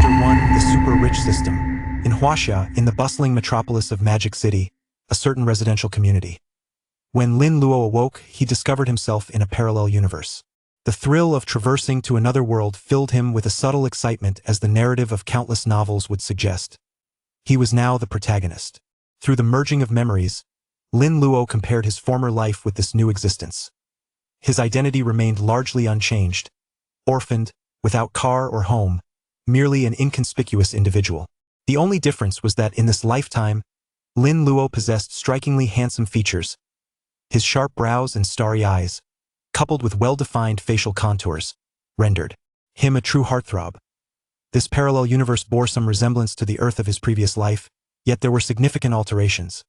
Chapter 1: The Super Rich System. In Huaxia, in the bustling metropolis of Magic City, a certain residential community. When Lin Luo awoke, he discovered himself in a parallel universe. The thrill of traversing to another world filled him with a subtle excitement, as the narrative of countless novels would suggest. He was now the protagonist. Through the merging of memories, Lin Luo compared his former life with this new existence. His identity remained largely unchanged, orphaned, without car or home, merely an inconspicuous individual. The only difference was that in this lifetime, Lin Luo possessed strikingly handsome features. His sharp brows and starry eyes, coupled with well-defined facial contours, rendered him a true heartthrob. This parallel universe bore some resemblance to the Earth of his previous life, yet there were significant alterations.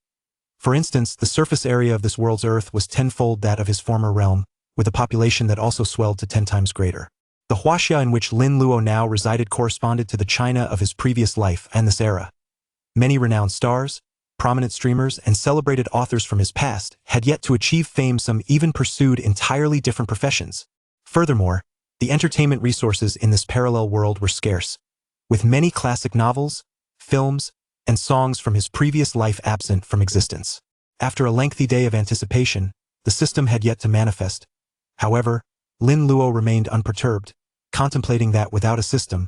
For instance, the surface area of this world's Earth was tenfold that of his former realm, with a population that also swelled to 10 times greater. The Huaxia in which Lin Luo now resided corresponded to the China of his previous life and this era. Many renowned stars, prominent streamers, and celebrated authors from his past had yet to achieve fame. Some even pursued entirely different professions. Furthermore, the entertainment resources in this parallel world were scarce, with many classic novels, films, and songs from his previous life absent from existence. After a lengthy day of anticipation, the system had yet to manifest. However, Lin Luo remained unperturbed, contemplating that without a system,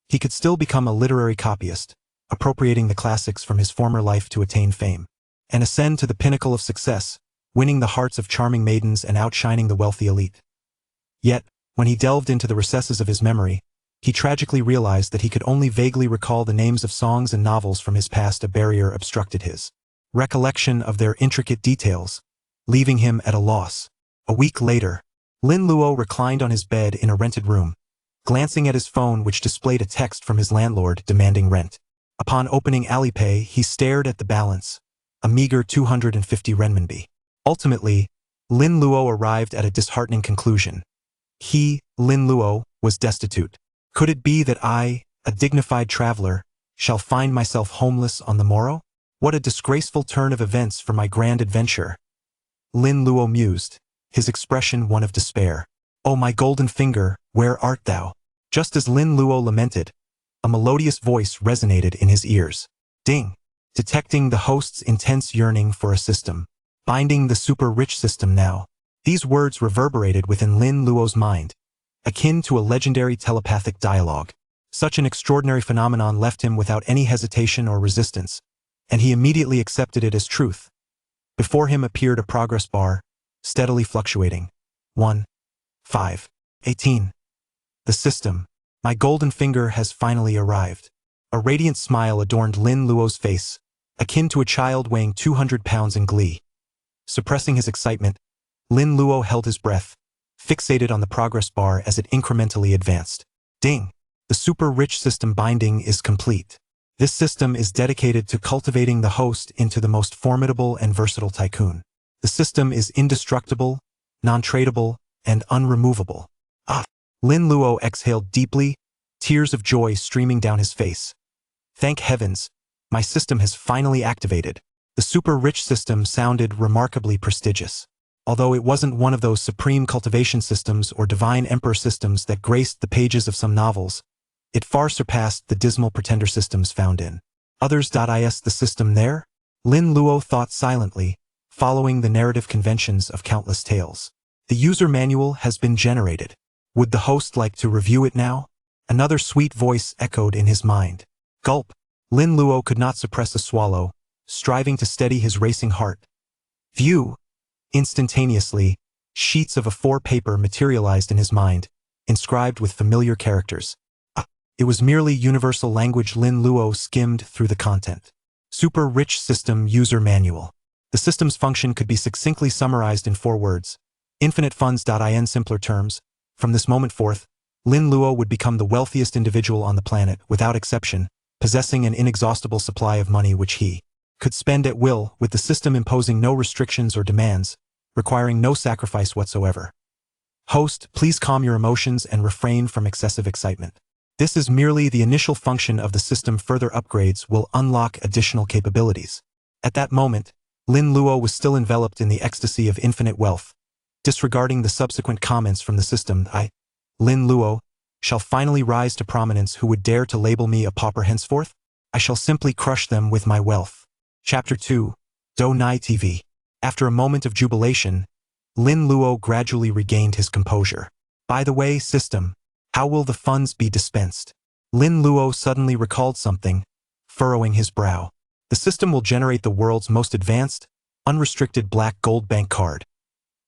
he could still become a literary copyist, appropriating the classics from his former life to attain fame, and ascend to the pinnacle of success, winning the hearts of charming maidens and outshining the wealthy elite. Yet, when he delved into the recesses of his memory, he tragically realized that he could only vaguely recall the names of songs and novels from his past. A barrier obstructed his recollection of their intricate details, leaving him at a loss. A week later, Lin Luo reclined on his bed in a rented room, glancing at his phone, which displayed a text from his landlord demanding rent. Upon opening Alipay, he stared at the balance, a meager 250 renminbi. Ultimately, Lin Luo arrived at a disheartening conclusion. He, Lin Luo, was destitute. Could it be that I, a dignified traveler, shall find myself homeless on the morrow? What a disgraceful turn of events for my grand adventure! Lin Luo mused, his expression one of despair. "Oh, my golden finger, where art thou?" Just as Lin Luo lamented, a melodious voice resonated in his ears. Ding! Detecting the host's intense yearning for a system. Binding the super rich system now. These words reverberated within Lin Luo's mind, akin to a legendary telepathic dialogue. Such an extraordinary phenomenon left him without any hesitation or resistance, and he immediately accepted it as truth. Before him appeared a progress bar, steadily fluctuating. 1, 5, 18. The system. My golden finger has finally arrived. A radiant smile adorned Lin Luo's face, akin to a child weighing 200 pounds in glee. Suppressing his excitement, Lin Luo held his breath, fixated on the progress bar as it incrementally advanced. Ding! The super rich system binding is complete. This system is dedicated to cultivating the host into the most formidable and versatile tycoon. The system is indestructible, non-tradable, and unremovable. Lin Luo exhaled deeply, tears of joy streaming down his face. Thank heavens, my system has finally activated. The super rich system sounded remarkably prestigious. Although it wasn't one of those supreme cultivation systems or divine emperor systems that graced the pages of some novels, it far surpassed the dismal pretender systems found in others. Is the system there? Lin Luo thought silently, following the narrative conventions of countless tales. The user manual has been generated. Would the host like to review it now? Another sweet voice echoed in his mind. Gulp! Lin Luo could not suppress a swallow, striving to steady his racing heart. View! Instantaneously, sheets of A4 paper materialized in his mind, inscribed with familiar characters. It was merely universal language. Lin Luo skimmed through the content. Super Rich System User Manual. The system's function could be succinctly summarized in 4 words. Infinite funds. In simpler terms, from this moment forth, Lin Luo would become the wealthiest individual on the planet, without exception, possessing an inexhaustible supply of money which he could spend at will, with the system imposing no restrictions or demands, requiring no sacrifice whatsoever. Host, please calm your emotions and refrain from excessive excitement. This is merely the initial function of the system. Further upgrades will unlock additional capabilities. At that moment, Lin Luo was still enveloped in the ecstasy of infinite wealth. Disregarding the subsequent comments from the system, Lin Luo, shall finally rise to prominence who would dare to label me a pauper henceforth? I shall simply crush them with my wealth. Chapter 2. Do Nai TV. After a moment of jubilation, Lin Luo gradually regained his composure. By the way, system, how will the funds be dispensed? Lin Luo suddenly recalled something, furrowing his brow. The system will generate the world's most advanced, unrestricted black gold bank card.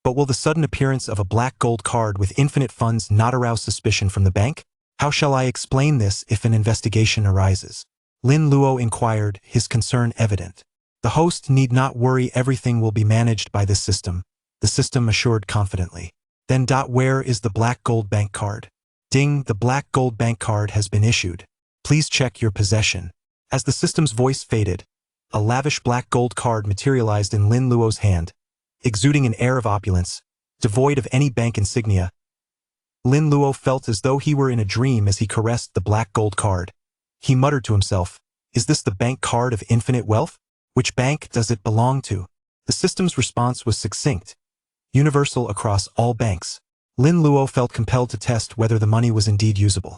But will the sudden appearance of a black gold card with infinite funds not arouse suspicion from the bank? How shall I explain this if an investigation arises? Lin Luo inquired, his concern evident. The host need not worry, everything will be managed by this system, the system assured confidently. Then where is the black gold bank card? Ding, the black gold bank card has been issued. Please check your possession. As the system's voice faded, a lavish black gold card materialized in Lin Luo's hand, exuding an air of opulence, devoid of any bank insignia. Lin Luo felt as though he were in a dream as he caressed the black gold card. He muttered to himself, is this the bank card of infinite wealth? Which bank does it belong to? The system's response was succinct, universal across all banks. Lin Luo felt compelled to test whether the money was indeed usable.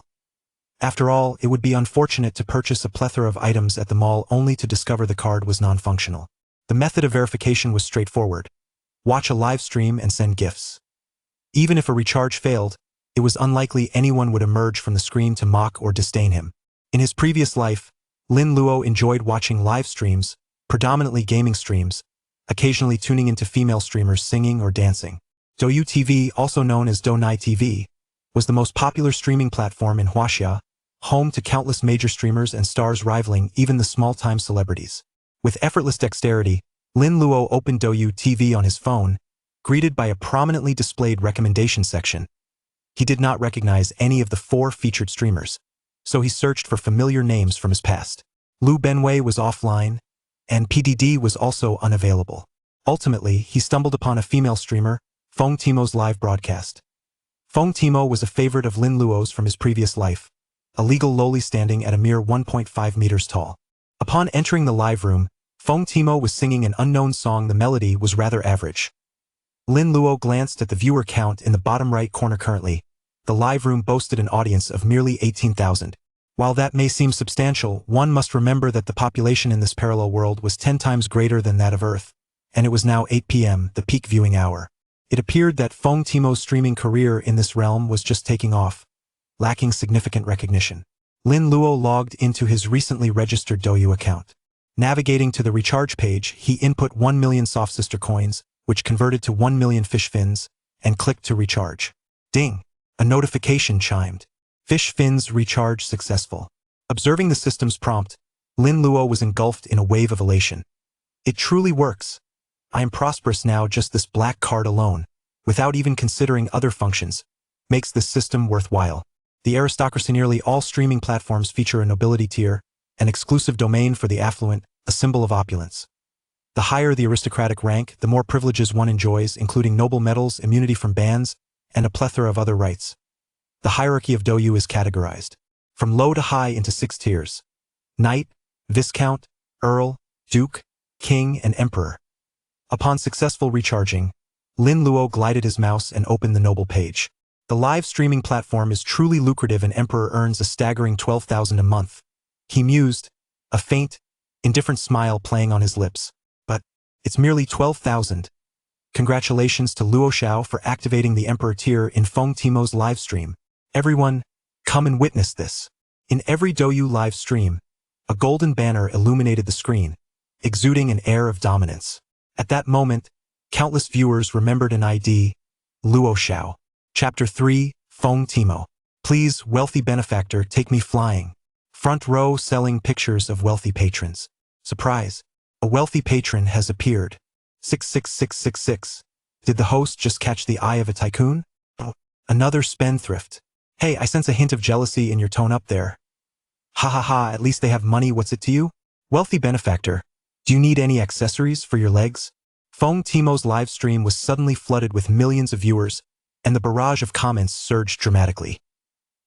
After all, it would be unfortunate to purchase a plethora of items at the mall only to discover the card was non-functional. The method of verification was straightforward. Watch a live stream and send gifts. Even if a recharge failed, it was unlikely anyone would emerge from the screen to mock or disdain him. In his previous life, Lin Luo enjoyed watching live streams, predominantly gaming streams, occasionally tuning into female streamers singing or dancing. Douyu TV, also known as Do Nai TV, was the most popular streaming platform in Huaxia, home to countless major streamers and stars rivaling even the small-time celebrities. With effortless dexterity, Lin Luo opened Douyu TV on his phone, greeted by a prominently displayed recommendation section. He did not recognize any of the 4 featured streamers, so he searched for familiar names from his past. Lu Benwei was offline, and PDD was also unavailable. Ultimately, he stumbled upon a female streamer, Feng Timo's live broadcast. Feng Timo was a favorite of Lin Luo's from his previous life, a legal lowly standing at a mere 1.5 meters tall. Upon entering the live room, Feng Timo was singing an unknown song. The melody was rather average. Lin Luo glanced at the viewer count in the bottom right corner. Currently, the live room boasted an audience of merely 18,000. While that may seem substantial, one must remember that the population in this parallel world was 10 times greater than that of Earth, and it was now 8 p.m., the peak viewing hour. It appeared that Feng Timo's streaming career in this realm was just taking off, lacking significant recognition. Lin Luo logged into his recently registered Douyu account. Navigating to the recharge page, he input 1 million soft sister coins, which converted to 1 million fish fins, and clicked to recharge. Ding! A notification chimed. Fish fins recharge successful. Observing the system's prompt, Lin Luo was engulfed in a wave of elation. It truly works. I am prosperous now. Just this black card alone, without even considering other functions, makes this system worthwhile. The aristocracy. Nearly all streaming platforms feature a nobility tier, an exclusive domain for the affluent, a symbol of opulence. The higher the aristocratic rank, the more privileges one enjoys, including noble medals, immunity from bans, and a plethora of other rights. The hierarchy of Douyu is categorized from low to high into 6 tiers: Knight, Viscount, Earl, Duke, King, and Emperor. Upon successful recharging, Lin Luo glided his mouse and opened the noble page. The live streaming platform is truly lucrative and Emperor earns a staggering 12,000 a month. He mused, a faint, indifferent smile playing on his lips. But it's merely 12,000. Congratulations to Luo Xiao for activating the Emperor tier in Feng Timo's live stream. Everyone, come and witness this. In every Douyu live stream, a golden banner illuminated the screen, exuding an air of dominance. At that moment, countless viewers remembered an ID, Luo Xiao. Chapter 3, Feng Timo. Please, wealthy benefactor, take me flying. Front row selling pictures of wealthy patrons. Surprise! A wealthy patron has appeared. 66666. Did the host just catch the eye of a tycoon? Oh, another spendthrift. Hey, I sense a hint of jealousy in your tone up there. Ha ha ha, at least they have money. What's it to you? Wealthy benefactor, do you need any accessories for your legs? Feng Timo's live stream was suddenly flooded with millions of viewers, and the barrage of comments surged dramatically.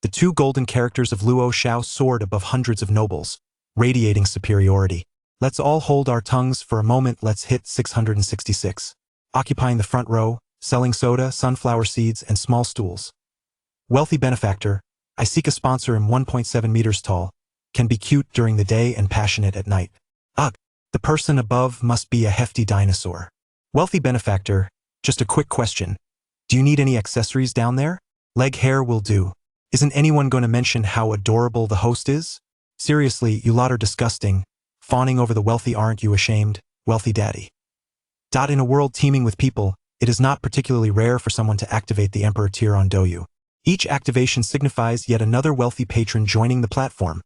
The 2 golden characters of Luo Xiao soared above hundreds of nobles, radiating superiority. Let's all hold our tongues for a moment. Let's hit 666. Occupying the front row, selling soda, sunflower seeds, and small stools. Wealthy benefactor, I seek a sponsor in 1.7 meters tall, can be cute during the day and passionate at night. Ugh, the person above must be a hefty dinosaur. Wealthy benefactor, just a quick question. Do you need any accessories down there? Leg hair will do. Isn't anyone going to mention how adorable the host is? Seriously, you lot are disgusting. Fawning over the wealthy, aren't you ashamed, wealthy daddy? In a world teeming with people, it is not particularly rare for someone to activate the Emperor tier on Douyu. Each activation signifies yet another wealthy patron joining the platform.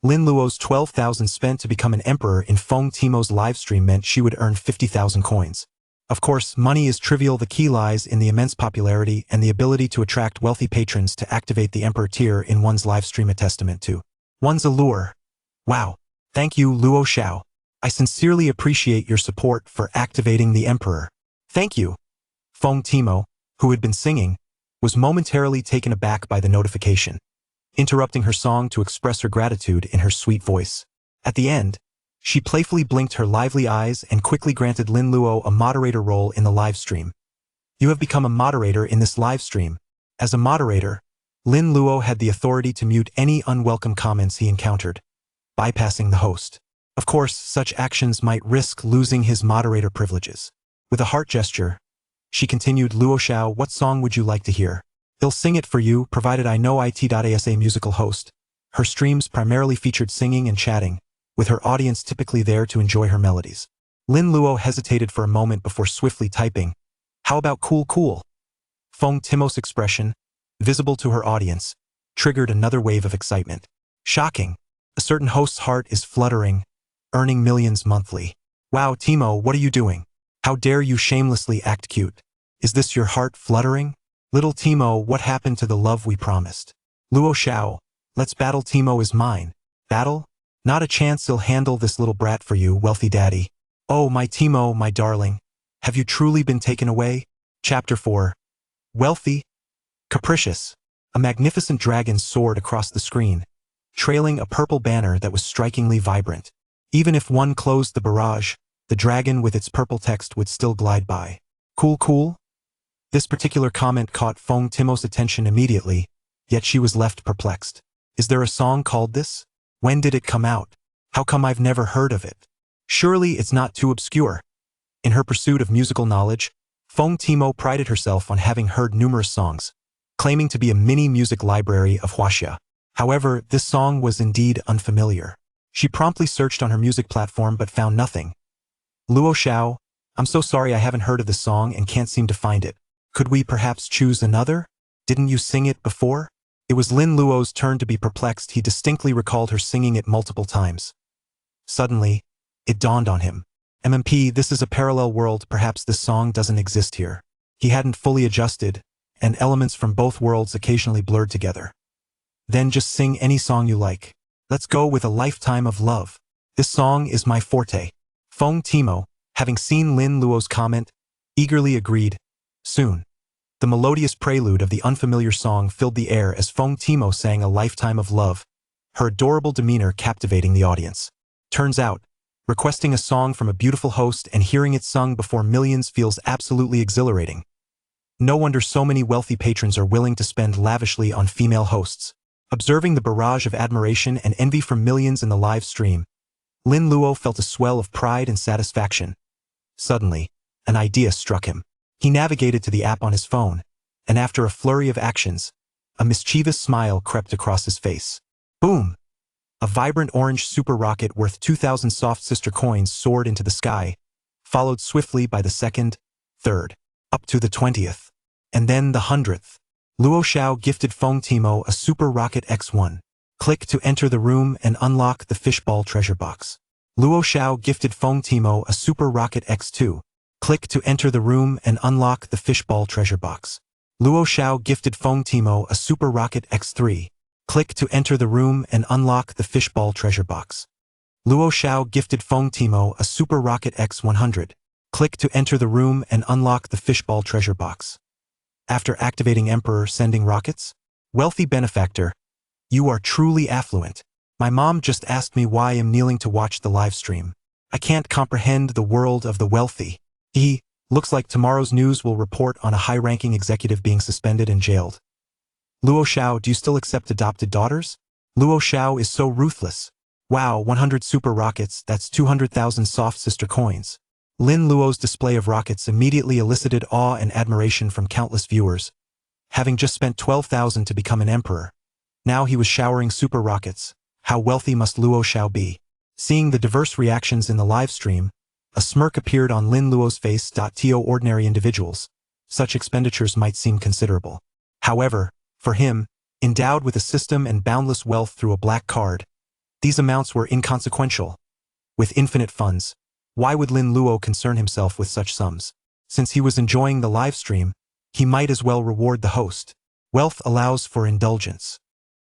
Lin Luo's 12,000 spent to become an emperor in Feng Timo's livestream meant she would earn 50,000 coins. Of course, money is trivial. The key lies in the immense popularity and the ability to attract wealthy patrons to activate the Emperor tier in one's livestream, a testament to one's allure. Wow. Thank you, Luo Xiao. I sincerely appreciate your support for activating the Emperor. Thank you. Feng Timo, who had been singing, was momentarily taken aback by the notification, interrupting her song to express her gratitude in her sweet voice. At the end, she playfully blinked her lively eyes and quickly granted Lin Luo a moderator role in the live stream. You have become a moderator in this live stream. As a moderator, Lin Luo had the authority to mute any unwelcome comments he encountered, bypassing the host. Of course, such actions might risk losing his moderator privileges. With a heart gesture, she continued, Luo Xiao, what song would you like to hear? I'll sing it for you, provided I know it.asa musical host. Her streams primarily featured singing and chatting, with her audience typically there to enjoy her melodies. Lin Luo hesitated for a moment before swiftly typing, how about cool cool? Feng Timo's expression, visible to her audience, triggered another wave of excitement. Shocking. A certain host's heart is fluttering, earning millions monthly. Wow, Timo, what are you doing? How dare you shamelessly act cute? Is this your heart fluttering? Little Timo, what happened to the love we promised? Luo Xiao, let's battle. Timo is mine. Battle? Not a chance. I'll handle this little brat for you, wealthy daddy. Oh, my Timo, my darling. Have you truly been taken away? Chapter 4. Wealthy? Capricious. A magnificent dragon soared across the screen, trailing a purple banner that was strikingly vibrant. Even if one closed the barrage, the dragon with its purple text would still glide by. Cool cool? This particular comment caught Feng Timo's attention immediately, yet she was left perplexed. Is there a song called this? When did it come out? How come I've never heard of it? Surely it's not too obscure. In her pursuit of musical knowledge, Feng Timo prided herself on having heard numerous songs, claiming to be a mini music library of Huaxia. However, this song was indeed unfamiliar. She promptly searched on her music platform but found nothing. Luo Xiao, I'm so sorry, I haven't heard of this song and can't seem to find it. Could we perhaps choose another? Didn't you sing it before? It was Lin Luo's turn to be perplexed. He distinctly recalled her singing it multiple times. Suddenly, it dawned on him. MMP, this is a parallel world. Perhaps this song doesn't exist here. He hadn't fully adjusted, and elements from both worlds occasionally blurred together. Then just sing any song you like. Let's go with A Lifetime of Love. This song is my forte. Feng Timo, having seen Lin Luo's comment, eagerly agreed. Soon, the melodious prelude of the unfamiliar song filled the air as Feng Timo sang A Lifetime of Love, her adorable demeanor captivating the audience. Turns out, requesting a song from a beautiful host and hearing it sung before millions feels absolutely exhilarating. No wonder so many wealthy patrons are willing to spend lavishly on female hosts. Observing the barrage of admiration and envy from millions in the live stream, Lin Luo felt a swell of pride and satisfaction. Suddenly, an idea struck him. He navigated to the app on his phone, and after a flurry of actions, a mischievous smile crept across his face. Boom! A vibrant orange super rocket worth 2,000 soft sister coins soared into the sky, followed swiftly by the 2nd, 3rd, up to the 20th, and then the 100th. Luo Xiao gifted Feng Timo a Super Rocket X1. Click to enter the room and unlock the fishball treasure box. Luo Xiao gifted Feng Timo a Super Rocket X2. Click to enter the room and unlock the fishball treasure box. Luo Xiao gifted Feng Timo a Super Rocket X3. Click to enter the room and unlock the fishball treasure box. Luo Xiao gifted Feng Timo a Super Rocket X100. Click to enter the room and unlock the fishball treasure box. After activating Emperor sending rockets? Wealthy benefactor, you are truly affluent. My mom just asked me why I'm kneeling to watch the live stream. I can't comprehend the world of the wealthy. Looks like tomorrow's news will report on a high-ranking executive being suspended and jailed. Luo Xiao, do you still accept adopted daughters? Luo Xiao is so ruthless. Wow, 100 super rockets, that's 200,000 soft sister coins. Lin Luo's display of rockets immediately elicited awe and admiration from countless viewers. Having just spent 12,000 to become an emperor, now he was showering super rockets. How wealthy must Luo Xiao be? Seeing the diverse reactions in the live stream, a smirk appeared on Lin Luo's face. To ordinary individuals, such expenditures might seem considerable. However, for him, endowed with a system and boundless wealth through a black card, these amounts were inconsequential. With infinite funds, why would Lin Luo concern himself with such sums? Since he was enjoying the live stream, he might as well reward the host. Wealth allows for indulgence.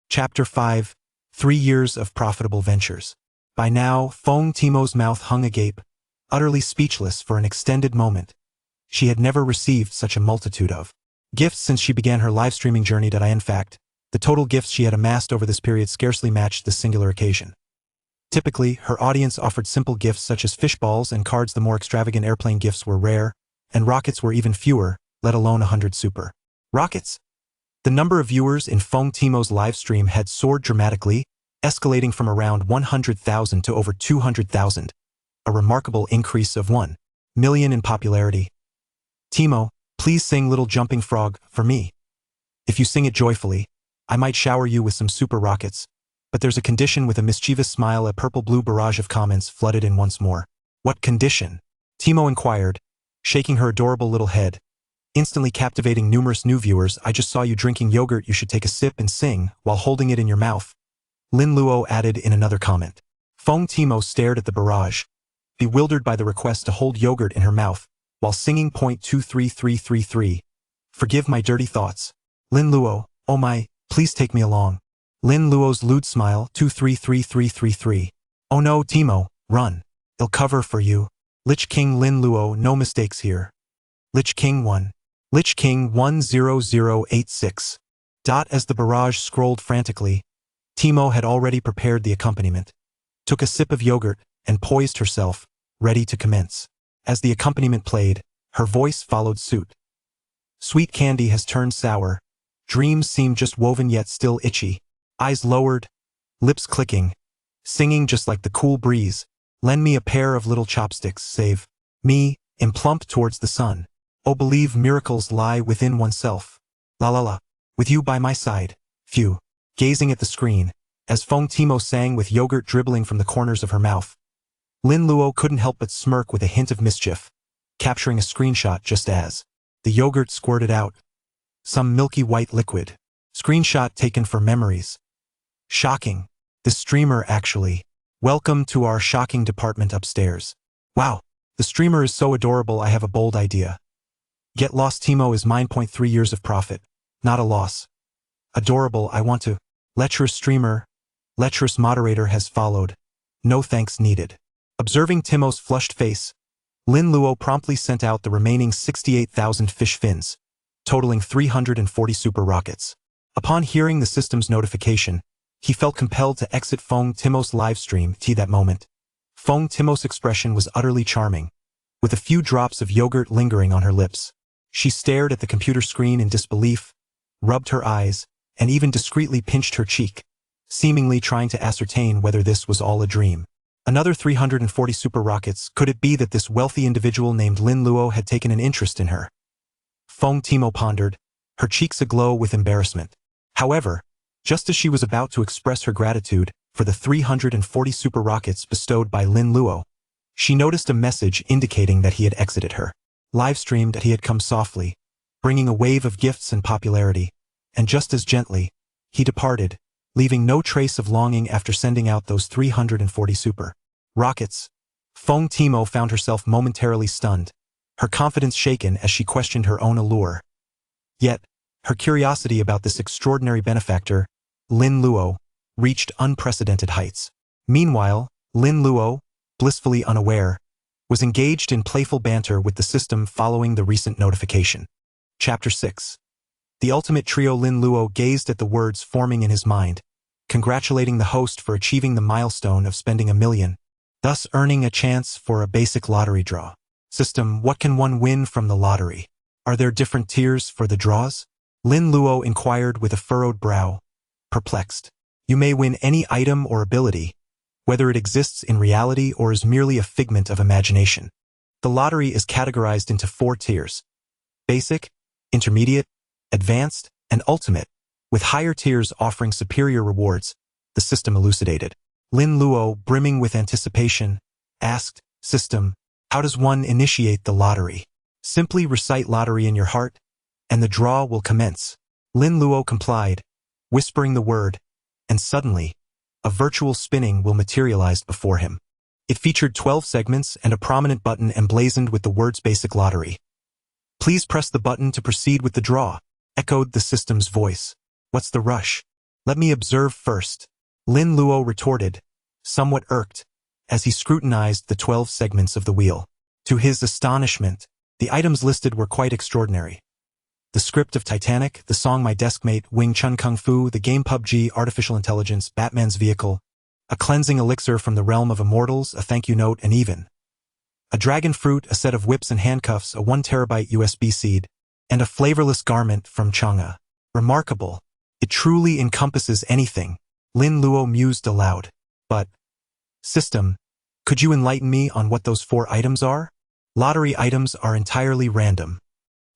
Chapter 5. 3 Years of Profitable Ventures. By now, Feng Timo's mouth hung agape, utterly speechless for an extended moment. She had never received such a multitude of gifts since she began her live streaming journey. In fact, the total gifts she had amassed over this period scarcely matched this singular occasion. Typically, her audience offered simple gifts such as fish balls and cards. The more extravagant airplane gifts were rare, and rockets were even fewer, let alone 100 super rockets. The number of viewers in Feng Timo's live stream had soared dramatically, escalating from around 100,000 to over 200,000, a remarkable increase of 1 million in popularity. Timo, please sing Little Jumping Frog for me. If you sing it joyfully, I might shower you with some super rockets. But there's a condition. With a mischievous smile, a purple-blue barrage of comments flooded in once more. What condition? Timo inquired, shaking her adorable little head, instantly captivating numerous new viewers. I just saw you drinking yogurt. You should take a sip and sing while holding it in your mouth. Lin Luo added in another comment. Feng Timo stared at the barrage, bewildered by the request to hold yogurt in her mouth while singing. 23333. Forgive my dirty thoughts. Lin Luo, oh my, please take me along. Lin Luo's lewd smile. 233333. Oh no, Timo, run. I'll cover for you. Lich King Lin Luo, no mistakes here. Lich King 1. Lich King 10086. As the barrage scrolled frantically, Timo had already prepared the accompaniment, took a sip of yogurt, and poised herself, ready to commence. As the accompaniment played, her voice followed suit. Sweet candy has turned sour. Dreams seem just woven yet still itchy. Eyes lowered, lips clicking, singing just like the cool breeze. Lend me a pair of little chopsticks, save me, and plump towards the sun. Oh, believe miracles lie within oneself. La la la, with you by my side. Phew. Gazing at the screen, as Feng Timo sang with yogurt dribbling from the corners of her mouth, Lin Luo couldn't help but smirk with a hint of mischief, capturing a screenshot just as the yogurt squirted out some milky white liquid. Screenshot taken for memories. Shocking. The streamer actually. Welcome to our shocking department upstairs. Wow, the streamer is so adorable. I have a bold idea. Get lost. Timo is mine. 3 years of profit, not a loss. Adorable. I want to. Lecherous streamer. Lecherous moderator has followed. No thanks needed. Observing Timo's flushed face, Lin Luo promptly sent out the remaining 68,000 fish fins, totaling 340 super rockets. Upon hearing the system's notification, he felt compelled to exit Feng Timo's livestream. That moment, Feng Timo's expression was utterly charming, with a few drops of yogurt lingering on her lips. She stared at the computer screen in disbelief, rubbed her eyes, and even discreetly pinched her cheek, seemingly trying to ascertain whether this was all a dream. Another 340 super rockets. Could it be that this wealthy individual named Lin Luo had taken an interest in her? Feng Timo pondered, her cheeks aglow with embarrassment. However, just as she was about to express her gratitude for the 340 super rockets bestowed by Lin Luo, she noticed a message indicating that he had exited her livestream, that he had come softly, bringing a wave of gifts and popularity, and just as gently, he departed, leaving no trace of longing after sending out those 340 super rockets. Feng Timo found herself momentarily stunned, her confidence shaken as she questioned her own allure. Yet, her curiosity about this extraordinary benefactor, Lin Luo, reached unprecedented heights. Meanwhile, Lin Luo, blissfully unaware, was engaged in playful banter with the system following the recent notification. Chapter 6. The ultimate trio. Lin Luo gazed at the words forming in his mind, congratulating the host for achieving the milestone of spending 1 million, thus earning a chance for a basic lottery draw. System, what can one win from the lottery? Are there different tiers for the draws? Lin Luo inquired with a furrowed brow, perplexed. You may win any item or ability, whether it exists in reality or is merely a figment of imagination. The lottery is categorized into 4 tiers: basic, intermediate, advanced, and ultimate, with higher tiers offering superior rewards, the system elucidated. Lin Luo, brimming with anticipation, asked, System, how does one initiate the lottery? Simply recite lottery in your heart, and the draw will commence. Lin Luo complied, whispering the word, and suddenly, a virtual spinning wheel materialized before him. It featured 12 segments and a prominent button emblazoned with the words Basic Lottery. Please press the button to proceed with the draw, echoed the system's voice. What's the rush? Let me observe first. Lin Luo retorted, somewhat irked, as he scrutinized the 12 segments of the wheel. To his astonishment, the items listed were quite extraordinary. The script of Titanic, the song My Deskmate, Wing Chun Kung Fu, the game PUBG, artificial intelligence, Batman's vehicle, a cleansing elixir from the realm of immortals, a thank you note, and even a dragon fruit, a set of whips and handcuffs, a 1 terabyte USB seed, and a flavorless garment from Chang'e. Remarkable. It truly encompasses anything. Lin Luo mused aloud. But, System, could you enlighten me on what those 4 items are? Lottery items are entirely random.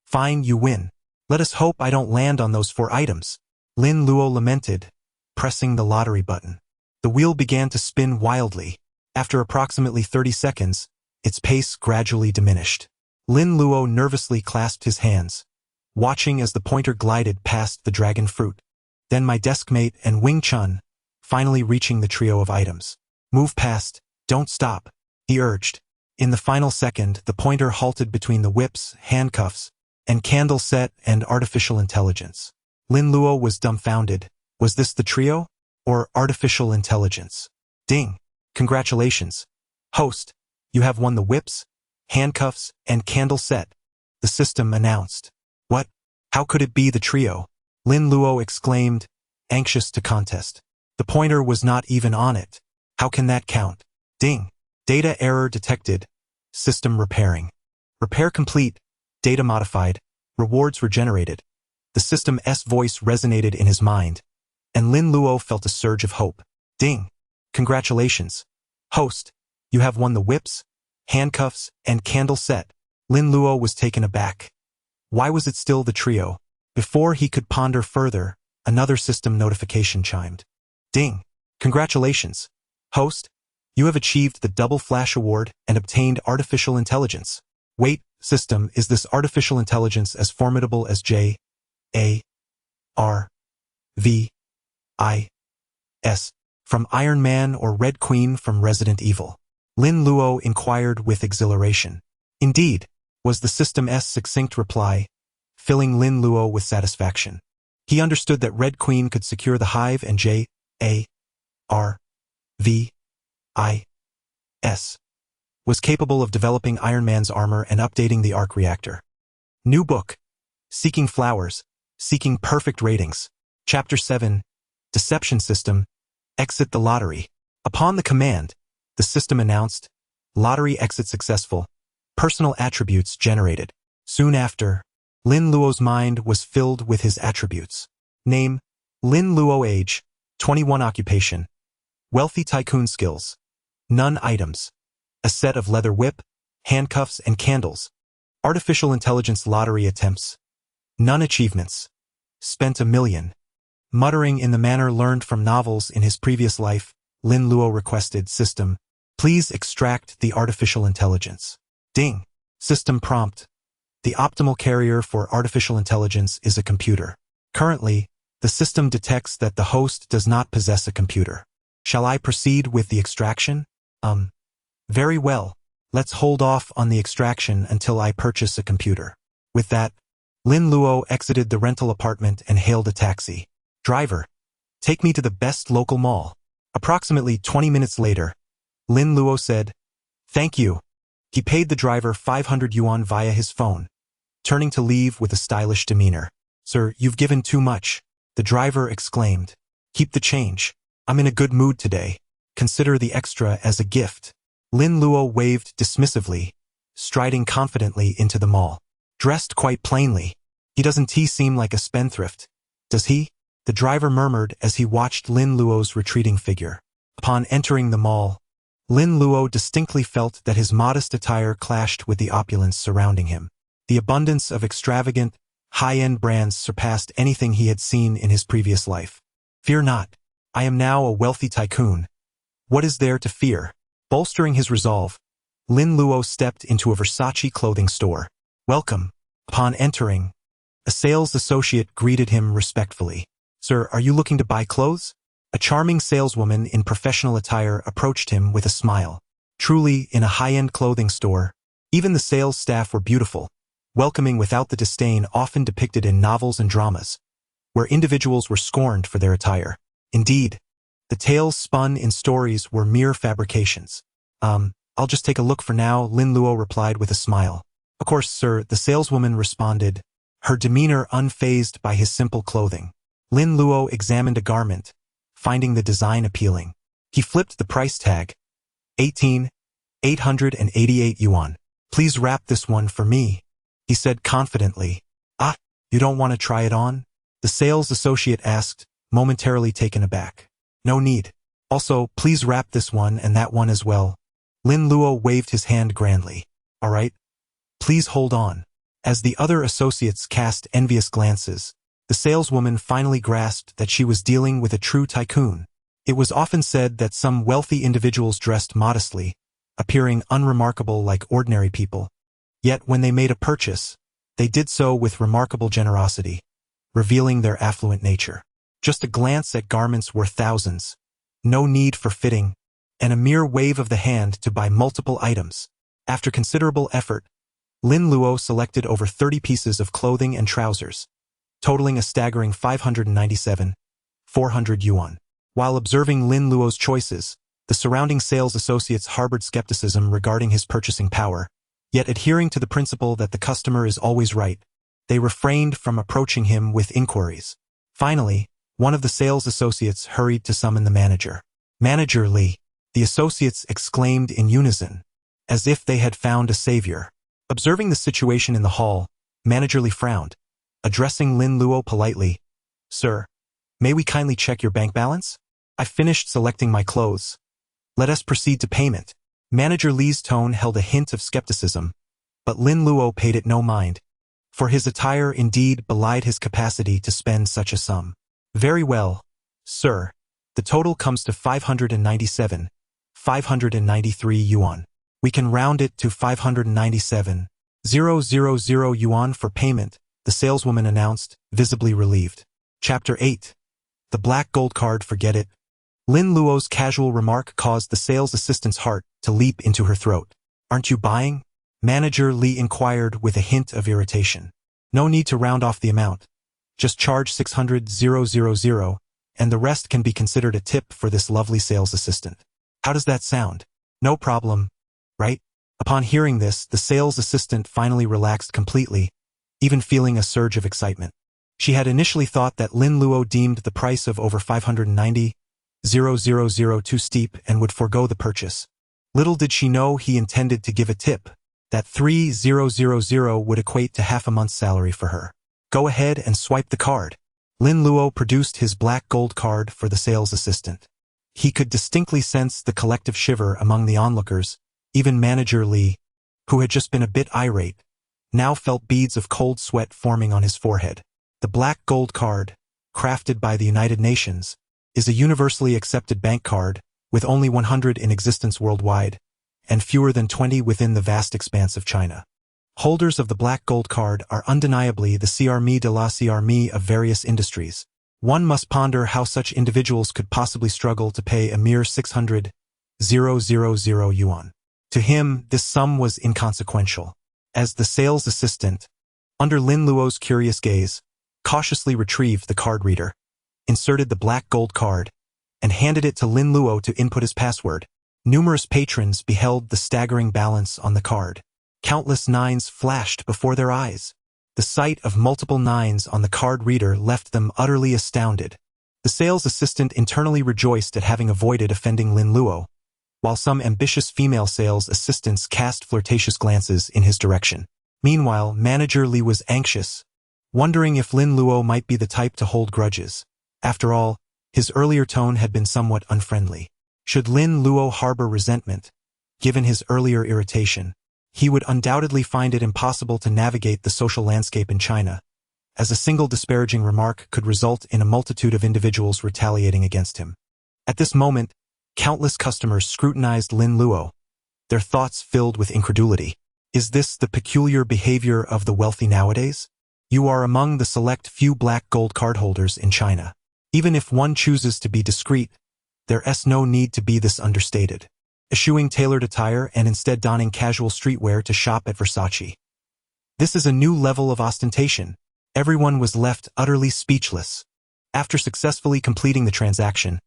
Fine, you win. Let us hope I don't land on those 4 items. Lin Luo lamented, pressing the lottery button. The wheel began to spin wildly. After approximately 30 seconds, its pace gradually diminished. Lin Luo nervously clasped his hands, watching as the pointer glided past the dragon fruit. Then My Deskmate and Wing Chun, finally reaching the trio of items. Move past, don't stop, he urged. In the final second, the pointer halted between the whips, handcuffs, and candle set and artificial intelligence. Lin Luo was dumbfounded. Was this the trio? Or artificial intelligence? Ding! Congratulations. Host, you have won the whips, handcuffs, and candle set, the system announced. What? How could it be the trio? Lin Luo exclaimed, anxious to contest. The pointer was not even on it. How can that count? Ding! Data error detected. System repairing. Repair complete. Data modified. Rewards were generated. The system's voice resonated in his mind, and Lin Luo felt a surge of hope. Ding! Congratulations. Host, you have won the whips, handcuffs, and candle set. Lin Luo was taken aback. Why was it still the trio? Before he could ponder further, another system notification chimed. Ding! Congratulations. Host, you have achieved the Double Flash Award and obtained artificial intelligence. Wait, system, is this artificial intelligence as formidable as J.A.R.V.I.S. from Iron Man or Red Queen from Resident Evil? Lin Luo inquired with exhilaration. Indeed, was the system's succinct reply, filling Lin Luo with satisfaction. He understood that Red Queen could secure the hive and J.A.R.V.I.S. was capable of developing Iron Man's armor and updating the arc reactor. New book, Seeking Flowers, Seeking Perfect Ratings. Chapter 7, Deception System, Exit the Lottery. Upon the command, the system announced, Lottery exit successful, personal attributes generated. Soon after, Lin Luo's mind was filled with his attributes. Name, Lin Luo. Age, 21. Occupation, wealthy tycoon. Skills, none. Items, a set of leather whip, handcuffs, and candles. Artificial intelligence lottery attempts, none. Achievements, spent 1 million. Muttering in the manner learned from novels in his previous life, Lin Luo requested, System, please extract the artificial intelligence. Ding! System prompt. The optimal carrier for artificial intelligence is a computer. Currently, the system detects that the host does not possess a computer. Shall I proceed with the extraction? Very well. Let's hold off on the extraction until I purchase a computer. With that, Lin Luo exited the rental apartment and hailed a taxi. Driver, take me to the best local mall. Approximately 20 minutes later, Lin Luo said, Thank you. He paid the driver 500 yuan via his phone, turning to leave with a stylish demeanor. Sir, you've given too much, the driver exclaimed. Keep the change. I'm in a good mood today. Consider the extra as a gift. Lin Luo waved dismissively, striding confidently into the mall. Dressed quite plainly, He doesn't seem like a spendthrift, does he? The driver murmured as he watched Lin Luo's retreating figure. Upon entering the mall, Lin Luo distinctly felt that his modest attire clashed with the opulence surrounding him. The abundance of extravagant, high-end brands surpassed anything he had seen in his previous life. Fear not. I am now a wealthy tycoon. What is there to fear? Bolstering his resolve, Lin Luo stepped into a Versace clothing store. Welcome. Upon entering, a sales associate greeted him respectfully. Sir, are you looking to buy clothes? A charming saleswoman in professional attire approached him with a smile. Truly, in a high-end clothing store, even the sales staff were beautiful, welcoming without the disdain often depicted in novels and dramas, where individuals were scorned for their attire. Indeed, the tales spun in stories were mere fabrications. I'll just take a look for now, Lin Luo replied with a smile. Of course, sir, the saleswoman responded, her demeanor unfazed by his simple clothing. Lin Luo examined a garment, finding the design appealing. He flipped the price tag. 18,888 yuan. Please wrap this one for me, he said confidently. Ah, you don't want to try it on? The sales associate asked, momentarily taken aback. No need. Also, please wrap this one and that one as well. Lin Luo waved his hand grandly. All right. Please hold on. As the other associates cast envious glances, the saleswoman finally grasped that she was dealing with a true tycoon. It was often said that some wealthy individuals dressed modestly, appearing unremarkable like ordinary people. Yet when they made a purchase, they did so with remarkable generosity, revealing their affluent nature. Just a glance at garments worth thousands, no need for fitting, and a mere wave of the hand to buy multiple items. After considerable effort, Lin Luo selected over 30 pieces of clothing and trousers, totaling a staggering 597,400 yuan. While observing Lin Luo's choices, the surrounding sales associates harbored skepticism regarding his purchasing power, yet adhering to the principle that the customer is always right, they refrained from approaching him with inquiries. Finally, one of the sales associates hurried to summon the manager. Manager Li, the associates exclaimed in unison, as if they had found a savior. Observing the situation in the hall, Manager Li frowned, addressing Lin Luo politely. Sir, may we kindly check your bank balance? I finished selecting my clothes. Let us proceed to payment. Manager Li's tone held a hint of skepticism, but Lin Luo paid it no mind, for his attire indeed belied his capacity to spend such a sum. Very well, sir. The total comes to 593 yuan. We can round it to 597,000 yuan for payment, the saleswoman announced, visibly relieved. Chapter 8. The black gold card, forget it. Lin Luo's casual remark caused the sales assistant's heart to leap into her throat. Aren't you buying? Manager Li inquired with a hint of irritation. No need to round off the amount. Just charge 600,000, and the rest can be considered a tip for this lovely sales assistant. How does that sound? No problem, right? Upon hearing this, the sales assistant finally relaxed completely, even feeling a surge of excitement. She had initially thought that Lin Luo deemed the price of over 590,000 too steep and would forego the purchase. Little did she know he intended to give a tip. That 3,000 would equate to half a month's salary for her. Go ahead and swipe the card. Lin Luo produced his black gold card for the sales assistant. He could distinctly sense the collective shiver among the onlookers. Even Manager Li, who had just been a bit irate, now felt beads of cold sweat forming on his forehead. The black gold card, crafted by the United Nations, is a universally accepted bank card, with only 100 in existence worldwide, and fewer than 20 within the vast expanse of China. Holders of the black gold card are undeniably the CRME de la CRME of various industries. One must ponder how such individuals could possibly struggle to pay a mere 600,000 yuan. To him, this sum was inconsequential. As the sales assistant, under Lin Luo's curious gaze, cautiously retrieved the card reader, inserted the black gold card, and handed it to Lin Luo to input his password, numerous patrons beheld the staggering balance on the card. Countless nines flashed before their eyes. The sight of multiple nines on the card reader left them utterly astounded. The sales assistant internally rejoiced at having avoided offending Lin Luo, while some ambitious female sales assistants cast flirtatious glances in his direction. Meanwhile, Manager Li was anxious, wondering if Lin Luo might be the type to hold grudges. After all, his earlier tone had been somewhat unfriendly. Should Lin Luo harbor resentment, given his earlier irritation, he would undoubtedly find it impossible to navigate the social landscape in China, as a single disparaging remark could result in a multitude of individuals retaliating against him. At this moment, countless customers scrutinized Lin Luo, their thoughts filled with incredulity. Is this the peculiar behavior of the wealthy nowadays? You are among the select few black gold card holders in China. Even if one chooses to be discreet, there's no need to be this understated. Eschewing tailored attire and instead donning casual streetwear to shop at Versace. This is a new level of ostentation. Everyone was left utterly speechless. After successfully completing the transaction,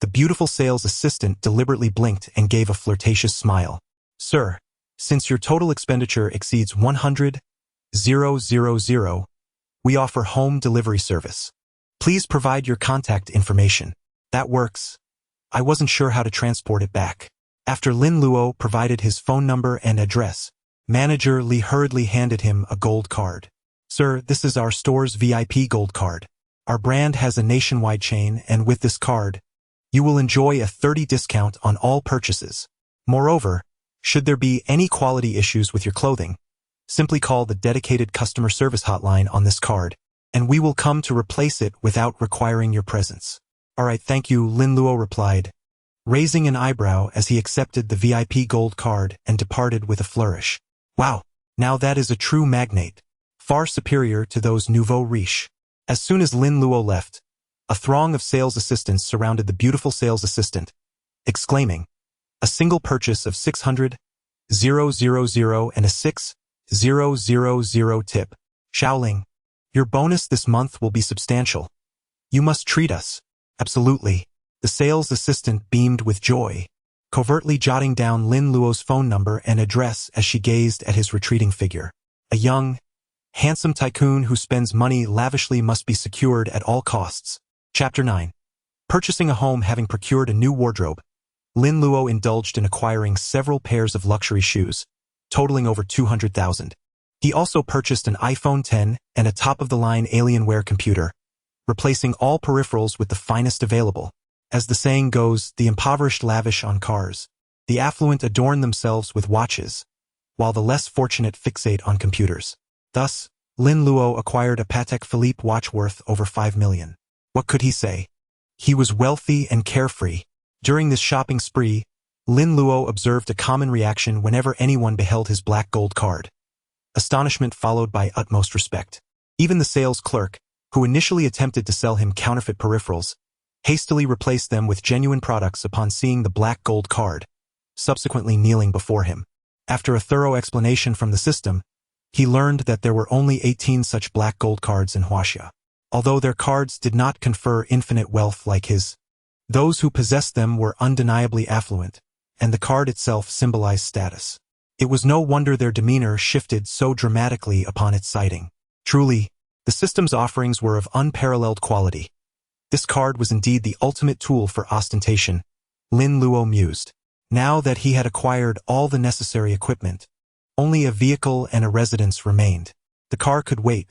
the beautiful sales assistant deliberately blinked and gave a flirtatious smile. Sir, since your total expenditure exceeds 100,000, we offer home delivery service. Please provide your contact information. That works. I wasn't sure how to transport it back. After Lin Luo provided his phone number and address, Manager Li hurriedly handed him a gold card. Sir, this is our store's VIP gold card. Our brand has a nationwide chain, and with this card, you will enjoy a 30% discount on all purchases. Moreover, should there be any quality issues with your clothing, simply call the dedicated customer service hotline on this card, and we will come to replace it without requiring your presence. All right, thank you, Lin Luo replied, raising an eyebrow as he accepted the VIP gold card and departed with a flourish. Wow, now that is a true magnate, far superior to those nouveau riches. As soon as Lin Luo left, a throng of sales assistants surrounded the beautiful sales assistant, exclaiming, a single purchase of 600,000 and a 6,000 tip. Shaoling, your bonus this month will be substantial. You must treat us. Absolutely. The sales assistant beamed with joy, covertly jotting down Lin Luo's phone number and address as she gazed at his retreating figure. A young, handsome tycoon who spends money lavishly must be secured at all costs. Chapter 9. Purchasing a home. Having procured a new wardrobe, Lin Luo indulged in acquiring several pairs of luxury shoes, totaling over 200,000. He also purchased an iPhone X and a top-of-the-line Alienware computer, replacing all peripherals with the finest available. As the saying goes, the impoverished lavish on cars, the affluent adorn themselves with watches, while the less fortunate fixate on computers. Thus, Lin Luo acquired a Patek Philippe watch worth over 5 million. What could he say? He was wealthy and carefree. During this shopping spree, Lin Luo observed a common reaction whenever anyone beheld his black gold card. Astonishment followed by utmost respect. Even the sales clerk, who initially attempted to sell him counterfeit peripherals, hastily replaced them with genuine products upon seeing the black gold card, subsequently kneeling before him. After a thorough explanation from the system, he learned that there were only 18 such black gold cards in Huaxia. Although their cards did not confer infinite wealth like his, those who possessed them were undeniably affluent, and the card itself symbolized status. It was no wonder their demeanor shifted so dramatically upon its sighting. Truly, the system's offerings were of unparalleled quality. This card was indeed the ultimate tool for ostentation, Lin Luo mused. Now that he had acquired all the necessary equipment, only a vehicle and a residence remained. The car could wait.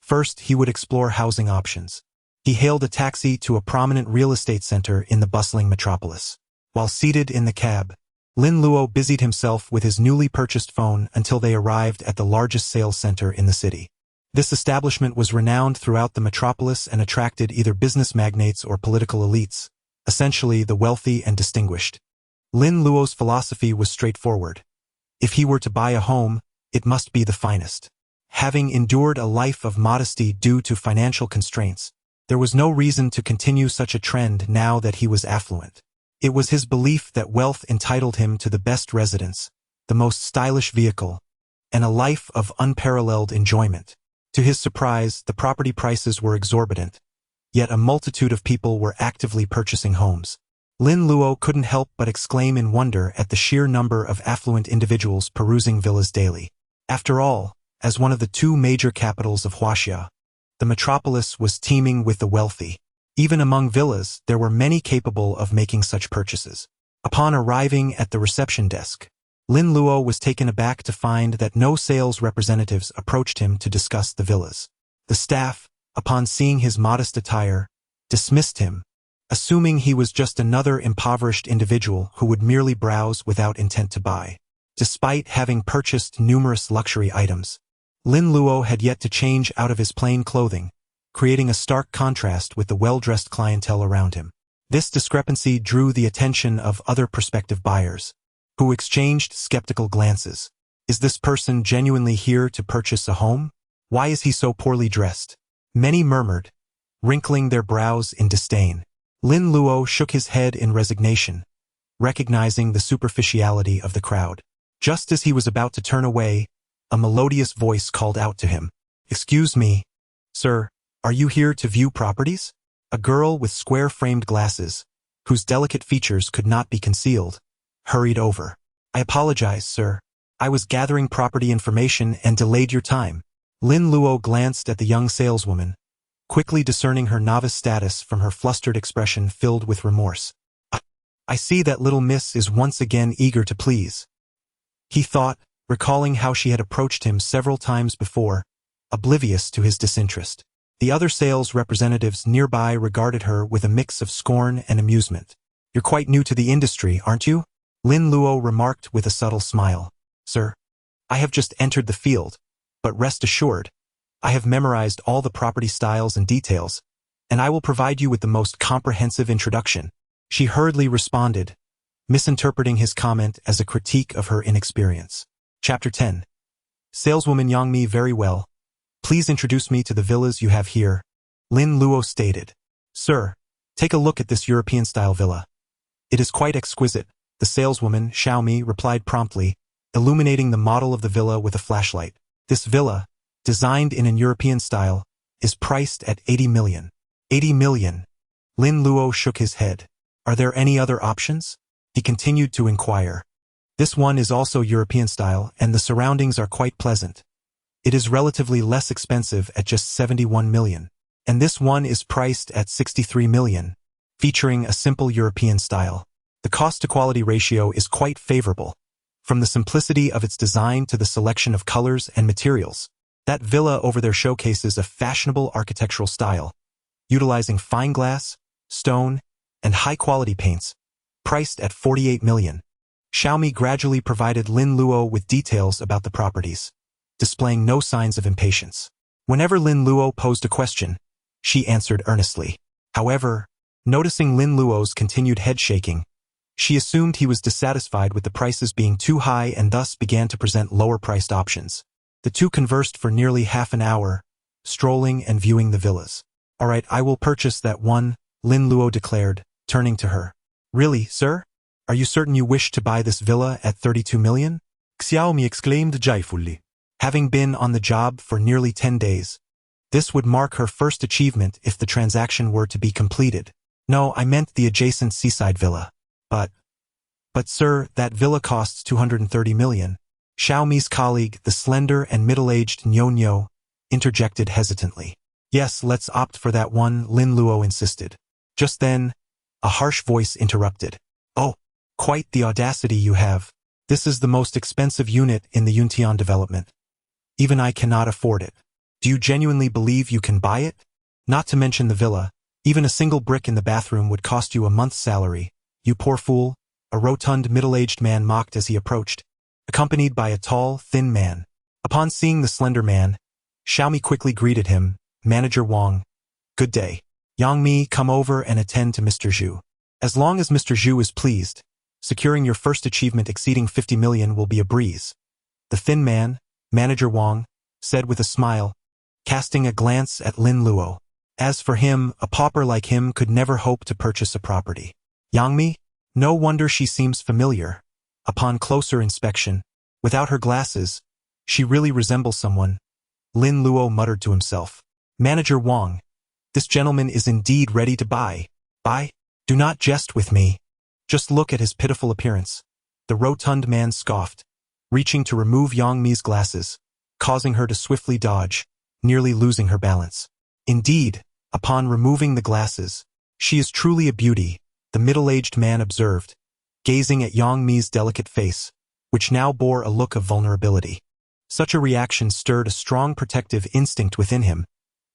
First, he would explore housing options. He hailed a taxi to a prominent real estate center in the bustling metropolis. While seated in the cab, Lin Luo busied himself with his newly purchased phone until they arrived at the largest sales center in the city. This establishment was renowned throughout the metropolis and attracted either business magnates or political elites, essentially the wealthy and distinguished. Lin Luo's philosophy was straightforward. If he were to buy a home, it must be the finest. Having endured a life of modesty due to financial constraints, there was no reason to continue such a trend now that he was affluent. It was his belief that wealth entitled him to the best residence, the most stylish vehicle, and a life of unparalleled enjoyment. To his surprise, the property prices were exorbitant, yet a multitude of people were actively purchasing homes. Lin Luo couldn't help but exclaim in wonder at the sheer number of affluent individuals perusing villas daily. After all, as one of the two major capitals of Huaxia, the metropolis was teeming with the wealthy. Even among villas, there were many capable of making such purchases. Upon arriving at the reception desk, Lin Luo was taken aback to find that no sales representatives approached him to discuss the villas. The staff, upon seeing his modest attire, dismissed him, assuming he was just another impoverished individual who would merely browse without intent to buy. Despite having purchased numerous luxury items, Lin Luo had yet to change out of his plain clothing, creating a stark contrast with the well-dressed clientele around him. This discrepancy drew the attention of other prospective buyers, who exchanged skeptical glances. Is this person genuinely here to purchase a home? Why is he so poorly dressed? Many murmured, wrinkling their brows in disdain. Lin Luo shook his head in resignation, recognizing the superficiality of the crowd. Just as he was about to turn away, a melodious voice called out to him. "Excuse me, sir, are you here to view properties?" A girl with square-framed glasses, whose delicate features could not be concealed, hurried over. "I apologize, sir. I was gathering property information and delayed your time." Lin Luo glanced at the young saleswoman, quickly discerning her novice status from her flustered expression filled with remorse. "I see that little miss is once again eager to please," he thought, recalling how she had approached him several times before, oblivious to his disinterest. The other sales representatives nearby regarded her with a mix of scorn and amusement. "You're quite new to the industry, aren't you?" Lin Luo remarked with a subtle smile. "Sir, I have just entered the field, but rest assured, I have memorized all the property styles and details, and I will provide you with the most comprehensive introduction." She hurriedly responded, misinterpreting his comment as a critique of her inexperience. Chapter 10. Saleswoman Yangmi, very well. Please introduce me to the villas you have here, Lin Luo stated. "Sir, take a look at this European-style villa. It is quite exquisite," the saleswoman, Xiaomi, replied promptly, illuminating the model of the villa with a flashlight. "This villa, designed in an European style, is priced at 80 million. 80 million. Lin Luo shook his head. "Are there any other options?" he continued to inquire. "This one is also European style, and the surroundings are quite pleasant. It is relatively less expensive at just 71 million. And this one is priced at 63 million, featuring a simple European style. The cost-to-quality ratio is quite favorable, from the simplicity of its design to the selection of colors and materials. That villa over there showcases a fashionable architectural style, utilizing fine glass, stone, and high-quality paints, priced at 48 million. Xiaomi gradually provided Lin Luo with details about the properties, displaying no signs of impatience. Whenever Lin Luo posed a question, she answered earnestly. However, noticing Lin Luo's continued head shaking, she assumed he was dissatisfied with the prices being too high and thus began to present lower-priced options. The two conversed for nearly half an hour, strolling and viewing the villas. "All right, I will purchase that one," Lin Luo declared, turning to her. "Really, sir? Are you certain you wish to buy this villa at 32 million? Xiaomi exclaimed joyfully. Having been on the job for nearly 10 days, this would mark her first achievement if the transaction were to be completed. "No, I meant the adjacent seaside villa. But sir, that villa costs 230 million. Xiaomi's colleague, the slender and middle-aged Nyo, interjected hesitantly. "Yes, let's opt for that one," Lin Luo insisted. Just then, a harsh voice interrupted. "Oh, quite the audacity you have. This is the most expensive unit in the Yuntian development. Even I cannot afford it. Do you genuinely believe you can buy it? Not to mention the villa, even a single brick in the bathroom would cost you a month's salary. You poor fool," a rotund middle-aged man mocked as he approached, accompanied by a tall, thin man. Upon seeing the slender man, Xiaomi quickly greeted him, "Manager Wang. Good day. Yangmi, come over and attend to Mr. Zhu. As long as Mr. Zhu is pleased, securing your first achievement exceeding 50 million will be a breeze." The thin man, Manager Wang, said with a smile, casting a glance at Lin Luo. As for him, a pauper like him could never hope to purchase a property. Yangmi? No wonder she seems familiar. Upon closer inspection, without her glasses, she really resembles someone, Lin Luo muttered to himself. "Manager Wang, this gentleman is indeed ready to buy. Buy? Do not jest with me. Just look at his pitiful appearance." The rotund man scoffed, reaching to remove Yangmi's glasses, causing her to swiftly dodge, nearly losing her balance. "Indeed, upon removing the glasses, she is truly a beauty," the middle-aged man observed, gazing at Yangmi's delicate face, which now bore a look of vulnerability. Such a reaction stirred a strong protective instinct within him,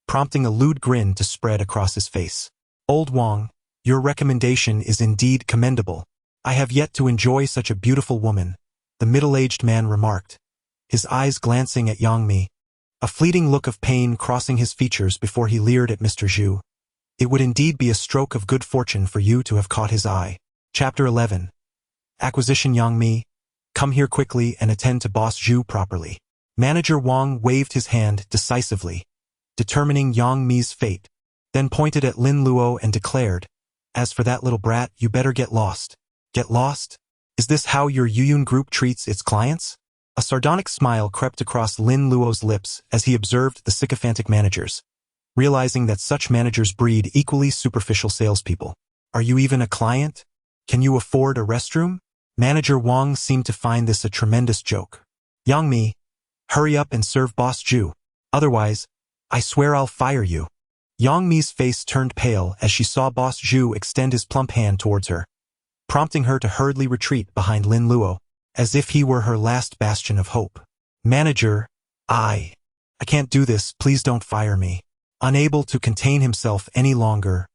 prompting a lewd grin to spread across his face. Old Wang, your recommendation is indeed commendable. I have yet to enjoy such a beautiful woman, the middle-aged man remarked, his eyes glancing at Yang Mi, a fleeting look of pain crossing his features before he leered at Mr. Zhu. It would indeed be a stroke of good fortune for you to have caught his eye. Chapter 11. Acquisition. Yang Mi, come here quickly and attend to Boss Zhu properly. Manager Wang waved his hand decisively, determining Yang Mi's fate, then pointed at Lin Luo and declared, as for that little brat, you better get lost. Get lost? Is this how your Yuyun group treats its clients? A sardonic smile crept across Lin Luo's lips as he observed the sycophantic managers, realizing that such managers breed equally superficial salespeople. Are you even a client? Can you afford a restroom? Manager Wang seemed to find this a tremendous joke. Yang Mi, hurry up and serve Boss Zhu. Otherwise, I swear I'll fire you. Yang Mi's face turned pale as she saw Boss Zhu extend his plump hand towards her, prompting her to hurriedly retreat behind Lin Luo, as if he were her last bastion of hope. Manager, I can't do this, please don't fire me. Unable to contain himself any longer,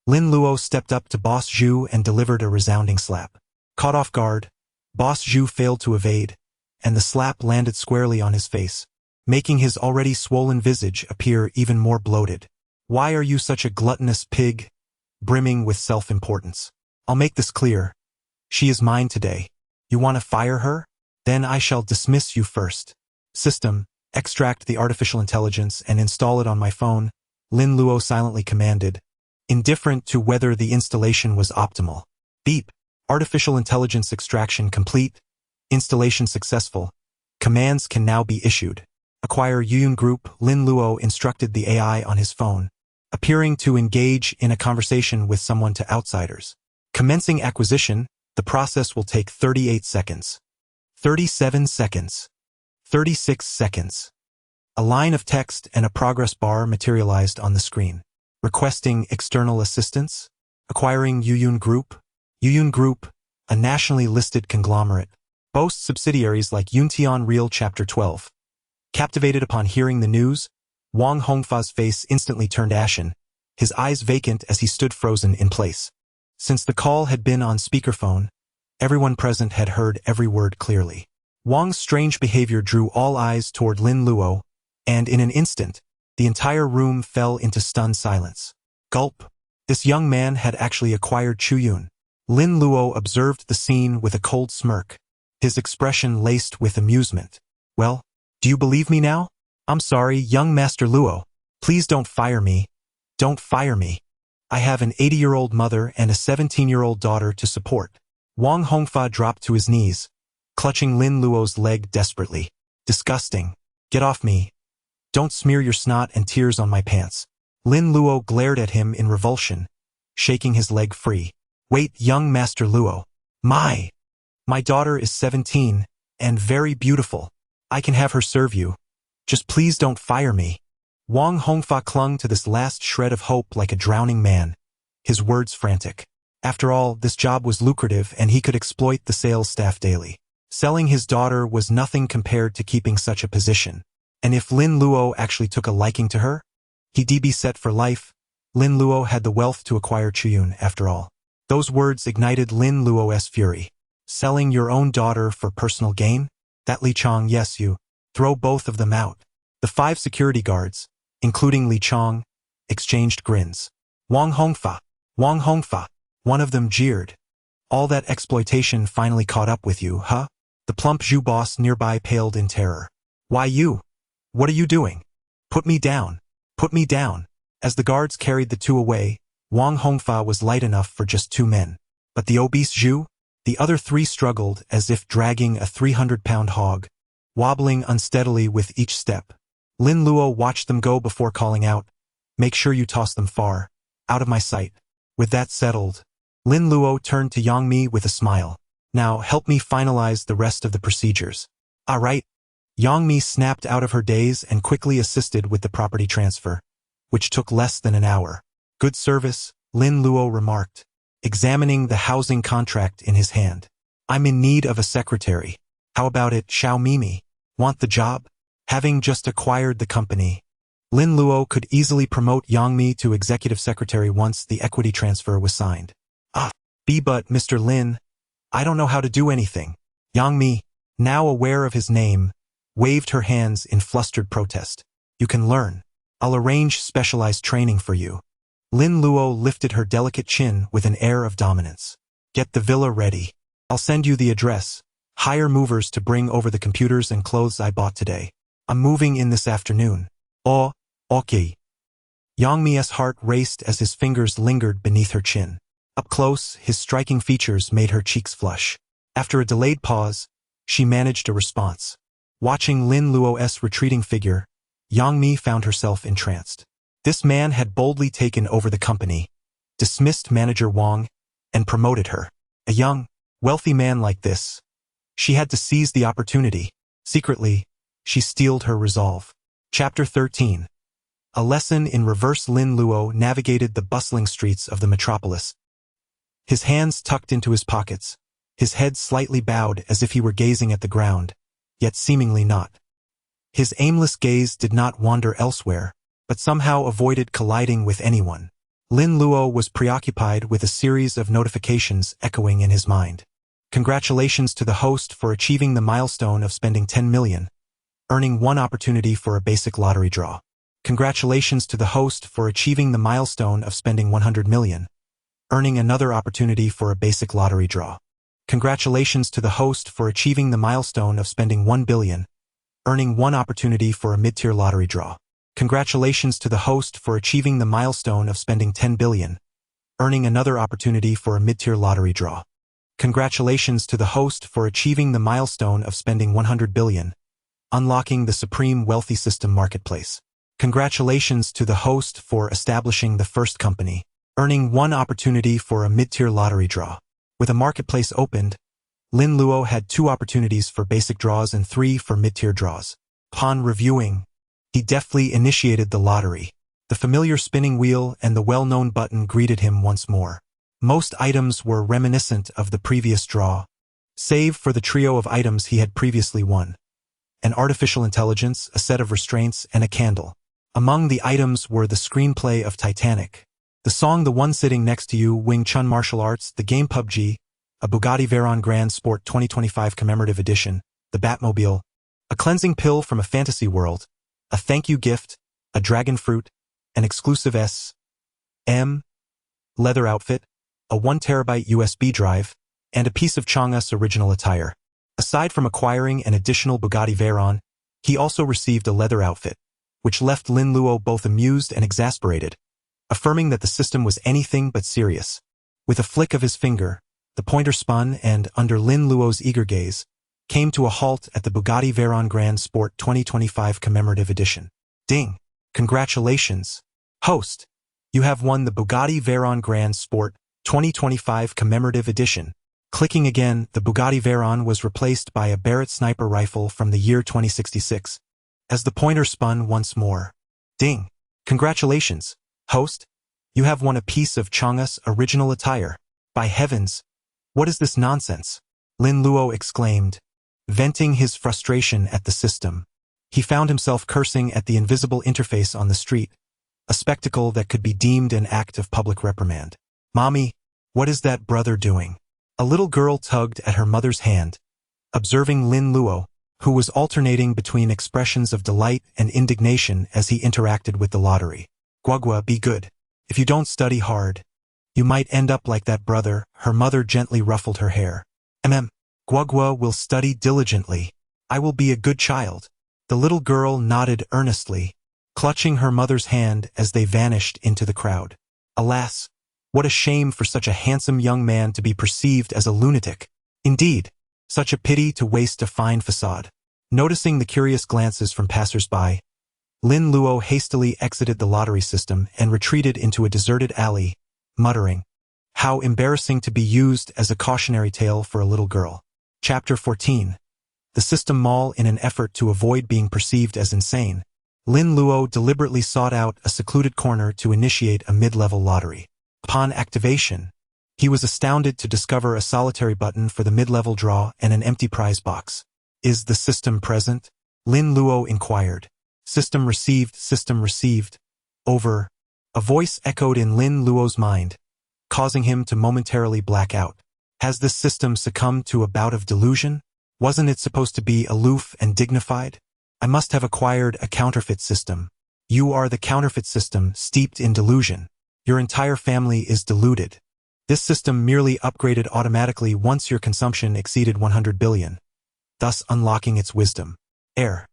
Lin Luo stepped up to Boss Zhu and delivered a resounding slap. Caught off guard, Boss Zhu failed to evade, and the slap landed squarely on his face, making his already swollen visage appear even more bloated. Why are you such a gluttonous pig, brimming with self-importance? I'll make this clear. She is mine today. You want to fire her? Then I shall dismiss you first. System, extract the artificial intelligence and install it on my phone, Lin Luo silently commanded, indifferent to whether the installation was optimal. Beep. Artificial intelligence extraction complete. Installation successful. Commands can now be issued. Acquire Yuyun Group. Lin Luo instructed the AI on his phone, appearing to engage in a conversation with someone to outsiders. Commencing acquisition, the process will take 38 seconds. 37 seconds. 36 seconds. A line of text and a progress bar materialized on the screen. Requesting external assistance. Acquiring Yuyun Group. Yuyun Group, a nationally listed conglomerate, boasts subsidiaries like Yuntian Real. Chapter 12. Captivated upon hearing the news, Wang Hongfa's face instantly turned ashen, his eyes vacant as he stood frozen in place. Since the call had been on speakerphone, everyone present had heard every word clearly. Wang's strange behavior drew all eyes toward Lin Luo, and in an instant, the entire room fell into stunned silence. Gulp. This young man had actually acquired Chuyun. Lin Luo observed the scene with a cold smirk, his expression laced with amusement. Well, do you believe me now? I'm sorry, young Master Luo. Please don't fire me. Don't fire me. I have an 80-year-old mother and a 17-year-old daughter to support. Wang Hongfa dropped to his knees, clutching Lin Luo's leg desperately. Disgusting. Get off me. Don't smear your snot and tears on my pants. Lin Luo glared at him in revulsion, shaking his leg free. Wait, young Master Luo. My daughter is 17, and very beautiful. I can have her serve you. Just please don't fire me. Wang Hongfa clung to this last shred of hope like a drowning man, his words frantic. After all, this job was lucrative and he could exploit the sales staff daily. Selling his daughter was nothing compared to keeping such a position. And if Lin Luo actually took a liking to her, he'd be set for life. Lin Luo had the wealth to acquire Chuyun after all. Those words ignited Lin Luo's fury. Selling your own daughter for personal gain? That Li Chong, yes, you. Throw both of them out. The 5 security guards, including Li Chong, exchanged grins. Wang Hongfa. One of them jeered. All that exploitation finally caught up with you, huh? The plump Zhu boss nearby paled in terror. Why you? What are you doing? Put me down. Put me down. As the guards carried the 2 away, Wang Hongfa was light enough for just 2 men. But the obese Zhu? The other 3 struggled as if dragging a 300-pound hog, wobbling unsteadily with each step. Lin Luo watched them go before calling out, "Make sure you toss them far, out of my sight." With that settled, Lin Luo turned to Yang Mi with a smile. Now help me finalize the rest of the procedures. All right. Yang Mi snapped out of her daze and quickly assisted with the property transfer, which took less than an hour. Good service, Lin Luo remarked, examining the housing contract in his hand. I'm in need of a secretary. How about it, Xiao Mimi? Want the job? Having just acquired the company, Lin Luo could easily promote Yang Mi to executive secretary once the equity transfer was signed. But Mr. Lin, I don't know how to do anything. Yang Mi, now aware of his name, waved her hands in flustered protest. You can learn. I'll arrange specialized training for you. Lin Luo lifted her delicate chin with an air of dominance. Get the villa ready. I'll send you the address. Hire movers to bring over the computers and clothes I bought today. I'm moving in this afternoon. Oh, okay. Yang Mi's heart raced as his fingers lingered beneath her chin. Up close, his striking features made her cheeks flush. After a delayed pause, she managed a response. Watching Lin Luo's retreating figure, Yang Mi found herself entranced. This man had boldly taken over the company, dismissed manager Wang, and promoted her. A young, wealthy man like this. She had to seize the opportunity. Secretly, she steeled her resolve. Chapter 13. A lesson in reverse. Lin Luo navigated the bustling streets of the metropolis. His hands tucked into his pockets, his head slightly bowed as if he were gazing at the ground, yet seemingly not. His aimless gaze did not wander elsewhere, but somehow avoided colliding with anyone. Lin Luo was preoccupied with a series of notifications echoing in his mind. Congratulations to the host for achieving the milestone of spending 10 million, earning one opportunity for a basic lottery draw. Congratulations to the host for achieving the milestone of spending 100 million, earning another opportunity for a basic lottery draw. Congratulations to the host for achieving the milestone of spending 1 billion, earning one opportunity for a mid-tier lottery draw. Congratulations to the host for achieving the milestone of spending 10 billion, earning another opportunity for a mid-tier lottery draw. Congratulations to the host for achieving the milestone of spending 100 billion, unlocking the supreme wealthy system marketplace. Congratulations to the host for establishing the first company, earning one opportunity for a mid-tier lottery draw. With a marketplace opened, Lin Luo had 2 opportunities for basic draws and 3 for mid-tier draws. Upon reviewing, he deftly initiated the lottery. The familiar spinning wheel and the well-known button greeted him once more. Most items were reminiscent of the previous draw, save for the trio of items he had previously won. An artificial intelligence, a set of restraints, and a candle. Among the items were the screenplay of Titanic, the song The One Sitting Next to You, Wing Chun Martial Arts, the game PUBG, a Bugatti Veyron Grand Sport 2025 Commemorative Edition, the Batmobile, a cleansing pill from a fantasy world, a thank you gift, a dragon fruit, an exclusive S.M. leather outfit, a 1 terabyte USB drive, and a piece of Chang'e's original attire. Aside from acquiring an additional Bugatti Veyron, he also received a leather outfit, which left Lin Luo both amused and exasperated, affirming that the system was anything but serious. With a flick of his finger, the pointer spun and, under Lin Luo's eager gaze, came to a halt at the Bugatti Veyron Grand Sport 2025 Commemorative Edition. Ding! Congratulations, host! You have won the Bugatti Veyron Grand Sport 2025 Commemorative Edition. Clicking again, the Bugatti Veyron was replaced by a Barrett sniper rifle from the year 2066. As the pointer spun once more. Ding! Congratulations, host! You have won a piece of Chang'e's original attire. By heavens, what is this nonsense? Lin Luo exclaimed, venting his frustration at the system. He found himself cursing at the invisible interface on the street, a spectacle that could be deemed an act of public reprimand. Mommy, what is that brother doing? A little girl tugged at her mother's hand, observing Lin Luo, who was alternating between expressions of delight and indignation as he interacted with the lottery. Guagua, be good. If you don't study hard, you might end up like that brother. Her mother gently ruffled her hair. Guagua will study diligently. I will be a good child. The little girl nodded earnestly, clutching her mother's hand as they vanished into the crowd. Alas, what a shame for such a handsome young man to be perceived as a lunatic. Indeed, such a pity to waste a fine facade. Noticing the curious glances from passers-by, Lin Luo hastily exited the lottery system and retreated into a deserted alley, muttering, how embarrassing to be used as a cautionary tale for a little girl. Chapter 14. The System Mall. In an effort to avoid being perceived as insane, Lin Luo deliberately sought out a secluded corner to initiate a mid-level lottery. Upon activation, he was astounded to discover a solitary button for the mid-level draw and an empty prize box. Is the system present? Lin Luo inquired. System received, system received. Over. A voice echoed in Lin Luo's mind, causing him to momentarily black out. Has this system succumbed to a bout of delusion? Wasn't it supposed to be aloof and dignified? I must have acquired a counterfeit system. You are the counterfeit system steeped in delusion. Your entire family is deluded. This system merely upgraded automatically once your consumption exceeded 100 billion, thus unlocking its wisdom. Air.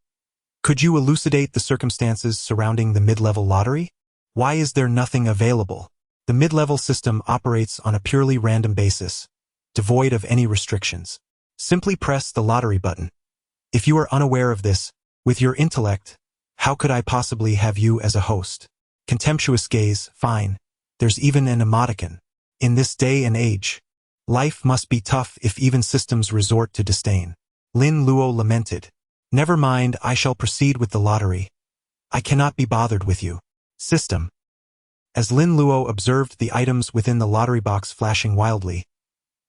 Could you elucidate the circumstances surrounding the mid-level lottery? Why is there nothing available? The mid-level system operates on a purely random basis, devoid of any restrictions. Simply press the lottery button. If you are unaware of this, with your intellect, how could I possibly have you as a host? Contemptuous gaze, fine. There's even an emoticon. In this day and age, life must be tough if even systems resort to disdain. Lin Luo lamented. Never mind, I shall proceed with the lottery. I cannot be bothered with you. System. As Lin Luo observed the items within the lottery box flashing wildly,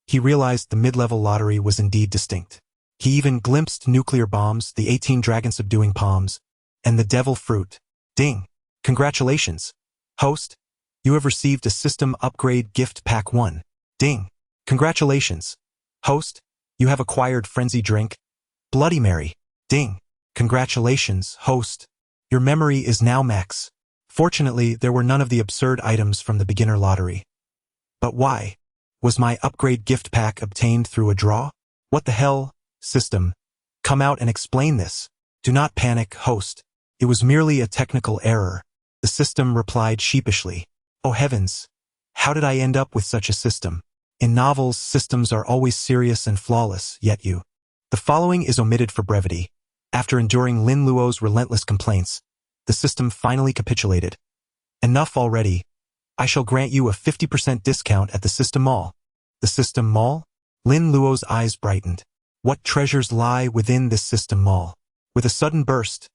he realized the mid-level lottery was indeed distinct. He even glimpsed nuclear bombs, the 18 dragon-subduing palms, and the devil fruit. Ding! Congratulations, host. You have received a System Upgrade Gift Pack 1. Ding! Congratulations, host. You have acquired Frenzy Drink. Bloody Mary. Ding! Congratulations, host. Your memory is now max. Fortunately, there were none of the absurd items from the beginner lottery. But why? Was my upgrade gift pack obtained through a draw? What the hell? System. Come out and explain this. Do not panic, host. It was merely a technical error. The system replied sheepishly. Oh heavens! How did I end up with such a system? In novels, systems are always serious and flawless, yet you. The following is omitted for brevity. After enduring Lin Luo's relentless complaints, the system finally capitulated. Enough already. I shall grant you a 50% discount at the System Mall. The System Mall? Lin Luo's eyes brightened. What treasures lie within this System Mall? With a sudden burst,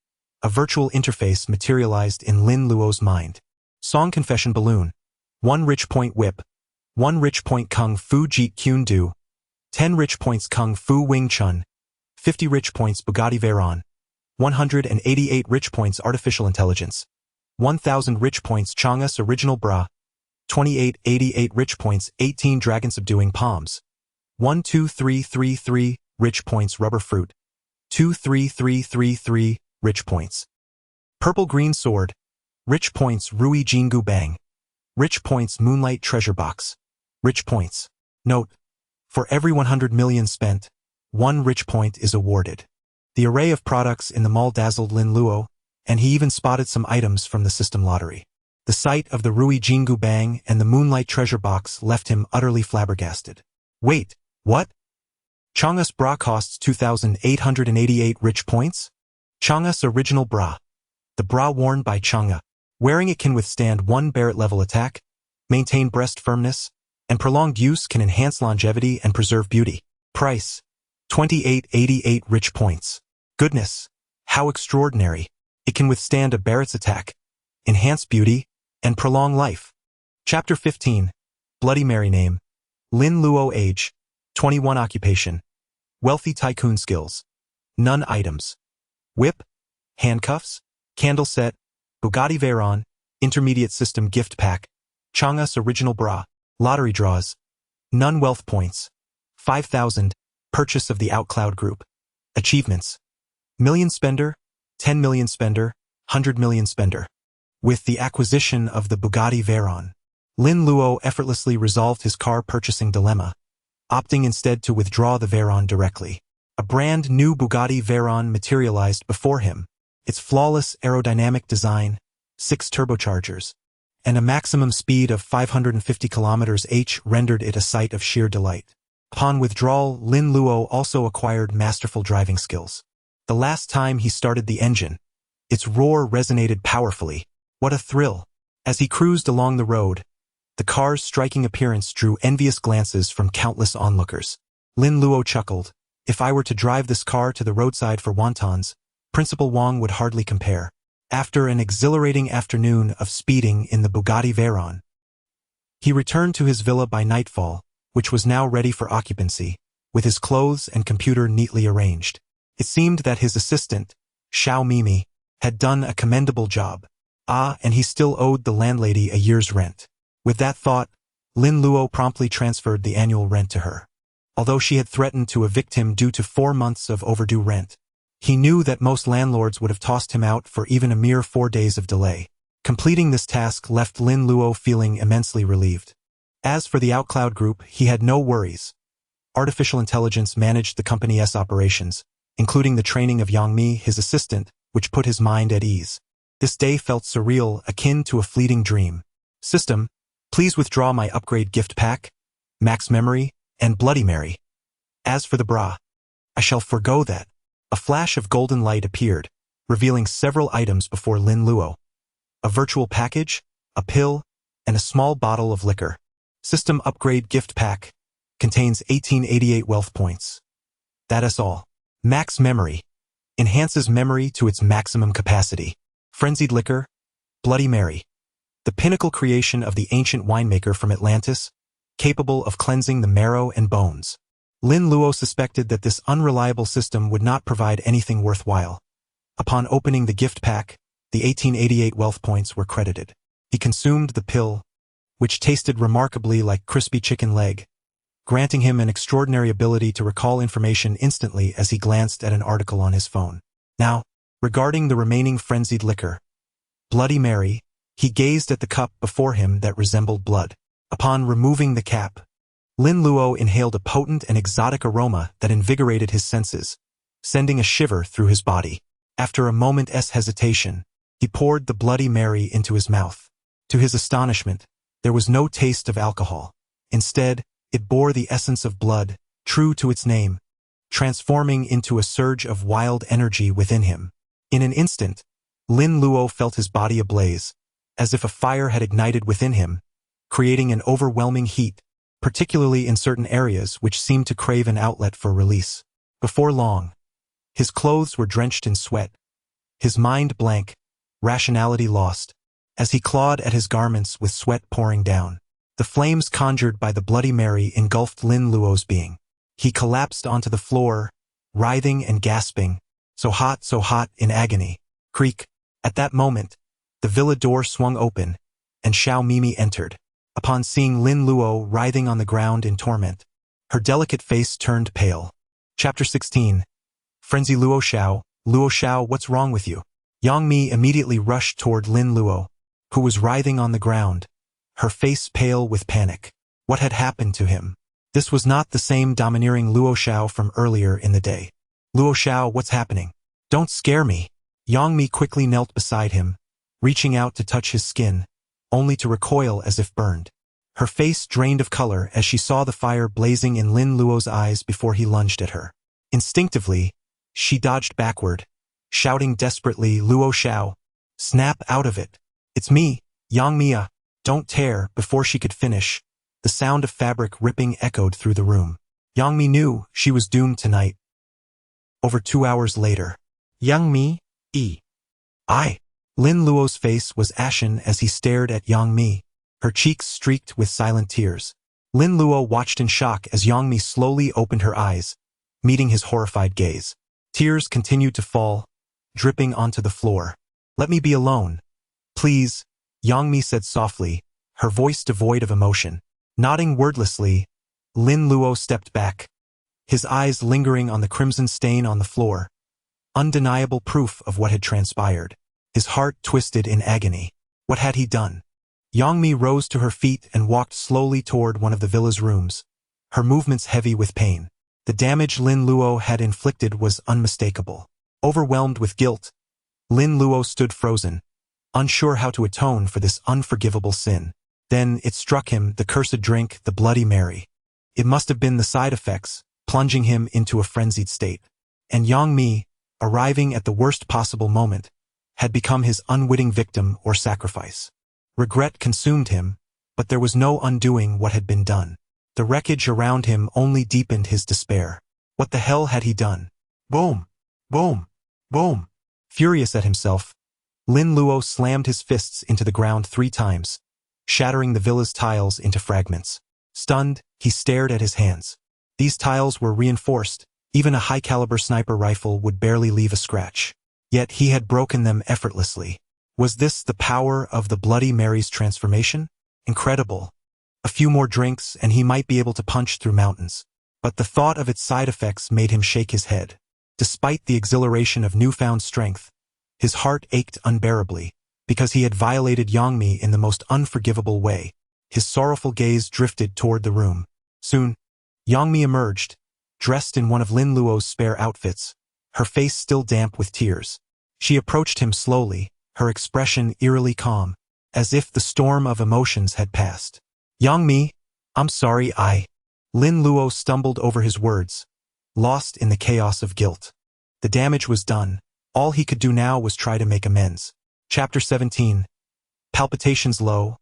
a virtual interface materialized in Lin Luo's mind. Song Confession Balloon. 1 rich point whip. 1 rich point Kung Fu Jeet Kune Do. 10 rich points Kung Fu Wing Chun. 50 rich points Bugatti Veyron. 188 rich points Artificial Intelligence. 1000 rich points Chang'us Original Bra. 88 rich points 18 Dragon Subduing Palms. 12333 rich points Rubber Fruit. 23333 rich points. Purple Green Sword. Rich points Rui Jingu Bang. Rich points Moonlight Treasure Box. Rich points. Note: for every 100 million spent, 1 rich point is awarded. The array of products in the mall dazzled Lin Luo, and he even spotted some items from the system lottery. The sight of the Rui Jingu Bang and the Moonlight Treasure Box left him utterly flabbergasted. Wait, what? Chang'us Bra costs 2,888 rich points? Chang'us Original Bra. The bra worn by Chang'e. Wearing it can withstand 1 Barrett-level attack, maintain breast firmness, and prolonged use can enhance longevity and preserve beauty. Price: 2888 rich points. Goodness, how extraordinary. It can withstand a Barrett's attack, enhance beauty, and prolong life. Chapter 15. Bloody Mary. Name: Lin Luo. Age: 21. Occupation: wealthy tycoon. Skills: none. Items: whip, handcuffs, candle set, Bugatti Veyron, intermediate system gift pack, Chang'us Original Bra. Lottery draws: none. Wealth points: 5,000. Purchase of the OutCloud Group. Achievements: million spender, 10 million spender, 100 million spender. With the acquisition of the Bugatti Veyron, Lin Luo effortlessly resolved his car purchasing dilemma, opting instead to withdraw the Veyron directly. A brand new Bugatti Veyron materialized before him. Its flawless aerodynamic design, 6 turbochargers, and a maximum speed of 550 km/h rendered it a sight of sheer delight. Upon withdrawal, Lin Luo also acquired masterful driving skills. The last time he started the engine, its roar resonated powerfully. What a thrill! As he cruised along the road, the car's striking appearance drew envious glances from countless onlookers. Lin Luo chuckled. If I were to drive this car to the roadside for wontons, Principal Wang would hardly compare. After an exhilarating afternoon of speeding in the Bugatti Veyron, he returned to his villa by nightfall, which was now ready for occupancy, with his clothes and computer neatly arranged. It seemed that his assistant, Xiao Mimi, had done a commendable job. And he still owed the landlady a year's rent. With that thought, Lin Luo promptly transferred the annual rent to her. Although she had threatened to evict him due to 4 months of overdue rent, he knew that most landlords would have tossed him out for even a mere 4 days of delay. Completing this task left Lin Luo feeling immensely relieved. As for the OutCloud group, he had no worries. Artificial intelligence managed the company's operations, including the training of Yang Mi, his assistant, which put his mind at ease. This day felt surreal, akin to a fleeting dream. System, please withdraw my upgrade gift pack, Max Memory, and Bloody Mary. As for the bra, I shall forgo that. A flash of golden light appeared, revealing several items before Lin Luo. A virtual package, a pill, and a small bottle of liquor. System upgrade gift pack. Contains 1888 wealth points. That is all. Max Memory. Enhances memory to its maximum capacity. Frenzied liquor. Bloody Mary. The pinnacle creation of the ancient winemaker from Atlantis, capable of cleansing the marrow and bones. Lin Luo suspected that this unreliable system would not provide anything worthwhile. Upon opening the gift pack, the 1888 wealth points were credited. He consumed the pill, which tasted remarkably like crispy chicken leg, granting him an extraordinary ability to recall information instantly as he glanced at an article on his phone. Now, regarding the remaining frenzied liquor, Bloody Mary, he gazed at the cup before him that resembled blood. Upon removing the cap, Lin Luo inhaled a potent and exotic aroma that invigorated his senses, sending a shiver through his body. After a moment's hesitation, he poured the Bloody Mary into his mouth. To his astonishment, there was no taste of alcohol. Instead, it bore the essence of blood, true to its name, transforming into a surge of wild energy within him. In an instant, Lin Luo felt his body ablaze, as if a fire had ignited within him, creating an overwhelming heat, particularly in certain areas which seemed to crave an outlet for release. Before long, his clothes were drenched in sweat, his mind blank, rationality lost, as he clawed at his garments with sweat pouring down. The flames conjured by the Bloody Mary engulfed Lin Luo's being. He collapsed onto the floor, writhing and gasping, so hot, in agony. Creak. At that moment, the villa door swung open, and Xiao Mimi entered. Upon seeing Lin Luo writhing on the ground in torment, her delicate face turned pale. Chapter 16. Frenzy Luo Xiao, what's wrong with you? Yang Mi immediately rushed toward Lin Luo, who was writhing on the ground, her face pale with panic. What had happened to him? This was not the same domineering Luo Xiao from earlier in the day. Luo Xiao, what's happening? Don't scare me. Yang Mi quickly knelt beside him, reaching out to touch his skin, only to recoil as if burned. Her face drained of color as she saw the fire blazing in Lin Luo's eyes before he lunged at her. Instinctively, she dodged backward, shouting desperately, Luo Xiao, snap out of it. It's me, Yang Mia. Don't tear. Before she could finish, the sound of fabric ripping echoed through the room. Yang Mi knew she was doomed tonight. Over 2 hours later. Yang Mi, Lin Luo's face was ashen as he stared at Yang Mi, her cheeks streaked with silent tears. Lin Luo watched in shock as Yang Mi slowly opened her eyes, meeting his horrified gaze. Tears continued to fall, dripping onto the floor. Let me be alone. Please, Yang Mi said softly, her voice devoid of emotion. Nodding wordlessly, Lin Luo stepped back, his eyes lingering on the crimson stain on the floor, undeniable proof of what had transpired. His heart twisted in agony. What had he done? Yang Mi rose to her feet and walked slowly toward one of the villa's rooms, her movements heavy with pain. The damage Lin Luo had inflicted was unmistakable. Overwhelmed with guilt, Lin Luo stood frozen, unsure how to atone for this unforgivable sin. Then it struck him, the cursed drink, the Bloody Mary. It must have been the side effects, plunging him into a frenzied state. And Yang Mi, arriving at the worst possible moment, had become his unwitting victim or sacrifice. Regret consumed him, but there was no undoing what had been done. The wreckage around him only deepened his despair. What the hell had he done? Boom! Boom! Boom! Furious at himself, Lin Luo slammed his fists into the ground 3 times, shattering the villa's tiles into fragments. Stunned, he stared at his hands. These tiles were reinforced. Even a high-caliber sniper rifle would barely leave a scratch. Yet he had broken them effortlessly. Was this the power of the Bloody Mary's transformation? Incredible. A few more drinks and he might be able to punch through mountains. But the thought of its side effects made him shake his head. Despite the exhilaration of newfound strength, his heart ached unbearably, because he had violated Yangmi in the most unforgivable way. His sorrowful gaze drifted toward the room. Soon, Yangmi emerged, dressed in one of Lin Luo's spare outfits, her face still damp with tears. She approached him slowly, her expression eerily calm, as if the storm of emotions had passed. Yangmi, I'm sorry Lin Luo stumbled over his words, lost in the chaos of guilt. The damage was done. All he could do now was try to make amends. Chapter 17. Palpitations low.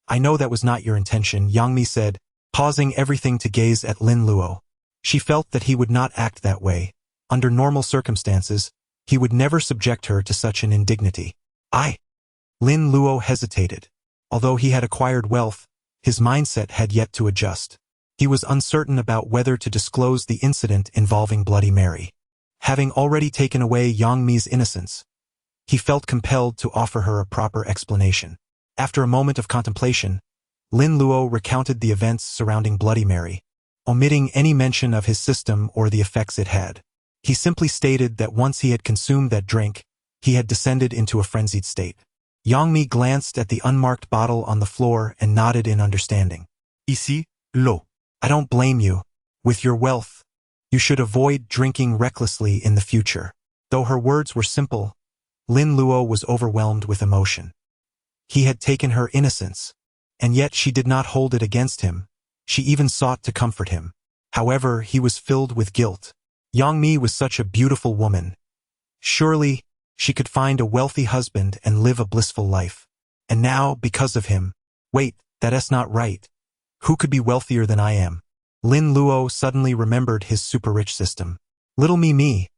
I know that was not your intention, Yangmi said, pausing everything to gaze at Lin Luo. She felt that he would not act that way. Under normal circumstances, he would never subject her to such an indignity. Lin Luo hesitated. Although he had acquired wealth, his mindset had yet to adjust. He was uncertain about whether to disclose the incident involving Bloody Mary. Having already taken away Yangmi's innocence, he felt compelled to offer her a proper explanation. After a moment of contemplation, Lin Luo recounted the events surrounding Bloody Mary, omitting any mention of his system or the effects it had. He simply stated that once he had consumed that drink, he had descended into a frenzied state. Yangmi glanced at the unmarked bottle on the floor and nodded in understanding. Ici, l'eau. I don't blame you. With your wealth, you should avoid drinking recklessly in the future. Though her words were simple, Lin Luo was overwhelmed with emotion. He had taken her innocence, and yet she did not hold it against him. She even sought to comfort him. However, he was filled with guilt. Yangmi was such a beautiful woman. Surely, she could find a wealthy husband and live a blissful life. And now, because of him, wait, that's not right. Who could be wealthier than I am? Lin Luo suddenly remembered his super-rich system. Little me,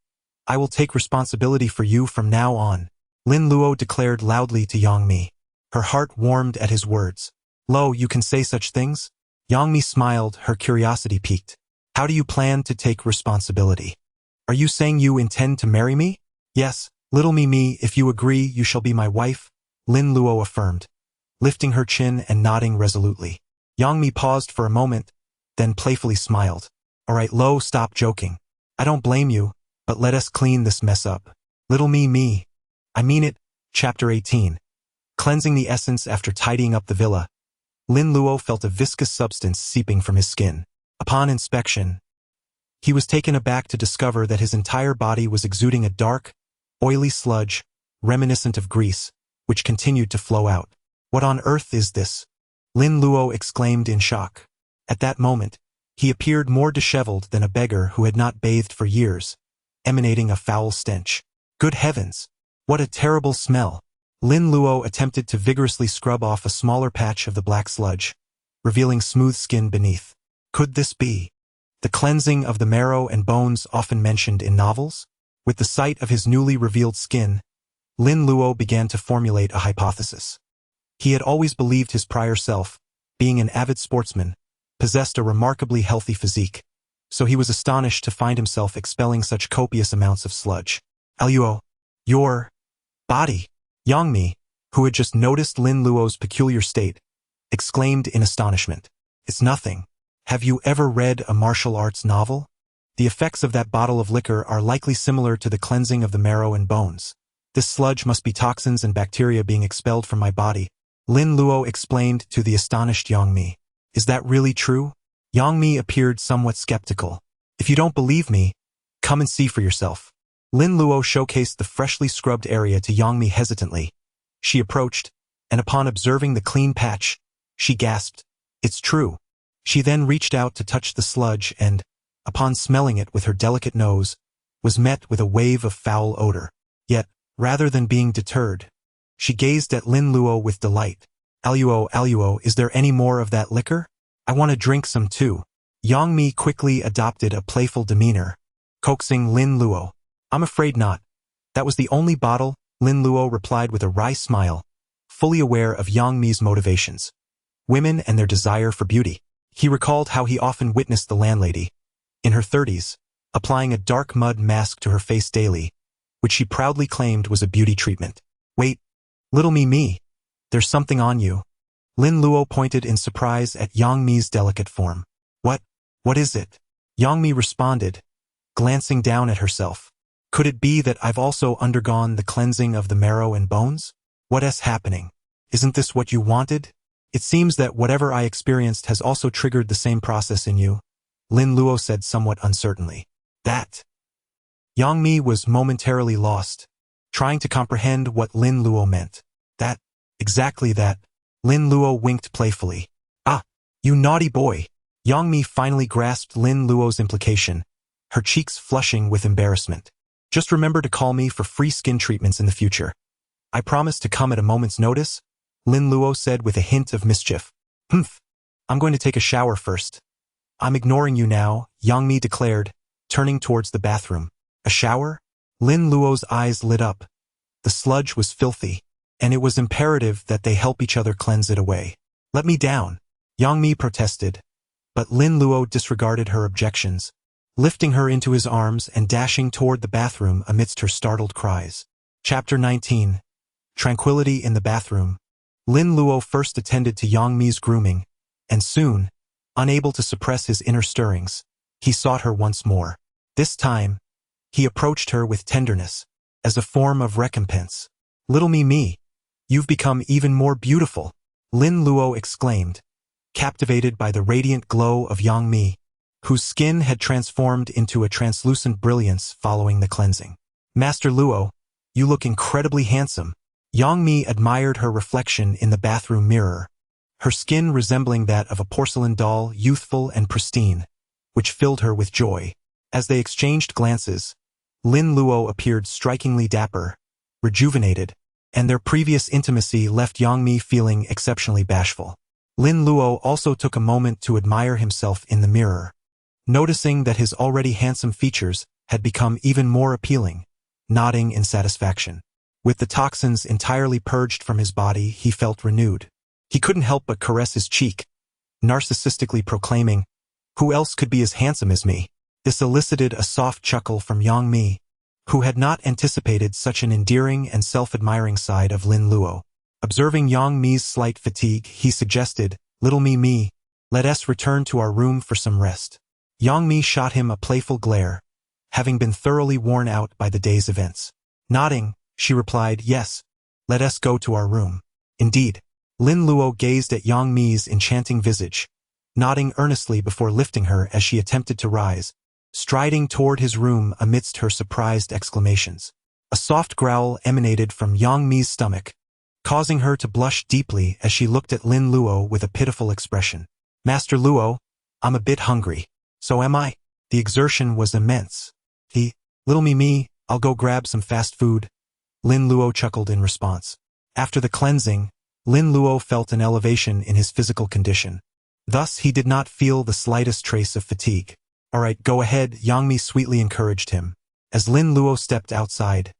I will take responsibility for you from now on, Lin Luo declared loudly to Yangmi. Her heart warmed at his words. Lo, you can say such things? Yangmi smiled, her curiosity piqued. How do you plan to take responsibility? Are you saying you intend to marry me? Yes, little me, if you agree, you shall be my wife, Lin Luo affirmed, lifting her chin and nodding resolutely. Yangmi paused for a moment, then playfully smiled. All right, Lo, stop joking. I don't blame you, but let us clean this mess up. Little me. I mean it. Chapter 18. Cleansing the essence after tidying up the villa, Lin Luo felt a viscous substance seeping from his skin. Upon inspection, he was taken aback to discover that his entire body was exuding a dark, oily sludge, reminiscent of grease, which continued to flow out. What on earth is this? Lin Luo exclaimed in shock. At that moment, he appeared more disheveled than a beggar who had not bathed for years, emanating a foul stench. Good heavens! What a terrible smell! Lin Luo attempted to vigorously scrub off a smaller patch of the black sludge, revealing smooth skin beneath. Could this be the cleansing of the marrow and bones often mentioned in novels? With the sight of his newly revealed skin, Lin Luo began to formulate a hypothesis. He had always believed his prior self, being an avid sportsman, possessed a remarkably healthy physique, so he was astonished to find himself expelling such copious amounts of sludge. Luo, your body. Yangmi, who had just noticed Lin Luo's peculiar state, exclaimed in astonishment. It's nothing. Have you ever read a martial arts novel? The effects of that bottle of liquor are likely similar to the cleansing of the marrow and bones. This sludge must be toxins and bacteria being expelled from my body, Lin Luo explained to the astonished Yangmi. Is that really true? Yangmi appeared somewhat skeptical. If you don't believe me, come and see for yourself. Lin Luo showcased the freshly scrubbed area to Yangmi hesitantly. She approached, and upon observing the clean patch, she gasped, It's true. She then reached out to touch the sludge and, upon smelling it with her delicate nose, was met with a wave of foul odor. Yet, rather than being deterred, she gazed at Lin Luo with delight. Luo, is there any more of that liquor? I want to drink some too. Yangmi quickly adopted a playful demeanor, coaxing Lin Luo. I'm afraid not. That was the only bottle, Lin Luo replied with a wry smile, fully aware of Yangmi's motivations. Women and their desire for beauty. He recalled how he often witnessed the landlady, in her 30s, applying a dark mud mask to her face daily, which she proudly claimed was a beauty treatment. Wait, little me, there's something on you. Lin Luo pointed in surprise at Yang Mi's delicate form. What is it? Yang Mi responded, glancing down at herself. Could it be that I've also undergone the cleansing of the marrow and bones? What's happening? Isn't this what you wanted? It seems that whatever I experienced has also triggered the same process in you, Lin Luo said somewhat uncertainly. That? Yang Mi was momentarily lost, trying to comprehend what Lin Luo meant. That? Exactly that. Lin Luo winked playfully. Ah, you naughty boy. Yang Mi finally grasped Lin Luo's implication, her cheeks flushing with embarrassment. Just remember to call me for free skin treatments in the future. I promise to come at a moment's notice, Lin Luo said with a hint of mischief. I'm going to take a shower first. I'm ignoring you now, Yang Mi declared, turning towards the bathroom. A shower? Lin Luo's eyes lit up. The sludge was filthy, and it was imperative that they help each other cleanse it away. Let me down, Yang Mi protested. But Lin Luo disregarded her objections, lifting her into his arms and dashing toward the bathroom amidst her startled cries. Chapter 19. Tranquility in the bathroom. Lin Luo first attended to Yang Mi's grooming, and soon, unable to suppress his inner stirrings, he sought her once more. This time, he approached her with tenderness, as a form of recompense. Little me, you've become even more beautiful, Lin Luo exclaimed, captivated by the radiant glow of Yang Mi, whose skin had transformed into a translucent brilliance following the cleansing. Master Luo, you look incredibly handsome. Yang Mi admired her reflection in the bathroom mirror, her skin resembling that of a porcelain doll, youthful and pristine, which filled her with joy. As they exchanged glances, Lin Luo appeared strikingly dapper, rejuvenated, and their previous intimacy left Yang Mi feeling exceptionally bashful. Lin Luo also took a moment to admire himself in the mirror, noticing that his already handsome features had become even more appealing, nodding in satisfaction. With the toxins entirely purged from his body, he felt renewed. He couldn't help but caress his cheek, narcissistically proclaiming, "Who else could be as handsome as me?" This elicited a soft chuckle from Yang Mi, who had not anticipated such an endearing and self-admiring side of Lin Luo. Observing Yang Mi's slight fatigue, he suggested, "Little me, let us return to our room for some rest." Yang Mi shot him a playful glare, having been thoroughly worn out by the day's events. Nodding, she replied, "Yes, let us go to our room." Indeed, Lin Luo gazed at Yang Mi's enchanting visage, nodding earnestly before lifting her as she attempted to rise, striding toward his room amidst her surprised exclamations. A soft growl emanated from Yang Mi's stomach, causing her to blush deeply as she looked at Lin Luo with a pitiful expression. "Master Luo, I'm a bit hungry." "So am I." The exertion was immense. Little me, I'll go grab some fast food," Lin Luo chuckled in response. After the cleansing, Lin Luo felt an elevation in his physical condition. Thus, he did not feel the slightest trace of fatigue. "All right, go ahead," Yang Mi sweetly encouraged him. As Lin Luo stepped outside,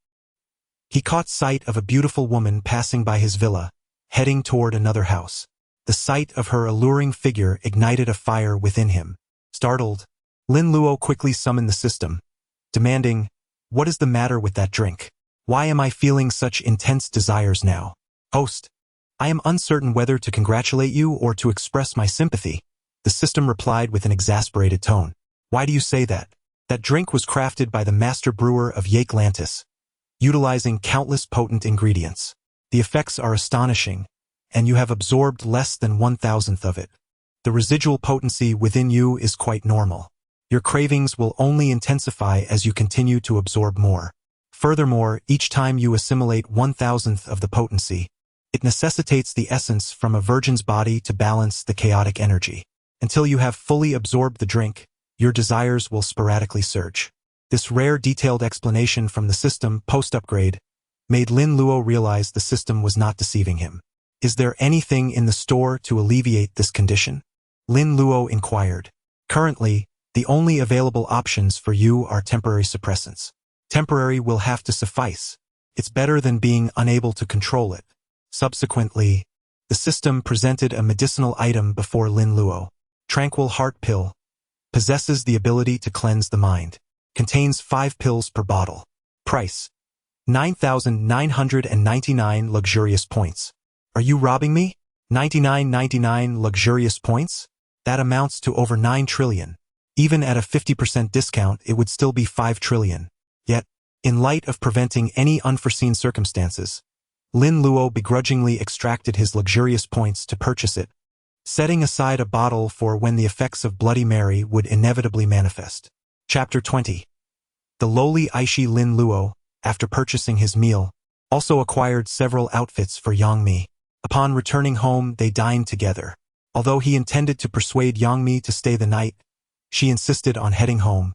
he caught sight of a beautiful woman passing by his villa, heading toward another house. The sight of her alluring figure ignited a fire within him. Startled, Lin Luo quickly summoned the system, demanding, "What is the matter with that drink? Why am I feeling such intense desires now?" "Host, I am uncertain whether to congratulate you or to express my sympathy," the system replied with an exasperated tone. "Why do you say that? That drink was crafted by the master brewer of Yakelantis, utilizing countless potent ingredients. The effects are astonishing, and you have absorbed less than 1/1000th of it. The residual potency within you is quite normal. Your cravings will only intensify as you continue to absorb more. Furthermore, each time you assimilate 1/1000th of the potency, it necessitates the essence from a virgin's body to balance the chaotic energy. Until you have fully absorbed the drink, your desires will sporadically surge." This rare detailed explanation from the system post-upgrade made Lin Luo realize the system was not deceiving him. "Is there anything in the store to alleviate this condition?" Lin Luo inquired. "Currently, the only available options for you are temporary suppressants. Temporary will have to suffice. It's better than being unable to control it." Subsequently, the system presented a medicinal item before Lin Luo. Tranquil Heart Pill. Possesses the ability to cleanse the mind. Contains 5 pills per bottle. Price, 9,999 luxurious points. Are you robbing me? 99.99 luxurious points? That amounts to over 9 trillion. Even at a 50% discount, it would still be 5 trillion. Yet, in light of preventing any unforeseen circumstances, Lin Luo begrudgingly extracted his luxurious points to purchase it, setting aside a bottle for when the effects of Bloody Mary would inevitably manifest. Chapter 20. The lowly Aishi Lin Luo, after purchasing his meal, also acquired several outfits for Yang Mi. Upon returning home, they dined together. Although he intended to persuade Yang Mi to stay the night, she insisted on heading home,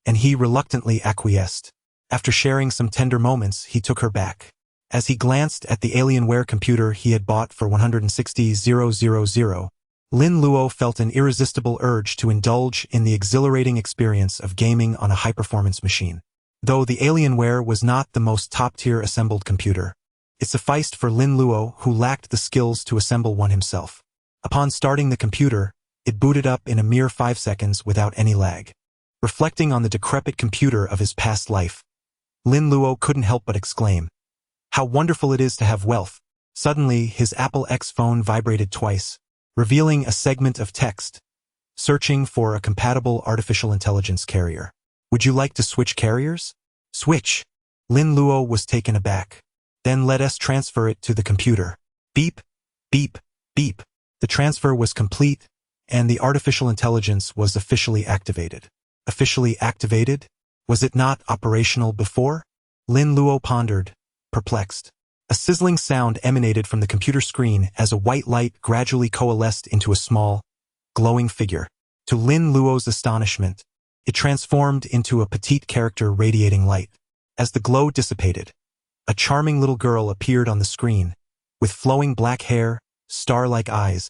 and he reluctantly acquiesced. After sharing some tender moments, he took her back. As he glanced at the Alienware computer he had bought for 160,000, Lin Luo felt an irresistible urge to indulge in the exhilarating experience of gaming on a high-performance machine. Though the Alienware was not the most top-tier assembled computer, it sufficed for Lin Luo, who lacked the skills to assemble one himself. Upon starting the computer, it booted up in a mere 5 seconds without any lag. Reflecting on the decrepit computer of his past life, Lin Luo couldn't help but exclaim, "How wonderful it is to have wealth." Suddenly, his Apple X phone vibrated twice, revealing a segment of text, searching for a compatible artificial intelligence carrier. "Would you like to switch carriers?" "Switch?" Lin Luo was taken aback. "Then let us transfer it to the computer." Beep, beep, beep. The transfer was complete, and the artificial intelligence was officially activated. Officially activated? Was it not operational before? Lin Luo pondered, perplexed. A sizzling sound emanated from the computer screen as a white light gradually coalesced into a small, glowing figure. To Lin Luo's astonishment, it transformed into a petite character radiating light. As the glow dissipated, a charming little girl appeared on the screen, with flowing black hair, star-like eyes,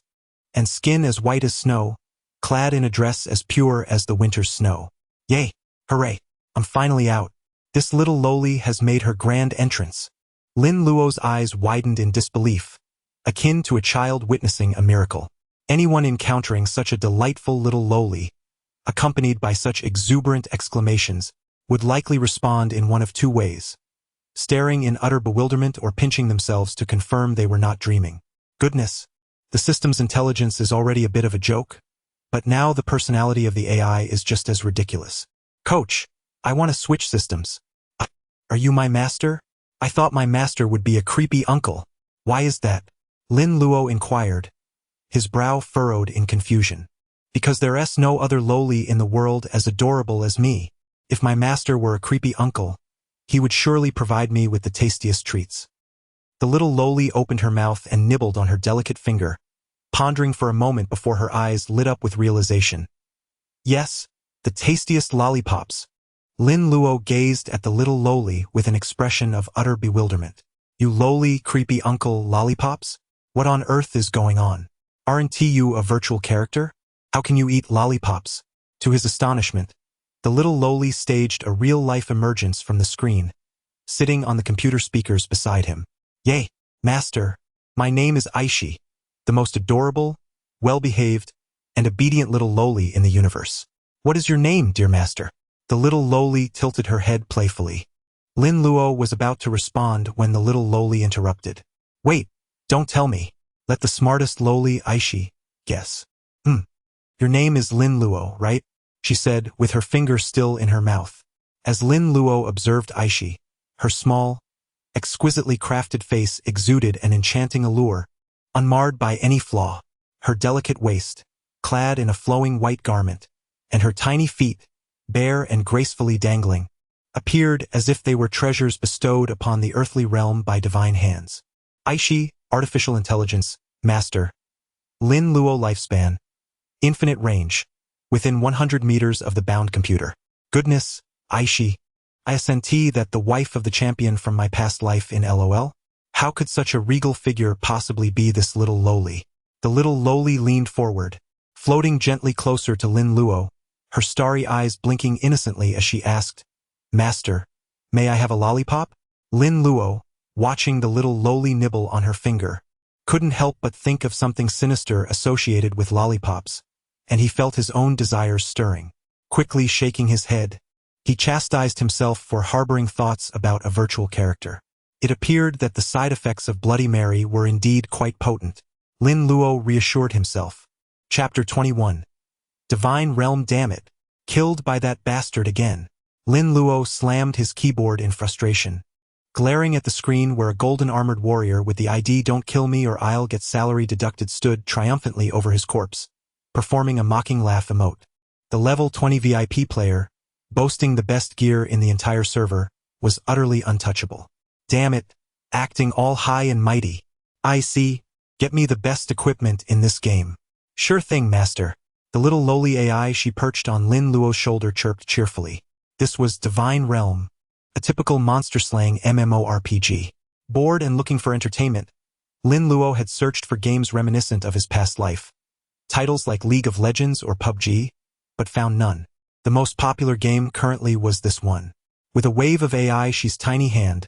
and skin as white as snow, clad in a dress as pure as the winter's snow. Yay! Hooray! I'm finally out. This little lowly has made her grand entrance. Lin Luo's eyes widened in disbelief, akin to a child witnessing a miracle. Anyone encountering such a delightful little lowly, accompanied by such exuberant exclamations, would likely respond in one of two ways: staring in utter bewilderment or pinching themselves to confirm they were not dreaming. Goodness, the system's intelligence is already a bit of a joke, but now the personality of the AI is just as ridiculous. "Coach, I want to switch systems." "Are you my master? I thought my master would be a creepy uncle." "Why is that?" Lin Luo inquired, his brow furrowed in confusion. "Because there's no other lowly in the world as adorable as me. If my master were a creepy uncle, he would surely provide me with the tastiest treats." The little lowly opened her mouth and nibbled on her delicate finger, pondering for a moment before her eyes lit up with realization. Yes, the tastiest lollipops. Lin Luo gazed at the little lowly with an expression of utter bewilderment. "You lowly, creepy uncle lollipops? What on earth is going on? Aren't you a virtual character? How can you eat lollipops?" To his astonishment, the little lowly staged a real-life emergence from the screen, sitting on the computer speakers beside him. "Yay, master! My name is Aishi, the most adorable, well-behaved, and obedient little lowly in the universe." "What is your name, dear master?" The little lowly tilted her head playfully. Lin Luo was about to respond when the little lowly interrupted. "Wait, don't tell me. Let the smartest lowly Aishi guess." Your name is Lin Luo, right?" she said, with her finger still in her mouth. As Lin Luo observed Aishi, her small, exquisitely crafted face exuded an enchanting allure, unmarred by any flaw. Her delicate waist, clad in a flowing white garment, and her tiny feet, bare and gracefully dangling, appeared as if they were treasures bestowed upon the earthly realm by divine hands. Aishi, artificial intelligence, master. Lin Luo lifespan, infinite range, within 100 meters of the bound computer. Goodness, Aishi, I assentee that the wife of the champion from my past life in LOL? How could such a regal figure possibly be this little lowly? The little lowly leaned forward, floating gently closer to Lin Luo, her starry eyes blinking innocently as she asked, "Master, may I have a lollipop?" Lin Luo, watching the little lowly nibble on her finger, couldn't help but think of something sinister associated with lollipops, and he felt his own desires stirring. Quickly shaking his head, He chastised himself for harboring thoughts about a virtual character. It appeared that the side effects of Bloody Mary were indeed quite potent. Lin Luo reassured himself. Chapter 21. Divine Realm, damn it. Killed by that bastard again. Lin Luo slammed his keyboard in frustration, glaring at the screen where a golden armored warrior with the ID "Don't kill me or I'll get salary deducted" stood triumphantly over his corpse, performing a mocking laugh emote. The level 20 VIP player, boasting the best gear in the entire server, was utterly untouchable. Damn it, acting all high and mighty. I see, get me the best equipment in this game. Sure thing, master. The little lowly AI she perched on Lin Luo's shoulder chirped cheerfully. This was Divine Realm, a typical monster-slaying MMORPG. Bored and looking for entertainment, Lin Luo had searched for games reminiscent of his past life. Titles like League of Legends or PUBG, but found none. The most popular game currently was this one. With a wave of AI she's tiny hand,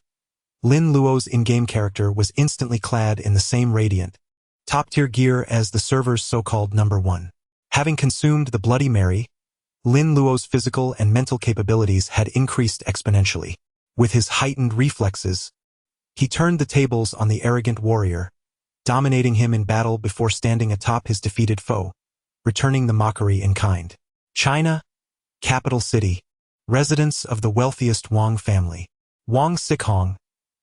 Lin Luo's in-game character was instantly clad in the same radiant, top-tier gear as the server's so-called number one. Having consumed the Bloody Mary, Lin Luo's physical and mental capabilities had increased exponentially. With his heightened reflexes, he turned the tables on the arrogant warrior, dominating him in battle before standing atop his defeated foe, returning the mockery in kind. China, capital city, residence of the wealthiest Wang family. Wang Sickhong,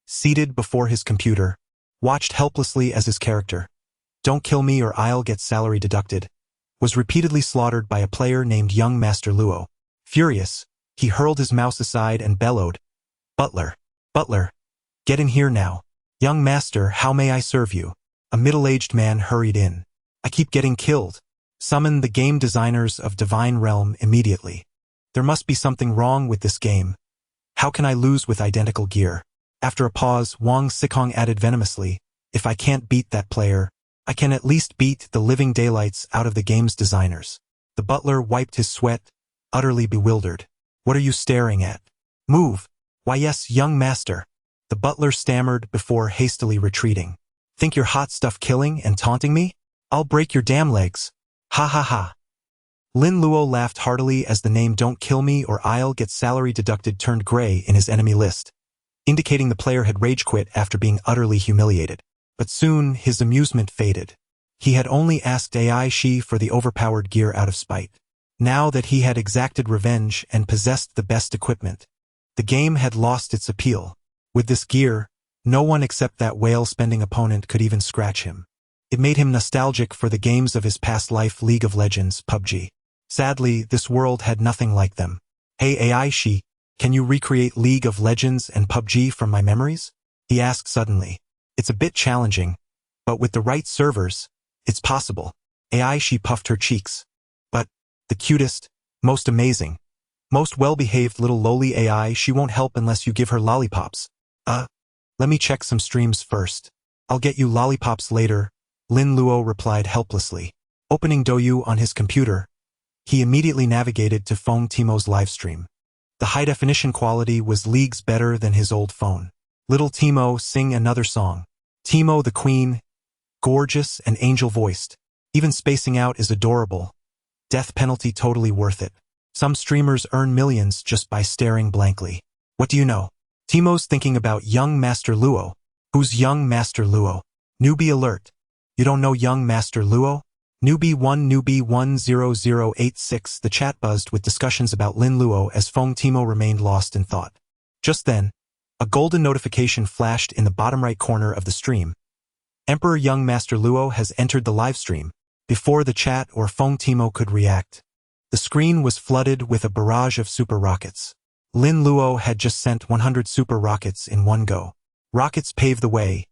seated before his computer, watched helplessly as his character, "Don't kill me or I'll get salary deducted," was repeatedly slaughtered by a player named Young Master Luo. Furious, he hurled his mouse aside and bellowed, "Butler, Butler, get in here now." "Young Master, how may I serve you?" A middle-aged man hurried in. "I keep getting killed. Summon the game designers of Divine Realm immediately. There must be something wrong with this game. How can I lose with identical gear?" After a pause, Wang Sickhong added venomously, "If I can't beat that player, I can at least beat the living daylights out of the game's designers." The butler wiped his sweat, utterly bewildered. "What are you staring at? Move." "Why yes, young master." The butler stammered before hastily retreating. "Think you're hot stuff killing and taunting me? I'll break your damn legs. Ha ha ha." Lin Luo laughed heartily as the name "Don't kill me or I'll get salary deducted" turned gray in his enemy list, indicating the player had rage quit after being utterly humiliated. But soon his amusement faded. He had only asked AI Shi for the overpowered gear out of spite. Now that he had exacted revenge and possessed the best equipment, the game had lost its appeal. With this gear, no one except that whale-spending opponent could even scratch him. It made him nostalgic for the games of his past life, League of Legends, PUBG. Sadly, this world had nothing like them. "Hey AI Shi, can you recreate League of Legends and PUBG from my memories?" he asked suddenly. "It's a bit challenging, but with the right servers, it's possible." AI She puffed her cheeks. "But the cutest, most amazing, most well-behaved little lowly AI, she won't help unless you give her lollipops." Let me check some streams first. I'll get you lollipops later," Lin Luo replied helplessly. Opening Douyu on his computer, he immediately navigated to Phone Timo's livestream. The high-definition quality was leagues better than his old phone. Little Timo sing another song. Timo the Queen, gorgeous and angel-voiced. Even spacing out is adorable. Death penalty totally worth it. Some streamers earn millions just by staring blankly. What do you know? Timo's thinking about Young Master Luo. Who's Young Master Luo? Newbie alert. You don't know Young Master Luo? Newbie 10086. The chat buzzed with discussions about Lin Luo as Phone Timo remained lost in thought. Just then, a golden notification flashed in the bottom right corner of the stream. Emperor Young Master Luo has entered the livestream. Before the chat or Phone Timo could react, the screen was flooded with a barrage of super rockets. Lin Luo had just sent 100 super rockets in one go. Rockets pave the way.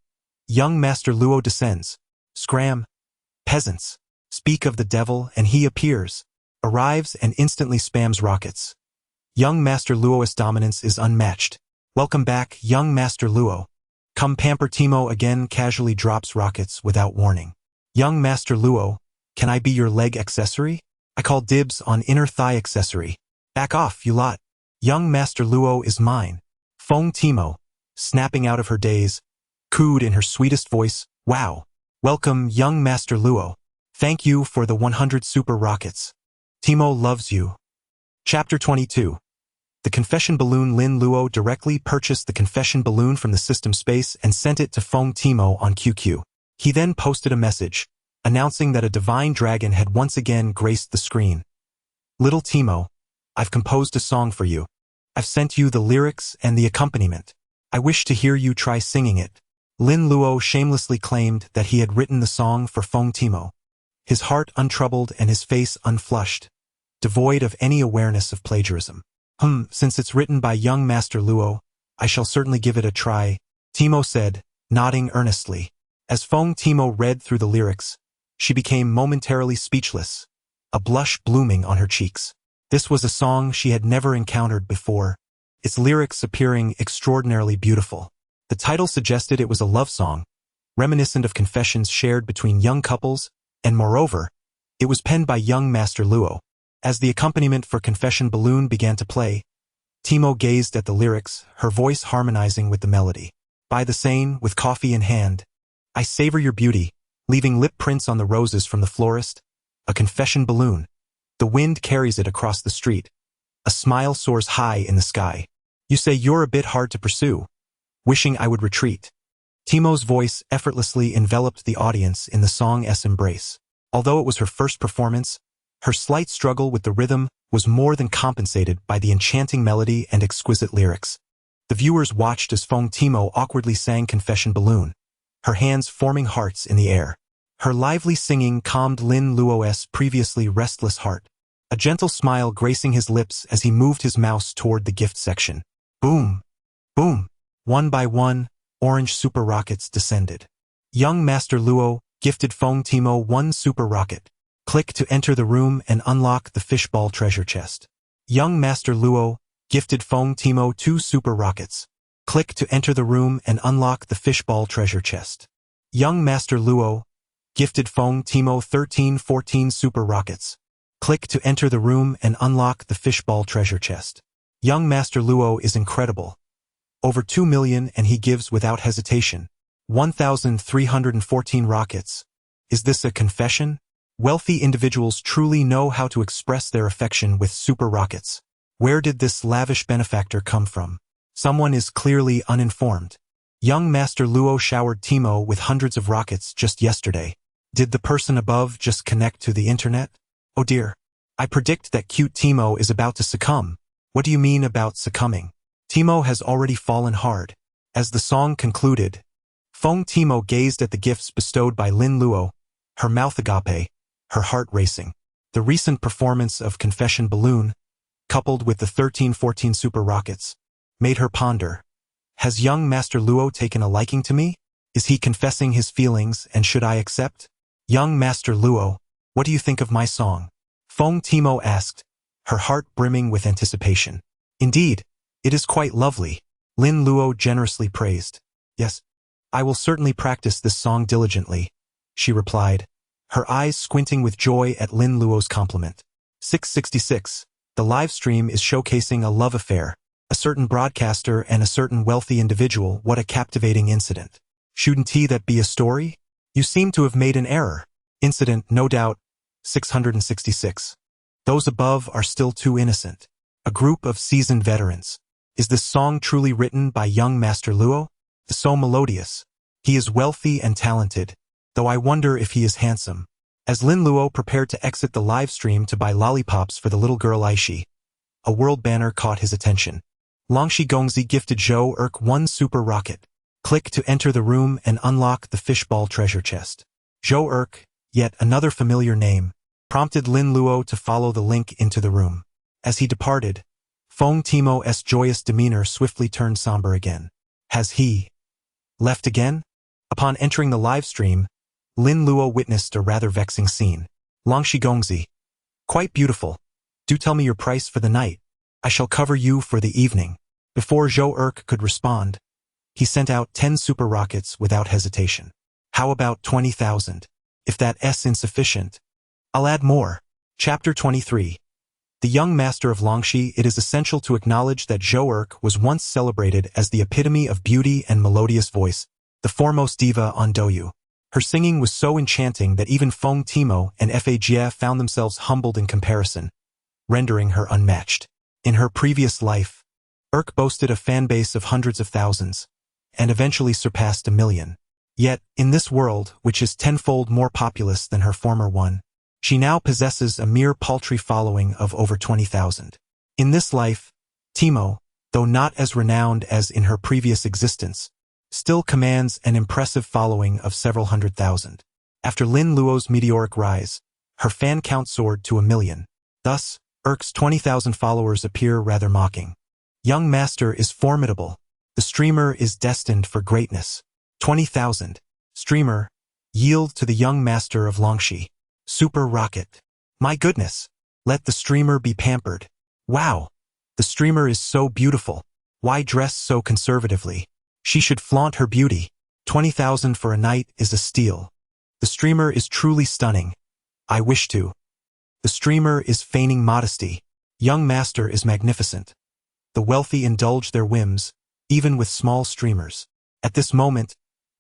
Young Master Luo descends. Scram. Peasants. Speak of the devil and he appears. Arrives and instantly spams rockets. Young Master Luo's dominance is unmatched. Welcome back, Young Master Luo. Come pamper Timo again. Casually drops rockets without warning. Young Master Luo, can I be your leg accessory? I call dibs on inner thigh accessory. Back off, you lot. Young Master Luo is mine. Phone Timo, snapping out of her daze, cooed in her sweetest voice, "Wow. Welcome, Young Master Luo. Thank you for the 100 super rockets. Timo loves you." Chapter 22. The confession balloon. Lin Luo directly purchased the confession balloon from the system space and sent it to Feng Timo on QQ. He then posted a message, announcing that a divine dragon had once again graced the screen. Little Timo, I've composed a song for you. I've sent you the lyrics and the accompaniment. I wish to hear you try singing it. Lin Luo shamelessly claimed that he had written the song for Feng Timo. His heart untroubled and his face unflushed, devoid of any awareness of plagiarism. Since it's written by young Master Luo, I shall certainly give it a try, Timo said, nodding earnestly. As Feng Timo read through the lyrics, she became momentarily speechless, a blush blooming on her cheeks. This was a song she had never encountered before, its lyrics appearing extraordinarily beautiful. The title suggested it was a love song, reminiscent of confessions shared between young couples, and moreover, it was penned by young Master Luo. As the accompaniment for Confession Balloon began to play, Timo gazed at the lyrics, her voice harmonizing with the melody. By the Seine, with coffee in hand, I savor your beauty, leaving lip prints on the roses from the florist. A confession balloon. The wind carries it across the street. A smile soars high in the sky. You say you're a bit hard to pursue, wishing I would retreat. Timo's voice effortlessly enveloped the audience in the song's embrace. Although it was her first performance, her slight struggle with the rhythm was more than compensated by the enchanting melody and exquisite lyrics. The viewers watched as Feng Timo awkwardly sang Confession Balloon, her hands forming hearts in the air. Her lively singing calmed Lin Luo's previously restless heart, a gentle smile gracing his lips as he moved his mouse toward the gift section. Boom! Boom! One by one, orange super rockets descended. Young Master Luo gifted Feng Timo 1 super rocket. Click to enter the room and unlock the fishball treasure chest. Young Master Luo gifted Feng Timo 2 super rockets. Click to enter the room and unlock the fishball treasure chest. Young Master Luo gifted Feng Timo 14 super rockets. Click to enter the room and unlock the fishball treasure chest. Young Master Luo is incredible. Over 2 million and he gives without hesitation. 1,314 rockets. Is this a confession? Wealthy individuals truly know how to express their affection with super rockets. Where did this lavish benefactor come from? Someone is clearly uninformed. Young Master Luo showered Timo with hundreds of rockets just yesterday. Did the person above just connect to the internet? Oh dear. I predict that cute Timo is about to succumb. What do you mean about succumbing? Timo has already fallen hard. As the song concluded, Feng Timo gazed at the gifts bestowed by Lin Luo, her mouth agape, her heart racing. The recent performance of Confession Balloon, coupled with the 1314 super rockets, made her ponder. Has young Master Luo taken a liking to me? Is he confessing his feelings and should I accept? Young Master Luo, what do you think of my song? Feng Timo asked, her heart brimming with anticipation. Indeed, it is quite lovely, Lin Luo generously praised. Yes, I will certainly practice this song diligently, she replied, her eyes squinting with joy at Lin Luo's compliment. 666. The live stream is showcasing a love affair, a certain broadcaster and a certain wealthy individual. What a captivating incident. Shouldn't that be a story? You seem to have made an error. Incident, no doubt. 666. Those above are still too innocent. A group of seasoned veterans. Is this song truly written by young Master Luo? So melodious. He is wealthy and talented, though I wonder if he is handsome. As Lin Luo prepared to exit the live stream to buy lollipops for the little girl Aishi, a world banner caught his attention. Longxi Gongzi gifted Zhou Erk 1 super rocket. Click to enter the room and unlock the fishball treasure chest. Zhou Erk, yet another familiar name, prompted Lin Luo to follow the link into the room. As he departed, Feng Timo's joyous demeanor swiftly turned somber again. Has he left again? Upon entering the live stream, Lin Luo witnessed a rather vexing scene. Longxi Gongzi. Quite beautiful. Do tell me your price for the night. I shall cover you for the evening. Before Zhou Erk could respond, he sent out 10 super rockets without hesitation. How about 20,000? If that's insufficient, I'll add more. Chapter 23. The young master of Longxi. It is essential to acknowledge that Zhou Erk was once celebrated as the epitome of beauty and melodious voice, the foremost diva on Douyu. Her singing was so enchanting that even Feng Timo and Fa Jie found themselves humbled in comparison, rendering her unmatched. In her previous life, Urk boasted a fan base of hundreds of thousands, and eventually surpassed 1 million. Yet, in this world, which is tenfold more populous than her former one, she now possesses a mere paltry following of over 20,000. In this life, Timo, though not as renowned as in her previous existence, still commands an impressive following of several 100,000. After Lin Luo's meteoric rise, her fan count soared to 1 million. Thus, Urk's 20,000 followers appear rather mocking. Young Master is formidable. The streamer is destined for greatness. 20,000. Streamer, yield to the young master of Longxi. Super rocket. My goodness. Let the streamer be pampered. Wow. The streamer is so beautiful. Why dress so conservatively? She should flaunt her beauty. 20,000 for a night is a steal. The streamer is truly stunning. I wish to. The streamer is feigning modesty. Young master is magnificent. The wealthy indulge their whims, even with small streamers. At this moment,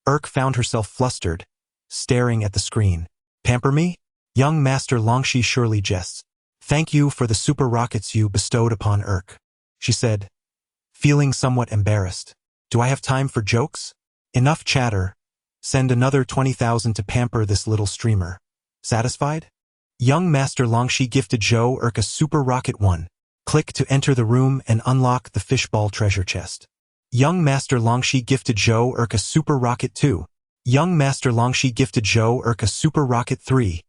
Urk found herself flustered, staring at the screen. Pamper me? Young Master Longxi surely jests. Thank you for the super rockets you bestowed upon Urk, she said, feeling somewhat embarrassed. Do I have time for jokes? Enough chatter. Send another 20,000 to pamper this little streamer. Satisfied? Young Master Longxi gifted Zhou Urk a super rocket 1. Click to enter the room and unlock the fishball treasure chest. Young Master Longxi gifted Zhou Urk a super rocket 2. Young Master Longxi gifted Zhou Urk a super rocket 3.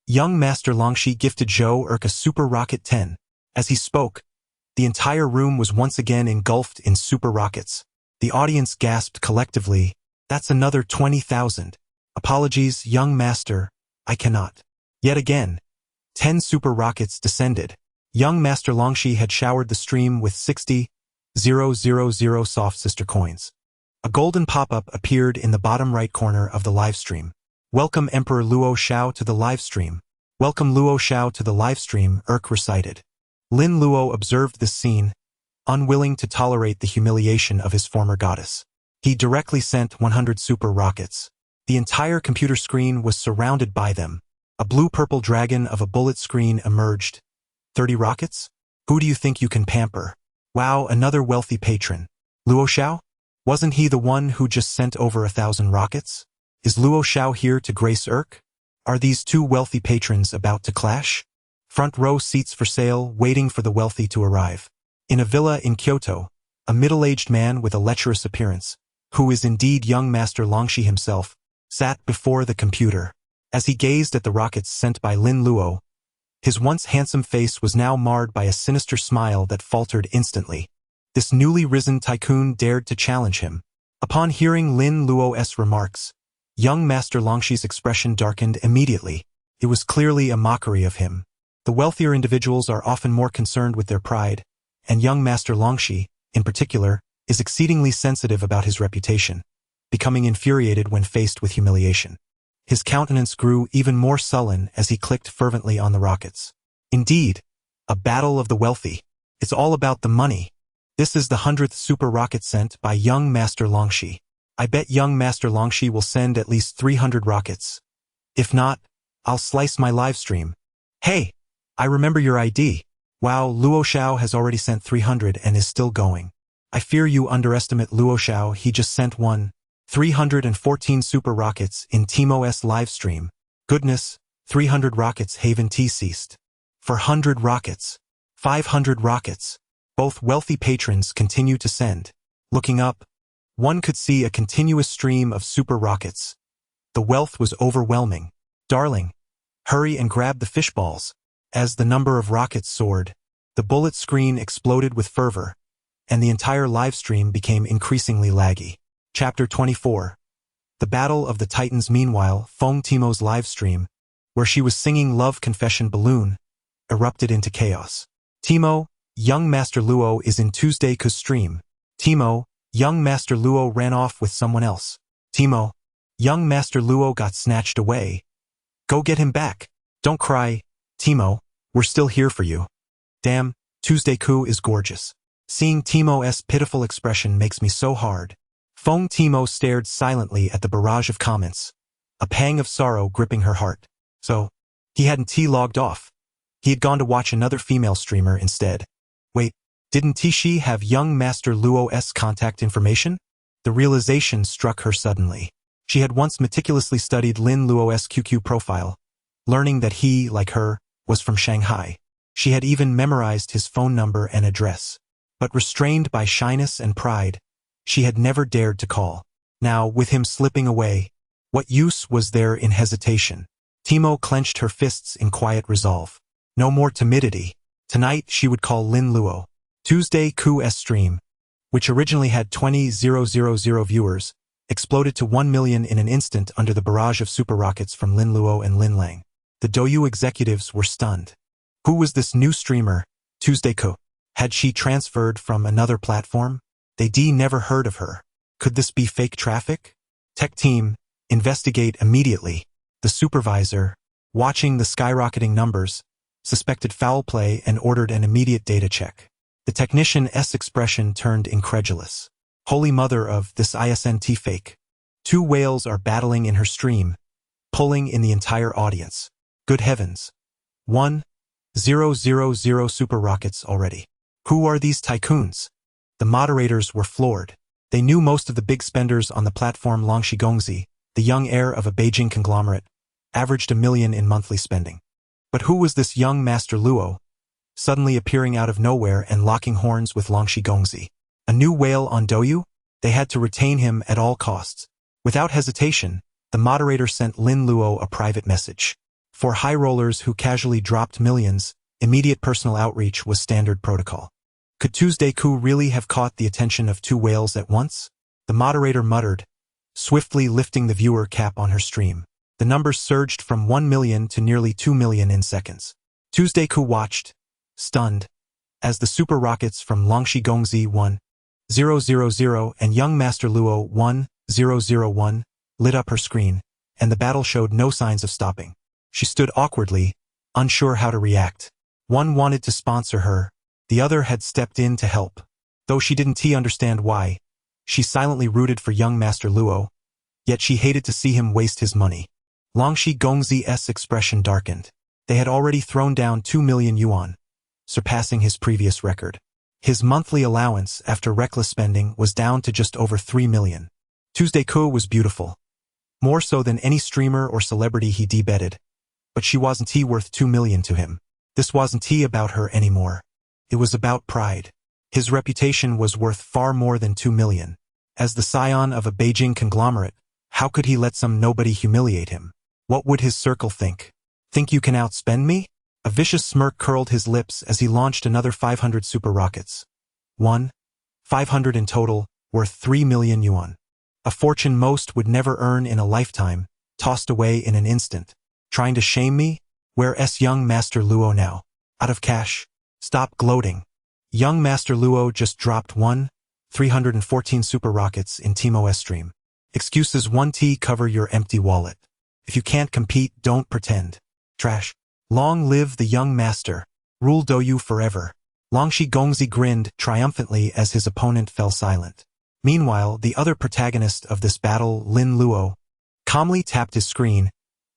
Young Master Longxi gifted Zhou Urk a super rocket 10. As he spoke, the entire room was once again engulfed in super rockets. The audience gasped collectively, that's another 20,000. Apologies, young master, I cannot. Yet again, 10 super rockets descended. Young Master Longxi had showered the stream with 60,000 soft sister coins. A golden pop-up appeared in the bottom right corner of the live stream. Welcome Emperor Luo Xiao to the live stream. Welcome Luo Xiao to the live stream, Urk recited. Lin Luo observed this scene, unwilling to tolerate the humiliation of his former goddess. He directly sent 100 super rockets. The entire computer screen was surrounded by them. A blue-purple dragon of a bullet screen emerged. 30 rockets? Who do you think you can pamper? Wow, another wealthy patron. Luo Xiao? Wasn't he the one who just sent over 1,000 rockets? Is Luo Xiao here to grace Urk? Are these two wealthy patrons about to clash? Front row seats for sale, waiting for the wealthy to arrive. In a villa in Kyoto, a middle-aged man with a lecherous appearance, who is indeed young Master Longxi himself, sat before the computer. As he gazed at the rockets sent by Lin Luo, his once handsome face was now marred by a sinister smile that faltered instantly. This newly risen tycoon dared to challenge him. Upon hearing Lin Luo's remarks, young Master Longxi's expression darkened immediately. It was clearly a mockery of him. The wealthier individuals are often more concerned with their pride, and young Master Longxi, in particular, is exceedingly sensitive about his reputation, becoming infuriated when faced with humiliation. His countenance grew even more sullen as he clicked fervently on the rockets. Indeed, a battle of the wealthy. It's all about the money. This is the 100th super rocket sent by young Master Longxi. I bet young Master Longxi will send at least 300 rockets. If not, I'll slice my live stream. Hey, I remember your ID. Wow, Luo Xiao has already sent 300 and is still going. I fear you underestimate Luo Xiao. He just sent 314 super rockets in Timo's live stream. Goodness, 300 rockets Haven T ceased. 400 rockets. 500 rockets. Both wealthy patrons continue to send. Looking up, one could see a continuous stream of super rockets. The wealth was overwhelming. Darling, hurry and grab the fishballs. As the number of rockets soared, the bullet screen exploded with fervor, and the entire live stream became increasingly laggy. Chapter 24. The Battle of the Titans. Meanwhile, Feng Timo's live stream, where she was singing Love Confession Balloon, erupted into chaos. Timo, young Master Luo is in Tuesday Ku's stream. Timo, young Master Luo ran off with someone else. Timo, young Master Luo got snatched away. Go get him back. Don't cry, Timo, we're still here for you. Damn, Tuesday Ku is gorgeous. Seeing Timo's pitiful expression makes me so hard. Feng Timo stared silently at the barrage of comments, a pang of sorrow gripping her heart. So, he hadn't logged off. He had gone to watch another female streamer instead. Wait, didn't Tishi have young Master Luo's contact information? The realization struck her suddenly. She had once meticulously studied Lin Luo's QQ profile, learning that he, like her, was from Shanghai. She had even memorized his phone number and address. But restrained by shyness and pride, she had never dared to call. Now, with him slipping away, what use was there in hesitation? Timo clenched her fists in quiet resolve. No more timidity. Tonight she would call Lin Luo. Tuesday Ku's stream, which originally had 20,000 viewers, exploded to 1 million in an instant under the barrage of super rockets from Lin Luo and Lin Lang. The Douyu executives were stunned. Who was this new streamer, Tuesday Ku? Had she transferred from another platform? They never heard of her. Could this be fake traffic? Tech team, investigate immediately. The supervisor, watching the skyrocketing numbers, suspected foul play and ordered an immediate data check. The technician's expression turned incredulous. Holy mother of this ISNT fake. 2 whales are battling in her stream, pulling in the entire audience. Good heavens. 1,000 super rockets already. Who are these tycoons? The moderators were floored. They knew most of the big spenders on the platform. Longxi Gongzi, the young heir of a Beijing conglomerate, averaged 1 million in monthly spending. But who was this young Master Luo, suddenly appearing out of nowhere and locking horns with Longxi Gongzi? A new whale on Douyu? They had to retain him at all costs. Without hesitation, the moderator sent Lin Luo a private message. For high rollers who casually dropped millions, immediate personal outreach was standard protocol. Could Tuesday Ku really have caught the attention of 2 whales at once? The moderator muttered, swiftly lifting the viewer cap on her stream. The numbers surged from 1 million to nearly 2 million in seconds. Tuesday Ku watched, stunned, as the super rockets from Longxi Gongzi 1,000 and young Master Luo 1,001 lit up her screen, and the battle showed no signs of stopping. She stood awkwardly, unsure how to react. One wanted to sponsor her, the other had stepped in to help. Though she didn't understand why, she silently rooted for young Master Luo, yet she hated to see him waste his money. Longxi Gongzi's expression darkened. They had already thrown down 2 million yuan, surpassing his previous record. His monthly allowance after reckless spending was down to just over 3 million. Tuesday Ku was beautiful, more so than any streamer or celebrity he debated, but she wasn't worth 2 million to him. This wasn't about her anymore. It was about pride. His reputation was worth far more than 2 million. As the scion of a Beijing conglomerate, how could he let some nobody humiliate him? What would his circle think? Think you can outspend me? A vicious smirk curled his lips as he launched another 500 super rockets. 500 in total, worth 3 million yuan. A fortune most would never earn in a lifetime, tossed away in an instant. Trying to shame me? Where's young Master Luo now? Out of cash? Stop gloating. Young Master Luo just dropped 314 super rockets in Timo's stream. Excuses 1T cover your empty wallet. If you can't compete, don't pretend. Trash. Long live the young master. Rule Douyu forever. Longxi Gongzi grinned triumphantly as his opponent fell silent. Meanwhile, the other protagonist of this battle, Lin Luo, calmly tapped his screen,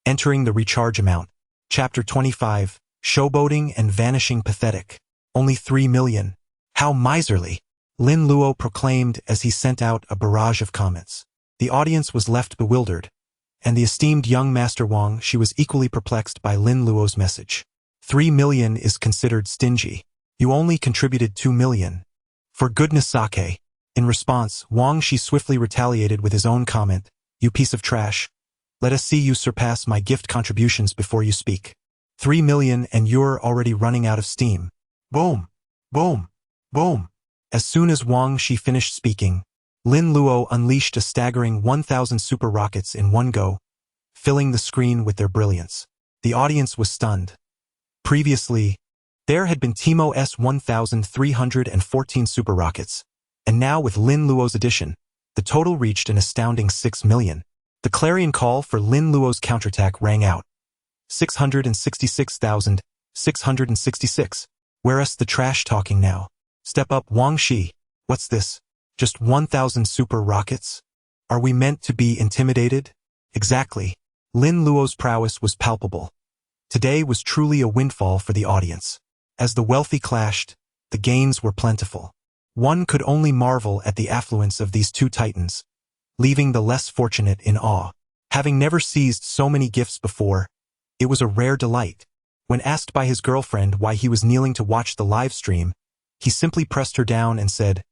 entering the recharge amount. Chapter 25, Showboating and Vanishing Pathetic. Only 3 million. How miserly. Lin Luo proclaimed as he sent out a barrage of comments. The audience was left bewildered, and the esteemed young Master Wang, she was equally perplexed by Lin Luo's message. 3 million is considered stingy. You only contributed 2 million. For goodness sake. In response, Wang Shi swiftly retaliated with his own comment, you piece of trash. Let us see you surpass my gift contributions before you speak. 3 million and you're already running out of steam. Boom. Boom. Boom. As soon as Wang Shi finished speaking, Lin Luo unleashed a staggering 1,000 super rockets in one go, filling the screen with their brilliance. The audience was stunned. Previously, there had been Timo's 1,314 super rockets, and now with Lin Luo's addition, the total reached an astounding 6 million. The clarion call for Lin Luo's counterattack rang out. 666,666. Where's the trash talking now? Step up, Wang Shi. What's this? Just 1,000 super rockets? Are we meant to be intimidated? Exactly. Lin Luo's prowess was palpable. Today was truly a windfall for the audience. As the wealthy clashed, the gains were plentiful. One could only marvel at the affluence of these two titans, leaving the less fortunate in awe. Having never seized so many gifts before, it was a rare delight. When asked by his girlfriend why he was kneeling to watch the live stream, he simply pressed her down and said,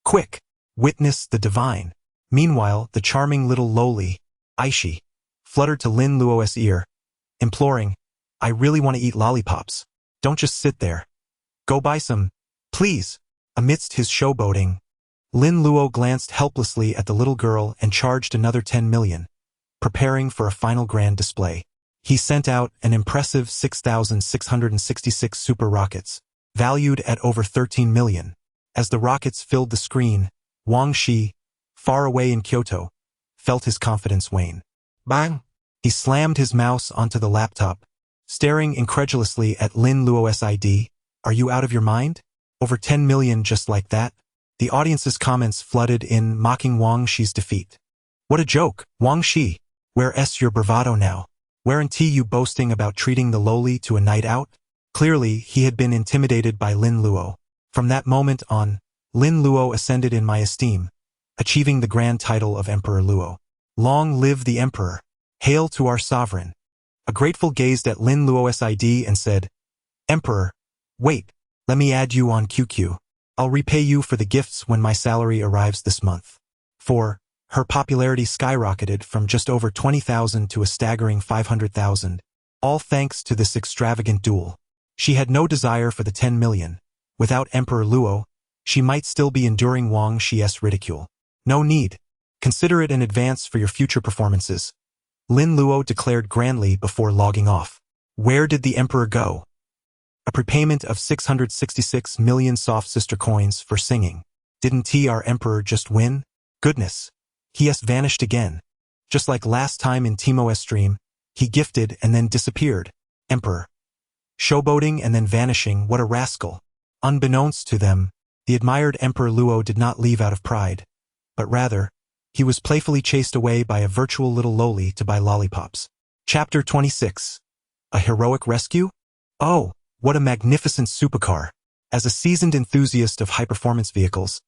"Quick, witness the divine." Meanwhile, the charming little lowly, Aishi, fluttered to Lin Luo's ear, imploring, "I really want to eat lollipops. Don't just sit there. Go buy some, please." Amidst his showboating, Lin Luo glanced helplessly at the little girl and charged another 10 million, preparing for a final grand display. He sent out an impressive 6,666 super rockets, valued at over 13 million. As the rockets filled the screen, Wang Shi, far away in Kyoto, felt his confidence wane. Bang! He slammed his mouse onto the laptop, staring incredulously at Lin Luo's ID. "Are you out of your mind? Over 10 million just like that?" The audience's comments flooded in, mocking Wang Shi's defeat. "What a joke, Wang Shi. Where's your bravado now? Weren't you boasting about treating the lowly to a night out?" Clearly, he had been intimidated by Lin Luo. From that moment on, Lin Luo ascended in my esteem, achieving the grand title of Emperor Luo. Long live the Emperor! Hail to our sovereign! A grateful gazed at Lin Luo's ID and said, "Emperor, wait, let me add you on QQ. I'll repay you for the gifts when my salary arrives this month." For her popularity skyrocketed from just over 20,000 to a staggering 500,000, all thanks to this extravagant duel. She had no desire for the 10 million. Without Emperor Luo, she might still be enduring Wang Shi's ridicule. "No need. Consider it an advance for your future performances," Lin Luo declared grandly before logging off. Where did the Emperor go? A prepayment of 666 million soft sister coins for singing. Didn't our Emperor just win? Goodness. He has vanished again. Just like last time in Timo's stream, he gifted and then disappeared. Emperor. Showboating and then vanishing, what a rascal. Unbeknownst to them, the admired Emperor Luo did not leave out of pride, but rather, he was playfully chased away by a virtual little lowly to buy lollipops. Chapter 26. A heroic rescue? Oh, what a magnificent supercar. As a seasoned enthusiast of high-performance vehicles,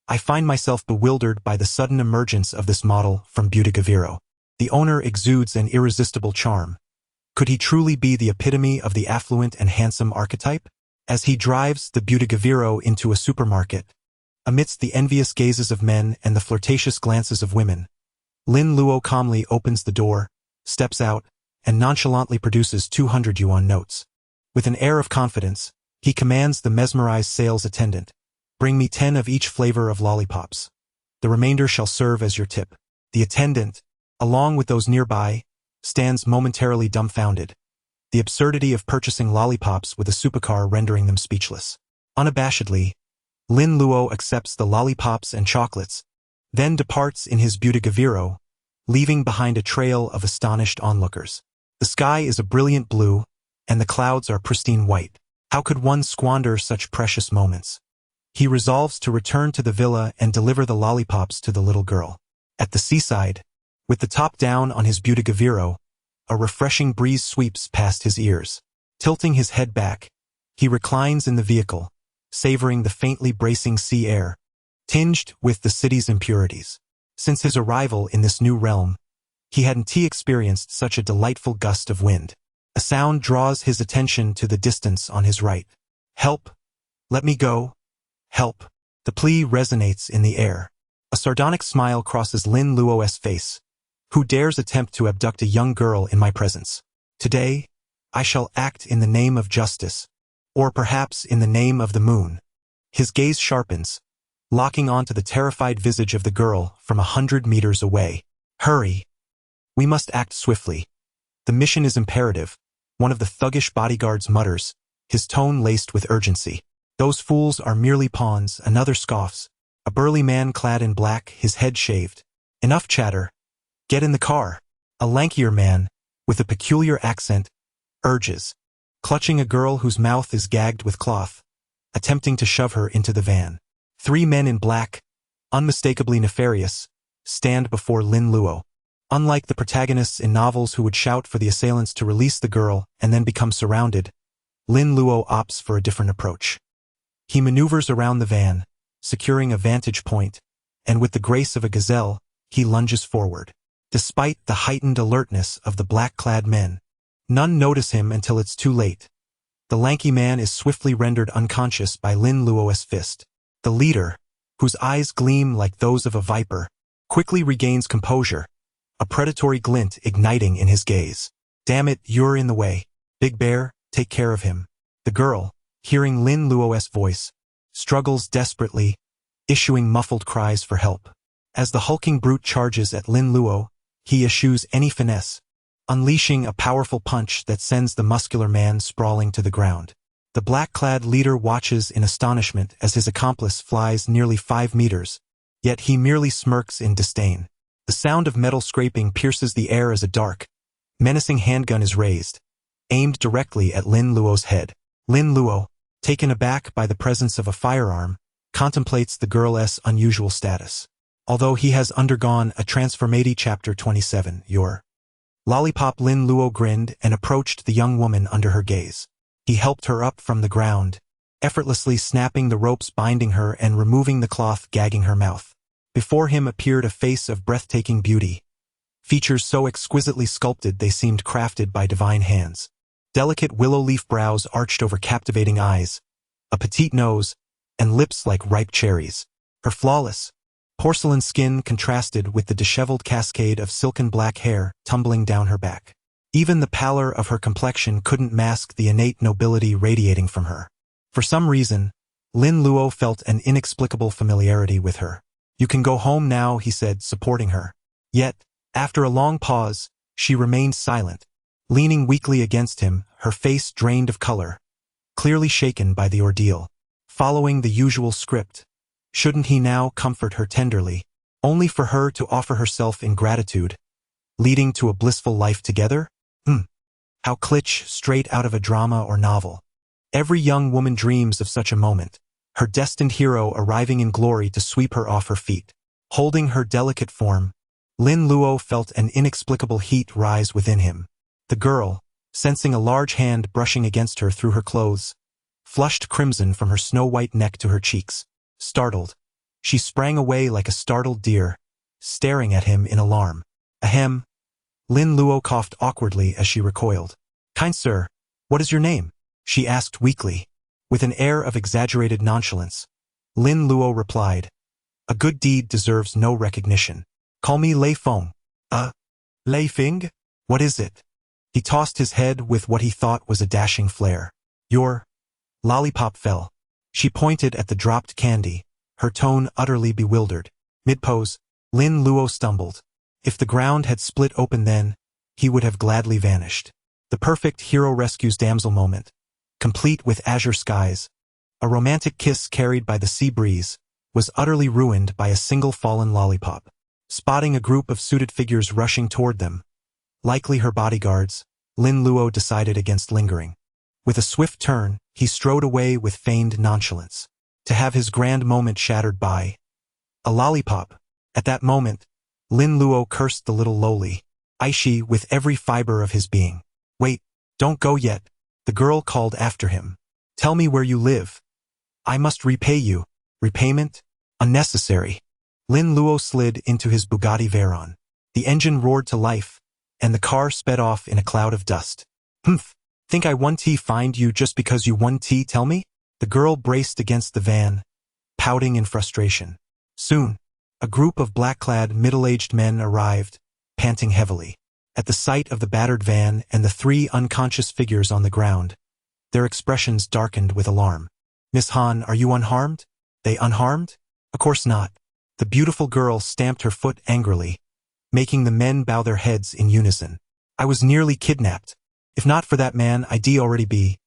I find myself bewildered by the sudden emergence of this model from Butagaviro. The owner exudes an irresistible charm. Could he truly be the epitome of the affluent and handsome archetype? As he drives the Butagaviro into a supermarket, amidst the envious gazes of men and the flirtatious glances of women, Lin Luo calmly opens the door, steps out, and nonchalantly produces 200 yuan notes. With an air of confidence, he commands the mesmerized sales attendant, "Bring me 10 of each flavor of lollipops. The remainder shall serve as your tip." The attendant, along with those nearby, stands momentarily dumbfounded, the absurdity of purchasing lollipops with a supercar rendering them speechless. Unabashedly, Lin Luo accepts the lollipops and chocolates, then departs in his Butagaviro, leaving behind a trail of astonished onlookers. The sky is a brilliant blue, and the clouds are pristine white. How could one squander such precious moments? He resolves to return to the villa and deliver the lollipops to the little girl. At the seaside, with the top down on his Butagaviro, a refreshing breeze sweeps past his ears. Tilting his head back, he reclines in the vehicle, savoring the faintly bracing sea air, tinged with the city's impurities. Since his arrival in this new realm, he hadn't experienced such a delightful gust of wind. A sound draws his attention to the distance on his right. "Help! Let me go! Help!" The plea resonates in the air. A sardonic smile crosses Lin Luo's face. Who dares attempt to abduct a young girl in my presence? Today, I shall act in the name of justice, or perhaps in the name of the moon. His gaze sharpens, locking onto the terrified visage of the girl from 100 meters away. Hurry! We must act swiftly. The mission is imperative, one of the thuggish bodyguards mutters, his tone laced with urgency. Those fools are merely pawns, another scoffs. A burly man clad in black, his head shaved. Enough chatter. Get in the car. A lankier man, with a peculiar accent, urges, clutching a girl whose mouth is gagged with cloth, attempting to shove her into the van. 3 men in black, unmistakably nefarious, stand before Lin Luo. Unlike the protagonists in novels who would shout for the assailants to release the girl and then become surrounded, Lin Luo opts for a different approach. He maneuvers around the van, securing a vantage point, and with the grace of a gazelle, he lunges forward. Despite the heightened alertness of the black-clad men, none notice him until it's too late. The lanky man is swiftly rendered unconscious by Lin Luo's fist. The leader, whose eyes gleam like those of a viper, quickly regains composure, a predatory glint igniting in his gaze. Damn it, you're in the way. Big Bear, take care of him. The girl, hearing Lin Luo's voice, struggles desperately, issuing muffled cries for help. As the hulking brute charges at Lin Luo, he eschews any finesse, unleashing a powerful punch that sends the muscular man sprawling to the ground. The black-clad leader watches in astonishment as his accomplice flies nearly 5 meters, yet he merely smirks in disdain. The sound of metal scraping pierces the air as a dark, menacing handgun is raised, aimed directly at Lin Luo's head. Lin Luo, taken aback by the presence of a firearm, contemplates the girl's unusual status. Although he has undergone a transformation. Chapter 27. Your lollipop. Lin Luo grinned and approached the young woman under her gaze. He helped her up from the ground, effortlessly snapping the ropes binding her and removing the cloth gagging her mouth. Before him appeared a face of breathtaking beauty, features so exquisitely sculpted they seemed crafted by divine hands. Delicate willow leaf brows arched over captivating eyes, a petite nose, and lips like ripe cherries. Her flawless, porcelain skin contrasted with the disheveled cascade of silken black hair tumbling down her back. Even the pallor of her complexion couldn't mask the innate nobility radiating from her. For some reason, Lin Luo felt an inexplicable familiarity with her. You can go home now, he said, supporting her. Yet, after a long pause, she remained silent, leaning weakly against him, her face drained of color, clearly shaken by the ordeal. Following the usual script, shouldn't he now comfort her tenderly, only for her to offer herself in gratitude, leading to a blissful life together? How cliché, straight out of a drama or novel. Every young woman dreams of such a moment, her destined hero arriving in glory to sweep her off her feet. Holding her delicate form, Lin Luo felt an inexplicable heat rise within him. The girl, sensing a large hand brushing against her through her clothes, flushed crimson from her snow-white neck to her cheeks. Startled, she sprang away like a startled deer, staring at him in alarm. Ahem. Lin Luo coughed awkwardly as she recoiled. Kind sir, what is your name? She asked weakly. With an air of exaggerated nonchalance, Lin Luo replied, A good deed deserves no recognition. Call me Lei Feng. Lei Fing? What is it? He tossed his head with what he thought was a dashing flair. Your lollipop fell. She pointed at the dropped candy, her tone utterly bewildered. Mid-pose, Lin Luo stumbled. If the ground had split open then, he would have gladly vanished. The perfect hero rescues damsel moment, complete with azure skies, a romantic kiss carried by the sea breeze, was utterly ruined by a single fallen lollipop. Spotting a group of suited figures rushing toward them, likely her bodyguards, Lin Luo decided against lingering. With a swift turn, he strode away with feigned nonchalance, to have his grand moment shattered by a lollipop. At that moment, Lin Luo cursed the little lowly, Aishi with every fiber of his being. Wait, don't go yet, the girl called after him. Tell me where you live. I must repay you. Repayment? Unnecessary. Lin Luo slid into his Bugatti Veyron. The engine roared to life, and the car sped off in a cloud of dust. Think I 1T find you just because you 1T tell me? The girl braced against the van, pouting in frustration. Soon, a group of black-clad middle-aged men arrived, panting heavily. At the sight of the battered van and the 3 unconscious figures on the ground, their expressions darkened with alarm. Miss Han, are you unharmed? They unharmed? Of course not. The beautiful girl stamped her foot angrily, making the men bow their heads in unison. I was nearly kidnapped. If not for that man, I'd already be.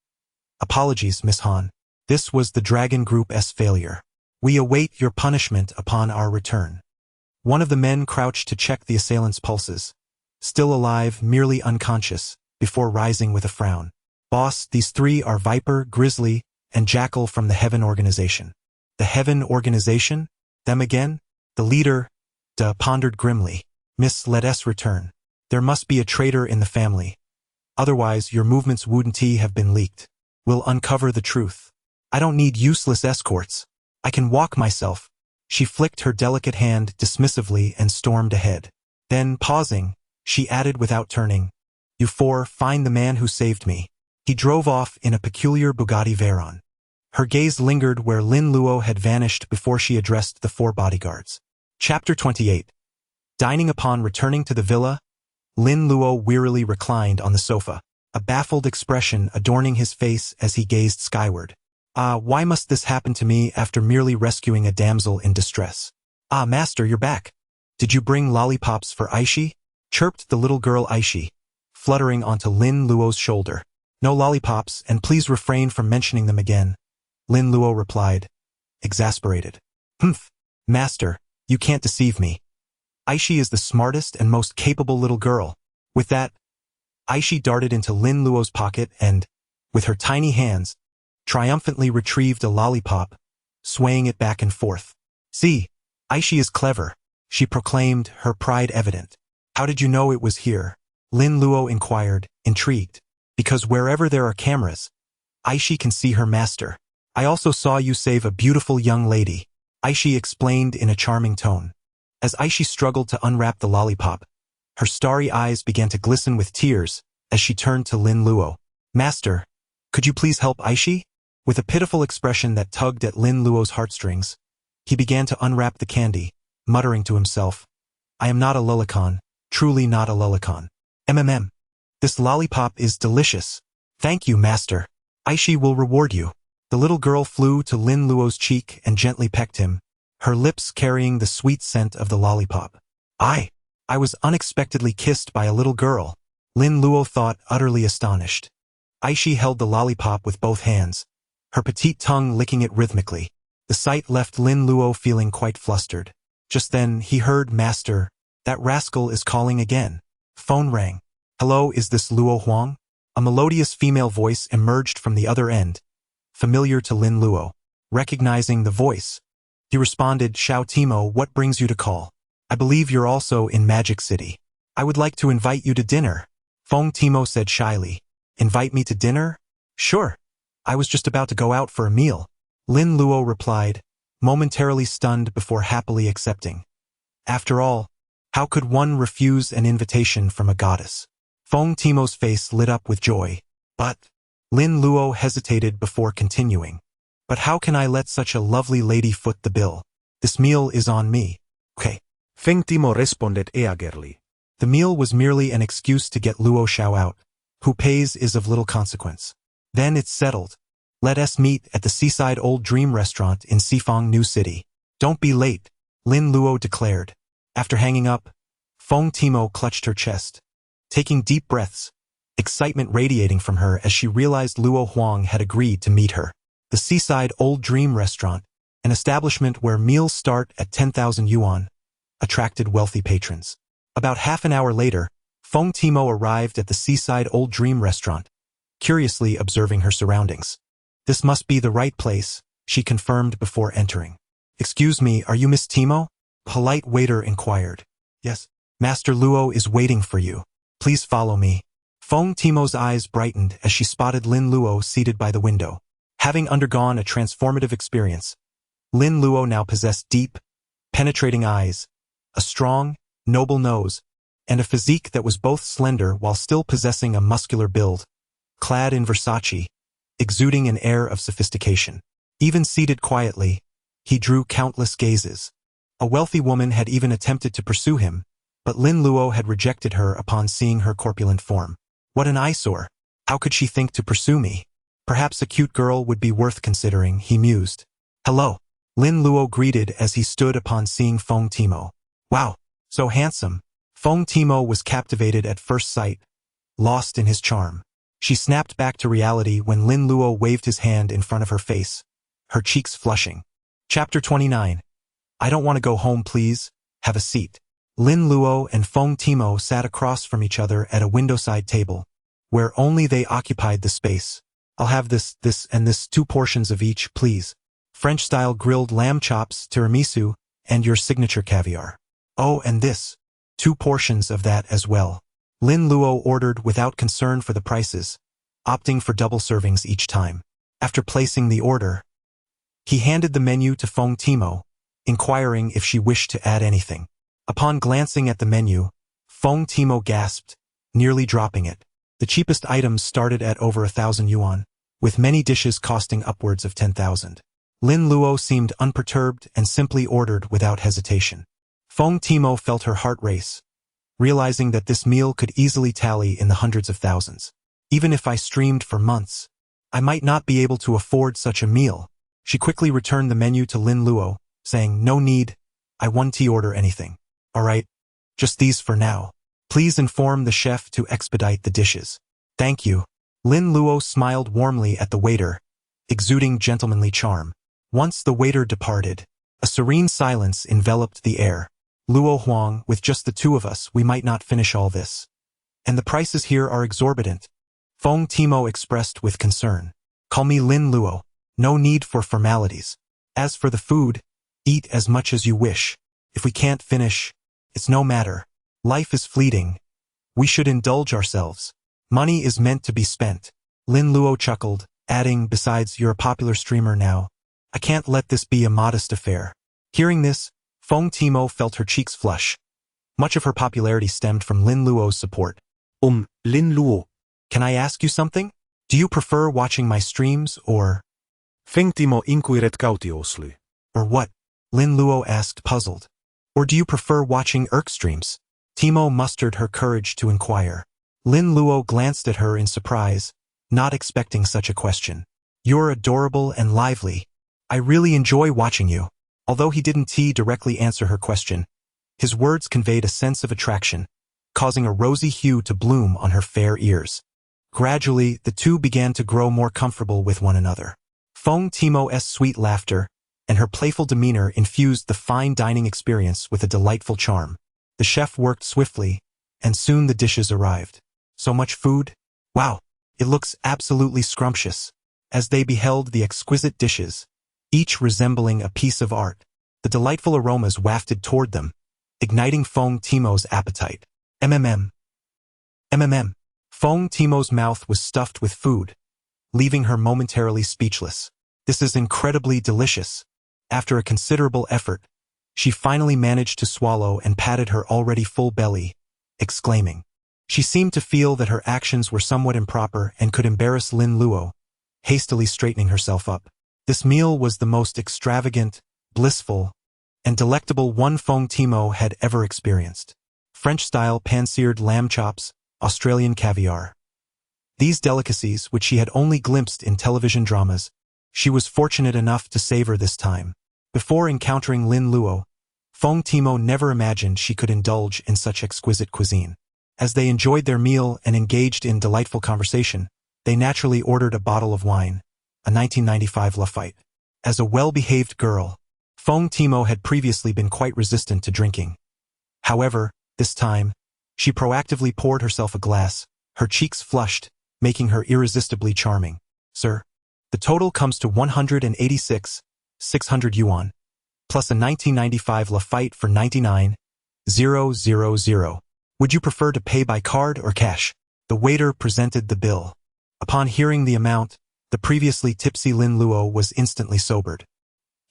Apologies, Miss Han. This was the Dragon Group's failure. We await your punishment upon our return. One of the men crouched to check the assailant's pulses, still alive, merely unconscious, before rising with a frown. Boss, these 3 are Viper, Grizzly, and Jackal from the Heaven Organization. The Heaven Organization? Them again? The leader, pondered grimly. Miss, let us return. There must be a traitor in the family. Otherwise, your movements wouldn't have been leaked. We'll uncover the truth. I don't need useless escorts. I can walk myself. She flicked her delicate hand dismissively and stormed ahead. Then, pausing, she added without turning, "You four, find the man who saved me." He drove off in a peculiar Bugatti Veyron. Her gaze lingered where Lin Luo had vanished before she addressed the 4 bodyguards. Chapter 28. Dining upon returning to the villa, Lin Luo wearily reclined on the sofa, a baffled expression adorning his face as he gazed skyward. Why must this happen to me after merely rescuing a damsel in distress? Master, you're back. Did you bring lollipops for Aishi? Chirped the little girl Aishi, fluttering onto Lin Luo's shoulder. No lollipops, and please refrain from mentioning them again, Lin Luo replied, exasperated. Humph, master, you can't deceive me. Aishi is the smartest and most capable little girl. With that, Aishi darted into Lin Luo's pocket and, with her tiny hands, triumphantly retrieved a lollipop, swaying it back and forth. See, Aishi is clever, she proclaimed, her pride evident. How did you know it was here? Lin Luo inquired, intrigued. Because wherever there are cameras, Aishi can see her master. I also saw you save a beautiful young lady, Aishi explained in a charming tone. As Aishi struggled to unwrap the lollipop, her starry eyes began to glisten with tears as she turned to Lin Luo. Master, could you please help Aishi? With a pitiful expression that tugged at Lin Luo's heartstrings, he began to unwrap the candy, muttering to himself, I am not a lullicon, truly not a lullicon. This lollipop is delicious. Thank you, master. Aishi will reward you. The little girl flew to Lin Luo's cheek and gently pecked him, her lips carrying the sweet scent of the lollipop. I was unexpectedly kissed by a little girl, Lin Luo thought, utterly astonished. Aishi held the lollipop with both hands, her petite tongue licking it rhythmically. The sight left Lin Luo feeling quite flustered. Just then, he heard, Master, that rascal is calling again. Phone rang. Hello, is this Luo Huang? A melodious female voice emerged from the other end, familiar to Lin Luo. Recognizing the voice, he responded, Xiao Timo, what brings you to call? I believe you're also in Magic City. I would like to invite you to dinner. Feng Timo said shyly. Invite me to dinner? Sure. I was just about to go out for a meal. Lin Luo replied, momentarily stunned before happily accepting. After all, how could one refuse an invitation from a goddess? Feng Timo's face lit up with joy. But Lin Luo hesitated before continuing. But how can I let such a lovely lady foot the bill? This meal is on me. Okay. Feng Timo responded eagerly. The meal was merely an excuse to get Luo Xiao out. Who pays is of little consequence. Then it's settled. Let us meet at the Seaside Old Dream restaurant in Sifang New City. Don't be late, Lin Luo declared. After hanging up, Feng Timo clutched her chest, taking deep breaths, excitement radiating from her as she realized Luo Huang had agreed to meet her. The Seaside Old Dream restaurant, an establishment where meals start at 10,000 yuan, attracted wealthy patrons. About half an hour later, Feng Timo arrived at the Seaside Old Dream restaurant, curiously observing her surroundings. This must be the right place, she confirmed before entering. Excuse me, are you Miss Timo? Polite waiter inquired. Yes. Master Luo is waiting for you. Please follow me. Feng Timo's eyes brightened as she spotted Lin Luo seated by the window. Having undergone a transformative experience, Lin Luo now possessed deep, penetrating eyes, a strong, noble nose, and a physique that was both slender while still possessing a muscular build, clad in Versace, exuding an air of sophistication. Even seated quietly, he drew countless gazes. A wealthy woman had even attempted to pursue him, but Lin Luo had rejected her upon seeing her corpulent form. What an eyesore! How could she think to pursue me? Perhaps a cute girl would be worth considering, he mused. Hello, Lin Luo greeted as he stood upon seeing Feng Timo. Wow, so handsome. Feng Timo was captivated at first sight, lost in his charm. She snapped back to reality when Lin Luo waved his hand in front of her face, her cheeks flushing. Chapter 29. I don't want to go home, please. Have a seat. Lin Luo and Feng Timo sat across from each other at a windowside table, where only they occupied the space. I'll have this, and this, 2 portions of each, please. French-style grilled lamb chops, tiramisu, and your signature caviar. Oh, and this. 2 portions of that as well. Lin Luo ordered without concern for the prices, opting for double servings each time. After placing the order, he handed the menu to Feng Timo, inquiring if she wished to add anything. Upon glancing at the menu, Feng Timo gasped, nearly dropping it. The cheapest items started at over 1,000 yuan, with many dishes costing upwards of 10,000. Lin Luo seemed unperturbed and simply ordered without hesitation. Feng Timo felt her heart race, realizing that this meal could easily tally in the hundreds of thousands. Even if I streamed for months, I might not be able to afford such a meal. She quickly returned the menu to Lin Luo, saying, "No need, I won't order anything. Alright, just these for now. Please inform the chef to expedite the dishes." "Thank you." Lin Luo smiled warmly at the waiter, exuding gentlemanly charm. Once the waiter departed, a serene silence enveloped the air. "Luo Huang, with just the two of us, we might not finish all this. And the prices here are exorbitant," Feng Timo expressed with concern. "Call me Lin Luo. No need for formalities. As for the food, eat as much as you wish. If we can't finish, it's no matter. Life is fleeting. We should indulge ourselves. Money is meant to be spent." Lin Luo chuckled, adding, "Besides, you're a popular streamer now. I can't let this be a modest affair." Hearing this, Feng Timo felt her cheeks flush. Much of her popularity stemmed from Lin Luo's support. Lin Luo. "Can I ask you something? Do you prefer watching my streams or—" Feng Timo inquiret cautiously. "Or what?" Lin Luo asked, puzzled. "Or do you prefer watching Erk streams?" Timo mustered her courage to inquire. Lin Luo glanced at her in surprise, not expecting such a question. "You're adorable and lively. I really enjoy watching you." Although he didn't directly answer her question, his words conveyed a sense of attraction, causing a rosy hue to bloom on her fair ears. Gradually, the two began to grow more comfortable with one another. Feng Timo's sweet laughter and her playful demeanor infused the fine dining experience with a delightful charm. The chef worked swiftly, and soon the dishes arrived. "So much food? Wow, it looks absolutely scrumptious." As they beheld the exquisite dishes, each resembling a piece of art, the delightful aromas wafted toward them, igniting Feng Timo's appetite. Feng Timo's mouth was stuffed with food, leaving her momentarily speechless. "This is incredibly delicious." After a considerable effort, she finally managed to swallow and patted her already full belly, exclaiming. She seemed to feel that her actions were somewhat improper and could embarrass Lin Luo, hastily straightening herself up. This meal was the most extravagant, blissful, and delectable one Feng Timo had ever experienced. French-style pan-seared lamb chops, Australian caviar. These delicacies, which she had only glimpsed in television dramas, she was fortunate enough to savor this time. Before encountering Lin Luo, Feng Timo never imagined she could indulge in such exquisite cuisine. As they enjoyed their meal and engaged in delightful conversation, they naturally ordered a bottle of wine, a 1995 Lafite. As a well-behaved girl, Feng Timo had previously been quite resistant to drinking. However, this time, she proactively poured herself a glass, her cheeks flushed, making her irresistibly charming. "Sir, the total comes to 186,600 yuan, plus a 1995 Lafite for 99,000. Would you prefer to pay by card or cash?" The waiter presented the bill. Upon hearing the amount, the previously tipsy Lin Luo was instantly sobered.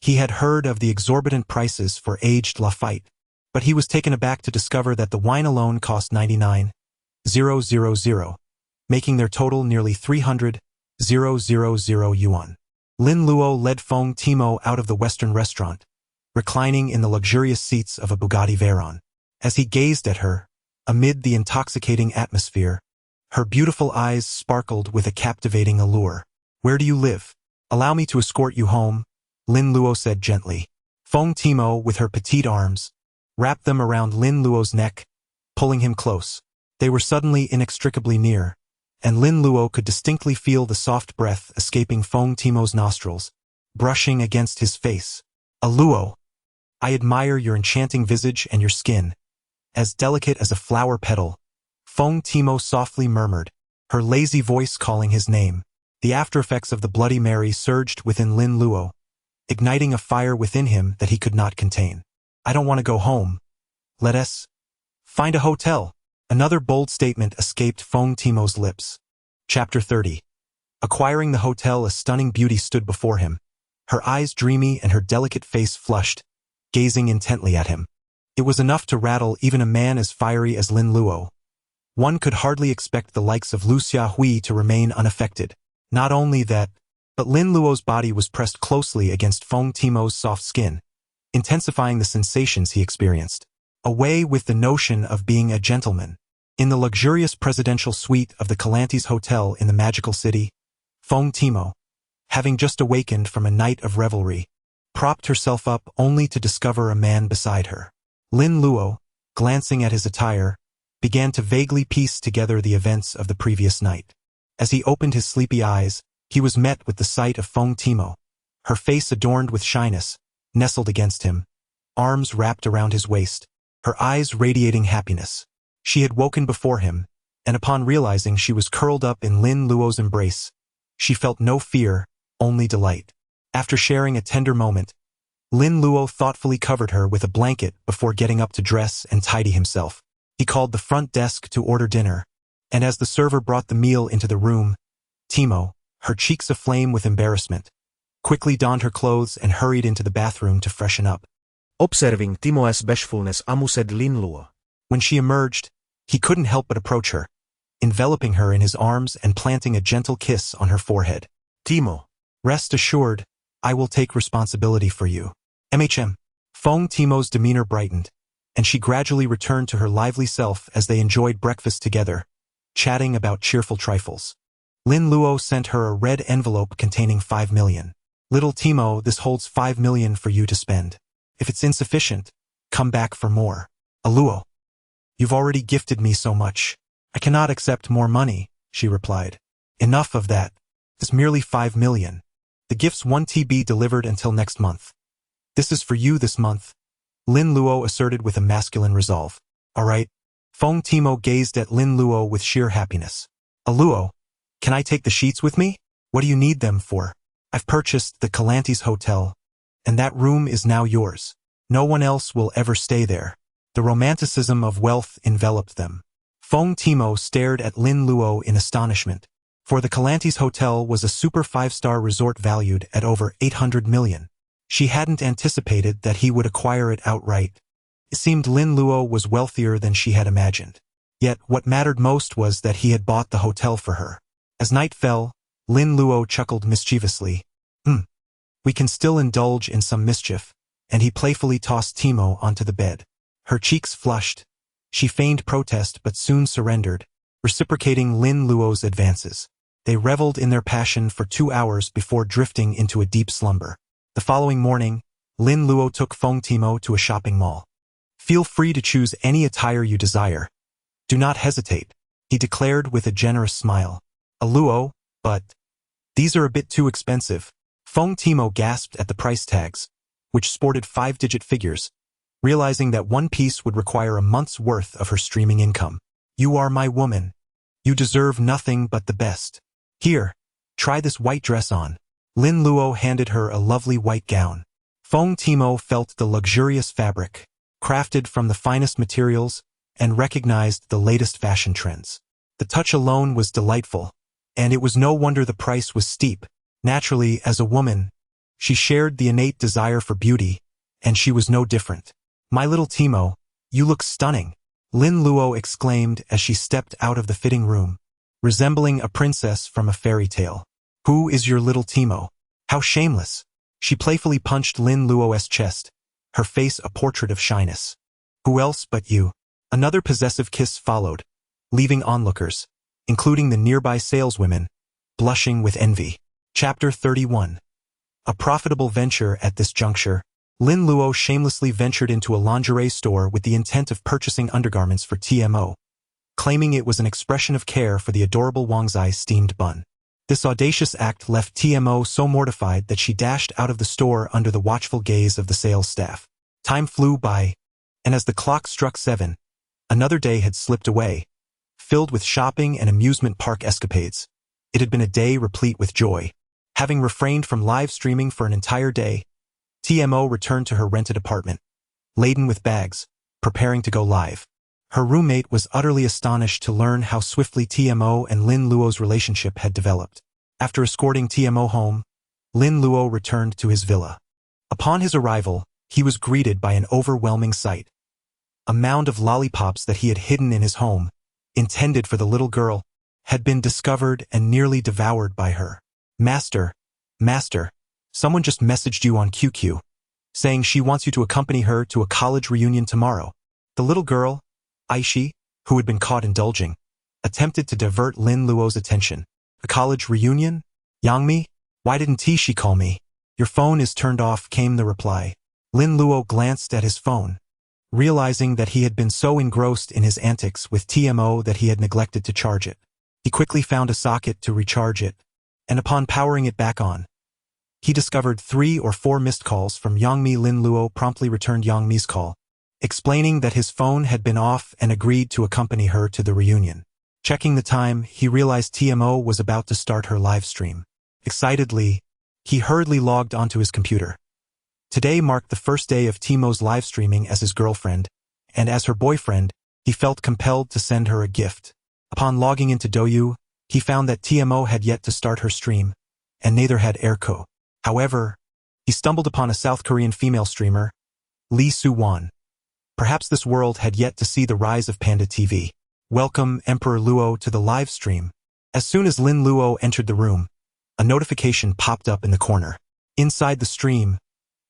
He had heard of the exorbitant prices for aged Lafite, but he was taken aback to discover that the wine alone cost 99,000, making their total nearly 300,000 yuan. Lin Luo led Feng Timo out of the Western restaurant, reclining in the luxurious seats of a Bugatti Veyron. As he gazed at her, amid the intoxicating atmosphere, her beautiful eyes sparkled with a captivating allure. "Where do you live? Allow me to escort you home," Lin Luo said gently. Feng Timo, with her petite arms, wrapped them around Lin Luo's neck, pulling him close. They were suddenly inextricably near, and Lin Luo could distinctly feel the soft breath escaping Feng Timo's nostrils, brushing against his face. "Luo, I admire your enchanting visage and your skin, as delicate as a flower petal," Feng Timo softly murmured, her lazy voice calling his name. The after-effects of the Bloody Mary surged within Lin Luo, igniting a fire within him that he could not contain. "I don't want to go home. Let us find a hotel." Another bold statement escaped Feng Timo's lips. Chapter 30. Acquiring the hotel, a stunning beauty stood before him, her eyes dreamy and her delicate face flushed, gazing intently at him. It was enough to rattle even a man as fiery as Lin Luo. One could hardly expect the likes of Lu Xiahui to remain unaffected. Not only that, but Lin Luo's body was pressed closely against Feng Timo's soft skin, intensifying the sensations he experienced. Away with the notion of being a gentleman. In the luxurious presidential suite of the Calantes Hotel in the magical city, Feng Timo, having just awakened from a night of revelry, propped herself up only to discover a man beside her. Lin Luo, glancing at his attire, began to vaguely piece together the events of the previous night. As he opened his sleepy eyes, he was met with the sight of Feng Timo, her face adorned with shyness, nestled against him, arms wrapped around his waist, her eyes radiating happiness. She had woken before him, and upon realizing she was curled up in Lin Luo's embrace, she felt no fear, only delight. After sharing a tender moment, Lin Luo thoughtfully covered her with a blanket before getting up to dress and tidy himself. He called the front desk to order dinner, and as the server brought the meal into the room, Timo, her cheeks aflame with embarrassment, quickly donned her clothes and hurried into the bathroom to freshen up. Observing Timo's bashfulness, Amu said Lin Luo. When she emerged, he couldn't help but approach her, enveloping her in his arms and planting a gentle kiss on her forehead. Timo. Rest assured, I will take responsibility for you. Feng Timo's demeanor brightened, and she gradually returned to her lively self as they enjoyed breakfast together, chatting about cheerful trifles. Lin Luo sent her a red envelope containing 5 million. Little Timo, this holds 5 million for you to spend. If it's insufficient, come back for more. Luo, you've already gifted me so much. I cannot accept more money, she replied. Enough of that. It's merely 5 million. The gifts won't be delivered until next month. This is for you this month, Lin Luo asserted with a masculine resolve. All right. Feng Timo gazed at Lin Luo with sheer happiness. Luo, can I take the sheets with me? What do you need them for? I've purchased the Calantes Hotel, and that room is now yours. No one else will ever stay there. The romanticism of wealth enveloped them. Feng Timo stared at Lin Luo in astonishment, for the Calantes Hotel was a super 5-star resort valued at over 800 million. She hadn't anticipated that he would acquire it outright. It seemed Lin Luo was wealthier than she had imagined. Yet what mattered most was that he had bought the hotel for her. As night fell, Lin Luo chuckled mischievously. We can still indulge in some mischief, and he playfully tossed Timo onto the bed. Her cheeks flushed. She feigned protest but soon surrendered, reciprocating Lin Luo's advances. They reveled in their passion for 2 hours before drifting into a deep slumber. The following morning, Lin Luo took Feng Timo to a shopping mall. Feel free to choose any attire you desire. Do not hesitate, he declared with a generous smile. Luo, but these are a bit too expensive. Feng Timo gasped at the price tags, which sported 5-digit figures, realizing that one piece would require a month's worth of her streaming income. You are my woman. You deserve nothing but the best. Here, try this white dress on. Lin Luo handed her a lovely white gown. Feng Timo felt the luxurious fabric, crafted from the finest materials, and recognized the latest fashion trends. The touch alone was delightful, and it was no wonder the price was steep. Naturally, as a woman, she shared the innate desire for beauty, and she was no different. My little Timo, you look stunning, Lin Luo exclaimed as she stepped out of the fitting room, resembling a princess from a fairy tale. Who is your little Timo? How shameless. She playfully punched Lin Luo's chest, her face a portrait of shyness. Who else but you? Another possessive kiss followed, leaving onlookers, including the nearby saleswomen, blushing with envy. Chapter 31. A profitable venture. At this juncture, Lin Luo shamelessly ventured into a lingerie store with the intent of purchasing undergarments for Tmo, claiming it was an expression of care for the adorable Wangzai steamed bun. This audacious act left Tmo so mortified that she dashed out of the store under the watchful gaze of the sales staff. Time flew by, and as the clock struck 7, another day had slipped away, filled with shopping and amusement park escapades. It had been a day replete with joy. Having refrained from live streaming for an entire day, Tmo returned to her rented apartment, laden with bags, preparing to go live. Her roommate was utterly astonished to learn how swiftly Tmo and Lin Luo's relationship had developed. After escorting TMO home, Lin Luo returned to his villa. Upon his arrival, he was greeted by an overwhelming sight. A mound of lollipops that he had hidden in his home, intended for the little girl, had been discovered and nearly devoured by her. Master, someone just messaged you on QQ, saying she wants you to accompany her to a college reunion tomorrow. The little girl, Aishi, who had been caught indulging, attempted to divert Lin Luo's attention. A college reunion? Yangmi? Why didn't she call me? Your phone is turned off, came the reply. Lin Luo glanced at his phone, realizing that he had been so engrossed in his antics with TMO that he had neglected to charge it. He quickly found a socket to recharge it, and upon powering it back on, he discovered 3 or 4 missed calls from Yangmi. Lin Luo promptly returned Yangmi's call, explaining that his phone had been off and agreed to accompany her to the reunion. Checking the time, he realized TMO was about to start her live stream. Excitedly, he hurriedly logged onto his computer. Today marked the first day of TMO's live streaming as his girlfriend, and as her boyfriend, he felt compelled to send her a gift. Upon logging into Douyu, he found that TMO had yet to start her stream, and neither had Erko. However, he stumbled upon a South Korean female streamer, Lee Soo-won. Perhaps this world had yet to see the rise of Panda TV. Welcome, Emperor Luo, to the live stream. As soon as Lin Luo entered the room, a notification popped up in the corner. Inside the stream,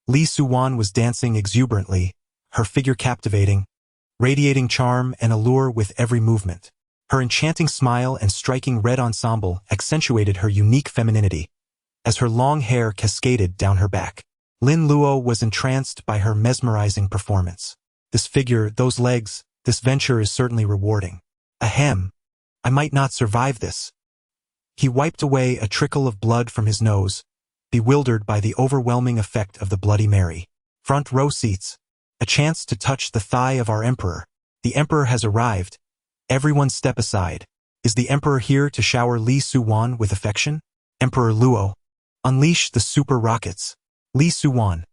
Lee Soo-won was dancing exuberantly, her figure captivating, radiating charm and allure with every movement. Her enchanting smile and striking red ensemble accentuated her unique femininity, as her long hair cascaded down her back. Lin Luo was entranced by her mesmerizing performance. This figure, those legs, this venture is certainly rewarding. Ahem. I might not survive this. He wiped away a trickle of blood from his nose, bewildered by the overwhelming effect of the Bloody Mary. Front row seats. A chance to touch the thigh of our emperor. The emperor has arrived. Everyone step aside. Is the emperor here to shower Lee Soo-won with affection? Emperor Luo, unleash the super rockets. Lee Soo-won,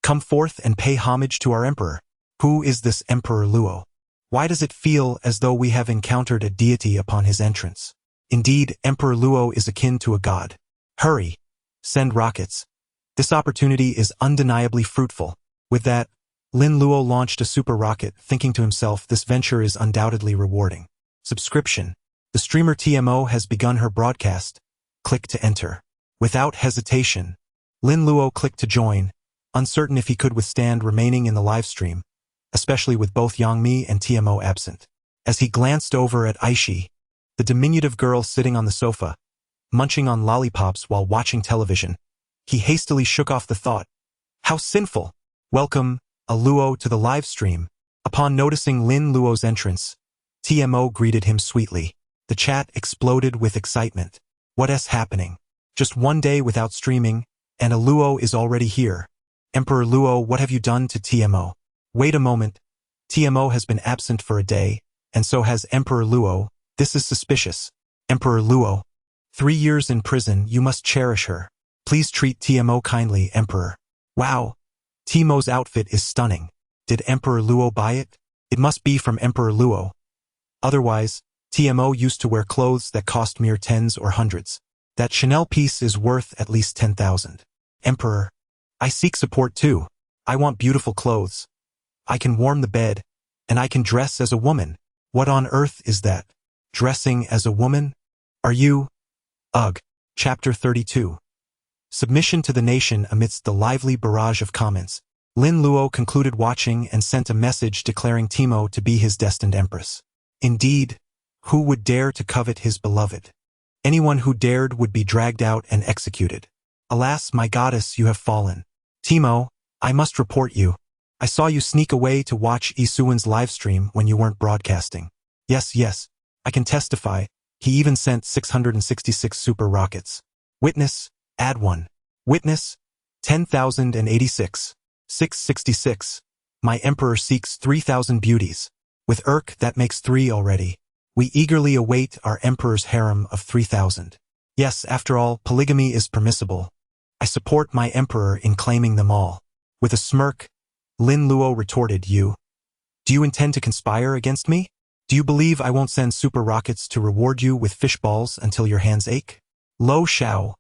come forth and pay homage to our emperor. Who is this Emperor Luo? Why does it feel as though we have encountered a deity upon his entrance? Indeed, Emperor Luo is akin to a god. Hurry! Send rockets. This opportunity is undeniably fruitful. With that, Lin Luo launched a super rocket, thinking to himself, this venture is undoubtedly rewarding. Subscription. The streamer TMO has begun her broadcast. Click to enter. Without hesitation, Lin Luo clicked to join, uncertain if he could withstand remaining in the live stream, especially with both Yangmi and TMO absent. As he glanced over at Aishi, the diminutive girl sitting on the sofa, munching on lollipops while watching television, he hastily shook off the thought. How sinful! Welcome, Luo, to the live stream. Upon noticing Lin Luo's entrance, TMO greeted him sweetly. The chat exploded with excitement. What's happening? Just one day without streaming, and Luo is already here. Emperor Luo, what have you done to TMO? Wait a moment. TMO has been absent for a day, and so has Emperor Luo. This is suspicious. Emperor Luo, 3 years in prison, you must cherish her. Please treat TMO kindly, Emperor. Wow. TMO's outfit is stunning. Did Emperor Luo buy it? It must be from Emperor Luo. Otherwise, TMO used to wear clothes that cost mere tens or hundreds. That Chanel piece is worth at least 10,000. Emperor, I seek support too. I want beautiful clothes. I can warm the bed, and I can dress as a woman. What on earth is that? Dressing as a woman? Are you? Ugh. Chapter 32. Submission to the nation. Amidst the lively barrage of comments, Lin Luo concluded watching and sent a message declaring TMO to be his destined empress. Indeed, who would dare to covet his beloved? Anyone who dared would be dragged out and executed. Alas, my goddess, you have fallen. TMO, I must report you. I saw you sneak away to watch Isuan's livestream when you weren't broadcasting. Yes, I can testify. He even sent 666 super rockets. Witness, add 1. Witness, 10,086. 666. My emperor seeks 3,000 beauties. With that makes 3 already. We eagerly await our emperor's harem of 3,000. Yes, after all, polygamy is permissible. I support my emperor in claiming them all. With a smirk, Lin Luo retorted, Do you intend to conspire against me? Do you believe I won't send super rockets to reward you with fish balls until your hands ache? Lo Xiao.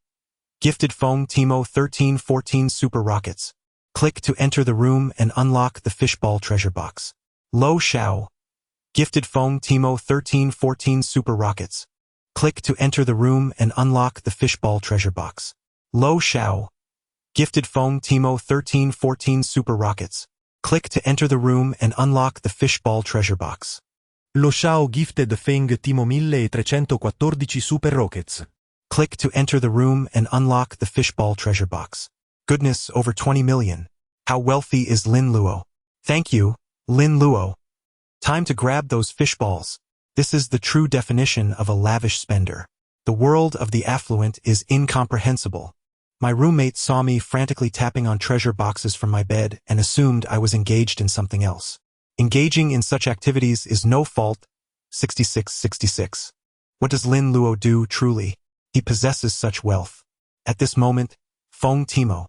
Gifted Feng Timo 1314 Super Rockets. Click to enter the room and unlock the fishball treasure box. Lo Xiao. Gifted Feng Timo 1314 Super Rockets. Click to enter the room and unlock the fishball treasure box. Lo Xiao. Gifted Feng Timo 1314 Super Rockets. Click to enter the room and unlock the fishball treasure box. Lo Xiao Gifted Feng Timo 1314 Super Rockets. Click to enter the room and unlock the fishball treasure box. Goodness, over 20 million. How wealthy is Lin Luo? Thank you, Lin Luo. Time to grab those fishballs. This is the true definition of a lavish spender. The world of the affluent is incomprehensible. My roommate saw me frantically tapping on treasure boxes from my bed and assumed I was engaged in something else. Engaging in such activities is no fault. 6666. What does Lin Luo do truly? He possesses such wealth. At this moment, Feng Timo,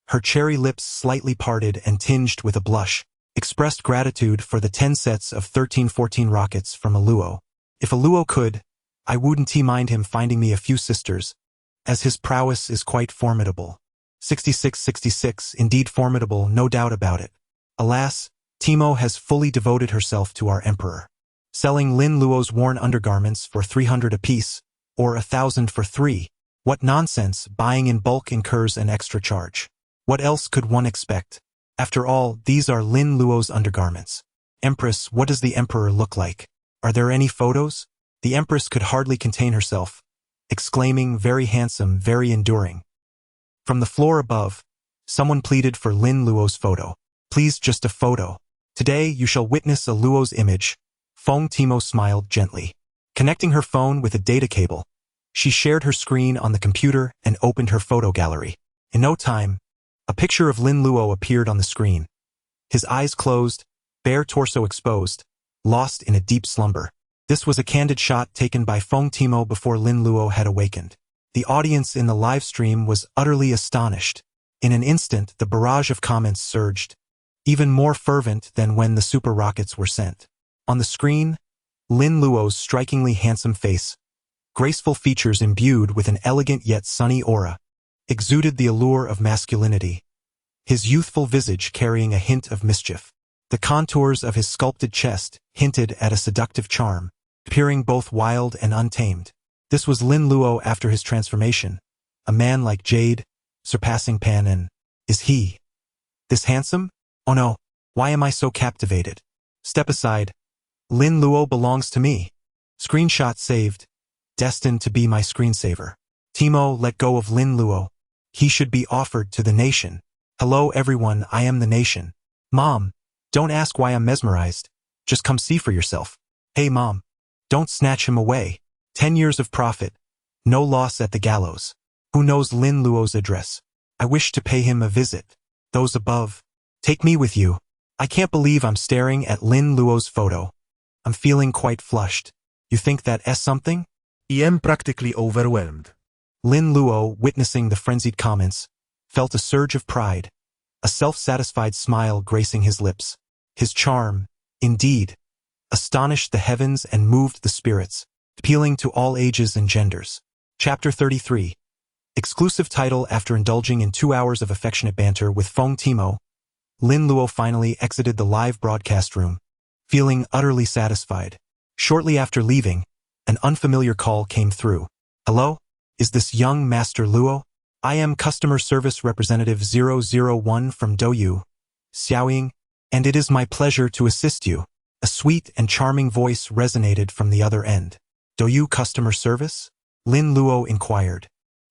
her cherry lips slightly parted and tinged with a blush, expressed gratitude for the 10 sets of 1314 rockets from a Luo. If a Luo could, I wouldn't mind him finding me a few sisters, as his prowess is quite formidable. 6666, indeed formidable, no doubt about it. Alas, Timo has fully devoted herself to our emperor. Selling Lin Luo's worn undergarments for 300 apiece, or 1,000 for 3. What nonsense, buying in bulk incurs an extra charge. What else could one expect? After all, these are Lin Luo's undergarments. Empress, what does the emperor look like? Are there any photos? The empress could hardly contain herself, exclaiming, very handsome, very enduring. From the floor above, someone pleaded for Lin Luo's photo. Please, just a photo. Today you shall witness a Luo's image. Feng Timo smiled gently. Connecting her phone with a data cable, she shared her screen on the computer and opened her photo gallery. In no time, a picture of Lin Luo appeared on the screen. His eyes closed, bare torso exposed, lost in a deep slumber. This was a candid shot taken by Feng Timo before Lin Luo had awakened. The audience in the live stream was utterly astonished. In an instant, the barrage of comments surged, even more fervent than when the super rockets were sent. On the screen, Lin Luo's strikingly handsome face, graceful features imbued with an elegant yet sunny aura, exuded the allure of masculinity, his youthful visage carrying a hint of mischief. The contours of his sculpted chest hinted at a seductive charm, appearing both wild and untamed. This was Lin Luo after his transformation, a man like jade, surpassing Pan and... Is he this handsome? Oh no, why am I so captivated? Step aside. Lin Luo belongs to me. Screenshot saved. Destined to be my screensaver. Timo, let go of Lin Luo. He should be offered to the nation. Hello everyone, I am the nation. Mom, don't ask why I'm mesmerized. Just come see for yourself. Hey mom, don't snatch him away. 10 years of profit. No loss at the gallows. Who knows Lin Luo's address? I wish to pay him a visit. Those above. Take me with you. I can't believe I'm staring at Lin Luo's photo. I'm feeling quite flushed. You think that is something? I am practically overwhelmed. Lin Luo, witnessing the frenzied comments, felt a surge of pride, a self-satisfied smile gracing his lips. His charm, indeed, astonished the heavens and moved the spirits, appealing to all ages and genders. Chapter 33. Exclusive title. After indulging in 2 hours of affectionate banter with Feng Timo, Lin Luo finally exited the live broadcast room, feeling utterly satisfied. Shortly after leaving, an unfamiliar call came through. Hello? Is this young Master Luo? I am Customer Service Representative 001 from Douyu, Xiaoying, and it is my pleasure to assist you. A sweet and charming voice resonated from the other end. Douyu Customer Service? Lin Luo inquired.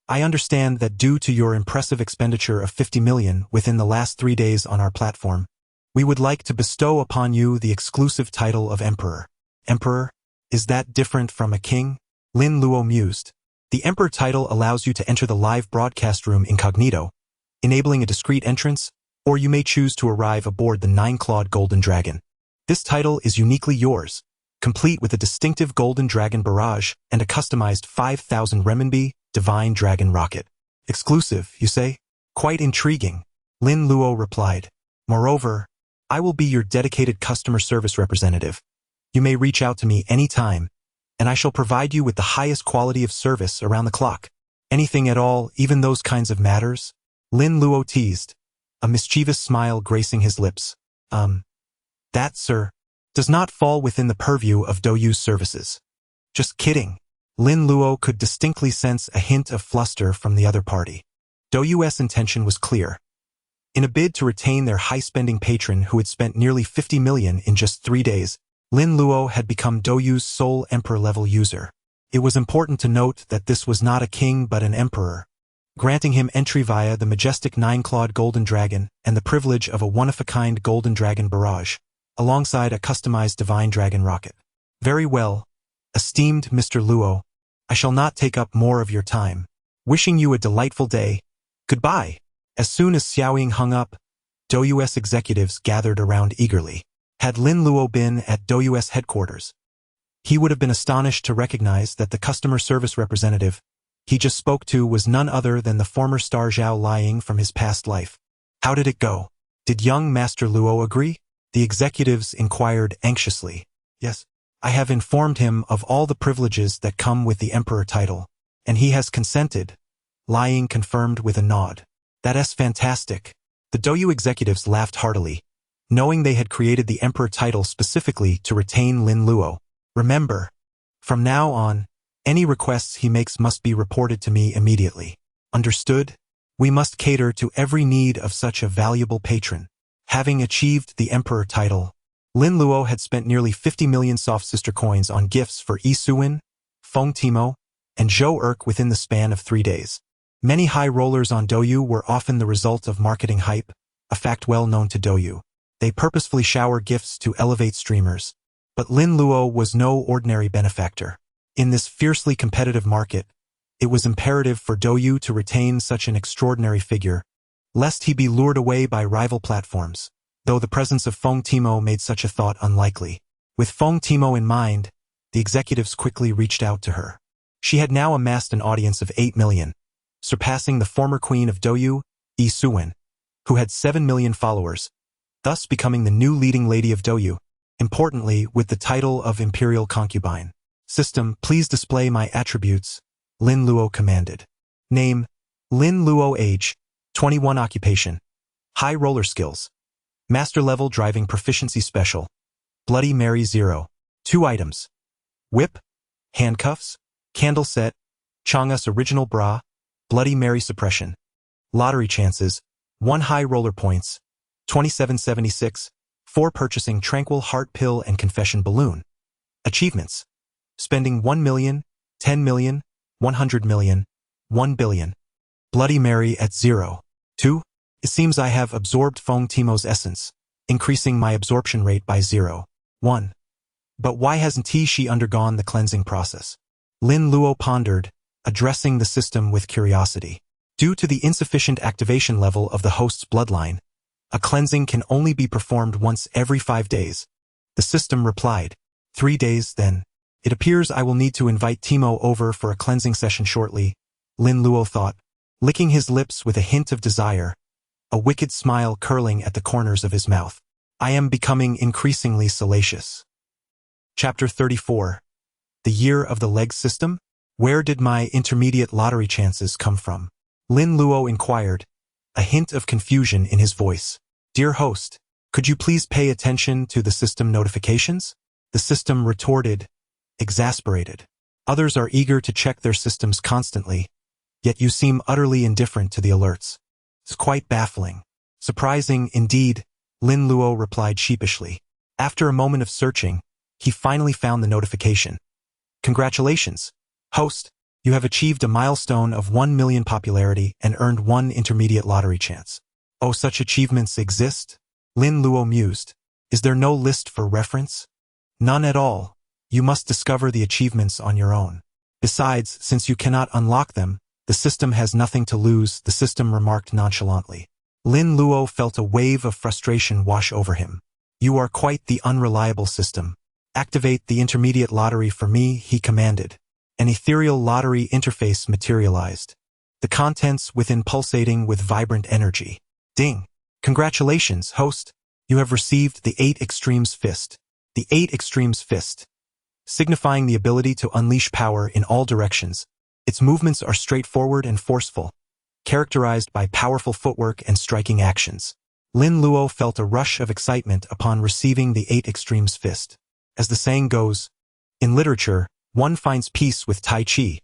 I understand that due to your impressive expenditure of 50 million within the last 3 days on our platform, we would like to bestow upon you the exclusive title of Emperor. Emperor? Is that different from a king? Lin Luo mused. The Emperor title allows you to enter the live broadcast room incognito, enabling a discreet entrance, or you may choose to arrive aboard the 9-clawed Golden Dragon. This title is uniquely yours, complete with a distinctive Golden Dragon barrage and a customized 5,000 renminbi Divine Dragon rocket. Exclusive, you say? Quite intriguing. Lin Luo replied. Moreover, I will be your dedicated customer service representative. You may reach out to me anytime, and I shall provide you with the highest quality of service around the clock. Anything at all, even those kinds of matters? Lin Luo teased, a mischievous smile gracing his lips. That, sir, does not fall within the purview of Doyu's services. Just kidding. Lin Luo could distinctly sense a hint of fluster from the other party. Doyu's intention was clear. In a bid to retain their high-spending patron who had spent nearly 50 million in just 3 days, Lin Luo had become Doyu's sole emperor-level user. It was important to note that this was not a king but an emperor, granting him entry via the majestic 9-clawed golden dragon and the privilege of a one-of-a-kind golden dragon barrage, alongside a customized divine dragon rocket. Very well, esteemed Mr. Luo, I shall not take up more of your time. Wishing you a delightful day. Goodbye. As soon as Xiaoying hung up, Doyu's executives gathered around eagerly. Had Lin Luo been at Doyu's headquarters, he would have been astonished to recognize that the customer service representative he just spoke to was none other than the former star Zhao Liang from his past life. How did it go? Did young Master Luo agree? The executives inquired anxiously. Yes, I have informed him of all the privileges that come with the emperor title, and he has consented, Liang confirmed with a nod. That's fantastic. The Doyu executives laughed heartily, knowing they had created the emperor title specifically to retain Lin Luo. Remember, from now on, any requests he makes must be reported to me immediately. Understood? We must cater to every need of such a valuable patron. Having achieved the emperor title, Lin Luo had spent nearly 50 million soft sister coins on gifts for Yi Suwen, Feng Timo, and Zhou Erk within the span of 3 days. Many high rollers on Douyu were often the result of marketing hype, a fact well known to Douyu. They purposefully shower gifts to elevate streamers. But Lin Luo was no ordinary benefactor. In this fiercely competitive market, it was imperative for Douyu to retain such an extraordinary figure, lest he be lured away by rival platforms, though the presence of Feng Timo made such a thought unlikely. With Feng Timo in mind, the executives quickly reached out to her. She had now amassed an audience of 8 million, surpassing the former queen of Douyu, Yi Suwen, who had 7 million followers, thus becoming the new leading lady of Douyu. Importantly, with the title of Imperial Concubine. System, please display my attributes, Lin Luo commanded. Name, Lin Luo. Age, 21. Occupation, high roller skills. Master level driving proficiency special. Bloody Mary 0. 2 items. Whip, handcuffs, candle set, Chang'e's original bra, Bloody Mary suppression. Lottery chances, 1 high roller points, 2776. 4 purchasing Tranquil Heart Pill and Confession Balloon. Achievements. Spending 1 million, 10 million, 100 million, 1 billion. Bloody Mary at 0. 2. It seems I have absorbed Feng Timo's essence, increasing my absorption rate by 0. 1. But why hasn't she undergone the cleansing process? Lin Luo pondered, addressing the system with curiosity. Due to the insufficient activation level of the host's bloodline, a cleansing can only be performed once every 5 days. The system replied. 3 days, then. It appears I will need to invite Timo over for a cleansing session shortly, Lin Luo thought, licking his lips with a hint of desire, a wicked smile curling at the corners of his mouth. I am becoming increasingly salacious. Chapter 34. The Year of the Leg System? Where did my intermediate lottery chances come from? Lin Luo inquired, a hint of confusion in his voice. Dear host, could you please pay attention to the system notifications? The system retorted, exasperated. Others are eager to check their systems constantly, yet you seem utterly indifferent to the alerts. It's quite baffling. Surprising, indeed, Lin Luo replied sheepishly. After a moment of searching, he finally found the notification. Congratulations, host. You have achieved a milestone of 1 million popularity and earned 1 intermediate lottery chance. Oh, such achievements exist? Lin Luo mused. Is there no list for reference? None at all. You must discover the achievements on your own. Besides, since you cannot unlock them, the system has nothing to lose, the system remarked nonchalantly. Lin Luo felt a wave of frustration wash over him. You are quite the unreliable system. Activate the intermediate lottery for me, he commanded. An ethereal lottery interface materialized, the contents within pulsating with vibrant energy. Ding! Congratulations, host! You have received the 8 Extremes Fist. The 8 Extremes Fist, signifying the ability to unleash power in all directions, Its movements are straightforward and forceful, characterized by powerful footwork and striking actions. Lin Luo felt a rush of excitement upon receiving the 8 Extremes fist. As the saying goes, in literature, one finds peace with Tai Chi.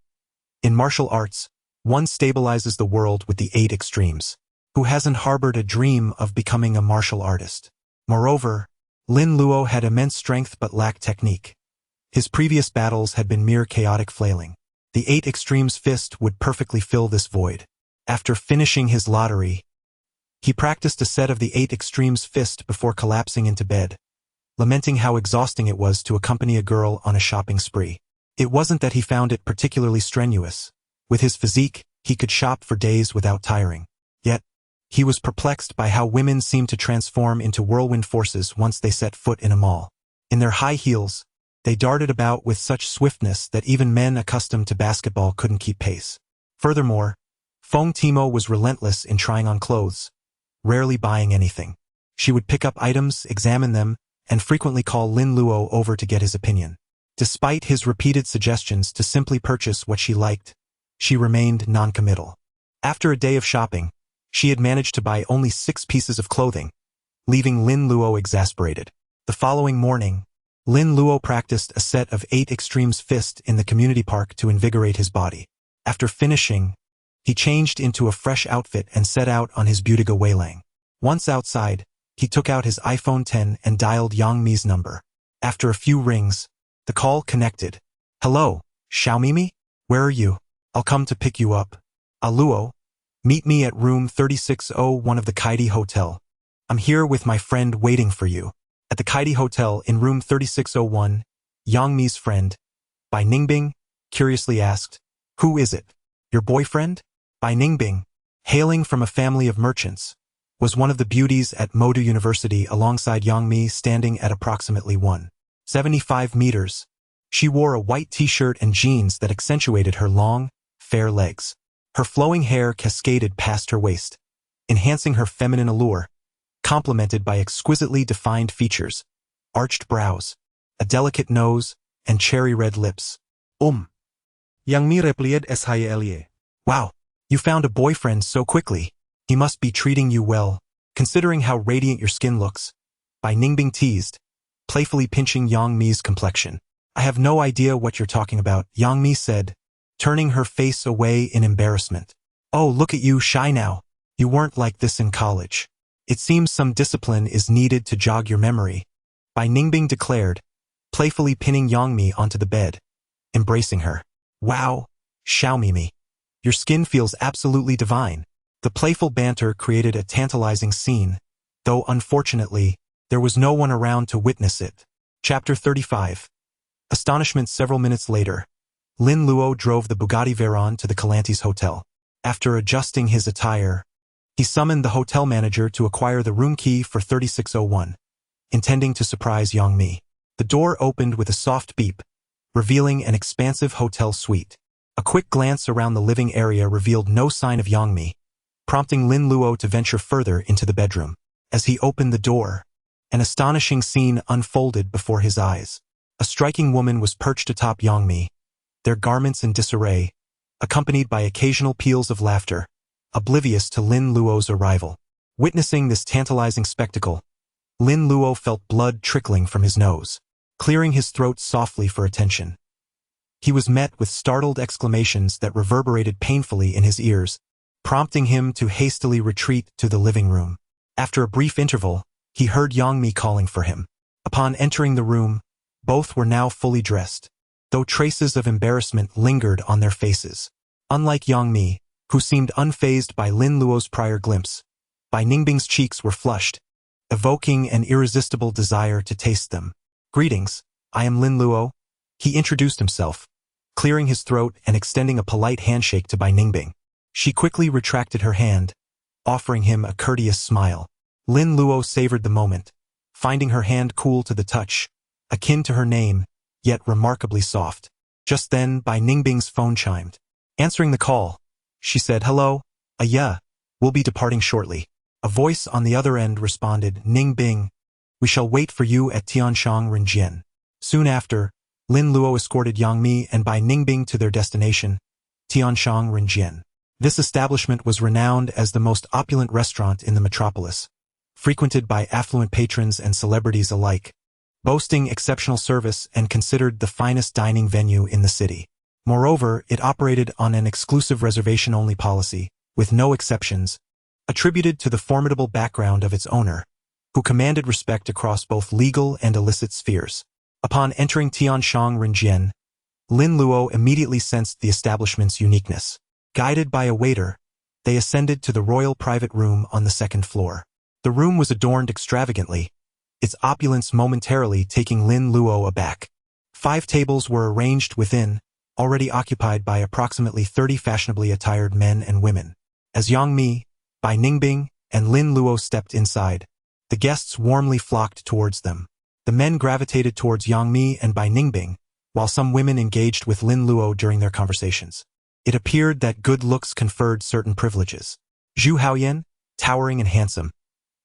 In martial arts, one stabilizes the world with the 8 Extremes. Who hasn't harbored a dream of becoming a martial artist? Moreover, Lin Luo had immense strength but lacked technique. His previous battles had been mere chaotic flailing. The 8 Extremes fist would perfectly fill this void. After finishing his lottery, he practiced a set of the 8 Extremes fist before collapsing into bed, lamenting how exhausting it was to accompany a girl on a shopping spree. It wasn't that he found it particularly strenuous. With his physique, he could shop for days without tiring. Yet, he was perplexed by how women seemed to transform into whirlwind forces once they set foot in a mall. In their high heels, they darted about with such swiftness that even men accustomed to basketball couldn't keep pace. Furthermore, Feng Timo was relentless in trying on clothes, rarely buying anything. She would pick up items, examine them, and frequently call Lin Luo over to get his opinion. Despite his repeated suggestions to simply purchase what she liked, she remained non-committal. After a day of shopping, she had managed to buy only 6 pieces of clothing, leaving Lin Luo exasperated. The following morning, Lin Luo practiced a set of 8 Extremes fist in the community park to invigorate his body. After finishing, he changed into a fresh outfit and set out on his Butiga Weilang. Once outside, he took out his iPhone 10 and dialed Yang Mi's number. After a few rings, the call connected. Hello, Xiaomimi? Where are you? I'll come to pick you up. Luo, meet me at room 3601 of the Kaidi Hotel. I'm here with my friend waiting for you. At the Kaidi Hotel in room 3601, Yang Mi's friend, Bai Ningbing, curiously asked, Who is it? Your boyfriend? Bai Ningbing, hailing from a family of merchants, was one of the beauties at Modu University alongside Yang Mi standing at approximately 175 meters. She wore a white t-shirt and jeans that accentuated her long, fair legs. Her flowing hair cascaded past her waist, enhancing her feminine allure, complemented by exquisitely defined features, arched brows, a delicate nose, and cherry-red lips. Yang Mi replied SHLE. Wow, you found a boyfriend so quickly. He must be treating you well, considering how radiant your skin looks. Bai Ningbing teased, playfully pinching Yang Mi's complexion. I have no idea what you're talking about, Yang Mi said, turning her face away in embarrassment. Oh, look at you, shy now. You weren't like this in college. It seems some discipline is needed to jog your memory, Bai Ningbing declared, playfully pinning Yang Mi onto the bed, embracing her. Wow, Xiaomimi. Your skin feels absolutely divine. The playful banter created a tantalizing scene, though unfortunately, there was no one around to witness it. Chapter 35. Astonishment. Several minutes later, Lin Luo drove the Bugatti Veyron to the Calantes Hotel. After adjusting his attire, he summoned the hotel manager to acquire the room key for 3601, intending to surprise Yang Mi. The door opened with a soft beep, revealing an expansive hotel suite. A quick glance around the living area revealed no sign of Yang Mi, prompting Lin Luo to venture further into the bedroom. As he opened the door, an astonishing scene unfolded before his eyes. A striking woman was perched atop Yang Mi, their garments in disarray, accompanied by occasional peals of laughter, oblivious to Lin Luo's arrival. Witnessing this tantalizing spectacle, Lin Luo felt blood trickling from his nose. Clearing his throat softly for attention, he was met with startled exclamations that reverberated painfully in his ears, prompting him to hastily retreat to the living room. After a brief interval, he heard Yang Mi calling for him. Upon entering the room, both were now fully dressed, though traces of embarrassment lingered on their faces. Unlike Yang Mi, who seemed unfazed by Lin Luo's prior glimpse, Bai Ningbing's cheeks were flushed, evoking an irresistible desire to taste them. Greetings, I am Lin Luo. He introduced himself, clearing his throat and extending a polite handshake to Bai Ningbing. She quickly retracted her hand, offering him a courteous smile. Lin Luo savored the moment, finding her hand cool to the touch, akin to her name, yet remarkably soft. Just then, Bai Ningbing's phone chimed. Answering the call, she said, Hello, yeah, we'll be departing shortly. A voice on the other end responded, Ningbing, we shall wait for you at Tianshang Renjian. Soon after, Lin Luo escorted Yang Mi and Bai Ningbing to their destination, Tianshang Renjian. This establishment was renowned as the most opulent restaurant in the metropolis, frequented by affluent patrons and celebrities alike, boasting exceptional service and considered the finest dining venue in the city. Moreover, it operated on an exclusive reservation-only policy, with no exceptions, attributed to the formidable background of its owner, who commanded respect across both legal and illicit spheres. Upon entering Tianshang Renjian, Lin Luo immediately sensed the establishment's uniqueness. Guided by a waiter, they ascended to the royal private room on the second floor. The room was adorned extravagantly, its opulence momentarily taking Lin Luo aback. 5 tables were arranged within, already occupied by approximately 30 fashionably attired men and women. As Yang Mi, Bai Ningbing, and Lin Luo stepped inside, the guests warmly flocked towards them. The men gravitated towards Yang Mi and Bai Ningbing, while some women engaged with Lin Luo during their conversations. It appeared that good looks conferred certain privileges. Zhu Haoyan, towering and handsome,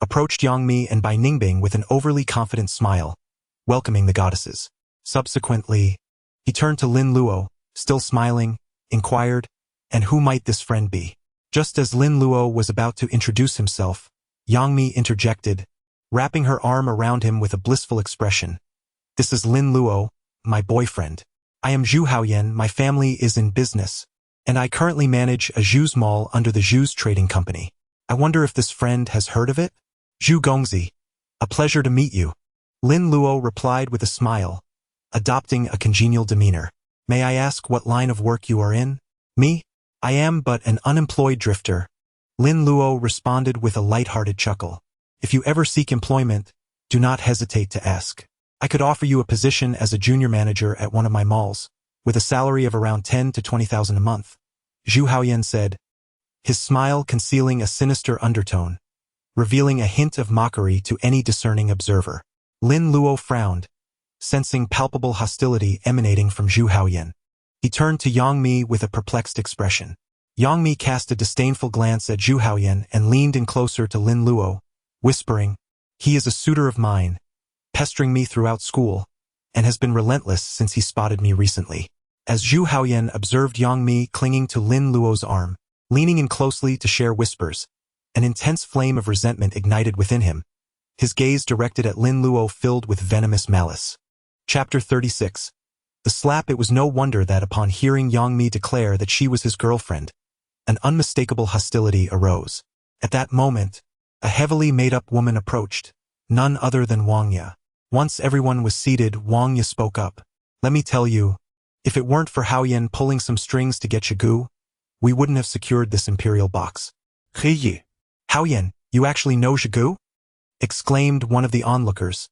approached Yang Mi and Bai Ningbing with an overly confident smile, welcoming the goddesses. Subsequently, he turned to Lin Luo, still smiling, inquired, "And who might this friend be?" Just as Lin Luo was about to introduce himself, Yang Mi interjected, wrapping her arm around him with a blissful expression. "This is Lin Luo, my boyfriend. I am Zhu Haoyan, my family is in business, and I currently manage a Zhu's mall under the Zhu's trading company. I wonder if this friend has heard of it? Zhu Gongzi, a pleasure to meet you." Lin Luo replied with a smile, adopting a congenial demeanor. "May I ask what line of work you are in?" "Me? I am but an unemployed drifter." Lin Luo responded with a light-hearted chuckle. "If you ever seek employment, do not hesitate to ask. I could offer you a position as a junior manager at one of my malls, with a salary of around 10 to 20,000 a month," Zhu Haoyan said, his smile concealing a sinister undertone, revealing a hint of mockery to any discerning observer. Lin Luo frowned, sensing palpable hostility emanating from Zhu Haoyan. He turned to Yang Mi with a perplexed expression. Yang Mi cast a disdainful glance at Zhu Haoyan and leaned in closer to Lin Luo, whispering, "He is a suitor of mine, pestering me throughout school, and has been relentless since he spotted me recently." As Zhu Haoyan observed Yang Mi clinging to Lin Luo's arm, leaning in closely to share whispers, an intense flame of resentment ignited within him, his gaze directed at Lin Luo filled with venomous malice. Chapter 36. The slap. It was no wonder that upon hearing Yang Mi declare that she was his girlfriend, an unmistakable hostility arose. At that moment, a heavily made-up woman approached, none other than Wang Ya. Once everyone was seated, Wang Ya spoke up. "Let me tell you, if it weren't for Haoyan pulling some strings to get Shigu, we wouldn't have secured this imperial box." "He, Haoyan, you actually know Shigu?" exclaimed one of the onlookers,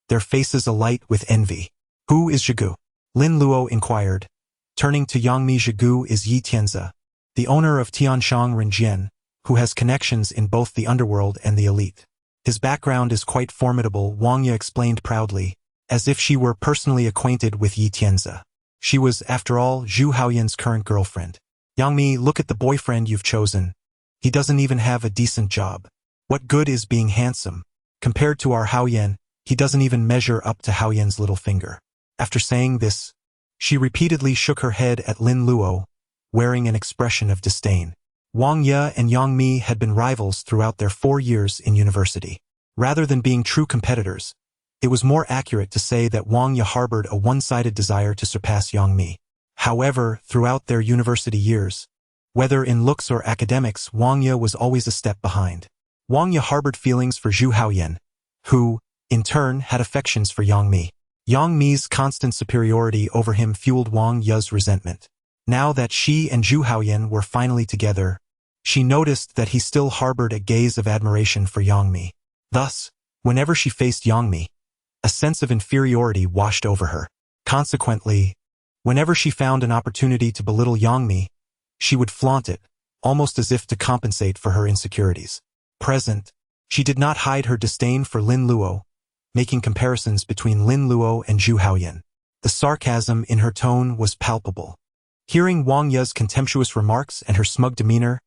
their faces alight with envy. "Who is Shigu?" Lin Luo inquired, turning to Yang Mi. "Shigu is Yi Tianzi, the owner of Tianshang Renjian, who has connections in both the underworld and the elite. His background is quite formidable," Wang Ya explained proudly, as if she were personally acquainted with Yi Tianzi. She was, after all, Zhu Haoyan's current girlfriend. "Yang Mi, look at the boyfriend you've chosen. He doesn't even have a decent job. What good is being handsome? Compared to our Haoyan, he doesn't even measure up to Haoyan's little finger." After saying this, she repeatedly shook her head at Lin Luo, wearing an expression of disdain. Wang Ya and Yang Mi had been rivals throughout their 4 years in university. Rather than being true competitors, it was more accurate to say that Wang Ya harbored a one-sided desire to surpass Yang Mi. However, throughout their university years, whether in looks or academics, Wang Ya was always a step behind. Wang Ya harbored feelings for Zhu Haoyan, who, in turn, had affections for Yang Mi. Yang Mi's constant superiority over him fueled Wang Ya's resentment. Now that she and Zhu Haoyan were finally together, she noticed that he still harbored a gaze of admiration for Yang Mi. Thus, whenever she faced Yang Mi, a sense of inferiority washed over her. Consequently, whenever she found an opportunity to belittle Yang Mi, she would flaunt it, almost as if to compensate for her insecurities. Present, she did not hide her disdain for Lin Luo, making comparisons between Lin Luo and Zhu Haoyan. The sarcasm in her tone was palpable. Hearing Wang Ya's contemptuous remarks and her smug demeanor,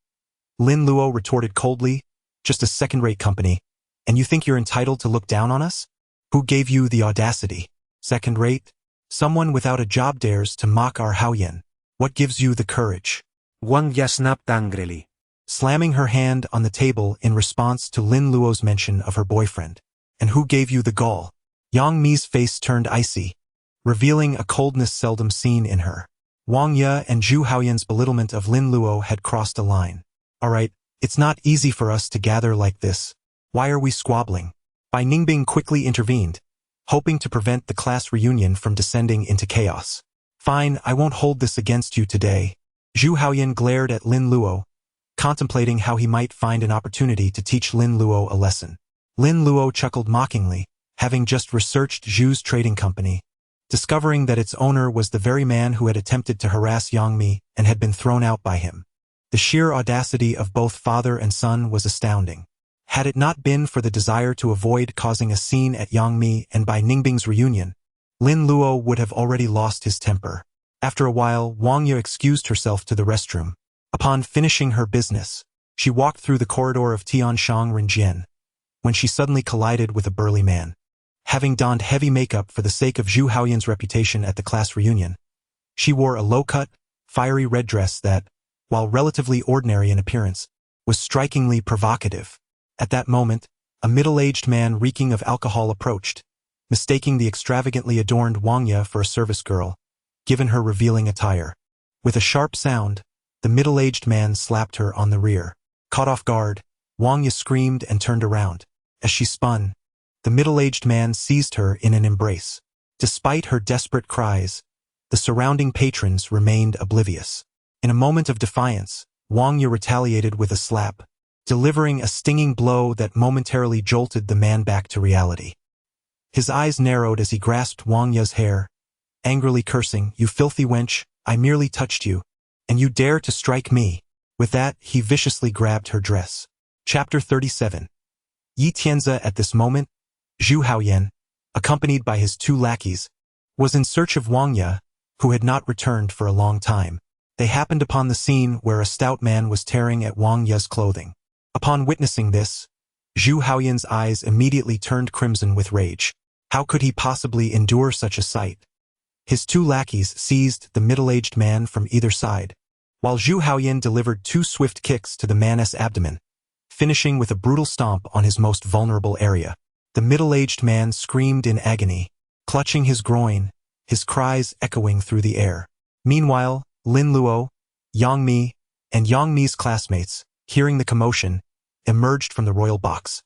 Lin Luo retorted coldly, "Just a second-rate company, and you think you're entitled to look down on us? Who gave you the audacity? Second-rate? Someone without a job dares to mock our Haoyan. What gives you the courage?" Wang Ya snapped angrily, slamming her hand on the table in response to Lin Luo's mention of her boyfriend. And who gave you the gall? Yang Mi's face turned icy, revealing a coldness seldom seen in her. Wang Ye and Zhu Haoyan's belittlement of Lin Luo had crossed a line. Alright, it's not easy for us to gather like this. Why are we squabbling? Bai Ningbing quickly intervened, hoping to prevent the class reunion from descending into chaos. Fine, I won't hold this against you today. Zhu Haoyan glared at Lin Luo, contemplating how he might find an opportunity to teach Lin Luo a lesson. Lin Luo chuckled mockingly, having just researched Zhu's trading company, discovering that its owner was the very man who had attempted to harass Yang Mi and had been thrown out by him. The sheer audacity of both father and son was astounding. Had it not been for the desire to avoid causing a scene at Yang Mi and Bai Ningbing's reunion, Lin Luo would have already lost his temper. After a while, Wang Ye excused herself to the restroom. Upon finishing her business, she walked through the corridor of Tianshang Renjian, when she suddenly collided with a burly man. Having donned heavy makeup for the sake of Zhu Haoyan's reputation at the class reunion, she wore a low-cut, fiery red dress that, while relatively ordinary in appearance, was strikingly provocative. At that moment, a middle-aged man reeking of alcohol approached, mistaking the extravagantly adorned Wang Ye for a service girl, given her revealing attire. With a sharp sound, the middle-aged man slapped her on the rear. Caught off guard, Wang Ye screamed and turned around. As she spun, the middle-aged man seized her in an embrace. Despite her desperate cries, the surrounding patrons remained oblivious. In a moment of defiance, Wang Ye retaliated with a slap, delivering a stinging blow that momentarily jolted the man back to reality. His eyes narrowed as he grasped Wang Ye's hair, angrily cursing, "You filthy wench, I merely touched you, and you dare to strike me." With that, he viciously grabbed her dress. Chapter 37. Yi Tianze. At this moment, Zhu Haoyan, accompanied by his two lackeys, was in search of Wang Ye, who had not returned for a long time. They happened upon the scene where a stout man was tearing at Wang Ye's clothing. Upon witnessing this, Zhu Haoyan's eyes immediately turned crimson with rage. How could he possibly endure such a sight? His two lackeys seized the middle-aged man from either side, while Zhu Haoyan delivered two swift kicks to the man's abdomen, finishing with a brutal stomp on his most vulnerable area. The middle-aged man screamed in agony, clutching his groin, his cries echoing through the air. Meanwhile, Lin Luo, Yang Mi, and Yang Mi's classmates, hearing the commotion, emerged from the royal box.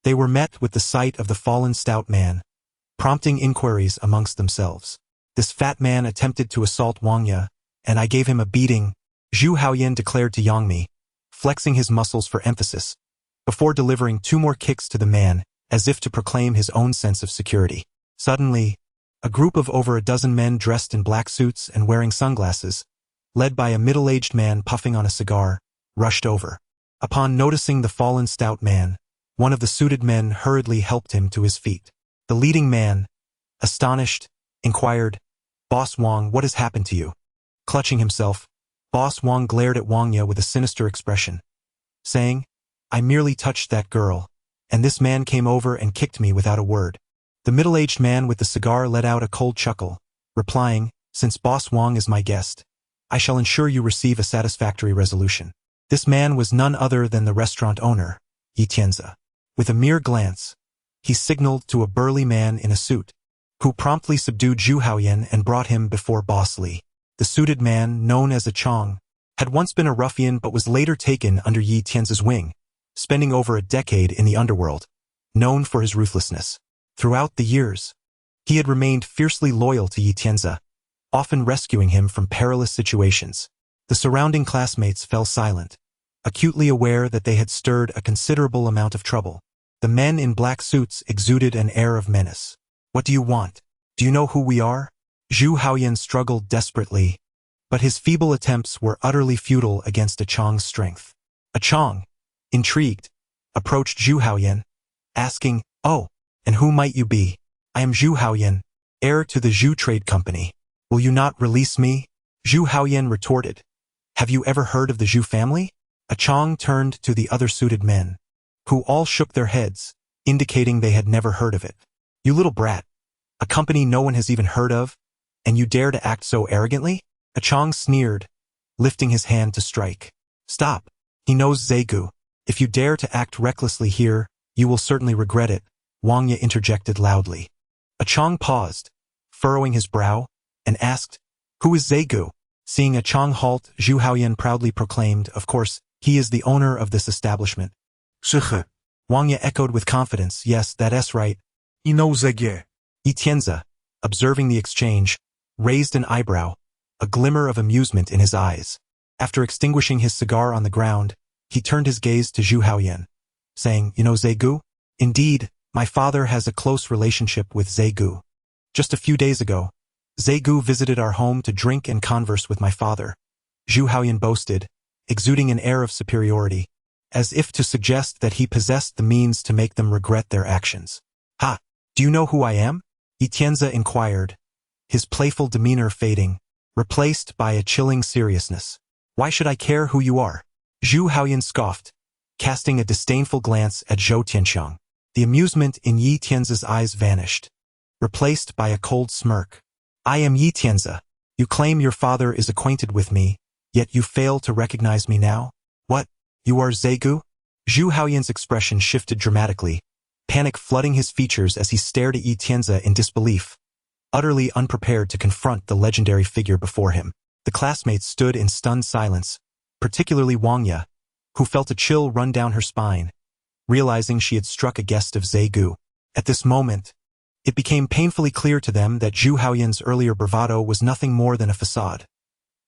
They were met with the sight of the fallen stout man, prompting inquiries amongst themselves. "This fat man attempted to assault Wang Ye, and I gave him a beating," Zhu Haoyan declared to Yang Mi, flexing his muscles for emphasis, before delivering two more kicks to the man, as if to proclaim his own sense of security. Suddenly, a group of over a dozen men dressed in black suits and wearing sunglasses, led by a middle-aged man puffing on a cigar, rushed over. Upon noticing the fallen stout man, one of the suited men hurriedly helped him to his feet. The leading man, astonished, inquired, "Boss Wang, what has happened to you?" Clutching himself, Boss Wang glared at Wang Ye with a sinister expression, saying, "I merely touched that girl, and this man came over and kicked me without a word." The middle-aged man with the cigar let out a cold chuckle, replying, "Since Boss Wang is my guest, I shall ensure you receive a satisfactory resolution." This man was none other than the restaurant owner, Yi Tianze. With a mere glance, he signaled to a burly man in a suit, who promptly subdued Zhu Haoyan and brought him before Boss Li. The suited man, known as a Chong, had once been a ruffian but was later taken under Yi Tianze's wing, spending over a decade in the underworld, known for his ruthlessness. Throughout the years, he had remained fiercely loyal to Yi Tianze, often rescuing him from perilous situations. The surrounding classmates fell silent, acutely aware that they had stirred a considerable amount of trouble. The men in black suits exuded an air of menace. "What do you want? Do you know who we are?" Zhu Haoyan struggled desperately, but his feeble attempts were utterly futile against a Chong's strength. A Chong, intrigued, approached Zhu Haoyan, asking, "Oh, and who might you be?" "I am Zhu Haoyan, heir to the Zhu Trade Company. Will you not release me?" Zhu Haoyan retorted, "Have you ever heard of the Zhu family?" A Chong turned to the other suited men, who all shook their heads, indicating they had never heard of it. "You little brat, a company no one has even heard of, and you dare to act so arrogantly?" A Chong sneered, lifting his hand to strike. Stop. He knows Zegu. If you dare to act recklessly here, you will certainly regret it, Wang Ye interjected loudly. Chong paused, furrowing his brow, and asked, Who is Zegu? Seeing Chong halt, Zhu Haoyan proudly proclaimed, Of course, he is the owner of this establishment. Shige. Wang Ye echoed with confidence, Yes, that's right. He knows Zege. Yi Tianzi, observing the exchange, raised an eyebrow, a glimmer of amusement in his eyes. After extinguishing his cigar on the ground, he turned his gaze to Zhu Haoyan, saying, You know Zegu? Indeed, my father has a close relationship with Zegu. Just a few days ago, Zegu visited our home to drink and converse with my father. Zhu Haoyan boasted, exuding an air of superiority, as if to suggest that he possessed the means to make them regret their actions. Ha! Do you know who I am? Yi Tianzi inquired, his playful demeanor fading, replaced by a chilling seriousness. Why should I care who you are? Zhu Haoyan scoffed, casting a disdainful glance at Zhou Tianxiang. The amusement in Yi Tianzi's eyes vanished, replaced by a cold smirk. I am Yi Tianzi. You claim your father is acquainted with me, yet you fail to recognize me now? What? You are Zegu? Zhu Haoyan's expression shifted dramatically, panic flooding his features as he stared at Yi Tianzi in disbelief, utterly unprepared to confront the legendary figure before him. The classmates stood in stunned silence, particularly Wang Ye, who felt a chill run down her spine, realizing she had struck a guest of Zegu. At this moment, it became painfully clear to them that Zhu Haoyan's earlier bravado was nothing more than a facade.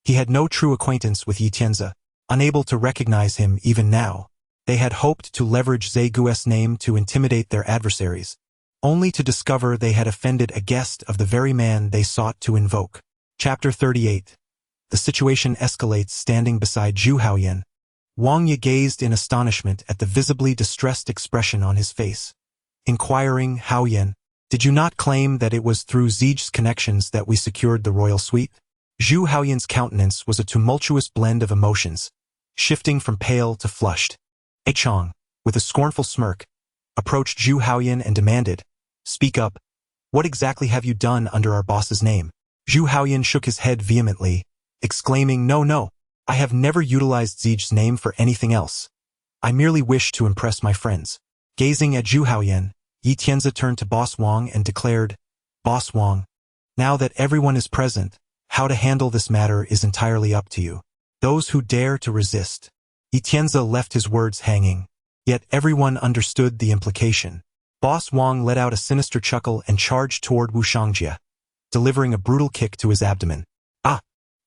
He had no true acquaintance with Yi Tianzi, unable to recognize him even now. They had hoped to leverage Zegu's name to intimidate their adversaries, only to discover they had offended a guest of the very man they sought to invoke. Chapter 38. The situation escalates. Standing beside Zhu Haoyan, Wang Ye gazed in astonishment at the visibly distressed expression on his face. Inquiring, Haoyan, did you not claim that it was through Zij's connections that we secured the royal suite? Zhu Haoyan's countenance was a tumultuous blend of emotions, shifting from pale to flushed. Chong, with a scornful smirk, approached Zhu Haoyan and demanded, Speak up. What exactly have you done under our boss's name? Zhu Haoyan shook his head vehemently, exclaiming, No, I have never utilized Zij's name for anything else. I merely wish to impress my friends. Gazing at Zhu Haoyan, Yi Tianzi turned to Boss Wang and declared, Boss Wang, now that everyone is present, how to handle this matter is entirely up to you. Those who dare to resist. Yi Tianzi left his words hanging, yet everyone understood the implication. Boss Wang let out a sinister chuckle and charged toward Wu Shangjie, delivering a brutal kick to his abdomen. Ah!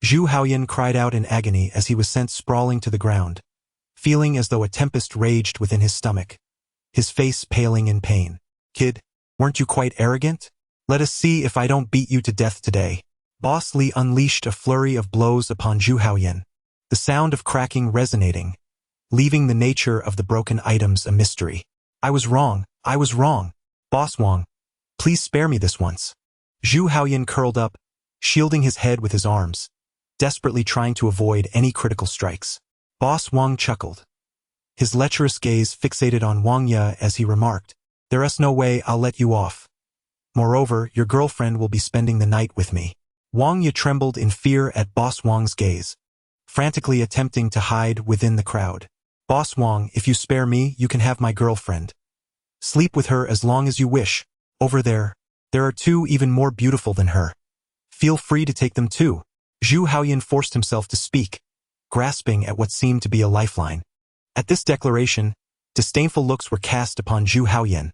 Zhu Haoyan cried out in agony as he was sent sprawling to the ground, feeling as though a tempest raged within his stomach, his face paling in pain. Kid, weren't you quite arrogant? Let us see if I don't beat you to death today. Boss Li unleashed a flurry of blows upon Zhu Haoyan, the sound of cracking resonating, leaving the nature of the broken items a mystery. I was wrong. Boss Wang, please spare me this once. Zhu Haoyan curled up, shielding his head with his arms, desperately trying to avoid any critical strikes. Boss Wang chuckled, his lecherous gaze fixated on Wang Ye as he remarked, There is no way I'll let you off. Moreover, your girlfriend will be spending the night with me. Wang Ye trembled in fear at Boss Wang's gaze, frantically attempting to hide within the crowd. Boss Wang, if you spare me, you can have my girlfriend. Sleep with her as long as you wish. Over there are two even more beautiful than her. Feel free to take them too. Zhu Haoyan forced himself to speak, grasping at what seemed to be a lifeline. At this declaration, disdainful looks were cast upon Zhu Haoyan,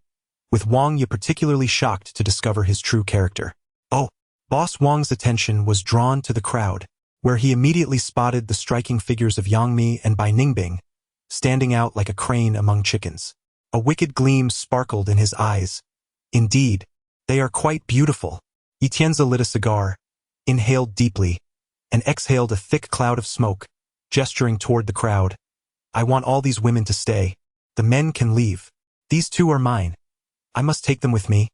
with Wang Ye particularly shocked to discover his true character. Oh! Boss Wang's attention was drawn to the crowd, where he immediately spotted the striking figures of Yang Mi and Bai Ningbing, standing out like a crane among chickens. A wicked gleam sparkled in his eyes. Indeed, they are quite beautiful. Yi Tianzi lit a cigar, inhaled deeply, and exhaled a thick cloud of smoke, gesturing toward the crowd. I want all these women to stay. The men can leave. These two are mine. I must take them with me.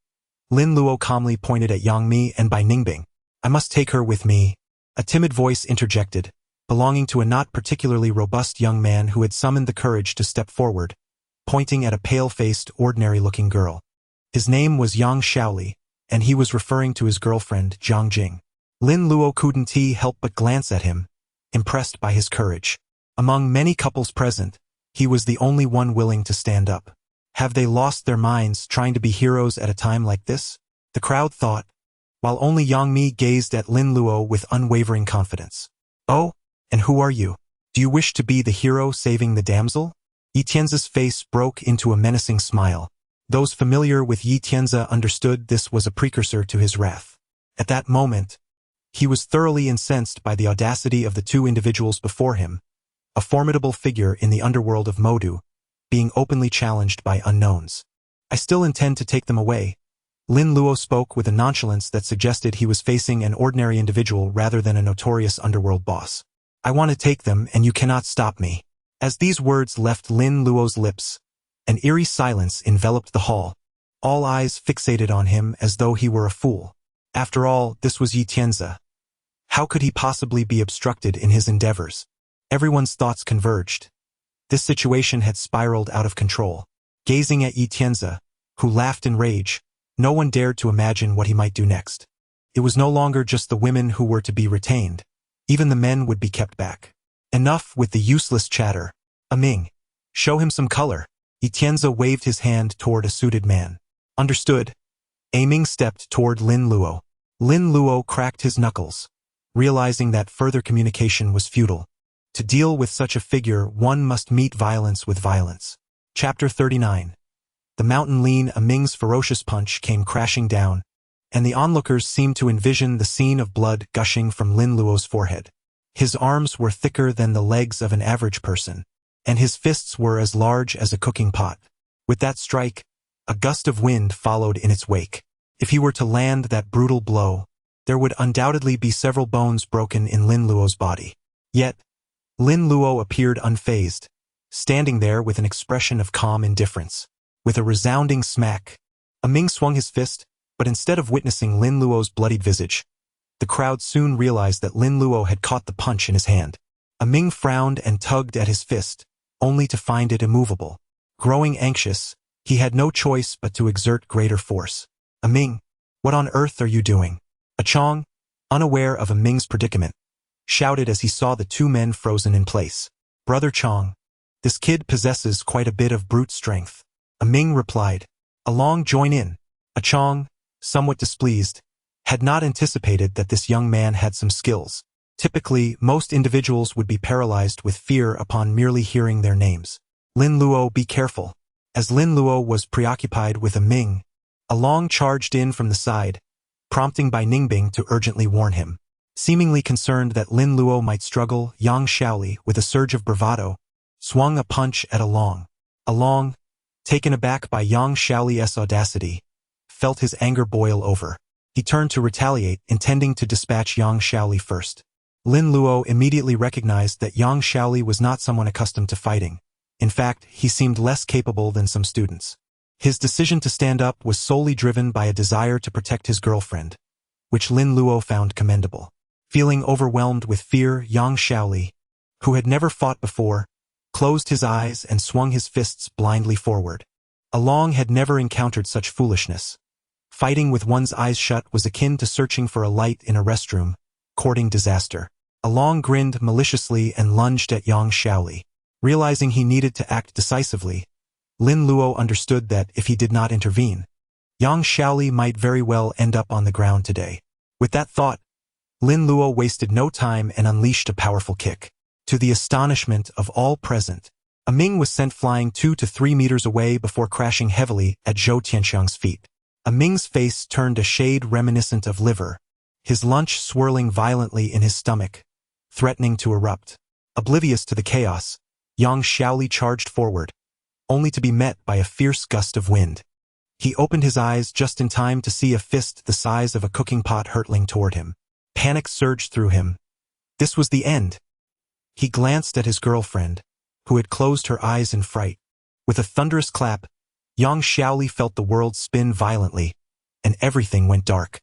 Lin Luo calmly pointed at Yang Mi and Bai Ningbing. I must take her with me. A timid voice interjected, belonging to a not particularly robust young man who had summoned the courage to step forward, pointing at a pale-faced, ordinary-looking girl. His name was Yang Shaoli, and he was referring to his girlfriend, Jiang Jing. Lin Luo couldn't help but glance at him, impressed by his courage. Among many couples present, he was the only one willing to stand up. Have they lost their minds trying to be heroes at a time like this? The crowd thought, while only Yang Mi gazed at Lin Luo with unwavering confidence. Oh, and who are you? Do you wish to be the hero saving the damsel? Yi Tianzi's face broke into a menacing smile. Those familiar with Yi Tianzi understood this was a precursor to his wrath. At that moment, he was thoroughly incensed by the audacity of the two individuals before him, a formidable figure in the underworld of Modu, being openly challenged by unknowns. I still intend to take them away. Lin Luo spoke with a nonchalance that suggested he was facing an ordinary individual rather than a notorious underworld boss. I want to take them and you cannot stop me. As these words left Lin Luo's lips, an eerie silence enveloped the hall, all eyes fixated on him as though he were a fool. After all, this was Yi Tianzi. How could he possibly be obstructed in his endeavors? Everyone's thoughts converged. This situation had spiraled out of control. Gazing at Yi Tianzi, who laughed in rage, no one dared to imagine what he might do next. It was no longer just the women who were to be retained. Even the men would be kept back. Enough with the useless chatter. Ming, show him some color. Yi Tianzi waved his hand toward a suited man. Understood. Ming stepped toward Lin Luo. Lin Luo cracked his knuckles, realizing that further communication was futile. To deal with such a figure, one must meet violence with violence. Chapter 39. The mountain lean Ming's ferocious punch came crashing down, and the onlookers seemed to envision the scene of blood gushing from Lin Luo's forehead. His arms were thicker than the legs of an average person, and his fists were as large as a cooking pot. With that strike, a gust of wind followed in its wake. If he were to land that brutal blow, there would undoubtedly be several bones broken in Lin Luo's body. Yet, Lin Luo appeared unfazed, standing there with an expression of calm indifference. With a resounding smack, Ming swung his fist, but instead of witnessing Lin Luo's bloodied visage, the crowd soon realized that Lin Luo had caught the punch in his hand. Ming frowned and tugged at his fist, only to find it immovable. Growing anxious, he had no choice but to exert greater force. Ming, what on earth are you doing? Chong, unaware of Ming's predicament, shouted as he saw the two men frozen in place. Brother Chong, this kid possesses quite a bit of brute strength. Ming replied. Along join in. Chong, somewhat displeased, had not anticipated that this young man had some skills. Typically, most individuals would be paralyzed with fear upon merely hearing their names. Lin Luo, be careful. As Lin Luo was preoccupied with Ming, Along charged in from the side, prompting Bai Ningbing to urgently warn him. Seemingly concerned that Lin Luo might struggle, Yang Shaoli, with a surge of bravado, swung a punch at Along. Along, taken aback by Yang Shaoli's audacity, felt his anger boil over. He turned to retaliate, intending to dispatch Yang Shaoli first. Lin Luo immediately recognized that Yang Shaoli was not someone accustomed to fighting. In fact, he seemed less capable than some students. His decision to stand up was solely driven by a desire to protect his girlfriend, which Lin Luo found commendable. Feeling overwhelmed with fear, Yang Shaoli, who had never fought before, closed his eyes and swung his fists blindly forward. Along had never encountered such foolishness. Fighting with one's eyes shut was akin to searching for a light in a restroom, courting disaster. Along grinned maliciously and lunged at Yang Shaoli. Realizing he needed to act decisively, Lin Luo understood that if he did not intervene, Yang Shaoli might very well end up on the ground today. With that thought, Lin Luo wasted no time and unleashed a powerful kick. To the astonishment of all present, Ming was sent flying 2 to 3 meters away before crashing heavily at Zhou Tianxiang's feet. Ming's face turned a shade reminiscent of liver, his lunch swirling violently in his stomach, threatening to erupt. Oblivious to the chaos, Yang Shaoli charged forward, only to be met by a fierce gust of wind. He opened his eyes just in time to see a fist the size of a cooking pot hurtling toward him. Panic surged through him. This was the end. He glanced at his girlfriend, who had closed her eyes in fright. With a thunderous clap, Yang Shaoli felt the world spin violently, and everything went dark.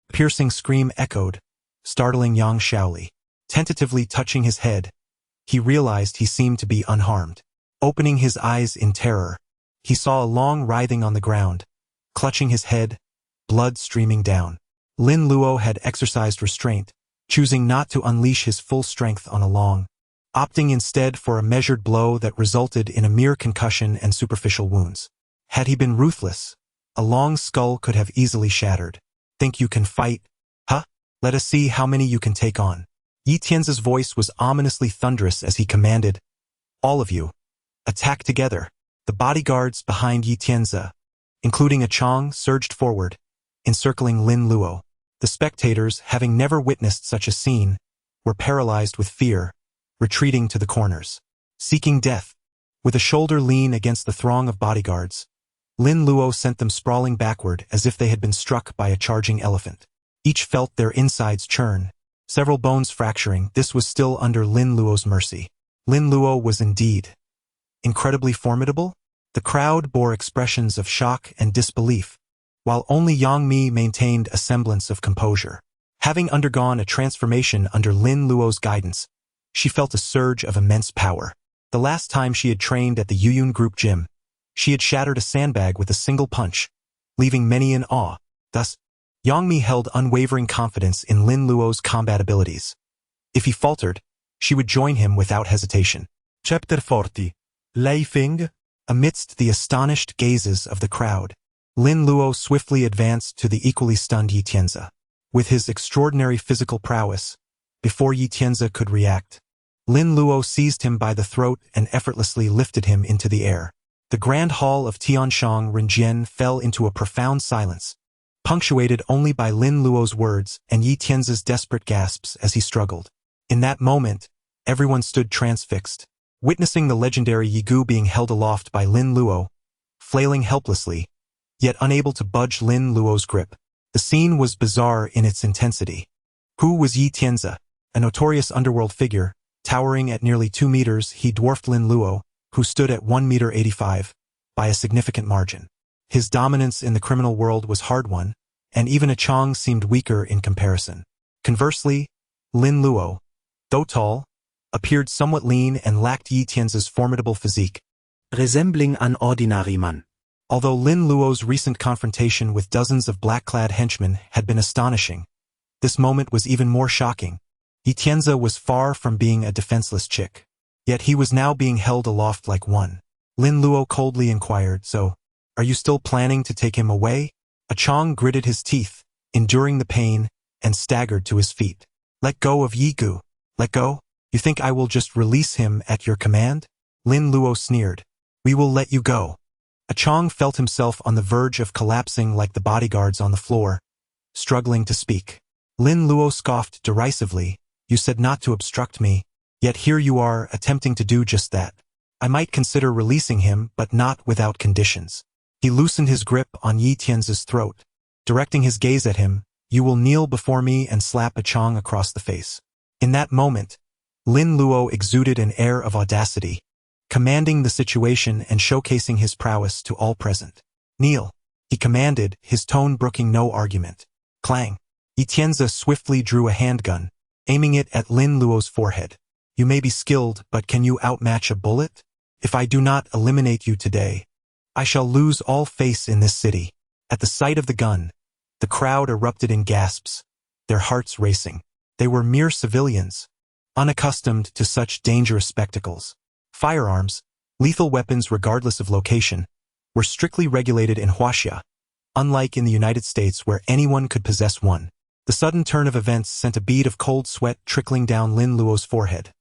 A piercing scream echoed, startling Yang Shaoli. Tentatively touching his head, he realized he seemed to be unharmed. Opening his eyes in terror, he saw Along writhing on the ground, clutching his head, blood streaming down. Lin Luo had exercised restraint, choosing not to unleash his full strength on Along, opting instead for a measured blow that resulted in a mere concussion and superficial wounds. Had he been ruthless, Along's skull could have easily shattered. Think you can fight? Huh? Let us see how many you can take on. Yi Tianzi's voice was ominously thunderous as he commanded, "All of you, attack together." The bodyguards behind Yi Tianzi, including a Chong, surged forward, encircling Lin Luo. The spectators, having never witnessed such a scene, were paralyzed with fear, retreating to the corners, seeking death. With a shoulder lean against the throng of bodyguards, Lin Luo sent them sprawling backward as if they had been struck by a charging elephant. Each felt their insides churn, several bones fracturing. This was still under Lin Luo's mercy. Lin Luo was indeed incredibly formidable. The crowd bore expressions of shock and disbelief, while only Yang Mi maintained a semblance of composure. Having undergone a transformation under Lin Luo's guidance, she felt a surge of immense power. The last time she had trained at the Yuyun Group gym, she had shattered a sandbag with a single punch, leaving many in awe. Thus, Yang Mi held unwavering confidence in Lin Luo's combat abilities. If he faltered, she would join him without hesitation. Chapter 40. Lei Feng. Amidst the astonished gazes of the crowd, Lin Luo swiftly advanced to the equally stunned Yi Tianzi. With his extraordinary physical prowess, before Yi Tianzi could react, Lin Luo seized him by the throat and effortlessly lifted him into the air. The grand hall of Tianshang Renjian fell into a profound silence, punctuated only by Lin Luo's words and Yi Tianzi's desperate gasps as he struggled. In that moment, everyone stood transfixed, witnessing the legendary Yi Gu being held aloft by Lin Luo, flailing helplessly, yet unable to budge Lin Luo's grip. The scene was bizarre in its intensity. Who was Yi Tianzi? A notorious underworld figure, towering at nearly 2 meters, he dwarfed Lin Luo, who stood at 1.85 meters, by a significant margin. His dominance in the criminal world was hard-won, and even a Chong seemed weaker in comparison. Conversely, Lin Luo, though tall, appeared somewhat lean and lacked Yi Tianzi's formidable physique, resembling an ordinary man. Although Lin Luo's recent confrontation with dozens of black-clad henchmen had been astonishing, this moment was even more shocking. Yi Tianzi was far from being a defenseless chick, yet he was now being held aloft like one. Lin Luo coldly inquired, "So, are you still planning to take him away?" A Chong gritted his teeth, enduring the pain, and staggered to his feet. "Let go of Yi Gu. Let go? You think I will just release him at your command?" Lin Luo sneered. "We will let you go." A Chong felt himself on the verge of collapsing like the bodyguards on the floor, struggling to speak. Lin Luo scoffed derisively, "You said not to obstruct me, yet here you are attempting to do just that. I might consider releasing him, but not without conditions." He loosened his grip on Yi Tianzi's throat, directing his gaze at him, "You will kneel before me and slap a Chong across the face." In that moment, Lin Luo exuded an air of audacity, commanding the situation and showcasing his prowess to all present. "Kneel," he commanded, his tone brooking no argument. Clang! Yi Tianzi swiftly drew a handgun, aiming it at Lin Luo's forehead. "You may be skilled, but can you outmatch a bullet? If I do not eliminate you today, I shall lose all face in this city." At the sight of the gun, the crowd erupted in gasps, their hearts racing. They were mere civilians, unaccustomed to such dangerous spectacles. Firearms, lethal weapons regardless of location, were strictly regulated in Huaxia, unlike in the United States where anyone could possess one. The sudden turn of events sent a bead of cold sweat trickling down Lin Luo's forehead.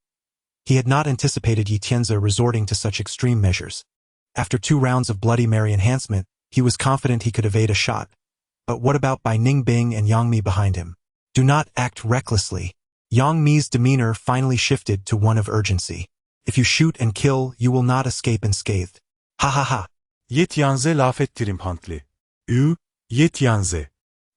He had not anticipated Yi Tianzi resorting to such extreme measures. After 2 rounds of Bloody Mary enhancement, he was confident he could evade a shot. But what about Bai Ningbing and Yang Mi behind him? "Do not act recklessly." Yang Mi's demeanor finally shifted to one of urgency. "If you shoot and kill, you will not escape unscathed." Ha ha ha. Yi Tianzi laf ettirim Huntley. Yi Tianzi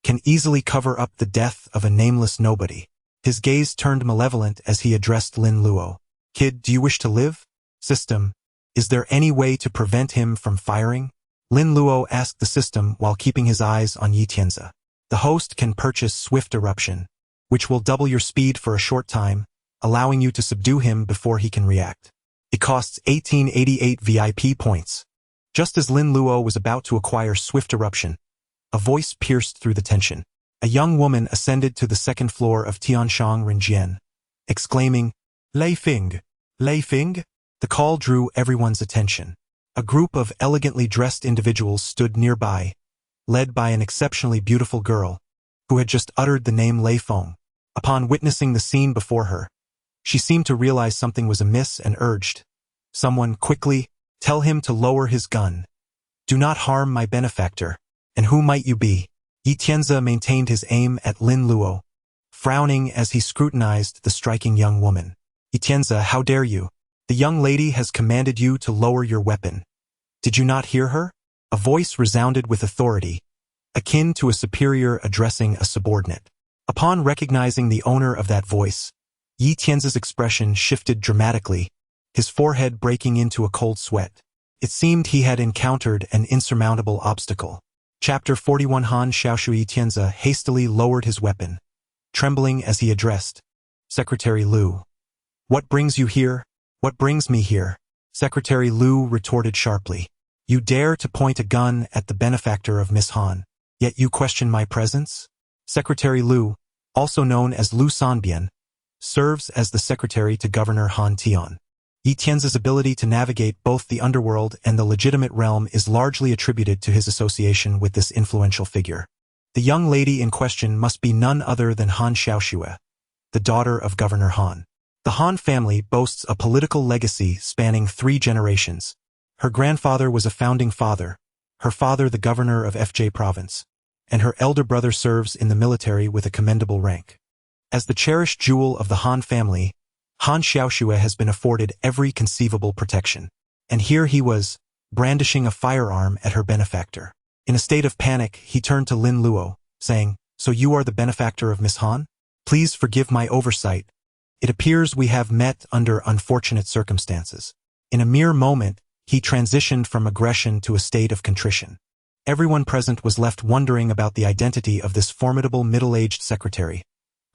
Can easily cover up the death of a nameless nobody. His gaze turned malevolent as he addressed Lin Luo. "Kid, do you wish to live? System, is there any way to prevent him from firing?" Lin Luo asked the system while keeping his eyes on Yi Tianzi. "The host can purchase Swift Eruption, which will double your speed for a short time, allowing you to subdue him before he can react. It costs 1888 VIP points." Just as Lin Luo was about to acquire Swift Eruption, a voice pierced through the tension. A young woman ascended to the second floor of Tianshang Renjian, exclaiming, "Lei Fing! Lei Fing!" The call drew everyone's attention. A group of elegantly dressed individuals stood nearby, led by an exceptionally beautiful girl, who had just uttered the name Lei Feng. Upon witnessing the scene before her, she seemed to realize something was amiss and urged, "Someone, quickly, tell him to lower his gun. Do not harm my benefactor. And who might you be?" Yi Tianzi maintained his aim at Lin Luo, frowning as he scrutinized the striking young woman. "Yi Tianzi, how dare you? The young lady has commanded you to lower your weapon. Did you not hear her?" A voice resounded with authority, akin to a superior addressing a subordinate. Upon recognizing the owner of that voice, Yi Tianzi's expression shifted dramatically, his forehead breaking into a cold sweat. It seemed he had encountered an insurmountable obstacle. Chapter 41. Han Xiaoshu. Yi Tianzi hastily lowered his weapon, trembling as he addressed Secretary Liu. "What brings you here?" "What brings me here?" Secretary Liu retorted sharply. "You dare to point a gun at the benefactor of Miss Han, yet you question my presence?" Secretary Liu, also known as Liu Sanbian, serves as the secretary to Governor Han Tian. Yi Tianzi's ability to navigate both the underworld and the legitimate realm is largely attributed to his association with this influential figure. The young lady in question must be none other than Han Xiaoxue, the daughter of Governor Han. The Han family boasts a political legacy spanning 3 generations. Her grandfather was a founding father, her father the governor of FJ province, and her elder brother serves in the military with a commendable rank. As the cherished jewel of the Han family, Han Xiaoxue has been afforded every conceivable protection. And here he was, brandishing a firearm at her benefactor. In a state of panic, he turned to Lin Luo, saying, "So you are the benefactor of Miss Han? Please forgive my oversight. It appears we have met under unfortunate circumstances." In a mere moment, he transitioned from aggression to a state of contrition. Everyone present was left wondering about the identity of this formidable middle-aged secretary,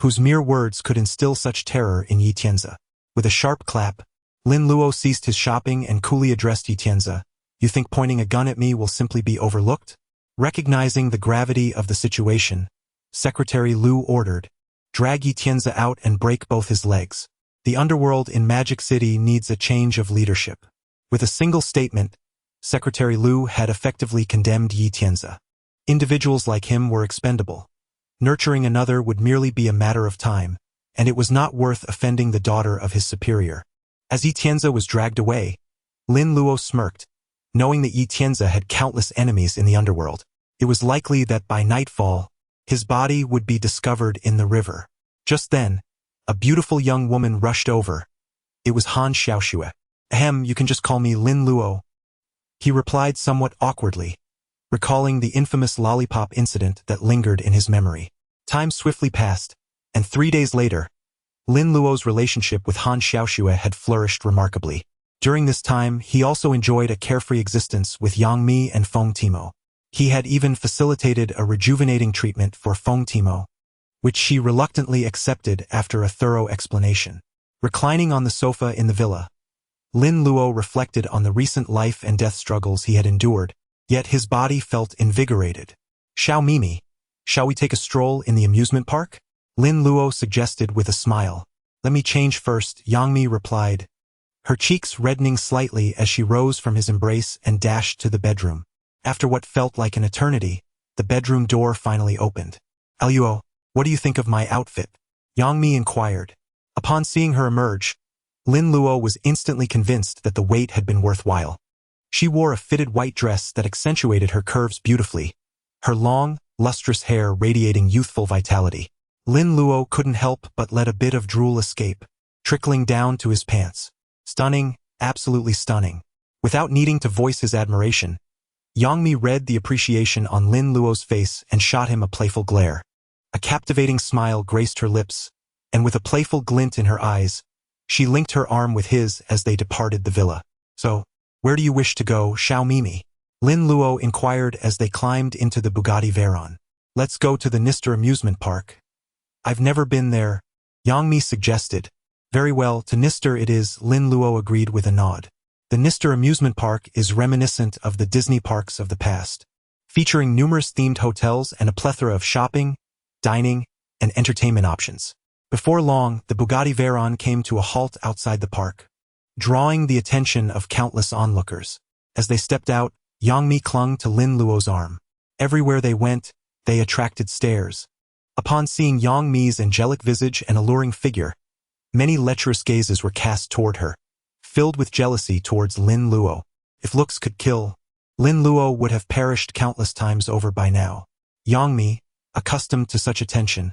whose mere words could instill such terror in Yi Tianzi. With a sharp clap, Lin Luo ceased his shopping and coolly addressed Yi Tianzi. "You think pointing a gun at me will simply be overlooked?" Recognizing the gravity of the situation, Secretary Liu ordered, "Drag Yi Tianzi out and break both his legs. The underworld in Magic City needs a change of leadership." With a single statement, Secretary Liu had effectively condemned Yi Tianzi. Individuals like him were expendable. Nurturing another would merely be a matter of time, and it was not worth offending the daughter of his superior. As Yi Tianzi was dragged away, Lin Luo smirked, knowing that Yi Tianzi had countless enemies in the underworld. It was likely that by nightfall, his body would be discovered in the river. Just then, a beautiful young woman rushed over. It was Han Xiaoxue. "Ahem, you can just call me Lin Luo," he replied somewhat awkwardly, recalling the infamous lollipop incident that lingered in his memory. Time swiftly passed, and 3 days later, Lin Luo's relationship with Han Xiaoxue had flourished remarkably. During this time, he also enjoyed a carefree existence with Yang Mi and Feng Timo. He had even facilitated a rejuvenating treatment for Feng Timo, which she reluctantly accepted after a thorough explanation. Reclining on the sofa in the villa, Lin Luo reflected on the recent life and death struggles he had endured, yet his body felt invigorated. "Xiao Mimi, shall we take a stroll in the amusement park?" Lin Luo suggested with a smile. "Let me change first," Yang Mi replied, her cheeks reddening slightly as she rose from his embrace and dashed to the bedroom. After what felt like an eternity, the bedroom door finally opened. "Luo, what do you think of my outfit?" Yang Mi inquired. Upon seeing her emerge, Lin Luo was instantly convinced that the wait had been worthwhile. She wore a fitted white dress that accentuated her curves beautifully, her long, lustrous hair radiating youthful vitality. Lin Luo couldn't help but let a bit of drool escape, trickling down to his pants. Stunning, absolutely stunning. Without needing to voice his admiration, Yang Mi read the appreciation on Lin Luo's face and shot him a playful glare. A captivating smile graced her lips, and with a playful glint in her eyes, she linked her arm with his as they departed the villa. "So, where do you wish to go, Xiao Mimi?" Lin Luo inquired as they climbed into the Bugatti Veyron. "Let's go to the Nister amusement park." "I've never been there," Yang Mi suggested. "Very well, to Nister it is," Lin Luo agreed with a nod. The Nister amusement park is reminiscent of the Disney parks of the past, featuring numerous themed hotels and a plethora of shopping, dining, and entertainment options. Before long, the Bugatti Veyron came to a halt outside the park, drawing the attention of countless onlookers. As they stepped out, Yang Mi clung to Lin Luo's arm. Everywhere they went, they attracted stares. Upon seeing Yang Mi's angelic visage and alluring figure, many lecherous gazes were cast toward her, filled with jealousy towards Lin Luo. If looks could kill, Lin Luo would have perished countless times over by now. Yang Mi, accustomed to such attention,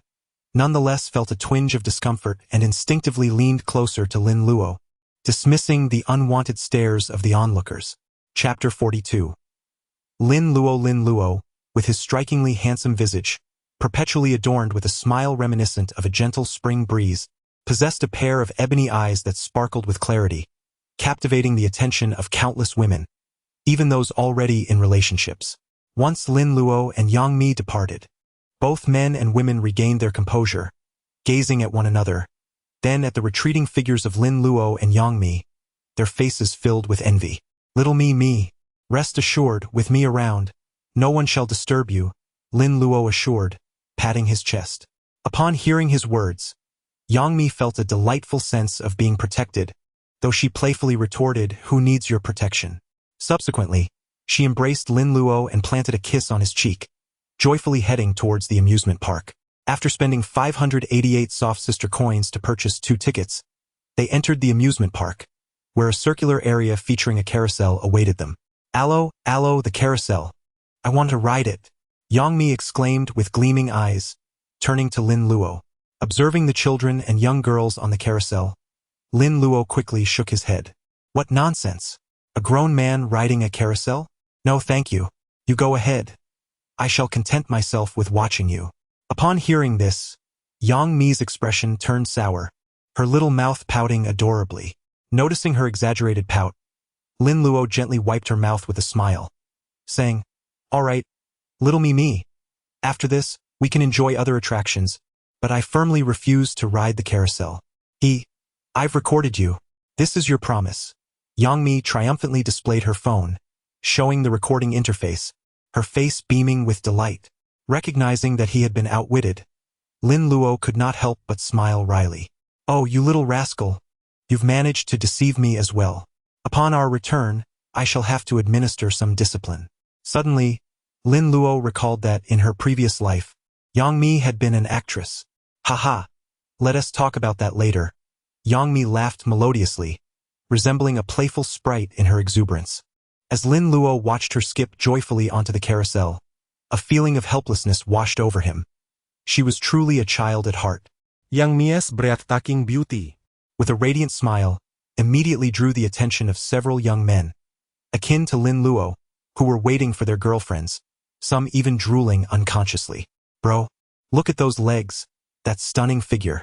nonetheless felt a twinge of discomfort and instinctively leaned closer to Lin Luo, dismissing the unwanted stares of the onlookers. Chapter 42. Lin Luo, with his strikingly handsome visage, perpetually adorned with a smile reminiscent of a gentle spring breeze, possessed a pair of ebony eyes that sparkled with clarity, captivating the attention of countless women, even those already in relationships. Once Lin Luo and Yang Mi departed, both men and women regained their composure, gazing at one another, then at the retreating figures of Lin Luo and Yang Mi, their faces filled with envy. Little me, rest assured, with me around, no one shall disturb you, Lin Luo assured, patting his chest. Upon hearing his words, Yang Mi felt a delightful sense of being protected, though she playfully retorted, "Who needs your protection?" Subsequently, she embraced Lin Luo and planted a kiss on his cheek, joyfully heading towards the amusement park. After spending 588 soft sister coins to purchase 2 tickets, they entered the amusement park, where a circular area featuring a carousel awaited them. Allo, the carousel. I want to ride it," Yang Mi exclaimed with gleaming eyes, turning to Lin Luo. Observing the children and young girls on the carousel, Lin Luo quickly shook his head. "What nonsense! A grown man riding a carousel? No, thank you. You go ahead. I shall content myself with watching you." Upon hearing this, Yang Mi's expression turned sour, her little mouth pouting adorably. Noticing her exaggerated pout, Lin Luo gently wiped her mouth with a smile, saying, "All right, little me. After this, we can enjoy other attractions, but I firmly refuse to ride the carousel." I've recorded you. This is your promise." Yang Mi triumphantly displayed her phone, showing the recording interface, her face beaming with delight. Recognizing that he had been outwitted, Lin Luo could not help but smile wryly. "Oh, you little rascal. You've managed to deceive me as well. Upon our return, I shall have to administer some discipline." Suddenly, Lin Luo recalled that, in her previous life, Yang Mi had been an actress. "Haha, let us talk about that later." Yang Mi laughed melodiously, resembling a playful sprite in her exuberance. As Lin Luo watched her skip joyfully onto the carousel, a feeling of helplessness washed over him. She was truly a child at heart. Yang Mi's breathtaking beauty, with a radiant smile, immediately drew the attention of several young men, akin to Lin Luo, who were waiting for their girlfriends, some even drooling unconsciously. "Bro, look at those legs, that stunning figure.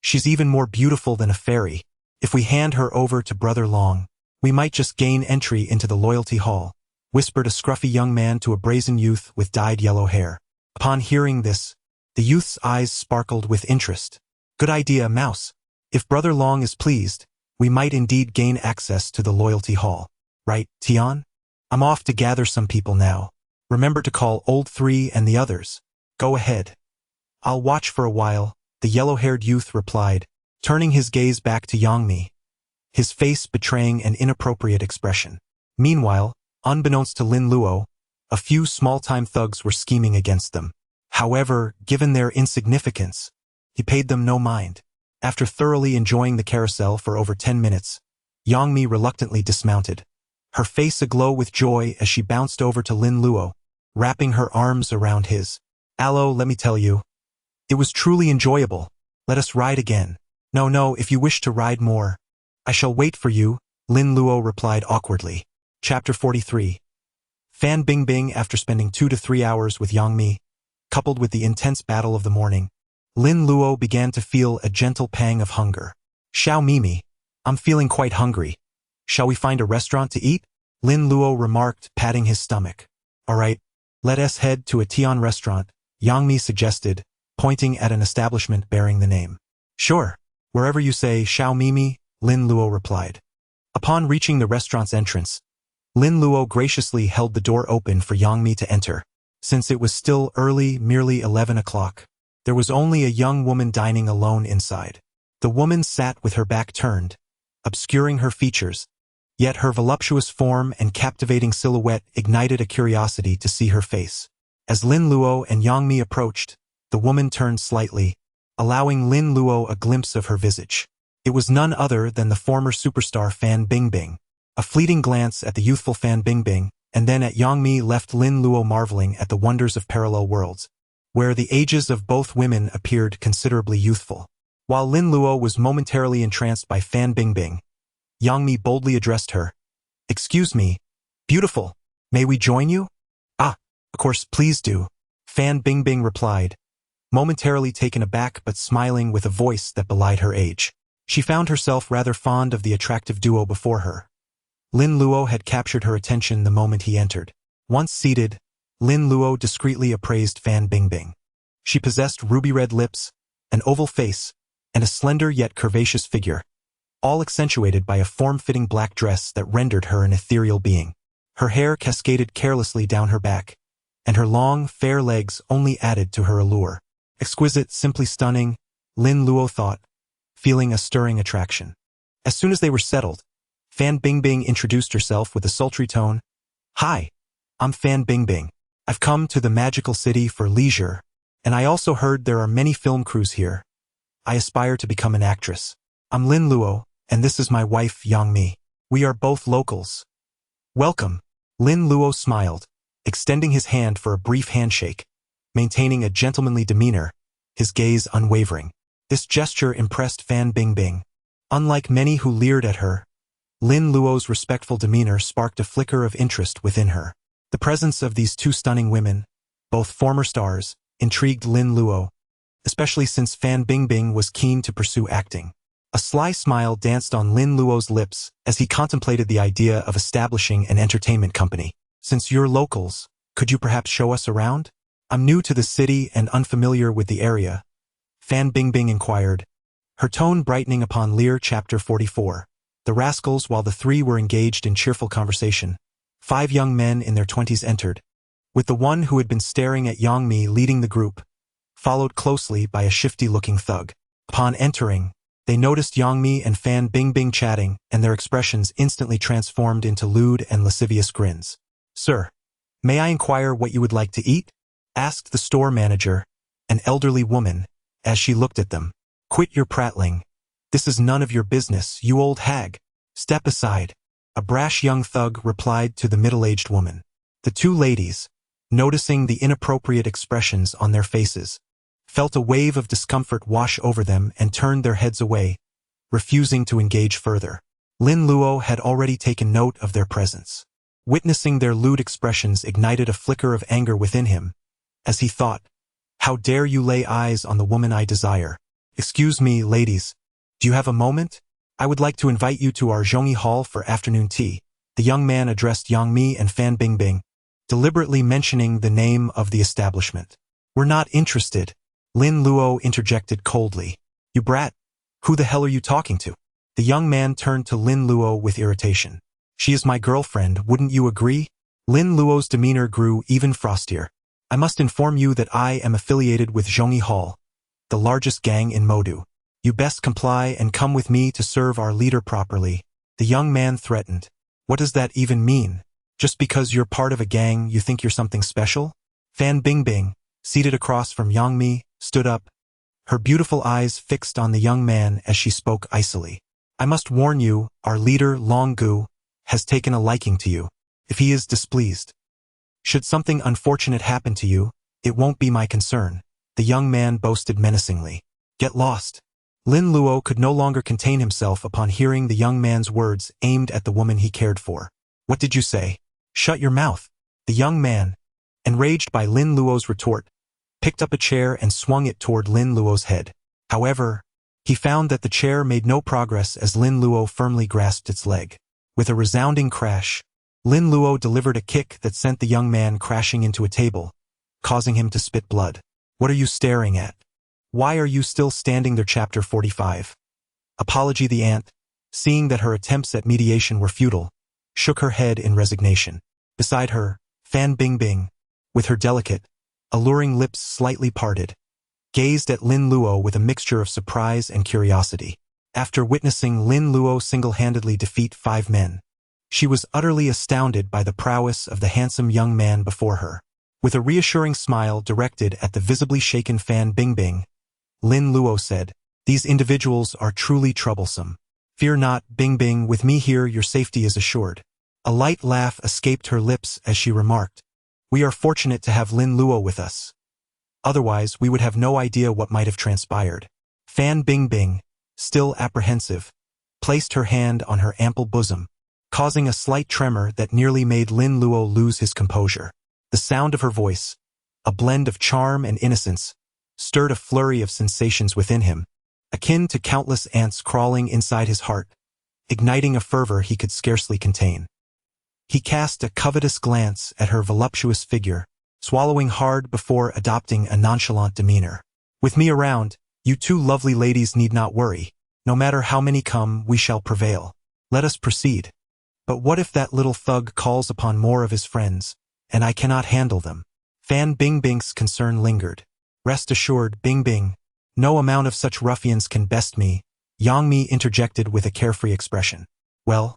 She's even more beautiful than a fairy. If we hand her over to Brother Long, we might just gain entry into the loyalty hall," whispered a scruffy young man to a brazen youth with dyed yellow hair. Upon hearing this, the youth's eyes sparkled with interest. "Good idea, Mouse. If Brother Long is pleased, we might indeed gain access to the loyalty hall. Right, Tian? I'm off to gather some people now. Remember to call Old 3 and the others. Go ahead." "I'll watch for a while," the yellow-haired youth replied, turning his gaze back to Yang Mi, his face betraying an inappropriate expression. Meanwhile, unbeknownst to Lin Luo, a few small-time thugs were scheming against them. However, given their insignificance, he paid them no mind. After thoroughly enjoying the carousel for over 10 minutes, Yang Mi reluctantly dismounted, her face aglow with joy as she bounced over to Lin Luo, wrapping her arms around his. "Allo, let me tell you, it was truly enjoyable. Let us ride again." No, if you wish to ride more, I shall wait for you," Lin Luo replied awkwardly. Chapter 43. Fan Bingbing. After spending 2 to 3 hours with Yang Mi, coupled with the intense battle of the morning, Lin Luo began to feel a gentle pang of hunger. "Xiao Mimi, I'm feeling quite hungry. Shall we find a restaurant to eat?" Lin Luo remarked, patting his stomach. "All right, let us head to a Tian restaurant," Yang Mi suggested, pointing at an establishment bearing the name. "Sure, wherever you say, Xiao Mimi," Lin Luo replied. Upon reaching the restaurant's entrance, Lin Luo graciously held the door open for Yang Mi to enter, since it was still early, merely 11 o'clock. There was only a young woman dining alone inside. The woman sat with her back turned, obscuring her features, yet her voluptuous form and captivating silhouette ignited a curiosity to see her face. As Lin Luo and Yang Mi approached, the woman turned slightly, allowing Lin Luo a glimpse of her visage. It was none other than the former superstar Fan Bingbing. A fleeting glance at the youthful Fan Bingbing, and then at Yang Mi left Lin Luo marveling at the wonders of parallel worlds, where the ages of both women appeared considerably youthful. While Lin Luo was momentarily entranced by Fan Bingbing, Yang Mi boldly addressed her. "Excuse me, beautiful, may we join you?" "Ah, of course, please do," Fan Bingbing replied, momentarily taken aback but smiling with a voice that belied her age. She found herself rather fond of the attractive duo before her. Lin Luo had captured her attention the moment he entered. Once seated, Lin Luo discreetly appraised Fan Bingbing. She possessed ruby-red lips, an oval face, and a slender yet curvaceous figure, all accentuated by a form-fitting black dress that rendered her an ethereal being. Her hair cascaded carelessly down her back, and her long, fair legs only added to her allure. Exquisite, simply stunning, Lin Luo thought, feeling a stirring attraction. As soon as they were settled, Fan Bingbing introduced herself with a sultry tone. "Hi, I'm Fan Bingbing. I've come to the magical city for leisure, and I also heard there are many film crews here. I aspire to become an actress. I'm Lin Luo, and this is my wife Yang Mi. We are both locals." "Welcome." Lin Luo smiled, extending his hand for a brief handshake, maintaining a gentlemanly demeanor, his gaze unwavering. This gesture impressed Fan Bingbing. Unlike many who leered at her, Lin Luo's respectful demeanor sparked a flicker of interest within her. The presence of these two stunning women, both former stars, intrigued Lin Luo, especially since Fan Bingbing was keen to pursue acting. A sly smile danced on Lin Luo's lips as he contemplated the idea of establishing an entertainment company. "Since you're locals, could you perhaps show us around? I'm new to the city and unfamiliar with the area," Fan Bingbing inquired, her tone brightening upon Lear Chapter 44. The rascals, while the three were engaged in cheerful conversation, 5 young men in their 20s entered, with the one who had been staring at Yang Mi leading the group, followed closely by a shifty-looking thug. Upon entering, they noticed Yang Mi and Fan Bingbing chatting, and their expressions instantly transformed into lewd and lascivious grins. "Sir, may I inquire what you would like to eat?" asked the store manager, an elderly woman, as she looked at them. "Quit your prattling. This is none of your business, you old hag. Step aside," a brash young thug replied to the middle-aged woman. The two ladies, noticing the inappropriate expressions on their faces, felt a wave of discomfort wash over them and turned their heads away, refusing to engage further. Lin Luo had already taken note of their presence. Witnessing their lewd expressions ignited a flicker of anger within him, as he thought, "How dare you lay eyes on the woman I desire? Excuse me, ladies. Do you have a moment? I would like to invite you to our Zhongyi Hall for afternoon tea." The young man addressed Yang Mi and Fan Bingbing, deliberately mentioning the name of the establishment. "We're not interested," Lin Luo interjected coldly. "You brat, who the hell are you talking to?" The young man turned to Lin Luo with irritation. "She is my girlfriend, wouldn't you agree?" Lin Luo's demeanor grew even frostier. "I must inform you that I am affiliated with Zhongyi Hall, the largest gang in Modu. You best comply and come with me to serve our leader properly," the young man threatened. "What does that even mean? Just because you're part of a gang, you think you're something special?" Fan Bingbing, seated across from Yang Mi, stood up, her beautiful eyes fixed on the young man as she spoke icily. "I must warn you, our leader, Long Gu, has taken a liking to you. If he is displeased, should something unfortunate happen to you, it won't be my concern," the young man boasted menacingly. "Get lost." Lin Luo could no longer contain himself upon hearing the young man's words aimed at the woman he cared for. "What did you say? Shut your mouth." The young man, enraged by Lin Luo's retort, picked up a chair and swung it toward Lin Luo's head. However, he found that the chair made no progress as Lin Luo firmly grasped its leg. With a resounding crash, Lin Luo delivered a kick that sent the young man crashing into a table, causing him to spit blood. "What are you staring at? Why are you still standing there?" Chapter 45. Apology. The aunt, seeing that her attempts at mediation were futile, shook her head in resignation. Beside her, Fan Bingbing, with her delicate, alluring lips slightly parted, gazed at Lin Luo with a mixture of surprise and curiosity. After witnessing Lin Luo single-handedly defeat 5 men, she was utterly astounded by the prowess of the handsome young man before her. With a reassuring smile directed at the visibly shaken Fan Bingbing, Lin Luo said, "These individuals are truly troublesome. Fear not, Bingbing, with me here your safety is assured." A light laugh escaped her lips as she remarked, "We are fortunate to have Lin Luo with us. Otherwise, we would have no idea what might have transpired." Fan Bingbing, still apprehensive, placed her hand on her ample bosom, causing a slight tremor that nearly made Lin Luo lose his composure. The sound of her voice, a blend of charm and innocence, stirred a flurry of sensations within him, akin to countless ants crawling inside his heart, igniting a fervor he could scarcely contain. He cast a covetous glance at her voluptuous figure, swallowing hard before adopting a nonchalant demeanor. "With me around, you 2 lovely ladies need not worry. No matter how many come, we shall prevail. Let us proceed." "But what if that little thug calls upon more of his friends, and I cannot handle them?" Fan Bingbing's concern lingered. "Rest assured, Bingbing, no amount of such ruffians can best me," Yang Mi interjected with a carefree expression. "Well,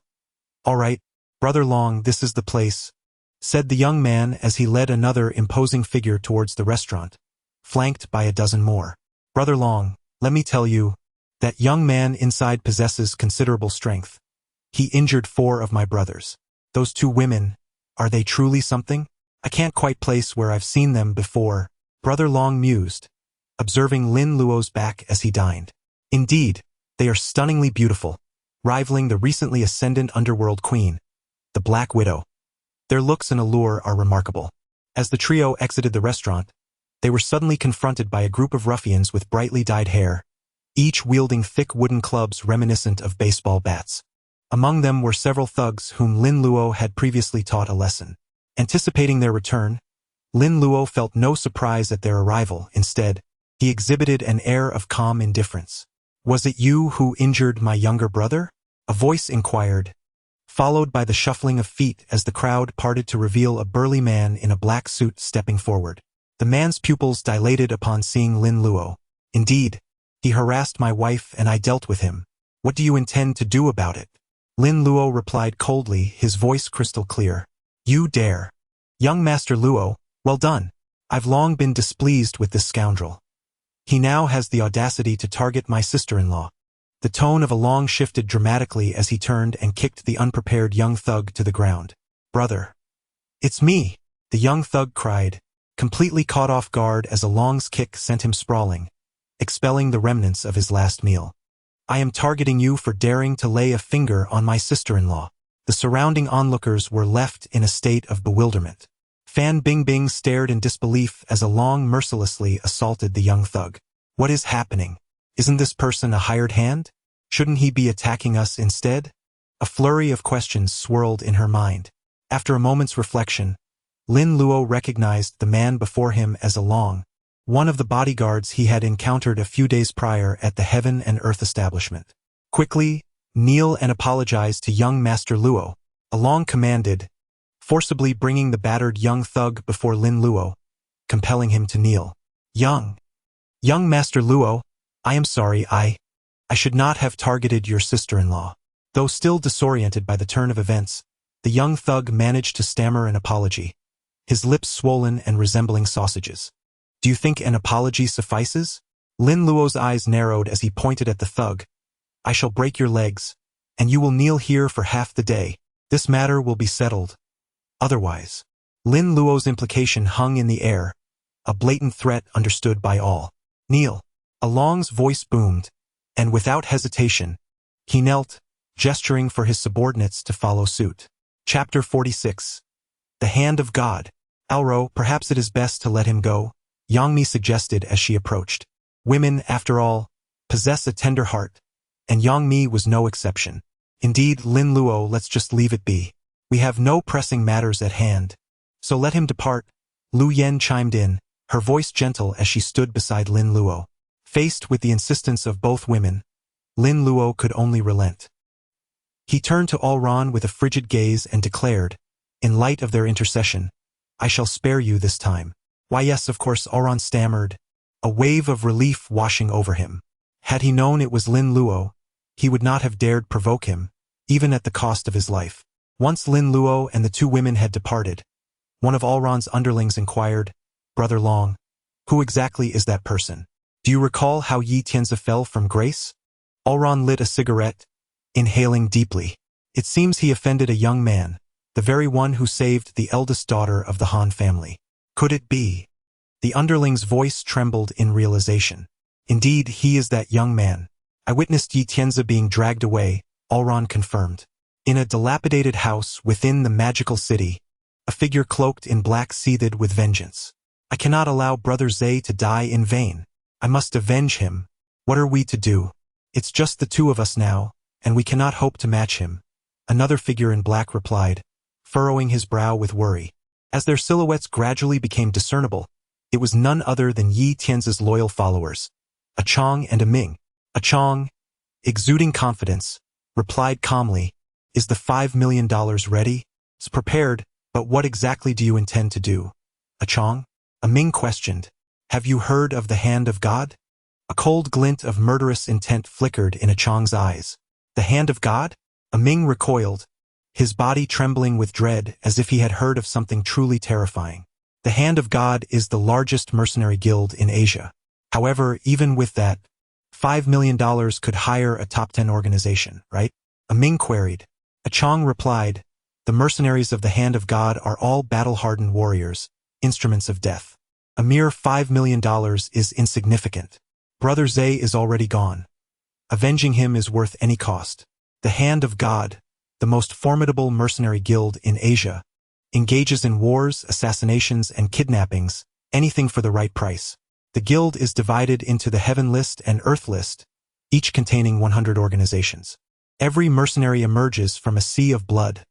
all right, Brother Long, this is the place," said the young man as he led another imposing figure towards the restaurant, flanked by a dozen more. "Brother Long, let me tell you, that young man inside possesses considerable strength. He injured 4 of my brothers. Those 2 women, are they truly something? I can't quite place where I've seen them before," Brother Long mused, observing Lin Luo's back as he dined. "Indeed, they are stunningly beautiful, rivaling the recently ascendant underworld queen, the Black Widow. Their looks and allure are remarkable." As the trio exited the restaurant, they were suddenly confronted by a group of ruffians with brightly dyed hair, each wielding thick wooden clubs reminiscent of baseball bats. Among them were several thugs whom Lin Luo had previously taught a lesson. Anticipating their return, Lin Luo felt no surprise at their arrival. Instead, he exhibited an air of calm indifference. "Was it you who injured my younger brother?" a voice inquired, followed by the shuffling of feet as the crowd parted to reveal a burly man in a black suit stepping forward. The man's pupils dilated upon seeing Lin Luo. "Indeed, he harassed my wife and I dealt with him. What do you intend to do about it?" Lin Luo replied coldly, his voice crystal clear. "You dare. Young Master Luo, well done. I've long been displeased with this scoundrel. He now has the audacity to target my sister-in-law." The tone of Along shifted dramatically as he turned and kicked the unprepared young thug to the ground. "Brother, it's me," the young thug cried, completely caught off guard as Along's kick sent him sprawling, expelling the remnants of his last meal. "I am targeting you for daring to lay a finger on my sister-in-law." The surrounding onlookers were left in a state of bewilderment. Fan Bingbing stared in disbelief as Along mercilessly assaulted the young thug. "What is happening? Isn't this person a hired hand? Shouldn't he be attacking us instead?" A flurry of questions swirled in her mind. After a moment's reflection, Lin Luo recognized the man before him as Along, one of the bodyguards he had encountered a few days prior at the Heaven and Earth establishment. "Quickly, kneel and apologize to young Master Luo," Along commanded, forcibly bringing the battered young thug before Lin Luo, compelling him to kneel. Young Master Luo, I am sorry, I should not have targeted your sister-in-law." Though still disoriented by the turn of events, the young thug managed to stammer an apology, his lips swollen and resembling sausages. "Do you think an apology suffices?" Lin Luo's eyes narrowed as he pointed at the thug. "I shall break your legs, and you will kneel here for half the day. This matter will be settled. Otherwise." Lin Luo's implication hung in the air, a blatant threat understood by all. "Kneel." Along's voice boomed, and without hesitation, he knelt, gesturing for his subordinates to follow suit. Chapter 46. The Hand of God. "Alro, perhaps it is best to let him go," Yang Mi suggested as she approached. Women, after all, possess a tender heart, and Yang Mi was no exception. "Indeed, Lin Luo, let's just leave it be. We have no pressing matters at hand. So let him depart," Lu Yen chimed in, her voice gentle as she stood beside Lin Luo. Faced with the insistence of both women, Lin Luo could only relent. He turned to Alron with a frigid gaze and declared, in light of their intercession, "I shall spare you this time." "Why yes, of course," Alron stammered, a wave of relief washing over him. Had he known it was Lin Luo, he would not have dared provoke him, even at the cost of his life. Once Lin Luo and the two women had departed, one of Alron's underlings inquired, "Brother Long, who exactly is that person? Do you recall how Yi Tianzi fell from grace?" Alron lit a cigarette, inhaling deeply. It seems he offended a young man, the very one who saved the eldest daughter of the Han family. Could it be? The underling's voice trembled in realization. Indeed, he is that young man. I witnessed Yi Tianzi being dragged away, Alron confirmed. In a dilapidated house within the magical city, a figure cloaked in black seethed with vengeance. I cannot allow Brother Zhe to die in vain. I must avenge him. What are we to do? It's just the two of us now, and we cannot hope to match him. Another figure in black replied, furrowing his brow with worry. As their silhouettes gradually became discernible, it was none other than Yi Tianzi's loyal followers, a Chong and a Ming. A Chong, exuding confidence, replied calmly, "Is the $5 million ready?" "It's prepared, but what exactly do you intend to do?" A Chong? A Ming questioned, "Have you heard of the Hand of God?" A cold glint of murderous intent flickered in a Chong's eyes. The Hand of God? A Ming recoiled, his body trembling with dread as if he had heard of something truly terrifying. The Hand of God is the largest mercenary guild in Asia. However, even with that, $5 million could hire a top 10 organization, right? A Ming queried. A Chong replied, "The mercenaries of the Hand of God are all battle-hardened warriors, instruments of death. A mere $5 million is insignificant. Brother Zhe is already gone. Avenging him is worth any cost. The Hand of God, the most formidable mercenary guild in Asia, engages in wars, assassinations, and kidnappings, anything for the right price. The guild is divided into the Heaven List and Earth List, each containing 100 organizations. Every mercenary emerges from a sea of blood,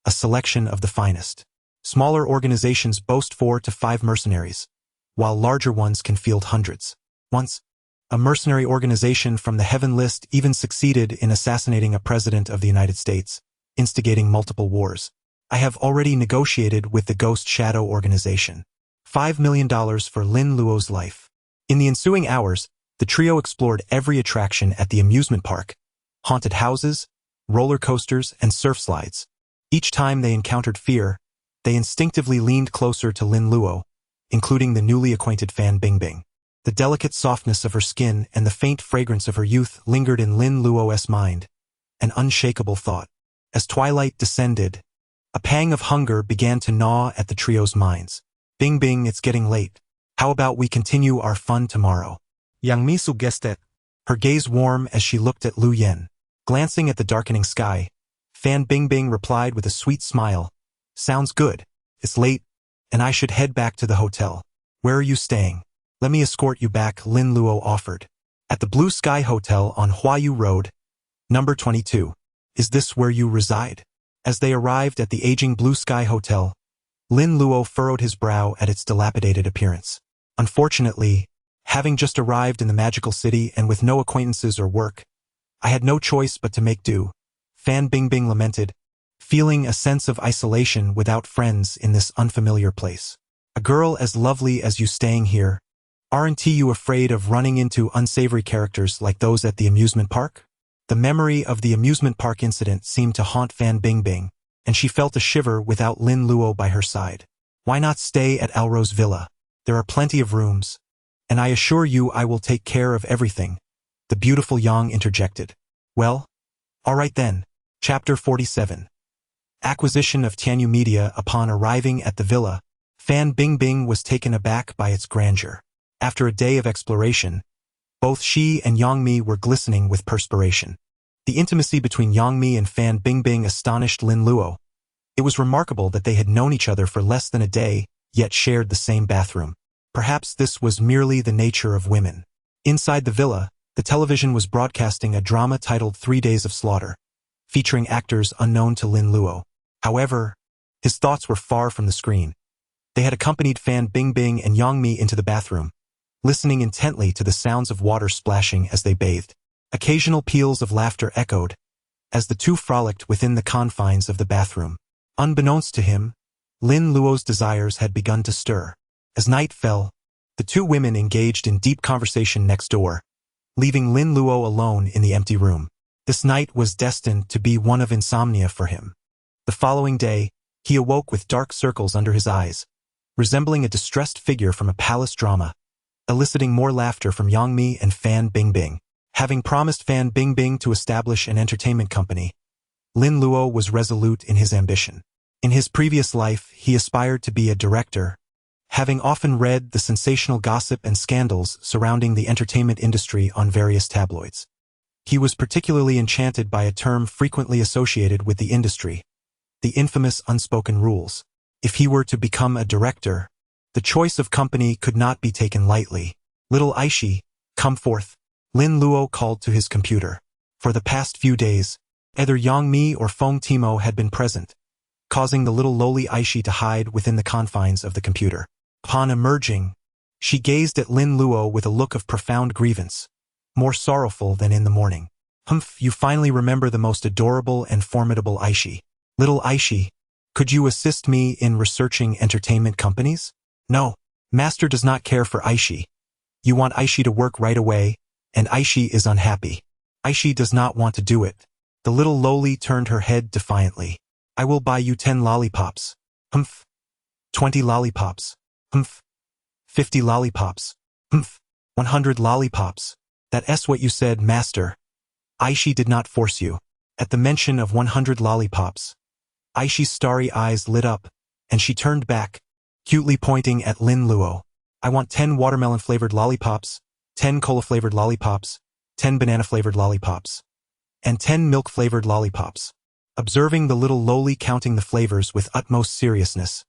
a selection of the finest. Smaller organizations boast 4 to 5 mercenaries, while larger ones can field hundreds. Once, a mercenary organization from the Heaven List even succeeded in assassinating a president of the United States, instigating multiple wars. I have already negotiated with the Ghost Shadow organization. $5 million for Lin Luo's life. In the ensuing hours, the trio explored every attraction at the amusement park, haunted houses, roller coasters, and surf slides. Each time they encountered fear, they instinctively leaned closer to Lin Luo, including the newly acquainted Fan Bingbing. The delicate softness of her skin and the faint fragrance of her youth lingered in Lin Luo's mind, an unshakable thought. As twilight descended, a pang of hunger began to gnaw at the trio's minds. "Bingbing, it's getting late. How about we continue our fun tomorrow?" Yang Mi suggested, her gaze warm as she looked at Lu Yen. Glancing at the darkening sky, Fan Bingbing replied with a sweet smile, "Sounds good. It's late, and I should head back to the hotel. Where are you staying?" "Let me escort you back," Lin Luo offered. "At the Blue Sky Hotel on Huayu Road, number 22. Is this where you reside?" As they arrived at the aging Blue Sky Hotel, Lin Luo furrowed his brow at its dilapidated appearance. "Unfortunately, having just arrived in the magical city and with no acquaintances or work, I had no choice but to make do," Fan Bingbing lamented, feeling a sense of isolation without friends in this unfamiliar place. "A girl as lovely as you staying here? Aren't you afraid of running into unsavory characters like those at the amusement park?" The memory of the amusement park incident seemed to haunt Fan Bingbing, and she felt a shiver without Lin Luo by her side. "Why not stay at Alro's villa? There are plenty of rooms, and I assure you I will take care of everything," the beautiful Yang interjected. "Well, all right then." Chapter 47. Acquisition of Tianyu Media. Upon arriving at the villa, Fan Bingbing was taken aback by its grandeur. After a day of exploration, both she and Yang Mi were glistening with perspiration. The intimacy between Yang Mi and Fan Bingbing astonished Lin Luo. It was remarkable that they had known each other for less than a day, yet shared the same bathroom. Perhaps this was merely the nature of women. Inside the villa, the television was broadcasting a drama titled 3 Days of Slaughter, featuring actors unknown to Lin Luo. However, his thoughts were far from the screen. They had accompanied Fan Bingbing and Yang Mi into the bathroom, listening intently to the sounds of water splashing as they bathed. Occasional peals of laughter echoed, as the two frolicked within the confines of the bathroom. Unbeknownst to him, Lin Luo's desires had begun to stir. As night fell, The two women engaged in deep conversation next door, leaving Lin Luo alone in the empty room. This night was destined to be one of insomnia for him. The following day, he awoke with dark circles under his eyes, resembling a distressed figure from a palace drama, eliciting more laughter from Yang Mi and Fan Bingbing. Having promised Fan Bingbing to establish an entertainment company, Lin Luo was resolute in his ambition. In his previous life, he aspired to be a director, having often read the sensational gossip and scandals surrounding the entertainment industry on various tabloids. He was particularly enchanted by a term frequently associated with the industry, the infamous unspoken rules. If he were to become a director, the choice of company could not be taken lightly. Little Aishi, come forth. Lin Luo called to his computer. For the past few days, either Yang Mi or Feng Timo had been present, causing the little lowly Aishi to hide within the confines of the computer. Upon emerging, she gazed at Lin Luo with a look of profound grievance, more sorrowful than in the morning. Humph, you finally remember the most adorable and formidable Aishi. Little Aishi, could you assist me in researching entertainment companies? No, Master does not care for Aishi. You want Aishi to work right away, and Aishi is unhappy. Aishi does not want to do it. The little lowly turned her head defiantly. I will buy you 10 lollipops. Humph. 20 lollipops. Humph. 50 lollipops. Humph. 100 lollipops. That's what you said, Master. Aishi did not force you. At the mention of 100 lollipops, Aishi's starry eyes lit up, and she turned back, cutely pointing at Lin Luo. I want 10 watermelon-flavored lollipops, 10 cola-flavored lollipops, 10 banana-flavored lollipops, and 10 milk-flavored lollipops. Observing the little lowly counting the flavors with utmost seriousness,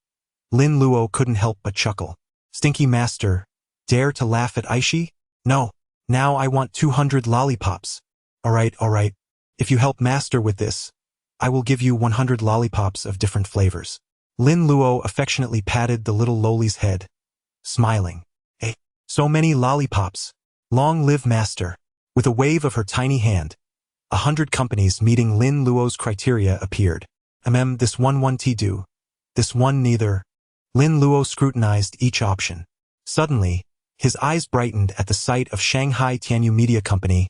Lin Luo couldn't help but chuckle. Stinky Master, dare to laugh at Aishi? No. Now I want 200 lollipops. All right. If you help Master with this, I will give you 100 lollipops of different flavors. Lin Luo affectionately patted the little lowly's head, smiling. Hey, so many lollipops. Long live Master. With a wave of her tiny hand, 100 companies meeting Lin Luo's criteria appeared. This one won't do. This one neither. Lin Luo scrutinized each option. Suddenly, his eyes brightened at the sight of Shanghai Tianyu Media Company,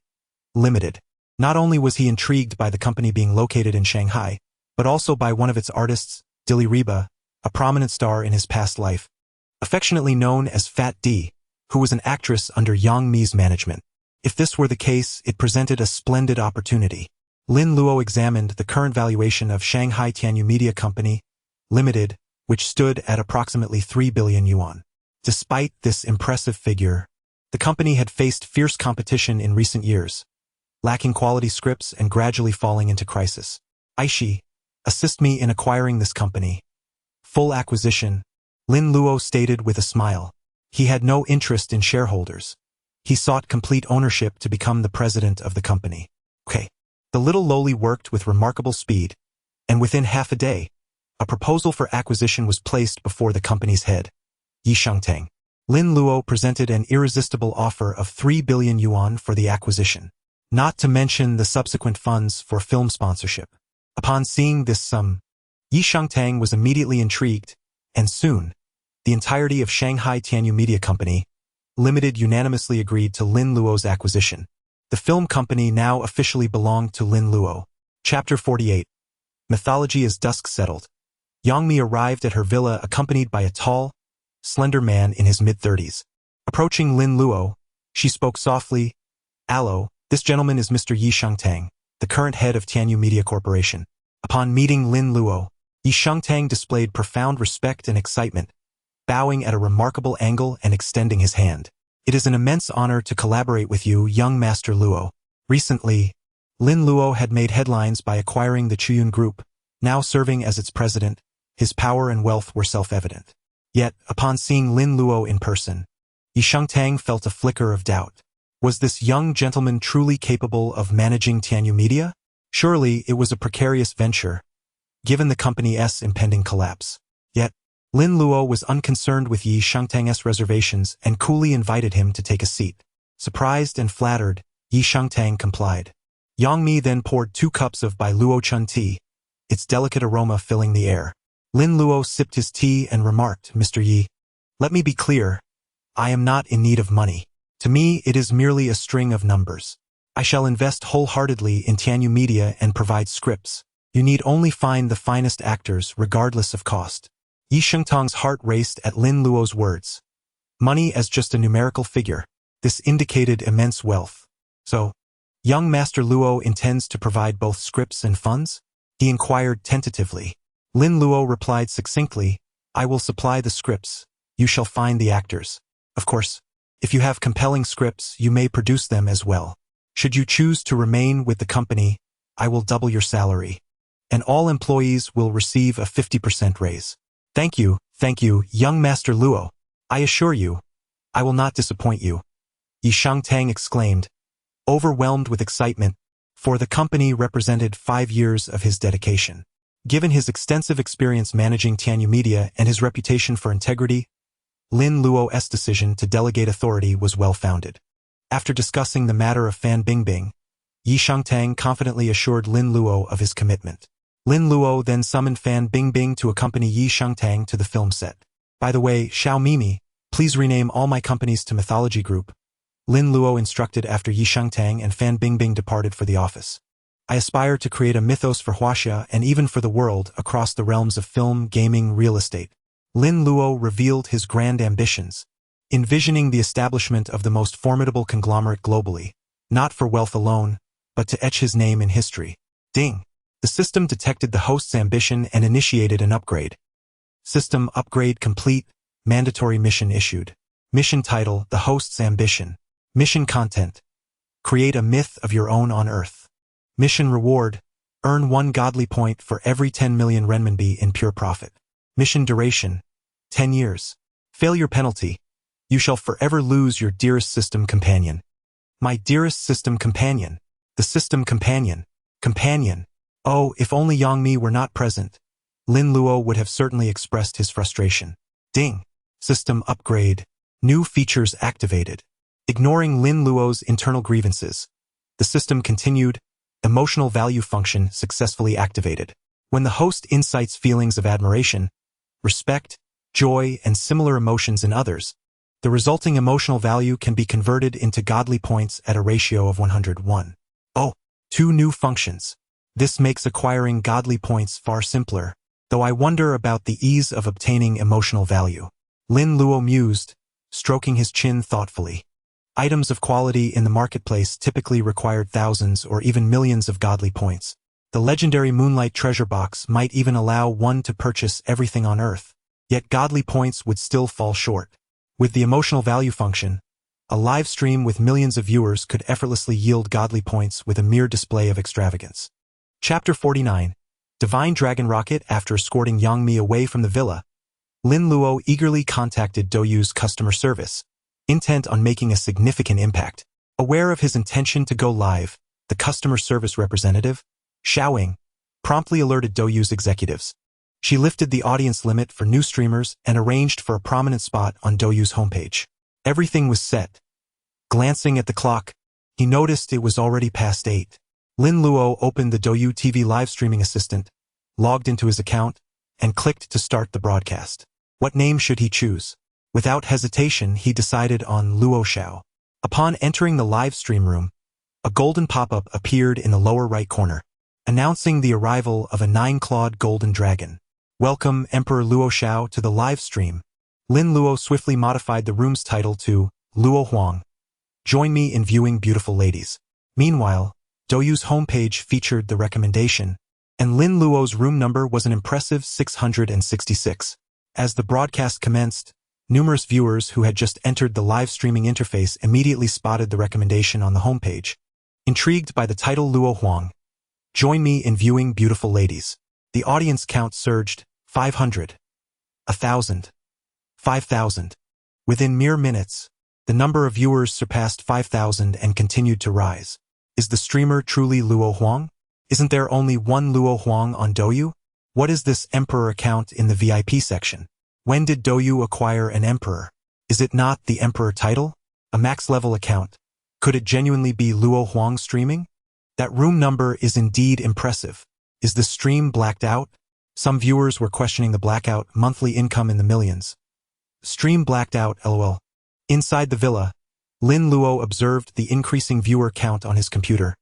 Limited. Not only was he intrigued by the company being located in Shanghai, but also by one of its artists, Dilly Reba, a prominent star in his past life, affectionately known as Fat D, who was an actress under Yang Mi's management. If this were the case, it presented a splendid opportunity. Lin Luo examined the current valuation of Shanghai Tianyu Media Company, Limited, which stood at approximately 3 billion yuan. Despite this impressive figure, the company had faced fierce competition in recent years, lacking quality scripts and gradually falling into crisis. Aishi, assist me in acquiring this company. Full acquisition, Lin Luo stated with a smile. He had no interest in shareholders. He sought complete ownership to become the president of the company. Okay. The little lowly worked with remarkable speed, and within half a day, a proposal for acquisition was placed before the company's head, Yi Shangtang. Lin Luo presented an irresistible offer of 3 billion yuan for the acquisition, not to mention the subsequent funds for film sponsorship. Upon seeing this sum, Yi Shangtang was immediately intrigued, and soon, the entirety of Shanghai Tianyu Media Company, Limited unanimously agreed to Lin Luo's acquisition. The film company now officially belonged to Lin Luo. Chapter 48. Mythology as dusk settled. Yang Mi arrived at her villa accompanied by a tall, slender man in his mid-30s. Approaching Lin Luo, she spoke softly, "Allo, this gentleman is Mr. Yi Shangtang, the current head of Tianyu Media Corporation." Upon meeting Lin Luo, Yi Shangtang displayed profound respect and excitement, bowing at a remarkable angle and extending his hand. "It is an immense honor to collaborate with you, young Master Luo." Recently, Lin Luo had made headlines by acquiring the Chuyun Group. Now serving as its president, his power and wealth were self-evident. Yet, upon seeing Lin Luo in person, Yi Shangtang felt a flicker of doubt. Was this young gentleman truly capable of managing Tianyu Media? Surely it was a precarious venture, given the company's impending collapse. Yet, Lin Luo was unconcerned with Yi Shangtang's reservations and coolly invited him to take a seat. Surprised and flattered, Yi Shangtang complied. Yang Mi then poured 2 cups of Bai Luo Chun tea, its delicate aroma filling the air. Lin Luo sipped his tea and remarked, "Mr. Yi, let me be clear. I am not in need of money. To me, it is merely a string of numbers. I shall invest wholeheartedly in Tianyu Media and provide scripts. You need only find the finest actors regardless of cost. Yi Shengtong's heart raced at Lin Luo's words. Money as just a numerical figure. This indicated immense wealth. So, young Master Luo intends to provide both scripts and funds? He inquired tentatively. Lin Luo replied succinctly, I will supply the scripts. You shall find the actors. Of course, if you have compelling scripts, you may produce them as well. Should you choose to remain with the company, I will double your salary. And all employees will receive a 50% raise. Thank you, young Master Luo. I assure you, I will not disappoint you. Yi Shengtong exclaimed, overwhelmed with excitement, for the company represented 5 years of his dedication. Given his extensive experience managing Tianyu Media and his reputation for integrity, Lin Luo's decision to delegate authority was well-founded. After discussing the matter of Fan Bingbing, Yi Shengtong confidently assured Lin Luo of his commitment. Lin Luo then summoned Fan Bingbing to accompany Yi Shengtong to the film set. By the way, Xiao Mimi, please rename all my companies to Mythology Group, Lin Luo instructed after Yi Shengtong and Fan Bingbing departed for the office. I aspire to create a mythos for Huaxia and even for the world across the realms of film, gaming, real estate. Lin Luo revealed his grand ambitions, envisioning the establishment of the most formidable conglomerate globally, not for wealth alone, but to etch his name in history. Ding! The system detected the host's ambition and initiated an upgrade. System upgrade complete, mandatory mission issued. Mission title, The Host's Ambition. Mission content, create a myth of your own on Earth. Mission reward, earn 1 godly point for every 10 million renminbi in pure profit. Mission duration, 10 years. Failure penalty, you shall forever lose your dearest system companion. My dearest system companion. The system companion. Companion. Oh, if only Yang Mi were not present. Lin Luo would have certainly expressed his frustration. Ding. System upgrade. New features activated. Ignoring Lin Luo's internal grievances, the system continued, emotional value function successfully activated. When the host incites feelings of admiration, respect, joy, and similar emotions in others, the resulting emotional value can be converted into godly points at a ratio of 101. Oh, 2 new functions. This makes acquiring godly points far simpler, though I wonder about the ease of obtaining emotional value. Lin Luo mused, stroking his chin thoughtfully. Items of quality in the marketplace typically required thousands or even millions of godly points. The legendary Moonlight Treasure Box might even allow one to purchase everything on Earth, yet godly points would still fall short. With the emotional value function, a live stream with millions of viewers could effortlessly yield godly points with a mere display of extravagance. Chapter 49. Divine Dragon Rocket. After escorting Yang Mi away from the villa, Lin Luo eagerly contacted Douyu's customer service, intent on making a significant impact. Aware of his intention to go live, the customer service representative, Xiaoying, promptly alerted Douyu's executives. She lifted the audience limit for new streamers and arranged for a prominent spot on Douyu's homepage. Everything was set. Glancing at the clock, he noticed it was already past 8. Lin Luo opened the Douyu TV live streaming assistant, logged into his account, and clicked to start the broadcast. What name should he choose? Without hesitation, he decided on Luo Xiao. Upon entering the live stream room, a golden pop-up appeared in the lower right corner, announcing the arrival of a 9-clawed golden dragon. Welcome, Emperor Luo Xiao, to the live stream. Lin Luo swiftly modified the room's title to Luo Huang. Join me in viewing beautiful ladies. Meanwhile, Douyu's homepage featured the recommendation, and Lin Luo's room number was an impressive 666. As the broadcast commenced, numerous viewers who had just entered the live streaming interface immediately spotted the recommendation on the homepage. Intrigued by the title Luo Huang, join me in viewing beautiful ladies. The audience count surged, 500, 1,000, 5,000. Within mere minutes, the number of viewers surpassed 5,000 and continued to rise. Is the streamer truly Luo Huang? Isn't there only one Luo Huang on Douyu? What is this Emperor account in the VIP section? When did Douyu acquire an Emperor? Is it not the Emperor title? A max-level account. Could it genuinely be Luo Huang streaming? That room number is indeed impressive. Is the stream blacked out? Some viewers were questioning the blackout, monthly income in the millions. Stream blacked out, lol. Inside the villa, Lin Luo observed the increasing viewer count on his computer,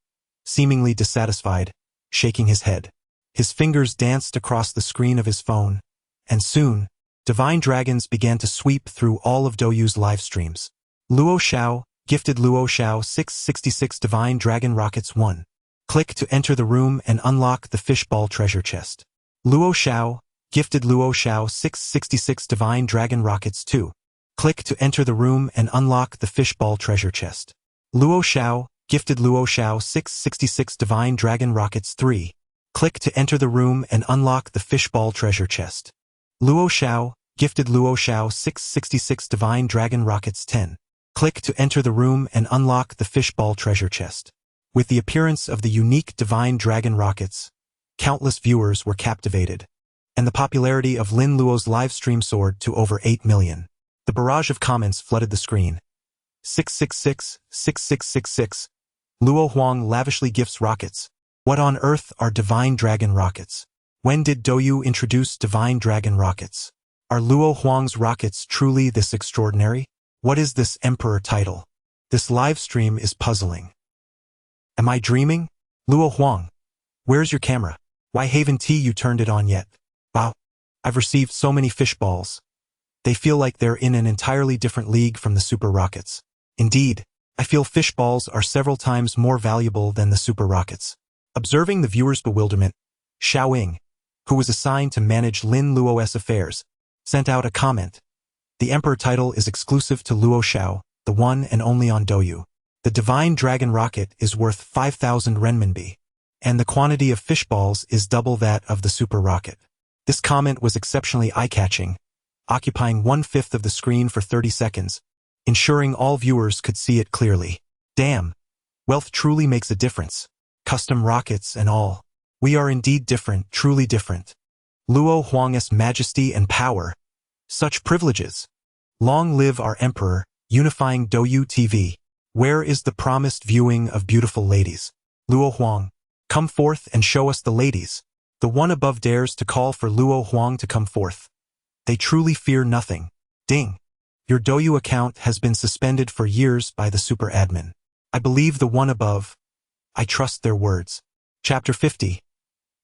seemingly dissatisfied, shaking his head. His fingers danced across the screen of his phone, and soon, divine dragons began to sweep through all of Douyu's live streams. Luo Xiao, gifted Luo Xiao 666 Divine Dragon Rockets 1. Click to enter the room and unlock the fishball treasure chest. Luo Xiao, gifted Luo Xiao 666 Divine Dragon Rockets 2. Click to enter the room and unlock the fishball treasure chest. Luo Xiao, gifted Luo Xiao 666 Divine Dragon Rockets 3. Click to enter the room and unlock the fishball treasure chest. Luo Xiao, gifted Luo Xiao 666 Divine Dragon Rockets 10. Click to enter the room and unlock the fishball treasure chest. With the appearance of the unique Divine Dragon Rockets, countless viewers were captivated, and the popularity of Lin Luo's livestream soared to over 8 million. The barrage of comments flooded the screen. 666, 6666. Luo Huang lavishly gifts rockets. What on earth are Divine Dragon Rockets? When did Douyu introduce Divine Dragon Rockets? Are Luo Huang's rockets truly this extraordinary? What is this Emperor title? This live stream is puzzling. Am I dreaming? Luo Huang, where's your camera? Why haven't you turned it on yet? Wow, I've received so many fishballs. They feel like they're in an entirely different league from the super rockets. Indeed, I feel fishballs are several times more valuable than the super rockets. Observing the viewer's bewilderment, Xiaoying, who was assigned to manage Lin Luo's affairs, sent out a comment. The Emperor title is exclusive to Luo Xiao, the one and only on Douyu. The Divine Dragon Rocket is worth 5,000 renminbi, and the quantity of fishballs is double that of the super rocket. This comment was exceptionally eye-catching, occupying 1/5 of the screen for 30 seconds, ensuring all viewers could see it clearly. Damn, wealth truly makes a difference. Custom rockets and all. We are indeed different, truly different. Luo Huang's majesty and power. Such privileges. Long live our emperor, unifying Douyu TV. Where is the promised viewing of beautiful ladies? Luo Huang, come forth and show us the ladies. The one above dares to call for Luo Huang to come forth. They truly fear nothing. Ding. Your Douyu account has been suspended for years by the super admin. I believe the one above. I trust their words. Chapter 50.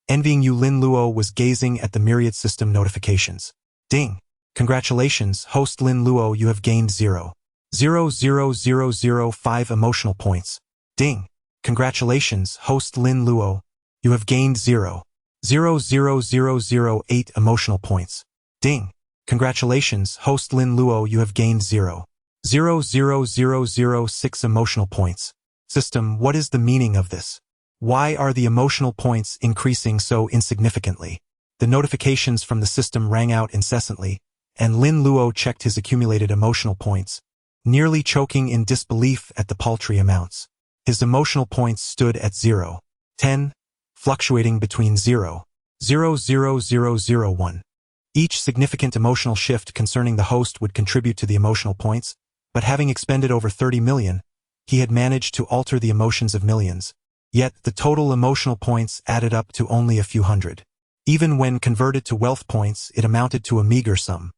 Envying you. Lin Luo was gazing at the myriad system notifications. Ding. Congratulations, host Lin Luo, you have gained 0.00005 emotional points. Ding. Congratulations, host Lin Luo, you have gained 0.00008 emotional points. Ding. Congratulations, host Lin Luo, you have gained 0.00006 emotional points. System, what is the meaning of this? Why are the emotional points increasing so insignificantly? The notifications from the system rang out incessantly, and Lin Luo checked his accumulated emotional points, nearly choking in disbelief at the paltry amounts. His emotional points stood at 0.10, fluctuating between 0.00001. Each significant emotional shift concerning the host would contribute to the emotional points, but having expended over 30 million, he had managed to alter the emotions of millions. Yet the total emotional points added up to only a few hundred. Even when converted to wealth points, it amounted to a meager sum.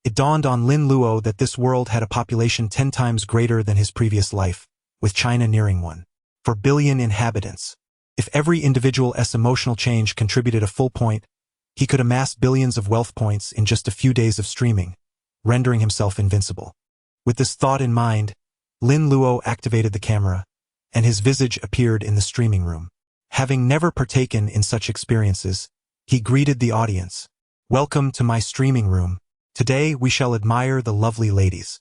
It dawned on Lin Luo that this world had a population 10 times greater than his previous life, with China nearing 1.4 billion inhabitants. If every individual's emotional change contributed a full point, he could amass billions of wealth points in just a few days of streaming, rendering himself invincible. With this thought in mind, Lin Luo activated the camera, and his visage appeared in the streaming room. Having never partaken in such experiences, he greeted the audience. Welcome to my streaming room. Today we shall admire the lovely ladies.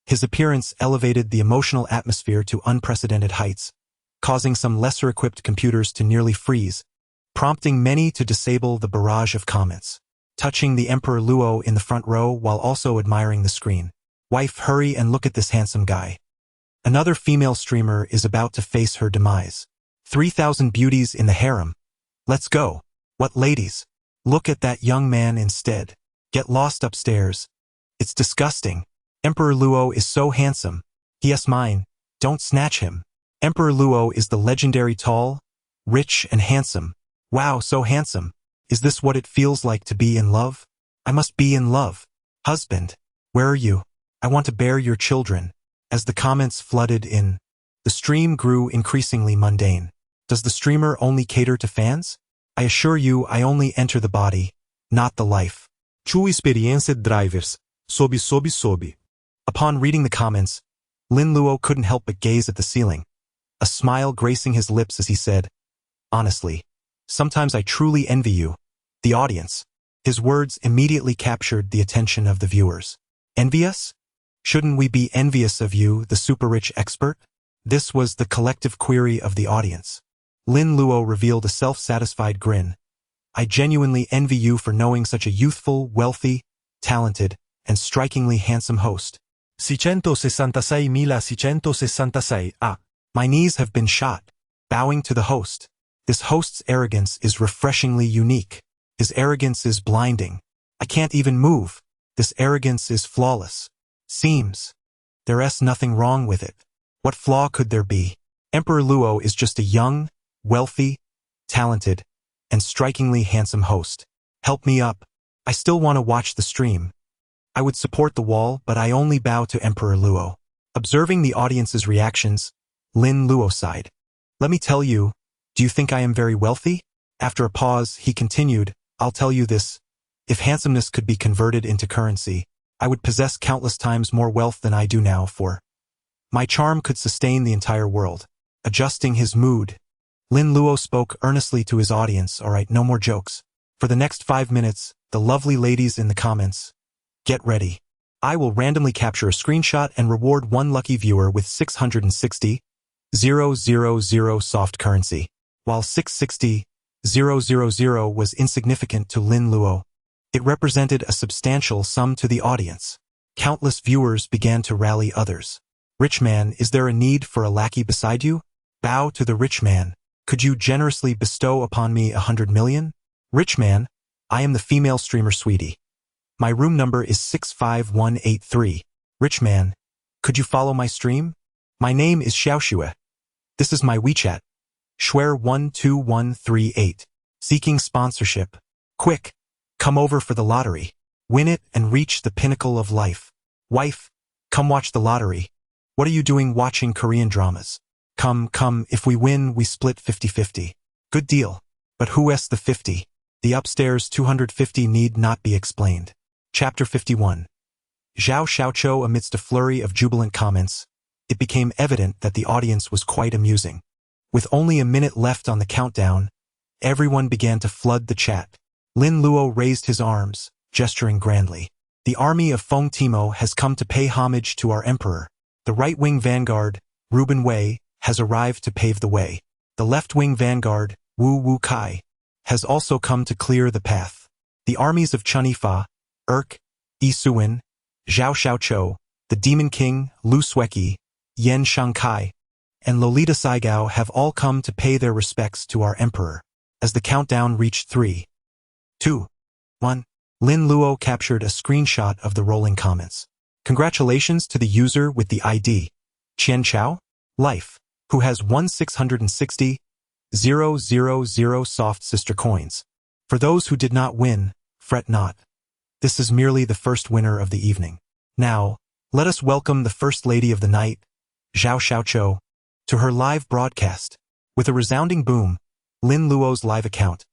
His appearance elevated the emotional atmosphere to unprecedented heights, causing some lesser-equipped computers to nearly freeze, prompting many to disable the barrage of comments. Touching the Emperor Luo in the front row while also admiring the screen. Wife, hurry and look at this handsome guy. Another female streamer is about to face her demise. 3,000 beauties in the harem. Let's go. What ladies? Look at that young man instead. Get lost upstairs. It's disgusting. Emperor Luo is so handsome. He is mine. Don't snatch him. Emperor Luo is the legendary tall, rich and handsome. Wow, so handsome. Is this what it feels like to be in love? I must be in love. Husband, where are you? I want to bear your children. As the comments flooded in, the stream grew increasingly mundane. Does the streamer only cater to fans? I assure you I only enter the body, not the life. True experienced drivers. Sobi. Upon reading the comments, Lin Luo couldn't help but gaze at the ceiling, a smile gracing his lips as he said, "Honestly, sometimes I truly envy you, the audience." His words immediately captured the attention of the viewers. Envious? Shouldn't we be envious of you, the super-rich expert? This was the collective query of the audience. Lin Luo revealed a self-satisfied grin. I genuinely envy you for knowing such a youthful, wealthy, talented, and strikingly handsome host. 666.666 Ah. My knees have been shot, bowing to the host. This host's arrogance is refreshingly unique. His arrogance is blinding. I can't even move. This arrogance is flawless. Seems there's nothing wrong with it. What flaw could there be? Emperor Luo is just a young, wealthy, talented, and strikingly handsome host. Help me up. I still want to watch the stream. I would support the wall, but I only bow to Emperor Luo. Observing the audience's reactions, Lin Luo sighed. Let me tell you, do you think I am very wealthy? After a pause, he continued, I'll tell you this. If handsomeness could be converted into currency, I would possess countless times more wealth than I do now, for my charm could sustain the entire world. Adjusting his mood, Lin Luo spoke earnestly to his audience. All right, no more jokes. For the next 5 minutes, the lovely ladies in the comments, get ready. I will randomly capture a screenshot and reward one lucky viewer with 660,000 soft currency. While 660,000 was insignificant to Lin Luo, it represented a substantial sum to the audience. Countless viewers began to rally others. Rich man, is there a need for a lackey beside you? Bow to the rich man. Could you generously bestow upon me 100 million? Rich man, I am the female streamer Sweetie. My room number is 65183. Rich man, could you follow my stream? My name is Xiaoxue. This is my WeChat. Schwer12138. Seeking sponsorship. Quick, come over for the lottery. Win it and reach the pinnacle of life. Wife, come watch the lottery. What are you doing watching Korean dramas? Come, if we win, we split 50-50. Good deal. But who's the 50? The upstairs 250 need not be explained. Chapter 51. Zhao Xiaoqiu. Amidst a flurry of jubilant comments, it became evident that the audience was quite amusing. With only a minute left on the countdown, everyone began to flood the chat. Lin Luo raised his arms, gesturing grandly. The army of Feng Timo has come to pay homage to our emperor. The right-wing vanguard, Ruben Wei, has arrived to pave the way. The left-wing vanguard, Wu Kai, has also come to clear the path. The armies of Chun Yifa, Yi Suin, Zhao Xiaoqiu, the Demon King, Lu Sueki, Yan Shangkai, and Lolita Saigao have all come to pay their respects to our emperor. As the countdown reached 3, 2, 1, Lin Luo captured a screenshot of the rolling comments. Congratulations to the user with the ID, Qian Chao, Life, who has won 660,000 soft sister coins. For those who did not win, fret not. This is merely the first winner of the evening. Now, let us welcome the First Lady of the Night, Zhao Xiaoqiu, to her live broadcast. With a resounding boom, Lin Luo's live account,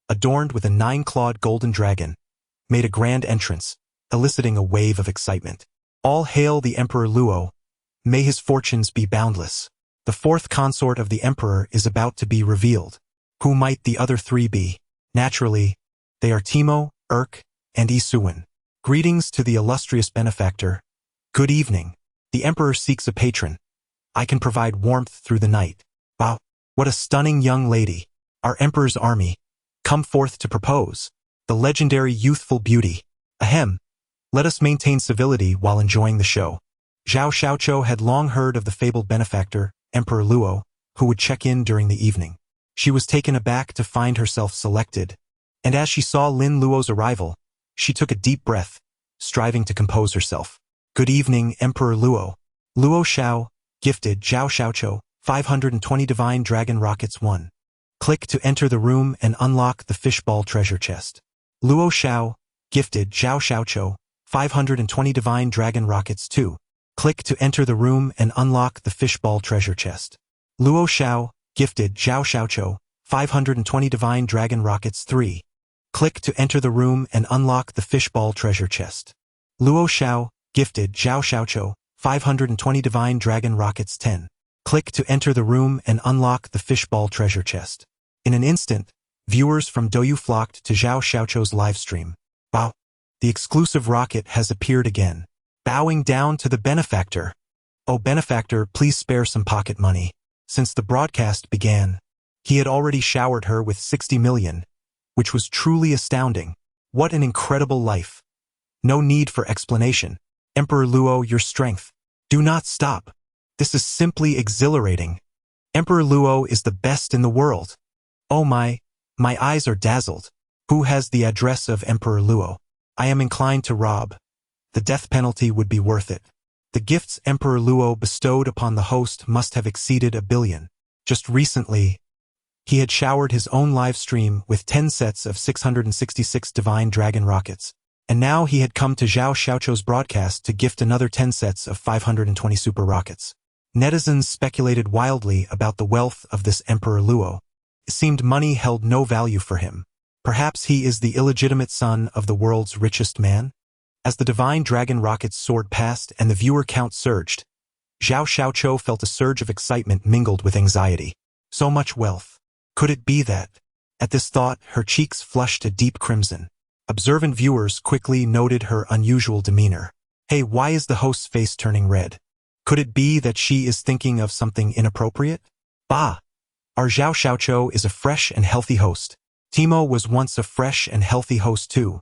adorned with a 9-clawed golden dragon, made a grand entrance, eliciting a wave of excitement. All hail the Emperor Luo. May his fortunes be boundless. The fourth consort of the Emperor is about to be revealed. Who might the other three be? Naturally, they are Timo, and Yi Suin. Greetings to the illustrious benefactor. Good evening. The Emperor seeks a patron. I can provide warmth through the night. Wow, what a stunning young lady. Our Emperor's army. Come forth to propose. The legendary youthful beauty. Ahem. Let us maintain civility while enjoying the show. Zhao Xiaoqiu had long heard of the fabled benefactor, Emperor Luo, who would check in during the evening. She was taken aback to find herself selected, and as she saw Lin Luo's arrival, she took a deep breath, striving to compose herself. Good evening, Emperor Luo. Luo Xiao, gifted Zhao Xiaoqiu, 520 Divine Dragon Rockets 1. Click to enter the room and unlock the fishball treasure chest. Luo Xiao, gifted Zhao Xiaoqiu, 520 Divine Dragon Rockets 2. Click to enter the room and unlock the fishball treasure chest. Luo Xiao, gifted Zhao Xiaoqiu, 520 Divine Dragon Rockets 3. Click to enter the room and unlock the fishball treasure chest. Luo Xiao, gifted Zhao Xiaoqiu, 520 Divine Dragon Rockets 10. Click to enter the room and unlock the fishball treasure chest. In an instant, viewers from Douyu flocked to Zhao Xiaoqiu's livestream. Wow! The exclusive rocket has appeared again. Bowing down to the benefactor. Oh benefactor, please spare some pocket money. Since the broadcast began, he had already showered her with 60 million, which was truly astounding. What an incredible life. No need for explanation. Emperor Luo, your strength. Do not stop. This is simply exhilarating. Emperor Luo is the best in the world. Oh my eyes are dazzled. Who has the address of Emperor Luo? I am inclined to rob. The death penalty would be worth it. The gifts Emperor Luo bestowed upon the host must have exceeded 1 billion. Just recently, he had showered his own live stream with 10 sets of 666 Divine Dragon Rockets. And now he had come to Zhao Xiaoqiu's broadcast to gift another 10 sets of 520 Super Rockets. Netizens speculated wildly about the wealth of this Emperor Luo. It seemed money held no value for him. Perhaps he is the illegitimate son of the world's richest man? As the Divine Dragon Rockets soared past and the viewer count surged, Zhao Xiaoqiu felt a surge of excitement mingled with anxiety. So much wealth. Could it be that? At this thought, her cheeks flushed a deep crimson. Observant viewers quickly noted her unusual demeanor. Hey, why is the host's face turning red? Could it be that she is thinking of something inappropriate? Bah! Our Zhao Xiaoqiu is a fresh and healthy host. Timo was once a fresh and healthy host too.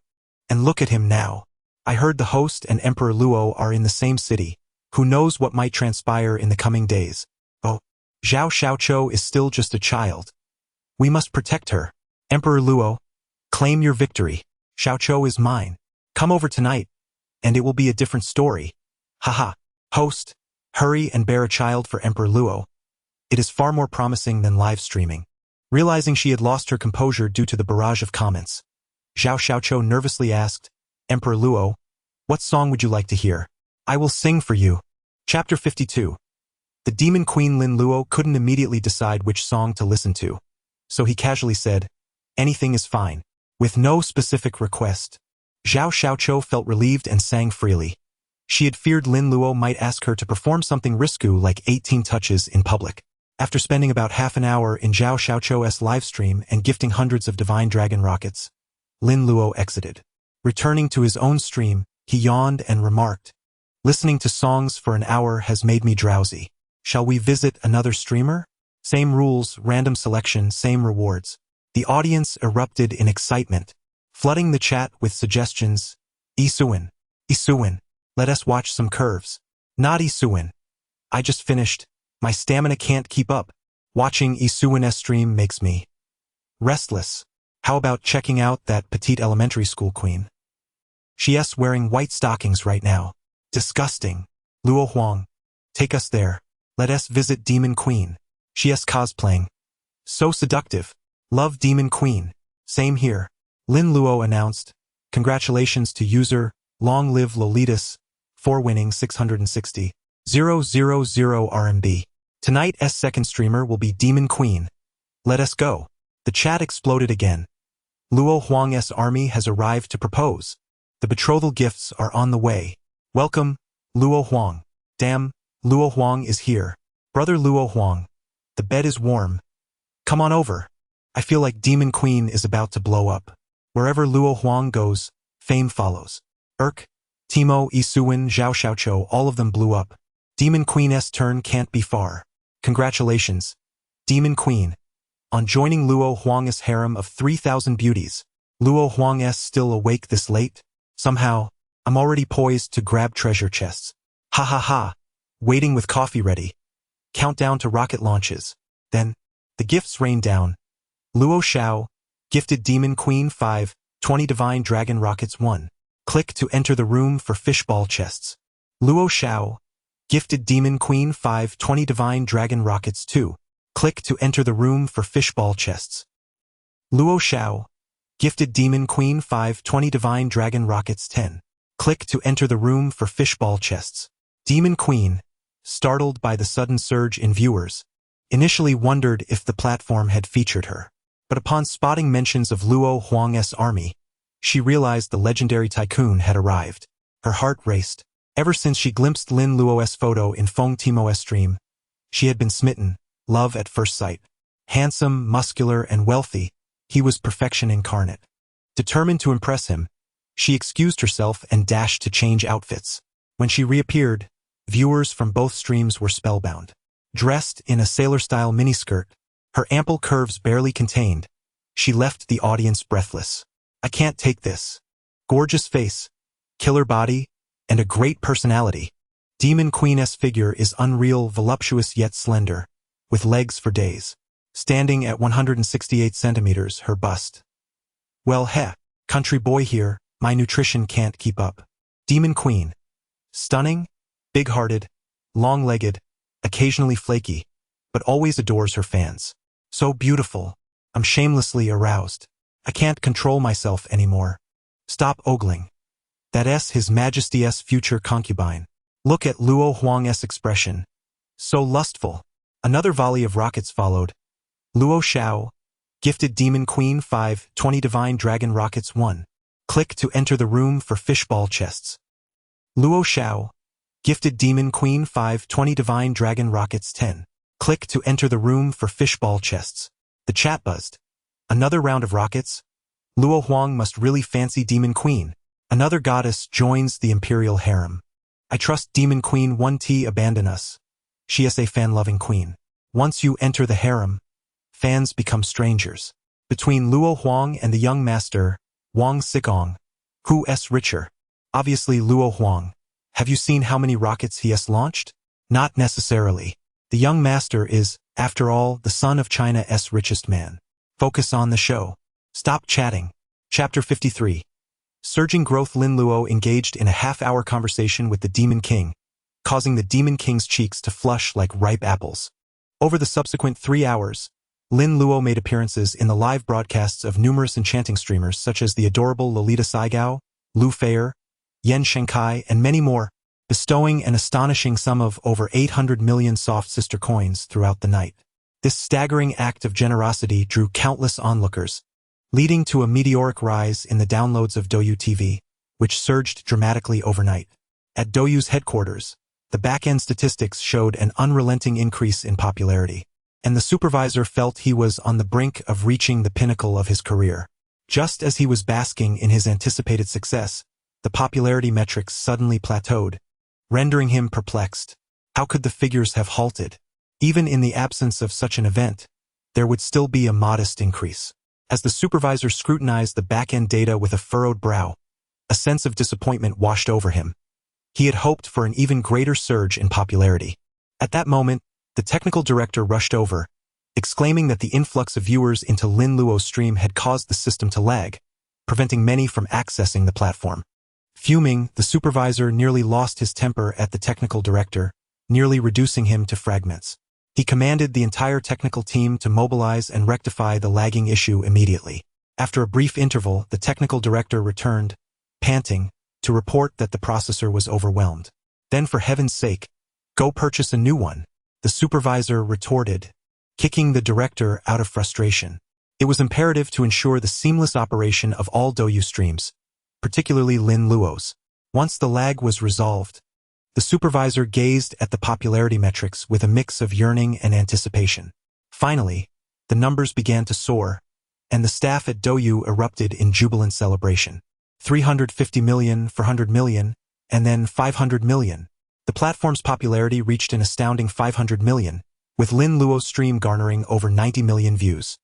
And look at him now. I heard the host and Emperor Luo are in the same city. Who knows what might transpire in the coming days? Oh, Zhao Xiaoqiu is still just a child. We must protect her. Emperor Luo, claim your victory. Xiaoqiu is mine. Come over tonight, and it will be a different story. Haha. Host, hurry and bear a child for Emperor Luo. It is far more promising than live streaming. Realizing she had lost her composure due to the barrage of comments, Zhao Xiaoqiu nervously asked, Emperor Luo, what song would you like to hear? I will sing for you. Chapter 52. The demon queen Lin Luo couldn't immediately decide which song to listen to, so he casually said, anything is fine. With no specific request, Zhao Xiaoqiu felt relieved and sang freely. She had feared Lin Luo might ask her to perform something risky like 18 touches in public. After spending about half an hour in Zhao Xiaoqiu's livestream and gifting hundreds of Divine Dragon Rockets, Lin Luo exited. Returning to his own stream, he yawned and remarked, listening to songs for an hour has made me drowsy. Shall we visit another streamer? Same rules, random selection, same rewards. The audience erupted in excitement, flooding the chat with suggestions. Isuin, let us watch some curves. Not Isuin. I just finished. My stamina can't keep up. Watching Isuin's stream makes me restless. How about checking out that petite elementary school queen? She's wearing white stockings right now. Disgusting. Luo Huang, take us there. Let us visit Demon Queen. She's cosplaying. So seductive. Love Demon Queen. Same here. Lin Luo announced, congratulations to user, long live Lolitas, for winning 660,000 RMB. Tonight's second streamer will be Demon Queen. Let us go. The chat exploded again. Luo Huang's army has arrived to propose. The betrothal gifts are on the way. Welcome, Luo Huang. Damn, Luo Huang is here. Brother Luo Huang. The bed is warm. Come on over. I feel like Demon Queen is about to blow up. Wherever Luo Huang goes, fame follows. Timo, Isuin, Zhao Xiaoqiu, all of them blew up. Demon Queen's turn can't be far. Congratulations, Demon Queen, on joining Luo Huang's harem of 3,000 beauties. Luo Huang's still awake this late? Somehow, I'm already poised to grab treasure chests. Ha ha ha, waiting with coffee ready. Countdown to rocket launches. Then, the gifts rain down. Luo Xiao, gifted Demon Queen 5, 20 Divine Dragon Rockets 1. Click to enter the room for fishball chests. Luo Xiao, gifted Demon Queen 5, 20 Divine Dragon Rockets 2. Click to enter the room for fishball chests. Luo Xiao, gifted Demon Queen 5, 20 Divine Dragon Rockets 10. Click to enter the room for fishball chests. Demon Queen, startled by the sudden surge in viewers, initially wondered if the platform had featured her. But upon spotting mentions of Luo Huang's army, she realized the legendary tycoon had arrived. Her heart raced. Ever since she glimpsed Lin Luo's photo in Feng Timo's stream, she had been smitten, love at first sight. Handsome, muscular, and wealthy, he was perfection incarnate. Determined to impress him, she excused herself and dashed to change outfits. When she reappeared, viewers from both streams were spellbound. Dressed in a sailor-style miniskirt, her ample curves barely contained, she left the audience breathless. I can't take this. Gorgeous face, killer body, and a great personality. Demon Queen's figure is unreal, voluptuous yet slender, with legs for days. Standing at 168 centimeters, her bust. Well, country boy here, my nutrition can't keep up. Demon Queen. Stunning, big-hearted, long-legged, occasionally flaky, but always adores her fans. So beautiful, I'm shamelessly aroused. I can't control myself anymore. Stop ogling. That's His Majesty's future concubine. Look at Luo Huang's expression. So lustful. Another volley of rockets followed. Luo Xiao, gifted Demon Queen 520 Divine Dragon Rockets 1. Click to enter the room for fishball chests. Luo Xiao, gifted Demon Queen 520 Divine Dragon Rockets 10. Click to enter the room for fishball chests. The chat buzzed. Another round of rockets? Luo Huang must really fancy Demon Queen. Another goddess joins the imperial harem. I trust Demon Queen 1T abandon us. She is a fan-loving queen. Once you enter the harem, fans become strangers. Between Luo Huang and the young master, Wang Xigong, who is richer? Obviously Luo Huang. Have you seen how many rockets he has launched? Not necessarily. The young master is, after all, the son of China's richest man. Focus on the show. Stop chatting. Chapter 53. Surging growth. Lin Luo engaged in a half-hour conversation with the Demon King, causing the Demon King's cheeks to flush like ripe apples. Over the subsequent 3 hours, Lin Luo made appearances in the live broadcasts of numerous enchanting streamers such as the adorable Lolita Saigao, Lu Feier, Yen Shenkai, and many more, bestowing an astonishing sum of over 800 million soft sister coins throughout the night. This staggering act of generosity drew countless onlookers, leading to a meteoric rise in the downloads of Douyu TV, which surged dramatically overnight. At Douyu's headquarters, the back-end statistics showed an unrelenting increase in popularity, and the supervisor felt he was on the brink of reaching the pinnacle of his career. Just as he was basking in his anticipated success, the popularity metrics suddenly plateaued, rendering him perplexed. How could the figures have halted? Even in the absence of such an event, there would still be a modest increase. As the supervisor scrutinized the back-end data with a furrowed brow, a sense of disappointment washed over him. He had hoped for an even greater surge in popularity. At that moment, the technical director rushed over, exclaiming that the influx of viewers into Lin Luo's stream had caused the system to lag, preventing many from accessing the platform. Fuming, the supervisor nearly lost his temper at the technical director, nearly reducing him to fragments. He commanded the entire technical team to mobilize and rectify the lagging issue immediately. After a brief interval, the technical director returned, panting, to report that the processor was overwhelmed. Then for heaven's sake, go purchase a new one, the supervisor retorted, kicking the director out of frustration. It was imperative to ensure the seamless operation of all Douyu streams, particularly Lin Luo's. Once the lag was resolved, the supervisor gazed at the popularity metrics with a mix of yearning and anticipation. Finally, the numbers began to soar, and the staff at Douyu erupted in jubilant celebration. 350 million, 400 million, and then 500 million. The platform's popularity reached an astounding 500 million, with Lin Luo's stream garnering over 90 million views.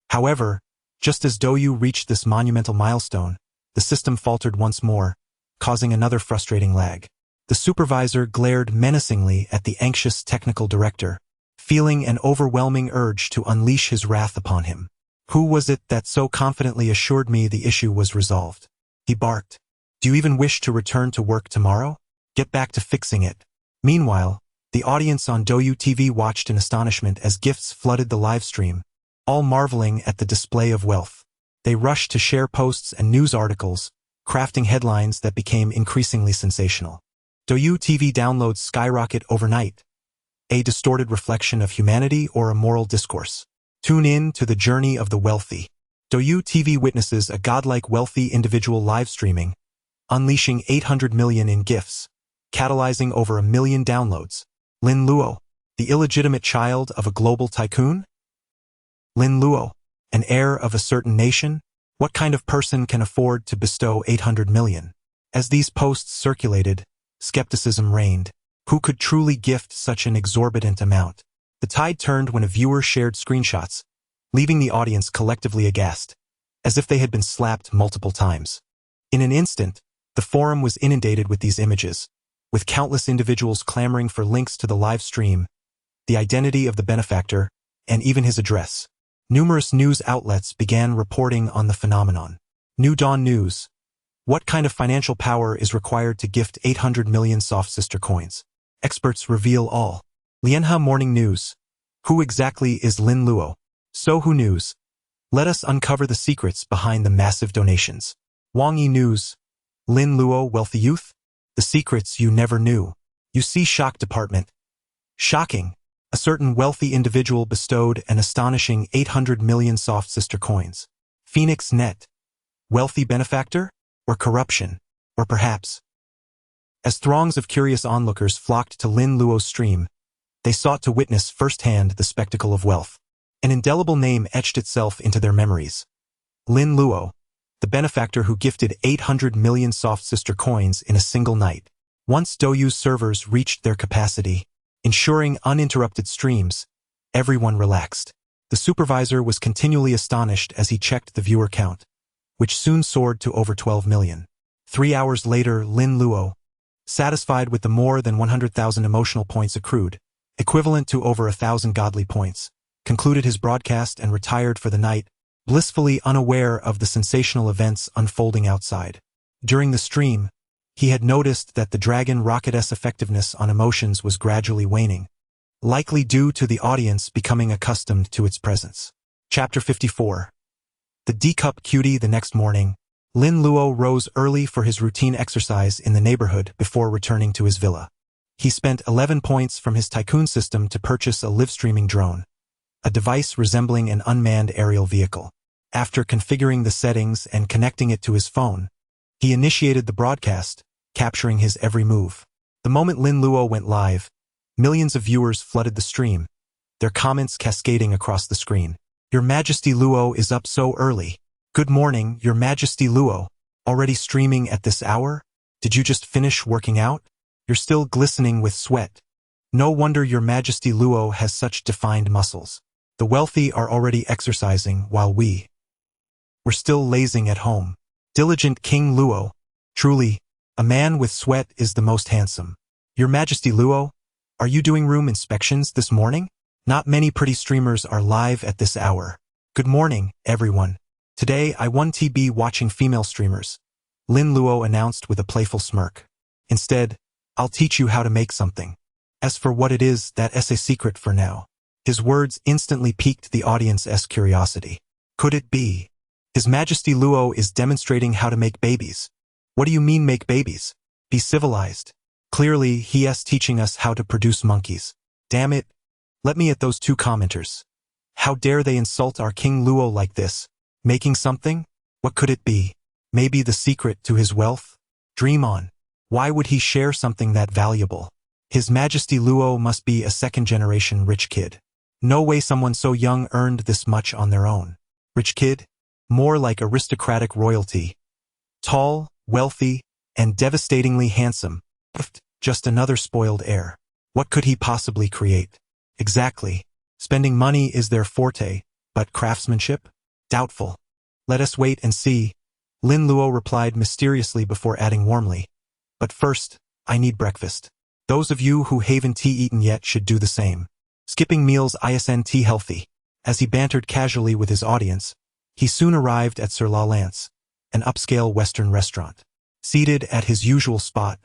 However, just as Douyu reached this monumental milestone, the system faltered once more, causing another frustrating lag. The supervisor glared menacingly at the anxious technical director, feeling an overwhelming urge to unleash his wrath upon him. Who was it that so confidently assured me the issue was resolved? He barked. Do you even wish to return to work tomorrow? Get back to fixing it. Meanwhile, the audience on Douyu TV watched in astonishment as gifts flooded the live stream, all marveling at the display of wealth. They rushed to share posts and news articles, crafting headlines that became increasingly sensational. Douyu TV downloads skyrocket overnight. A distorted reflection of humanity or a moral discourse? Tune in to the journey of the wealthy. Douyu TV witnesses a godlike wealthy individual live streaming, unleashing 800 million in gifts, catalyzing over 1 million downloads. Lin Luo, the illegitimate child of a global tycoon? Lin Luo, an heir of a certain nation? What kind of person can afford to bestow 800 million? As these posts circulated, skepticism reigned. Who could truly gift such an exorbitant amount? The tide turned when a viewer shared screenshots, leaving the audience collectively aghast, as if they had been slapped multiple times. In an instant, the forum was inundated with these images, with countless individuals clamoring for links to the live stream, the identity of the benefactor, and even his address. Numerous news outlets began reporting on the phenomenon. New Dawn News. What kind of financial power is required to gift 800 million soft sister coins? Experts reveal all. Lianhe Morning News. Who exactly is Lin Luo? Sohu News. Let us uncover the secrets behind the massive donations. Wang Yi News. Lin Luo Wealthy Youth? The secrets you never knew. You see Shock Department. Shocking. A certain wealthy individual bestowed an astonishing 800 million soft sister coins. Phoenix Net. Wealthy benefactor? Or corruption? Or perhaps? As throngs of curious onlookers flocked to Lin Luo's stream, they sought to witness firsthand the spectacle of wealth. An indelible name etched itself into their memories. Lin Luo, the benefactor who gifted 800 million soft sister coins in a single night. Once Douyu's servers reached their capacity, ensuring uninterrupted streams, everyone relaxed. The supervisor was continually astonished as he checked the viewer count, which soon soared to over 12 million. 3 hours later, Lin Luo, satisfied with the more than 100,000 emotional points accrued, equivalent to over 1,000 godly points, concluded his broadcast and retired for the night, blissfully unaware of the sensational events unfolding outside. During the stream, he had noticed that the Dragon Rocket's effectiveness on emotions was gradually waning, likely due to the audience becoming accustomed to its presence. Chapter 54. The D-Cup Cutie. The next morning, Lin Luo rose early for his routine exercise in the neighborhood before returning to his villa. He spent 11 points from his tycoon system to purchase a live-streaming drone, a device resembling an unmanned aerial vehicle. After configuring the settings and connecting it to his phone, he initiated the broadcast, capturing his every move. The moment Lin Luo went live, millions of viewers flooded the stream, their comments cascading across the screen. Your Majesty Luo is up so early. Good morning, Your Majesty Luo. Already streaming at this hour? Did you just finish working out? You're still glistening with sweat. No wonder Your Majesty Luo has such defined muscles. The wealthy are already exercising while we're still lazing at home. Diligent King Luo. Truly, a man with sweat is the most handsome. Your Majesty Luo, are you doing room inspections this morning? Not many pretty streamers are live at this hour. Good morning, everyone. Today I won TB watching female streamers, Lin Luo announced with a playful smirk. Instead, I'll teach you how to make something. As for what it is, that's a secret for now. His words instantly piqued the audience's curiosity. Could it be? His Majesty Luo is demonstrating how to make babies. What do you mean make babies? Be civilized. Clearly, he is teaching us how to produce monkeys. Damn it. Let me at those two commenters. How dare they insult our King Luo like this? Making something? What could it be? Maybe the secret to his wealth? Dream on. Why would he share something that valuable? His Majesty Luo must be a second-generation rich kid. No way someone so young earned this much on their own. Rich kid? More like aristocratic royalty. Tall, wealthy, and devastatingly handsome. Just another spoiled heir. What could he possibly create? Exactly. Spending money is their forte, but craftsmanship? Doubtful. Let us wait and see, Lin Luo replied mysteriously before adding warmly. But first, I need breakfast. Those of you who haven't tea eaten yet should do the same. Skipping meals isn't healthy. As he bantered casually with his audience, he soon arrived at Sir La Lance, an upscale Western restaurant. Seated at his usual spot,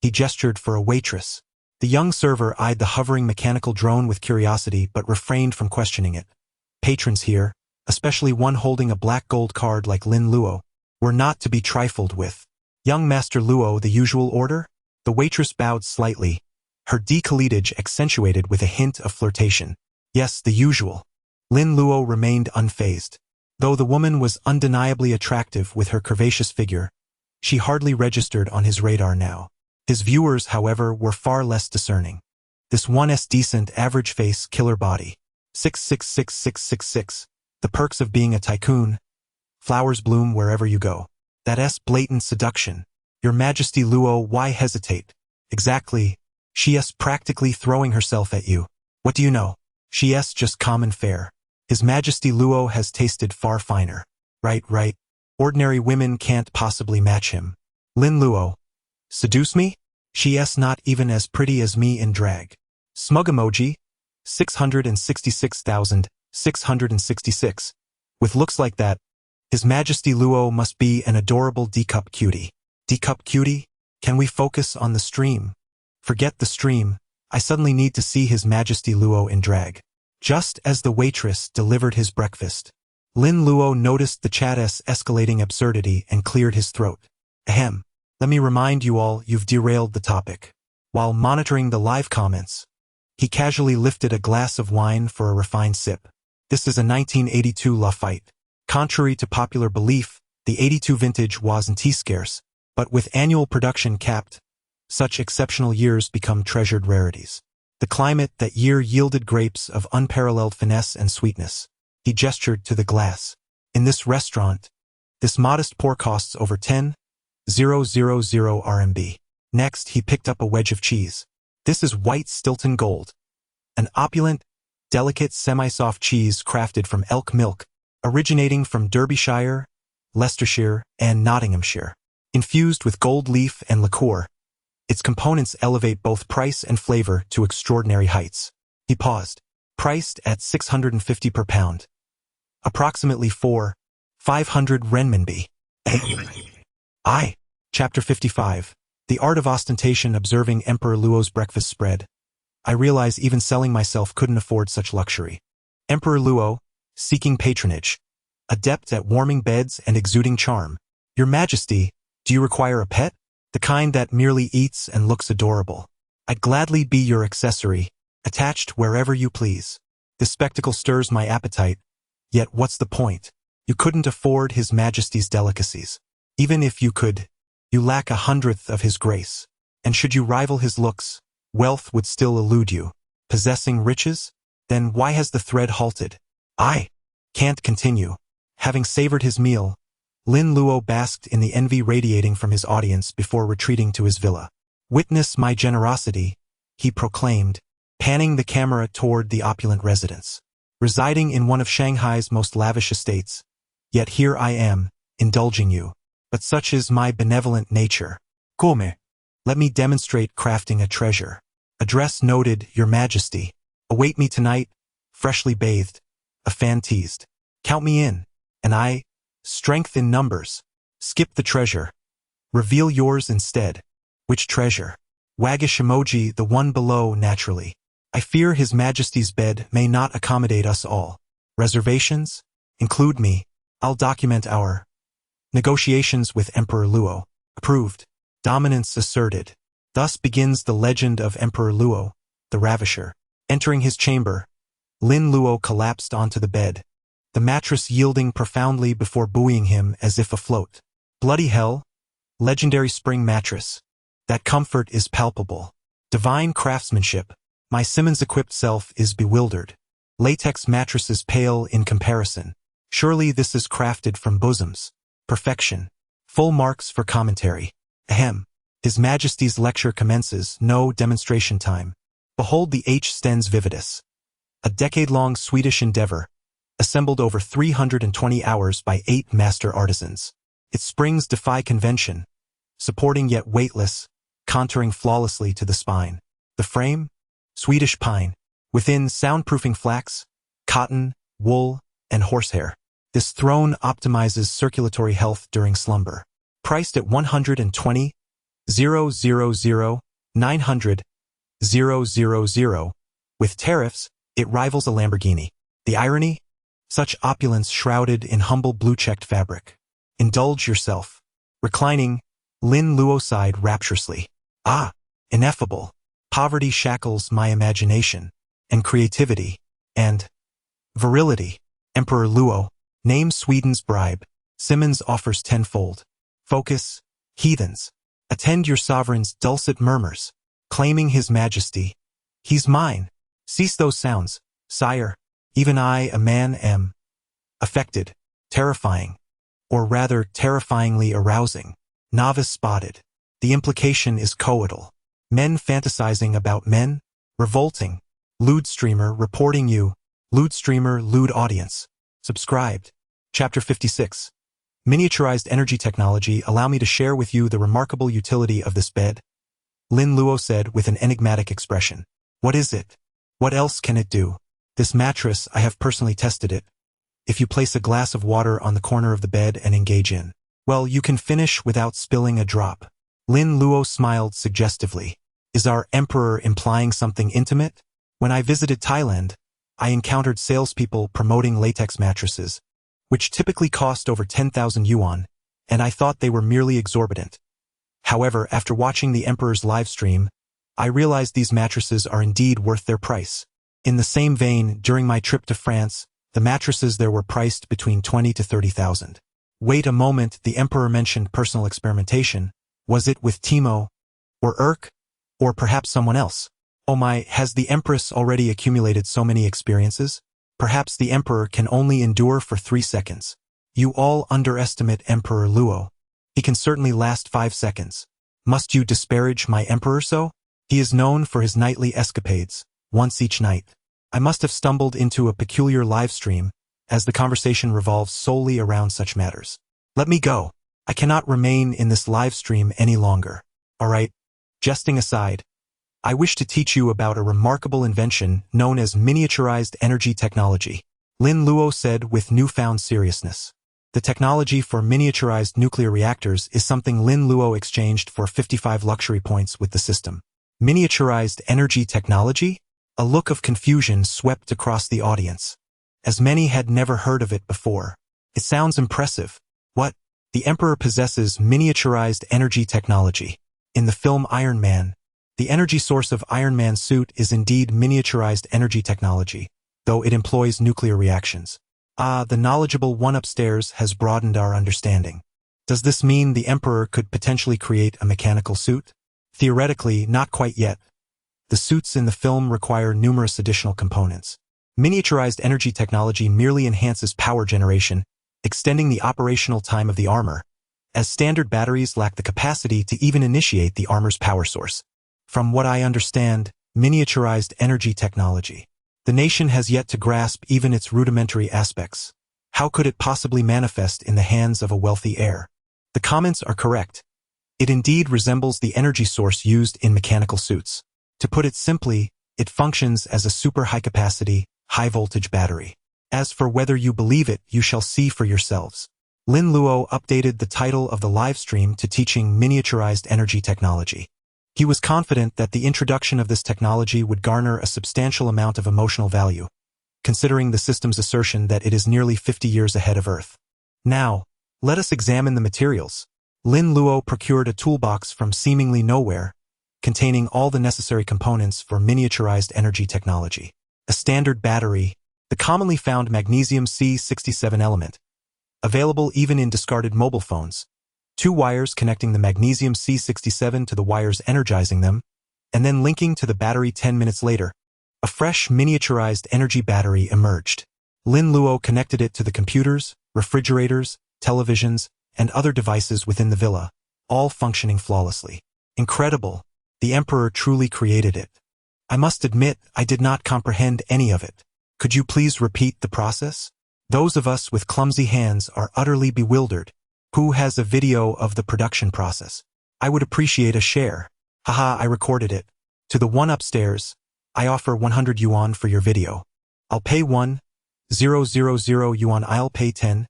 he gestured for a waitress. The young server eyed the hovering mechanical drone with curiosity but refrained from questioning it. Patrons here, especially one holding a black gold card like Lin Luo, were not to be trifled with. Young Master Luo, the usual order? The waitress bowed slightly, her décolletage accentuated with a hint of flirtation. Yes, the usual. Lin Luo remained unfazed. Though the woman was undeniably attractive with her curvaceous figure, she hardly registered on his radar now. His viewers, however, were far less discerning. This one's decent, average face, killer body. 6666666. The perks of being a tycoon. Flowers bloom wherever you go. That's blatant seduction. Your Majesty Luo, why hesitate? Exactly. She's practically throwing herself at you. What do you know? She's just common fare. His Majesty Luo has tasted far finer. Right. Ordinary women can't possibly match him. Lin Luo. Seduce me? She's not even as pretty as me in drag. Smug emoji. 666,666. With looks like that, His Majesty Luo must be an adorable D-cup cutie. D-cup cutie? Can we focus on the stream? Forget the stream. I suddenly need to see His Majesty Luo in drag. Just as the waitress delivered his breakfast, Lin Luo noticed the chat's escalating absurdity and cleared his throat. Ahem. Let me remind you all, you've derailed the topic. While monitoring the live comments, he casually lifted a glass of wine for a refined sip. This is a 1982 Lafite. Contrary to popular belief, the 82 vintage wasn't scarce, but with annual production capped, such exceptional years become treasured rarities. The climate that year yielded grapes of unparalleled finesse and sweetness. He gestured to the glass. In this restaurant, this modest pour costs over 10,000 RMB. Next, he picked up a wedge of cheese. This is white Stilton Gold, an opulent, delicate semi-soft cheese crafted from elk milk, originating from Derbyshire, Leicestershire, and Nottinghamshire. Infused with gold leaf and liqueur, its components elevate both price and flavor to extraordinary heights. He paused. Priced at 650 per pound. Approximately 500 renminbi. Chapter 55. The Art of Ostentation. Observing Emperor Luo's breakfast spread, I realize even selling myself couldn't afford such luxury. Emperor Luo, seeking patronage. Adept at warming beds and exuding charm. Your Majesty, do you require a pet? The kind that merely eats and looks adorable. I'd gladly be your accessory, attached wherever you please. This spectacle stirs my appetite, yet what's the point? You couldn't afford His Majesty's delicacies. Even if you could, you lack 1/100th of his grace. And should you rival his looks, wealth would still elude you. Possessing riches? Then why has the thread halted? I can't continue. Having savored his meal, Lin Luo basked in the envy radiating from his audience before retreating to his villa. Witness my generosity, he proclaimed, panning the camera toward the opulent residence. Residing in one of Shanghai's most lavish estates, yet here I am, indulging you. But such is my benevolent nature. Come. Let me demonstrate crafting a treasure. Address noted, Your Majesty. Await me tonight, freshly bathed. A fan teased. Count me in. And I, strength in numbers. Skip the treasure. Reveal yours instead. Which treasure? Waggish emoji, the one below, naturally. I fear His Majesty's bed may not accommodate us all. Reservations? Include me. I'll document our negotiations with Emperor Luo. Approved. Dominance asserted. Thus begins the legend of Emperor Luo, the ravisher. Entering his chamber, Lin Luo collapsed onto the bed, the mattress yielding profoundly before buoying him as if afloat. Bloody hell! Legendary spring mattress. That comfort is palpable. Divine craftsmanship. My Simmons-equipped self is bewildered. Latex mattresses pale in comparison. Surely this is crafted from bosoms. Perfection. Full marks for commentary. Ahem. His Majesty's lecture commences, no demonstration time. Behold the H. Stens Vividus. A decade-long Swedish endeavor, assembled over 320 hours by 8 master artisans. Its springs defy convention, supporting yet weightless, contouring flawlessly to the spine. The frame? Swedish pine. Within, soundproofing flax, cotton, wool, and horsehair. This throne optimizes circulatory health during slumber. Priced at 120,900,000. With tariffs, it rivals a Lamborghini. The irony? Such opulence shrouded in humble blue-checked fabric. Indulge yourself. Reclining, Lin Luo sighed rapturously. Ah, ineffable. Poverty shackles my imagination, and creativity, and virility. Emperor Luo, name Sweden's bribe. Simmons offers tenfold. Focus, heathens. Attend your sovereign's dulcet murmurs, claiming his majesty. He's mine. Cease those sounds, sire. Even I, a man, am affected, terrifying, or rather terrifyingly arousing. Novice spotted. The implication is coital. Men fantasizing about men? Revolting. Lewd streamer reporting you. Lewd streamer, lewd audience. Subscribed. Chapter 56. Miniaturized energy technology. Allow me to share with you the remarkable utility of this bed. Lin Luo said with an enigmatic expression. What is it? What else can it do? This mattress, I have personally tested it. If you place a glass of water on the corner of the bed and engage in, well, you can finish without spilling a drop. Lin Luo smiled suggestively. Is our emperor implying something intimate? When I visited Thailand, I encountered salespeople promoting latex mattresses, which typically cost over 10,000 yuan, and I thought they were merely exorbitant. However, after watching the emperor's live stream, I realized these mattresses are indeed worth their price. In the same vein, during my trip to France, the mattresses there were priced between 20 to 30,000. Wait a moment, the emperor mentioned personal experimentation. Was it with Timo? Or Irk? Or perhaps someone else? Oh my, has the empress already accumulated so many experiences? Perhaps the emperor can only endure for 3 seconds. You all underestimate Emperor Luo. He can certainly last 5 seconds. Must you disparage my emperor so? He is known for his nightly escapades, once each night. I must have stumbled into a peculiar live stream, as the conversation revolves solely around such matters. Let me go. I cannot remain in this live stream any longer. Alright, jesting aside, I wish to teach you about a remarkable invention known as miniaturized energy technology. Lin Luo said with newfound seriousness. The technology for miniaturized nuclear reactors is something Lin Luo exchanged for 55 luxury points with the system. Miniaturized energy technology? A look of confusion swept across the audience, as many had never heard of it before. It sounds impressive. What? The Emperor possesses miniaturized energy technology. In the film Iron Man, the energy source of Iron Man's suit is indeed miniaturized energy technology, though it employs nuclear reactions. Ah, the knowledgeable one upstairs has broadened our understanding. Does this mean the Emperor could potentially create a mechanical suit? Theoretically, not quite yet. The suits in the film require numerous additional components. Miniaturized energy technology merely enhances power generation, extending the operational time of the armor, as standard batteries lack the capacity to even initiate the armor's power source. From what I understand, miniaturized energy technology. The nation has yet to grasp even its rudimentary aspects. How could it possibly manifest in the hands of a wealthy heir? The comments are correct. It indeed resembles the energy source used in mechanical suits. To put it simply, it functions as a super high-capacity, high-voltage battery. As for whether you believe it, you shall see for yourselves. Lin Luo updated the title of the live stream to Teaching Miniaturized Energy Technology. He was confident that the introduction of this technology would garner a substantial amount of emotional value, considering the system's assertion that it is nearly 50 years ahead of Earth. Now, let us examine the materials. Lin Luo procured a toolbox from seemingly nowhere, containing all the necessary components for miniaturized energy technology. A standard battery, the commonly found magnesium C67 element, available even in discarded mobile phones, 2 wires connecting the magnesium C67 to the wires energizing them, and then linking to the battery 10 minutes later. A fresh miniaturized energy battery emerged. Lin Luo connected it to the computers, refrigerators, televisions, and other devices within the villa, all functioning flawlessly. Incredible! The Emperor truly created it. I must admit, I did not comprehend any of it. Could you please repeat the process? Those of us with clumsy hands are utterly bewildered. Who has a video of the production process? I would appreciate a share. Haha, I recorded it. To the one upstairs, I offer 100 yuan for your video. I'll pay 1,000 yuan. I'll pay 10,000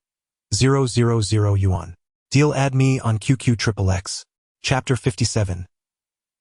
yuan. Deal. Add me on QQXXX. Chapter 57.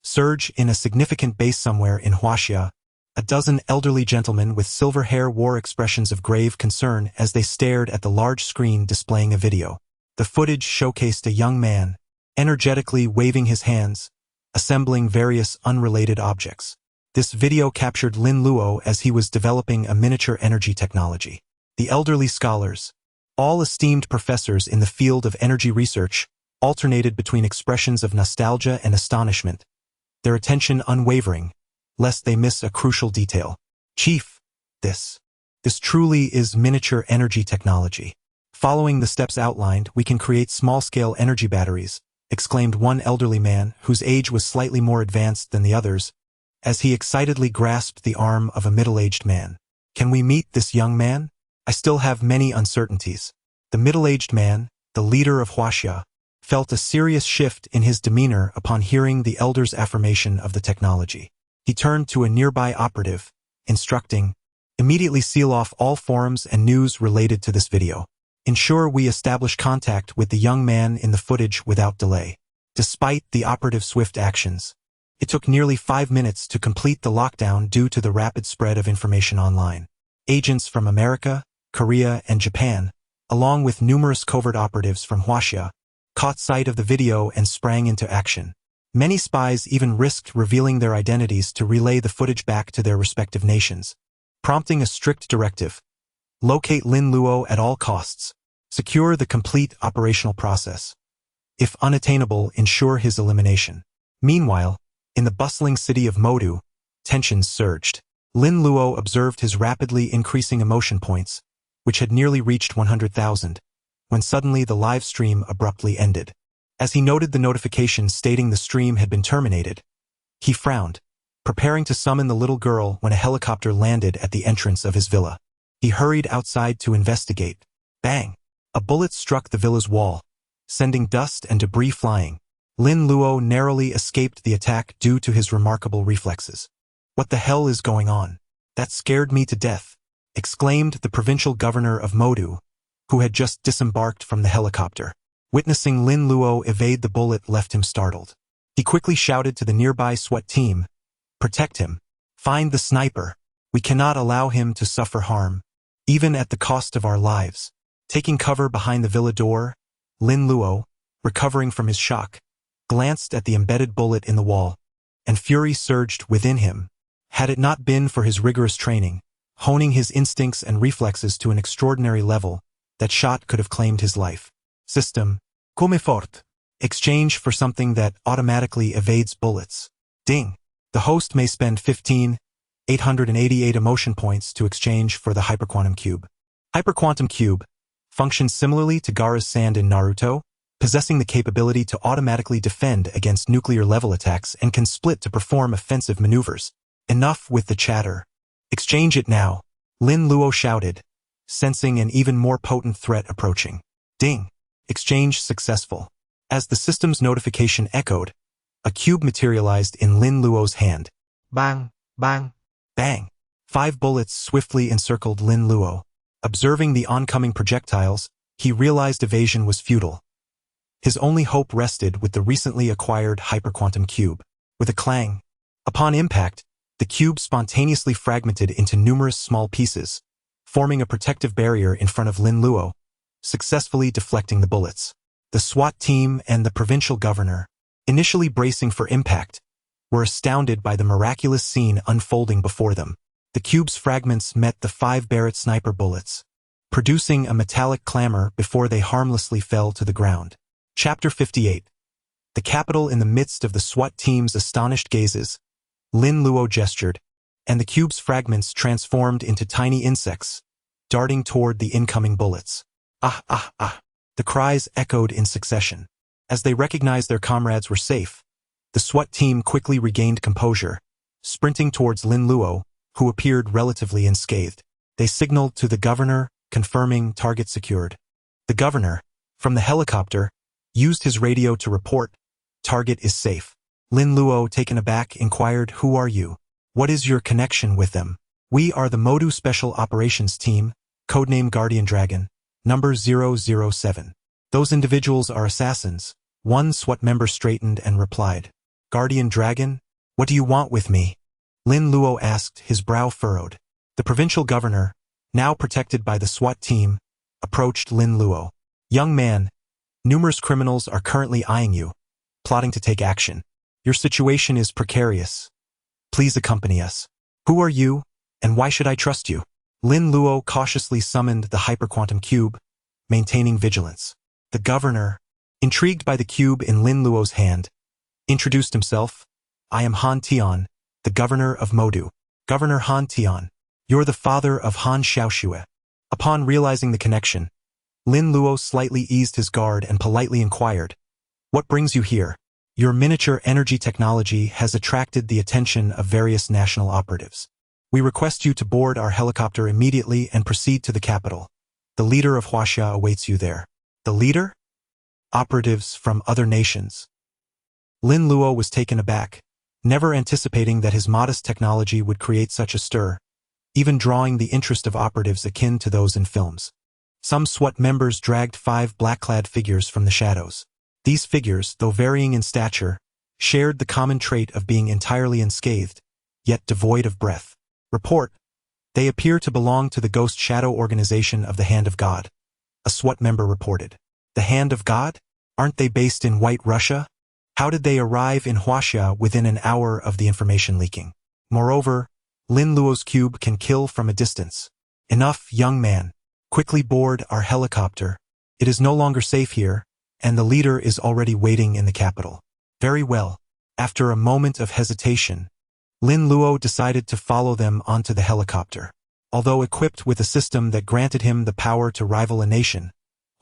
Surge. In a significant base somewhere in Huaxia, a dozen elderly gentlemen with silver hair wore expressions of grave concern as they stared at the large screen displaying a video. The footage showcased a young man, energetically waving his hands, assembling various unrelated objects. This video captured Lin Luo as he was developing a miniature energy technology. The elderly scholars, all esteemed professors in the field of energy research, alternated between expressions of nostalgia and astonishment, their attention unwavering, lest they miss a crucial detail. Chief, this truly is miniature energy technology. Following the steps outlined, we can create small-scale energy batteries, exclaimed one elderly man whose age was slightly more advanced than the others, as he excitedly grasped the arm of a middle-aged man. Can we meet this young man? I still have many uncertainties. The middle-aged man, the leader of Huaxia, felt a serious shift in his demeanor upon hearing the elder's affirmation of the technology. He turned to a nearby operative, instructing, "Immediately seal off all forums and news related to this video. Ensure we establish contact with the young man in the footage without delay." Despite the operative's swift actions, it took nearly 5 minutes to complete the lockdown due to the rapid spread of information online. Agents from America, Korea, and Japan, along with numerous covert operatives from Huaxia, caught sight of the video and sprang into action. Many spies even risked revealing their identities to relay the footage back to their respective nations, prompting a strict directive: locate Lin Luo at all costs, secure the complete operational process. If unattainable, ensure his elimination. Meanwhile, in the bustling city of Modu, tensions surged. Lin Luo observed his rapidly increasing emotion points, which had nearly reached 100,000, when suddenly the live stream abruptly ended. As he noted the notification stating the stream had been terminated, he frowned, preparing to summon the little girl when a helicopter landed at the entrance of his villa. He hurried outside to investigate. Bang! A bullet struck the villa's wall, sending dust and debris flying. Lin Luo narrowly escaped the attack due to his remarkable reflexes. "What the hell is going on? That scared me to death," exclaimed the provincial governor of Modu, who had just disembarked from the helicopter. Witnessing Lin Luo evade the bullet left him startled. He quickly shouted to the nearby SWAT team, "Protect him. Find the sniper. We cannot allow him to suffer harm, even at the cost of our lives." Taking cover behind the villa door, Lin Luo, recovering from his shock, glanced at the embedded bullet in the wall, and fury surged within him. Had it not been for his rigorous training, honing his instincts and reflexes to an extraordinary level, that shot could have claimed his life. System: Come fort. Exchange for something that automatically evades bullets. Ding. The host may spend 15,888 emotion points to exchange for the Hyperquantum Cube. Hyperquantum Cube functions similarly to Gaara's sand in Naruto, possessing the capability to automatically defend against nuclear-level attacks and can split to perform offensive maneuvers. Enough with the chatter. Exchange it now, Lin Luo shouted, sensing an even more potent threat approaching. Ding. Exchange successful. As the system's notification echoed, a cube materialized in Lin Luo's hand. Bang, bang, bang. 5 bullets swiftly encircled Lin Luo. Observing the oncoming projectiles, he realized evasion was futile. His only hope rested with the recently acquired hyperquantum cube. With a clang, upon impact, the cube spontaneously fragmented into numerous small pieces, forming a protective barrier in front of Lin Luo, successfully deflecting the bullets. The SWAT team and the provincial governor, initially bracing for impact, were astounded by the miraculous scene unfolding before them. The cube's fragments met the 5 Barrett sniper bullets, producing a metallic clamor before they harmlessly fell to the ground. Chapter 58. The capital. In the midst of the SWAT team's astonished gazes, Lin Luo gestured, and the cube's fragments transformed into tiny insects, darting toward the incoming bullets. Ah, ah, ah. The cries echoed in succession. As they recognized their comrades were safe, the SWAT team quickly regained composure, sprinting towards Lin Luo, who appeared relatively unscathed. They signaled to the governor, confirming target secured. The governor, from the helicopter, used his radio to report, "Target is safe." Lin Luo, taken aback, inquired, "Who are you? What is your connection with them?" "We are the Modu Special Operations Team, codename Guardian Dragon, number 007. Those individuals are assassins." One SWAT member straightened and replied, "Guardian Dragon? What do you want with me?" Lin Luo asked, his brow furrowed. The provincial governor, now protected by the SWAT team, approached Lin Luo. "Young man, Numerous criminals are currently eyeing you, plotting to take action. Your situation is precarious. Please accompany us. Who are you, and why should I trust you? Lin Luo cautiously summoned the hyperquantum cube, maintaining vigilance. The governor, intrigued by the cube in Lin Luo's hand, introduced himself. I am Han Tian, the governor of Modu. Governor Han Tian, you're the father of Han Xiaoxue. Upon realizing the connection, Lin Luo slightly eased his guard and politely inquired, what brings you here? Your miniature energy technology has attracted the attention of various national operatives. We request you to board our helicopter immediately and proceed to the capital. The leader of Huaxia awaits you there. The leader? Operatives from other nations. Lin Luo was taken aback, never anticipating that his modest technology would create such a stir, even drawing the interest of operatives akin to those in films. Some SWAT members dragged 5 black-clad figures from the shadows. These figures, though varying in stature, shared the common trait of being entirely unscathed, yet devoid of breath. Report: they appear to belong to the Ghost Shadow Organization of the Hand of God, a SWAT member reported. The Hand of God? Aren't they based in White Russia? How did they arrive in Huaxia within an hour of the information leaking? Moreover, Lin Luo's cube can kill from a distance. Enough, young man. Quickly board our helicopter. It is no longer safe here, and the leader is already waiting in the capital. Very well. After a moment of hesitation, Lin Luo decided to follow them onto the helicopter. Although equipped with a system that granted him the power to rival a nation,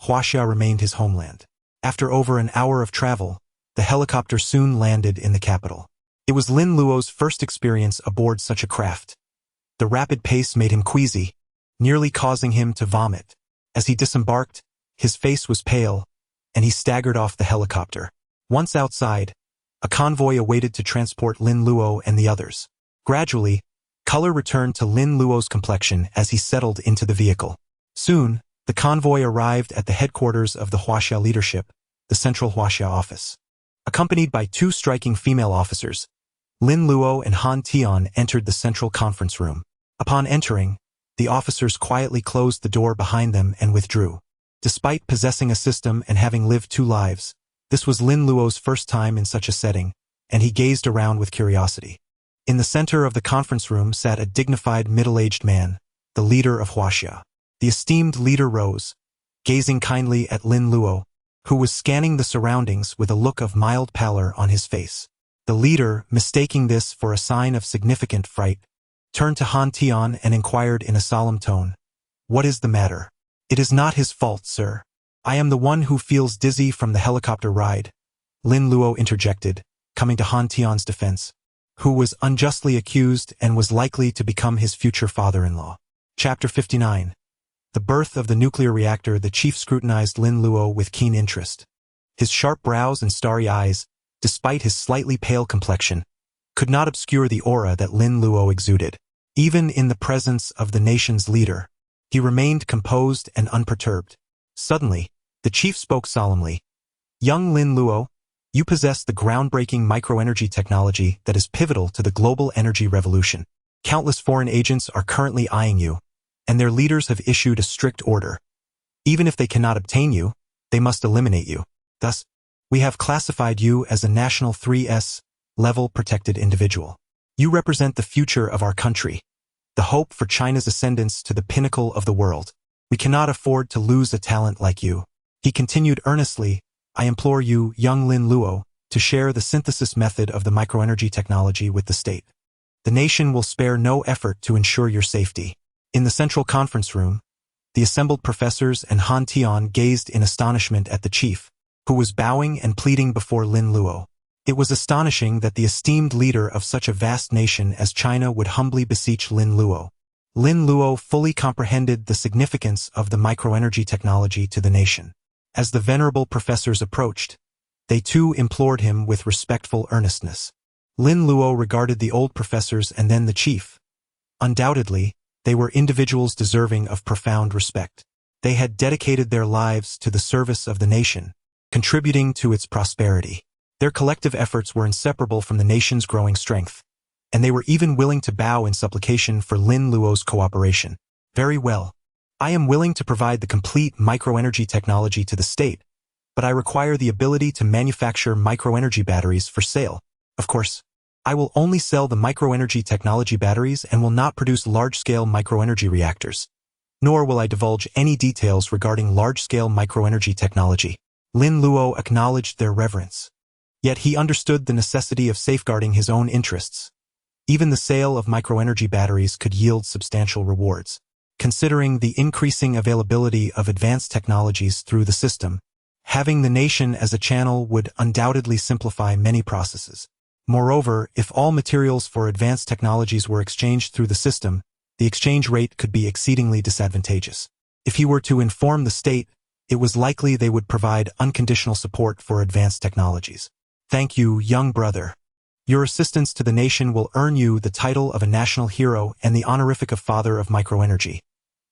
Huaxia remained his homeland. After over an hour of travel, the helicopter soon landed in the capital. It was Lin Luo's first experience aboard such a craft. The rapid pace made him queasy, nearly causing him to vomit. As he disembarked, his face was pale, and he staggered off the helicopter. Once outside, a convoy awaited to transport Lin Luo and the others. Gradually, color returned to Lin Luo's complexion as he settled into the vehicle. Soon, the convoy arrived at the headquarters of the Huaxia leadership, the Central Huaxia office. Accompanied by 2 striking female officers, Lin Luo and Han Tian entered the central conference room. Upon entering, the officers quietly closed the door behind them and withdrew. Despite possessing a system and having lived 2 lives, this was Lin Luo's first time in such a setting, and he gazed around with curiosity. In the center of the conference room sat a dignified middle-aged man, the leader of Huaxia. The esteemed leader rose, gazing kindly at Lin Luo, who was scanning the surroundings with a look of mild pallor on his face. The leader, mistaking this for a sign of significant fright, turned to Han Tian and inquired in a solemn tone, "What is the matter?" "It is not his fault, sir. I am the one who feels dizzy from the helicopter ride," Lin Luo interjected, coming to Han Tian's defense, who was unjustly accused and was likely to become his future father-in-law. Chapter 59. The birth of the nuclear reactor. The chief scrutinized Lin Luo with keen interest. His sharp brows and starry eyes, despite his slightly pale complexion, could not obscure the aura that Lin Luo exuded. Even in the presence of the nation's leader, he remained composed and unperturbed. Suddenly, the chief spoke solemnly. "Young Lin Luo, you possess the groundbreaking microenergy technology that is pivotal to the global energy revolution. Countless foreign agents are currently eyeing you, and their leaders have issued a strict order. Even if they cannot obtain you, they must eliminate you. Thus, we have classified you as a national 3S level protected individual. You represent the future of our country, the hope for China's ascendance to the pinnacle of the world. We cannot afford to lose a talent like you." He continued earnestly, "I implore you, young Lin Luo, to share the synthesis method of the microenergy technology with the state. The nation will spare no effort to ensure your safety." In the central conference room, the assembled professors and Han Tian gazed in astonishment at the chief, who was bowing and pleading before Lin Luo. It was astonishing that the esteemed leader of such a vast nation as China would humbly beseech Lin Luo. Lin Luo fully comprehended the significance of the microenergy technology to the nation. As the venerable professors approached, they too implored him with respectful earnestness. Lin Luo regarded the old professors and then the chief. Undoubtedly, they were individuals deserving of profound respect. They had dedicated their lives to the service of the nation, contributing to its prosperity. Their collective efforts were inseparable from the nation's growing strength, and they were even willing to bow in supplication for Lin Luo's cooperation. "Very well. I am willing to provide the complete microenergy technology to the state, but I require the ability to manufacture microenergy batteries for sale. Of course, I will only sell the microenergy technology batteries and will not produce large-scale microenergy reactors. Nor will I divulge any details regarding large-scale microenergy technology. Lin Luo acknowledged their reverence. Yet he understood the necessity of safeguarding his own interests. Even the sale of microenergy batteries could yield substantial rewards. Considering the increasing availability of advanced technologies through the system, having the nation as a channel would undoubtedly simplify many processes. Moreover, if all materials for advanced technologies were exchanged through the system, the exchange rate could be exceedingly disadvantageous. If he were to inform the state, it was likely they would provide unconditional support for advanced technologies. Thank you, young brother. Your assistance to the nation will earn you the title of a national hero and the honorific of Father of Microenergy.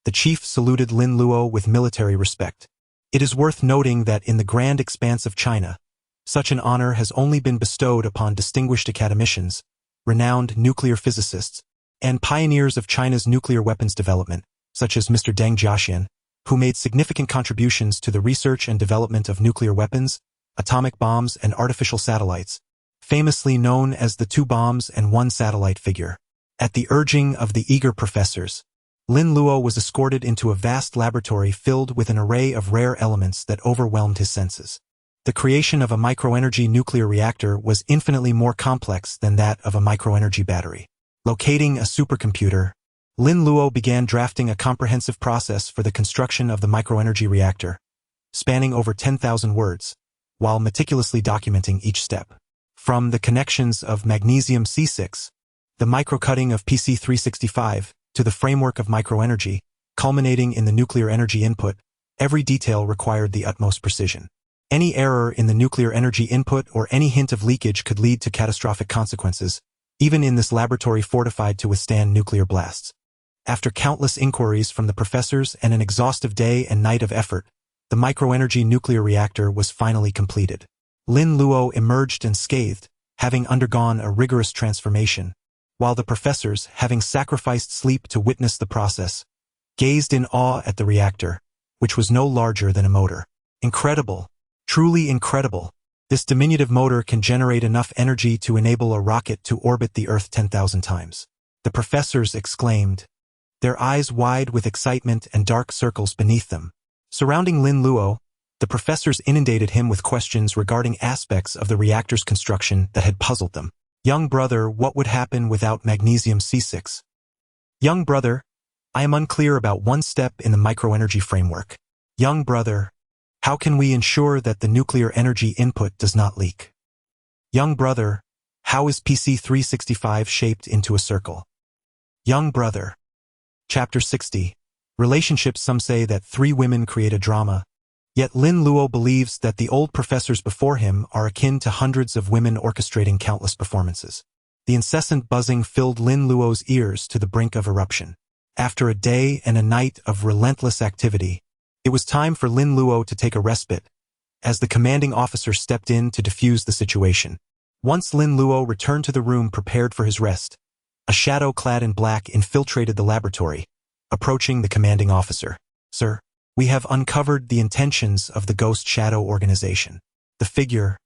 The chief saluted Lin Luo with military respect. It is worth noting that in the grand expanse of China, such an honor has only been bestowed upon distinguished academicians, renowned nuclear physicists, and pioneers of China's nuclear weapons development, such as Mr. Deng Jiaxian, who made significant contributions to the research and development of nuclear weapons, atomic bombs, and artificial satellites, famously known as the 2 bombs and 1 satellite figure. At the urging of the eager professors, Lin Luo was escorted into a vast laboratory filled with an array of rare elements that overwhelmed his senses. The creation of a microenergy nuclear reactor was infinitely more complex than that of a microenergy battery. Locating a supercomputer, Lin Luo began drafting a comprehensive process for the construction of the microenergy reactor, spanning over 10,000 words, while meticulously documenting each step. From the connections of magnesium C6, the microcutting of PC365, to the framework of microenergy, culminating in the nuclear energy input, every detail required the utmost precision. Any error in the nuclear energy input or any hint of leakage could lead to catastrophic consequences, even in this laboratory fortified to withstand nuclear blasts. After countless inquiries from the professors and an exhaustive day and night of effort, the microenergy nuclear reactor was finally completed. Lin Luo emerged unscathed, having undergone a rigorous transformation, while the professors, having sacrificed sleep to witness the process, gazed in awe at the reactor, which was no larger than a motor. Incredible! Truly incredible! This diminutive motor can generate enough energy to enable a rocket to orbit the Earth 10,000 times. The professors exclaimed, their eyes wide with excitement and dark circles beneath them. Surrounding Lin Luo, the professors inundated him with questions regarding aspects of the reactor's construction that had puzzled them. Young brother, what would happen without magnesium C6? Young brother, I am unclear about one step in the microenergy framework. Young brother, how can we ensure that the nuclear energy input does not leak? Young brother, how is PC365 shaped into a circle? Young brother. Chapter 60. Relationships. Some say that 3 women create a drama. Yet Lin Luo believes that the old professors before him are akin to hundreds of women orchestrating countless performances. The incessant buzzing filled Lin Luo's ears to the brink of eruption. After a day and a night of relentless activity, it was time for Lin Luo to take a respite, as the commanding officer stepped in to defuse the situation. Once Lin Luo returned to the room prepared for his rest, a shadow clad in black infiltrated the laboratory, approaching the commanding officer. Sir, we have uncovered the intentions of the Ghost Shadow organization. The figure,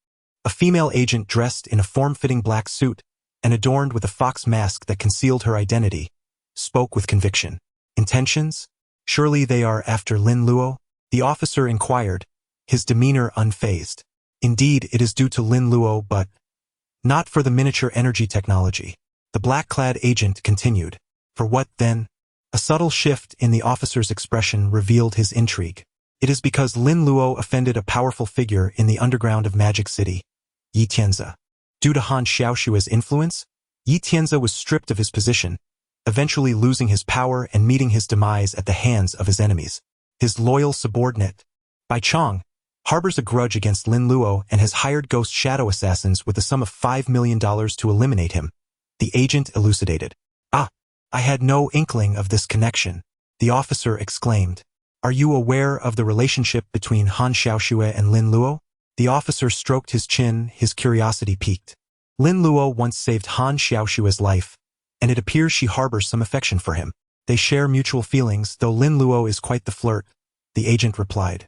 a female agent dressed in a form-fitting black suit and adorned with a fox mask that concealed her identity, spoke with conviction. Intentions? Surely they are after Lin Luo? The officer inquired, his demeanor unfazed. Indeed, it is due to Lin Luo, but not for the miniature energy technology. The black-clad agent continued. For what, then? A subtle shift in the officer's expression revealed his intrigue. It is because Lin Luo offended a powerful figure in the underground of Magic City, Yi Tianze. Due to Han Xiaoshua's influence, Yi Tianze was stripped of his position, eventually losing his power and meeting his demise at the hands of his enemies. His loyal subordinate, Bai Chong, harbors a grudge against Lin Luo and has hired ghost shadow assassins with a sum of $5 million to eliminate him. The agent elucidated. Ah, I had no inkling of this connection, the officer exclaimed. Are you aware of the relationship between Han Xiaoshue and Lin Luo? The officer stroked his chin, his curiosity piqued. Lin Luo once saved Han Xiaoshue's life, and it appears she harbors some affection for him. They share mutual feelings, though Lin Luo is quite the flirt, the agent replied.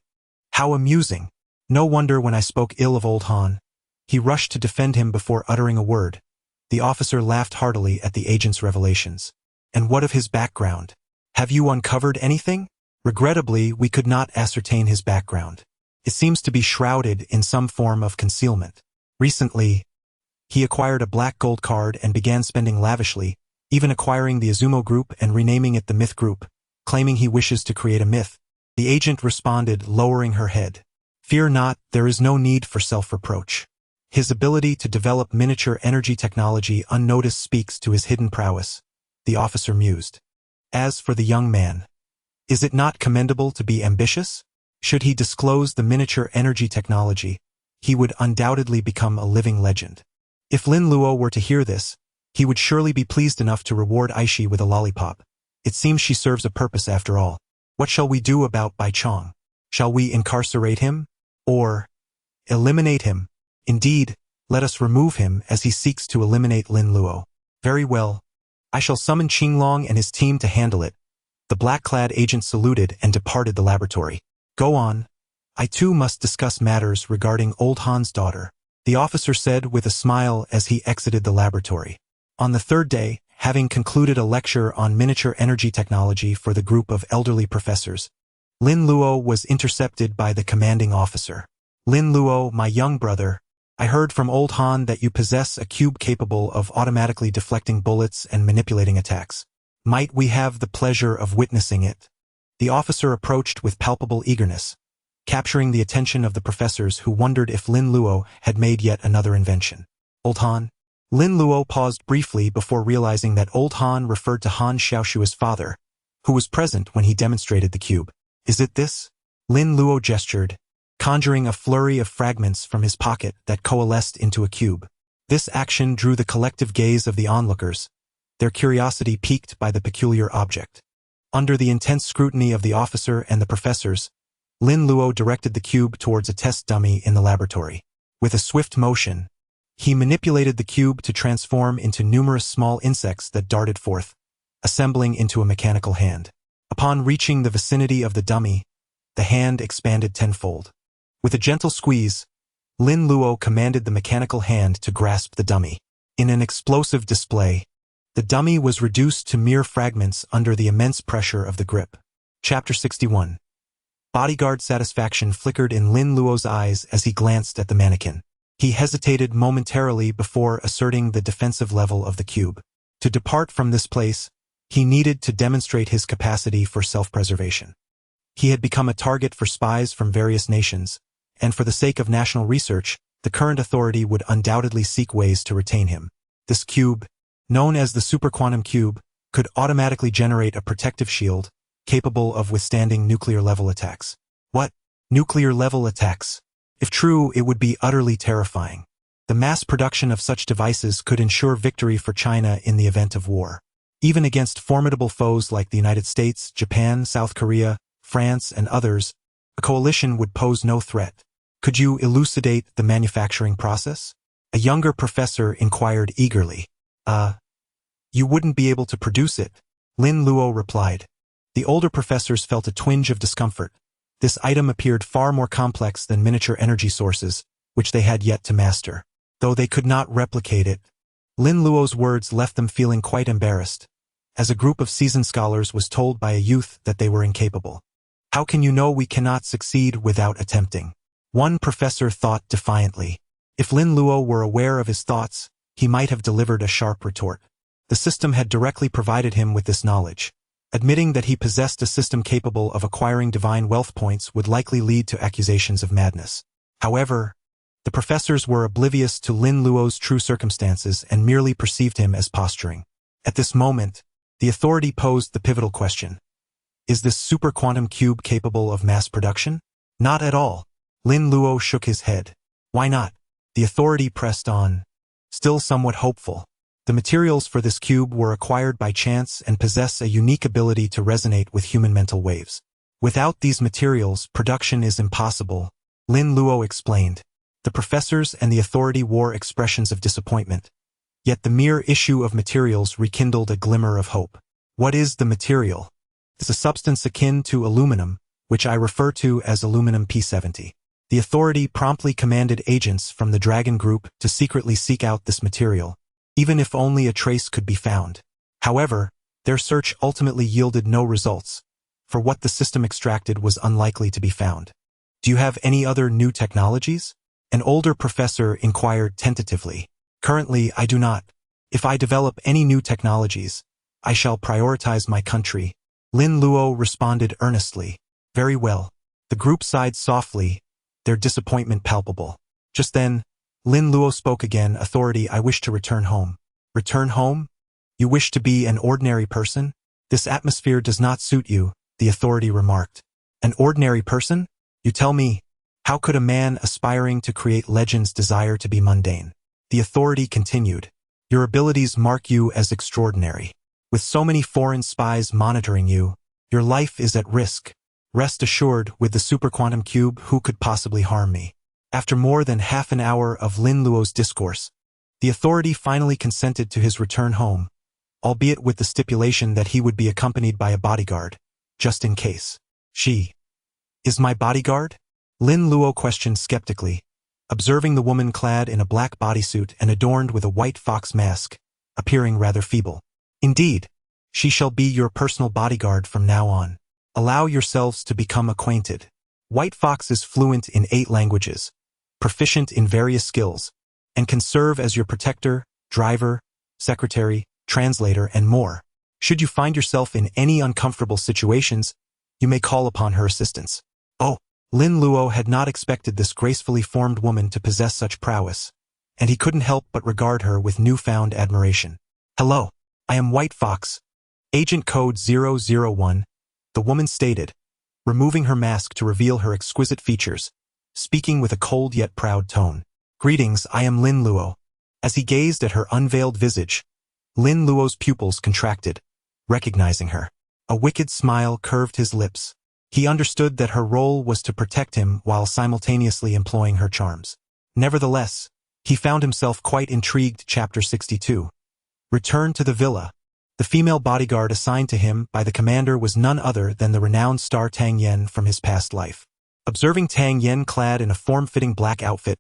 How amusing. No wonder when I spoke ill of old Han. He rushed to defend him before uttering a word. The officer laughed heartily at the agent's revelations. And what of his background? Have you uncovered anything? Regrettably, we could not ascertain his background. It seems to be shrouded in some form of concealment. Recently, he acquired a black gold card and began spending lavishly, even acquiring the Azumo Group and renaming it the Myth Group, claiming he wishes to create a myth. The agent responded, lowering her head. Fear not, there is no need for self-reproach. His ability to develop miniature energy technology unnoticed speaks to his hidden prowess, the officer mused. As for the young man, is it not commendable to be ambitious? Should he disclose the miniature energy technology, he would undoubtedly become a living legend. If Lin Luo were to hear this, he would surely be pleased enough to reward Aishi with a lollipop. It seems she serves a purpose after all. What shall we do about Bai Chong? Shall we incarcerate him? Or eliminate him? Indeed, let us remove him as he seeks to eliminate Lin Luo. Very well. I shall summon Qinglong and his team to handle it. The black-clad agent saluted and departed the laboratory. Go on. I too must discuss matters regarding old Han's daughter, the officer said with a smile as he exited the laboratory. On the third day, having concluded a lecture on miniature energy technology for the group of elderly professors, Lin Luo was intercepted by the commanding officer. Lin Luo, my young brother, I heard from old Han that you possess a cube capable of automatically deflecting bullets and manipulating attacks. Might we have the pleasure of witnessing it? The officer approached with palpable eagerness, capturing the attention of the professors who wondered if Lin Luo had made yet another invention. Old Han? Lin Luo paused briefly before realizing that old Han referred to Han Xiaoshua's father, who was present when he demonstrated the cube. Is it this? Lin Luo gestured, conjuring a flurry of fragments from his pocket that coalesced into a cube. This action drew the collective gaze of the onlookers, their curiosity piqued by the peculiar object. Under the intense scrutiny of the officer and the professors, Lin Luo directed the cube towards a test dummy in the laboratory. With a swift motion, he manipulated the cube to transform into numerous small insects that darted forth, assembling into a mechanical hand. Upon reaching the vicinity of the dummy, the hand expanded tenfold. With a gentle squeeze, Lin Luo commanded the mechanical hand to grasp the dummy. In an explosive display, the dummy was reduced to mere fragments under the immense pressure of the grip. Chapter 61. Bodyguard satisfaction flickered in Lin Luo's eyes as he glanced at the mannequin. He hesitated momentarily before asserting the defensive level of the cube. To depart from this place, he needed to demonstrate his capacity for self-preservation. He had become a target for spies from various nations, and for the sake of national research, the current authority would undoubtedly seek ways to retain him. This cube, known as the superquantum cube, could automatically generate a protective shield capable of withstanding nuclear-level attacks. What? Nuclear-level attacks? If true, it would be utterly terrifying. The mass production of such devices could ensure victory for China in the event of war. Even against formidable foes like the United States, Japan, South Korea, France, and others, a coalition would pose no threat. Could you elucidate the manufacturing process? A younger professor inquired eagerly. You wouldn't be able to produce it, Lin Luo replied. The older professors felt a twinge of discomfort. This item appeared far more complex than miniature energy sources, which they had yet to master. Though they could not replicate it, Lin Luo's words left them feeling quite embarrassed, as a group of seasoned scholars was told by a youth that they were incapable. How can you know we cannot succeed without attempting? One professor thought defiantly. If Lin Luo were aware of his thoughts, he might have delivered a sharp retort. The system had directly provided him with this knowledge. Admitting that he possessed a system capable of acquiring divine wealth points would likely lead to accusations of madness. However, the professors were oblivious to Lin Luo's true circumstances and merely perceived him as posturing. At this moment, the authority posed the pivotal question. Is this superquantum cube capable of mass production? Not at all. Lin Luo shook his head. Why not? The authority pressed on, still somewhat hopeful. The materials for this cube were acquired by chance and possess a unique ability to resonate with human mental waves. Without these materials, production is impossible, Lin Luo explained. The professors and the authority wore expressions of disappointment. Yet the mere issue of materials rekindled a glimmer of hope. What is the material? It's a substance akin to aluminum, which I refer to as aluminum P70. The authority promptly commanded agents from the Dragon Group to secretly seek out this material, even if only a trace could be found. However, their search ultimately yielded no results, for what the system extracted was unlikely to be found. Do you have any other new technologies? An older professor inquired tentatively. Currently, I do not. If I develop any new technologies, I shall prioritize my country. Lin Luo responded earnestly. Very well. The group sighed softly, their disappointment palpable. Just then, Lin Luo spoke again. Authority, I wish to return home. Return home? You wish to be an ordinary person? This atmosphere does not suit you, the authority remarked. An ordinary person? You tell me, how could a man aspiring to create legends desire to be mundane? The authority continued. Your abilities mark you as extraordinary. With so many foreign spies monitoring you, your life is at risk. Rest assured, with the superquantum cube, who could possibly harm me? After more than half an hour of Lin Luo's discourse, the authority finally consented to his return home, albeit with the stipulation that he would be accompanied by a bodyguard, just in case. She is my bodyguard? Lin Luo questioned skeptically, observing the woman clad in a black bodysuit and adorned with a white fox mask, appearing rather feeble. Indeed, she shall be your personal bodyguard from now on. Allow yourselves to become acquainted. White Fox is fluent in 8 languages, proficient in various skills, and can serve as your protector, driver, secretary, translator, and more. Should you find yourself in any uncomfortable situations, you may call upon her assistance. Oh, Lin Luo had not expected this gracefully formed woman to possess such prowess, and he couldn't help but regard her with newfound admiration. Hello, I am White Fox. Agent Code 001, the woman stated, removing her mask to reveal her exquisite features, speaking with a cold yet proud tone. Greetings, I am Lin Luo. As he gazed at her unveiled visage, Lin Luo's pupils contracted, recognizing her. A wicked smile curved his lips. He understood that her role was to protect him while simultaneously employing her charms. Nevertheless, he found himself quite intrigued. Chapter 62. Return to the villa. The female bodyguard assigned to him by the commander was none other than the renowned star Tang Yen from his past life. Observing Tang Yen clad in a form-fitting black outfit,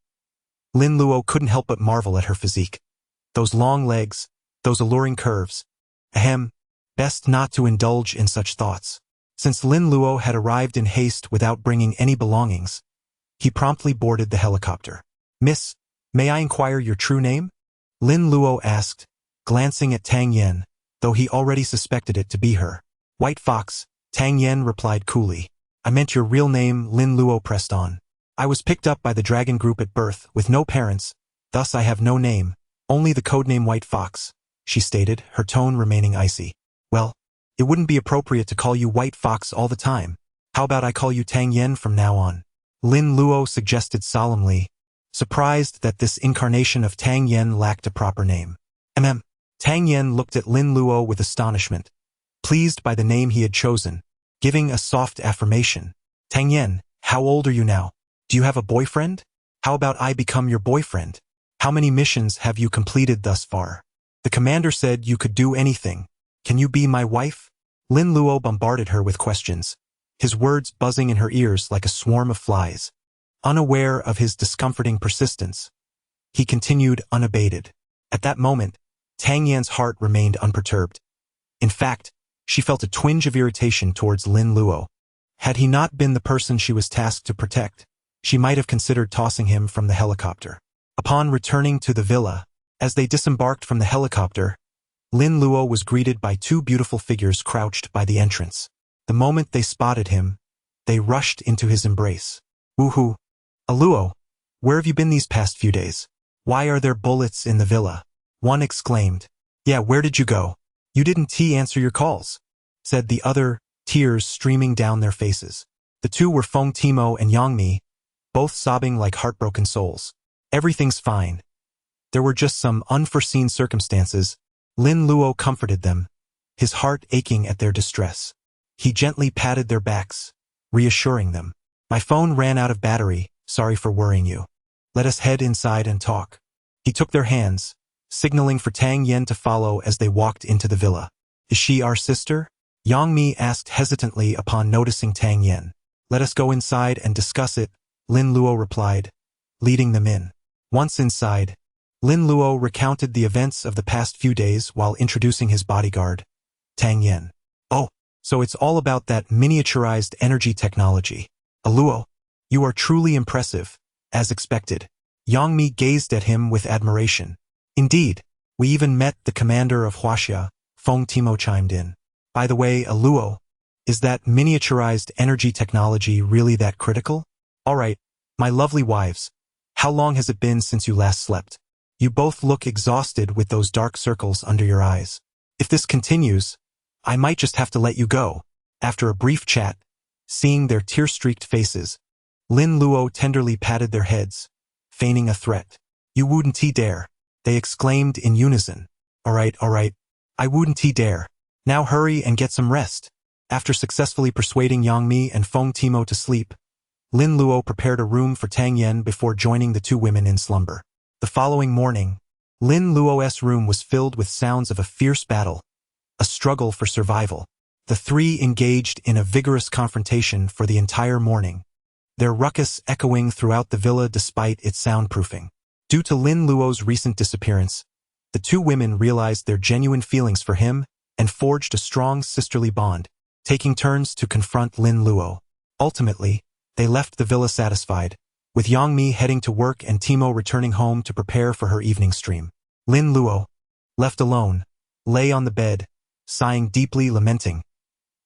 Lin Luo couldn't help but marvel at her physique. Those long legs, those alluring curves. Ahem, best not to indulge in such thoughts. Since Lin Luo had arrived in haste without bringing any belongings, he promptly boarded the helicopter. Miss, may I inquire your true name? Lin Luo asked, glancing at Tang Yen, though he already suspected it to be her. White Fox, Tang Yen replied coolly. I meant your real name. Lin Luo pressed on. I was picked up by the Dragon Group at birth, with no parents, thus I have no name, only the codename White Fox, she stated, her tone remaining icy. Well, it wouldn't be appropriate to call you White Fox all the time. How about I call you Tang Yen from now on? Lin Luo suggested solemnly, surprised that this incarnation of Tang Yen lacked a proper name. Tang Yen looked at Lin Luo with astonishment, pleased by the name he had chosen, giving a soft affirmation. Tang Yen, how old are you now? Do you have a boyfriend? How about I become your boyfriend? How many missions have you completed thus far? The commander said you could do anything. Can you be my wife? Lin Luo bombarded her with questions, his words buzzing in her ears like a swarm of flies. Unaware of his discomforting persistence, he continued unabated. At that moment, Tang Yan's heart remained unperturbed. In fact, she felt a twinge of irritation towards Lin Luo. Had he not been the person she was tasked to protect, she might have considered tossing him from the helicopter. Upon returning to the villa, as they disembarked from the helicopter, Lin Luo was greeted by 2 beautiful figures crouched by the entrance. The moment they spotted him, they rushed into his embrace. Woohoo! Luo, where have you been these past few days? Why are there bullets in the villa? One exclaimed. Yeah, where did you go? You didn't answer your calls, said the other, tears streaming down their faces. The 2 were Feng Timo and Yang Mi, both sobbing like heartbroken souls. Everything's fine. There were just some unforeseen circumstances. Lin Luo comforted them, his heart aching at their distress. He gently patted their backs, reassuring them. My phone ran out of battery, sorry for worrying you. Let us head inside and talk. He took their hands, signaling for Tang Yen to follow as they walked into the villa. Is she our sister? Yang Mi asked hesitantly upon noticing Tang Yen. Let us go inside and discuss it, Lin Luo replied, leading them in. Once inside, Lin Luo recounted the events of the past few days while introducing his bodyguard, Tang Yen. Oh, so it's all about that miniaturized energy technology. Luo, you are truly impressive, as expected. Yang Mi gazed at him with admiration. Indeed, we even met the commander of Huaxia, Feng Timo chimed in. By the way, Luo, is that miniaturized energy technology really that critical? Alright, my lovely wives, how long has it been since you last slept? You both look exhausted with those dark circles under your eyes. If this continues, I might just have to let you go. After a brief chat, seeing their tear-streaked faces, Lin Luo tenderly patted their heads, feigning a threat. You wouldn't dare, they exclaimed in unison. Alright, I wouldn't dare. Now hurry and get some rest. After successfully persuading Yang Mi and Feng Timo to sleep, Lin Luo prepared a room for Tang Yen before joining the two women in slumber. The following morning, Lin Luo's room was filled with sounds of a fierce battle, a struggle for survival. The three engaged in a vigorous confrontation for the entire morning, their ruckus echoing throughout the villa despite its soundproofing. Due to Lin Luo's recent disappearance, the two women realized their genuine feelings for him and forged a strong sisterly bond, taking turns to confront Lin Luo. Ultimately, they left the villa satisfied, with Yang Mi heading to work and Timo returning home to prepare for her evening stream. Lin Luo, left alone, lay on the bed, sighing deeply, lamenting.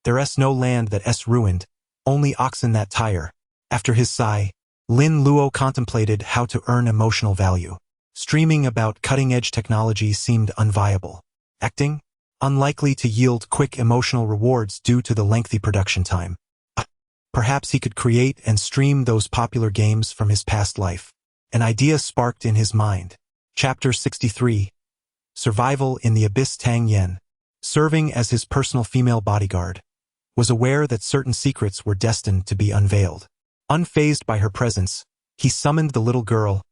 There's no land that's ruined, only oxen that tire. After his sigh, Lin Luo contemplated how to earn emotional value. Streaming about cutting-edge technology seemed unviable. Acting? Unlikely to yield quick emotional rewards due to the lengthy production time. Perhaps he could create and stream those popular games from his past life. An idea sparked in his mind. Chapter 63. Survival in the Abyss. Tang Yen, serving as his personal female bodyguard, was aware that certain secrets were destined to be unveiled. Unfazed by her presence, he summoned the little girl,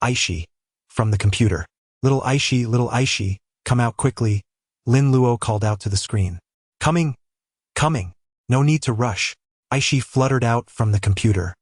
Aishi, from the computer. Little Aishi, come out quickly, Lin Luo called out to the screen. Coming. No need to rush. Aishi fluttered out from the computer.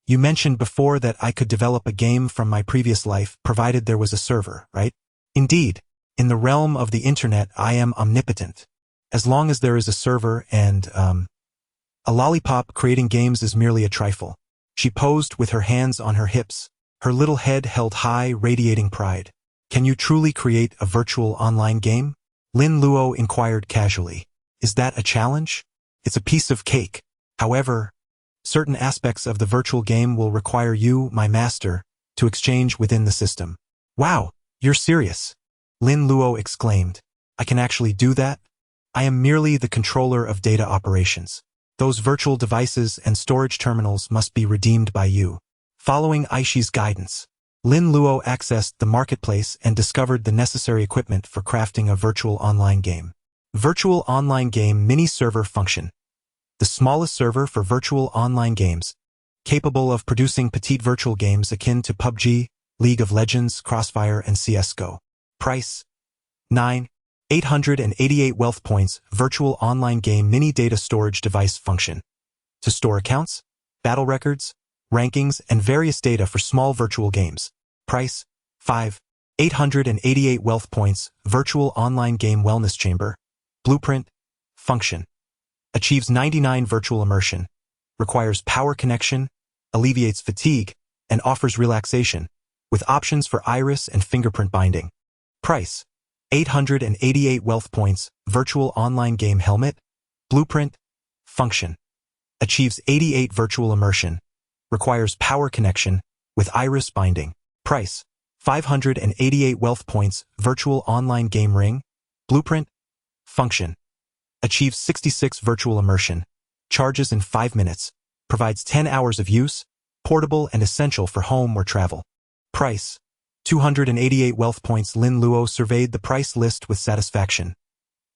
You mentioned before that I could develop a game from my previous life provided there was a server, right? Indeed, in the realm of the internet I am omnipotent. As long as there is a server and, a lollipop, creating games is merely a trifle. She posed with her hands on her hips, her little head held high, radiating pride. Can you truly create a virtual online game? Lin Luo inquired casually. Is that a challenge? It's a piece of cake. However, certain aspects of the virtual game will require you, my master, to exchange within the system. Wow, you're serious? Lin Luo exclaimed. I can actually do that? I am merely the controller of data operations. Those virtual devices and storage terminals must be redeemed by you. Following Aishi's guidance, Lin Luo accessed the marketplace and discovered the necessary equipment for crafting a virtual online game. Virtual online game mini-server function. The smallest server for virtual online games, capable of producing petite virtual games akin to PUBG, League of Legends, Crossfire, and CSGO. Price: 9,888 wealth points. Virtual online game mini data storage device function. To store accounts, battle records, rankings, and various data for small virtual games. Price: 5,888 wealth points. Virtual online game wellness chamber. Blueprint. Function. Achieves 99 virtual immersion. Requires power connection, alleviates fatigue, and offers relaxation, with options for iris and fingerprint binding. Price: 888 wealth points. Virtual online game helmet. Blueprint. Function. Achieves 88 virtual immersion. Requires power connection, with iris binding. Price: 588 wealth points. Virtual online game ring. Blueprint. Function. Achieves 66 virtual immersion. Charges in 5 minutes. Provides 10 hours of use. Portable and essential for home or travel. Price: 288 wealth points. Lin Luo surveyed the price list with satisfaction.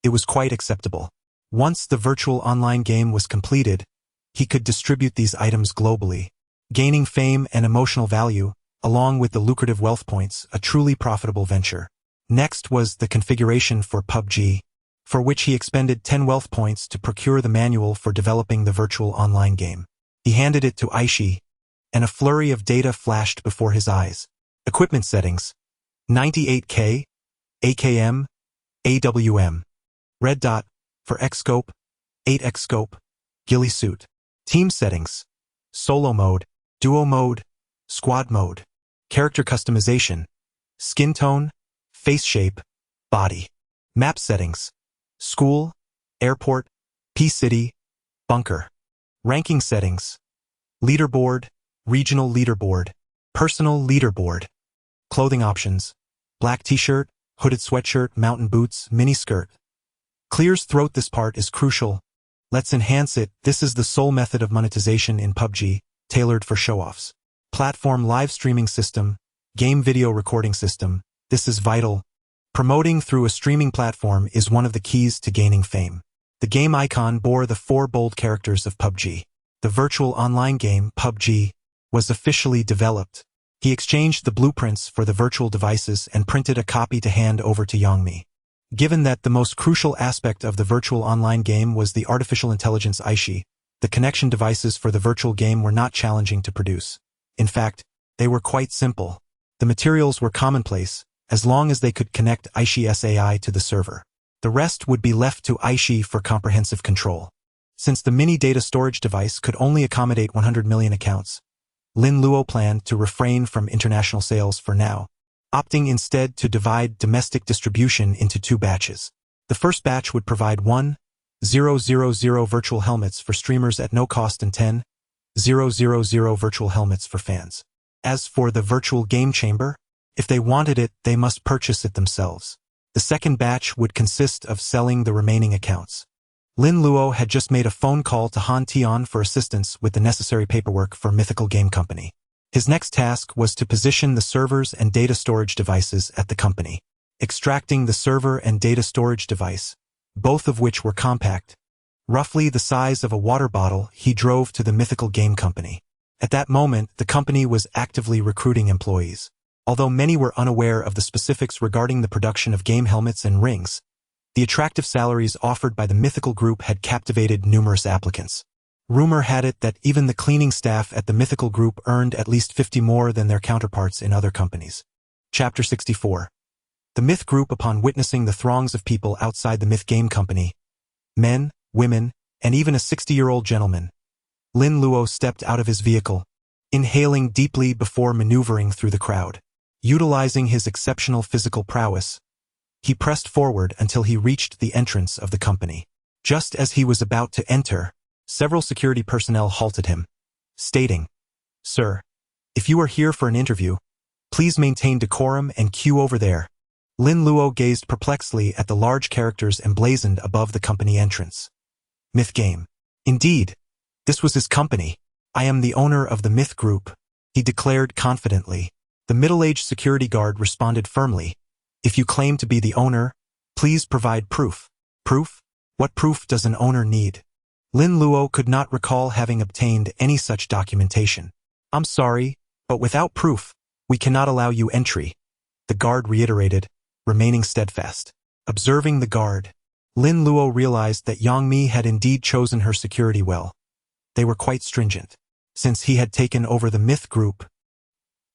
It was quite acceptable. Once the virtual online game was completed, he could distribute these items globally, gaining fame and emotional value, along with the lucrative wealth points, a truly profitable venture. Next was the configuration for PUBG, for which he expended 10 wealth points to procure the manual for developing the virtual online game. He handed it to Aishi, and a flurry of data flashed before his eyes. Equipment settings: 98K, AKM, AWM. Red dot, for X-scope, 8X scope, ghillie suit. Team settings: solo mode, duo mode, squad mode. Character customization: skin tone, face shape, body. Map settings: school, airport, P-City, bunker. Ranking settings: leaderboard, regional leaderboard, personal leaderboard. Clothing options: black t-shirt, hooded sweatshirt, mountain boots, mini skirt. Clears throat. This part is crucial. Let's enhance it. This is the sole method of monetization in PUBG, tailored for show-offs. Platform live streaming system, game video recording system. This is vital. Promoting through a streaming platform is one of the keys to gaining fame. The game icon bore the 4 bold characters of PUBG. The virtual online game, PUBG, was officially developed. He exchanged the blueprints for the virtual devices and printed a copy to hand over to Yongmi. Given that the most crucial aspect of the virtual online game was the artificial intelligence Aishi, the connection devices for the virtual game were not challenging to produce. In fact, they were quite simple. The materials were commonplace, as long as they could connect Aishi's AI to the server. The rest would be left to Aishi for comprehensive control. Since the mini data storage device could only accommodate 100 million accounts, Lin Luo planned to refrain from international sales for now, opting instead to divide domestic distribution into 2 batches. The first batch would provide 1,000 virtual helmets for streamers at no cost and 10,000 virtual helmets for fans. As for the virtual game chamber, if they wanted it, they must purchase it themselves. The second batch would consist of selling the remaining accounts. Lin Luo had just made a phone call to Han Tian for assistance with the necessary paperwork for Mythical Game Company. His next task was to position the servers and data storage devices at the company. Extracting the server and data storage device, both of which were compact, roughly the size of a water bottle, he drove to the Mythical Game Company. At that moment, the company was actively recruiting employees. Although many were unaware of the specifics regarding the production of game helmets and rings, the attractive salaries offered by the Mythical Group had captivated numerous applicants. Rumor had it that even the cleaning staff at the Mythical Group earned at least 50 more than their counterparts in other companies. Chapter 64. The Myth Group. Upon witnessing the throngs of people outside the Myth Game Company, men, women, and even a 60-year-old gentleman, Lin Luo stepped out of his vehicle, inhaling deeply before maneuvering through the crowd. Utilizing his exceptional physical prowess, he pressed forward until he reached the entrance of the company. Just as he was about to enter, several security personnel halted him, stating, "Sir, if you are here for an interview, please maintain decorum and queue over there." Lin Luo gazed perplexedly at the large characters emblazoned above the company entrance. Myth Game. Indeed, this was his company. "I am the owner of the Myth Group," he declared confidently. The middle-aged security guard responded firmly, "If you claim to be the owner, please provide proof." Proof? What proof does an owner need? Lin Luo could not recall having obtained any such documentation. "I'm sorry, but without proof, we cannot allow you entry," the guard reiterated, remaining steadfast. Observing the guard, Lin Luo realized that Yongmi had indeed chosen her security well. They were quite stringent. Since he had taken over the Myth Group,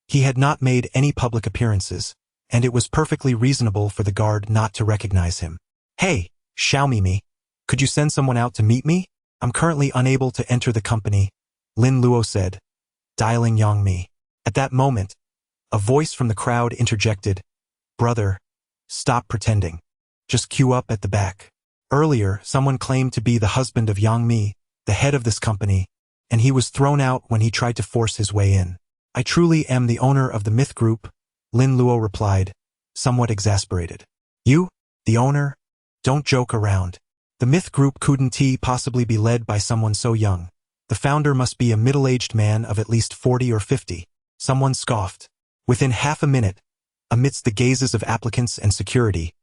he had not made any public appearances, and it was perfectly reasonable for the guard not to recognize him. "Hey, Xiaomimi, could you send someone out to meet me? I'm currently unable to enter the company," Lin Luo said, dialing Yongmi. At that moment, a voice from the crowd interjected, "Brother, stop pretending. Just queue up at the back." Earlier, someone claimed to be the husband of Yongmi, the head of this company, and he was thrown out when he tried to force his way in. "I truly am the owner of the Myth Group," Lin Luo replied, somewhat exasperated. "You? The owner? Don't joke around. The Myth Group couldn't possibly be led by someone so young. The founder must be a middle-aged man of at least 40 or 50. Someone scoffed. Within half a minute, amidst the gazes of applicants and security,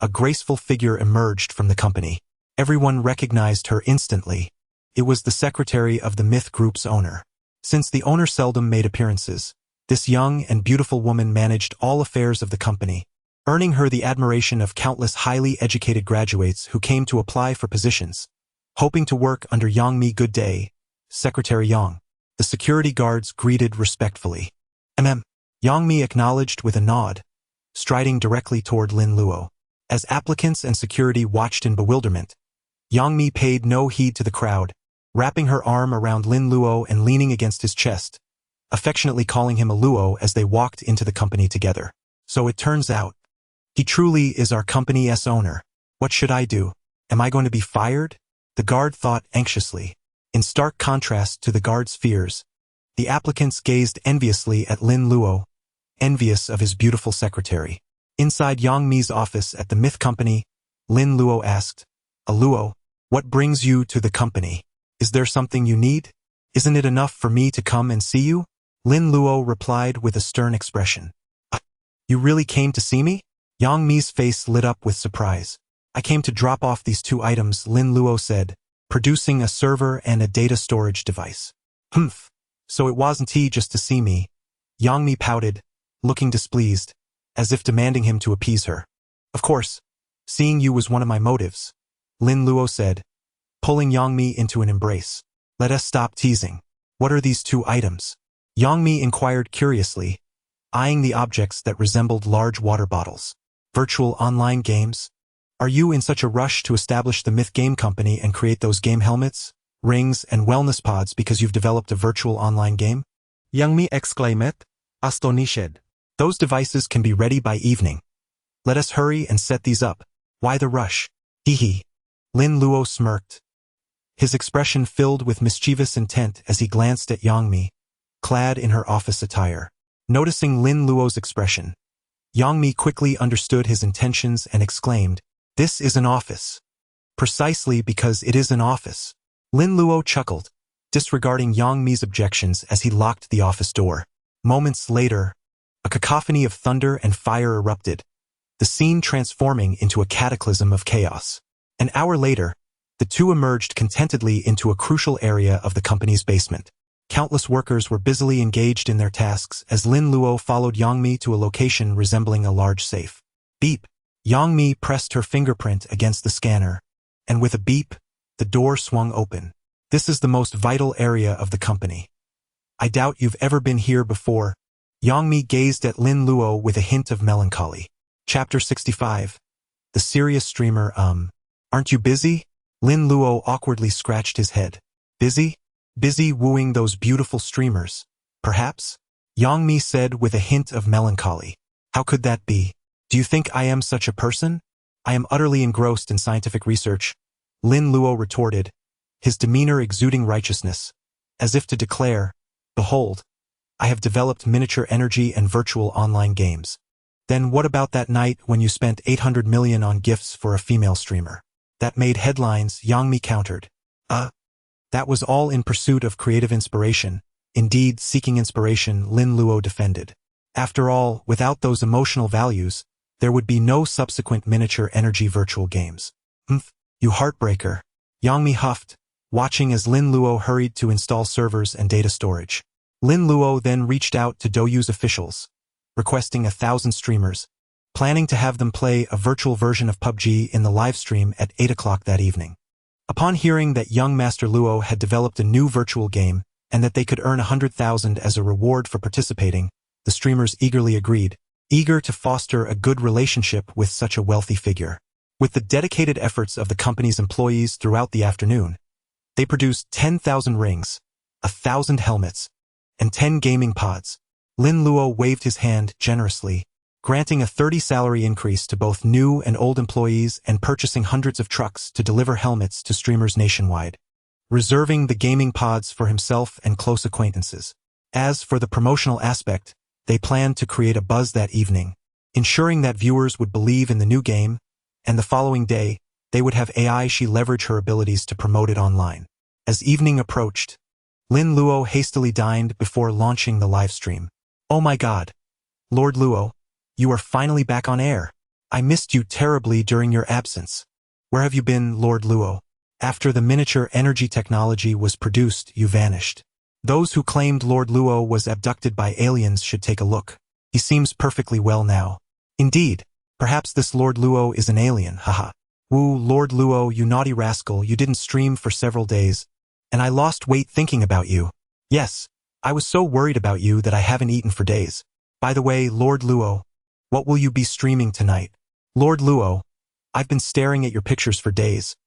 a graceful figure emerged from the company. Everyone recognized her instantly. It was the secretary of the Myth Group's owner. Since the owner seldom made appearances, this young and beautiful woman managed all affairs of the company, earning her the admiration of countless highly educated graduates who came to apply for positions, hoping to work under Yongmi. "Good day, Secretary Yang." The The security guards greeted respectfully. Yang Mi acknowledged with a nod, striding directly toward Lin Luo. As applicants and security watched in bewilderment, Yang Mi paid no heed to the crowd, wrapping her arm around Lin Luo and leaning against his chest, affectionately calling him a Luo as they walked into the company together. So it turns out, he truly is our company's owner. What should I do? Am I going to be fired? The guard thought anxiously. In stark contrast to the guard's fears, the applicants gazed enviously at Lin Luo, envious of his beautiful secretary. Inside Yang Mi's office at the Myth Company, Lin Luo asked, Luo, what brings you to the company? Is there something you need? Isn't it enough for me to come and see you? Lin Luo replied with a stern expression. You really came to see me? Yang Mi's face lit up with surprise. I came to drop off these 2 items, Lin Luo said, producing a server and a data storage device. Humph. So it wasn't he just to see me. Yang Mi pouted, looking displeased, as if demanding him to appease her. Of course, seeing you was one of my motives, Lin Luo said, pulling Yang Mi into an embrace. Let us stop teasing. What are these 2 items? Yang Mi inquired curiously, eyeing the objects that resembled large water bottles. Virtual online games? Are you in such a rush to establish the Myth Game Company and create those game helmets, rings, and wellness pods because you've developed a virtual online game? Yang Mi exclaimed, astonished. Those devices can be ready by evening. Let us hurry and set these up. Why the rush? Hee. Lin Luo smirked, his expression filled with mischievous intent as he glanced at Yang Mi, clad in her office attire. Noticing Lin Luo's expression, Yang Mi quickly understood his intentions and exclaimed, This is an office. Precisely because it is an office. Lin Luo chuckled, disregarding Yang Mi's objections as he locked the office door. Moments later, a cacophony of thunder and fire erupted, the scene transforming into a cataclysm of chaos. An hour later, the 2 emerged contentedly into a crucial area of the company's basement. Countless workers were busily engaged in their tasks as Lin Luo followed Yang Mi to a location resembling a large safe. Beep. Yang Mi pressed her fingerprint against the scanner, and with a beep, the door swung open. This is the most vital area of the company. I doubt you've ever been here before. Yang Mi gazed at Lin Luo with a hint of melancholy. Chapter 65. The serious streamer, Aren't you busy? Lin Luo awkwardly scratched his head. Busy? Busy wooing those beautiful streamers, perhaps? Yang Mi said with a hint of melancholy. How could that be? Do you think I am such a person? I am utterly engrossed in scientific research, Lin Luo retorted, his demeanor exuding righteousness, as if to declare, Behold, I have developed miniature energy and virtual online games. Then what about that night when you spent 800 million on gifts for a female streamer? That made headlines, Yang Mi countered. That was all in pursuit of creative inspiration. Indeed, seeking inspiration, Lin Luo defended. After all, without those emotional values, there would be no subsequent miniature energy virtual games. You heartbreaker. Yang Mi huffed, watching as Lin Luo hurried to install servers and data storage. Lin Luo then reached out to Douyu's officials, requesting 1,000 streamers, planning to have them play a virtual version of PUBG in the livestream at 8 o'clock that evening. Upon hearing that young Master Luo had developed a new virtual game and that they could earn 100,000 as a reward for participating, the streamers eagerly agreed, eager to foster a good relationship with such a wealthy figure. With the dedicated efforts of the company's employees throughout the afternoon, they produced 10,000 rings, 1,000 helmets, and 10 gaming pods. Lin Luo waved his hand generously, granting a 30 salary increase to both new and old employees and purchasing hundreds of trucks to deliver helmets to streamers nationwide, reserving the gaming pods for himself and close acquaintances. As for the promotional aspect, they planned to create a buzz that evening, ensuring that viewers would believe in the new game, and the following day, they would have AI leverage her abilities to promote it online. As evening approached, Lin Luo hastily dined before launching the livestream. Oh my god! Lord Luo, you are finally back on air. I missed you terribly during your absence. Where have you been, Lord Luo? After the miniature energy technology was produced, you vanished. Those who claimed Lord Luo was abducted by aliens should take a look. He seems perfectly well now. Indeed, perhaps this Lord Luo is an alien, haha. Woo, Lord Luo, you naughty rascal, you didn't stream for several days, and I lost weight thinking about you. Yes, I was so worried about you that I haven't eaten for days. By the way, Lord Luo, what will you be streaming tonight? Lord Luo, I've been staring at your pictures for days,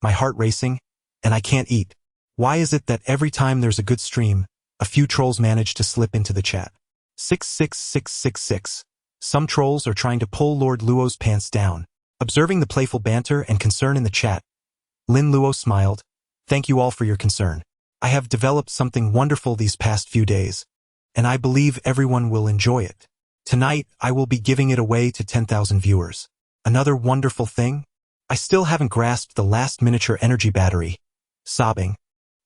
my heart racing, and I can't eat. Why is it that every time there's a good stream, a few trolls manage to slip into the chat? 66666. Some trolls are trying to pull Lord Luo's pants down. Observing the playful banter and concern in the chat, Lin Luo smiled. Thank you all for your concern. I have developed something wonderful these past few days, and I believe everyone will enjoy it. Tonight, I will be giving it away to 10,000 viewers. Another wonderful thing? I still haven't grasped the last miniature energy battery. Sobbing.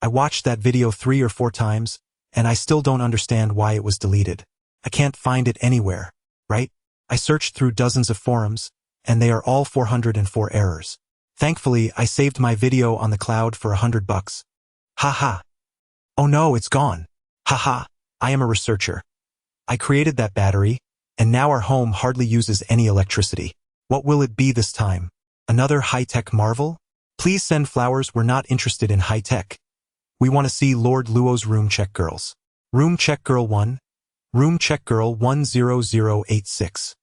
I watched that video 3 or 4 times, and I still don't understand why it was deleted. I can't find it anywhere, right? I searched through dozens of forums, and they are all 404 errors. Thankfully, I saved my video on the cloud for $100. Haha. Oh no, it's gone. Haha, I am a researcher. I created that battery, and now our home hardly uses any electricity. What will it be this time? Another high-tech marvel? Please send flowers. We're not interested in high-tech. We want to see Lord Luo's room check girls. Room check girl 1. Room check girl 10086.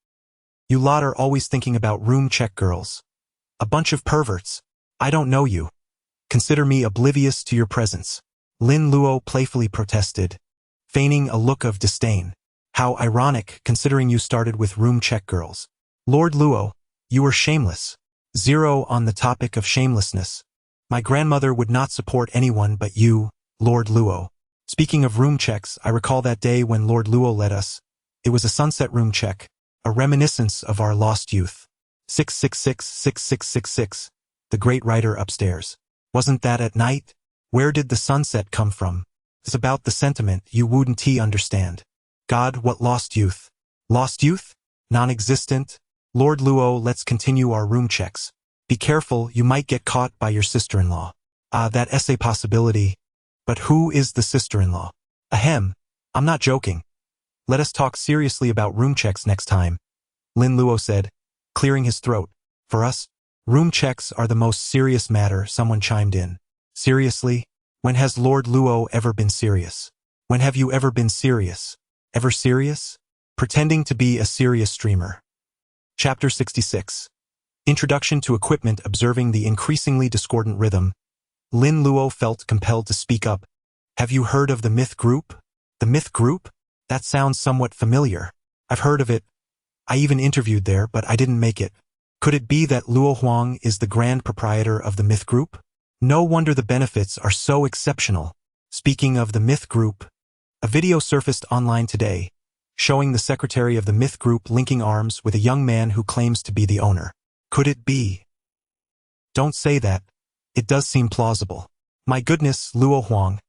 You lot are always thinking about room check girls. A bunch of perverts. I don't know you. Consider me oblivious to your presence. Lin Luo playfully protested, feigning a look of disdain. How ironic, considering you started with room check girls. Lord Luo, you are shameless. 0 on the topic of shamelessness. My grandmother would not support anyone but you, Lord Luo. Speaking of room checks, I recall that day when Lord Luo led us. It was a sunset room check, a reminiscence of our lost youth. 6666666, the great writer upstairs. Wasn't that at night? Where did the sunset come from? It's about the sentiment you wouldn't understand. God, what lost youth? Lost youth? Non-existent? Lord Luo, let's continue our room checks. Be careful, you might get caught by your sister-in-law. That essay possibility. But who is the sister-in-law? Ahem, I'm not joking. Let us talk seriously about room checks next time, Lin Luo said, clearing his throat. For us, room checks are the most serious matter, someone chimed in. Seriously? When has Lord Luo ever been serious? When have you ever been serious? Ever serious? Pretending to be a serious streamer. Chapter 66. Introduction to Equipment. Observing the increasingly discordant rhythm, Lin Luo felt compelled to speak up. Have you heard of the Myth Group? The Myth Group? That sounds somewhat familiar. I've heard of it. I even interviewed there, but I didn't make it. Could it be that Luo Huang is the grand proprietor of the Myth Group? No wonder the benefits are so exceptional. Speaking of the Myth Group, a video surfaced online today, showing the secretary of the Myth Group linking arms with a young man who claims to be the owner. Could it be? Don't say that. It does seem plausible. My goodness, Luo Huang.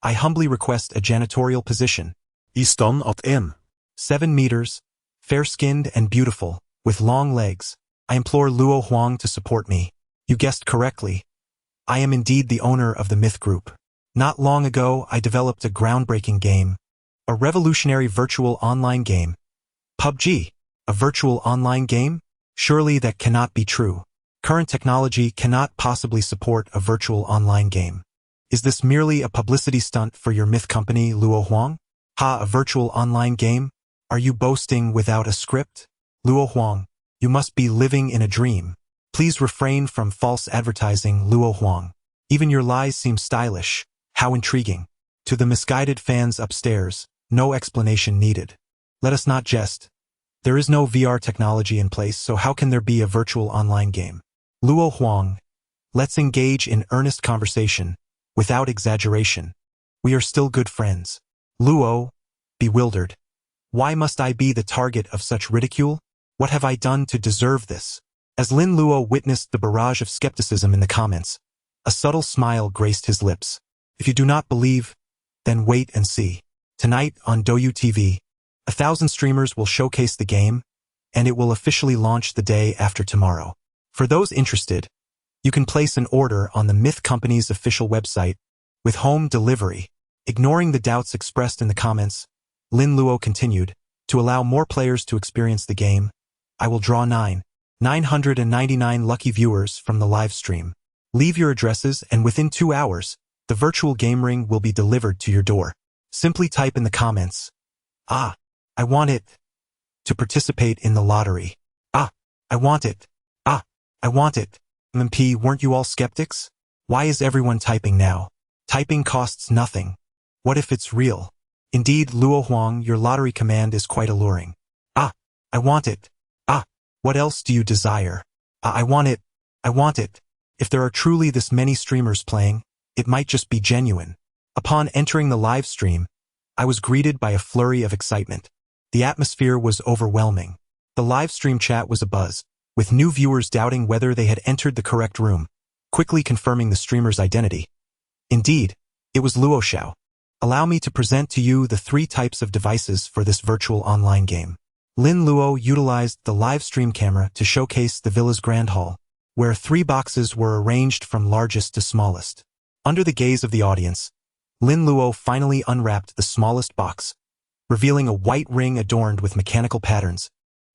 I humbly request a janitorial position. Is dan at 1. 7 meters, fair-skinned and beautiful, with long legs. I implore Luo Huang to support me. You guessed correctly. I am indeed the owner of the Myth Group. Not long ago, I developed a groundbreaking game. A revolutionary virtual online game. PUBG. A virtual online game? Surely that cannot be true. Current technology cannot possibly support a virtual online game. Is this merely a publicity stunt for your myth company, Luo Huang? Ha, a virtual online game? Are you boasting without a script? Luo Huang, you must be living in a dream. Please refrain from false advertising, Luo Huang. Even your lies seem stylish. How intriguing. To the misguided fans upstairs, no explanation needed. Let us not jest. There is no VR technology in place, so how can there be a virtual online game? Luo Huang, let's engage in earnest conversation, without exaggeration. We are still good friends. Luo, bewildered. Why must I be the target of such ridicule? What have I done to deserve this? As Lin Luo witnessed the barrage of skepticism in the comments, a subtle smile graced his lips. If you do not believe, then wait and see. Tonight on Douyu TV, 1,000 streamers will showcase the game, and it will officially launch the day after tomorrow. For those interested, you can place an order on the Myth Company's official website, with home delivery. Ignoring the doubts expressed in the comments, Lin Luo continued, to allow more players to experience the game, I will draw 999 lucky viewers from the live stream. Leave your addresses and within 2 hours, the virtual game ring will be delivered to your door. Simply type in the comments, "Ah, I want it," to participate in the lottery. "Ah, I want it. Ah, I want it." MP, weren't you all skeptics? Why is everyone typing now? Typing costs nothing. What if it's real? Indeed, Luo Huang, your lottery command is quite alluring. "Ah, I want it. Ah, what else do you desire? Ah, I want it. I want it." If there are truly this many streamers playing, it might just be genuine. Upon entering the live stream, I was greeted by a flurry of excitement. The atmosphere was overwhelming. The live stream chat was abuzz, with new viewers doubting whether they had entered the correct room, quickly confirming the streamer's identity. Indeed, it was Luo Xiao. Allow me to present to you the 3 types of devices for this virtual online game. Lin Luo utilized the live stream camera to showcase the villa's grand hall, where 3 boxes were arranged from largest to smallest. Under the gaze of the audience, Lin Luo finally unwrapped the smallest box, revealing a white ring adorned with mechanical patterns,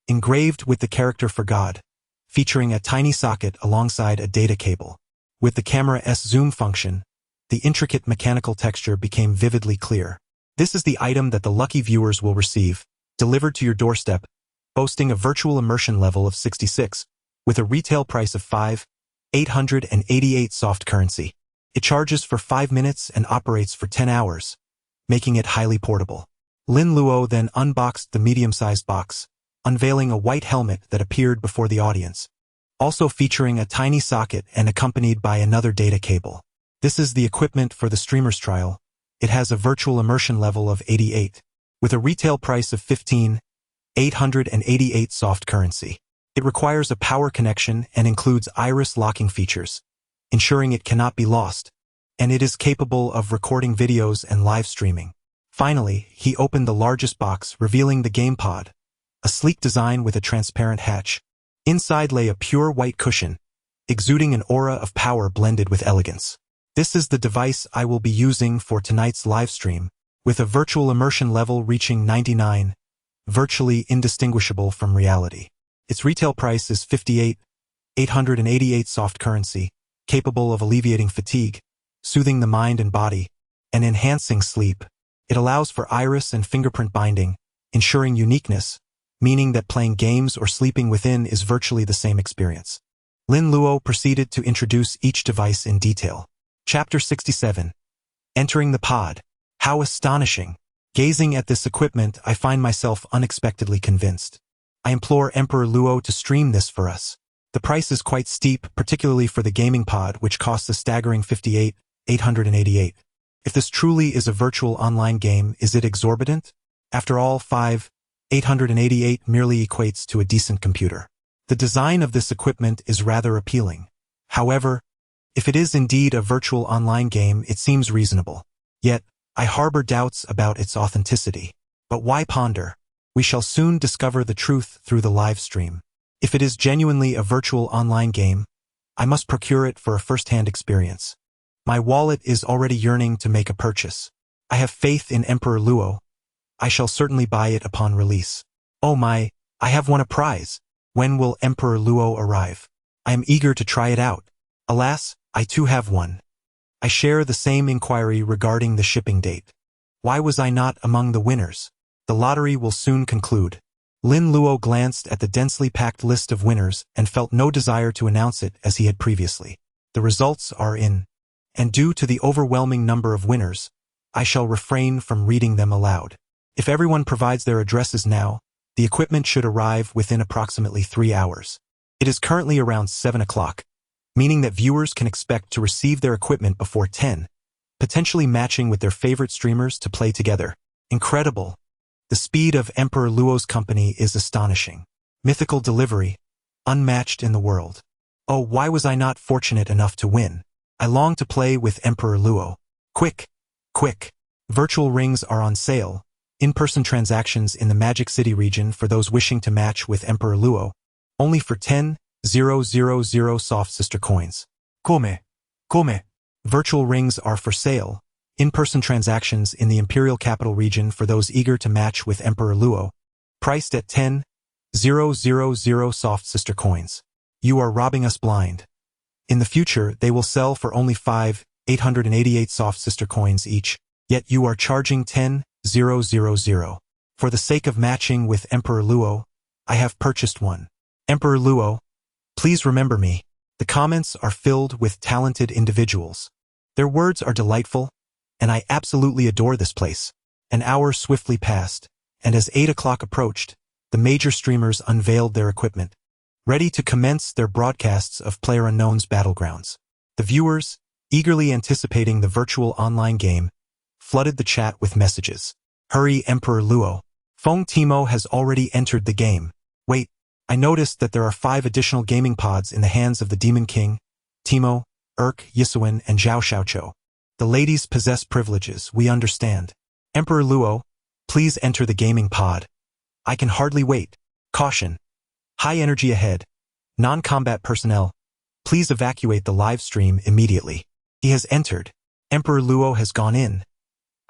engraved with the character for God, featuring a tiny socket alongside a data cable. With the camera's zoom function, the intricate mechanical texture became vividly clear. This is the item that the lucky viewers will receive, delivered to your doorstep, boasting a virtual immersion level of 66, with a retail price of 5,888 soft currency. It charges for 5 minutes and operates for 10 hours, making it highly portable. Lin Luo then unboxed the medium-sized box, unveiling a white helmet that appeared before the audience, also featuring a tiny socket and accompanied by another data cable. This is the equipment for the streamer's trial. It has a virtual immersion level of 88, with a retail price of 15,888 soft currency. It requires a power connection and includes iris locking features, ensuring it cannot be lost, and it is capable of recording videos and live streaming. Finally, he opened the largest box, revealing the game pod, a sleek design with a transparent hatch. Inside lay a pure white cushion, exuding an aura of power blended with elegance. This is the device I will be using for tonight's live stream, with a virtual immersion level reaching 99, virtually indistinguishable from reality. Its retail price is 58,888 soft currency, capable of alleviating fatigue, soothing the mind and body, and enhancing sleep. It allows for iris and fingerprint binding, ensuring uniqueness, meaning that playing games or sleeping within is virtually the same experience. Lin Luo proceeded to introduce each device in detail. Chapter 67. Entering the pod. How astonishing! Gazing at this equipment, I find myself unexpectedly convinced. I implore Emperor Luo to stream this for us. The price is quite steep, particularly for the gaming pod, which costs a staggering 58,888. If this truly is a virtual online game, is it exorbitant? After all, 5,888 merely equates to a decent computer. The design of this equipment is rather appealing. However, if it is indeed a virtual online game, it seems reasonable. Yet, I harbor doubts about its authenticity. But why ponder? We shall soon discover the truth through the live stream. If it is genuinely a virtual online game, I must procure it for a first-hand experience. My wallet is already yearning to make a purchase. I have faith in Emperor Luo. I shall certainly buy it upon release. Oh my, I have won a prize. When will Emperor Luo arrive? I am eager to try it out. Alas, I too have won. I share the same inquiry regarding the shipping date. Why was I not among the winners? The lottery will soon conclude. Lin Luo glanced at the densely packed list of winners and felt no desire to announce it as he had previously. The results are in, and due to the overwhelming number of winners, I shall refrain from reading them aloud. If everyone provides their addresses now, the equipment should arrive within approximately 3 hours. It is currently around 7 o'clock, meaning that viewers can expect to receive their equipment before 10, potentially matching with their favorite streamers to play together. Incredible! The speed of Emperor Luo's company is astonishing. Mythical delivery, unmatched in the world. Oh, why was I not fortunate enough to win? I long to play with Emperor Luo. Quick! Quick! Virtual rings are on sale. In-person transactions in the Magic City region for those wishing to match with Emperor Luo, only for 10,000 soft sister coins. Come? Virtual rings are for sale. In-person transactions in the Imperial Capital region for those eager to match with Emperor Luo, priced at 10,000 soft sister coins. You are robbing us blind. In the future, they will sell for only 5,888 soft sister coins each. Yet you are charging 10,000. For the sake of matching with Emperor Luo, I have purchased one. Emperor Luo, please remember me. The comments are filled with talented individuals. Their words are delightful, and I absolutely adore this place. An hour swiftly passed, and as 8 o'clock approached, the major streamers unveiled their equipment, ready to commence their broadcasts of PlayerUnknown's Battlegrounds. The viewers, eagerly anticipating the virtual online game, flooded the chat with messages. Hurry, Emperor Luo. Feng Timo has already entered the game. Wait, I noticed that there are 5 additional gaming pods in the hands of the Demon King, Timo, Yisuan, and Zhao Xiaoqiu. The ladies possess privileges, we understand. Emperor Luo, please enter the gaming pod. I can hardly wait. Caution. High energy ahead. Non-combat personnel, please evacuate the live stream immediately. He has entered. Emperor Luo has gone in.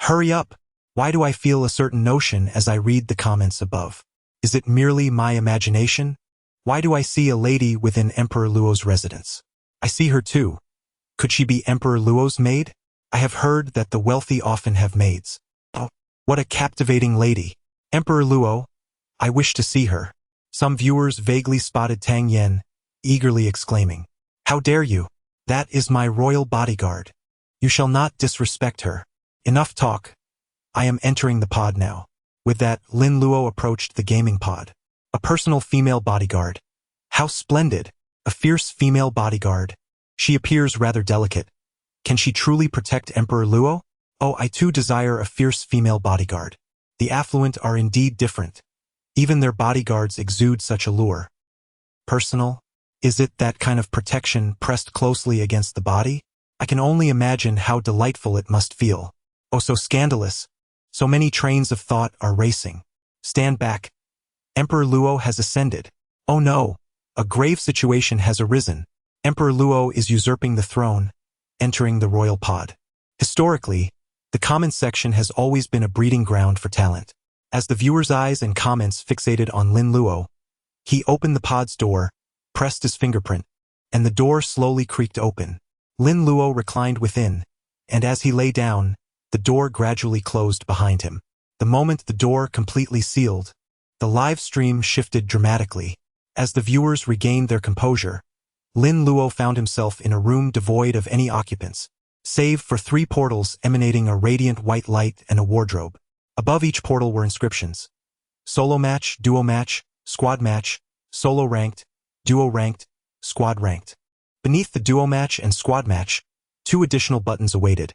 Hurry up. Why do I feel a certain notion as I read the comments above? Is it merely my imagination? Why do I see a lady within Emperor Luo's residence? I see her too. Could she be Emperor Luo's maid? I have heard that the wealthy often have maids. Oh, what a captivating lady. Emperor Luo, I wish to see her. Some viewers vaguely spotted Tang Yen, eagerly exclaiming, "How dare you? That is my royal bodyguard. You shall not disrespect her." Enough talk. I am entering the pod now. With that, Lin Luo approached the gaming pod. A personal female bodyguard. How splendid. A fierce female bodyguard. She appears rather delicate. Can she truly protect Emperor Luo? Oh, I too desire a fierce female bodyguard. The affluent are indeed different. Even their bodyguards exude such allure. Personal? Is it that kind of protection pressed closely against the body? I can only imagine how delightful it must feel. Oh, so scandalous. So many trains of thought are racing. Stand back. Emperor Luo has ascended. Oh no, a grave situation has arisen. Emperor Luo is usurping the throne, entering the royal pod. Historically, the comments section has always been a breeding ground for talent. As the viewers' eyes and comments fixated on Lin Luo, he opened the pod's door, pressed his fingerprint, and the door slowly creaked open. Lin Luo reclined within, and as he lay down, the door gradually closed behind him. The moment the door completely sealed, the live stream shifted dramatically. As the viewers regained their composure, Lin Luo found himself in a room devoid of any occupants, save for 3 portals emanating a radiant white light and a wardrobe. Above each portal were inscriptions: solo match, duo match, squad match, solo ranked, duo ranked, squad ranked. Beneath the duo match and squad match, 2 additional buttons awaited.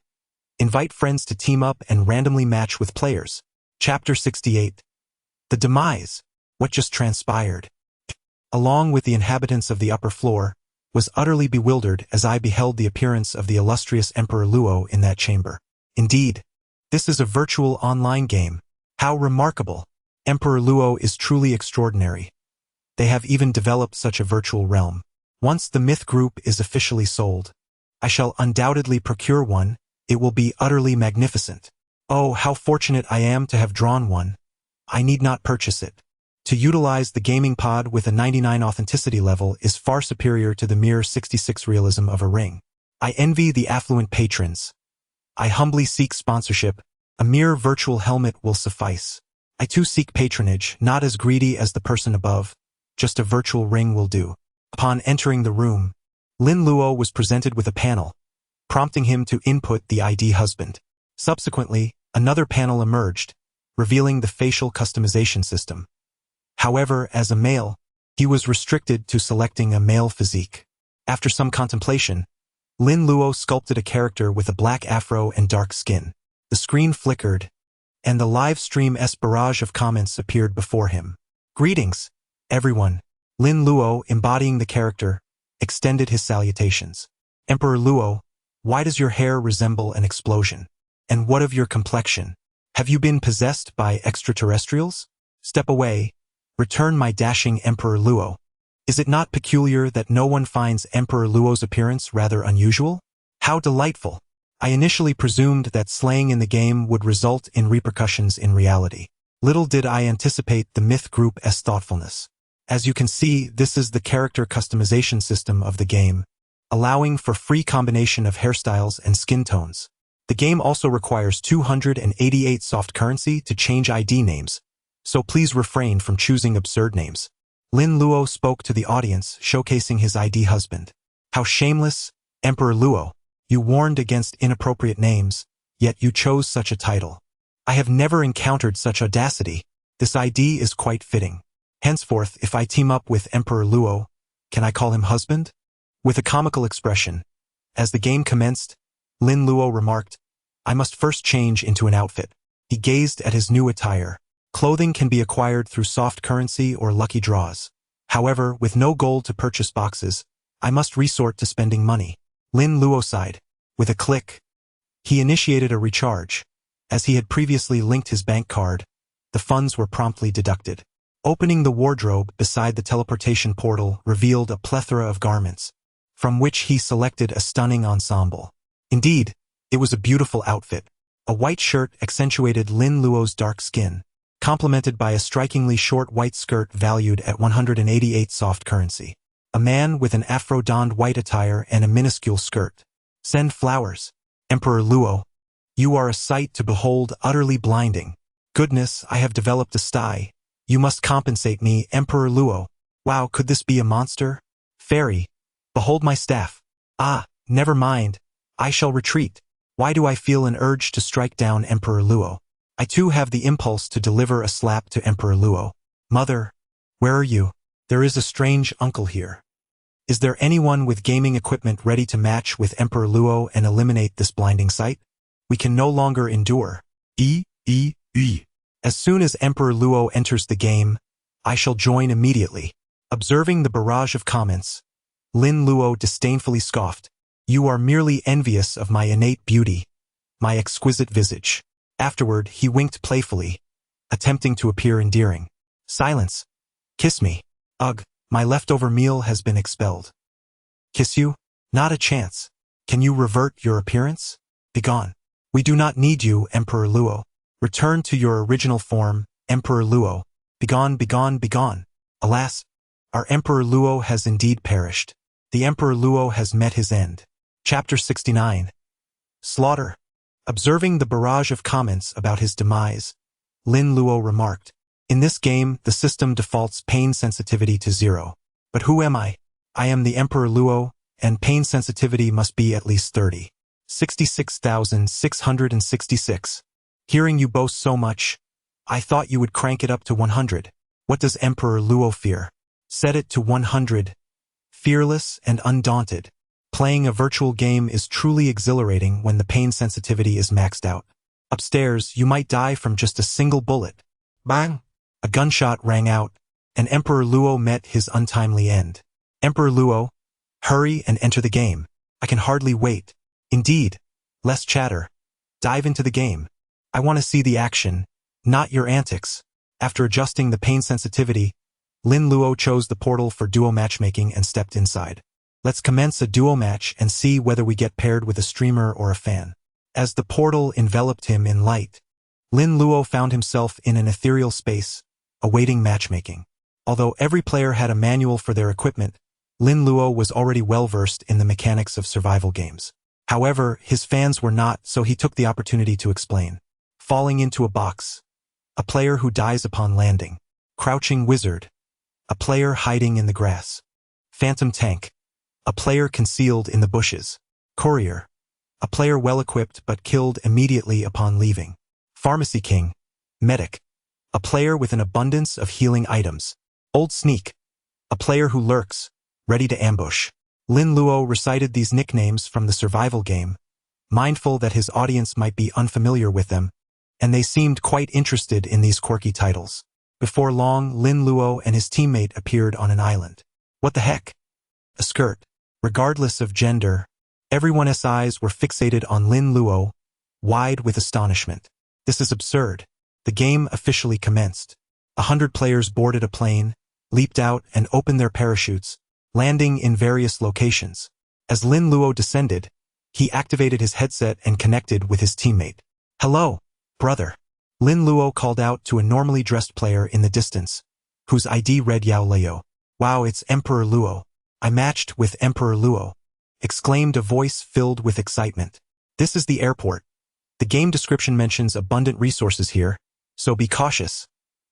Invite friends to team up and randomly match with players. Chapter 68. The Demise. What just transpired? Along with the inhabitants of the upper floor, was utterly bewildered as I beheld the appearance of the illustrious Emperor Luo in that chamber. Indeed, this is a virtual online game. How remarkable! Emperor Luo is truly extraordinary. They have even developed such a virtual realm. Once the myth group is officially sold, I shall undoubtedly procure one. It will be utterly magnificent. Oh, how fortunate I am to have drawn one. I need not purchase it. To utilize the gaming pod with a 99 authenticity level is far superior to the mere 66 realism of a ring. I envy the affluent patrons. I humbly seek sponsorship. A mere virtual helmet will suffice. I too seek patronage, not as greedy as the person above. Just a virtual ring will do. Upon entering the room, Lin Luo was presented with a panel, prompting him to input the ID husband. Subsequently, another panel emerged, revealing the facial customization system. However, as a male, he was restricted to selecting a male physique. After some contemplation, Lin Luo sculpted a character with a black afro and dark skin. The screen flickered, and the live stream-esque barrage of comments appeared before him. Greetings, everyone. Lin Luo, embodying the character, extended his salutations. Emperor Luo, why does your hair resemble an explosion? And what of your complexion? Have you been possessed by extraterrestrials? Step away. Return my dashing Emperor Luo. Is it not peculiar that no one finds Emperor Luo's appearance rather unusual? How delightful. I initially presumed that slaying in the game would result in repercussions in reality. Little did I anticipate the myth group's thoughtfulness. As you can see, this is the character customization system of the game, allowing for free combination of hairstyles and skin tones. The game also requires 288 soft currency to change ID names, so please refrain from choosing absurd names. Lin Luo spoke to the audience, showcasing his ID husband. How shameless, Emperor Luo. You warned against inappropriate names, yet you chose such a title. I have never encountered such audacity. This ID is quite fitting. Henceforth, if I team up with Emperor Luo, can I call him husband? With a comical expression. As the game commenced, Lin Luo remarked, I must first change into an outfit. He gazed at his new attire. Clothing can be acquired through soft currency or lucky draws. However, with no gold to purchase boxes, I must resort to spending money. Lin Luo sighed. With a click, he initiated a recharge. As he had previously linked his bank card, the funds were promptly deducted. Opening the wardrobe beside the teleportation portal revealed a plethora of garments, from which he selected a stunning ensemble. Indeed, it was a beautiful outfit. A white shirt accentuated Lin Luo's dark skin, complemented by a strikingly short white skirt valued at 188 soft currency. A man with an afro-donned white attire and a minuscule skirt. Send flowers. Emperor Luo. You are a sight to behold, utterly blinding. Goodness, I have developed a sty. You must compensate me, Emperor Luo. Wow, could this be a monster? Fairy. Behold my staff. Ah, never mind. I shall retreat. Why do I feel an urge to strike down Emperor Luo? I too have the impulse to deliver a slap to Emperor Luo. Mother, where are you? There is a strange uncle here. Is there anyone with gaming equipment ready to match with Emperor Luo and eliminate this blinding sight? We can no longer endure. As soon as Emperor Luo enters the game, I shall join immediately. Observing the barrage of comments, Lin Luo disdainfully scoffed. You are merely envious of my innate beauty, my exquisite visage. Afterward, he winked playfully, attempting to appear endearing. Silence. Kiss me. Ugh, my leftover meal has been expelled. Kiss you? Not a chance. Can you revert your appearance? Begone. We do not need you, Emperor Luo. Return to your original form, Emperor Luo. Begone, begone, begone. Alas, our Emperor Luo has indeed perished. The Emperor Luo has met his end. Chapter 69. Slaughter. Observing the barrage of comments about his demise, Lin Luo remarked, in this game, the system defaults pain sensitivity to 0. But who am I? I am the Emperor Luo, and pain sensitivity must be at least 30. 66,666. Hearing you boast so much, I thought you would crank it up to 100. What does Emperor Luo fear? Set it to 100. Fearless and undaunted. Playing a virtual game is truly exhilarating when the pain sensitivity is maxed out. Upstairs, you might die from just a single bullet. Bang! A gunshot rang out, and Emperor Luo met his untimely end. Emperor Luo, hurry and enter the game. I can hardly wait. Indeed, less chatter. Dive into the game. I want to see the action, not your antics. After adjusting the pain sensitivity, Lin Luo chose the portal for duo matchmaking and stepped inside. Let's commence a duo match and see whether we get paired with a streamer or a fan. As the portal enveloped him in light, Lin Luo found himself in an ethereal space, awaiting matchmaking. Although every player had a manual for their equipment, Lin Luo was already well-versed in the mechanics of survival games. However, his fans were not, so he took the opportunity to explain. Falling into a box. A player who dies upon landing. Crouching wizard. A player hiding in the grass. Phantom tank. A player concealed in the bushes. Courier. A player well-equipped but killed immediately upon leaving. Pharmacy king. Medic. A player with an abundance of healing items. Old sneak. A player who lurks, ready to ambush. Lin Luo recited these nicknames from the survival game, mindful that his audience might be unfamiliar with them, and they seemed quite interested in these quirky titles. Before long, Lin Luo and his teammate appeared on an island. What the heck? A skirt. Regardless of gender, everyone's eyes were fixated on Lin Luo, wide with astonishment. This is absurd. The game officially commenced. 100 players boarded a plane, leaped out and opened their parachutes, landing in various locations. As Lin Luo descended, he activated his headset and connected with his teammate. Hello, brother. Lin Luo called out to a normally dressed player in the distance, whose ID read Yao Leo. Wow, it's Emperor Luo. I matched with Emperor Luo, exclaimed a voice filled with excitement. This is the airport. The game description mentions abundant resources here, so be cautious.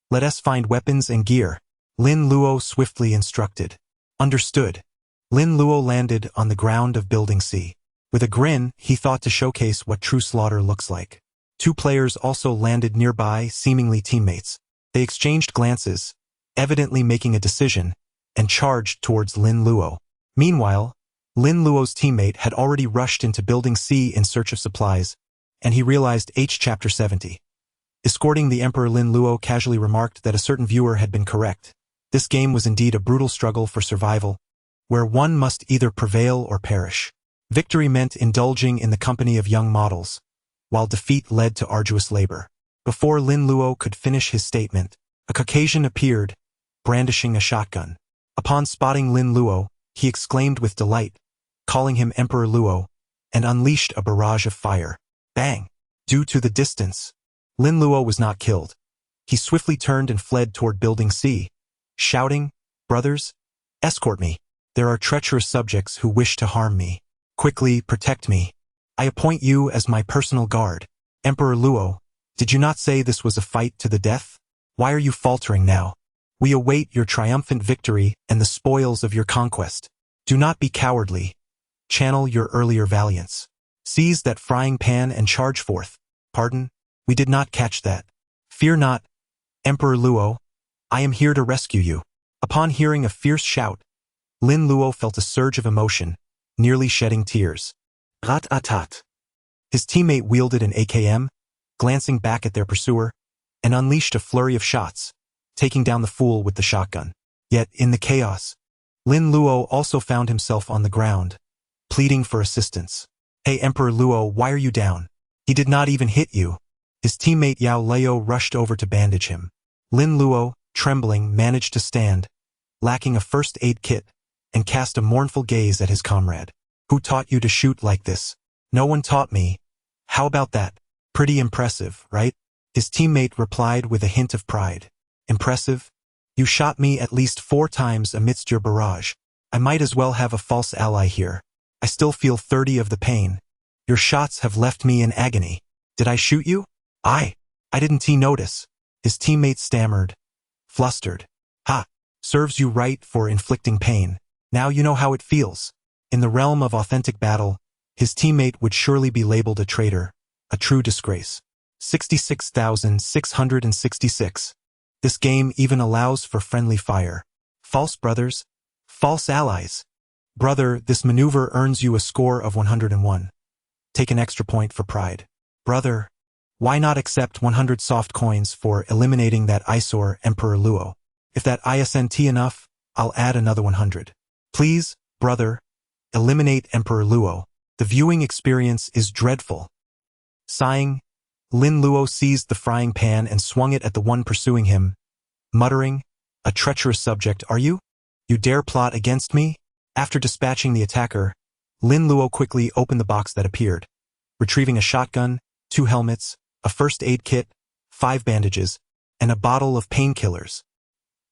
Let us find weapons and gear. Lin Luo swiftly instructed. Understood. Lin Luo landed on the ground of Building C. With a grin, he thought to showcase what true slaughter looks like. Two players also landed nearby, seemingly teammates. They exchanged glances, evidently making a decision, and charged towards Lin Luo. Meanwhile, Lin Luo's teammate had already rushed into Building C in search of supplies, and he realized Chapter 70. Escorting the Emperor, Lin Luo casually remarked that a certain viewer had been correct. This game was indeed a brutal struggle for survival, where one must either prevail or perish. Victory meant indulging in the company of young models, while defeat led to arduous labor. Before Lin Luo could finish his statement, a Caucasian appeared, brandishing a shotgun. Upon spotting Lin Luo, he exclaimed with delight, calling him Emperor Luo, and unleashed a barrage of fire. Bang! Due to the distance, Lin Luo was not killed. He swiftly turned and fled toward Building C, shouting, "Brothers, escort me. There are treacherous subjects who wish to harm me. Quickly, protect me. I appoint you as my personal guard." Emperor Luo, did you not say this was a fight to the death? Why are you faltering now? We await your triumphant victory and the spoils of your conquest. Do not be cowardly. Channel your earlier valiance. Seize that frying pan and charge forth. Pardon? We did not catch that. Fear not, Emperor Luo. I am here to rescue you. Upon hearing a fierce shout, Lin Luo felt a surge of emotion, nearly shedding tears. Rat-a-tat. His teammate wielded an AKM, glancing back at their pursuer, and unleashed a flurry of shots, taking down the fool with the shotgun. Yet, in the chaos, Lin Luo also found himself on the ground, pleading for assistance. Hey Emperor Luo, why are you down? He did not even hit you. His teammate Yao Leo rushed over to bandage him. Lin Luo, trembling, managed to stand, lacking a first aid kit, and cast a mournful gaze at his comrade. Who taught you to shoot like this? No one taught me. How about that? Pretty impressive, right? His teammate replied with a hint of pride. Impressive? You shot me at least 4 times amidst your barrage. I might as well have a false ally here. I still feel 30 of the pain. Your shots have left me in agony. Did I shoot you? I didn't notice. His teammate stammered, flustered. Ha! Serves you right for inflicting pain. Now you know how it feels. In the realm of authentic battle, his teammate would surely be labeled a traitor, a true disgrace. 66,666. This game even allows for friendly fire. False brothers, false allies. Brother, this maneuver earns you a score of 101. Take an extra point for pride. Brother, why not accept 100 soft coins for eliminating that eyesore Emperor Luo? If that isn't enough, I'll add another 100. Please, brother, eliminate Emperor Luo. The viewing experience is dreadful. Sighing, Lin Luo seized the frying pan and swung it at the one pursuing him, muttering, "A treacherous subject, are you? You dare plot against me?" After dispatching the attacker, Lin Luo quickly opened the box that appeared, retrieving a shotgun, 2 helmets, a first aid kit, 5 bandages, and a bottle of painkillers.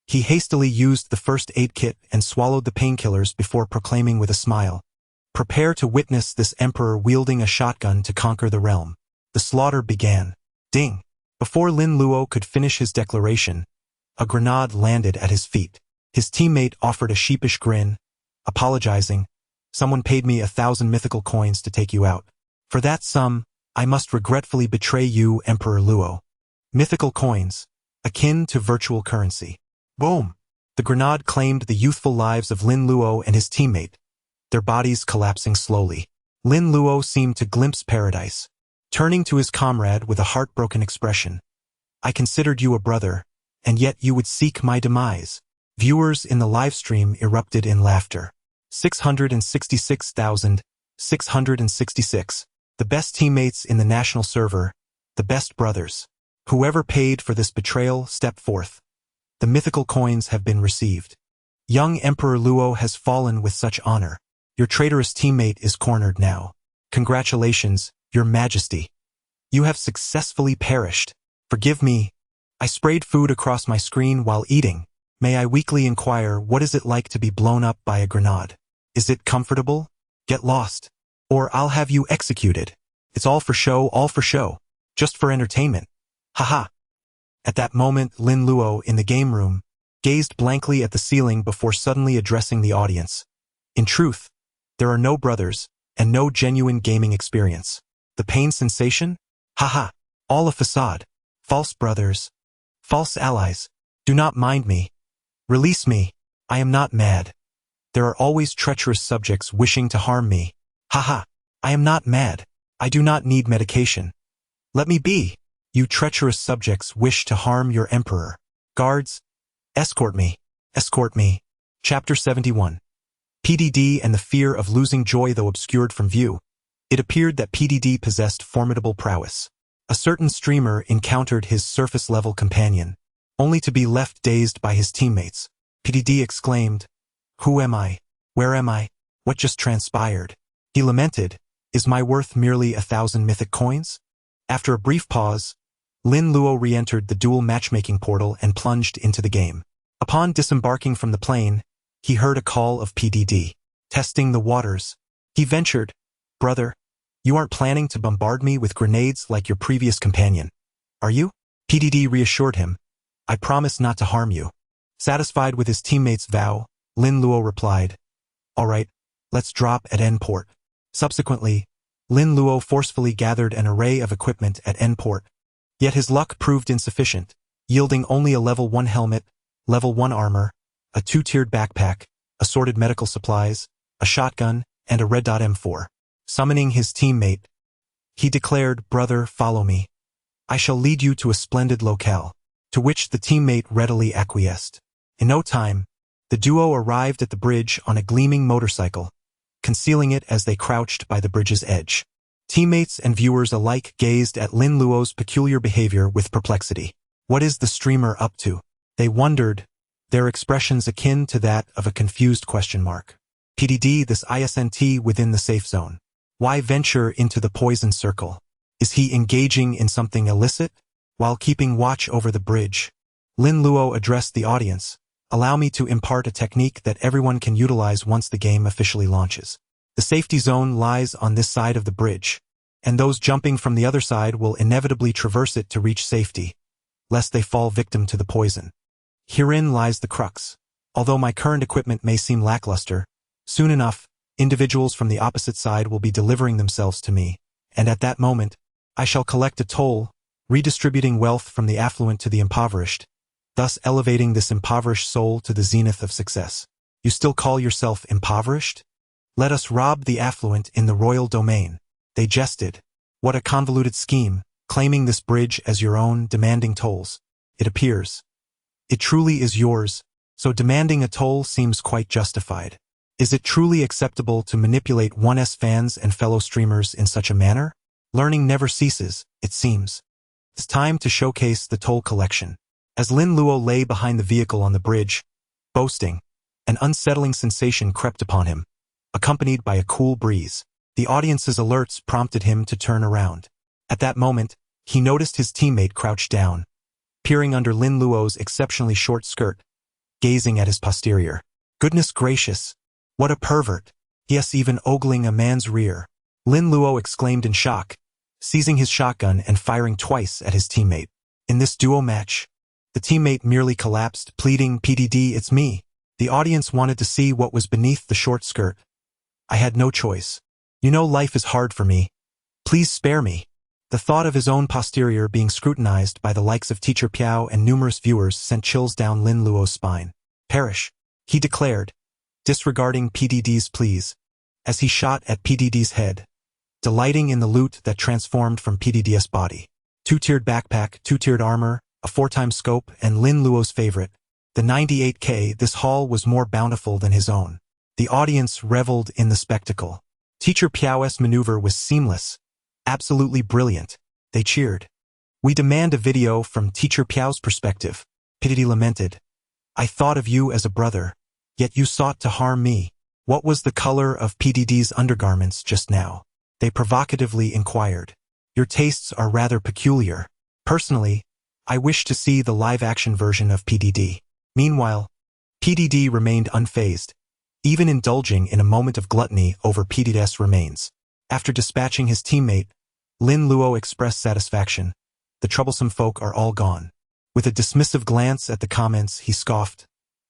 He hastily used the first aid kit and swallowed the painkillers before proclaiming with a smile, "Prepare to witness this emperor wielding a shotgun to conquer the realm." The slaughter began. Ding! Before Lin Luo could finish his declaration, a grenade landed at his feet. His teammate offered a sheepish grin, apologizing, "Someone paid me 1,000 mythical coins to take you out. For that sum, I must regretfully betray you, Emperor Luo." Mythical coins, akin to virtual currency. Boom! The grenade claimed the youthful lives of Lin Luo and his teammate, their bodies collapsing slowly. Lin Luo seemed to glimpse paradise, turning to his comrade with a heartbroken expression. "I considered you a brother, and yet you would seek my demise." Viewers in the livestream erupted in laughter. 666,666. The best teammates in the national server, the best brothers. Whoever paid for this betrayal, step forth. The mythical coins have been received. Young Emperor Luo has fallen with such honor. Your traitorous teammate is cornered now. Congratulations, Your Majesty. You have successfully perished. Forgive me. I sprayed food across my screen while eating. May I weakly inquire, what is it like to be blown up by a grenade? Is it comfortable? Get lost, or I'll have you executed. It's all for show, just for entertainment. Haha. At that moment, Lin Luo, in the game room, gazed blankly at the ceiling before suddenly addressing the audience. In truth, there are no brothers, and no genuine gaming experience. The pain sensation? Haha. All a facade. False brothers. False allies. Do not mind me. Release me. I am not mad. There are always treacherous subjects wishing to harm me. Haha. I am not mad. I do not need medication. Let me be. You treacherous subjects wish to harm your emperor. Guards, escort me. Escort me. Chapter 71. PDD and the fear of losing joy though obscured from view. It appeared that PDD possessed formidable prowess. A certain streamer encountered his surface-level companion, only to be left dazed by his teammates. PDD exclaimed, "Who am I? Where am I? What just transpired?" He lamented, "Is my worth merely 1,000 mythic coins?" After a brief pause, Lin Luo re-entered the dual matchmaking portal and plunged into the game. Upon disembarking from the plane, he heard a call of PDD. Testing the waters, he ventured, "Brother, you aren't planning to bombard me with grenades like your previous companion, are you?" PDD reassured him, "I promise not to harm you." Satisfied with his teammate's vow, Lin Luo replied, "All right, let's drop at N port." Subsequently, Lin Luo forcefully gathered an array of equipment at N port. Yet his luck proved insufficient, yielding only a level 1 helmet, level 1 armor, a 2-tiered backpack, assorted medical supplies, a shotgun, and a red dot M4. Summoning his teammate, he declared, "Brother, follow me. I shall lead you to a splendid locale," to which the teammate readily acquiesced. In no time, the duo arrived at the bridge on a gleaming motorcycle, concealing it as they crouched by the bridge's edge. Teammates and viewers alike gazed at Lin Luo's peculiar behavior with perplexity. What is the streamer up to? They wondered, their expressions akin to that of a confused question mark. PDD, this ISNT within the safe zone. Why venture into the poison circle? Is he engaging in something illicit? While keeping watch over the bridge, Lin Luo addressed the audience. "Allow me to impart a technique that everyone can utilize once the game officially launches. The safety zone lies on this side of the bridge, and those jumping from the other side will inevitably traverse it to reach safety, lest they fall victim to the poison. Herein lies the crux. Although my current equipment may seem lackluster, soon enough, individuals from the opposite side will be delivering themselves to me, and at that moment, I shall collect a toll, redistributing wealth from the affluent to the impoverished, thus elevating this impoverished soul to the zenith of success. You still call yourself impoverished? Let us rob the affluent in the royal domain." They jested. What a convoluted scheme, claiming this bridge as your own, demanding tolls. It appears. It truly is yours, so demanding a toll seems quite justified. Is it truly acceptable to manipulate 1S fans and fellow streamers in such a manner? Learning never ceases, it seems. It's time to showcase the toll collection. As Lin Luo lay behind the vehicle on the bridge, boasting, an unsettling sensation crept upon him, accompanied by a cool breeze. The audience's alerts prompted him to turn around. At that moment, he noticed his teammate crouched down, peering under Lin Luo's exceptionally short skirt, gazing at his posterior. Goodness gracious, what a pervert! Yes, even ogling a man's rear. Lin Luo exclaimed in shock, seizing his shotgun and firing twice at his teammate. In this duo match, the teammate merely collapsed, pleading, "PDD, it's me." The audience wanted to see what was beneath the short skirt. "I had no choice. You know life is hard for me. Please spare me." The thought of his own posterior being scrutinized by the likes of Teacher Piao and numerous viewers sent chills down Lin Luo's spine. "Perish," he declared, disregarding PDD's pleas, as he shot at PDD's head, delighting in the loot that transformed from PDD's body. 2-tiered backpack, 2-tiered armor, a 4-time scope, and Lin Luo's favorite, the 98K. This haul was more bountiful than his own. The audience reveled in the spectacle. Teacher Piao's maneuver was seamless, absolutely brilliant. They cheered. "We demand a video from Teacher Piao's perspective," PDD lamented. "I thought of you as a brother, yet you sought to harm me." What was the color of PDD's undergarments just now? They provocatively inquired. "Your tastes are rather peculiar. Personally, I wish to see the live-action version of PDD." Meanwhile, PDD remained unfazed, even indulging in a moment of gluttony over PDD's remains. After dispatching his teammate, Lin Luo expressed satisfaction. The troublesome folk are all gone. With a dismissive glance at the comments, he scoffed.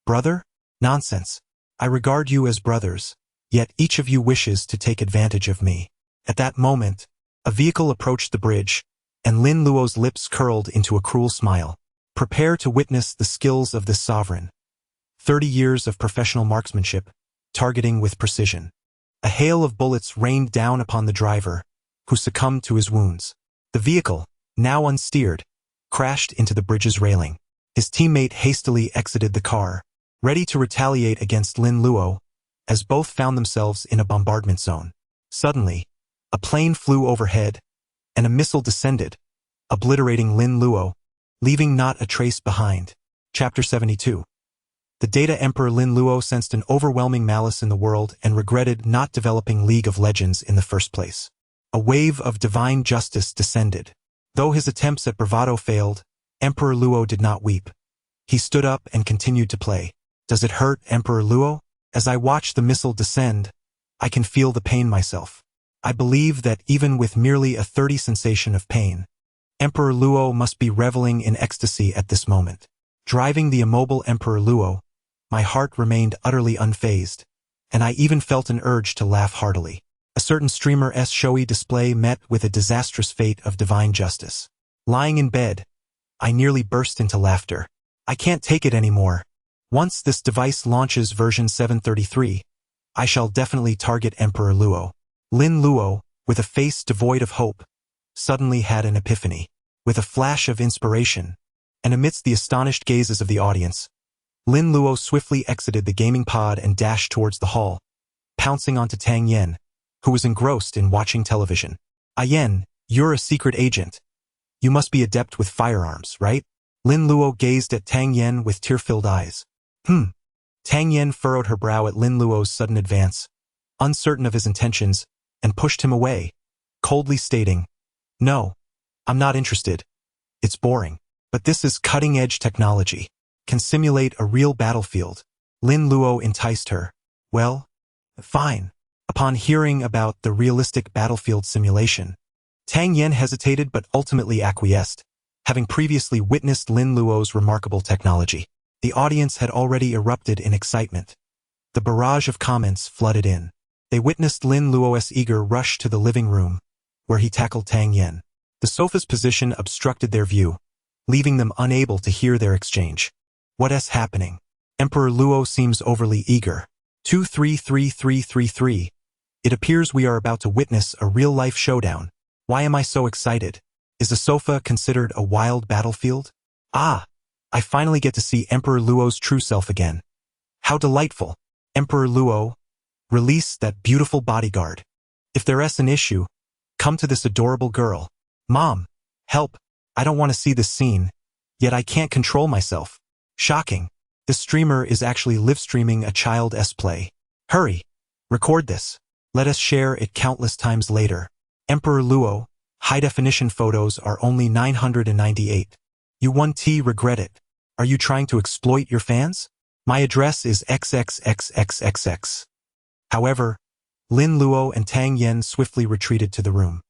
Brother? Nonsense. I regard you as brothers, yet each of you wishes to take advantage of me. At that moment, a vehicle approached the bridge, and Lin Luo's lips curled into a cruel smile. Prepare to witness the skills of this sovereign. 30 years of professional marksmanship, targeting with precision. A hail of bullets rained down upon the driver, who succumbed to his wounds. The vehicle, now unsteered, crashed into the bridge's railing. His teammate hastily exited the car, ready to retaliate against Lin Luo, as both found themselves in a bombardment zone. Suddenly, a plane flew overhead, and a missile descended, obliterating Lin Luo, leaving not a trace behind. Chapter 72. The Data Emperor Lin Luo sensed an overwhelming malice in the world and regretted not developing League of Legends in the first place. A wave of divine justice descended. Though his attempts at bravado failed, Emperor Luo did not weep. He stood up and continued to play. Does it hurt, Emperor Luo? As I watch the missile descend, I can feel the pain myself. I believe that even with merely a 30 sensation of pain, Emperor Luo must be reveling in ecstasy at this moment. Driving the immobile Emperor Luo, my heart remained utterly unfazed, and I even felt an urge to laugh heartily. A certain streamer's showy display met with a disastrous fate of divine justice. Lying in bed, I nearly burst into laughter. I can't take it anymore. Once this device launches version 733, I shall definitely target Emperor Luo. Lin Luo, with a face devoid of hope, suddenly had an epiphany. With a flash of inspiration, and amidst the astonished gazes of the audience, Lin Luo swiftly exited the gaming pod and dashed towards the hall, pouncing onto Tang Yen, who was engrossed in watching television. Yen, you're a secret agent. You must be adept with firearms, right? Lin Luo gazed at Tang Yen with tear-filled eyes. Tang Yen furrowed her brow at Lin Luo's sudden advance, uncertain of his intentions, and pushed him away, coldly stating, No, I'm not interested. It's boring. But this is cutting-edge technology. Can simulate a real battlefield. Lin Luo enticed her. Well, fine. Upon hearing about the realistic battlefield simulation, Tang Yen hesitated but ultimately acquiesced, having previously witnessed Lin Luo's remarkable technology. The audience had already erupted in excitement. The barrage of comments flooded in. They witnessed Lin Luo's eager rush to the living room, where he tackled Tang Yen. The sofa's position obstructed their view, leaving them unable to hear their exchange. What's happening? Emperor Luo seems overly eager. 233333. It appears we are about to witness a real-life showdown. Why am I so excited? Is the sofa considered a wild battlefield? Ah! I finally get to see Emperor Luo's true self again. How delightful! Emperor Luo, release that beautiful bodyguard. If there's an issue, come to this adorable girl. Mom, help! I don't want to see this scene, yet I can't control myself. Shocking. This streamer is actually live-streaming a child's play. Hurry! Record this. Let us share it countless times later. Emperor Luo, high-definition photos are only 998. You 1T regret it. Are you trying to exploit your fans? My address is xxxxxx. However, Lin Luo and Tang Yen swiftly retreated to the room.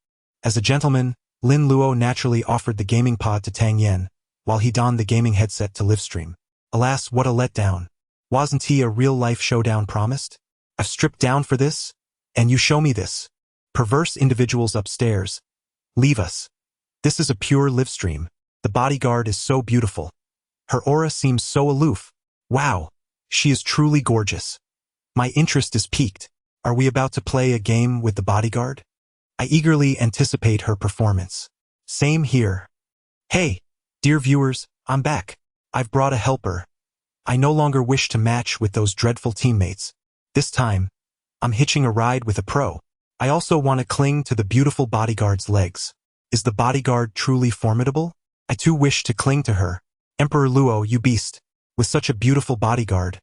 As a gentleman, Lin Luo naturally offered the gaming pod to Tang Yen, while he donned the gaming headset to livestream. Alas, what a letdown. Wasn't he a real-life showdown promised? I've stripped down for this, and you show me this. Perverse individuals upstairs. Leave us. This is a pure livestream. The bodyguard is so beautiful. Her aura seems so aloof. Wow, she is truly gorgeous. My interest is piqued. Are we about to play a game with the bodyguard? I eagerly anticipate her performance. Same here. Hey, dear viewers, I'm back. I've brought a helper. I no longer wish to match with those dreadful teammates. This time, I'm hitching a ride with a pro. I also want to cling to the beautiful bodyguard's legs. Is the bodyguard truly formidable? I too wish to cling to her. Emperor Luo, you beast. With such a beautiful bodyguard,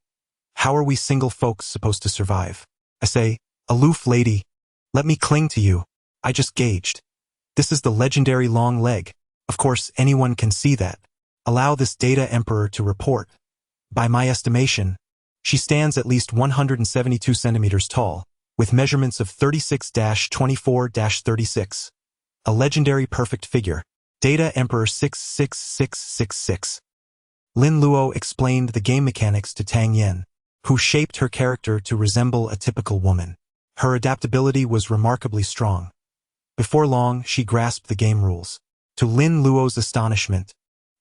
how are we single folks supposed to survive? I say, aloof lady, let me cling to you. I just gauged. This is the legendary long leg. Of course, anyone can see that. Allow this Data Emperor to report. By my estimation, she stands at least 172 centimeters tall, with measurements of 36-24-36. a legendary perfect figure. Data Emperor 66666. Lin Luo explained the game mechanics to Tang Yen, who shaped her character to resemble a typical woman. Her adaptability was remarkably strong. Before long, she grasped the game rules. To Lin Luo's astonishment,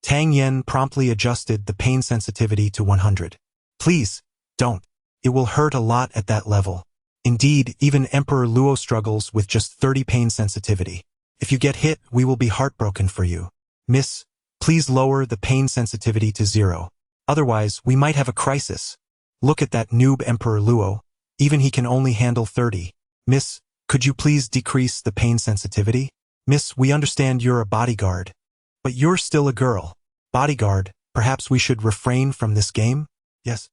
Tang Yen promptly adjusted the pain sensitivity to 100. Please, don't. It will hurt a lot at that level. Indeed, even Emperor Luo struggles with just 30 pain sensitivity. If you get hit, we will be heartbroken for you. Miss, please lower the pain sensitivity to 0. Otherwise, we might have a crisis. Look at that noob Emperor Luo. Even he can only handle 30. Miss, could you please decrease the pain sensitivity? Miss, we understand you're a bodyguard. But you're still a girl. Bodyguard, perhaps we should refrain from this game? Yes.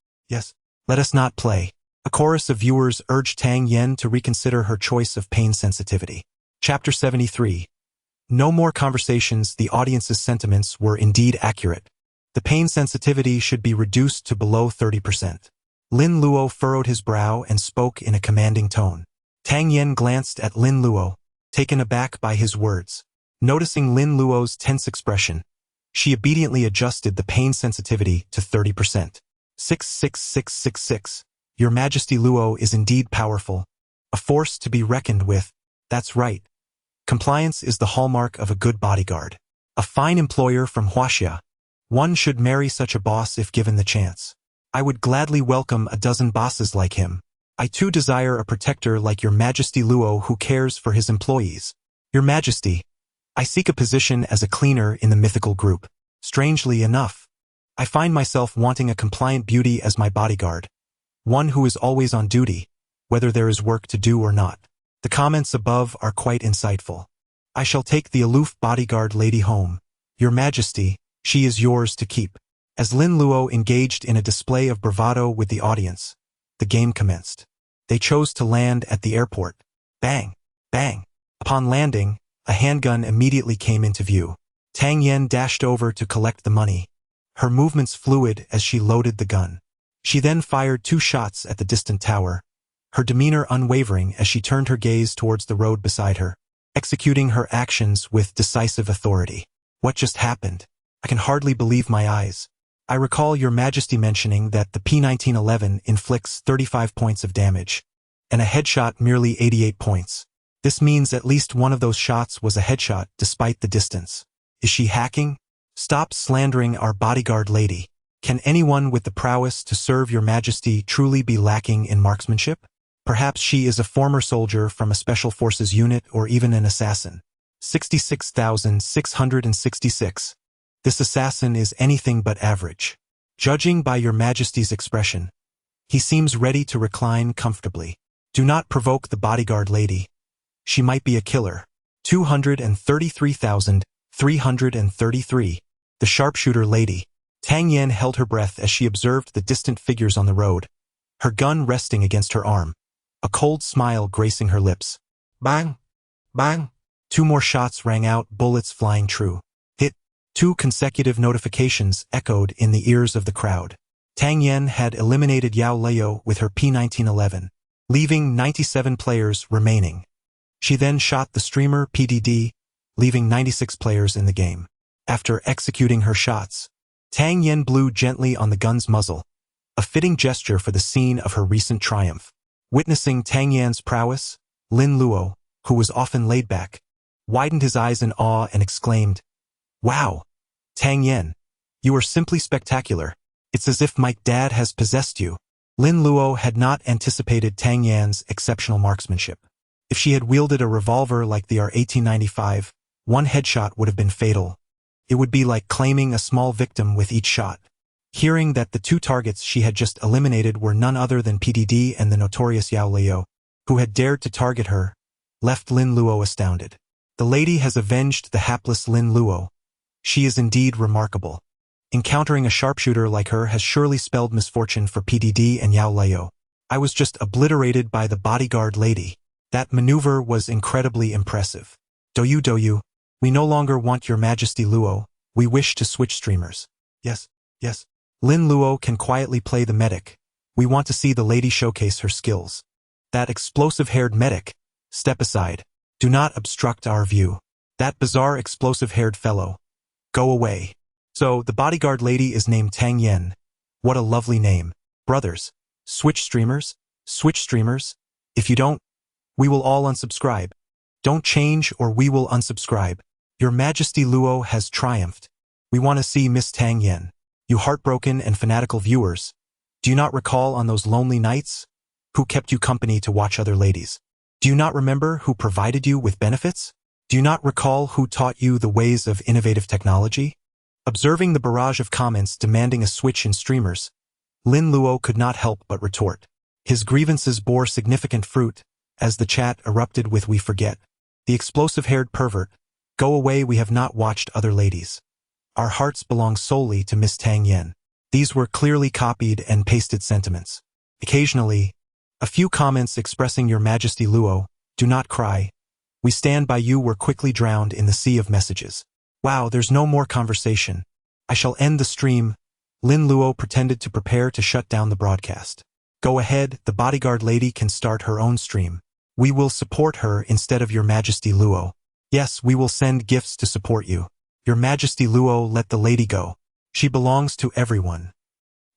Let us not play. A chorus of viewers urged Tang Yen to reconsider her choice of pain sensitivity. Chapter 73. No more conversations. The audience's sentiments were indeed accurate. The pain sensitivity should be reduced to below 30%. Lin Luo furrowed his brow and spoke in a commanding tone. Tang Yen glanced at Lin Luo, taken aback by his words. Noticing Lin Luo's tense expression, she obediently adjusted the pain sensitivity to 30%. 66666. Your Majesty Luo is indeed powerful. A force to be reckoned with. That's right. Compliance is the hallmark of a good bodyguard. A fine employer from Huaxia. One should marry such a boss if given the chance. I would gladly welcome a dozen bosses like him. I too desire a protector like Your Majesty Luo who cares for his employees. Your Majesty, I seek a position as a cleaner in the mythical group. Strangely enough, I find myself wanting a compliant beauty as my bodyguard. One who is always on duty, whether there is work to do or not. The comments above are quite insightful. I shall take the aloof bodyguard lady home. Your Majesty, she is yours to keep. As Lin Luo engaged in a display of bravado with the audience, the game commenced. They chose to land at the airport. Bang! Bang! Upon landing, a handgun immediately came into view. Tang Yen dashed over to collect the money. Her movements fluid as she loaded the gun. She then fired 2 shots at the distant tower, her demeanor unwavering as she turned her gaze towards the road beside her, executing her actions with decisive authority. What just happened? I can hardly believe my eyes. I recall Your Majesty mentioning that the P1911 inflicts 35 points of damage, and a headshot merely 88 points. This means at least one of those shots was a headshot despite the distance. Is she hacking? Stop slandering our bodyguard lady. Can anyone with the prowess to serve Your Majesty truly be lacking in marksmanship? Perhaps she is a former soldier from a special forces unit or even an assassin. 66,666. This assassin is anything but average. Judging by Your Majesty's expression, he seems ready to recline comfortably. Do not provoke the bodyguard lady. She might be a killer. 233,333. The sharpshooter lady. Tang Yen held her breath as she observed the distant figures on the road, her gun resting against her arm, a cold smile gracing her lips. Bang! Bang! 2 more shots rang out, bullets flying true. Hit! 2 consecutive notifications echoed in the ears of the crowd. Tang Yen had eliminated Yao Leo with her P1911, leaving 97 players remaining. She then shot the streamer PDD, leaving 96 players in the game. After executing her shots, Tang Yen blew gently on the gun's muzzle, a fitting gesture for the scene of her recent triumph. Witnessing Tang Yan's prowess, Lin Luo, who was often laid back, widened his eyes in awe and exclaimed, "Wow! Tang Yen, you are simply spectacular. It's as if my dad has possessed you." Lin Luo had not anticipated Tang Yan's exceptional marksmanship. If she had wielded a revolver like the R1895, one headshot would have been fatal. It would be like claiming a small victim with each shot. Hearing that the 2 targets she had just eliminated were none other than PDD and the notorious Yao Leo, who had dared to target her, left Lin Luo astounded. The lady has avenged the hapless Lin Luo. She is indeed remarkable. Encountering a sharpshooter like her has surely spelled misfortune for PDD and Yao Leo. I was just obliterated by the bodyguard lady. That maneuver was incredibly impressive. Doyu, we no longer want Your Majesty Luo, we wish to switch streamers. Yes. Lin Luo can quietly play the medic. We want to see the lady showcase her skills. That explosive-haired medic, step aside. Do not obstruct our view. That bizarre explosive-haired fellow. Go away. So, the bodyguard lady is named Tang Yen. What a lovely name. Brothers. Switch streamers? Switch streamers? If you don't, we will all unsubscribe. Don't change or we will unsubscribe. Your Majesty Luo has triumphed. We want to see Miss Tang Yen. You heartbroken and fanatical viewers. Do you not recall on those lonely nights? Who kept you company to watch other ladies? Do you not remember who provided you with benefits? Do you not recall who taught you the ways of innovative technology? Observing the barrage of comments demanding a switch in streamers, Lin Luo could not help but retort. His grievances bore significant fruit, as the chat erupted with "We forget. The explosive-haired pervert. Go away, we have not watched other ladies. Our hearts belong solely to Miss Tang Yen." These were clearly copied and pasted sentiments. Occasionally, a few comments expressing "Your Majesty Luo, do not cry. We stand by you" were quickly drowned in the sea of messages. Wow, there's no more conversation. I shall end the stream. Lin Luo pretended to prepare to shut down the broadcast. Go ahead, the bodyguard lady can start her own stream. We will support her instead of Your Majesty Luo. Yes, we will send gifts to support you. Your Majesty Luo, let the lady go. She belongs to everyone.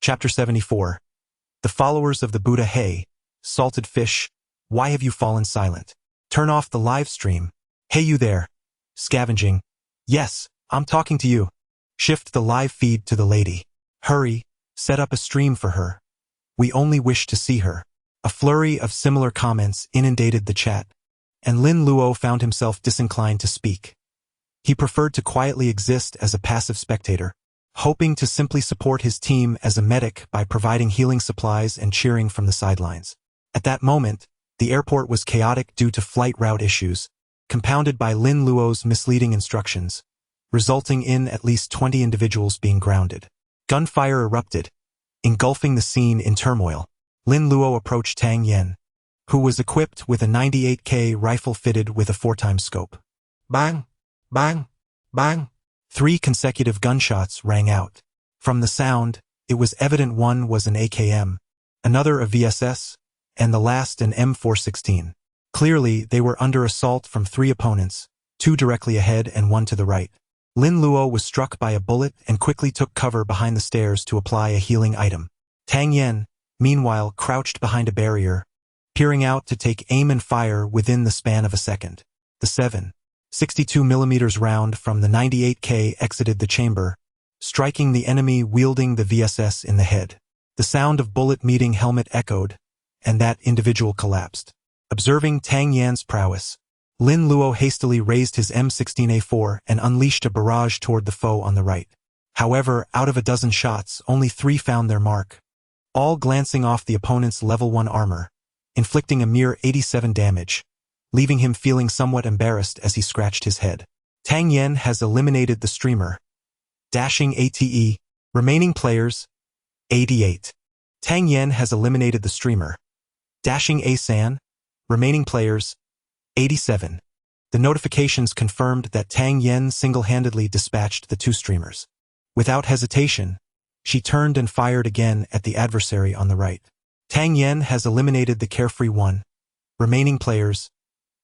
Chapter 74. The followers of the Buddha. Hey, salted fish, why have you fallen silent? Turn off the live stream. Hey you there. Scavenging. Yes, I'm talking to you. Shift the live feed to the lady. Hurry, set up a stream for her. We only wish to see her. A flurry of similar comments inundated the chat, and Lin Luo found himself disinclined to speak. He preferred to quietly exist as a passive spectator, hoping to simply support his team as a medic by providing healing supplies and cheering from the sidelines. At that moment, the airport was chaotic due to flight route issues, compounded by Lin Luo's misleading instructions, resulting in at least 20 individuals being grounded. Gunfire erupted, engulfing the scene in turmoil. Lin Luo approached Tang Yen, who was equipped with a 98K rifle fitted with a 4x scope. Bang! Bang! Bang! 3 consecutive gunshots rang out. From the sound, it was evident one was an AKM, another a VSS, and the last an M416. Clearly, they were under assault from 3 opponents, 2 directly ahead and 1 to the right. Lin Luo was struck by a bullet and quickly took cover behind the stairs to apply a healing item. Tang Yen, meanwhile, crouched behind a barrier, peering out to take aim and fire within the span of a second. The 7.62mm round from the 98K exited the chamber, striking the enemy wielding the VSS in the head. The sound of bullet meeting helmet echoed, and that individual collapsed. Observing Tang Yan's prowess, Lin Luo hastily raised his M16A4 and unleashed a barrage toward the foe on the right. However, out of a dozen shots, only 3 found their mark, all glancing off the opponent's level 1 armor, inflicting a mere 87 damage, leaving him feeling somewhat embarrassed as he scratched his head. Tang Yen has eliminated the streamer. Dashing ATE. Remaining players, 88. Tang Yen has eliminated the streamer. Dashing ASAN. Remaining players, 87. The notifications confirmed that Tang Yen single-handedly dispatched the 2 streamers. Without hesitation, she turned and fired again at the adversary on the right. Tang Yen has eliminated the carefree one. Remaining players,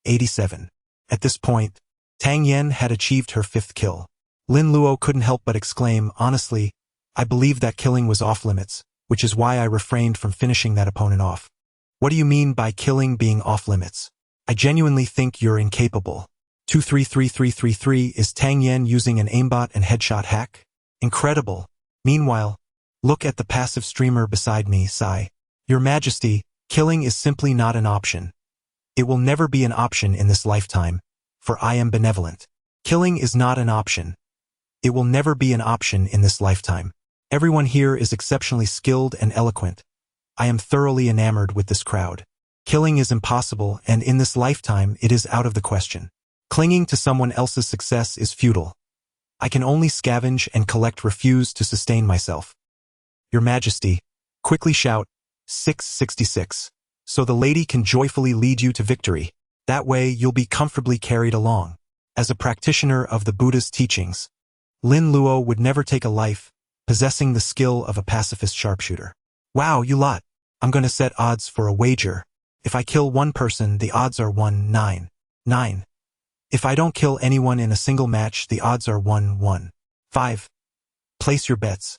87. At this point, Tang Yen had achieved her 5th kill. Lin Luo couldn't help but exclaim, honestly, I believe that killing was off-limits, which is why I refrained from finishing that opponent off. What do you mean by killing being off-limits? I genuinely think you're incapable. 233333 is Tang Yen using an aimbot and headshot hack? Incredible. Meanwhile, look at the passive streamer beside me, sigh. Your Majesty, killing is simply not an option. It will never be an option in this lifetime, for I am benevolent. Killing is not an option. It will never be an option in this lifetime. Everyone here is exceptionally skilled and eloquent. I am thoroughly enamored with this crowd. Killing is impossible, and in this lifetime it is out of the question. Clinging to someone else's success is futile. I can only scavenge and collect, refuse to sustain myself. Your Majesty, quickly shout, 666, so the lady can joyfully lead you to victory. That way you'll be comfortably carried along. As a practitioner of the Buddha's teachings, Lin Luo would never take a life, possessing the skill of a pacifist sharpshooter. Wow, you lot. I'm gonna set odds for a wager. If I kill one person, the odds are 1-9-9. If I don't kill anyone in a single match, the odds are 1-1. 5. Place your bets.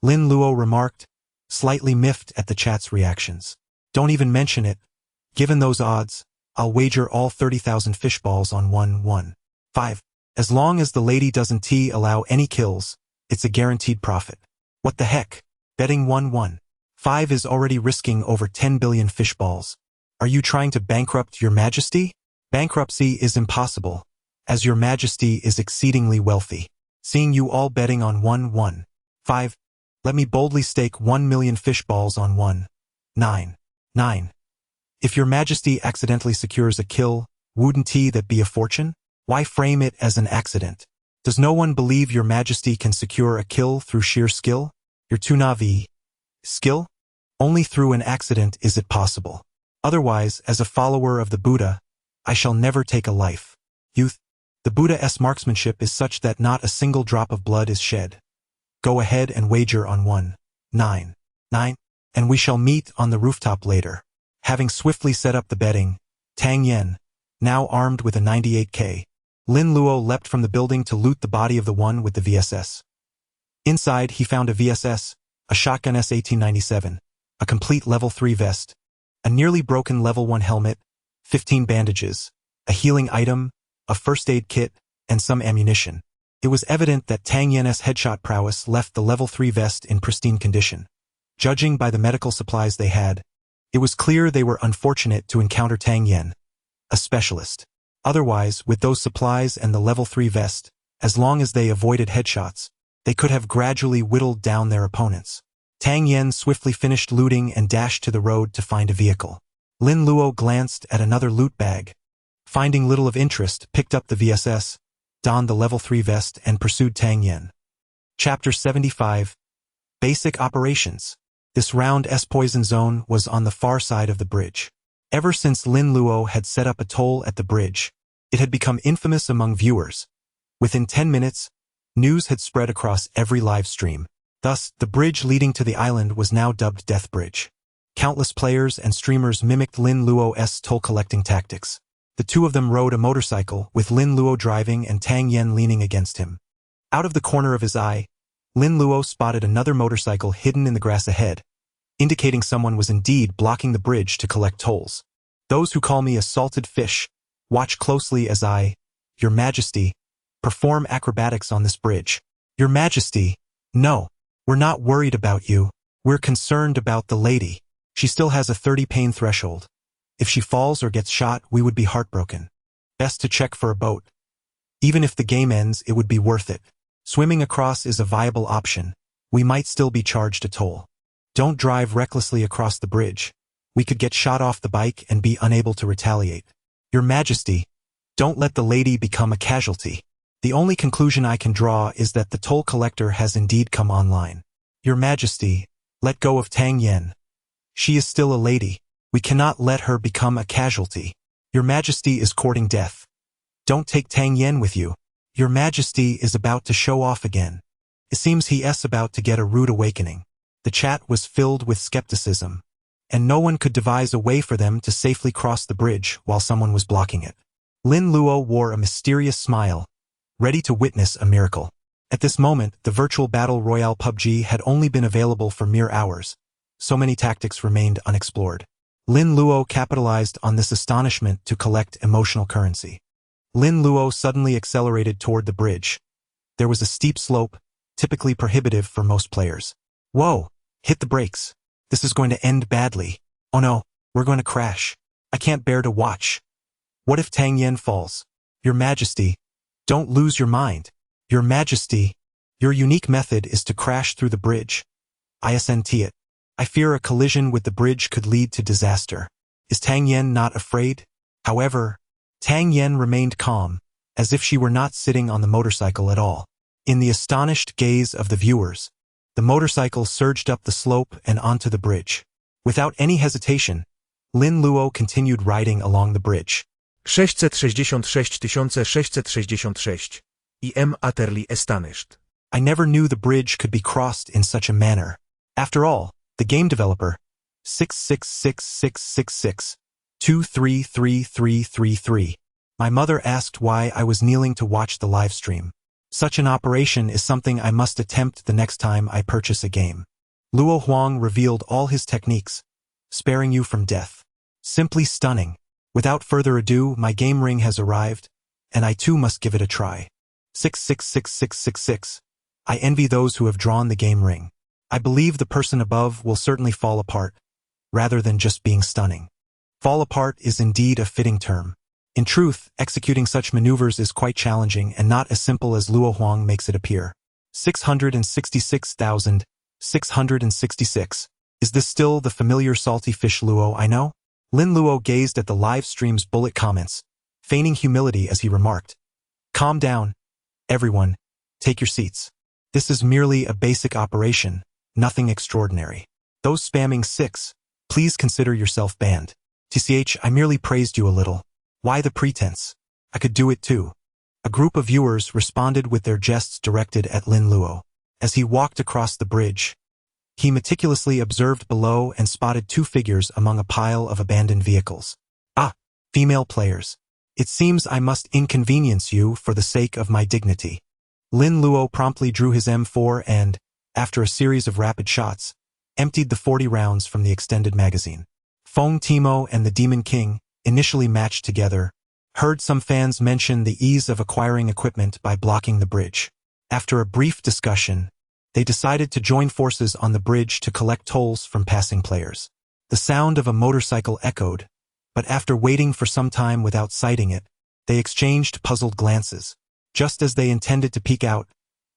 Lin Luo remarked, slightly miffed at the chat's reactions. Don't even mention it. Given those odds, I'll wager all 30,000 fish balls on 1-1. 5. As long as the lady doesn't allow any kills, it's a guaranteed profit. What the heck? Betting 1-1. 5 is already risking over 10 billion fish balls. Are you trying to bankrupt your majesty? Bankruptcy is impossible, as your majesty is exceedingly wealthy. Seeing you all betting on 1-1. 5. Let me boldly stake 1 million fish balls on 1-9. If your majesty accidentally secures a kill, wouldn't that be a fortune? Why frame it as an accident? Does no one believe your majesty can secure a kill through sheer skill? You're too naive. Skill? Only through an accident is it possible. Otherwise, as a follower of the Buddha, I shall never take a life. Youth, the Buddha's marksmanship is such that not a single drop of blood is shed. Go ahead and wager on 1-9, and we shall meet on the rooftop later. Having swiftly set up the betting, Tang Yen, now armed with a 98K, Lin Luo leapt from the building to loot the body of the one with the VSS. Inside, he found a VSS, a shotgun S1897, a complete level 3 vest, a nearly broken level 1 helmet, 15 bandages, a healing item, a first aid kit, and some ammunition. It was evident that Tang Yen's headshot prowess left the level 3 vest in pristine condition. Judging by the medical supplies they had, it was clear they were unfortunate to encounter Tang Yen, a specialist. Otherwise, with those supplies and the level 3 vest, as long as they avoided headshots, they could have gradually whittled down their opponents. Tang Yen swiftly finished looting and dashed to the road to find a vehicle. Lin Luo glanced at another loot bag. Finding little of interest, picked up the VSS, donned the level 3 vest, and pursued Tang Yen. Chapter 75. Basic Operations. This round S-poison zone was on the far side of the bridge. Ever since Lin Luo had set up a toll at the bridge, it had become infamous among viewers. Within 10 minutes, news had spread across every live stream. Thus, the bridge leading to the island was now dubbed Death Bridge. Countless players and streamers mimicked Lin Luo's toll-collecting tactics. The two of them rode a motorcycle, with Lin Luo driving and Tang Yen leaning against him. Out of the corner of his eye, Lin Luo spotted another motorcycle hidden in the grass ahead, indicating someone was indeed blocking the bridge to collect tolls. Those who call me a salted fish, watch closely as I, Your Majesty, perform acrobatics on this bridge. Your Majesty, no, we're not worried about you. We're concerned about the lady. She still has a 30 pain threshold. If she falls or gets shot, we would be heartbroken. Best to check for a boat. Even if the game ends, it would be worth it. Swimming across is a viable option. We might still be charged a toll. Don't drive recklessly across the bridge. We could get shot off the bike and be unable to retaliate. Your Majesty, don't let the lady become a casualty. The only conclusion I can draw is that the toll collector has indeed come online. Your Majesty, let go of Tang Yen. She is still a lady. We cannot let her become a casualty. Your Majesty is courting death. Don't take Tang Yen with you. Your Majesty is about to show off again. It seems he is about to get a rude awakening. The chat was filled with skepticism, and no one could devise a way for them to safely cross the bridge while someone was blocking it. Lin Luo wore a mysterious smile, ready to witness a miracle. At this moment, the virtual battle royale PUBG had only been available for mere hours. So many tactics remained unexplored. Lin Luo capitalized on this astonishment to collect emotional currency. Lin Luo suddenly accelerated toward the bridge. There was a steep slope, typically prohibitive for most players. Whoa! Hit the brakes. This is going to end badly. Oh no, we're going to crash. I can't bear to watch. What if Tang Yen falls? Your Majesty, don't lose your mind. Your Majesty, your unique method is to crash through the bridge. ISNT it. I fear a collision with the bridge could lead to disaster. Is Tang Yen not afraid? However, Tang Yen remained calm, as if she were not sitting on the motorcycle at all. In the astonished gaze of the viewers, the motorcycle surged up the slope and onto the bridge. Without any hesitation, Lin Luo continued riding along the bridge. 666,666. Im utterly astonished. I never knew the bridge could be crossed in such a manner. After all, the game developer, 6666666, 233333, My mother asked why I was kneeling to watch the live stream. Such an operation is something I must attempt the next time I purchase a game. Luo Huang revealed all his techniques, sparing you from death. Simply stunning. Without further ado, my game ring has arrived, and I too must give it a try. 666666. I envy those who have drawn the game ring. I believe the person above will certainly fall apart, rather than just being stunning. Fall apart is indeed a fitting term. In truth, executing such maneuvers is quite challenging and not as simple as Luo Huang makes it appear. 666,666. Is this still the familiar salty fish Luo I know? Lin Luo gazed at the live stream's bullet comments, feigning humility as he remarked, "Calm down, everyone, take your seats. This is merely a basic operation, nothing extraordinary. Those spamming 6, please consider yourself banned. TCH, I merely praised you a little. Why the pretense? I could do it too." A group of viewers responded with their jests directed at Lin Luo. As he walked across the bridge, he meticulously observed below and spotted 2 figures among a pile of abandoned vehicles. Ah, female players. It seems I must inconvenience you for the sake of my dignity. Lin Luo promptly drew his M4 and, after a series of rapid shots, emptied the 40 rounds from the extended magazine. Feng Timo and the Demon King, initially matched together, heard some fans mention the ease of acquiring equipment by blocking the bridge. After a brief discussion, they decided to join forces on the bridge to collect tolls from passing players. The sound of a motorcycle echoed, but after waiting for some time without sighting it, they exchanged puzzled glances. Just as they intended to peek out,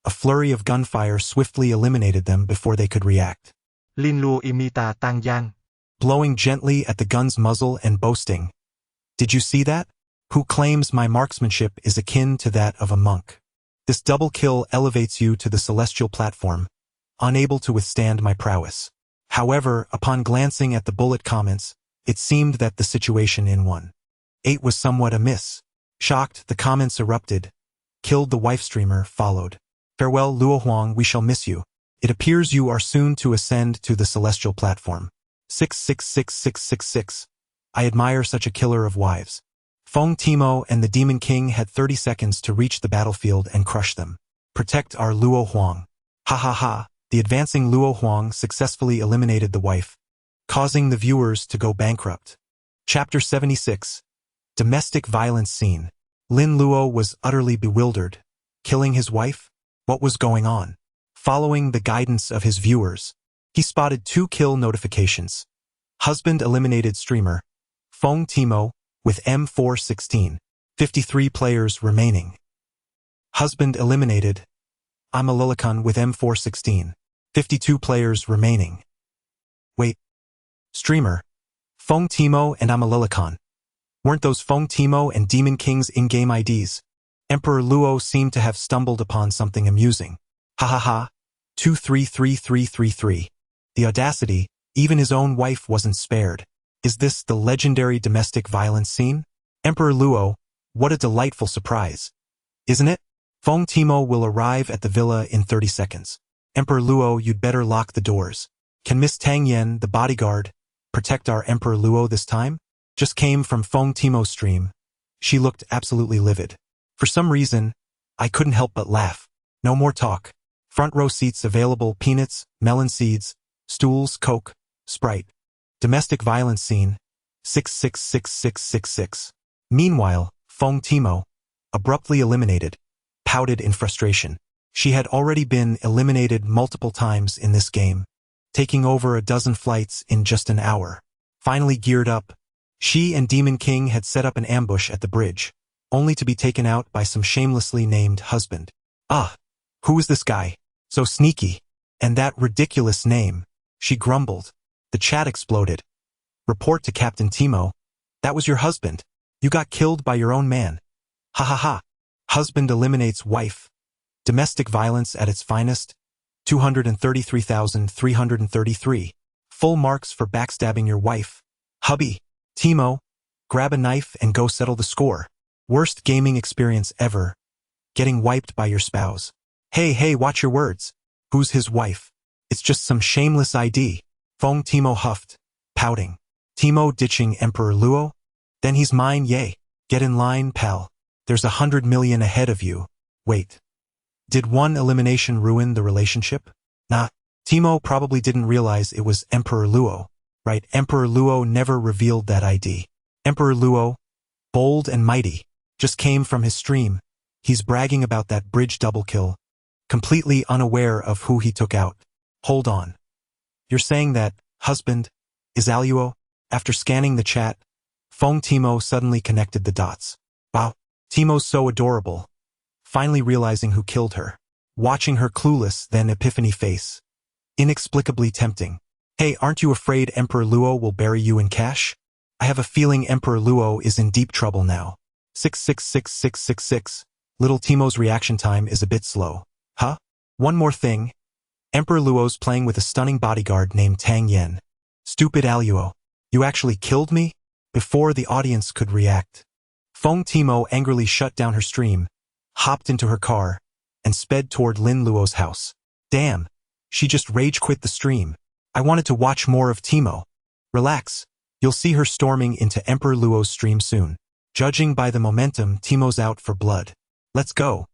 a flurry of gunfire swiftly eliminated them before they could react. Lin Luo imita Tang Yang. Blowing gently at the gun's muzzle and boasting, "Did you see that? Who claims my marksmanship is akin to that of a monk? This double kill elevates you to the celestial platform, unable to withstand my prowess." However, upon glancing at the bullet comments, it seemed that the situation in 1.8 was somewhat amiss. Shocked, the comments erupted. "Killed the wife streamer" followed. "Farewell, Luo Huang, we shall miss you. It appears you are soon to ascend to the celestial platform." 666666. I admire such a killer of wives. Feng Timo and the Demon King had 30 seconds to reach the battlefield and crush them. Protect our Luo Huang. Ha ha ha. The advancing Luo Huang successfully eliminated the wife, causing the viewers to go bankrupt. Chapter 76. Domestic Violence Scene. Lin Luo was utterly bewildered. Killing his wife? What was going on? Following the guidance of his viewers, he spotted 2 kill notifications. Husband eliminated streamer Feng Timo with M416. 53 players remaining. Husband eliminated Amalilikan with M416. 52 players remaining. Wait. Streamer Feng Timo and Amalilikan. Weren't those Feng Timo and Demon King's in-game IDs? Emperor Luo seemed to have stumbled upon something amusing. Ha ha ha. 233333. The audacity, even his own wife wasn't spared. Is this the legendary domestic violence scene? Emperor Luo, what a delightful surprise. Isn't it? Feng Timo will arrive at the villa in 30 seconds. Emperor Luo, you'd better lock the doors. Can Miss Tang Yen, the bodyguard, protect our Emperor Luo this time? Just came from Feng Timo's stream. She looked absolutely livid. For some reason, I couldn't help but laugh. No more talk. Front row seats available, peanuts, melon seeds, stools, Coke, Sprite. Domestic violence scene. 666666. Meanwhile, Feng Timo, abruptly eliminated, pouted in frustration. She had already been eliminated multiple times in this game, taking over a dozen flights in just an hour. Finally geared up, she and Demon King had set up an ambush at the bridge, only to be taken out by some shamelessly named husband. Ah, who is this guy? So sneaky. And that ridiculous name, she grumbled. The chat exploded. Report to Captain Timo. That was your husband. You got killed by your own man. Ha ha ha. Husband eliminates wife. Domestic violence at its finest. 233,333. Full marks for backstabbing your wife. Hubby. Timo. Grab a knife and go settle the score. Worst gaming experience ever. Getting wiped by your spouse. Hey, watch your words. Who's his wife? It's just some shameless ID. Feng Timo huffed, pouting. Timo ditching Emperor Luo? Then he's mine, yay. Get in line, pal. There's 100 million ahead of you. Wait. Did one elimination ruin the relationship? Nah. Timo probably didn't realize it was Emperor Luo. Right, Emperor Luo never revealed that ID. Emperor Luo, bold and mighty, just came from his stream. He's bragging about that bridge double kill, completely unaware of who he took out. Hold on. You're saying that, husband, is Aluo? After scanning the chat, Fong Timo suddenly connected the dots. Wow, Timo's so adorable. Finally realizing who killed her. Watching her clueless, then epiphany face. Inexplicably tempting. Hey, aren't you afraid Emperor Luo will bury you in cash? I have a feeling Emperor Luo is in deep trouble now. 666666. Little Timo's reaction time is a bit slow. Huh? One more thing. Emperor Luo's playing with a stunning bodyguard named Tang Yen. Stupid Aluo. You actually killed me? Before the audience could react. Fong Timo angrily shut down her stream, hopped into her car, and sped toward Lin Luo's house. Damn. She just rage quit the stream. I wanted to watch more of Timo. Relax. You'll see her storming into Emperor Luo's stream soon. Judging by the momentum, Timo's out for blood. Let's go.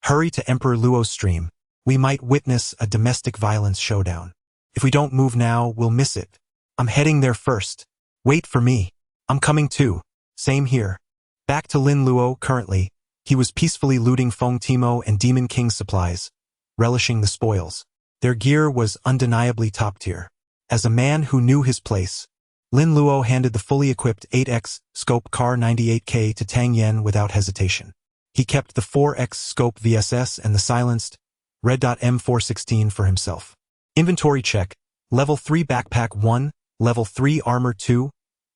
Hurry to Emperor Luo's stream. We might witness a domestic violence showdown. If we don't move now, we'll miss it. I'm heading there first. Wait for me. I'm coming too. Same here. Back to Lin Luo. Currently, he was peacefully looting Fong Timo and Demon King's supplies, relishing the spoils. Their gear was undeniably top tier. As a man who knew his place, Lin Luo handed the fully equipped 8X scope Car 98K to Tang Yen without hesitation. He kept the 4X scope VSS and the silenced Red Dot M416 for himself. Inventory check. Level 3 backpack 1, Level 3 armor 2,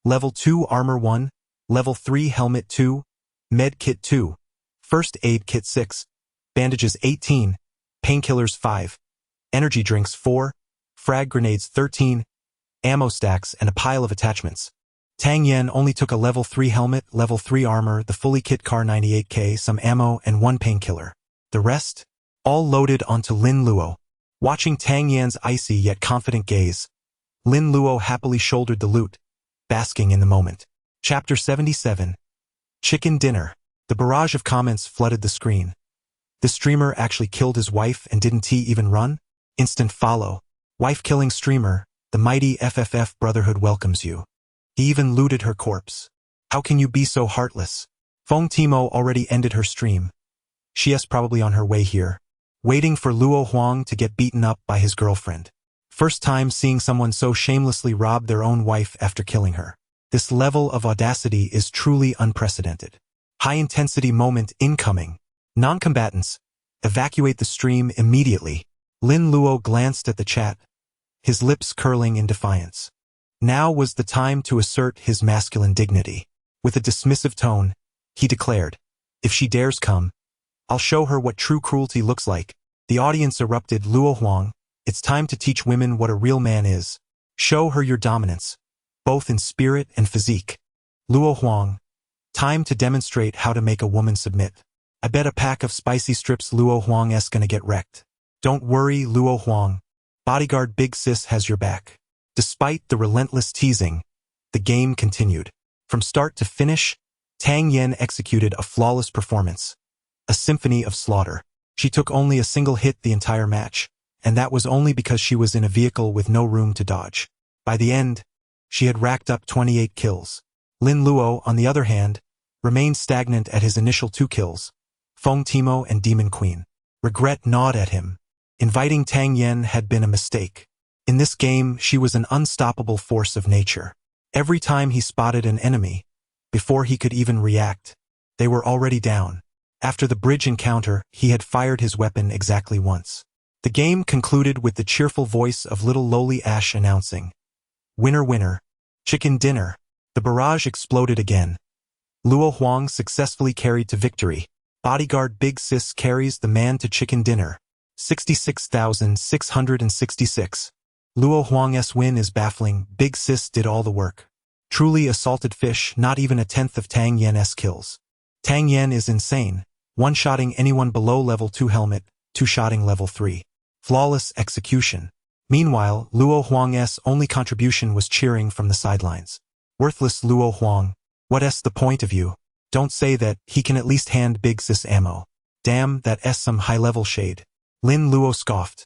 Level 2 armor 1, Level 3 helmet 2, Med kit 2, First aid kit 6, bandages 18, painkillers 5, energy drinks 4, frag grenades 13, ammo stacks and a pile of attachments. Tang Yen only took a level 3 helmet, level 3 armor, the fully kit Car 98K, some ammo and one painkiller. The rest? All loaded onto Lin Luo. Watching Tang Yan's icy yet confident gaze, Lin Luo happily shouldered the loot, basking in the moment. Chapter 77. Chicken Dinner. The barrage of comments flooded the screen. The streamer actually killed his wife and didn't he even run? Instant follow. Wife-killing streamer, the mighty FFF Brotherhood welcomes you. He even looted her corpse. How can you be so heartless? Fong Timo already ended her stream. She's probably on her way here, waiting for Luo Huang to get beaten up by his girlfriend. First time seeing someone so shamelessly rob their own wife after killing her. This level of audacity is truly unprecedented. High-intensity moment incoming. Non-combatants, evacuate the stream immediately. Lin Luo glanced at the chat, his lips curling in defiance. Now was the time to assert his masculine dignity. With a dismissive tone, he declared, if she dares come, I'll show her what true cruelty looks like. The audience erupted. Luo Huang, it's time to teach women what a real man is. Show her your dominance, both in spirit and physique. Luo Huang, time to demonstrate how to make a woman submit. I bet a pack of spicy strips Luo Huang's gonna get wrecked. Don't worry, Luo Huang. Bodyguard Big Sis has your back. Despite the relentless teasing, the game continued. From start to finish, Tang Yen executed a flawless performance. A symphony of slaughter. She took only a single hit the entire match, and that was only because she was in a vehicle with no room to dodge. By the end, she had racked up 28 kills. Lin Luo, on the other hand, remained stagnant at his initial 2 kills. Fong Timo and Demon Queen. Regret gnawed at him. Inviting Tang Yen had been a mistake. In this game, she was an unstoppable force of nature. Every time he spotted an enemy, before he could even react, they were already down. After the bridge encounter, he had fired his weapon exactly once. The game concluded with the cheerful voice of little lowly Ash announcing, "Winner, winner, chicken dinner." The barrage exploded again. Luo Huang successfully carried to victory. Bodyguard Big Sis carries the man to chicken dinner. 66,666. Luo Huang's win is baffling. Big Sis did all the work. Truly a salted fish, not even a tenth of Tang Yen's kills. Tang Yen is insane. One-shotting anyone below level 2 helmet, two-shotting level 3. Flawless execution. Meanwhile, Luo Huang's only contribution was cheering from the sidelines. Worthless Luo Huang. What's the point of you? Don't say that, he can at least hand big sis ammo. Damn, that S some high-level shade. Lin Luo scoffed.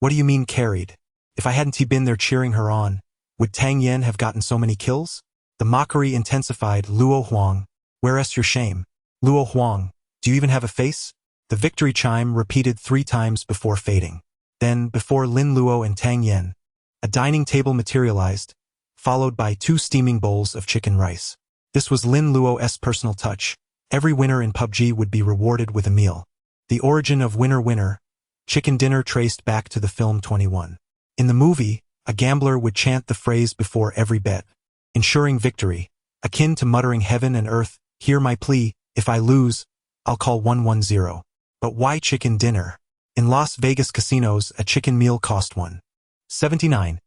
What do you mean carried? If I hadn't been there cheering her on, would Tang Yen have gotten so many kills? The mockery intensified. Luo Huang, where's your shame? Luo Huang, do you even have a face? The victory chime repeated 3 times before fading. Then, before Lin Luo and Tang Yen, a dining table materialized, followed by 2 steaming bowls of chicken rice. This was Lin Luo's personal touch. Every winner in PUBG would be rewarded with a meal. The origin of Winner Winner, chicken dinner traced back to the film 21. In the movie, a gambler would chant the phrase before every bet, ensuring victory, akin to muttering heaven and earth, hear my plea, if I lose, I'll call 110. But why chicken dinner? In Las Vegas casinos, a chicken meal cost $1.79.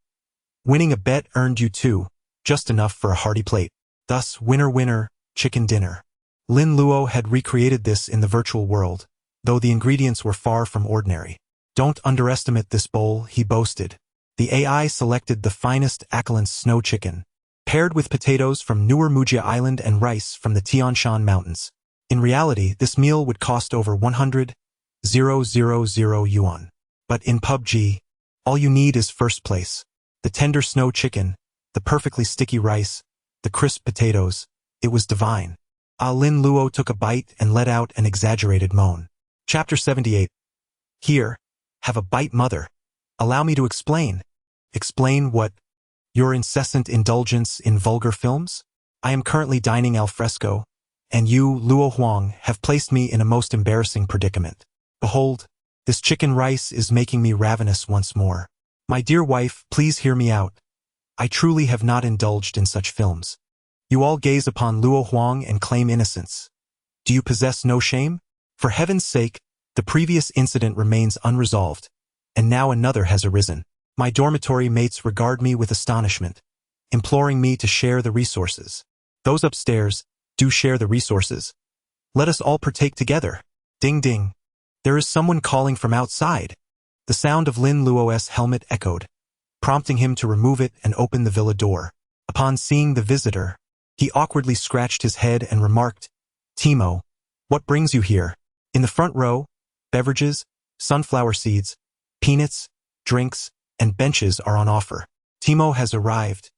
Winning a bet earned you $2, just enough for a hearty plate. Thus, winner winner, chicken dinner. Lin Luo had recreated this in the virtual world, though the ingredients were far from ordinary. Don't underestimate this bowl, he boasted. The AI selected the finest Ackland's snow chicken, paired with potatoes from Newer Mujia Island and rice from the Tianshan Mountains. In reality, this meal would cost over 100,000 yuan. But in PUBG, all you need is first place. The tender snow chicken, the perfectly sticky rice, the crisp potatoes. It was divine. Lin Luo took a bite and let out an exaggerated moan. Chapter 78. Here, have a bite, mother. Allow me to explain. Explain what? Your incessant indulgence in vulgar films? I am currently dining al fresco, and you, Luo Huang, have placed me in a most embarrassing predicament. Behold, this chicken rice is making me ravenous once more. My dear wife, please hear me out. I truly have not indulged in such films. You all gaze upon Luo Huang and claim innocence. Do you possess no shame? For heaven's sake, the previous incident remains unresolved, and now another has arisen. My dormitory mates regard me with astonishment, imploring me to share the resources. Those upstairs, do share the resources. Let us all partake together. Ding ding. There is someone calling from outside. The sound of Lin Luo's helmet echoed, prompting him to remove it and open the villa door. Upon seeing the visitor, he awkwardly scratched his head and remarked, Timo, what brings you here? In the front row, beverages, sunflower seeds, peanuts, drinks, and benches are on offer. Timo has arrived,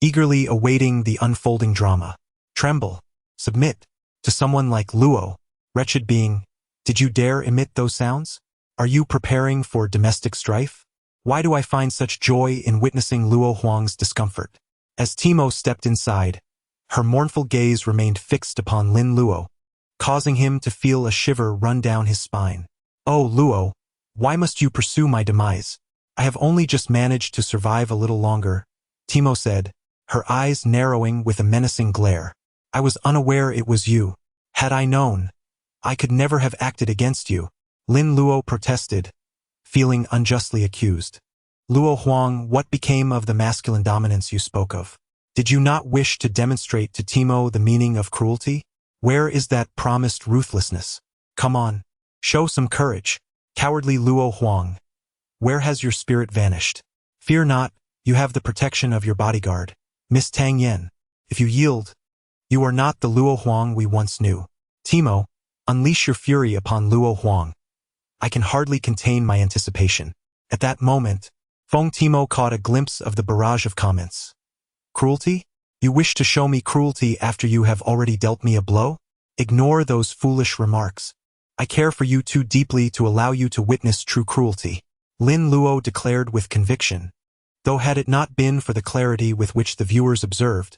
eagerly awaiting the unfolding drama. Tremble, submit, to someone like Luo. Wretched being, did you dare emit those sounds? Are you preparing for domestic strife? Why do I find such joy in witnessing Luo Huang's discomfort? As Timo stepped inside, her mournful gaze remained fixed upon Lin Luo, causing him to feel a shiver run down his spine. Oh, Luo, why must you pursue my demise? I have only just managed to survive a little longer, Timo said, her eyes narrowing with a menacing glare. I was unaware it was you. Had I known, I could never have acted against you. Lin Luo protested, feeling unjustly accused. Luo Huang, what became of the masculine dominance you spoke of? Did you not wish to demonstrate to Timo the meaning of cruelty? Where is that promised ruthlessness? Come on, show some courage. Cowardly Luo Huang, where has your spirit vanished? Fear not, you have the protection of your bodyguard, Miss Tang Yen. If you yield, you are not the Luo Huang we once knew. Timo, unleash your fury upon Luo Huang. I can hardly contain my anticipation. At that moment, Feng Timo caught a glimpse of the barrage of comments. Cruelty? You wish to show me cruelty after you have already dealt me a blow? Ignore those foolish remarks. I care for you too deeply to allow you to witness true cruelty. Lin Luo declared with conviction, though had it not been for the clarity with which the viewers observed,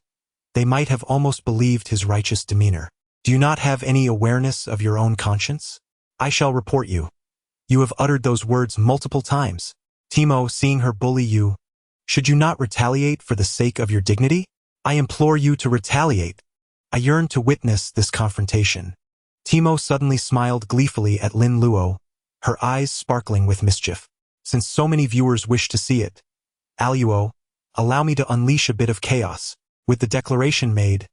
they might have almost believed his righteous demeanor. Do you not have any awareness of your own conscience? I shall report you. You have uttered those words multiple times. Timo, seeing her bully you, should you not retaliate for the sake of your dignity? I implore you to retaliate. I yearn to witness this confrontation. Timo suddenly smiled gleefully at Lin Luo, her eyes sparkling with mischief. Since so many viewers wish to see it, Aluo, allow me to unleash a bit of chaos. With the declaration made,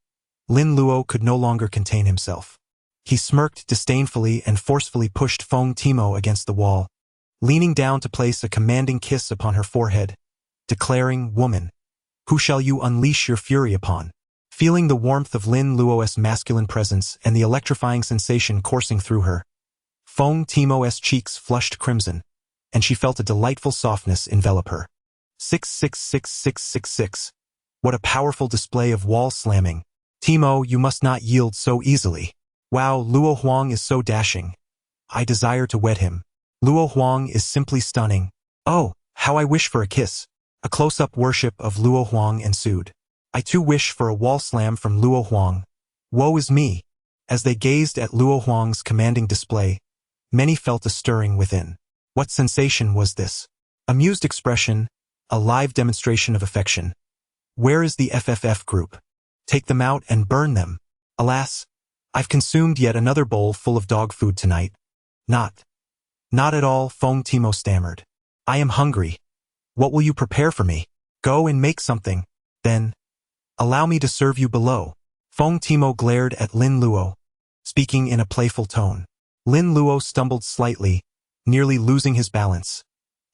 Lin Luo could no longer contain himself. He smirked disdainfully and forcefully pushed Feng Timo against the wall, leaning down to place a commanding kiss upon her forehead, declaring, Woman, who shall you unleash your fury upon? Feeling the warmth of Lin Luo's masculine presence and the electrifying sensation coursing through her, Feng Timo's cheeks flushed crimson, and she felt a delightful softness envelop her. 666666. What a powerful display of wall slamming. Timo, you must not yield so easily. Wow, Luo Huang is so dashing. I desire to wed him. Luo Huang is simply stunning. Oh, how I wish for a kiss. A close-up worship of Luo Huang ensued. I too wish for a wall slam from Luo Huang. Woe is me. As they gazed at Luo Huang's commanding display, many felt a stirring within. What sensation was this? Amused expression, a live demonstration of affection. Where is the FFF group? Take them out and burn them. Alas, I've consumed yet another bowl full of dog food tonight. Not at all, Feng Timo stammered. I am hungry. What will you prepare for me? Go and make something. Then, allow me to serve you below. Feng Timo glared at Lin Luo, speaking in a playful tone. Lin Luo stumbled slightly, nearly losing his balance,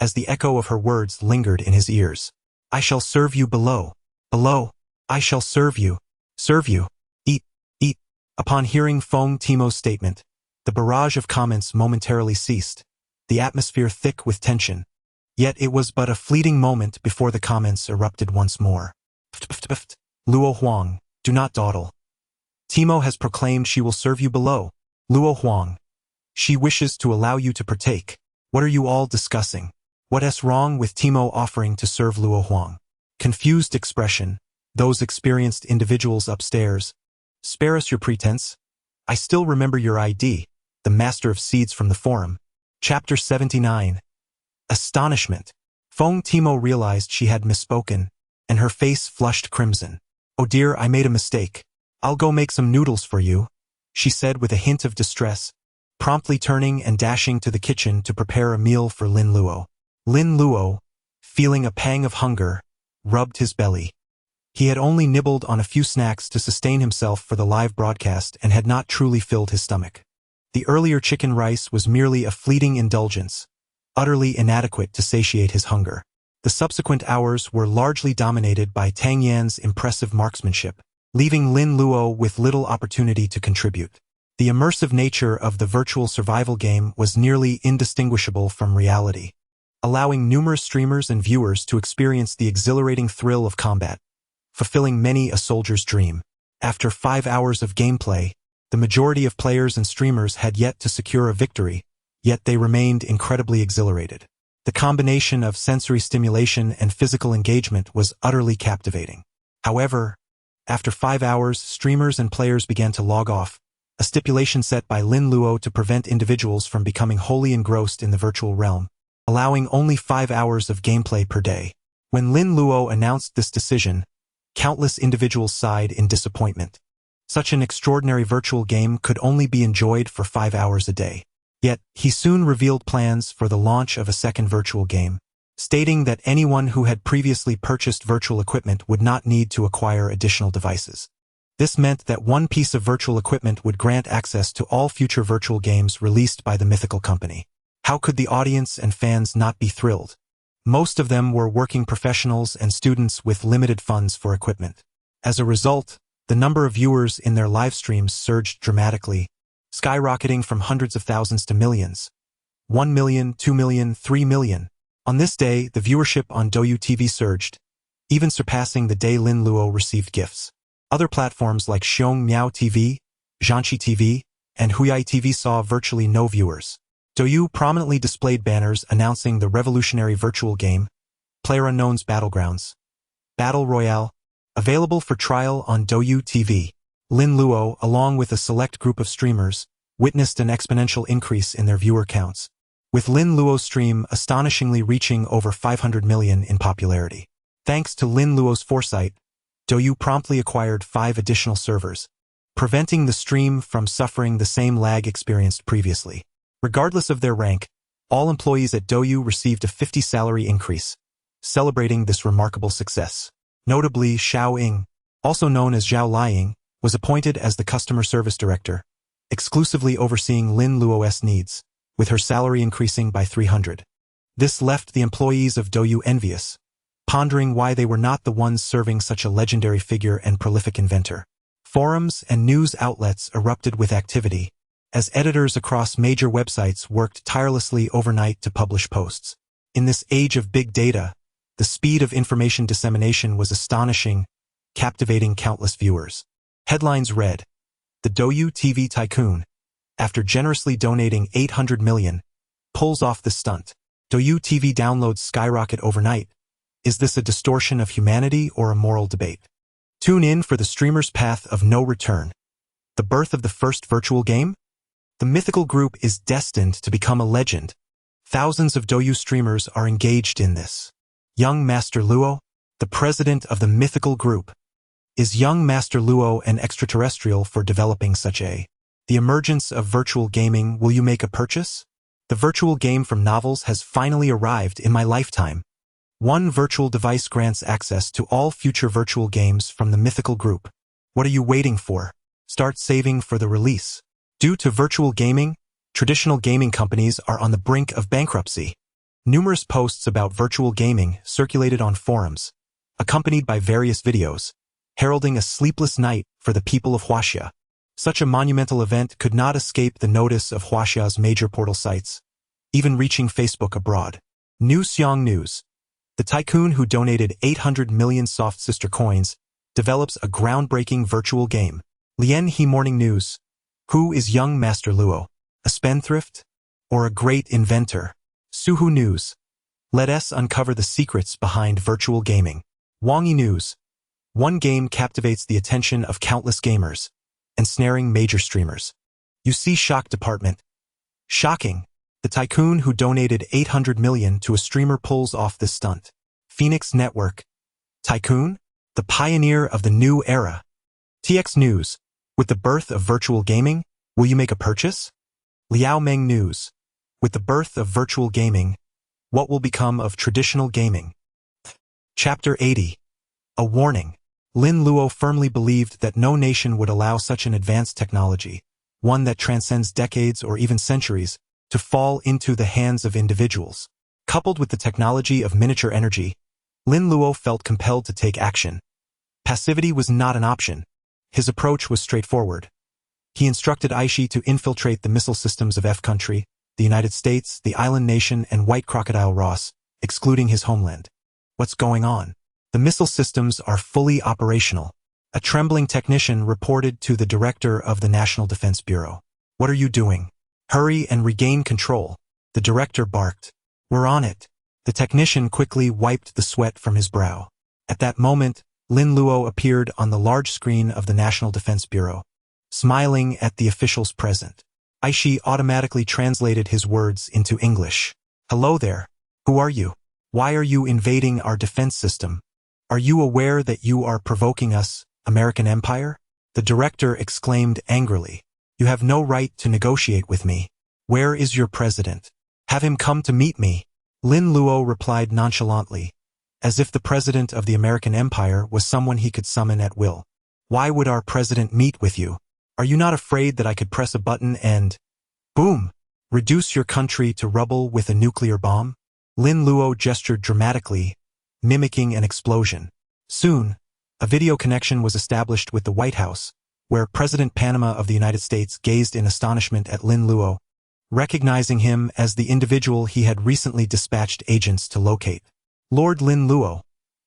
as the echo of her words lingered in his ears. I shall serve you below. Below. I shall serve you. Serve you. Eat. Eat. Upon hearing Feng Timo's statement, the barrage of comments momentarily ceased, the atmosphere thick with tension. Yet it was but a fleeting moment before the comments erupted once more. Luo Huang, do not dawdle. Timo has proclaimed she will serve you below. Luo Huang. She wishes to allow you to partake. What are you all discussing? What's wrong with Timo offering to serve Luo Huang? Confused expression. Those experienced individuals upstairs. Spare us your pretense. I still remember your ID, the Master of Seeds from the forum. Chapter 79. Astonishment. Feng Timo realized she had misspoken, and her face flushed crimson. Oh dear, I made a mistake. I'll go make some noodles for you, she said with a hint of distress, promptly turning and dashing to the kitchen to prepare a meal for Lin Luo. Lin Luo, feeling a pang of hunger, rubbed his belly. He had only nibbled on a few snacks to sustain himself for the live broadcast and had not truly filled his stomach. The earlier chicken rice was merely a fleeting indulgence, utterly inadequate to satiate his hunger. The subsequent hours were largely dominated by Tang Yan's impressive marksmanship, leaving Lin Luo with little opportunity to contribute. The immersive nature of the virtual survival game was nearly indistinguishable from reality, allowing numerous streamers and viewers to experience the exhilarating thrill of combat, fulfilling many a soldier's dream. After 5 hours of gameplay, the majority of players and streamers had yet to secure a victory, yet they remained incredibly exhilarated. The combination of sensory stimulation and physical engagement was utterly captivating. However, after 5 hours, streamers and players began to log off, a stipulation set by Lin Luo to prevent individuals from becoming wholly engrossed in the virtual realm, allowing only 5 hours of gameplay per day. When Lin Luo announced this decision, countless individuals sighed in disappointment. Such an extraordinary virtual game could only be enjoyed for 5 hours a day. Yet, he soon revealed plans for the launch of a second virtual game, stating that anyone who had previously purchased virtual equipment would not need to acquire additional devices. This meant that one piece of virtual equipment would grant access to all future virtual games released by the mythical company. How could the audience and fans not be thrilled? Most of them were working professionals and students with limited funds for equipment. As a result, the number of viewers in their live streams surged dramatically, skyrocketing from hundreds of thousands to millions. 1 million, 2 million, 3 million. On this day, the viewership on Douyu TV surged, even surpassing the day Lin Luo received gifts. Other platforms like Xiong Miao TV, Zhanqi TV, and Huyai TV saw virtually no viewers. Douyu prominently displayed banners announcing the revolutionary virtual game, PlayerUnknown's Battlegrounds, Battle Royale, available for trial on Douyu TV. Lin Luo, along with a select group of streamers, witnessed an exponential increase in their viewer counts, with Lin Luo's stream astonishingly reaching over 500 million in popularity. Thanks to Lin Luo's foresight, Douyu promptly acquired 5 additional servers, preventing the stream from suffering the same lag experienced previously. Regardless of their rank, all employees at Douyu received a 50 salary increase, celebrating this remarkable success. Notably, Xiao Ying, also known as Zhao Liying, was appointed as the customer service director, exclusively overseeing Lin Luo's needs, with her salary increasing by 300. This left the employees of Douyu envious, pondering why they were not the ones serving such a legendary figure and prolific inventor. Forums and news outlets erupted with activity, as editors across major websites worked tirelessly overnight to publish posts. In this age of big data, the speed of information dissemination was astonishing, captivating countless viewers. Headlines read, "The Douyu TV tycoon, after generously donating 800 million, pulls off the stunt. Douyu TV downloads skyrocket overnight. Is this a distortion of humanity or a moral debate?" Tune in for the streamer's path of no return. The birth of the first virtual game? The mythical group is destined to become a legend. Thousands of Douyu streamers are engaged in this. Young Master Luo, the president of the mythical group. Is young Master Luo an extraterrestrial for developing such a? The emergence of virtual gaming. Will you make a purchase? The virtual game from novels has finally arrived in my lifetime. One virtual device grants access to all future virtual games from the mythical group. What are you waiting for? Start saving for the release. Due to virtual gaming, traditional gaming companies are on the brink of bankruptcy. Numerous posts about virtual gaming circulated on forums, accompanied by various videos, heralding a sleepless night for the people of Huaxia. Such a monumental event could not escape the notice of Huaxia's major portal sites, even reaching Facebook abroad. New Xiong News. The tycoon who donated 800 million soft sister coins develops a groundbreaking virtual game. Lian He Morning News. Who is young Master Luo? A spendthrift? Or a great inventor? Suhu News. Let us uncover the secrets behind virtual gaming. Wangyi News. One game captivates the attention of countless gamers, ensnaring major streamers. You see Shock Department. Shocking. The tycoon who donated 800 million to a streamer pulls off this stunt. Phoenix Network. Tycoon? The pioneer of the new era. TX News. With the birth of virtual gaming, will you make a purchase? Liao Meng News. With the birth of virtual gaming, what will become of traditional gaming? Chapter 80. A warning. Lin Luo firmly believed that no nation would allow such an advanced technology, one that transcends decades or even centuries, to fall into the hands of individuals. Coupled with the technology of miniature energy, Lin Luo felt compelled to take action. Passivity was not an option. His approach was straightforward. He instructed Aishi to infiltrate the missile systems of F country, the United States, the island nation, and White Crocodile Ross, excluding his homeland. What's going on? The missile systems are fully operational. A trembling technician reported to the director of the National Defense Bureau. What are you doing? Hurry and regain control. The director barked. We're on it. The technician quickly wiped the sweat from his brow. At that moment, Lin Luo appeared on the large screen of the National Defense Bureau, smiling at the officials present. Aishi automatically translated his words into English. Hello there. Who are you? Why are you invading our defense system? Are you aware that you are provoking us, American Empire? The director exclaimed angrily. You have no right to negotiate with me. Where is your president? Have him come to meet me. Lin Luo replied nonchalantly, as if the president of the American Empire was someone he could summon at will. Why would our president meet with you? Are you not afraid that I could press a button and, boom, reduce your country to rubble with a nuclear bomb? Lin Luo gestured dramatically, mimicking an explosion. Soon, a video connection was established with the White House, where President Panama of the United States gazed in astonishment at Lin Luo, recognizing him as the individual he had recently dispatched agents to locate. Lord Lin Luo,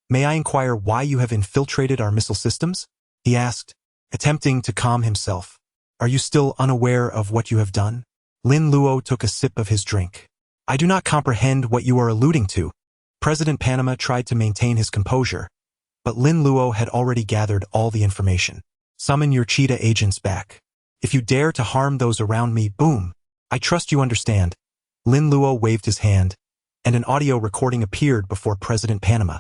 may I inquire why you have infiltrated our missile systems? He asked, attempting to calm himself. Are you still unaware of what you have done? Lin Luo took a sip of his drink. I do not comprehend what you are alluding to. President Panama tried to maintain his composure, but Lin Luo had already gathered all the information. Summon your cheetah agents back. If you dare to harm those around me, boom. I trust you understand. Lin Luo waved his hand, and an audio recording appeared before President Panama,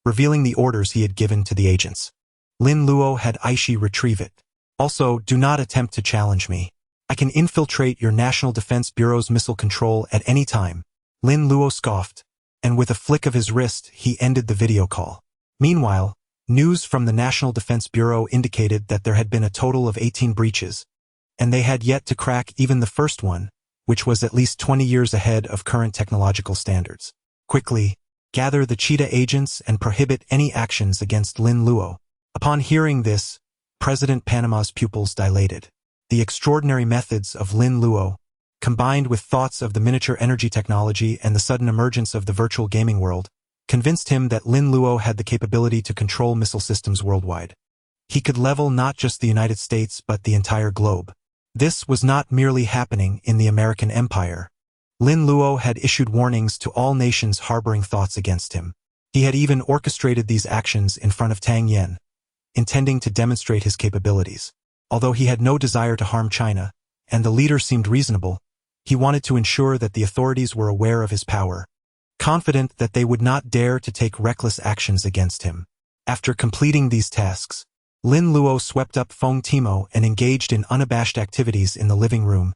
revealing the orders he had given to the agents. Lin Luo had Aishi retrieve it. Also, do not attempt to challenge me. I can infiltrate your National Defense Bureau's missile control at any time. Lin Luo scoffed, and with a flick of his wrist, he ended the video call. Meanwhile, news from the National Defense Bureau indicated that there had been a total of 18 breaches, and they had yet to crack even the first one, which was at least 20 years ahead of current technological standards. Quickly, gather the cheetah agents and prohibit any actions against Lin Luo. Upon hearing this, President Panama's pupils dilated. The extraordinary methods of Lin Luo, combined with thoughts of the miniature energy technology and the sudden emergence of the virtual gaming world, convinced him that Lin Luo had the capability to control missile systems worldwide. He could level not just the United States but the entire globe. This was not merely happening in the American Empire. Lin Luo had issued warnings to all nations harboring thoughts against him. He had even orchestrated these actions in front of Tang Yen, intending to demonstrate his capabilities. Although he had no desire to harm China, and the leader seemed reasonable, he wanted to ensure that the authorities were aware of his power, confident that they would not dare to take reckless actions against him. After completing these tasks, Lin Luo swept up Feng Timo and engaged in unabashed activities in the living room,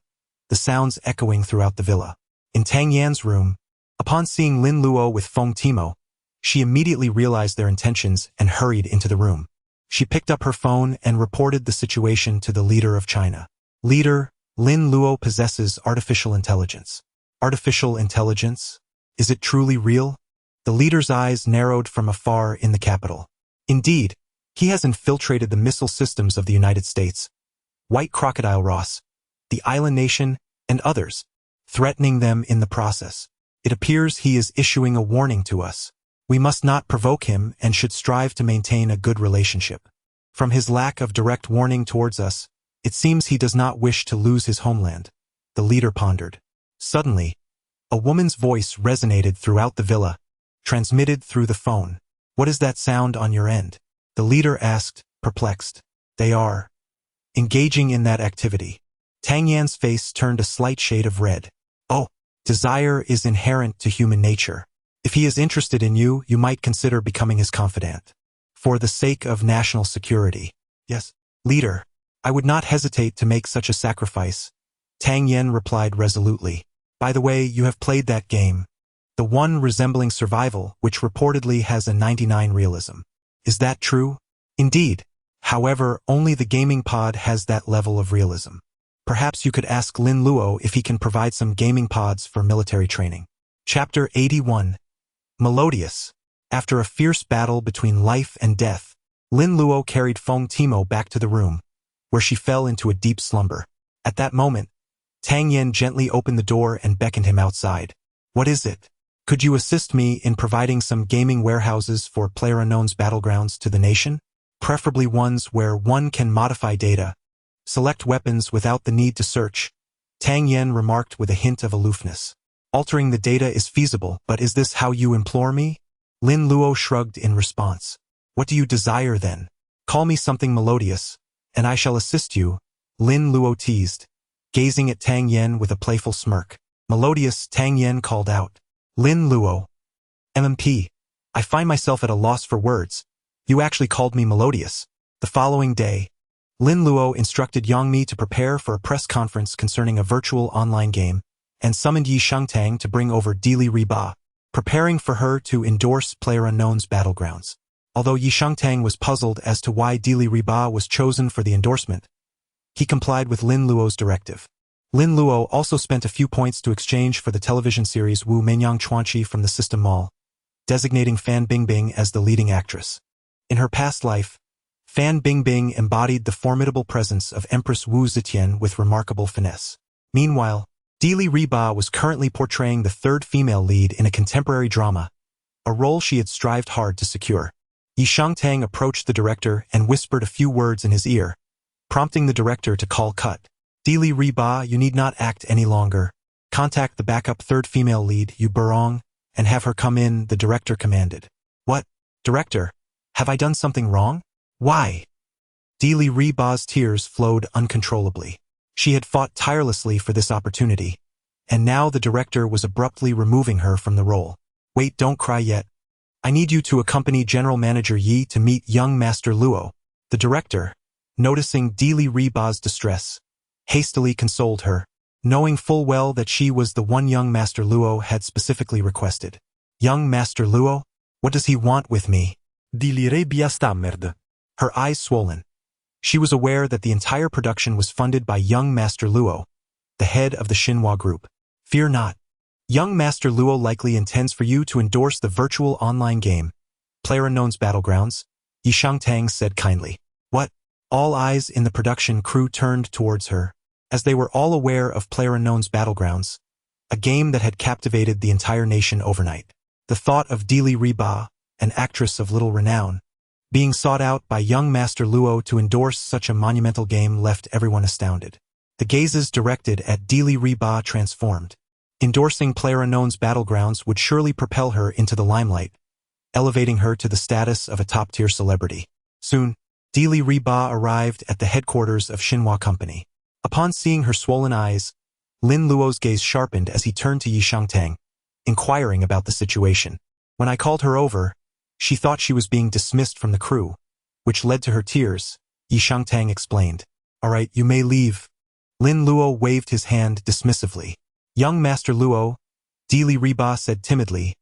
the sounds echoing throughout the villa. In Tang Yan's room, upon seeing Lin Luo with Feng Timo, she immediately realized their intentions and hurried into the room. She picked up her phone and reported the situation to the leader of China. Leader, Lin Luo possesses artificial intelligence. Artificial intelligence? Is it truly real? The leader's eyes narrowed from afar in the capital. Indeed, he has infiltrated the missile systems of the United States, White Crocodile Ross, the island nation, and others, threatening them in the process. It appears he is issuing a warning to us. We must not provoke him and should strive to maintain a good relationship. From his lack of direct warning towards us, it seems he does not wish to lose his homeland, the leader pondered. Suddenly, a woman's voice resonated throughout the villa, transmitted through the phone. What is that sound on your end? The leader asked, perplexed. They are engaging in that activity. Tang Yan's face turned a slight shade of red. Oh, desire is inherent to human nature. If he is interested in you, you might consider becoming his confidant. For the sake of national security. Yes, leader, I would not hesitate to make such a sacrifice. Tang Yan replied resolutely. By the way, you have played that game. The one resembling survival, which reportedly has a 99 realism. Is that true? Indeed. However, only the gaming pod has that level of realism. Perhaps you could ask Lin Luo if he can provide some gaming pods for military training. Chapter 81. Melodious. After a fierce battle between life and death, Lin Luo carried Feng Timo back to the room, where she fell into a deep slumber. At that moment, Tang Yen gently opened the door and beckoned him outside. What is it? Could you assist me in providing some gaming warehouses for PlayerUnknown's battlegrounds to the nation? Preferably ones where one can modify data, select weapons without the need to search, Tang Yen remarked with a hint of aloofness. Altering the data is feasible, but is this how you implore me? Lin Luo shrugged in response. What do you desire then? Call me something melodious, and I shall assist you, Lin Luo teased, gazing at Tang Yen with a playful smirk. Melodious, Tang Yen called out. Lin Luo. MMP. I find myself at a loss for words. You actually called me melodious. The following day, Lin Luo instructed Yang Mi to prepare for a press conference concerning a virtual online game, and summoned Yi Shangtang to bring over Dili Riba, preparing for her to endorse PlayerUnknown's battlegrounds. Although Yi Shangtang was puzzled as to why Dili Riba was chosen for the endorsement, he complied with Lin Luo's directive. Lin Luo also spent a few points to exchange for the television series Wu Menyang Chuanqi from the System Mall, designating Fan Bingbing as the leading actress. In her past life, Fan Bingbing embodied the formidable presence of Empress Wu Zetian with remarkable finesse. Meanwhile, Dili Riba was currently portraying the third female lead in a contemporary drama, a role she had strived hard to secure. Yi Shangtang approached the director and whispered a few words in his ear, prompting the director to call cut. Dili Riba, you need not act any longer. Contact the backup third female lead, Yu Burong, and have her come in, the director commanded. What? Director, have I done something wrong? Why? Dili Riba's tears flowed uncontrollably. She had fought tirelessly for this opportunity, and now the director was abruptly removing her from the role. Wait, don't cry yet. I need you to accompany General Manager Yi to meet young Master Luo. The director, noticing Dili Riba's distress, hastily consoled her, knowing full well that she was the one young Master Luo had specifically requested. Young Master Luo? What does he want with me? Dili Riba stammered. Her eyes swollen. She was aware that the entire production was funded by young Master Luo, the head of the Xinhua group. Fear not. Young Master Luo likely intends for you to endorse the virtual online game, PlayerUnknown's Battlegrounds, Yishang Tang said kindly. What? All eyes in the production crew turned towards her, as they were all aware of PlayerUnknown's Battlegrounds, a game that had captivated the entire nation overnight. The thought of Dili Riba, an actress of little renown, being sought out by young Master Luo to endorse such a monumental game left everyone astounded. The gazes directed at Dili Riba transformed. Endorsing PlayerUnknown's Battlegrounds would surely propel her into the limelight, elevating her to the status of a top-tier celebrity. Soon, Dili Riba arrived at the headquarters of Xinhua Company. Upon seeing her swollen eyes, Lin Luo's gaze sharpened as he turned to Yishang Tang, inquiring about the situation. When I called her over, she thought she was being dismissed from the crew, which led to her tears, Yishang Tang explained. All right, you may leave. Lin Luo waved his hand dismissively. Young Master Luo, Dili Riba said timidly,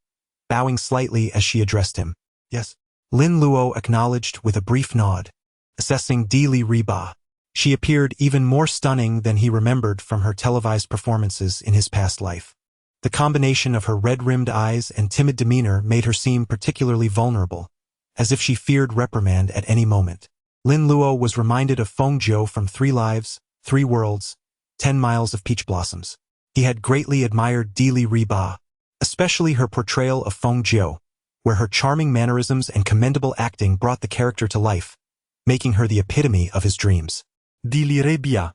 bowing slightly as she addressed him. Yes. Lin Luo acknowledged with a brief nod, assessing Dili Riba. She appeared even more stunning than he remembered from her televised performances in his past life. The combination of her red-rimmed eyes and timid demeanor made her seem particularly vulnerable, as if she feared reprimand at any moment. Lin Luo was reminded of Feng Zhou from 3 Lives, 3 Worlds, 10 Miles of Peach Blossoms. He had greatly admired Dili Riba, especially her portrayal of Feng Zhou, where her charming mannerisms and commendable acting brought the character to life, making her the epitome of his dreams. Dili Rebia.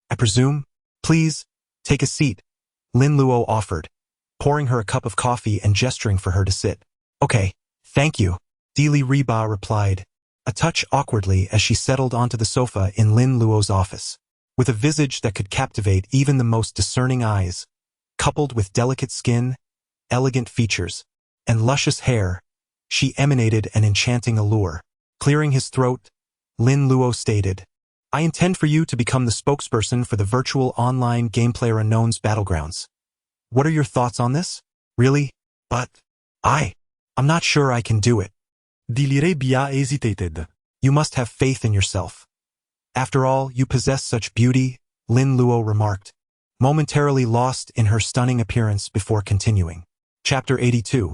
I presume? Please, take a seat, Lin Luo offered, pouring her a cup of coffee and gesturing for her to sit. Okay, thank you, Dili Riba replied, a touch awkwardly as she settled onto the sofa in Lin Luo's office. With a visage that could captivate even the most discerning eyes, coupled with delicate skin, elegant features, and luscious hair, she emanated an enchanting allure. Clearing his throat, Lin Luo stated, I intend for you to become the spokesperson for the virtual online game PlayerUnknown's Battlegrounds. What are your thoughts on this? Really? But I'm not sure I can do it. Dili Rebia hesitated. You must have faith in yourself. After all, you possess such beauty, Lin Luo remarked, momentarily lost in her stunning appearance before continuing. Chapter 82.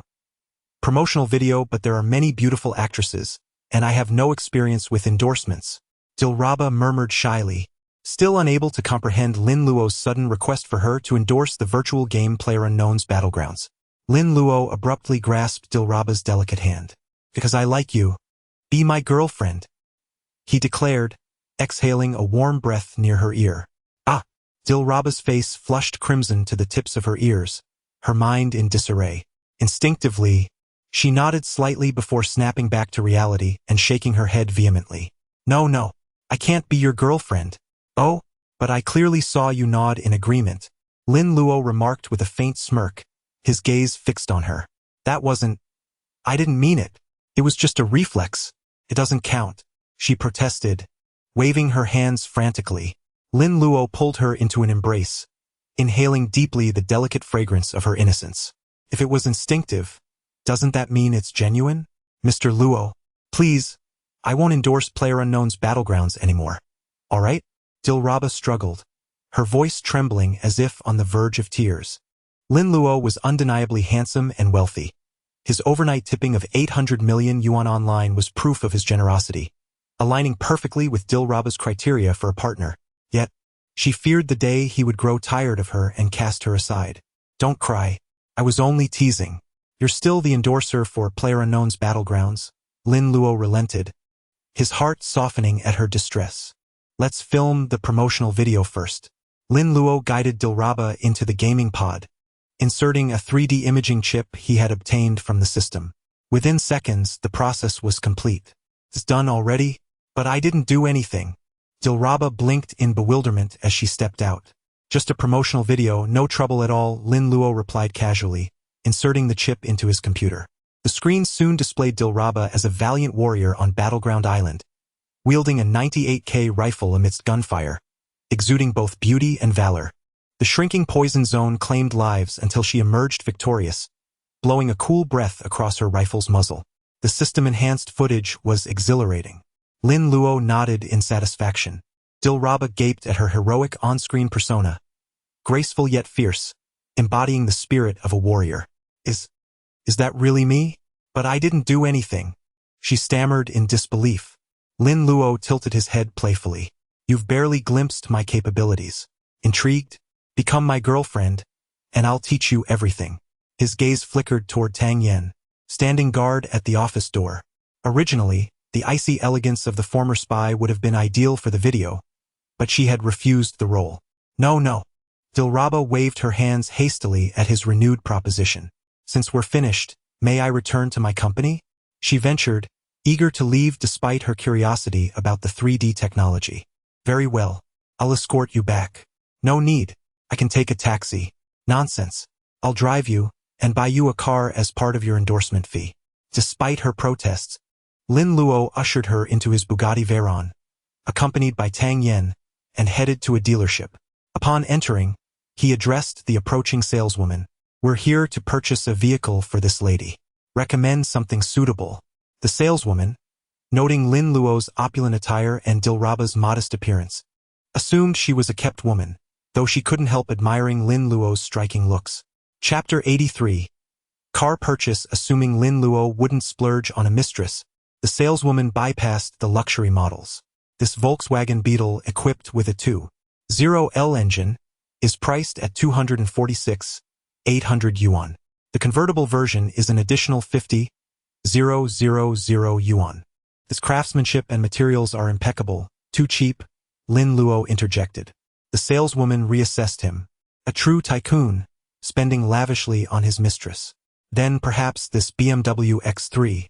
Promotional video. But there are many beautiful actresses, and I have no experience with endorsements, Dilraba murmured shyly, still unable to comprehend Lin Luo's sudden request for her to endorse the virtual game PlayerUnknown's Battlegrounds. Lin Luo abruptly grasped Dilraba's delicate hand. Because I like you. Be my girlfriend, he declared, exhaling a warm breath near her ear. Dilraba's face flushed crimson to the tips of her ears, her mind in disarray. Instinctively, she nodded slightly before snapping back to reality and shaking her head vehemently. No, I can't be your girlfriend. Oh, but I clearly saw you nod in agreement, Lin Luo remarked with a faint smirk, his gaze fixed on her. I didn't mean it. It was just a reflex. It doesn't count, she protested, waving her hands frantically. Lin Luo pulled her into an embrace, inhaling deeply the delicate fragrance of her innocence. If it was instinctive, doesn't that mean it's genuine? Mr. Luo, please, I won't endorse PlayerUnknown's Battlegrounds anymore. All right? Dilraba struggled, her voice trembling as if on the verge of tears. Lin Luo was undeniably handsome and wealthy. His overnight tipping of 800 million yuan online was proof of his generosity, aligning perfectly with Dilraba's criteria for a partner. Yet, she feared the day he would grow tired of her and cast her aside. Don't cry. I was only teasing. You're still the endorser for PlayerUnknown's Battlegrounds, Lin Luo relented, his heart softening at her distress. Let's film the promotional video first. Lin Luo guided Dilraba into the gaming pod, inserting a 3D imaging chip he had obtained from the system. Within seconds, the process was complete. It's done already? But I didn't do anything. Dilraba blinked in bewilderment as she stepped out. Just a promotional video, no trouble at all, Lin Luo replied casually, inserting the chip into his computer. The screen soon displayed Dilraba as a valiant warrior on Battleground Island, wielding a 98K rifle amidst gunfire, exuding both beauty and valor. The shrinking poison zone claimed lives until she emerged victorious, blowing a cool breath across her rifle's muzzle. The system-enhanced footage was exhilarating. Lin Luo nodded in satisfaction. Dilraba gaped at her heroic on-screen persona, graceful yet fierce, embodying the spirit of a warrior. Is that really me? But I didn't do anything. She stammered in disbelief. Lin Luo tilted his head playfully. You've barely glimpsed my capabilities. Intrigued? Become my girlfriend, and I'll teach you everything. His gaze flickered toward Tang Yen, standing guard at the office door. Originally, the icy elegance of the former spy would have been ideal for the video, but she had refused the role. No. Dilraba waved her hands hastily at his renewed proposition. Since we're finished, may I return to my company? She ventured, eager to leave despite her curiosity about the 3D technology. Very well. I'll escort you back. No need. I can take a taxi. Nonsense. I'll drive you, and buy you a car as part of your endorsement fee. Despite her protests, Lin Luo ushered her into his Bugatti Veyron, accompanied by Tang Yen, and headed to a dealership. Upon entering, he addressed the approaching saleswoman. We're here to purchase a vehicle for this lady. Recommend something suitable. The saleswoman, noting Lin Luo's opulent attire and Dilraba's modest appearance, assumed she was a kept woman, though she couldn't help admiring Lin Luo's striking looks. Chapter 83. Car purchase. Assuming Lin Luo wouldn't splurge on a mistress, the saleswoman bypassed the luxury models. This Volkswagen Beetle, equipped with a 2.0L engine, is priced at 246,800 yuan. The convertible version is an additional 50,000 yuan. This craftsmanship and materials are impeccable. Too cheap, Lin Luo interjected. The saleswoman reassessed him. A true tycoon, spending lavishly on his mistress. Then perhaps this BMW X3,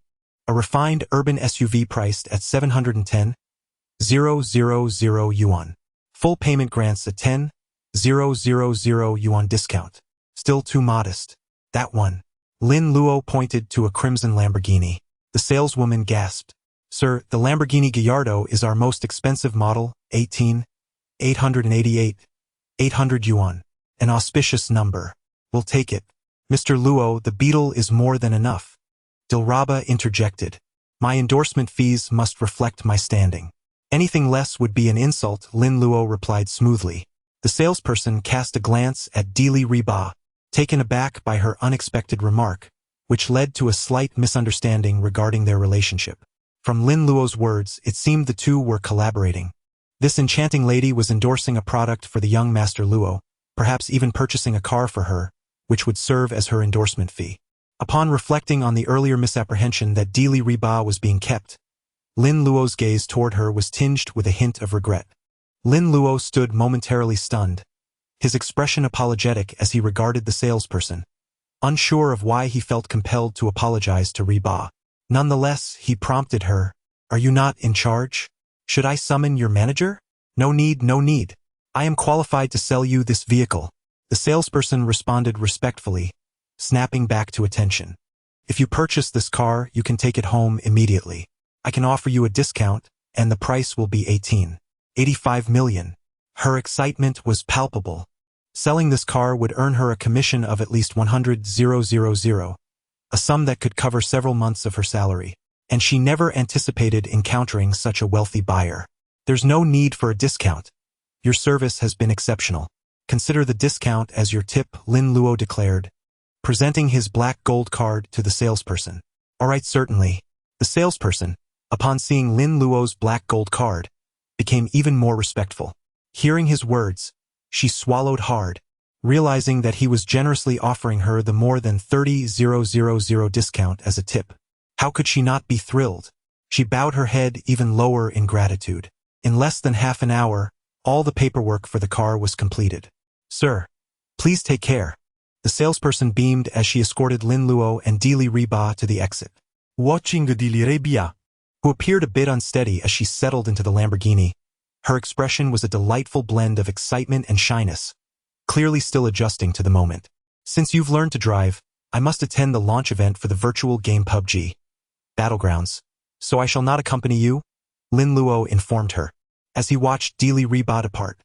a refined urban SUV priced at 710,000 yuan. Full payment grants a 10,000 yuan discount. Still too modest. That one. Lin Luo pointed to a crimson Lamborghini. The saleswoman gasped. Sir, the Lamborghini Gallardo is our most expensive model, 18,888 yuan. An auspicious number. We'll take it. Mr. Luo, the Beetle is more than enough. Dilraba interjected. My endorsement fees must reflect my standing. Anything less would be an insult, Lin Luo replied smoothly. The salesperson cast a glance at Dili Riba, taken aback by her unexpected remark, which led to a slight misunderstanding regarding their relationship. From Lin Luo's words, it seemed the two were collaborating. This enchanting lady was endorsing a product for the young Master Luo, perhaps even purchasing a car for her, which would serve as her endorsement fee. Upon reflecting on the earlier misapprehension that Dili Riba was being kept, Lin Luo's gaze toward her was tinged with a hint of regret. Lin Luo stood momentarily stunned, his expression apologetic as he regarded the salesperson, unsure of why he felt compelled to apologize to Riba. Nonetheless, he prompted her, Are you not in charge? Should I summon your manager? No need. I am qualified to sell you this vehicle. The salesperson responded respectfully, snapping back to attention. If you purchase this car, you can take it home immediately. I can offer you a discount, and the price will be 18.85 million. Her excitement was palpable. Selling this car would earn her a commission of at least 100,000, a sum that could cover several months of her salary, and she never anticipated encountering such a wealthy buyer. There's no need for a discount. Your service has been exceptional. Consider the discount as your tip, Lin Luo declared, presenting his black gold card to the salesperson. All right, certainly. The salesperson, upon seeing Lin Luo's black gold card, became even more respectful. Hearing his words, she swallowed hard, realizing that he was generously offering her the more than 30,000 discount as a tip. How could she not be thrilled? She bowed her head even lower in gratitude. In less than half an hour, all the paperwork for the car was completed. Sir, please take care. The salesperson beamed as she escorted Lin Luo and Dili Riba to the exit. Watching Dili Riba, who appeared a bit unsteady as she settled into the Lamborghini, her expression was a delightful blend of excitement and shyness, clearly still adjusting to the moment. Since you've learned to drive, I must attend the launch event for the virtual game PUBG Battlegrounds, so I shall not accompany you, Lin Luo informed her. As he watched Dili Riba depart,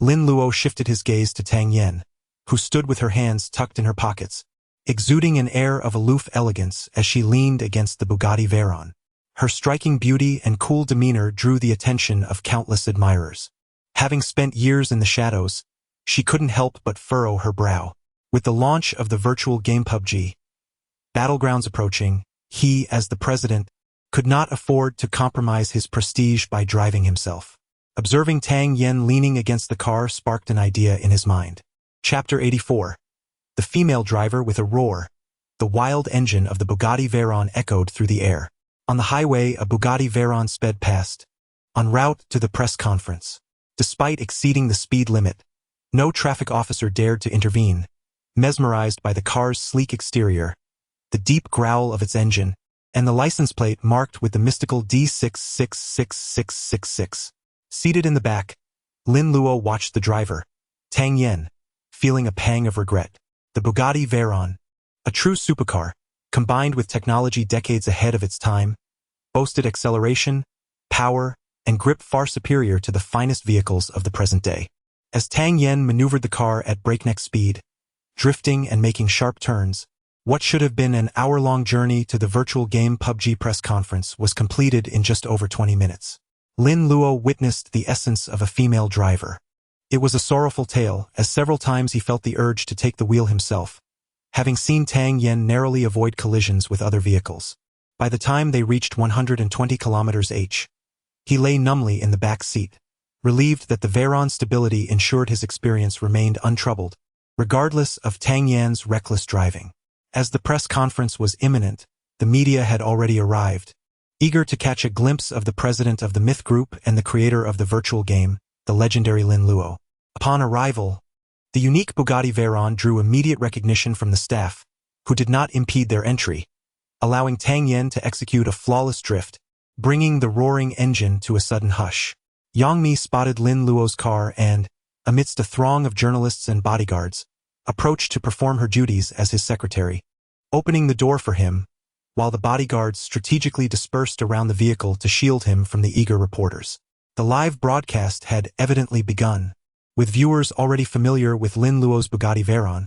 Lin Luo shifted his gaze to Tang Yen, who stood with her hands tucked in her pockets, exuding an air of aloof elegance as she leaned against the Bugatti Veyron. Her striking beauty and cool demeanor drew the attention of countless admirers. Having spent years in the shadows, she couldn't help but furrow her brow. With the launch of the virtual game PUBG, Battlegrounds approaching, he, as the president, could not afford to compromise his prestige by driving himself. Observing Tang Yen leaning against the car sparked an idea in his mind. Chapter 84. The female driver with a roar. The wild engine of the Bugatti Veyron echoed through the air. On the highway, a Bugatti Veyron sped past, en route to the press conference. Despite exceeding the speed limit, no traffic officer dared to intervene, mesmerized by the car's sleek exterior, the deep growl of its engine, and the license plate marked with the mystical D666666. Seated in the back, Lin Luo watched the driver, Tang Yen, feeling a pang of regret. The Bugatti Veyron, a true supercar, combined with technology decades ahead of its time, boasted acceleration, power, and grip far superior to the finest vehicles of the present day. As Tang Yen maneuvered the car at breakneck speed, drifting and making sharp turns, what should have been an hour-long journey to the virtual game PUBG press conference was completed in just over 20 minutes. Lin Luo witnessed the essence of a female driver. It was a sorrowful tale, as several times he felt the urge to take the wheel himself, having seen Tang Yen narrowly avoid collisions with other vehicles. By the time they reached 120 km/h, he lay numbly in the back seat, relieved that the Veyron's stability ensured his experience remained untroubled, regardless of Tang Yan's reckless driving. As the press conference was imminent, the media had already arrived, eager to catch a glimpse of the president of the Myth Group and the creator of the virtual game, the legendary Lin Luo. Upon arrival, the unique Bugatti Veyron drew immediate recognition from the staff, who did not impede their entry, allowing Tang Yen to execute a flawless drift, bringing the roaring engine to a sudden hush. Yang Mi spotted Lin Luo's car and, amidst a throng of journalists and bodyguards, approached to perform her duties as his secretary, opening the door for him, while the bodyguards strategically dispersed around the vehicle to shield him from the eager reporters. The live broadcast had evidently begun, with viewers already familiar with Lin Luo's Bugatti Veyron,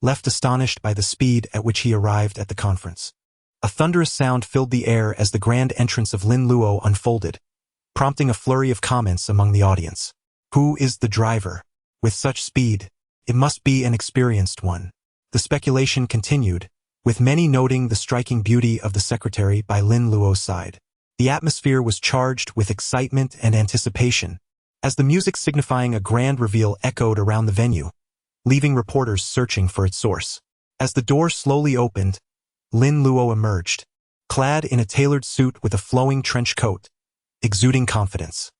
left astonished by the speed at which he arrived at the conference. A thunderous sound filled the air as the grand entrance of Lin Luo unfolded, prompting a flurry of comments among the audience. Who is the driver? With such speed, it must be an experienced one. The speculation continued, with many noting the striking beauty of the secretary by Lin Luo's side. The atmosphere was charged with excitement and anticipation, as the music signifying a grand reveal echoed around the venue, leaving reporters searching for its source. As the door slowly opened, Lin Luo emerged, clad in a tailored suit with a flowing trench coat, exuding confidence.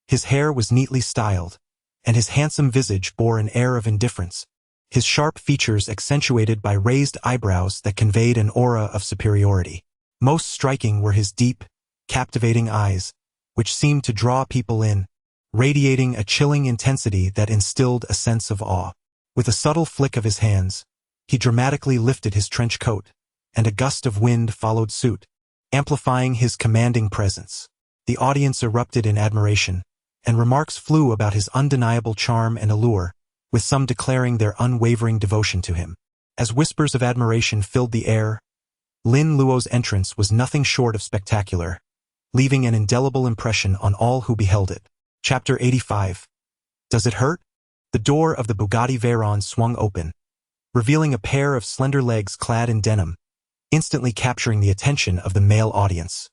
His hair was neatly styled, and his handsome visage bore an air of indifference, his sharp features accentuated by raised eyebrows that conveyed an aura of superiority. Most striking were his deep, captivating eyes, which seemed to draw people in, radiating a chilling intensity that instilled a sense of awe. With a subtle flick of his hands, he dramatically lifted his trench coat, and a gust of wind followed suit, amplifying his commanding presence. The audience erupted in admiration, and remarks flew about his undeniable charm and allure, with some declaring their unwavering devotion to him. As whispers of admiration filled the air, Lin Luo's entrance was nothing short of spectacular, leaving an indelible impression on all who beheld it. Chapter 85. Does it hurt? The door of the Bugatti Veyron swung open, revealing a pair of slender legs clad in denim, instantly capturing the attention of the male audience.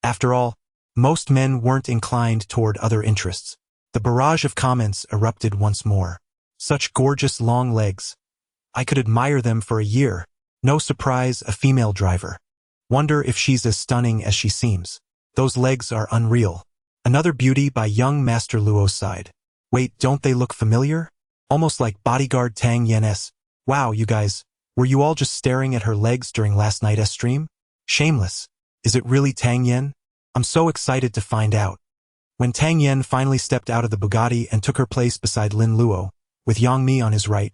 After all, most men weren't inclined toward other interests. The barrage of comments erupted once more. Such gorgeous long legs. I could admire them for a year. No surprise, a female driver. Wonder if she's as stunning as she seems. Those legs are unreal. Another beauty by young Master Luo's side. Wait, don't they look familiar? Almost like bodyguard Tang Yen's. Wow, you guys, were you all just staring at her legs during last night's stream? Shameless. Is it really Tang Yen? I'm so excited to find out. When Tang Yen finally stepped out of the Bugatti and took her place beside Lin Luo, with Yang Mi on his right,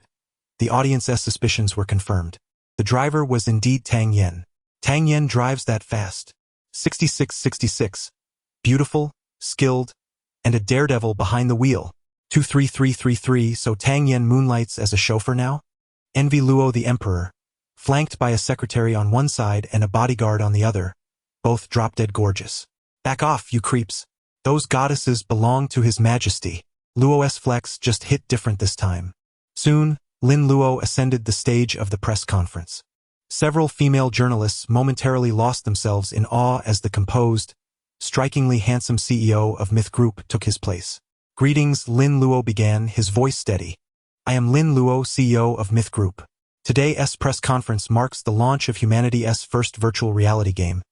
the audience's suspicions were confirmed. The driver was indeed Tang Yen. Tang Yen drives that fast. 6666. Beautiful, skilled, and a daredevil behind the wheel. 23333. So Tang Yen moonlights as a chauffeur now? Envy Luo the Emperor, flanked by a secretary on one side and a bodyguard on the other, both drop-dead gorgeous. Back off, you creeps. Those goddesses belong to His Majesty. Luo's flex just hit different this time. Soon, Lin Luo ascended the stage of the press conference. Several female journalists momentarily lost themselves in awe as the composed, strikingly handsome CEO of Myth Group took his place. "Greetings," Lin Luo began, his voice steady. "I am Lin Luo, CEO of Myth Group. Today's press conference marks the launch of humanity's first virtual reality game,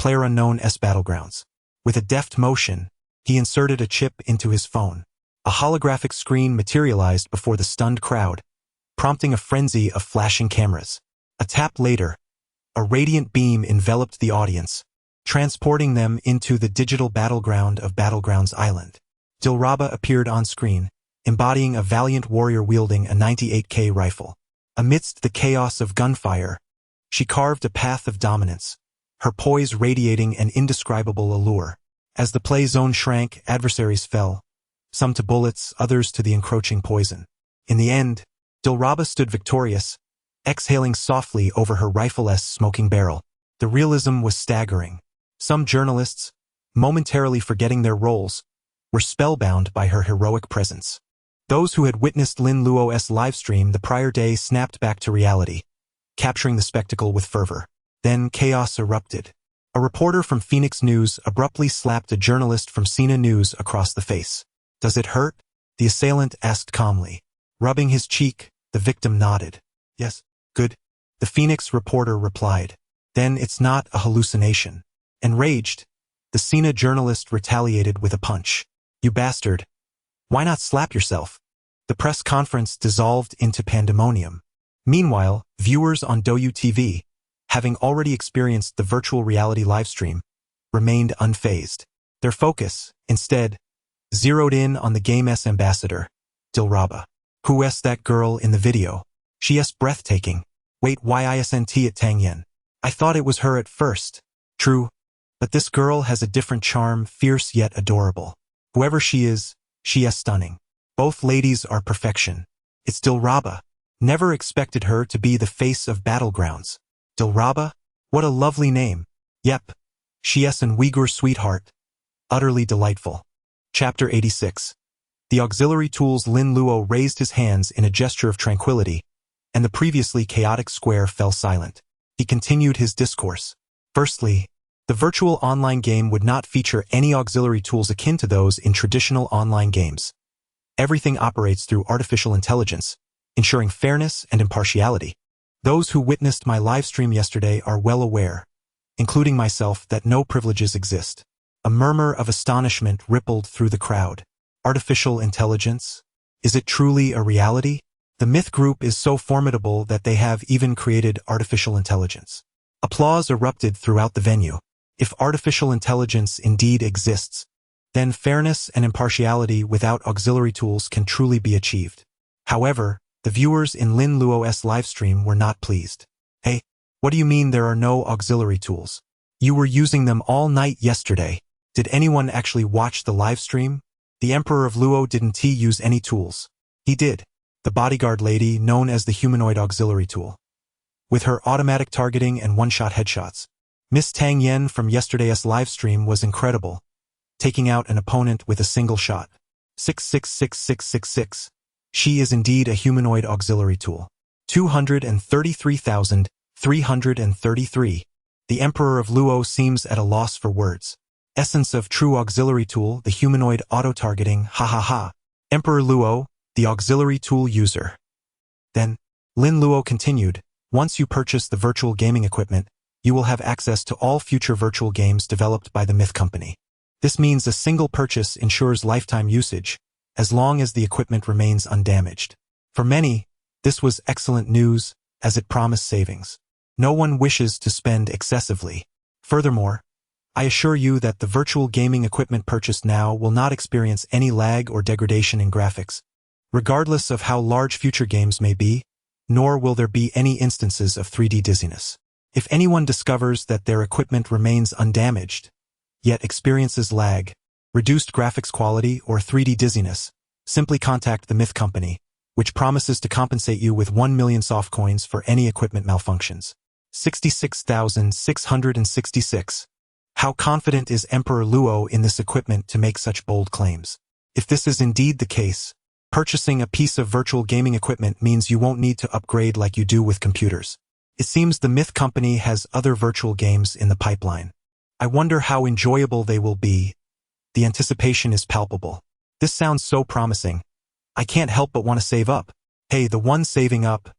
PlayerUnknown's Battlegrounds." With a deft motion, he inserted a chip into his phone. A holographic screen materialized before the stunned crowd, prompting a frenzy of flashing cameras. A tap later, a radiant beam enveloped the audience, transporting them into the digital battleground of Battlegrounds Island. Dilraba appeared on screen, embodying a valiant warrior wielding a 98K rifle. Amidst the chaos of gunfire, she carved a path of dominance, her poise radiating an indescribable allure. As the play zone shrank, adversaries fell, some to bullets, others to the encroaching poison. In the end, Dilraba stood victorious, exhaling softly over her rifle's smoking barrel. The realism was staggering. Some journalists, momentarily forgetting their roles, were spellbound by her heroic presence. Those who had witnessed Lin Luo's livestream the prior day snapped back to reality, capturing the spectacle with fervor. Then chaos erupted. A reporter from Phoenix News abruptly slapped a journalist from Sina News across the face. "Does it hurt?" the assailant asked calmly. Rubbing his cheek, the victim nodded. "Yes, good," the Phoenix reporter replied. "Then it's not a hallucination." Enraged, the Sina journalist retaliated with a punch. "You bastard. Why not slap yourself?" The press conference dissolved into pandemonium. Meanwhile, viewers on Douyu TV, having already experienced the virtual reality livestream, remained unfazed. Their focus, instead, zeroed in on the game's ambassador, Dilraba. "Who's that girl in the video? She's breathtaking. Wait, isn't it Tang Yen? I thought it was her at first." "True, but this girl has a different charm, fierce yet adorable. Whoever she is stunning. Both ladies are perfection. It's Dilraba. Never expected her to be the face of Battlegrounds. Dilraba? What a lovely name. Yep, she's an Uyghur sweetheart. Utterly delightful." Chapter 86. The auxiliary tools. Lin Luo raised his hands in a gesture of tranquility, and the previously chaotic square fell silent. He continued his discourse. Firstly, the virtual online game would not feature any auxiliary tools akin to those in traditional online games. Everything operates through artificial intelligence, ensuring fairness and impartiality. Those who witnessed my livestream yesterday are well aware, including myself, that no privileges exist. A murmur of astonishment rippled through the crowd. Artificial intelligence? Is it truly a reality? The Myth Group is so formidable that they have even created artificial intelligence. Applause erupted throughout the venue. If artificial intelligence indeed exists, then fairness and impartiality without auxiliary tools can truly be achieved. However, the viewers in Lin Luo's livestream were not pleased. "Hey, what do you mean there are no auxiliary tools? You were using them all night yesterday. Did anyone actually watch the livestream? The Emperor of Luo didn't use any tools." "He did. The bodyguard lady, known as the humanoid auxiliary tool. With her automatic targeting and one-shot headshots. Miss Tang Yen from yesterday's livestream was incredible, taking out an opponent with a single shot. 666666. She is indeed a humanoid auxiliary tool. 233,333. The Emperor of Luo seems at a loss for words. Essence of true auxiliary tool, the humanoid auto-targeting, ha ha ha. Emperor Luo, the auxiliary tool user. Then, Lin Luo continued, once you purchase the virtual gaming equipment, you will have access to all future virtual games developed by the Myth Company. This means a single purchase ensures lifetime usage, as long as the equipment remains undamaged. For many, this was excellent news, as it promised savings. No one wishes to spend excessively. Furthermore, I assure you that the virtual gaming equipment purchased now will not experience any lag or degradation in graphics, regardless of how large future games may be, nor will there be any instances of 3D dizziness. If anyone discovers that their equipment remains undamaged, yet experiences lag, reduced graphics quality, or 3D dizziness, simply contact the Myth Company, which promises to compensate you with 1 million soft coins for any equipment malfunctions. 66,666. How confident is Emperor Luo in this equipment to make such bold claims? If this is indeed the case, Purchasing a piece of virtual gaming equipment means you won't need to upgrade like you do with computers. It seems the Myth Company has other virtual games in the pipeline. I wonder how enjoyable they will be. The anticipation is palpable. This sounds so promising. I can't help but want to save up. Hey, the one saving up.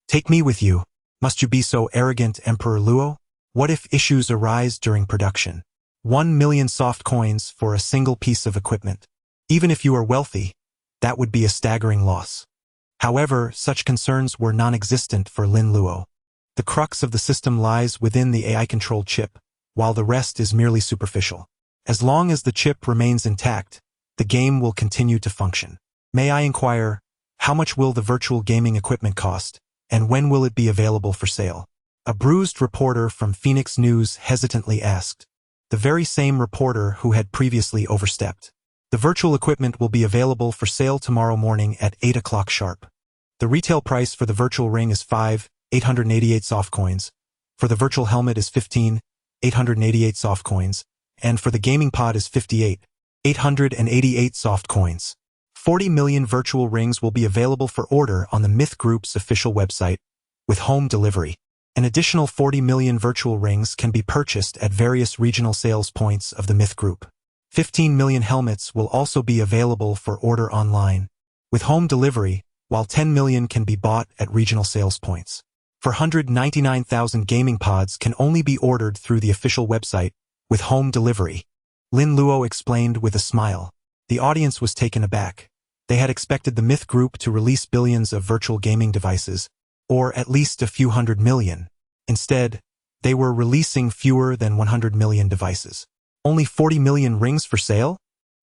Take me with you. Must you be so arrogant, Emperor Luo? What if issues arise during production? 1 million soft coins for a single piece of equipment. Even if you are wealthy, that would be a staggering loss. However, such concerns were non-existent for Lin Luo. The crux of the system lies within the AI-controlled chip, while the rest is merely superficial. As long as the chip remains intact, the game will continue to function. May I inquire, how much will the virtual gaming equipment cost, and when will it be available for sale? A bruised reporter from Phoenix News hesitantly asked. The very same reporter who had previously overstepped. The virtual equipment will be available for sale tomorrow morning at 8 o'clock sharp. The retail price for the virtual ring is 5,888 soft coins. For the virtual helmet is 15,888 soft coins. And for the gaming pod is 58,888 soft coins. 40 million virtual rings will be available for order on the Myth Group's official website, with home delivery. An additional 40 million virtual rings can be purchased at various regional sales points of the Myth Group. 15 million helmets will also be available for order online, with home delivery, while 10 million can be bought at regional sales points. 499,000 gaming pods can only be ordered through the official website, with home delivery. Lin Luo explained with a smile. The audience was taken aback. They had expected the Myth Group to release billions of virtual gaming devices, or at least a few hundred million. Instead, they were releasing fewer than 100 million devices. Only 40 million rings for sale?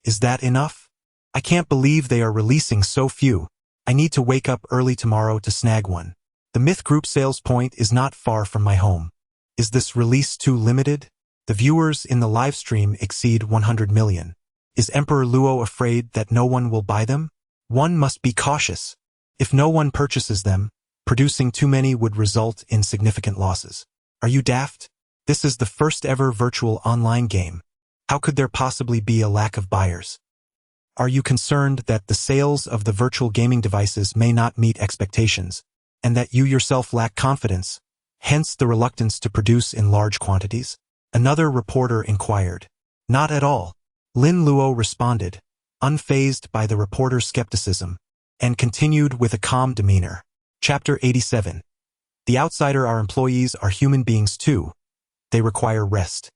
Is that enough? I can't believe they are releasing so few. I need to wake up early tomorrow to snag one. The Myth Group sales point is not far from my home. Is this release too limited? The viewers in the live stream exceed 100 million. Is Emperor Luo afraid that no one will buy them? One must be cautious. If no one purchases them, producing too many would result in significant losses. Are you daft? This is the first ever virtual online game. How could there possibly be a lack of buyers? Are you concerned that the sales of the virtual gaming devices may not meet expectations, and that you yourself lack confidence, hence the reluctance to produce in large quantities? Another reporter inquired. Not at all. Lin Luo responded, unfazed by the reporter's skepticism, and continued with a calm demeanor. Chapter 87. The outsider. Our employees are human beings too. They require rest.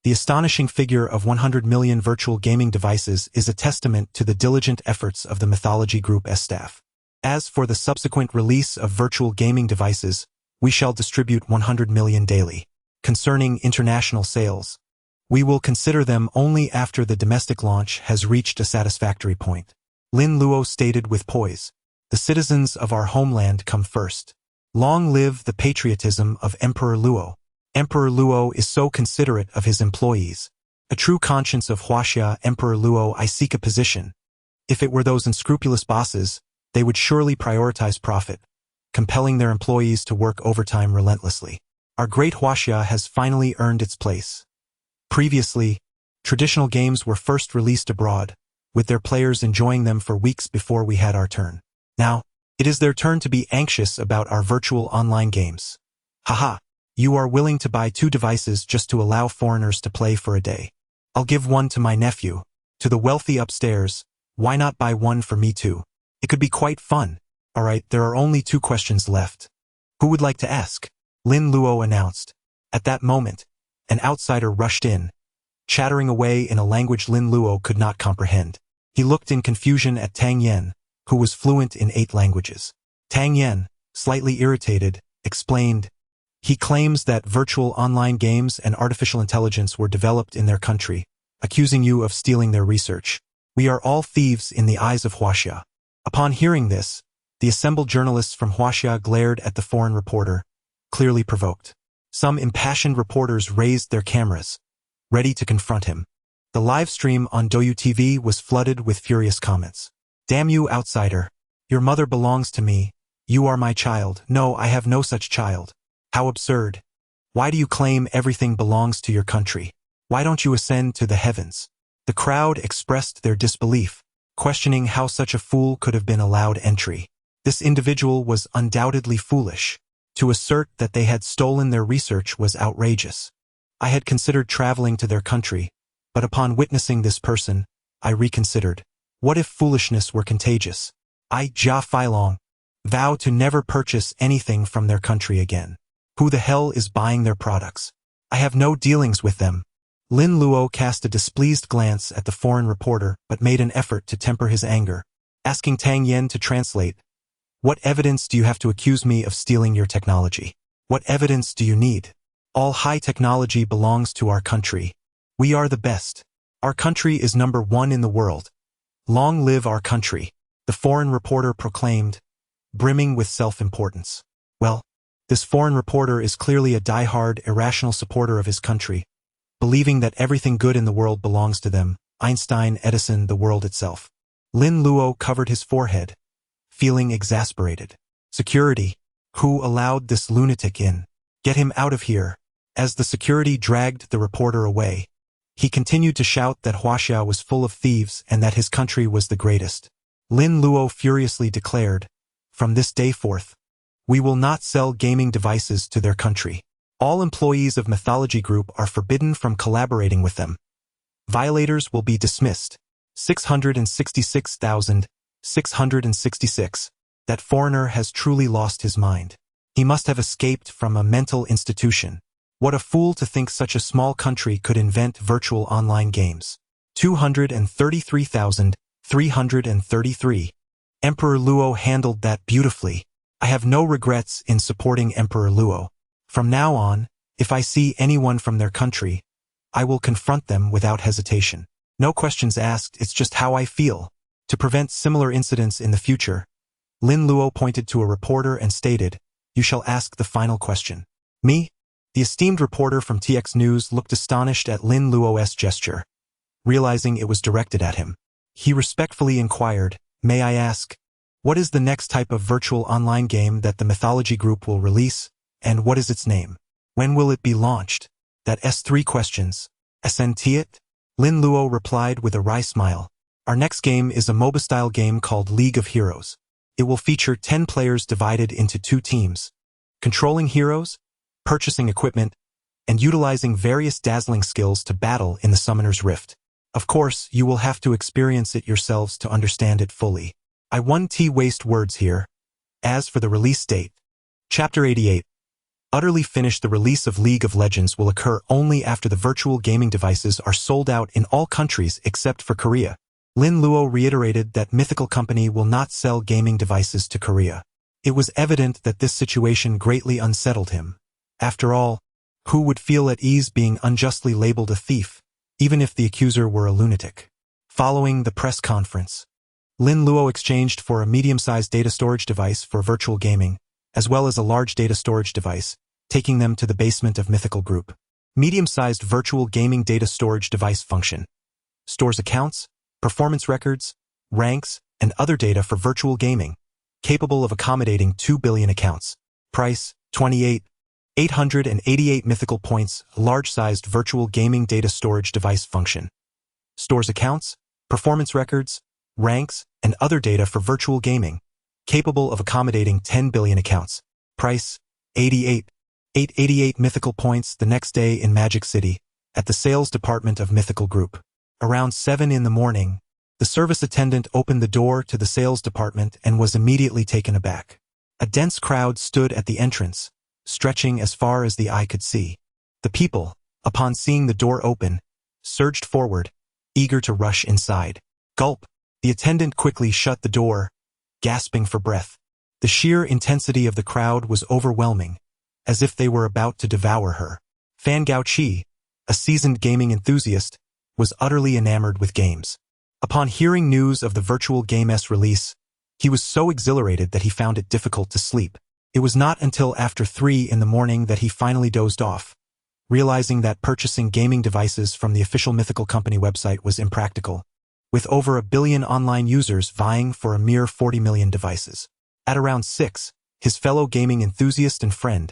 The astonishing figure of 100 million virtual gaming devices is a testament to the diligent efforts of the Mythology Group's staff. As for the subsequent release of virtual gaming devices, we shall distribute 100 million daily. Concerning international sales, we will consider them only after the domestic launch has reached a satisfactory point. Lin Luo stated with poise. The citizens of our homeland come first. Long live the patriotism of Emperor Luo. Emperor Luo is so considerate of his employees. A true conscience of Huaxia. Emperor Luo, I seek a position. If it were those unscrupulous bosses, they would surely prioritize profit, compelling their employees to work overtime relentlessly. Our great Huaxia has finally earned its place. Previously, traditional games were first released abroad, with their players enjoying them for weeks before we had our turn. Now, it is their turn to be anxious about our virtual online games. Haha. You are willing to buy 2 devices just to allow foreigners to play for a day. I'll give one to my nephew. To the wealthy upstairs, why not buy one for me too? It could be quite fun. Alright, there are only 2 questions left. Who would like to ask? Lin Luo announced. At that moment, an outsider rushed in, chattering away in a language Lin Luo could not comprehend. He looked in confusion at Tang Yen, who was fluent in 8 languages. Tang Yen, slightly irritated, explained, he claims that virtual online games and artificial intelligence were developed in their country, accusing you of stealing their research. We are all thieves in the eyes of Huaxia. Upon hearing this, the assembled journalists from Huaxia glared at the foreign reporter, clearly provoked. Some impassioned reporters raised their cameras, ready to confront him. The live stream on Douyu TV was flooded with furious comments. Damn you, outsider. Your mother belongs to me. You are my child. No, I have no such child. How absurd. Why do you claim everything belongs to your country? Why don't you ascend to the heavens? The crowd expressed their disbelief. questioning how such a fool could have been allowed entry. This individual was undoubtedly foolish. To assert that they had stolen their research was outrageous. I had considered traveling to their country, but upon witnessing this person, I reconsidered. What if foolishness were contagious? I, Jia Feilong, vow to never purchase anything from their country again. Who the hell is buying their products? I have no dealings with them. Lin Luo cast a displeased glance at the foreign reporter but made an effort to temper his anger, asking Tang Yen to translate. What evidence do you have to accuse me of stealing your technology? What evidence do you need? All high technology belongs to our country. We are the best. Our country is #1 in the world. Long live our country, the foreign reporter proclaimed, brimming with self-importance. Well, this foreign reporter is clearly a die-hard, irrational supporter of his country, believing that everything good in the world belongs to them, Einstein, Edison, the world itself. Lin Luo covered his forehead, feeling exasperated. Security. Who allowed this lunatic in? Get him out of here. As the security dragged the reporter away, he continued to shout that Huaxia was full of thieves and that his country was the greatest. Lin Luo furiously declared, from this day forth, we will not sell gaming devices to their country. All employees of Mythology Group are forbidden from collaborating with them. Violators will be dismissed. 666,666. That foreigner has truly lost his mind. He must have escaped from a mental institution. What a fool to think such a small country could invent virtual online games. 233,333. Emperor Luo handled that beautifully. I have no regrets in supporting Emperor Luo. From now on, if I see anyone from their country, I will confront them without hesitation. No questions asked, it's just how I feel. To prevent similar incidents in the future, Lin Luo pointed to a reporter and stated, you shall ask the final question. Me? The esteemed reporter from TX News looked astonished at Lin Luo's gesture, realizing it was directed at him. He respectfully inquired, may I ask, what is the next type of virtual online game that the Mythology Group will release, and what is its name? When will it be launched? That S3 questions. SNT? Lin Luo replied with a wry smile. Our next game is a MOBA-style game called League of Heroes. It will feature 10 players divided into 2 teams, controlling heroes, purchasing equipment, and utilizing various dazzling skills to battle in the Summoner's Rift. Of course, you will have to experience it yourselves to understand it fully. I won't waste words here. As for the release date, Chapter 88. Utterly finished. The release of League of Legends will occur only after the virtual gaming devices are sold out in all countries except for Korea. Lin Luo reiterated that Mythical Company will not sell gaming devices to Korea. It was evident that this situation greatly unsettled him. After all, who would feel at ease being unjustly labeled a thief, even if the accuser were a lunatic? Following the press conference, Lin Luo exchanged for a medium-sized data storage device for virtual gaming, as well as a large data storage device, taking them to the basement of Mythical Group. Medium-sized virtual gaming data storage device function. Stores accounts, performance records, ranks, and other data for virtual gaming, capable of accommodating 2 billion accounts. Price, 28,888 mythical points. Large-sized virtual gaming data storage device function. Stores accounts, performance records, ranks, and other data for virtual gaming, capable of accommodating 10 billion accounts. Price, 88,888 mythical points. The next day in Magic City, at the sales department of Mythical Group. Around 7 in the morning, the service attendant opened the door to the sales department and was immediately taken aback. A dense crowd stood at the entrance, stretching as far as the eye could see. The people, upon seeing the door open, surged forward, eager to rush inside. Gulp! The attendant quickly shut the door, gasping for breath. The sheer intensity of the crowd was overwhelming, as if they were about to devour her. Fan Gao-chi, a seasoned gaming enthusiast, was utterly enamored with games. Upon hearing news of the virtual game's release, he was so exhilarated that he found it difficult to sleep. It was not until after 3 in the morning that he finally dozed off, realizing that purchasing gaming devices from the official Mythical Company website was impractical, with over 1 billion online users vying for a mere 40 million devices. At around 6, his fellow gaming enthusiast and friend,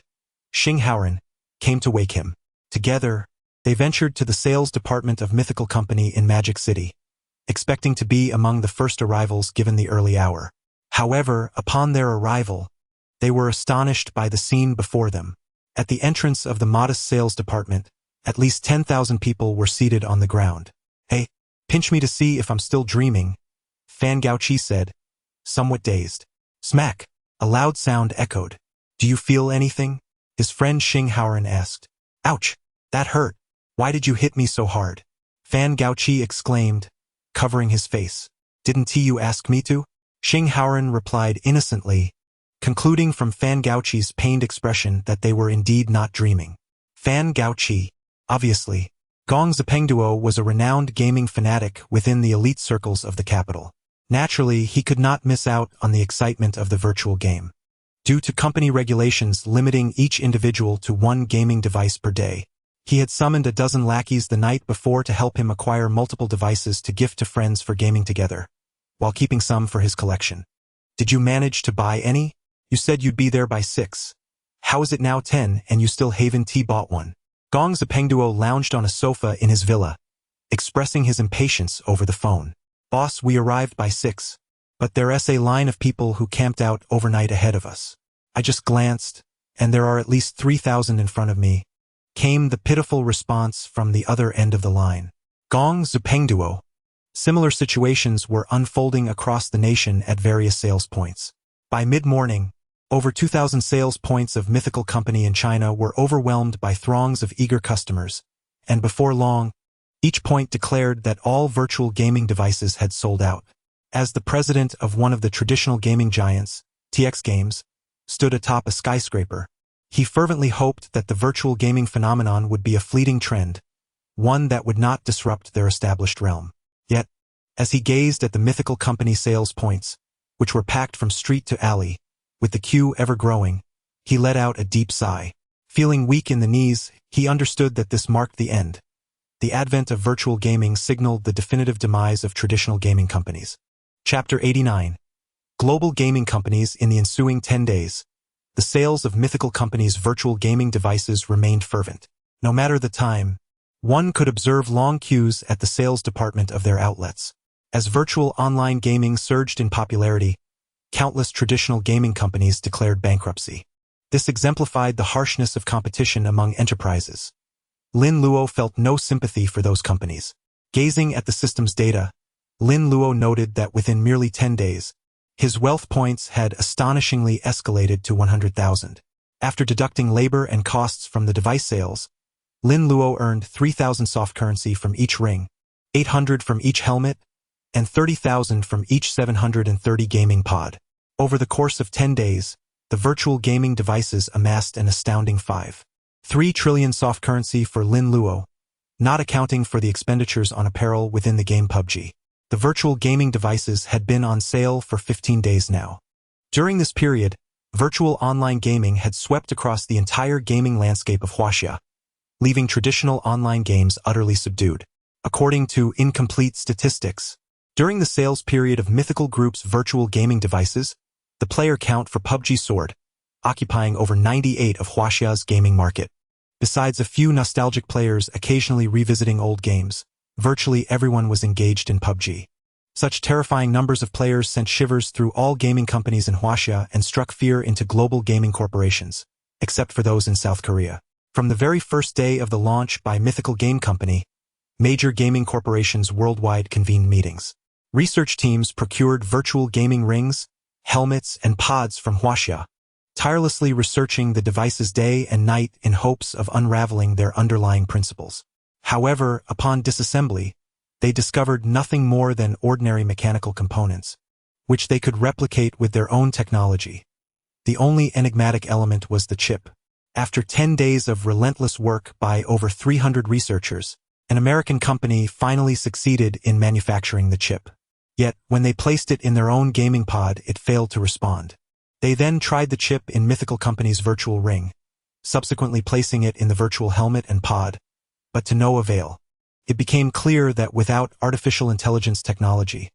Xing Haoran, came to wake him. Together, they ventured to the sales department of Mythical Company in Magic City, expecting to be among the first arrivals given the early hour. However, upon their arrival, they were astonished by the scene before them. At the entrance of the modest sales department, at least 10,000 people were seated on the ground. "Hey, pinch me to see if I'm still dreaming," Fan Gauchi said, somewhat dazed. Smack! A loud sound echoed. "Do you feel anything?" his friend Xing Haoran asked. "Ouch! That hurt. Why did you hit me so hard?" Fan Gauchi exclaimed, covering his face. "Didn't you ask me to?" Xing Haoran replied innocently, concluding from Fan Gauchi's pained expression that they were indeed not dreaming. Fan Gauchi, obviously. Gong Zipengduo was a renowned gaming fanatic within the elite circles of the capital. Naturally, he could not miss out on the excitement of the virtual game. Due to company regulations limiting each individual to one gaming device per day, he had summoned a dozen lackeys the night before to help him acquire multiple devices to gift to friends for gaming together, while keeping some for his collection. "Did you manage to buy any? You said you'd be there by 6. How is it now 10 and you still haven't bought one?" Gong Zipengduo lounged on a sofa in his villa, expressing his impatience over the phone. "Boss, we arrived by 6, but there's a line of people who camped out overnight ahead of us. I just glanced, and there are at least 3,000 in front of me," came the pitiful response from the other end of the line. Gong Zipengduo. Similar situations were unfolding across the nation at various sales points. By mid-morning, over 2,000 sales points of Mythical Company in China were overwhelmed by throngs of eager customers, and before long, each point declared that all virtual gaming devices had sold out. As the president of one of the traditional gaming giants, TX Games, stood atop a skyscraper, he fervently hoped that the virtual gaming phenomenon would be a fleeting trend, one that would not disrupt their established realm. Yet, as he gazed at the Mythical Company sales points, which were packed from street to alley, with the queue ever growing, he let out a deep sigh. Feeling weak in the knees, he understood that this marked the end. The advent of virtual gaming signaled the definitive demise of traditional gaming companies. Chapter 89. Global gaming companies. In the ensuing 10 days, the sales of Mythical Company's virtual gaming devices remained fervent. No matter the time, one could observe long queues at the sales department of their outlets. As virtual online gaming surged in popularity, countless traditional gaming companies declared bankruptcy. This exemplified the harshness of competition among enterprises. Lin Luo felt no sympathy for those companies. Gazing at the system's data, Lin Luo noted that within merely 10 days, his wealth points had astonishingly escalated to 100,000. After deducting labor and costs from the device sales, Lin Luo earned 3,000 soft currency from each ring, 800 from each helmet, and 30,000 from each 730 gaming pod. Over the course of 10 days, the virtual gaming devices amassed an astounding 5.3 trillion soft currency for Lin Luo, not accounting for the expenditures on apparel within the game PUBG. The virtual gaming devices had been on sale for 15 days now. During this period, virtual online gaming had swept across the entire gaming landscape of Huaxia, leaving traditional online games utterly subdued. According to incomplete statistics, during the sales period of Mythical Group's virtual gaming devices, the player count for PUBG soared, occupying over 98% of Huaxia's gaming market. Besides a few nostalgic players occasionally revisiting old games, virtually everyone was engaged in PUBG. Such terrifying numbers of players sent shivers through all gaming companies in Huaxia and struck fear into global gaming corporations, except for those in South Korea. From the very first day of the launch by Mythical Game Company, major gaming corporations worldwide convened meetings. Research teams procured virtual gaming rings, helmets, and pods from Huaxia, tirelessly researching the devices day and night in hopes of unraveling their underlying principles. However, upon disassembly, they discovered nothing more than ordinary mechanical components, which they could replicate with their own technology. The only enigmatic element was the chip. After 10 days of relentless work by over 300 researchers, an American company finally succeeded in manufacturing the chip. Yet, when they placed it in their own gaming pod, it failed to respond. They then tried the chip in Mythical Company's virtual ring, subsequently placing it in the virtual helmet and pod, but to no avail. It became clear that without artificial intelligence technology,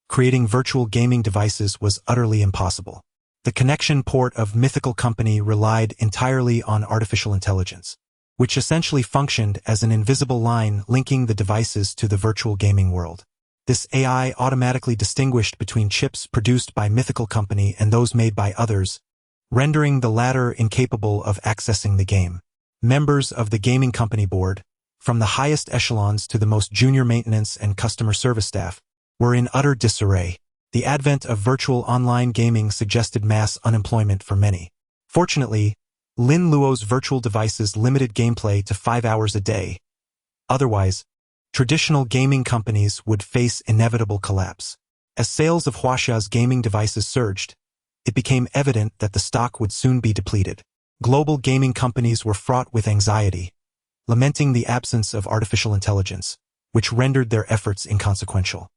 creating virtual gaming devices was utterly impossible. The connection port of Mythical Company relied entirely on artificial intelligence, which essentially functioned as an invisible line linking the devices to the virtual gaming world. This AI automatically distinguished between chips produced by Mythical Company and those made by others, rendering the latter incapable of accessing the game. Members of the gaming company board, from the highest echelons to the most junior maintenance and customer service staff, were in utter disarray. The advent of virtual online gaming suggested mass unemployment for many. Fortunately, Lin Luo's virtual devices limited gameplay to 5 hours a day. Otherwise, traditional gaming companies would face inevitable collapse. As sales of Huaxia's gaming devices surged, it became evident that the stock would soon be depleted. Global gaming companies were fraught with anxiety, lamenting the absence of artificial intelligence, which rendered their efforts inconsequential.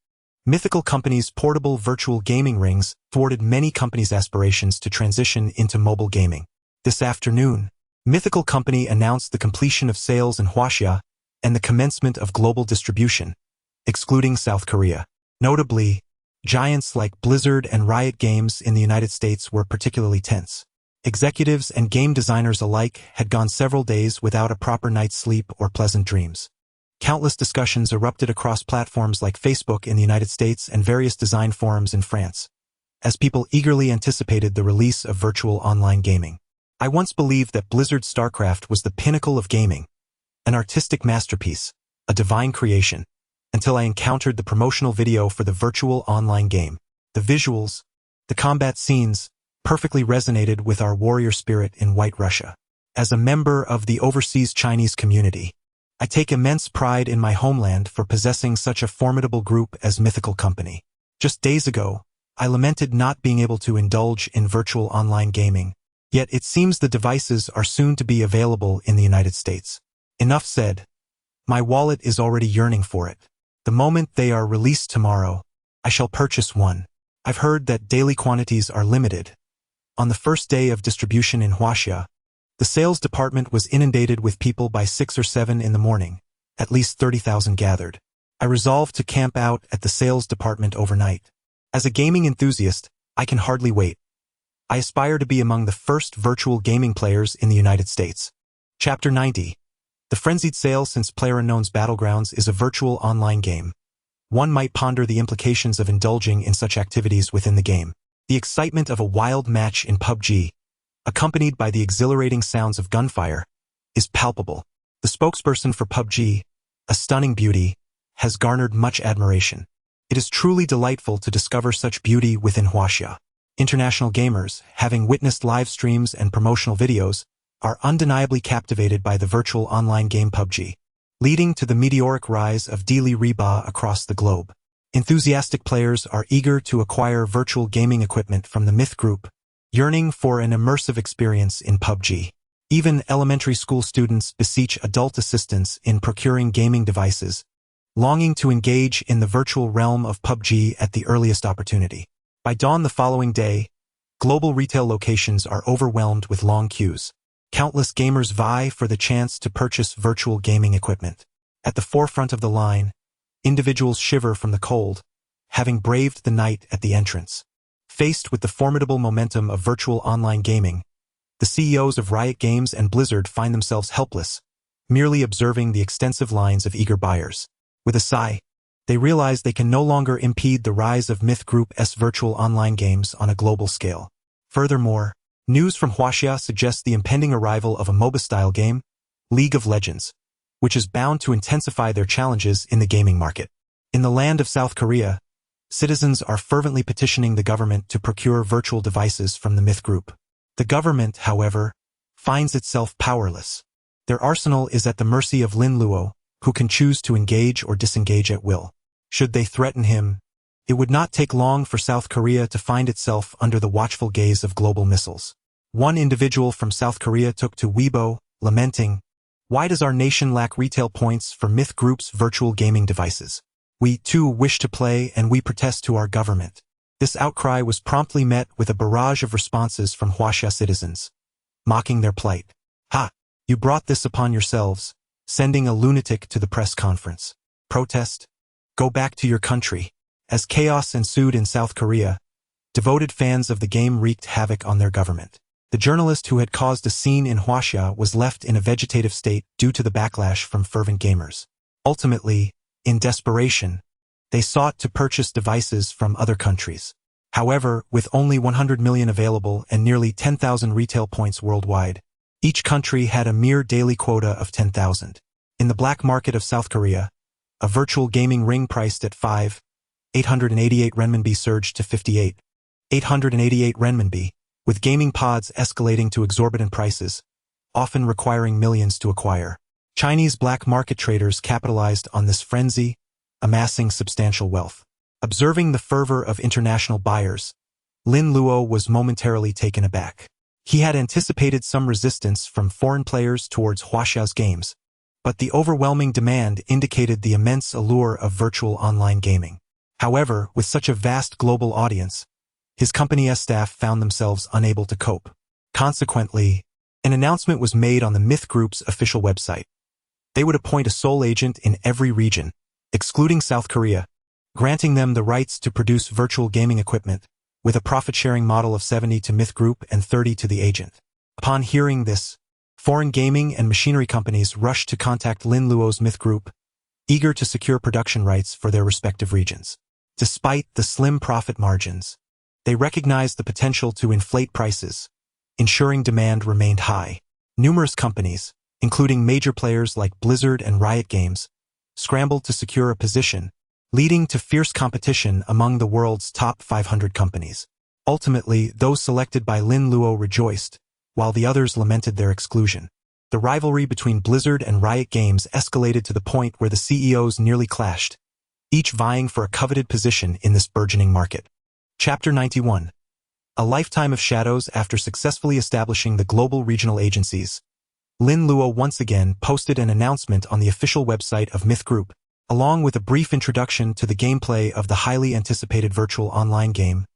Mythical Company's portable virtual gaming rings thwarted many companies' aspirations to transition into mobile gaming. This afternoon, Mythical Company announced the completion of sales in Huaxia and the commencement of global distribution, excluding South Korea. Notably, giants like Blizzard and Riot Games in the United States were particularly tense. Executives and game designers alike had gone several days without a proper night's sleep or pleasant dreams. Countless discussions erupted across platforms like Facebook in the United States and various design forums in France, as people eagerly anticipated the release of virtual online gaming. I once believed that Blizzard's StarCraft was the pinnacle of gaming, an artistic masterpiece, a divine creation, until I encountered the promotional video for the virtual online game. The visuals, the combat scenes, perfectly resonated with our warrior spirit in White Russia. As a member of the overseas Chinese community, I take immense pride in my homeland for possessing such a formidable group as Mythical Company. Just days ago, I lamented not being able to indulge in virtual online gaming, yet it seems the devices are soon to be available in the United States. Enough said. My wallet is already yearning for it. The moment they are released tomorrow, I shall purchase one. I've heard that daily quantities are limited. On the first day of distribution in Huaxia, the sales department was inundated with people by 6 or 7 in the morning. At least 30,000 gathered. I resolved to camp out at the sales department overnight. As a gaming enthusiast, I can hardly wait. I aspire to be among the first virtual gaming players in the United States. Chapter 90. The frenzied sale since PlayerUnknown's Battlegrounds is a virtual online game. One might ponder the implications of indulging in such activities within the game. The excitement of a wild match in PUBG, accompanied by the exhilarating sounds of gunfire, is palpable. The spokesperson for PUBG, a stunning beauty, has garnered much admiration. It is truly delightful to discover such beauty within Huaxia. International gamers, having witnessed live streams and promotional videos, are undeniably captivated by the virtual online game PUBG, leading to the meteoric rise of daily Reba across the globe. Enthusiastic players are eager to acquire virtual gaming equipment from the Myth Group, yearning for an immersive experience in PUBG. Even elementary school students beseech adult assistance in procuring gaming devices, longing to engage in the virtual realm of PUBG at the earliest opportunity. By dawn the following day, global retail locations are overwhelmed with long queues. Countless gamers vie for the chance to purchase virtual gaming equipment. At the forefront of the line, individuals shiver from the cold, having braved the night at the entrance. Faced with the formidable momentum of virtual online gaming, the CEOs of Riot Games and Blizzard find themselves helpless, merely observing the extensive lines of eager buyers. With a sigh, they realize they can no longer impede the rise of Myth Group's virtual online games on a global scale. Furthermore, news from Huaxia suggests the impending arrival of a MOBA-style game, League of Legends, which is bound to intensify their challenges in the gaming market. In the land of South Korea, citizens are fervently petitioning the government to procure virtual devices from the Myth Group. The government, however, finds itself powerless. Their arsenal is at the mercy of Lin Luo, who can choose to engage or disengage at will. Should they threaten him, it would not take long for South Korea to find itself under the watchful gaze of global missiles. One individual from South Korea took to Weibo, lamenting, "Why does our nation lack retail points for Myth Group's virtual gaming devices? We, too, wish to play and we protest to our government." This outcry was promptly met with a barrage of responses from Huaxia citizens, mocking their plight. "Ha! You brought this upon yourselves, sending a lunatic to the press conference. Protest? Go back to your country." As chaos ensued in South Korea, devoted fans of the game wreaked havoc on their government. The journalist who had caused a scene in Huaxia was left in a vegetative state due to the backlash from fervent gamers. Ultimately, in desperation, They sought to purchase devices from other countries. However, with only 100 million available and nearly 10,000 retail points worldwide, each country had a mere daily quota of 10,000. In the black market of South Korea, a virtual gaming ring priced at 5,888 renminbi surged to 58,888 renminbi, with gaming pods escalating to exorbitant prices, often requiring millions to acquire. Chinese black market traders capitalized on this frenzy, amassing substantial wealth. Observing the fervor of international buyers, Lin Luo was momentarily taken aback. He had anticipated some resistance from foreign players towards Huaxia's games, but the overwhelming demand indicated the immense allure of virtual online gaming. However, with such a vast global audience, his company's staff found themselves unable to cope. Consequently, an announcement was made on the Myth Group's official website. They would appoint a sole agent in every region, excluding South Korea, granting them the rights to produce virtual gaming equipment, with a profit-sharing model of 70 to Myth Group and 30 to the agent. Upon hearing this, foreign gaming and machinery companies rushed to contact Lin Luo's Myth Group, eager to secure production rights for their respective regions. Despite the slim profit margins, they recognized the potential to inflate prices, ensuring demand remained high. Numerous companies, including major players like Blizzard and Riot Games, scrambled to secure a position, leading to fierce competition among the world's top 500 companies. Ultimately, those selected by Lin Luo rejoiced, while the others lamented their exclusion. The rivalry between Blizzard and Riot Games escalated to the point where the CEOs nearly clashed, each vying for a coveted position in this burgeoning market. Chapter 91. A lifetime of shadows. After successfully establishing the global regional agencies, Lin Luo once again posted an announcement on the official website of Myth Group, along with a brief introduction to the gameplay of the highly anticipated virtual online game,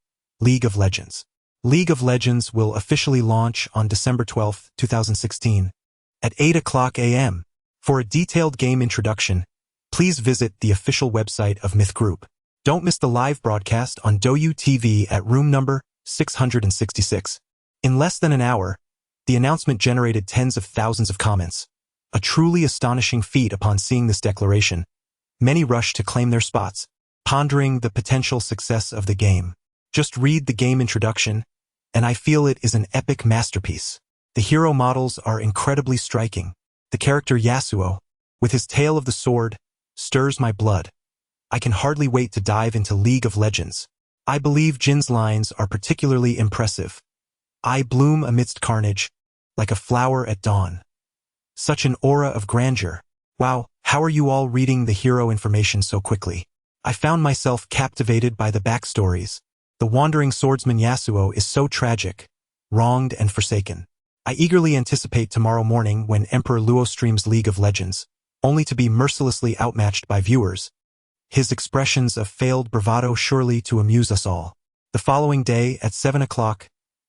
League of Legends. League of Legends will officially launch on December 12, 2016, at 8 a.m. For a detailed game introduction, please visit the official website of Myth Group. Don't miss the live broadcast on Douyu TV at room number 666. In less than an hour, the announcement generated tens of thousands of comments. A truly astonishing feat. Upon seeing this declaration, many rushed to claim their spots, pondering the potential success of the game. Just read the game introduction, and I feel it is an epic masterpiece. The hero models are incredibly striking. The character Yasuo, with his tale of the sword, stirs my blood. I can hardly wait to dive into League of Legends. I believe Jin's lines are particularly impressive. I bloom amidst carnage, like a flower at dawn. Such an aura of grandeur. Wow, how are you all reading the hero information so quickly? I found myself captivated by the backstories. The wandering swordsman Yasuo is so tragic, wronged and forsaken. I eagerly anticipate tomorrow morning when Emperor Luo streams League of Legends, only to be mercilessly outmatched by viewers. His expressions of failed bravado surely to amuse us all. The following day at 7 o'clock,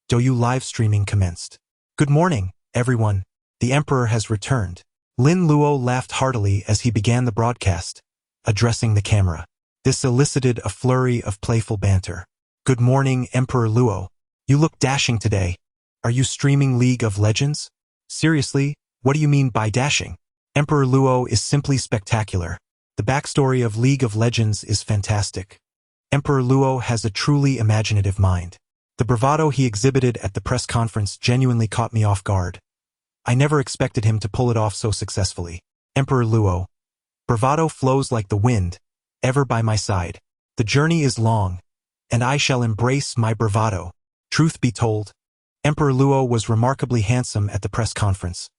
Douyu live streaming commenced. Good morning, everyone. The Emperor has returned. Lin Luo laughed heartily as he began the broadcast, addressing the camera. This elicited a flurry of playful banter. Good morning, Emperor Luo. You look dashing today. Are you streaming League of Legends? Seriously, what do you mean by dashing? Emperor Luo is simply spectacular. The backstory of League of Legends is fantastic. Emperor Luo has a truly imaginative mind. The bravado he exhibited at the press conference genuinely caught me off guard. I never expected him to pull it off so successfully. Emperor Luo. Bravado flows like the wind, ever by my side. The journey is long, and I shall embrace my bravado. Truth be told, Emperor Luo was remarkably handsome at the press conference,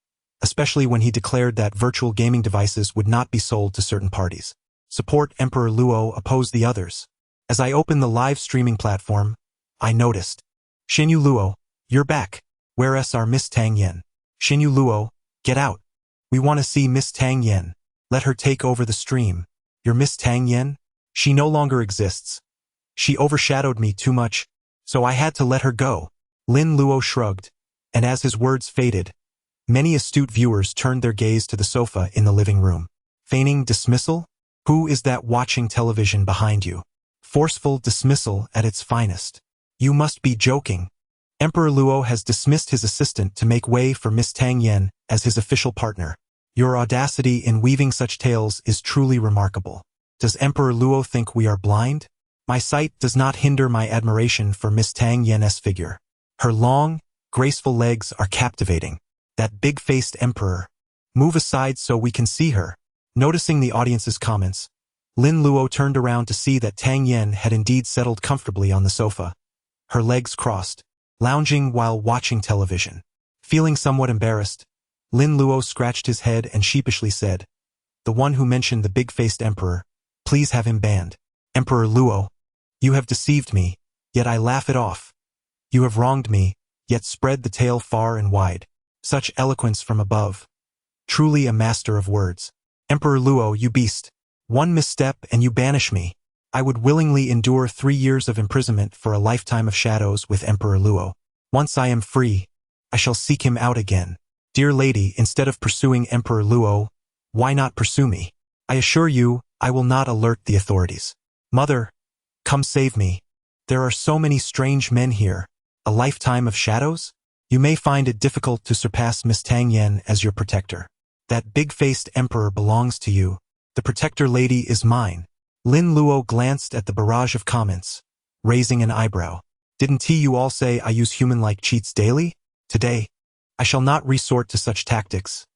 especially when he declared that virtual gaming devices would not be sold to certain parties. Support Emperor Luo opposed the others. As I opened the live streaming platform, I noticed. Xinyu Luo, you're back. Where's our Miss Tang Yen? Xinyu Luo, get out. We want to see Miss Tang Yen. Let her take over the stream. Your Miss Tang Yen? She no longer exists. She overshadowed me too much, so I had to let her go. Lin Luo shrugged, and as his words faded, many astute viewers turned their gaze to the sofa in the living room. Feigning dismissal? Who is that watching television behind you? Forceful dismissal at its finest. You must be joking. Emperor Luo has dismissed his assistant to make way for Miss Tang Yen as his official partner. Your audacity in weaving such tales is truly remarkable. Does Emperor Luo think we are blind? My sight does not hinder my admiration for Miss Tang Yen's figure. Her long, graceful legs are captivating. That big-faced emperor. Move aside so we can see her. Noticing the audience's comments, Lin Luo turned around to see that Tang Yen had indeed settled comfortably on the sofa, her legs crossed, lounging while watching television. Feeling somewhat embarrassed, Lin Luo scratched his head and sheepishly said, "The one who mentioned the big-faced emperor, please have him banned. Emperor Luo, you have deceived me, yet I laugh it off. You have wronged me, yet spread the tale far and wide. Such eloquence from above. Truly a master of words. Emperor Luo, you beast. One misstep and you banish me. I would willingly endure 3 years of imprisonment for a lifetime of shadows with Emperor Luo. Once I am free, I shall seek him out again. Dear lady, instead of pursuing Emperor Luo, why not pursue me? I assure you, I will not alert the authorities. Mother, come save me. There are so many strange men here. A lifetime of shadows? You may find it difficult to surpass Miss Tang Yen as your protector. That big-faced emperor belongs to you. The protector lady is mine." Lin Luo glanced at the barrage of comments, raising an eyebrow. "Didn't you all say I use human-like cheats daily? Today, I shall not resort to such tactics.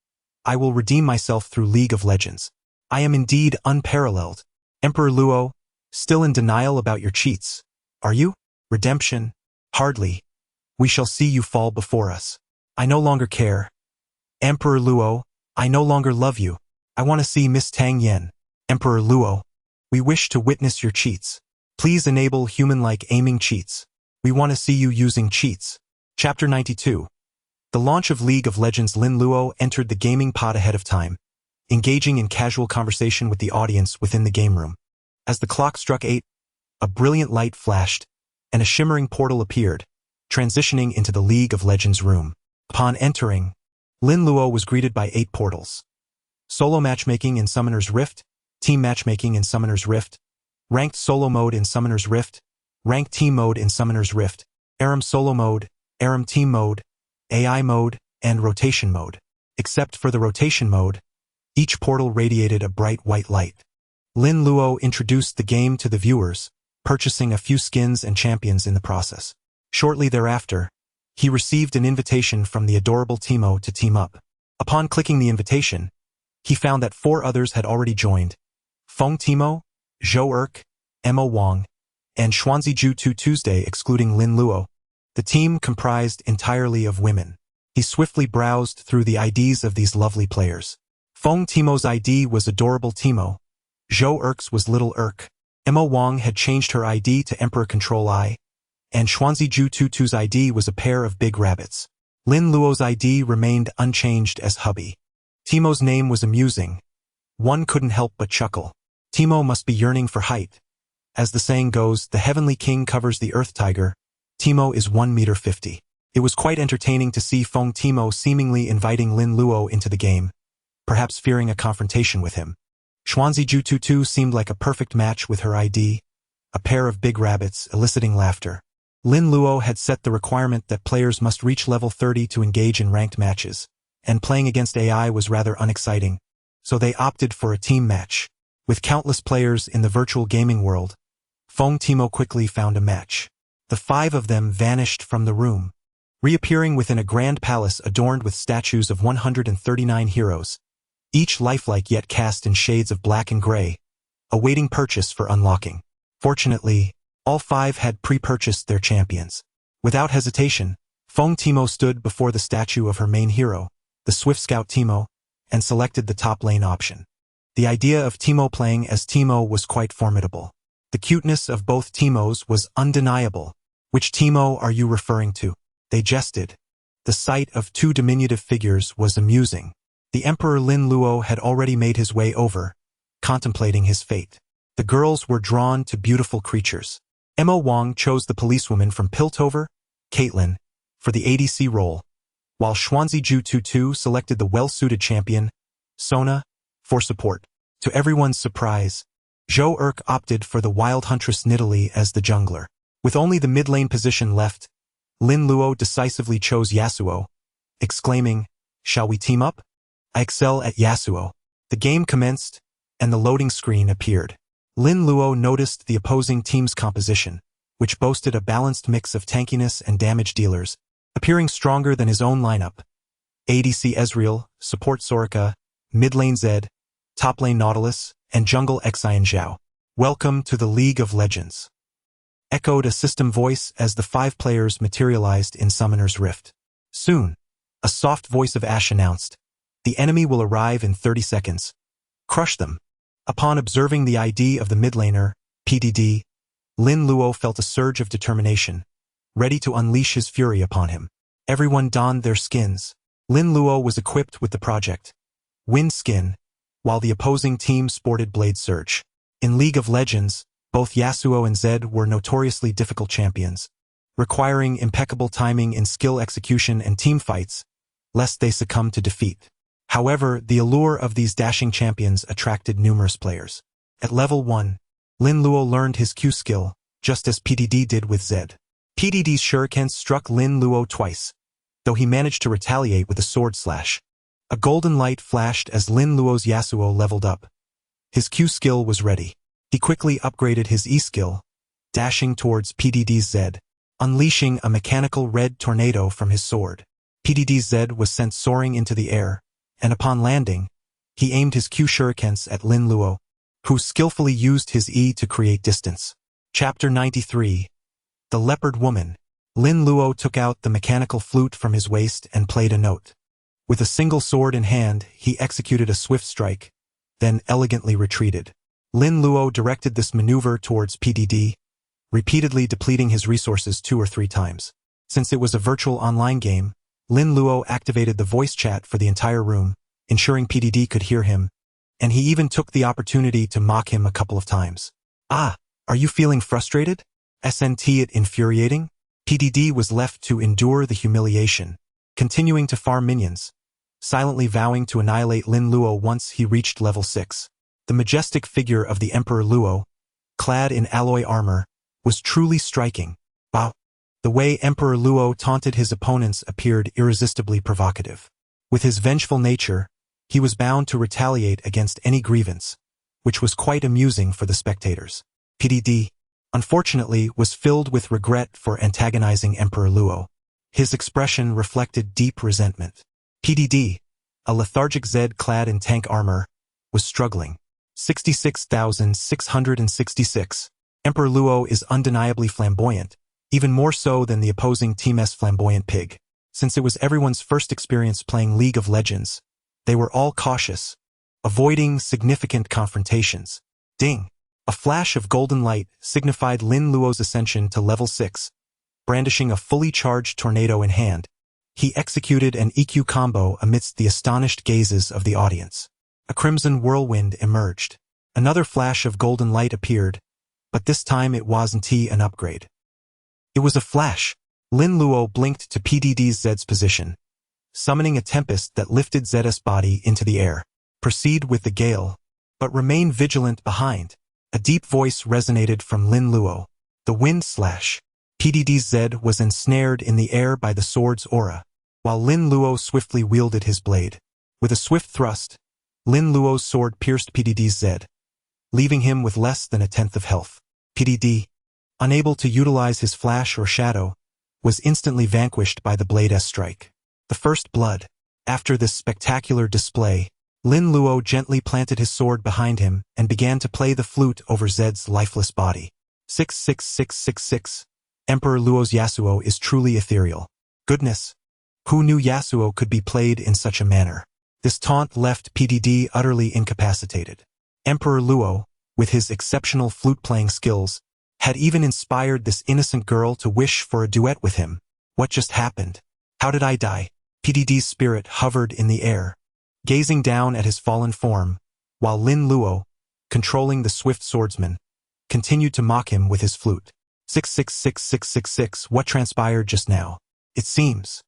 I will redeem myself through League of Legends. I am indeed unparalleled. Emperor Luo, still in denial about your cheats, are you? Redemption? Hardly. We shall see you fall before us. I no longer care. Emperor Luo, I no longer love you. I want to see Miss Tang Yen. Emperor Luo, we wish to witness your cheats. Please enable human-like aiming cheats. We want to see you using cheats." Chapter 92. The launch of League of Legends. Lin Luo entered the gaming pod ahead of time, engaging in casual conversation with the audience within the game room. As the clock struck 8, a brilliant light flashed, and a shimmering portal appeared, transitioning into the League of Legends room. Upon entering, Lin Luo was greeted by 8 portals. Solo matchmaking in Summoner's Rift, team matchmaking in Summoner's Rift, ranked solo mode in Summoner's Rift, ranked team mode in Summoner's Rift, ARAM solo mode, ARAM team mode, AI mode, and rotation mode. Except for the rotation mode, each portal radiated a bright white light. Lin Luo introduced the game to the viewers, purchasing a few skins and champions in the process. Shortly thereafter, he received an invitation from the adorable Timo to team up. Upon clicking the invitation, he found that 4 others had already joined: Feng Timo, Zhou Erk, Emma Wang, and Xuanziju Tuesday excluding Lin Luo. The team comprised entirely of women. He swiftly browsed through the IDs of these lovely players. Feng Timo's ID was Adorable Timo. Zhou Erk's was Little Erk. Emma Wang had changed her ID to Emperor Control I, and Xuanziju Tutu's ID was a pair of big rabbits. Lin Luo's ID remained unchanged as Hubby. Timo's name was amusing. One couldn't help but chuckle. Timo must be yearning for height. As the saying goes, the heavenly king covers the earth tiger. Timo is 1.50 meters. It was quite entertaining to see Feng Timo seemingly inviting Lin Luo into the game, perhaps fearing a confrontation with him. Xuanziju Tutu seemed like a perfect match with her ID, a pair of big rabbits eliciting laughter. Lin Luo had set the requirement that players must reach level 30 to engage in ranked matches, and playing against AI was rather unexciting, so they opted for a team match. With countless players in the virtual gaming world, Feng Timo quickly found a match. The 5 of them vanished from the room, reappearing within a grand palace adorned with statues of 139 heroes, each lifelike yet cast in shades of black and gray, awaiting purchase for unlocking. Fortunately, all 5 had pre-purchased their champions. Without hesitation, Feng Timo stood before the statue of her main hero, the Swift Scout Timo, and selected the top lane option. The idea of Timo playing as Timo was quite formidable. The cuteness of both Timos was undeniable. Which Timo are you referring to? They jested. The sight of 2 diminutive figures was amusing. The Emperor Lin Luo had already made his way over, contemplating his fate. The girls were drawn to beautiful creatures. Emma Wang chose the policewoman from Piltover, Caitlin, for the ADC role, while Xuanziju Tutu selected the well-suited champion, Sona, for support. To everyone's surprise, Zhou Erk opted for the wild huntress Nidalee as the jungler. With only the mid-lane position left, Lin Luo decisively chose Yasuo, exclaiming, "Shall we team up? I excel at Yasuo." The game commenced, and the loading screen appeared. Lin Luo noticed the opposing team's composition, which boasted a balanced mix of tankiness and damage dealers, appearing stronger than his own lineup. ADC Ezreal, support Soraka, mid lane Zed, top lane Nautilus, and jungle Xian Zhao. Welcome to the League of Legends. Echoed a system voice as the 5 players materialized in Summoner's Rift. Soon, a soft voice of Ash announced, "The enemy will arrive in 30 seconds. Crush them." Upon observing the ID of the mid laner, PDD, Lin Luo felt a surge of determination, ready to unleash his fury upon him. Everyone donned their skins. Lin Luo was equipped with the Project Wind skin, while the opposing team sported Blade Surge. In League of Legends, both Yasuo and Zed were notoriously difficult champions, requiring impeccable timing in skill execution and team fights, lest they succumb to defeat. However, the allure of these dashing champions attracted numerous players. At level 1, Lin Luo learned his Q skill, just as PDD did with Zed. PDD's shurikens struck Lin Luo twice, though he managed to retaliate with a sword slash. A golden light flashed as Lin Luo's Yasuo leveled up. His Q skill was ready. He quickly upgraded his E skill, dashing towards PDD's Zed, unleashing a mechanical red tornado from his sword. PDD's Zed was sent soaring into the air, and upon landing, he aimed his Q shurikens at Lin Luo, who skillfully used his E to create distance. Chapter 93. The Leopard Woman. Lin Luo took out the mechanical flute from his waist and played a note. With a single sword in hand, he executed a swift strike, then elegantly retreated. Lin Luo directed this maneuver towards PDD, repeatedly depleting his resources 2 or 3 times. Since it was a virtual online game, Lin Luo activated the voice chat for the entire room, ensuring PDD could hear him, and he even took the opportunity to mock him a couple of times. "Ah, are you feeling frustrated? Isn't it infuriating?" PDD was left to endure the humiliation, continuing to farm minions, silently vowing to annihilate Lin Luo once he reached level 6. The majestic figure of the Emperor Luo, clad in alloy armor, was truly striking. Wow! The way Emperor Luo taunted his opponents appeared irresistibly provocative. With his vengeful nature, he was bound to retaliate against any grievance, which was quite amusing for the spectators. PDD, unfortunately, was filled with regret for antagonizing Emperor Luo. His expression reflected deep resentment. PDD, a lethargic Zed clad in tank armor, was struggling. 66,666. Emperor Luo is undeniably flamboyant, even more so than the opposing team's flamboyant pig. Since it was everyone's first experience playing League of Legends, they were all cautious, avoiding significant confrontations. Ding! A flash of golden light signified Lin Luo's ascension to level 6. Brandishing a fully charged tornado in hand, he executed an EQ combo amidst the astonished gazes of the audience. A crimson whirlwind emerged. Another flash of golden light appeared, but this time it wasn't an upgrade. It was a flash. Lin Luo blinked to PDD's Zed's position, summoning a tempest that lifted Zed's body into the air. "Proceed with the gale, but remain vigilant behind." A deep voice resonated from Lin Luo. The wind slash. PDD's Zed was ensnared in the air by the sword's aura, while Lin Luo swiftly wielded his blade. With a swift thrust, Lin Luo's sword pierced PDD's Zed, leaving him with less than 1/10 of health. PDD, unable to utilize his flash or shadow, was instantly vanquished by the blade's strike. The first blood. After this spectacular display, Lin Luo gently planted his sword behind him and began to play the flute over Zed's lifeless body. 66666. Emperor Luo's Yasuo is truly ethereal. Goodness! Who knew Yasuo could be played in such a manner? This taunt left PDD utterly incapacitated. Emperor Luo, with his exceptional flute-playing skills, had even inspired this innocent girl to wish for a duet with him. What just happened? How did I die? PDD's spirit hovered in the air, gazing down at his fallen form, while Lin Luo, controlling the swift swordsman, continued to mock him with his flute. 666666. What transpired just now? It seems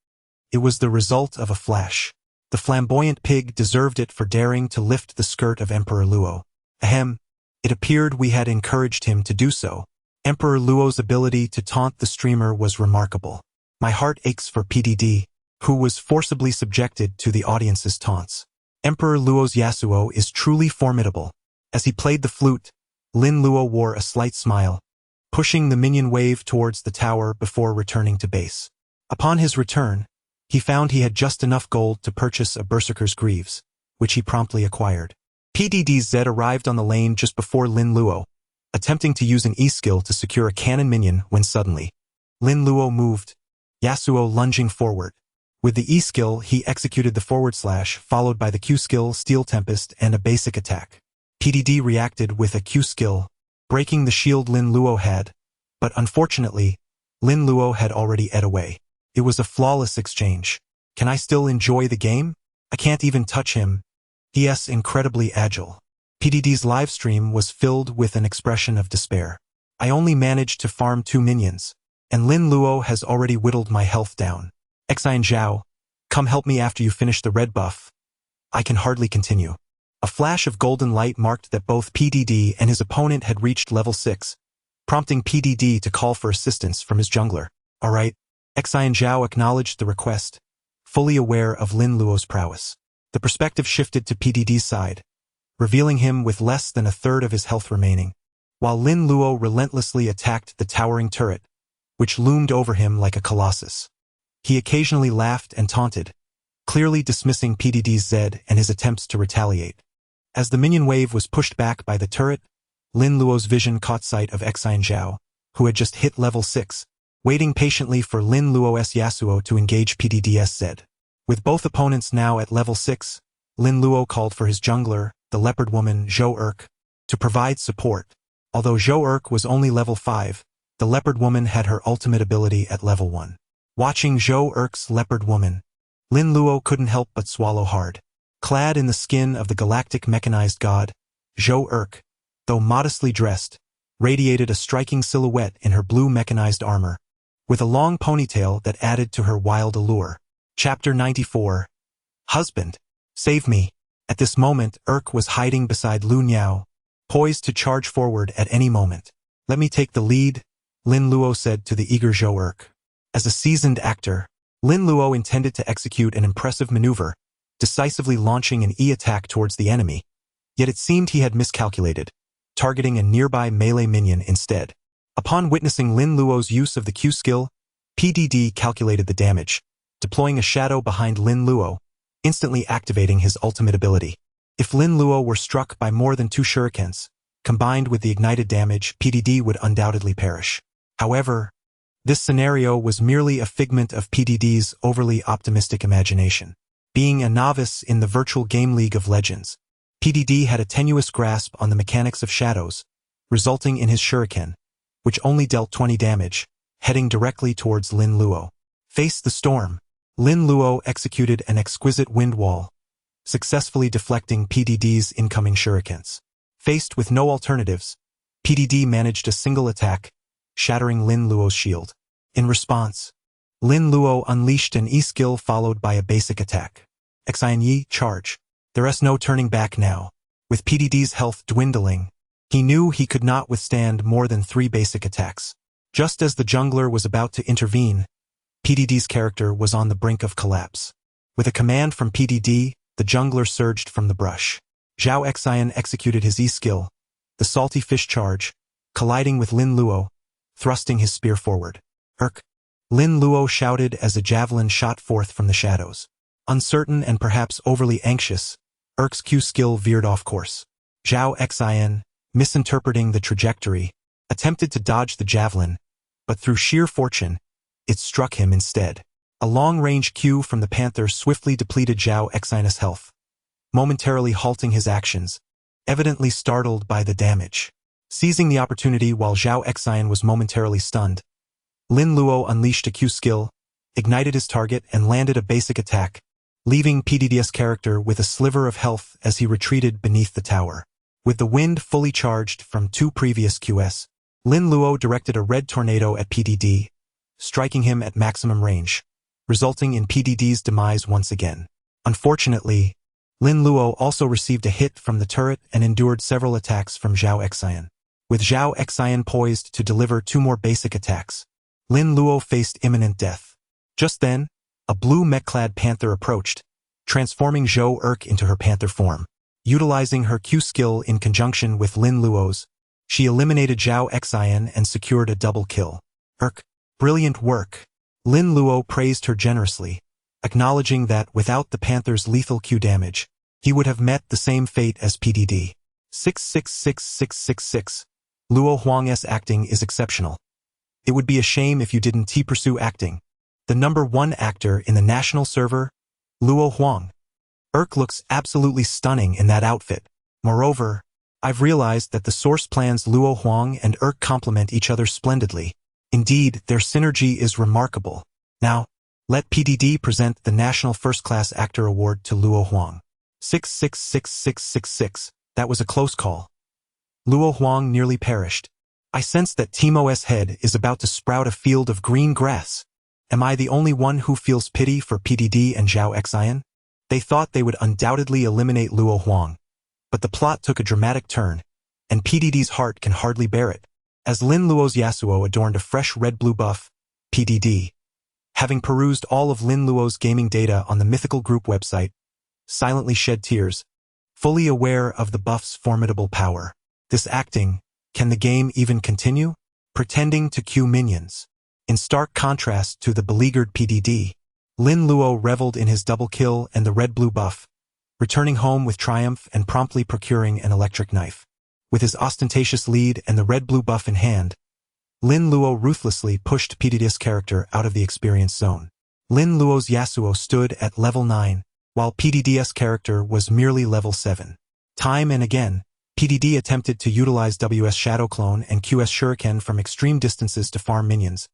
it was the result of a flash. The flamboyant pig deserved it for daring to lift the skirt of Emperor Luo. Ahem. It appeared we had encouraged him to do so. Emperor Luo's ability to taunt the streamer was remarkable. My heart aches for PDD, who was forcibly subjected to the audience's taunts. Emperor Luo's Yasuo is truly formidable. As he played the flute, Lin Luo wore a slight smile, pushing the minion wave towards the tower before returning to base. Upon his return, he found he had just enough gold to purchase a Berserker's Greaves, which he promptly acquired. PDD's Z arrived on the lane just before Lin Luo, attempting to use an E-skill to secure a cannon minion when suddenly, Lin Luo moved, Yasuo lunging forward. With the E-skill, he executed the forward slash, followed by the Q-skill, Steel Tempest, and a basic attack. PDD reacted with a Q-skill, breaking the shield Lin Luo had, but unfortunately, Lin Luo had already ed away. It was a flawless exchange. Can I still enjoy the game? I can't even touch him. He's incredibly agile. PDD's livestream was filled with an expression of despair. I only managed to farm 2 minions, and Lin Luo has already whittled my health down. Xian Zhao, come help me after you finish the red buff. I can hardly continue. A flash of golden light marked that both PDD and his opponent had reached level 6, prompting PDD to call for assistance from his jungler. Alright, Xian Zhao acknowledged the request, fully aware of Lin Luo's prowess. The perspective shifted to PDD's side, revealing him with less than a third of his health remaining, while Lin Luo relentlessly attacked the towering turret, which loomed over him like a colossus. He occasionally laughed and taunted, clearly dismissing PDD's Z and his attempts to retaliate. As the minion wave was pushed back by the turret, Lin Luo's vision caught sight of Xian Zhao, who had just hit level 6, waiting patiently for Lin Luo's Yasuo to engage PDD's Z. With both opponents now at level 6, Lin Luo called for his jungler, the leopard woman Zhou Erk, to provide support. Although Zhou Erk was only level 5, the leopard woman had her ultimate ability at level 1. Watching Zhou Erk's leopard woman, Lin Luo couldn't help but swallow hard. Clad in the skin of the galactic mechanized god, Zhou Erk, though modestly dressed, radiated a striking silhouette in her blue mechanized armor, with a long ponytail that added to her wild allure. Chapter 94. Husband, save me. At this moment, Erk was hiding beside Lu Niao, poised to charge forward at any moment. Let me take the lead, Lin Luo said to the eager Zhou Erk. As a seasoned actor, Lin Luo intended to execute an impressive maneuver, decisively launching an E-attack towards the enemy, yet it seemed he had miscalculated, targeting a nearby melee minion instead. Upon witnessing Lin Luo's use of the Q-skill, PDD calculated the damage, deploying a shadow behind Lin Luo, instantly activating his ultimate ability. If Lin Luo were struck by more than 2 shurikens, combined with the ignited damage, PDD would undoubtedly perish. However, this scenario was merely a figment of PDD's overly optimistic imagination. Being a novice in the virtual game League of Legends, PDD had a tenuous grasp on the mechanics of shadows, resulting in his shuriken, which only dealt 20 damage, heading directly towards Lin Luo. Face the storm. Lin Luo executed an exquisite wind wall, successfully deflecting PDD's incoming shurikens. Faced with no alternatives, PDD managed a single attack, shattering Lin Luo's shield. In response, Lin Luo unleashed an E-skill followed by a basic attack. Xian Yi, charge. There's no turning back now. With PDD's health dwindling, he knew he could not withstand more than 3 basic attacks. Just as the jungler was about to intervene, PDD's character was on the brink of collapse. With a command from PDD, the jungler surged from the brush. Zhao Xian executed his E-skill, the salty fish charge, colliding with Lin Luo, thrusting his spear forward. Erk! Lin Luo shouted as a javelin shot forth from the shadows. Uncertain and perhaps overly anxious, Erk's Q-skill veered off course. Zhao Xian, misinterpreting the trajectory, attempted to dodge the javelin, but through sheer fortune, it struck him instead. A long-range Q from the panther swiftly depleted Zhao Xian's health, momentarily halting his actions, evidently startled by the damage. Seizing the opportunity while Zhao Xian was momentarily stunned, Lin Luo unleashed a Q-skill, ignited his target and landed a basic attack, leaving PDD's character with a sliver of health as he retreated beneath the tower. With the wind fully charged from 2 previous QS, Lin Luo directed a red tornado at PDD, striking him at maximum range, resulting in PDD's demise once again. Unfortunately, Lin Luo also received a hit from the turret and endured several attacks from Zhao Xian. With Zhao Xian poised to deliver 2 more basic attacks, Lin Luo faced imminent death. Just then, a blue mech-clad panther approached, transforming Zhou Erk into her panther form. Utilizing her Q-skill in conjunction with Lin Luo's, She eliminated Zhao Xian and secured a double kill. Brilliant work. Lin Luo praised her generously, acknowledging that without the Panther's lethal Q damage, he would have met the same fate as PDD. 666666. Luo Huang's acting is exceptional. It would be a shame if you didn't pursue acting. The #1 actor in the national server, Luo Huang. Looks absolutely stunning in that outfit. Moreover, I've realized that the source plans Luo Huang and complement each other splendidly. Indeed, their synergy is remarkable. Now, let PDD present the National First Class Actor Award to Luo Huang. 666666. That was a close call. Luo Huang nearly perished. I sense that Timo's head is about to sprout a field of green grass. Am I the only one who feels pity for PDD and Zhao Xian? They thought they would undoubtedly eliminate Luo Huang. But the plot took a dramatic turn, and PDD's heart can hardly bear it. As Lin Luo's Yasuo adorned a fresh red-blue buff, PDD, having perused all of Lin Luo's gaming data on the Mythical Group website, silently shed tears, fully aware of the buff's formidable power. This acting, can the game even continue? Pretending to queue minions. In stark contrast to the beleaguered PDD, Lin Luo reveled in his double kill and the red-blue buff, returning home with triumph and promptly procuring an electric knife. With his ostentatious lead and the red-blue buff in hand, Lin Luo ruthlessly pushed PDD's character out of the experience zone. Lin Luo's Yasuo stood at level 9, while PDD's character was merely level 7. Time and again, PDD attempted to utilize WS Shadow Clone and QS Shuriken from extreme distances to farm minions,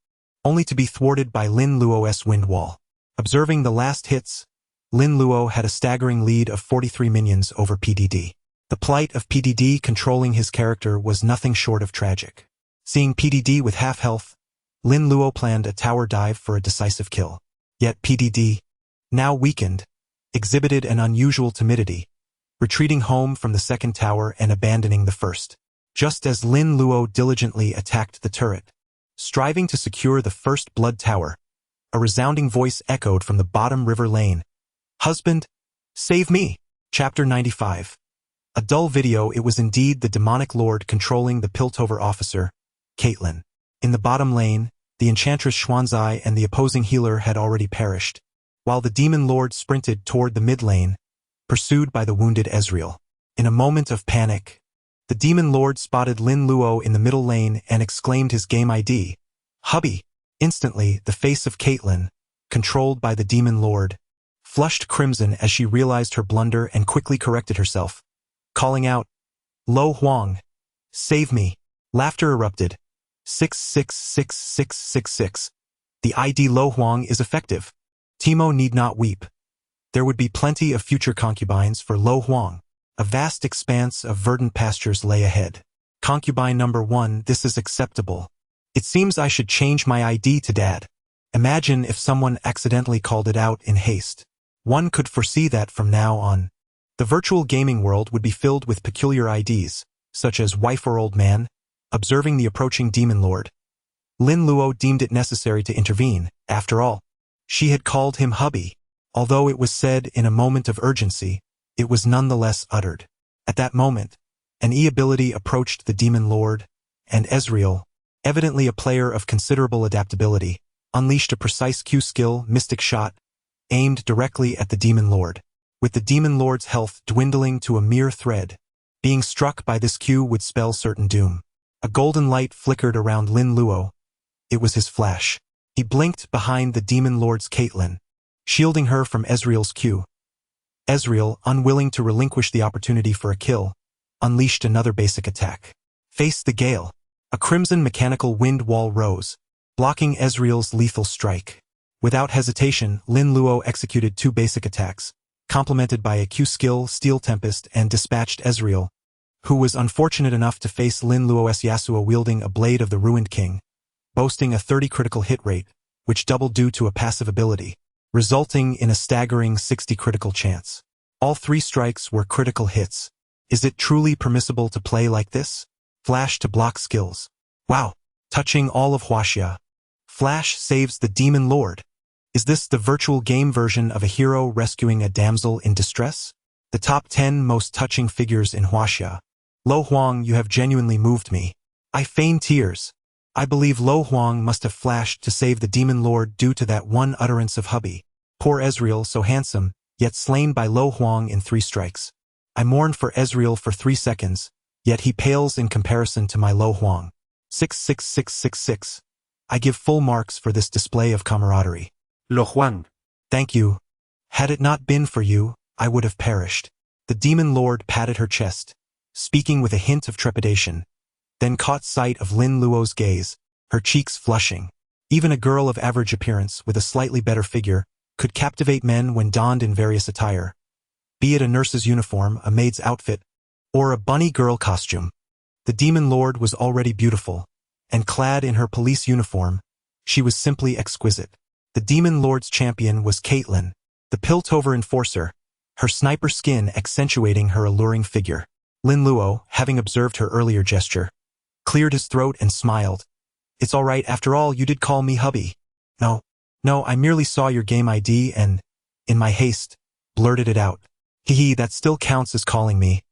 only to be thwarted by Lin Luo's Wind Wall. Observing the last hits, Lin Luo had a staggering lead of 43 minions over PDD. The plight of PDD controlling his character was nothing short of tragic. Seeing PDD with half health, Lin Luo planned a tower dive for a decisive kill. Yet PDD, now weakened, exhibited an unusual timidity, retreating home from the second tower and abandoning the first. Just as Lin Luo diligently attacked the turret, striving to secure the first blood tower, a resounding voice echoed from the bottom river lane. "Husband, save me!" Chapter 95. A dull video. It was indeed the demonic lord controlling the Piltover officer, Caitlyn. In the bottom lane, the enchantress Xuanzai and the opposing healer had already perished, while the demon lord sprinted toward the mid lane, pursued by the wounded Ezreal. In a moment of panic, the demon lord spotted Lin Luo in the middle lane and exclaimed his game ID, "Hubby!" Instantly, the face of Caitlyn, controlled by the demon lord, flushed crimson as she realized her blunder and quickly corrected herself, calling out, "Lo Huang, save me!" Laughter erupted. 666666. The ID Lo Huang is effective. Timo need not weep. There would be plenty of future concubines for Lo Huang. A vast expanse of verdant pastures lay ahead. Concubine number 1, this is acceptable. It seems I should change my ID to Dad. Imagine if someone accidentally called it out in haste. One could foresee that from now on, the virtual gaming world would be filled with peculiar IDs, such as wife or old man. Observing the approaching demon lord, Lin Luo deemed it necessary to intervene. After all, she had called him hubby. Although it was said in a moment of urgency, it was nonetheless uttered. At that moment, an E-ability approached the demon lord, and Ezreal, evidently a player of considerable adaptability, unleashed a precise Q skill, Mystic Shot, aimed directly at the demon lord. With the demon lord's health dwindling to a mere thread, being struck by this Q would spell certain doom. A golden light flickered around Lin Luo. It was his flash. He blinked behind the demon lord's Caitlyn, shielding her from Ezreal's Q. Ezreal, unwilling to relinquish the opportunity for a kill, unleashed another basic attack. Face the gale. A crimson mechanical wind wall rose, blocking Ezreal's lethal strike. Without hesitation, Lin Luo executed 2 basic attacks, complemented by a Q skill, Steel Tempest, and dispatched Ezreal, who was unfortunate enough to face Lin Luo's Yasuo wielding a Blade of the Ruined King, boasting a 30 critical hit rate, which doubled due to a passive ability, resulting in a staggering 60 critical chance. All 3 strikes were critical hits. Is it truly permissible to play like this? Flash to block skills. Wow, touching all of Huaxia. Flash saves the demon lord. Is this the virtual game version of a hero rescuing a damsel in distress? The top 10 most touching figures in Huaxia. Lo Huang, you have genuinely moved me. I feign tears. I believe Lo Huang must have flashed to save the demon lord due to that one utterance of hubby. Poor Ezreal, so handsome, yet slain by Lo Huang in 3 strikes. I mourn for Ezreal for 3 seconds, yet he pales in comparison to my Lo Huang. 66666. I give full marks for this display of camaraderie. Lo Huang. Thank you. Had it not been for you, I would have perished. The demon lord patted her chest, speaking with a hint of trepidation, then caught sight of Lin Luo's gaze, her cheeks flushing. Even a girl of average appearance with a slightly better figure could captivate men when donned in various attire, be it a nurse's uniform, a maid's outfit, or a bunny girl costume. The demon lord was already beautiful, and clad in her police uniform, she was simply exquisite. The demon lord's champion was Caitlyn, the Piltover enforcer, her sniper skin accentuating her alluring figure. Lin Luo, having observed her earlier gesture, cleared his throat and smiled. It's all right, after all, you did call me hubby. No, I merely saw your game ID and, in my haste, blurted it out. Hee, that still counts as calling me.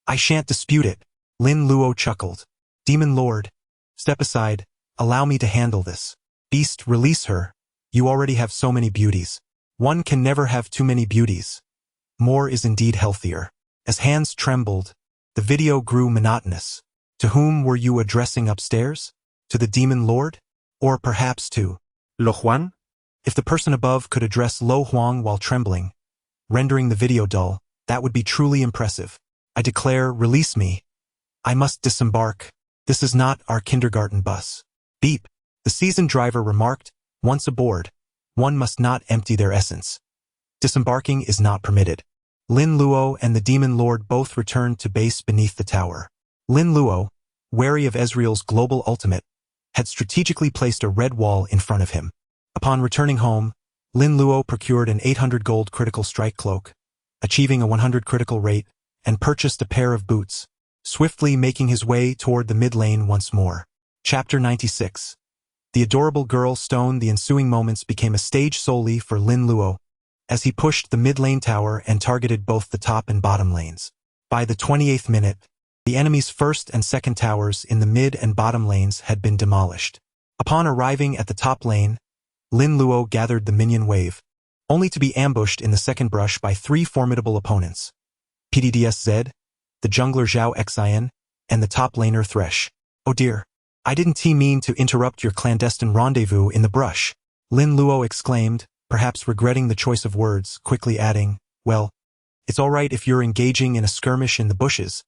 I shan't dispute it. Lin Luo chuckled. Demon Lord, step aside, allow me to handle this. Beast, release her. You already have so many beauties. One can never have too many beauties. More is indeed healthier. As hands trembled, the video grew monotonous. To whom were you addressing upstairs? To the demon lord? Or perhaps to Lo Huang? If the person above could address Lo Huang while trembling, rendering the video dull, that would be truly impressive. I declare, release me. I must disembark. This is not our kindergarten bus. Beep. The seasoned driver remarked, once aboard, one must not empty their essence. Disembarking is not permitted. Lin Luo and the demon lord both returned to base beneath the tower. Lin Luo, wary of Ezreal's global ultimate, had strategically placed a red wall in front of him. Upon returning home, Lin Luo procured an 800 gold critical strike cloak, achieving a 100 critical rate, and purchased a pair of boots, swiftly making his way toward the mid lane once more. Chapter 96. The adorable girl stone. The ensuing moments became a stage solely for Lin Luo, as he pushed the mid lane tower and targeted both the top and bottom lanes. By the 28th minute, the enemy's first and second towers in the mid and bottom lanes had been demolished. Upon arriving at the top lane, Lin Luo gathered the minion wave, only to be ambushed in the second brush by 3 formidable opponents: PDDS Zed, the jungler Zhao Xian, and the top laner Thresh. Oh dear, I didn't mean to interrupt your clandestine rendezvous in the brush, Lin Luo exclaimed, perhaps regretting the choice of words, quickly adding, well, it's all right if you're engaging in a skirmish in the bushes,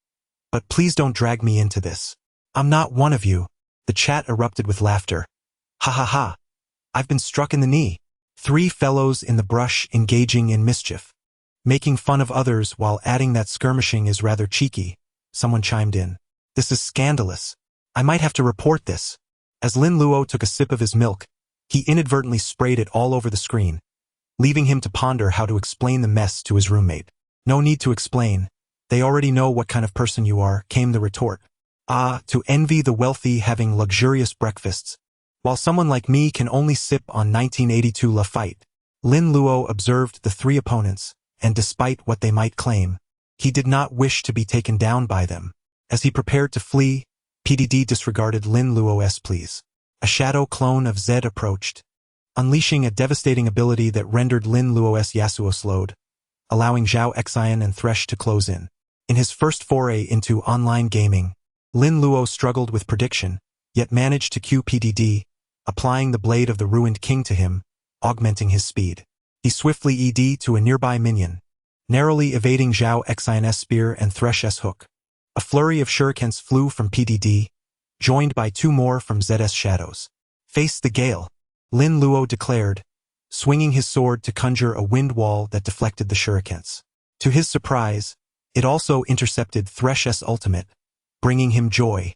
but please don't drag me into this. I'm not one of you. The chat erupted with laughter. Ha ha ha. I've been struck in the knee. 3 fellows in the brush engaging in mischief. Making fun of others while adding that skirmishing is rather cheeky, someone chimed in. This is scandalous. I might have to report this. As Lin Luo took a sip of his milk, he inadvertently sprayed it all over the screen, leaving him to ponder how to explain the mess to his roommate. No need to explain. They already know what kind of person you are, came the retort. Ah, to envy the wealthy having luxurious breakfasts, while someone like me can only sip on 1982 La Fight. Lin Luo observed the 3 opponents, and despite what they might claim, he did not wish to be taken down by them. As he prepared to flee, PDD disregarded Lin Luo's pleas. A shadow clone of Zed approached, unleashing a devastating ability that rendered Lin Luo's Yasuo slowed, allowing Zhao Xian and Thresh to close in. In his first foray into online gaming, Lin Luo struggled with prediction, yet managed to cue PDD, applying the Blade of the Ruined King to him, augmenting his speed. He swiftly ED to a nearby minion, narrowly evading Zhao Xian's spear and Thresh's hook. A flurry of shurikens flew from PDD, joined by 2 more from ZS shadows. Face the gale, Lin Luo declared, swinging his sword to conjure a wind wall that deflected the shurikens. To his surprise, it also intercepted Thresh's ultimate, bringing him joy.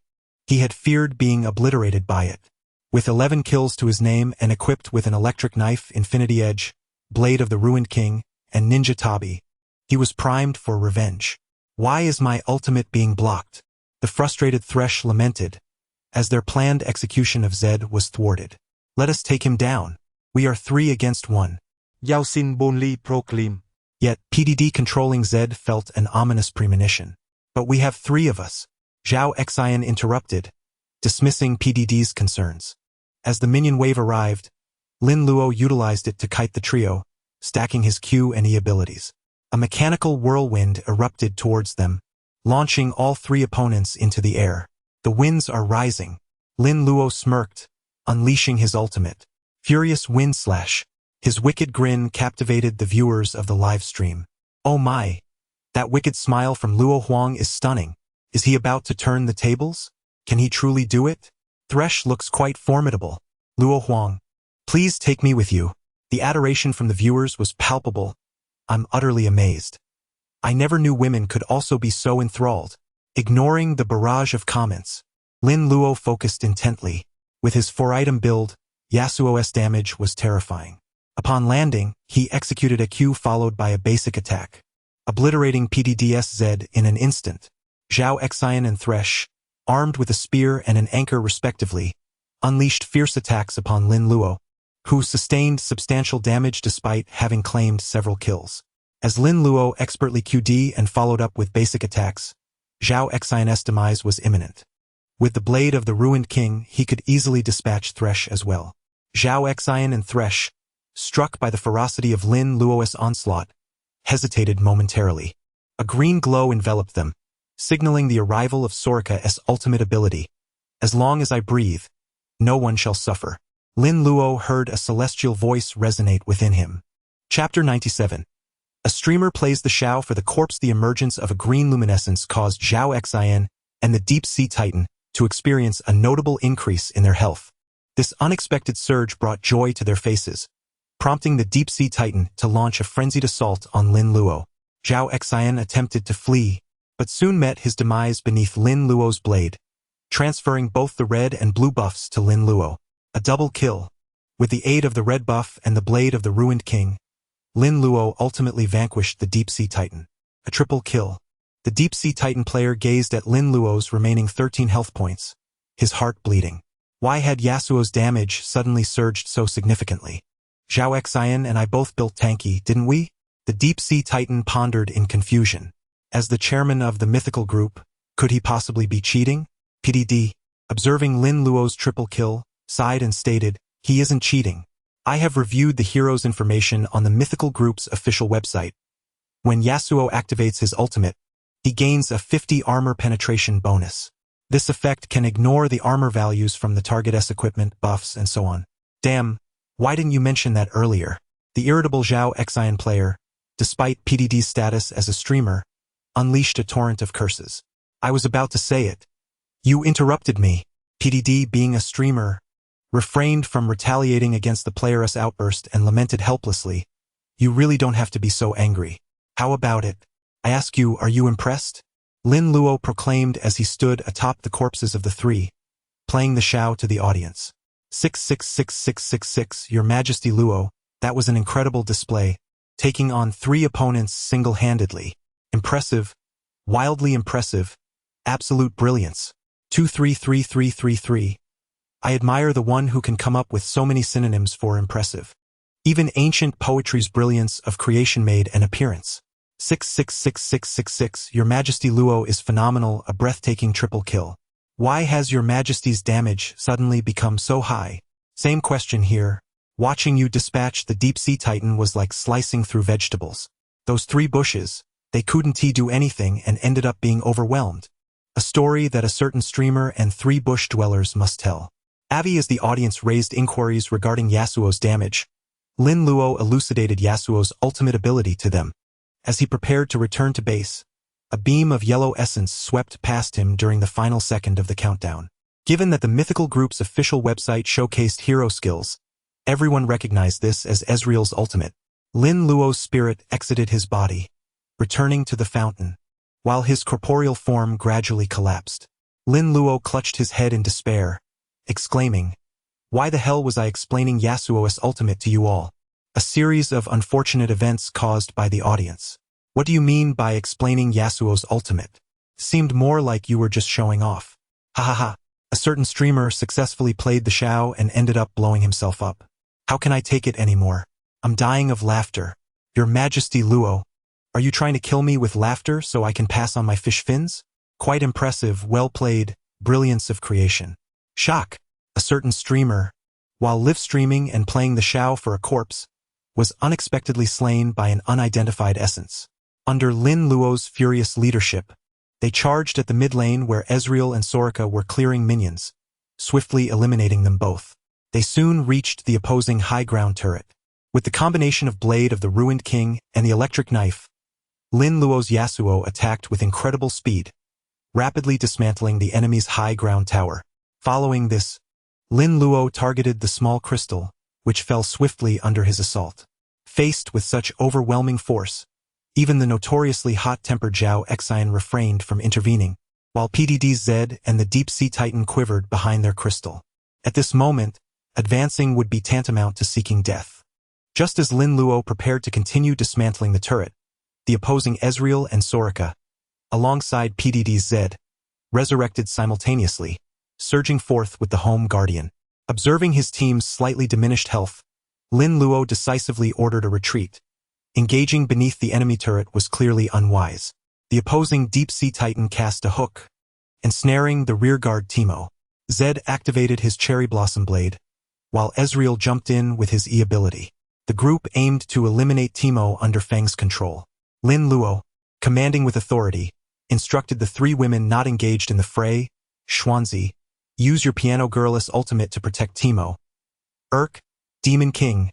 He had feared being obliterated by it. With 11 kills to his name and equipped with an electric knife, Infinity Edge, Blade of the Ruined King, and Ninja Tabi, he was primed for revenge. Why is my ultimate being blocked? The frustrated Thresh lamented, as their planned execution of Zed was thwarted. Let us take him down. We are 3 against 1. Yao Xin boldly proclaimed. Yet, PDD controlling Zed felt an ominous premonition. But we have 3 of us. Zhao Xian interrupted, dismissing PDD's concerns. As the minion wave arrived, Lin Luo utilized it to kite the trio, stacking his Q and E abilities. A mechanical whirlwind erupted towards them, launching all three opponents into the air. The winds are rising. Lin Luo smirked, unleashing his ultimate. Furious Wind Slash. His wicked grin captivated the viewers of the live stream. Oh my! That wicked smile from Luo Huang is stunning. Is he about to turn the tables? Can he truly do it? Thresh looks quite formidable. Luo Huang, please take me with you. The adoration from the viewers was palpable. I'm utterly amazed. I never knew women could also be so enthralled. Ignoring the barrage of comments, Lin Luo focused intently. With his 4-item build, Yasuo's damage was terrifying. Upon landing, he executed a Q followed by a basic attack, obliterating PDDSZ in an instant. Zhao Xian and Thresh, armed with a spear and an anchor respectively, unleashed fierce attacks upon Lin Luo, who sustained substantial damage despite having claimed several kills. As Lin Luo expertly QD and followed up with basic attacks, Zhao Xian's demise was imminent. With the blade of the Ruined King, he could easily dispatch Thresh as well. Zhao Xian and Thresh, struck by the ferocity of Lin Luo's onslaught, hesitated momentarily. A green glow enveloped them, signaling the arrival of Sorika's ultimate ability. As long as I breathe, no one shall suffer. Lin Luo heard a celestial voice resonate within him. Chapter 97. A streamer plays the Shao for the corpse. The emergence of a green luminescence caused Zhao Xian and the Deep Sea Titan to experience a notable increase in their health. This unexpected surge brought joy to their faces, prompting the Deep Sea Titan to launch a frenzied assault on Lin Luo. Zhao Xian attempted to flee, but soon met his demise beneath Lin Luo's blade, transferring both the red and blue buffs to Lin Luo. A double kill. With the aid of the red buff and the blade of the Ruined King, Lin Luo ultimately vanquished the Deep Sea Titan. A triple kill. The Deep Sea Titan player gazed at Lin Luo's remaining 13 health points, his heart bleeding. Why had Yasuo's damage suddenly surged so significantly? Zhao Xian and I both built tanky, didn't we? The Deep Sea Titan pondered in confusion. As the chairman of the mythical group, could he possibly be cheating? PDD, observing Lin Luo's triple kill, sighed and stated, he isn't cheating. I have reviewed the hero's information on the mythical group's official website. When Yasuo activates his ultimate, he gains a 50 armor penetration bonus. This effect can ignore the armor values from the target's equipment, buffs, and so on. Damn, why didn't you mention that earlier? The irritable Zhao Xian player, despite PDD's status as a streamer, unleashed a torrent of curses. I was about to say it. You interrupted me. PDD, being a streamer, refrained from retaliating against the player's outburst and lamented helplessly. You really don't have to be so angry. How about it? I ask you, are you impressed? Lin Luo proclaimed as he stood atop the corpses of the three, playing the Shao to the audience. 6666666, Your Majesty Luo, that was an incredible display, taking on 3 opponents single-handedly. Impressive, wildly impressive, absolute brilliance. 233333. I admire the one who can come up with so many synonyms for impressive. Even ancient poetry's brilliance of creation made an appearance. 6666666, Your Majesty Luo is phenomenal, a breathtaking triple kill. Why has Your Majesty's damage suddenly become so high? Same question here. Watching you dispatch the Deep Sea Titan was like slicing through vegetables. Those 3 bushes, they couldn't do anything and ended up being overwhelmed. A story that a certain streamer and 3 bush dwellers must tell. Avi, as the audience raised inquiries regarding Yasuo's damage, Lin Luo elucidated Yasuo's ultimate ability to them. As he prepared to return to base, a beam of yellow essence swept past him during the final second of the countdown. Given that the mythical group's official website showcased hero skills, everyone recognized this as Ezreal's ultimate. Lin Luo's spirit exited his body, returning to the fountain, while his corporeal form gradually collapsed. Lin Luo clutched his head in despair, exclaiming, "Why the hell was I explaining Yasuo's ultimate to you all?" A series of unfortunate events caused by the audience. What do you mean by explaining Yasuo's ultimate? Seemed more like you were just showing off. Ha ha ha. A certain streamer successfully played the Shao and ended up blowing himself up. How can I take it anymore? I'm dying of laughter. Your Majesty Luo, are you trying to kill me with laughter so I can pass on my fish fins? Quite impressive, well played, brilliance of creation. Shock. A certain streamer, while live streaming and playing the Shao for a corpse, was unexpectedly slain by an unidentified essence. Under Lin Luo's furious leadership, they charged at the mid lane where Ezreal and Soraka were clearing minions, swiftly eliminating them both. They soon reached the opposing high ground turret. With the combination of Blade of the Ruined King and the electric knife, Lin Luo's Yasuo attacked with incredible speed, rapidly dismantling the enemy's high ground tower. Following this, Lin Luo targeted the small crystal, which fell swiftly under his assault. Faced with such overwhelming force, even the notoriously hot-tempered Zhao Xian refrained from intervening, while PDD's Zed and the Deep-Sea Titan quivered behind their crystal. At this moment, advancing would be tantamount to seeking death. Just as Lin Luo prepared to continue dismantling the turret, the opposing Ezreal and Soraka, alongside PDD's Zed, resurrected simultaneously, surging forth with the home guardian. Observing his team's slightly diminished health, Lin Luo decisively ordered a retreat. Engaging beneath the enemy turret was clearly unwise. The opposing Deep-Sea Titan cast a hook, ensnaring the rearguard Teemo. Zed activated his Cherry Blossom Blade, while Ezreal jumped in with his E ability. The group aimed to eliminate Teemo under Feng's control. Lin Luo, commanding with authority, instructed the three women not engaged in the fray, Xuanzi, use your Piano Girl's ultimate to protect Teemo. Demon King,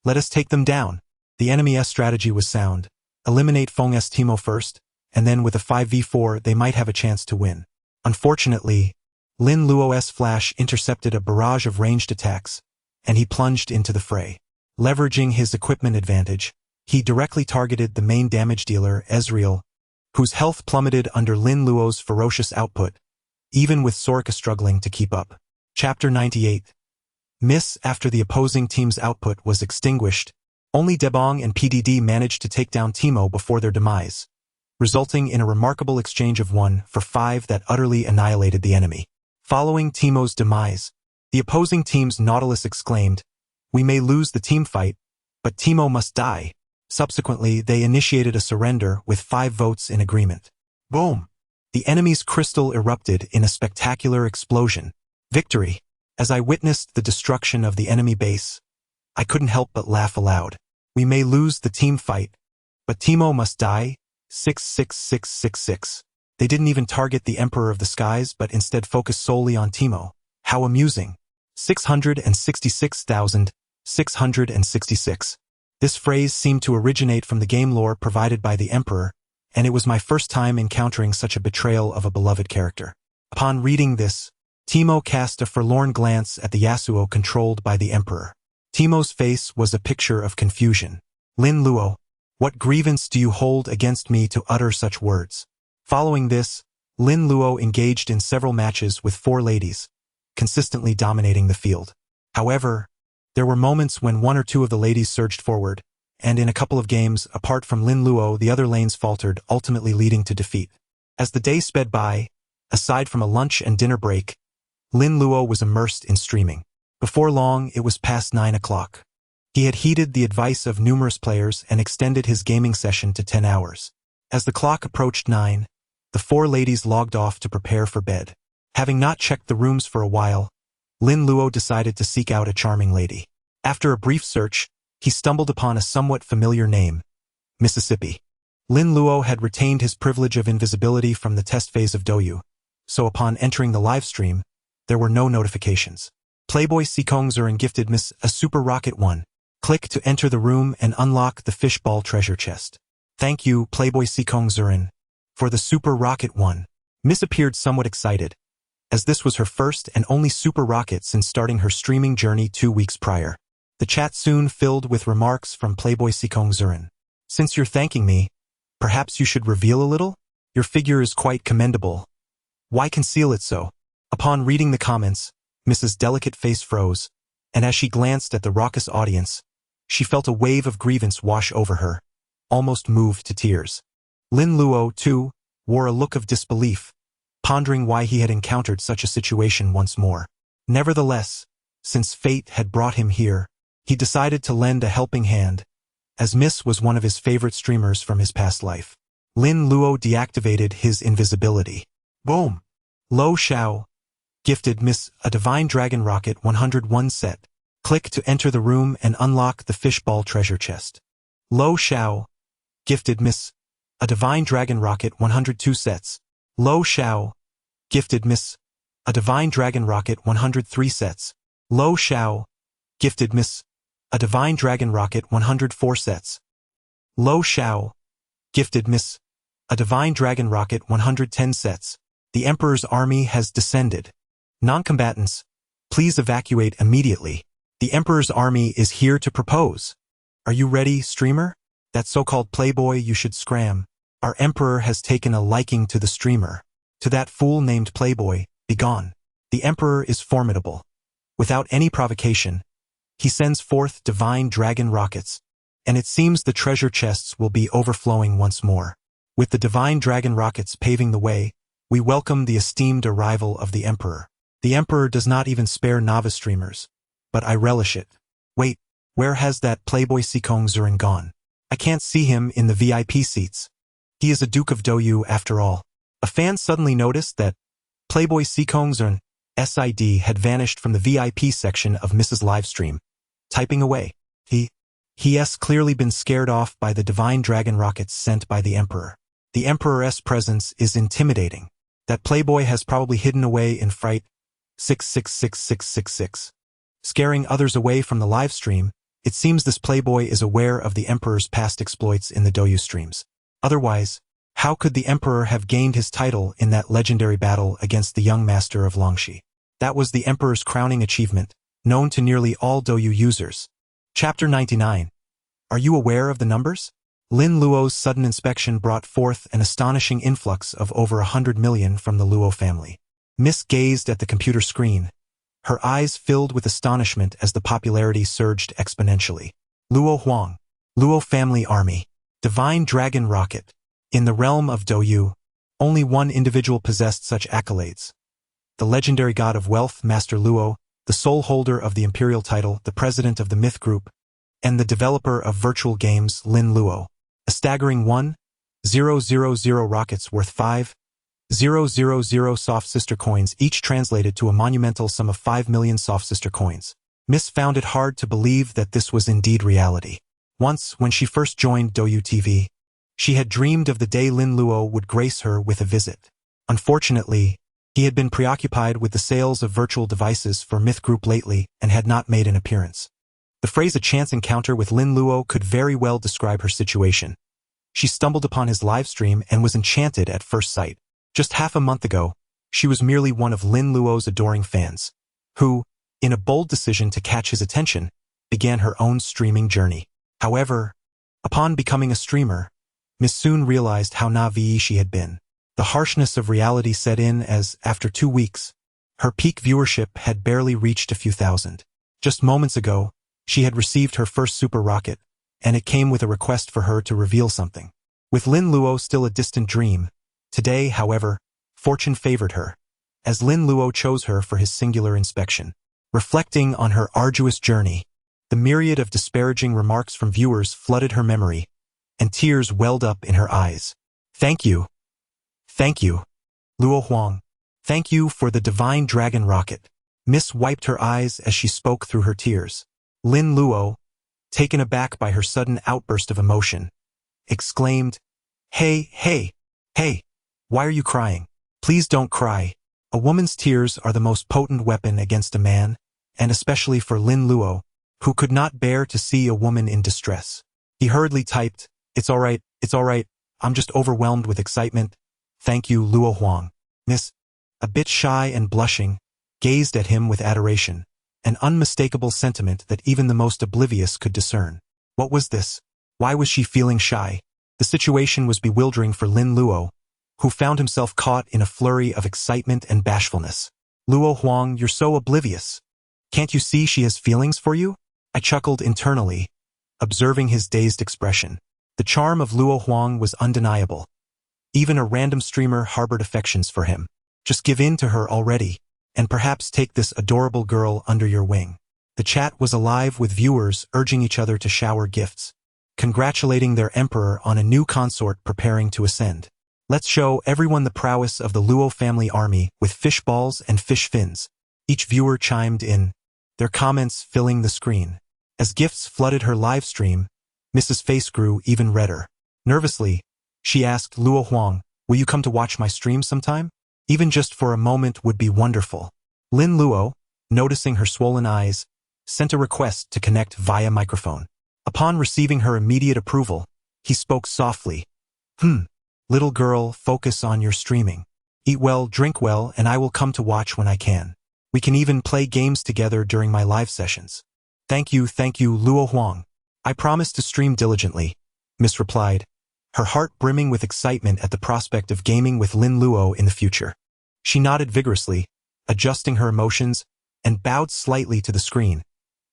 let us take them down. The enemy's strategy was sound. Eliminate Feng's Teemo first, and then with a 5v4 they might have a chance to win. Unfortunately, Lin Luo's flash intercepted a barrage of ranged attacks, and he plunged into the fray. Leveraging his equipment advantage, he directly targeted the main damage dealer, Ezreal, whose health plummeted under Lin Luo's ferocious output, even with Soraka struggling to keep up. Chapter 98. Miss. After the opposing team's output was extinguished, only Debong and PDD managed to take down Teemo before their demise, resulting in a remarkable exchange of 1 for 5 that utterly annihilated the enemy. Following Teemo's demise, the opposing team's Nautilus exclaimed, "We may lose the team fight, but Teemo must die." Subsequently, they initiated a surrender with 5 votes in agreement. Boom! The enemy's crystal erupted in a spectacular explosion. Victory! As I witnessed the destruction of the enemy base, I couldn't help but laugh aloud. We may lose the team fight, but Teemo must die. 66666. They didn't even target the Emperor of the Skies but instead focused solely on Teemo. How amusing. 666,666. This phrase seemed to originate from the game lore provided by the Emperor, and it was my first time encountering such a betrayal of a beloved character. Upon reading this, Teemo cast a forlorn glance at the Yasuo controlled by the Emperor. Teemo's face was a picture of confusion. Lin Luo, what grievance do you hold against me to utter such words? Following this, Lin Luo engaged in several matches with 4 ladies, consistently dominating the field. However, there were moments when 1 or 2 of the ladies surged forward, and in a couple of games, apart from Lin Luo, the other lanes faltered, ultimately leading to defeat. As the day sped by, aside from a lunch and dinner break, Lin Luo was immersed in streaming. Before long, it was past 9 o'clock. He had heeded the advice of numerous players and extended his gaming session to 10 hours. As the clock approached 9, the 4 ladies logged off to prepare for bed. Having not checked the rooms for a while, Lin Luo decided to seek out a charming lady. After a brief search, he stumbled upon a somewhat familiar name, Mississippi. Lin Luo had retained his privilege of invisibility from the test phase of Douyu, so upon entering the live stream, there were no notifications. Playboy Sikong Zurin gifted Miss a Super Rocket 1. Click to enter the room and unlock the fishball treasure chest. Thank you, Playboy Sikong Zurin, for the Super Rocket 1. Miss appeared somewhat excited, as this was her first and only Super Rocket since starting her streaming journey 2 weeks prior. The chat soon filled with remarks from Playboy Sikong Zurin. Since you're thanking me, perhaps you should reveal a little? Your figure is quite commendable. Why conceal it so? Upon reading the comments, Mrs. Delicate face froze, and as she glanced at the raucous audience, she felt a wave of grievance wash over her, almost moved to tears. Lin Luo, too, wore a look of disbelief, pondering why he had encountered such a situation once more. Nevertheless, since fate had brought him here, he decided to lend a helping hand, as Miss was one of his favorite streamers from his past life. Lin Luo deactivated his invisibility. Boom. Lo Xiao, gifted Miss a Divine Dragon Rocket 101 set. Click to enter the room and unlock the fishball treasure chest. Lo Xiao, gifted Miss a Divine Dragon Rocket 102 sets. Lo Xiao, gifted Miss a Divine Dragon Rocket 103 sets. Lo Xiao, gifted Miss a Divine Dragon Rocket 104 sets. Lo Xiao, gifted Miss a Divine Dragon Rocket 110 sets. The Emperor's army has descended. Non-combatants, please evacuate immediately. The Emperor's army is here to propose. Are you ready, streamer? That so-called playboy you should scram. Our Emperor has taken a liking to the streamer. To that fool named Playboy, begone. The Emperor is formidable. Without any provocation, he sends forth divine dragon rockets, and it seems the treasure chests will be overflowing once more. With the divine dragon rockets paving the way, we welcome the esteemed arrival of the Emperor. The Emperor does not even spare novice streamers, but I relish it. Wait, where has that Playboy Sikong Zurin gone? I can't see him in the VIP seats. He is a Duke of Doyu after all. A fan suddenly noticed that Playboy Sikong Zurin SID had vanished from the VIP section of Mrs. Livestream, typing away. He has clearly been scared off by the divine dragon rockets sent by the Emperor. The Emperor's presence is intimidating. That Playboy has probably hidden away in fright 666666. Scaring others away from the live stream, it seems this Playboy is aware of the Emperor's past exploits in the Doyu streams. Otherwise, how could the Emperor have gained his title in that legendary battle against the young master of Longxi? That was the Emperor's crowning achievement, known to nearly all Doyu users. Chapter 99. Are you aware of the numbers? Lin Luo's sudden inspection brought forth an astonishing influx of over 100 million from the Luo family. Miss gazed at the computer screen, her eyes filled with astonishment as the popularity surged exponentially. Luo Huang, Luo family army, divine dragon rocket. In the realm of Doyu, only one individual possessed such accolades. The legendary god of wealth, Master Luo, the sole holder of the imperial title, the president of the Myth Group, and the developer of virtual games, Lin Luo. A staggering 1,000 rockets worth 5,000 soft sister coins, each translated to a monumental sum of 5 million soft sister coins. Miss found it hard to believe that this was indeed reality. Once, when she first joined Doyu TV, she had dreamed of the day Lin Luo would grace her with a visit. Unfortunately, he had been preoccupied with the sales of virtual devices for Myth Group lately and had not made an appearance. The phrase "a chance encounter with Lin Luo" could very well describe her situation. She stumbled upon his live stream and was enchanted at first sight. Just half a month ago, she was merely one of Lin Luo's adoring fans, who, in a bold decision to catch his attention, began her own streaming journey. However, upon becoming a streamer, Miss soon realized how naive she had been. The harshness of reality set in as, after 2 weeks, her peak viewership had barely reached a few thousand. Just moments ago, she had received her first super rocket, and it came with a request for her to reveal something. With Lin Luo still a distant dream, today, however, fortune favored her, as Lin Luo chose her for his singular inspection. Reflecting on her arduous journey, the myriad of disparaging remarks from viewers flooded her memory, and tears welled up in her eyes. Thank you. Thank you, Luo Huang. Thank you for the divine dragon rocket. Miss wiped her eyes as she spoke through her tears. Lin Luo, taken aback by her sudden outburst of emotion, exclaimed, Hey, why are you crying? Please don't cry. A woman's tears are the most potent weapon against a man, and especially for Lin Luo, who could not bear to see a woman in distress. He hurriedly typed, It's all right, I'm just overwhelmed with excitement. Thank you, Luo Huang. Miss, a bit shy and blushing, gazed at him with adoration, an unmistakable sentiment that even the most oblivious could discern. What was this? Why was she feeling shy? The situation was bewildering for Lin Luo, who found himself caught in a flurry of excitement and bashfulness. Luo Huang, you're so oblivious. Can't you see she has feelings for you? I chuckled internally, observing his dazed expression. The charm of Luo Huang was undeniable. Even a random streamer harbored affections for him. Just give in to her already, and perhaps take this adorable girl under your wing. The chat was alive with viewers urging each other to shower gifts, congratulating their emperor on a new consort preparing to ascend. Let's show everyone the prowess of the Luo family army with fish balls and fish fins. Each viewer chimed in, their comments filling the screen. As gifts flooded her live stream, Mrs. Face grew even redder. Nervously, she asked Luo Huang, will you come to watch my stream sometime? Even just for a moment would be wonderful. Lin Luo, noticing her swollen eyes, sent a request to connect via microphone. Upon receiving her immediate approval, he spoke softly. Little girl, focus on your streaming. Eat well, drink well, and I will come to watch when I can. We can even play games together during my live sessions. Thank you, Luo Huang. I promise to stream diligently, Miss replied, her heart brimming with excitement at the prospect of gaming with Lin Luo in the future. She nodded vigorously, adjusting her emotions, and bowed slightly to the screen,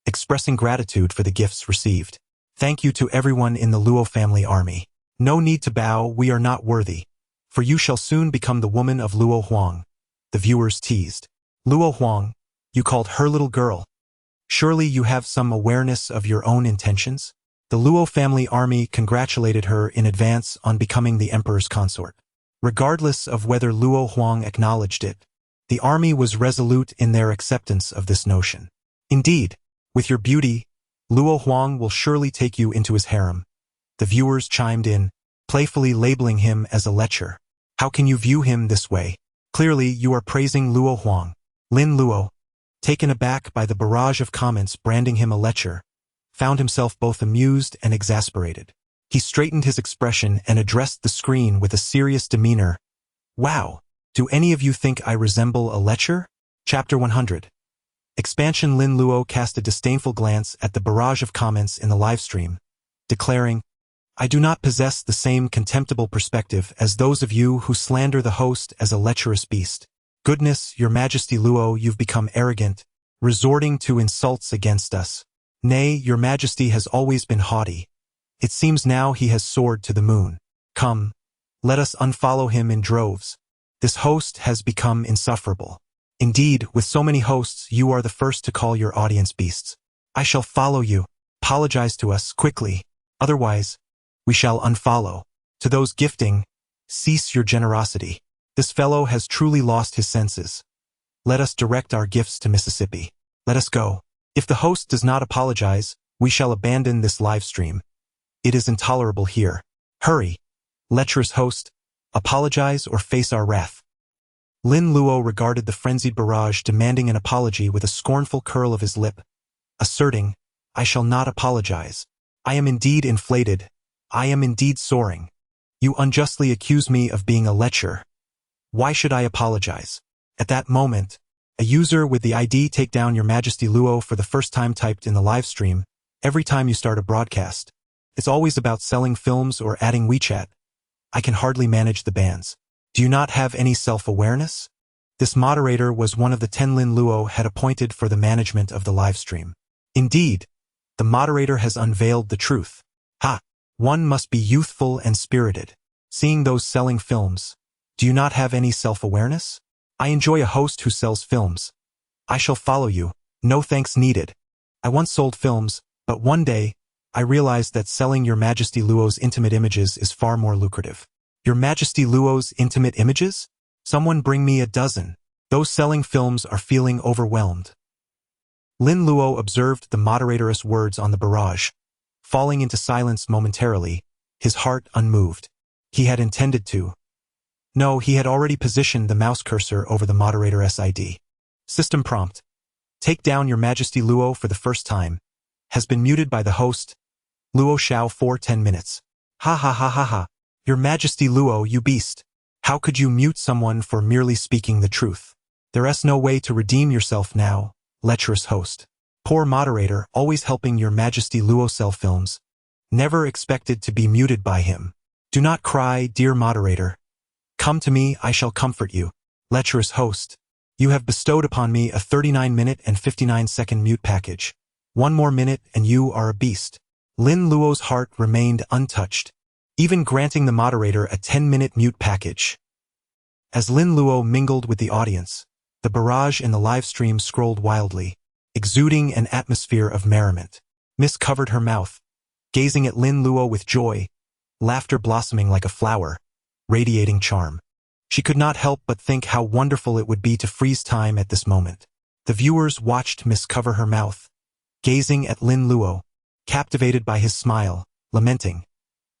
expressing gratitude for the gifts received. Thank you to everyone in the Luo family army. No need to bow, we are not worthy, for you shall soon become the woman of Luo Huang, the viewers teased. Luo Huang, you called her little girl. Surely you have some awareness of your own intentions? The Luo family army congratulated her in advance on becoming the emperor's consort. Regardless of whether Luo Huang acknowledged it, the army was resolute in their acceptance of this notion. Indeed, with your beauty, Luo Huang will surely take you into his harem. The viewers chimed in, playfully labeling him as a lecher. How can you view him this way? Clearly, you are praising Luo Huang. Lin Luo, taken aback by the barrage of comments branding him a lecher, found himself both amused and exasperated. He straightened his expression and addressed the screen with a serious demeanor. Wow, do any of you think I resemble a lecher? Chapter 100. Expansion. Lin Luo cast a disdainful glance at the barrage of comments in the livestream, declaring, I do not possess the same contemptible perspective as those of you who slander the host as a lecherous beast. Goodness, your majesty Luo, you've become arrogant, resorting to insults against us. Nay, your majesty has always been haughty. It seems now he has soared to the moon. Come, let us unfollow him in droves. This host has become insufferable. Indeed, with so many hosts, you are the first to call your audience beasts. I shall follow you. Apologize to us quickly. Otherwise, we shall unfollow. To those gifting, cease your generosity. This fellow has truly lost his senses. Let us direct our gifts to Mississippi. Let us go. If the host does not apologize, we shall abandon this live stream. It is intolerable here. Hurry, lecherous host, apologize or face our wrath. Lin Luo regarded the frenzied barrage demanding an apology with a scornful curl of his lip, asserting, I shall not apologize. I am indeed inflated. I am indeed soaring. You unjustly accuse me of being a lecher. Why should I apologize? At that moment, a user with the ID Take Down Your Majesty Luo for the first time typed in the live stream, every time you start a broadcast. It's always about selling films or adding WeChat. I can hardly manage the bans. Do you not have any self-awareness? This moderator was one of the 10 Lin Luo had appointed for the management of the live stream. Indeed, the moderator has unveiled the truth. Ha! One must be youthful and spirited. Seeing those selling films, do you not have any self-awareness? I enjoy a host who sells films. I shall follow you. No thanks needed. I once sold films, but one day, I realized that selling Your Majesty Luo's intimate images is far more lucrative. Your Majesty Luo's intimate images? Someone bring me a dozen. Those selling films are feeling overwhelmed. Lin Luo observed the moderator's words on the barrage, falling into silence momentarily, his heart unmoved. He had intended to. No, he had already positioned the mouse cursor over the moderator's ID. System prompt. Take Down Your Majesty Luo for the first time. Has been muted by the host, Luo Xiao for 10 minutes. Ha ha ha ha ha. Your Majesty Luo, you beast. How could you mute someone for merely speaking the truth? There's no way to redeem yourself now, lecherous host. Poor moderator, always helping Your Majesty Luo sell films. Never expected to be muted by him. Do not cry, dear moderator. Come to me, I shall comfort you. Lecherous host. You have bestowed upon me a 39-minute and 59-second mute package. One more minute and you are a beast. Lin Luo's heart remained untouched, even granting the moderator a 10-minute mute package. As Lin Luo mingled with the audience, the barrage in the live stream scrolled wildly, exuding an atmosphere of merriment. Miss covered her mouth, gazing at Lin Luo with joy, laughter blossoming like a flower. radiating charm. She could not help but think how wonderful it would be to freeze time at this moment. The viewers watched Miss cover her mouth, gazing at Lin Luo, captivated by his smile, lamenting,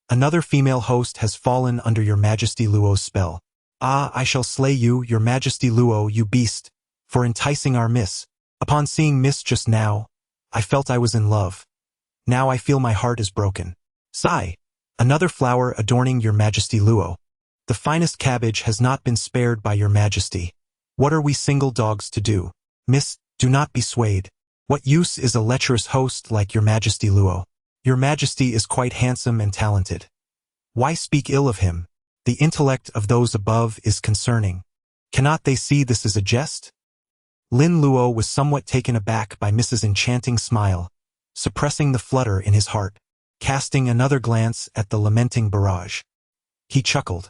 "Another female host has fallen under your Majesty Luo's spell. Ah, I shall slay you, your Majesty Luo, you beast, for enticing our Miss. Upon seeing Miss just now, I felt I was in love. Now I feel my heart is broken. Sigh, another flower adorning your Majesty Luo. The finest cabbage has not been spared by your Majesty. What are we single dogs to do? Miss, do not be swayed. What use is a lecherous host like your Majesty Luo? Your Majesty is quite handsome and talented. Why speak ill of him? The intellect of those above is concerning. Cannot they see this is a jest?" Lin Luo was somewhat taken aback by Mrs. Enchanting's smile, suppressing the flutter in his heart, casting another glance at the lamenting barrage. He chuckled,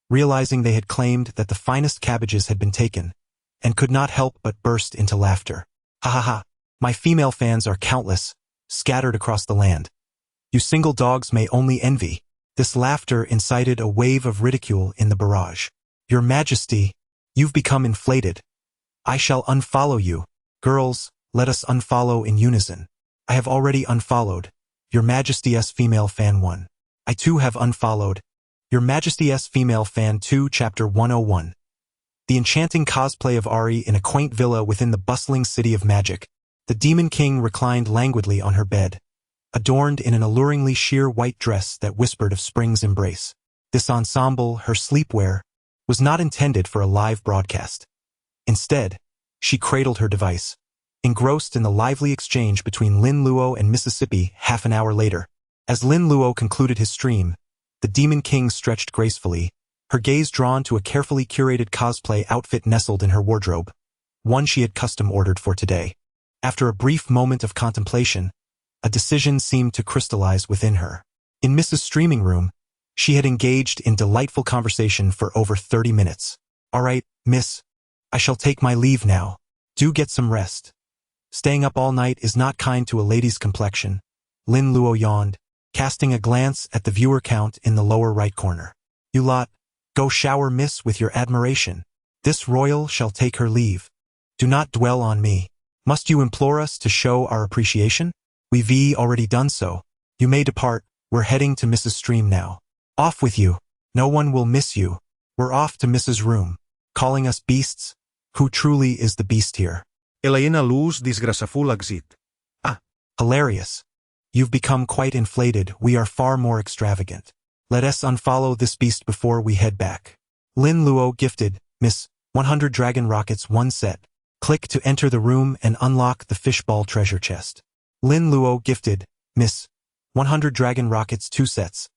realizing they had claimed that the finest cabbages had been taken, and could not help but burst into laughter. "Ha ha ha, my female fans are countless, scattered across the land. You single dogs may only envy." This laughter incited a wave of ridicule in the barrage. "Your Majesty, you've become inflated. I shall unfollow you. Girls, let us unfollow in unison. I have already unfollowed. Your Majesty's female fan 1. I too have unfollowed. Your Majesty's female fan 2. Chapter 101. The enchanting cosplay of Ari in a quaint villa within the bustling city of magic. The Demon King reclined languidly on her bed, adorned in an alluringly sheer white dress that whispered of spring's embrace. This ensemble, her sleepwear, was not intended for a live broadcast. Instead, she cradled her device, engrossed in the lively exchange between Lin Luo and Mississippi half an hour later. As Lin Luo concluded his stream, the Demon King stretched gracefully, her gaze drawn to a carefully curated cosplay outfit nestled in her wardrobe, one she had custom-ordered for today. After a brief moment of contemplation, a decision seemed to crystallize within her. In Mrs. Streaming Room, she had engaged in delightful conversation for over 30 minutes. "All right, Miss, I shall take my leave now. Do get some rest. Staying up all night is not kind to a lady's complexion." Lin Luo yawned, casting a glance at the viewer count in the lower right corner. "You lot, go shower Miss with your admiration. This royal shall take her leave. Do not dwell on me. Must you implore us to show our appreciation? We've already done so. You may depart. We're heading to Mrs. Stream now. Off with you. No one will miss you. We're off to Mrs. Room. Calling us beasts? Who truly is the beast here?" Elena Luz disgraceful exit. Hilarious. You've become quite inflated. We are far more extravagant. Let us unfollow this beast before we head back. Lin Luo gifted Miss 100 Dragon Rockets 1 set. Click to enter the room and unlock the fishball treasure chest. Lin Luo gifted Miss 100 Dragon Rockets 2 sets.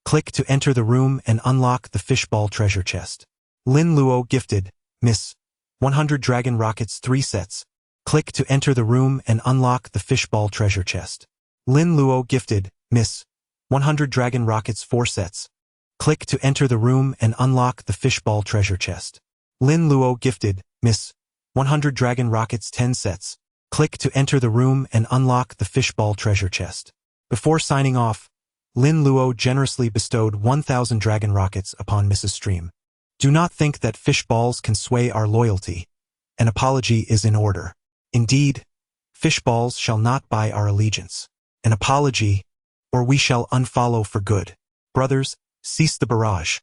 Click to enter the room and unlock the fishball treasure chest. Lin Luo gifted Miss 100 Dragon Rockets 3 sets. Click to enter the room and unlock the fishball treasure chest. Lin Luo gifted Miss 100 Dragon Rockets 4 sets. Click to enter the room and unlock the fishball treasure chest. Lin Luo gifted Miss 100 Dragon Rockets 10 sets. Click to enter the room and unlock the fishball treasure chest. Before signing off, Lin Luo generously bestowed 1,000 Dragon Rockets upon Mrs. Stream. "Do not think that fish balls can sway our loyalty. An apology is in order. Indeed, fish balls shall not buy our allegiance. An apology, or we shall unfollow for good. Brothers, cease the barrage.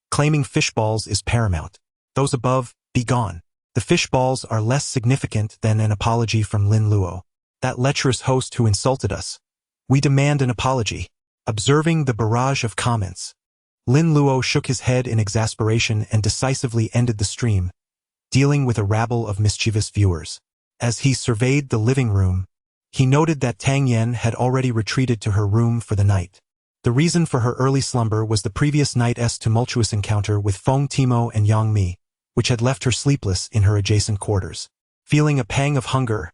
Claiming fish balls is paramount. Those above, be gone. The fish balls are less significant than an apology from Lin Luo, that lecherous host who insulted us. We demand an apology." Observing the barrage of comments, Lin Luo shook his head in exasperation and decisively ended the stream, dealing with a rabble of mischievous viewers. As he surveyed the living room, he noted that Tang Yen had already retreated to her room for the night. The reason for her early slumber was the previous night's tumultuous encounter with Feng Timo and Yang Mi, which had left her sleepless in her adjacent quarters. Feeling a pang of hunger,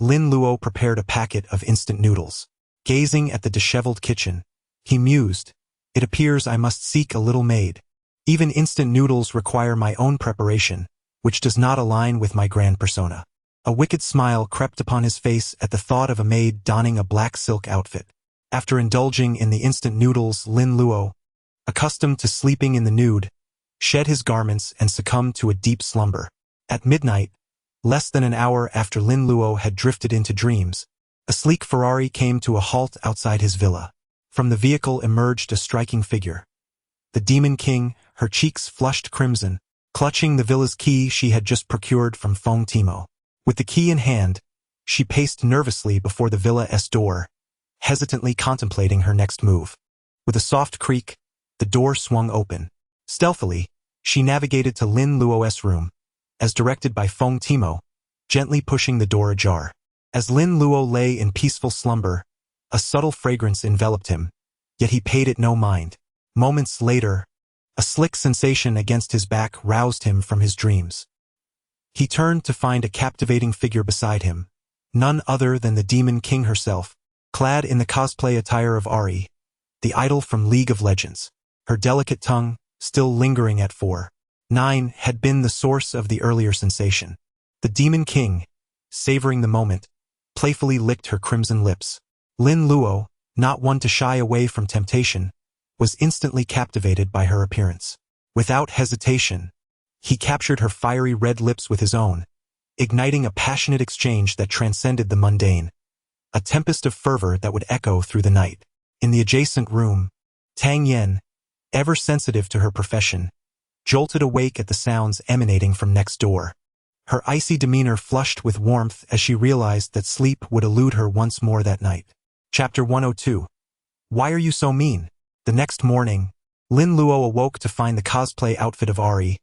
Lin Luo prepared a packet of instant noodles. Gazing at the disheveled kitchen, he mused, "It appears I must seek a little maid. Even instant noodles require my own preparation, which does not align with my grand persona." A wicked smile crept upon his face at the thought of a maid donning a black silk outfit. After indulging in the instant noodles, Lin Luo, accustomed to sleeping in the nude, shed his garments and succumbed to a deep slumber. At midnight, less than an hour after Lin Luo had drifted into dreams, a sleek Ferrari came to a halt outside his villa. From the vehicle emerged a striking figure. The Demon King, her cheeks flushed crimson, clutching the villa's key she had just procured from Feng Timo. With the key in hand, she paced nervously before the villa's door, hesitantly contemplating her next move. With a soft creak, the door swung open. Stealthily, she navigated to Lin Luo's room, as directed by Feng Timo, gently pushing the door ajar. As Lin Luo lay in peaceful slumber, a subtle fragrance enveloped him, yet he paid it no mind. Moments later, a slick sensation against his back roused him from his dreams. He turned to find a captivating figure beside him, none other than the Demon King herself, clad in the cosplay attire of Ari, the idol from League of Legends. Her delicate tongue, still lingering at 4'9", had been the source of the earlier sensation. The Demon King, savoring the moment, playfully licked her crimson lips. Lin Luo, not one to shy away from temptation, was instantly captivated by her appearance. Without hesitation, he captured her fiery red lips with his own, igniting a passionate exchange that transcended the mundane, a tempest of fervor that would echo through the night. In the adjacent room, Tang Yen, ever sensitive to her profession, jolted awake at the sounds emanating from next door. Her icy demeanor flushed with warmth as she realized that sleep would elude her once more that night. Chapter 102. Why are you so mean? The next morning, Lin Luo awoke to find the cosplay outfit of Ari,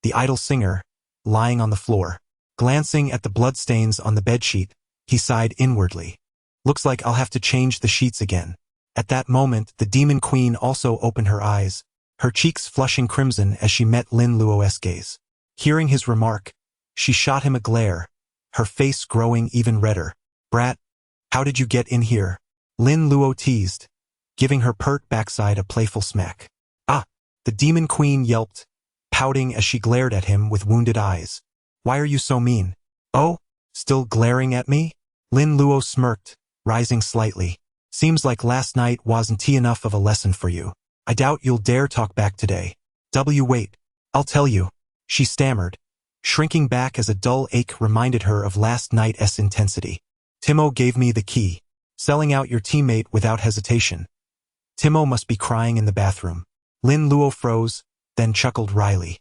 the idol singer, lying on the floor. Glancing at the bloodstains on the bedsheet, he sighed inwardly. Looks like I'll have to change the sheets again. At that moment, the Demon Queen also opened her eyes, her cheeks flushing crimson as she met Lin Luo's gaze. Hearing his remark, she shot him a glare, her face growing even redder. Brat, how did you get in here? Lin Luo teased, giving her pert backside a playful smack. Ah! The Demon Queen yelped, pouting as she glared at him with wounded eyes. Why are you so mean? Oh, still glaring at me? Lin Luo smirked, rising slightly. Seems like last night wasn't enough of a lesson for you. I doubt you'll dare talk back today. Wait, I'll tell you, she stammered, shrinking back as a dull ache reminded her of last night's intensity. Timo gave me the key, selling out your teammate without hesitation. Timo must be crying in the bathroom. Lin Luo froze, then chuckled wryly.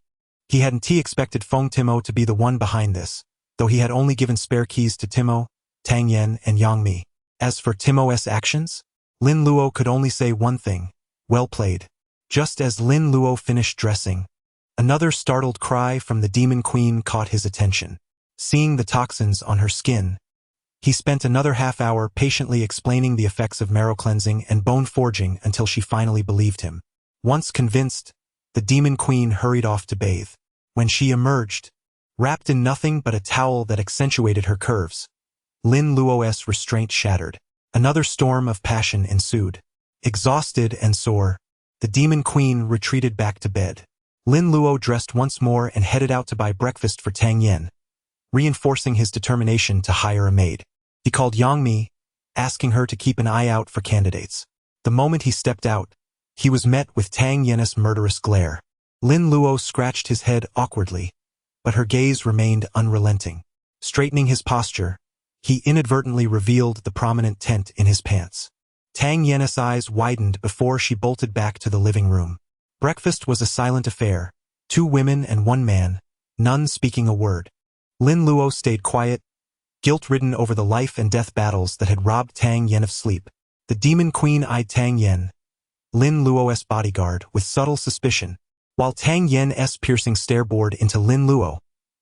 He hadn't expected Feng Timo to be the one behind this, though he had only given spare keys to Timo, Tang Yen, and Yang Mi. As for Timo's actions, Lin Luo could only say one thing: well played. Just as Lin Luo finished dressing, another startled cry from the Demon Queen caught his attention. Seeing the toxins on her skin, he spent another half hour patiently explaining the effects of marrow cleansing and bone forging until she finally believed him. Once convinced, the Demon Queen hurried off to bathe. When she emerged, wrapped in nothing but a towel that accentuated her curves, Lin Luo's restraint shattered. Another storm of passion ensued. Exhausted and sore, the Demon Queen retreated back to bed. Lin Luo dressed once more and headed out to buy breakfast for Tang Yen, reinforcing his determination to hire a maid. He called Yang Mi, asking her to keep an eye out for candidates. The moment he stepped out, he was met with Tang Yen's murderous glare. Lin Luo scratched his head awkwardly, but her gaze remained unrelenting. Straightening his posture, he inadvertently revealed the prominent tent in his pants. Tang Yen's eyes widened before she bolted back to the living room. Breakfast was a silent affair, 2 women and 1 man, none speaking a word. Lin Luo stayed quiet, guilt-ridden over the life and death battles that had robbed Tang Yen of sleep. The Demon Queen eyed Tang Yen, Lin Luo's bodyguard, with subtle suspicion, while Tang Yen's piercing stare bored into Lin Luo,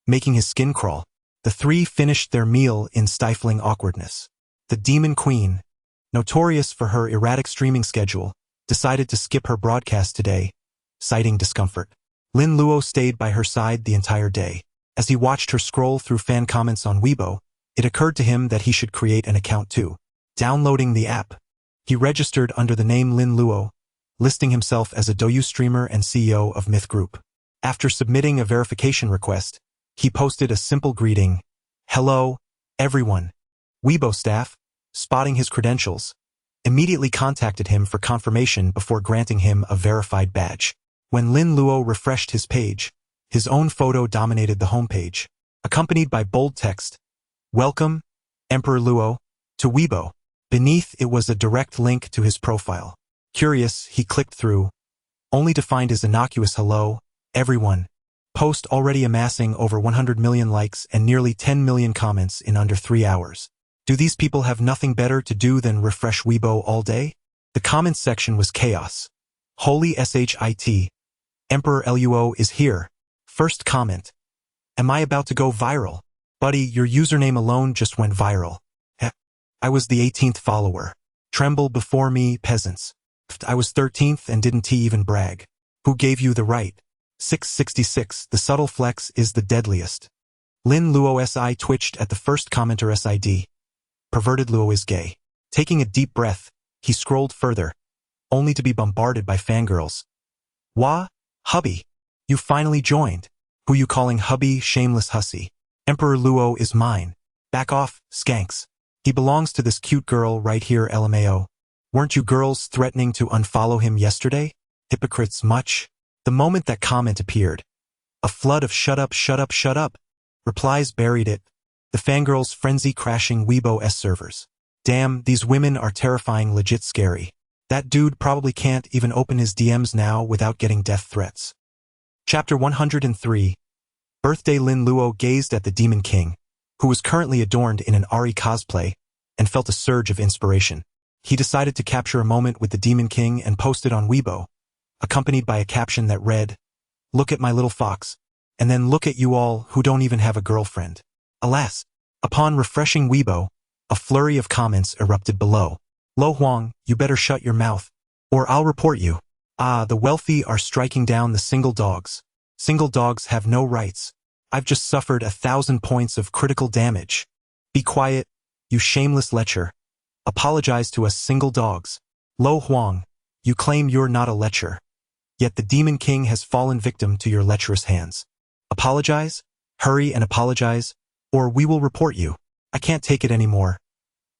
making his skin crawl. The 3 finished their meal in stifling awkwardness. The Demon Queen, notorious for her erratic streaming schedule, decided to skip her broadcast today, citing discomfort. Lin Luo stayed by her side the entire day. As he watched her scroll through fan comments on Weibo, it occurred to him that he should create an account too. Downloading the app, he registered under the name Lin Luo, listing himself as a Douyu streamer and CEO of Myth Group. After submitting a verification request, he posted a simple greeting: "Hello, everyone." Weibo staff, spotting his credentials, immediately contacted him for confirmation before granting him a verified badge. When Lin Luo refreshed his page, his own photo dominated the homepage, accompanied by bold text, "Welcome, Emperor Luo, to Weibo." Beneath it was a direct link to his profile. Curious, he clicked through, only to find his innocuous "Hello, everyone" post already amassing over 100 million likes and nearly 10 million comments in under 3 hours. Do these people have nothing better to do than refresh Weibo all day? The comments section was chaos. Holy shit. Emperor Luo is here. First comment. Am I about to go viral? Buddy, your username alone just went viral. I was the 18th follower. Tremble before me, peasants. I was 13th and didn't even brag. Who gave you the right? 666. The subtle flex is the deadliest. Lin Luo SI twitched at the first commenter SID. Perverted Luo is gay. Taking a deep breath, he scrolled further, only to be bombarded by fangirls. Wah, hubby. You finally joined. Who you calling hubby, shameless hussy? Emperor Luo is mine. Back off, skanks. He belongs to this cute girl right here, LMAO. Weren't you girls threatening to unfollow him yesterday? Hypocrites much. The moment that comment appeared, a flood of shut up, shut up, shut up replies buried it. The fangirls frenzy crashing Weibo servers. Damn, these women are terrifying, legit scary. That dude probably can't even open his DMs now without getting death threats. Chapter 103. Birthday. Lin Luo gazed at the Demon King, who was currently adorned in an Ari cosplay, and felt a surge of inspiration. He decided to capture a moment with the Demon King and post it on Weibo, accompanied by a caption that read, "Look at my little fox, and then look at you all who don't even have a girlfriend." Alas, upon refreshing Weibo, a flurry of comments erupted below. Lo Huang, you better shut your mouth, or I'll report you. Ah, the wealthy are striking down the single dogs. Single dogs have no rights. I've just suffered 1,000 points of critical damage. Be quiet, you shameless lecher. Apologize to us single dogs. Lo Huang, you claim you're not a lecher. Yet the Demon King has fallen victim to your lecherous hands. Apologize? Hurry and apologize, or we will report you. I can't take it anymore.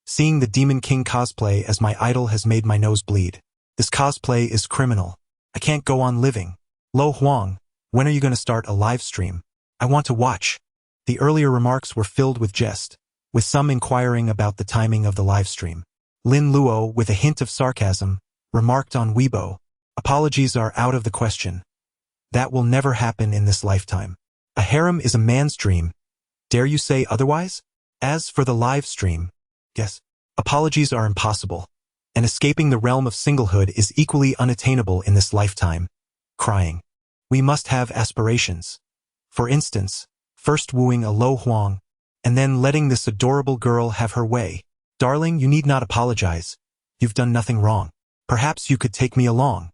Seeing the Demon King cosplay as my idol has made my nose bleed. This cosplay is criminal. I can't go on living. Lo Huang, when are you going to start a live stream? I want to watch. The earlier remarks were filled with jest, with some inquiring about the timing of the live stream. Lin Luo, with a hint of sarcasm, remarked on Weibo, apologies are out of the question. That will never happen in this lifetime. A harem is a man's dream. Dare you say otherwise? As for the live stream, yes, apologies are impossible, and escaping the realm of singlehood is equally unattainable in this lifetime. Crying. We must have aspirations. For instance, first wooing a Lo Huang, and then letting this adorable girl have her way. Darling, you need not apologize. You've done nothing wrong. Perhaps you could take me along.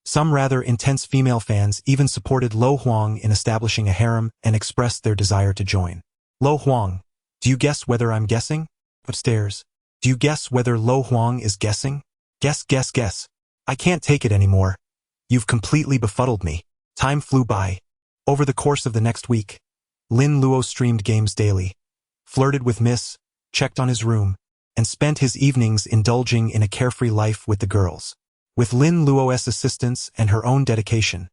Some rather intense female fans even supported Lo Huang in establishing a harem and expressed their desire to join. Lo Huang, do you guess whether I'm guessing? Upstairs. Do you guess whether Lo Huang is guessing? Guess, guess, guess. I can't take it anymore. You've completely befuddled me. Time flew by. Over the course of the next week, Lin Luo streamed games daily, flirted with Miss, checked on his room, and spent his evenings indulging in a carefree life with the girls. With Lin Luo's assistance and her own dedication,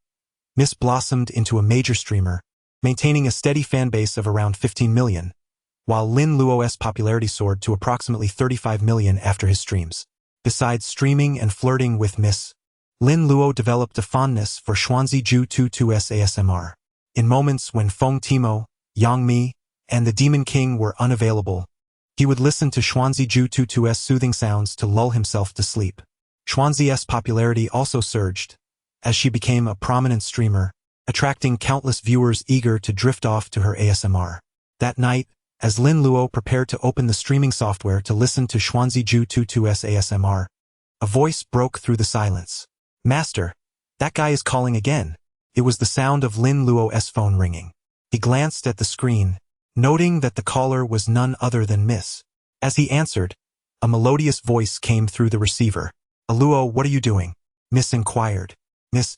Miss blossomed into a major streamer, maintaining a steady fanbase of around 15 million, while Lin Luo's popularity soared to approximately 35 million after his streams. Besides streaming and flirting with Miss, Lin Luo developed a fondness for Xuanzi Ju 22's ASMR. In moments when Feng Timo, Yang Mi, and the Demon King were unavailable, he would listen to Xuanzi Ju 22's soothing sounds to lull himself to sleep. Xuanzi's popularity also surged, as she became a prominent streamer, attracting countless viewers eager to drift off to her ASMR. That night, as Lin Luo prepared to open the streaming software to listen to Xuanzi Ju 22's ASMR, a voice broke through the silence. Master, that guy is calling again. It was the sound of Lin Luo's phone ringing. He glanced at the screen, noting that the caller was none other than Miss. As he answered, a melodious voice came through the receiver. Luo, what are you doing? Miss inquired. Miss,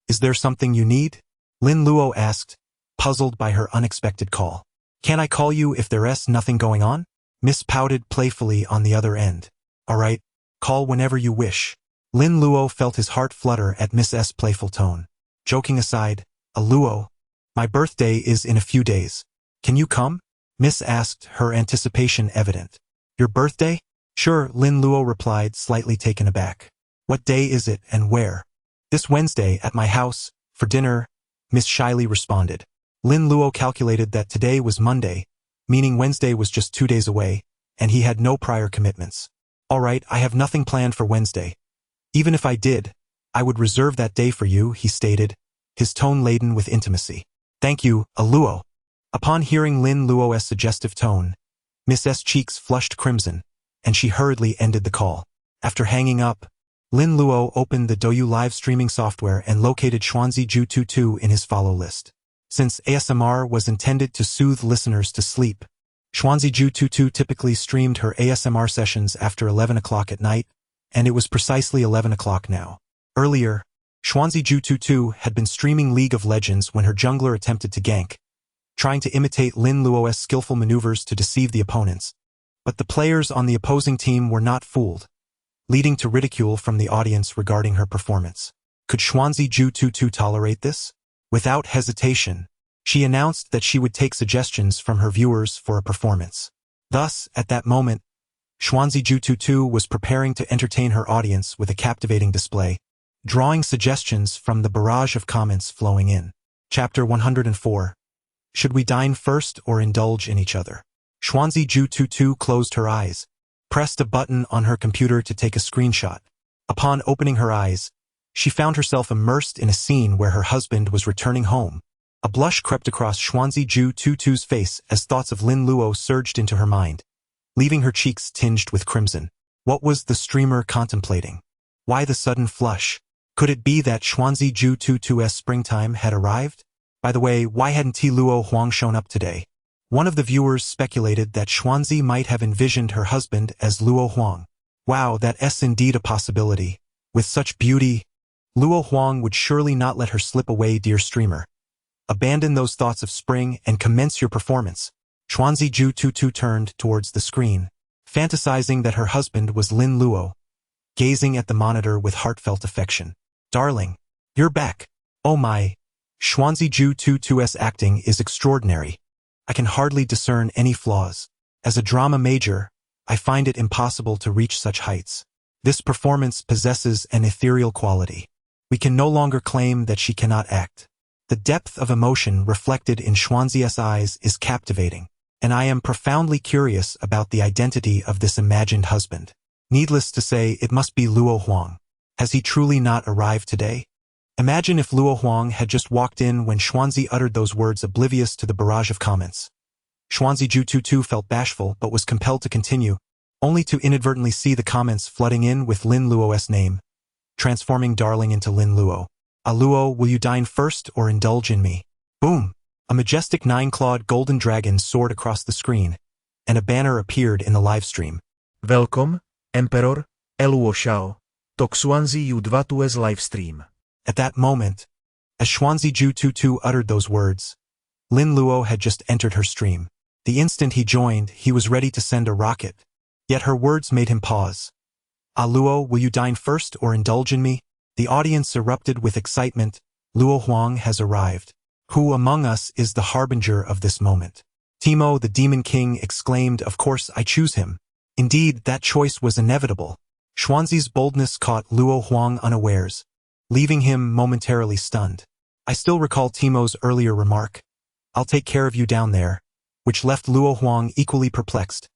is there something you need? Lin Luo asked, puzzled by her unexpected call. Can I call you if there's nothing going on? Miss pouted playfully on the other end. All right, call whenever you wish. Lin Luo felt his heart flutter at Miss S' playful tone. Joking aside, Luo, my birthday is in a few days. Can you come? Miss asked, her anticipation evident. Your birthday? Sure, Lin Luo replied, slightly taken aback. What day is it and where? This Wednesday, at my house, for dinner, Miss shyly responded. Lin Luo calculated that today was Monday, meaning Wednesday was just 2 days away, and he had no prior commitments. All right, I have nothing planned for Wednesday. Even if I did, I would reserve that day for you, he stated, his tone laden with intimacy. Thank you, Luo. Upon hearing Lin Luo's suggestive tone, Miss S' cheeks flushed crimson, and she hurriedly ended the call. After hanging up, Lin Luo opened the Douyu live streaming software and located Xuanzi Ju 22 in his follow list. Since ASMR was intended to soothe listeners to sleep, Xuanzi Ju 22 typically streamed her ASMR sessions after 11 o'clock at night, and it was precisely 11 o'clock now. Earlier, Xuanzi Ju 22 had been streaming League of Legends when her jungler attempted to gank, trying to imitate Lin Luo's skillful maneuvers to deceive the opponents. But the players on the opposing team were not fooled, leading to ridicule from the audience regarding her performance. Could Xuanzi Ju 22 tolerate this? Without hesitation, she announced that she would take suggestions from her viewers for a performance. Thus, at that moment, Xuanzi Ju 22 was preparing to entertain her audience with a captivating display, drawing suggestions from the barrage of comments flowing in. Chapter 104. Should we dine first or indulge in each other? Xuanzi Ju 22 closed her eyes, pressed a button on her computer to take a screenshot. Upon opening her eyes, she found herself immersed in a scene where her husband was returning home. A blush crept across Xuanzi Ju 22's face as thoughts of Lin Luo surged into her mind, leaving her cheeks tinged with crimson. What was the streamer contemplating? Why the sudden flush? Could it be that Xuanzi Ju 22's springtime had arrived? By the way, why hadn't Luo Huang shown up today? One of the viewers speculated that Xuanzi might have envisioned her husband as Luo Huang. Wow, that's indeed a possibility. With such beauty, Luo Huang would surely not let her slip away, dear streamer. Abandon those thoughts of spring and commence your performance. Xuanzi Ju 22 turned towards the screen, fantasizing that her husband was Lin Luo, gazing at the monitor with heartfelt affection. Darling, you're back. Oh my. Xuanzi Ju 22's acting is extraordinary. I can hardly discern any flaws. As a drama major, I find it impossible to reach such heights. This performance possesses an ethereal quality. We can no longer claim that she cannot act. The depth of emotion reflected in Xuanzi's eyes is captivating, and I am profoundly curious about the identity of this imagined husband. Needless to say, it must be Luo Huang. Has he truly not arrived today? Imagine if Luo Huang had just walked in when Xuanzi uttered those words, oblivious to the barrage of comments. Xuanzi Ju 22 felt bashful but was compelled to continue, only to inadvertently see the comments flooding in with Lin Luo's name, transforming darling into Lin Luo. Luo, will you dine first or indulge in me? Boom! A majestic 9-clawed golden dragon soared across the screen, and a banner appeared in the livestream. Welcome, Emperor, Luo Xiao, to Xuanzi Ju 22's livestream. At that moment, as Xuanzi Ju 22 uttered those words, Lin Luo had just entered her stream. The instant he joined, he was ready to send a rocket. Yet her words made him pause. Luo, will you dine first or indulge in me? The audience erupted with excitement. Luo Huang has arrived. Who among us is the harbinger of this moment? Timo, the Demon King, exclaimed, of course I choose him. Indeed, that choice was inevitable. Xuanzi's boldness caught Luo Huang unawares, leaving him momentarily stunned. I still recall Timo's earlier remark, I'll take care of you down there, which left Luo Huang equally perplexed.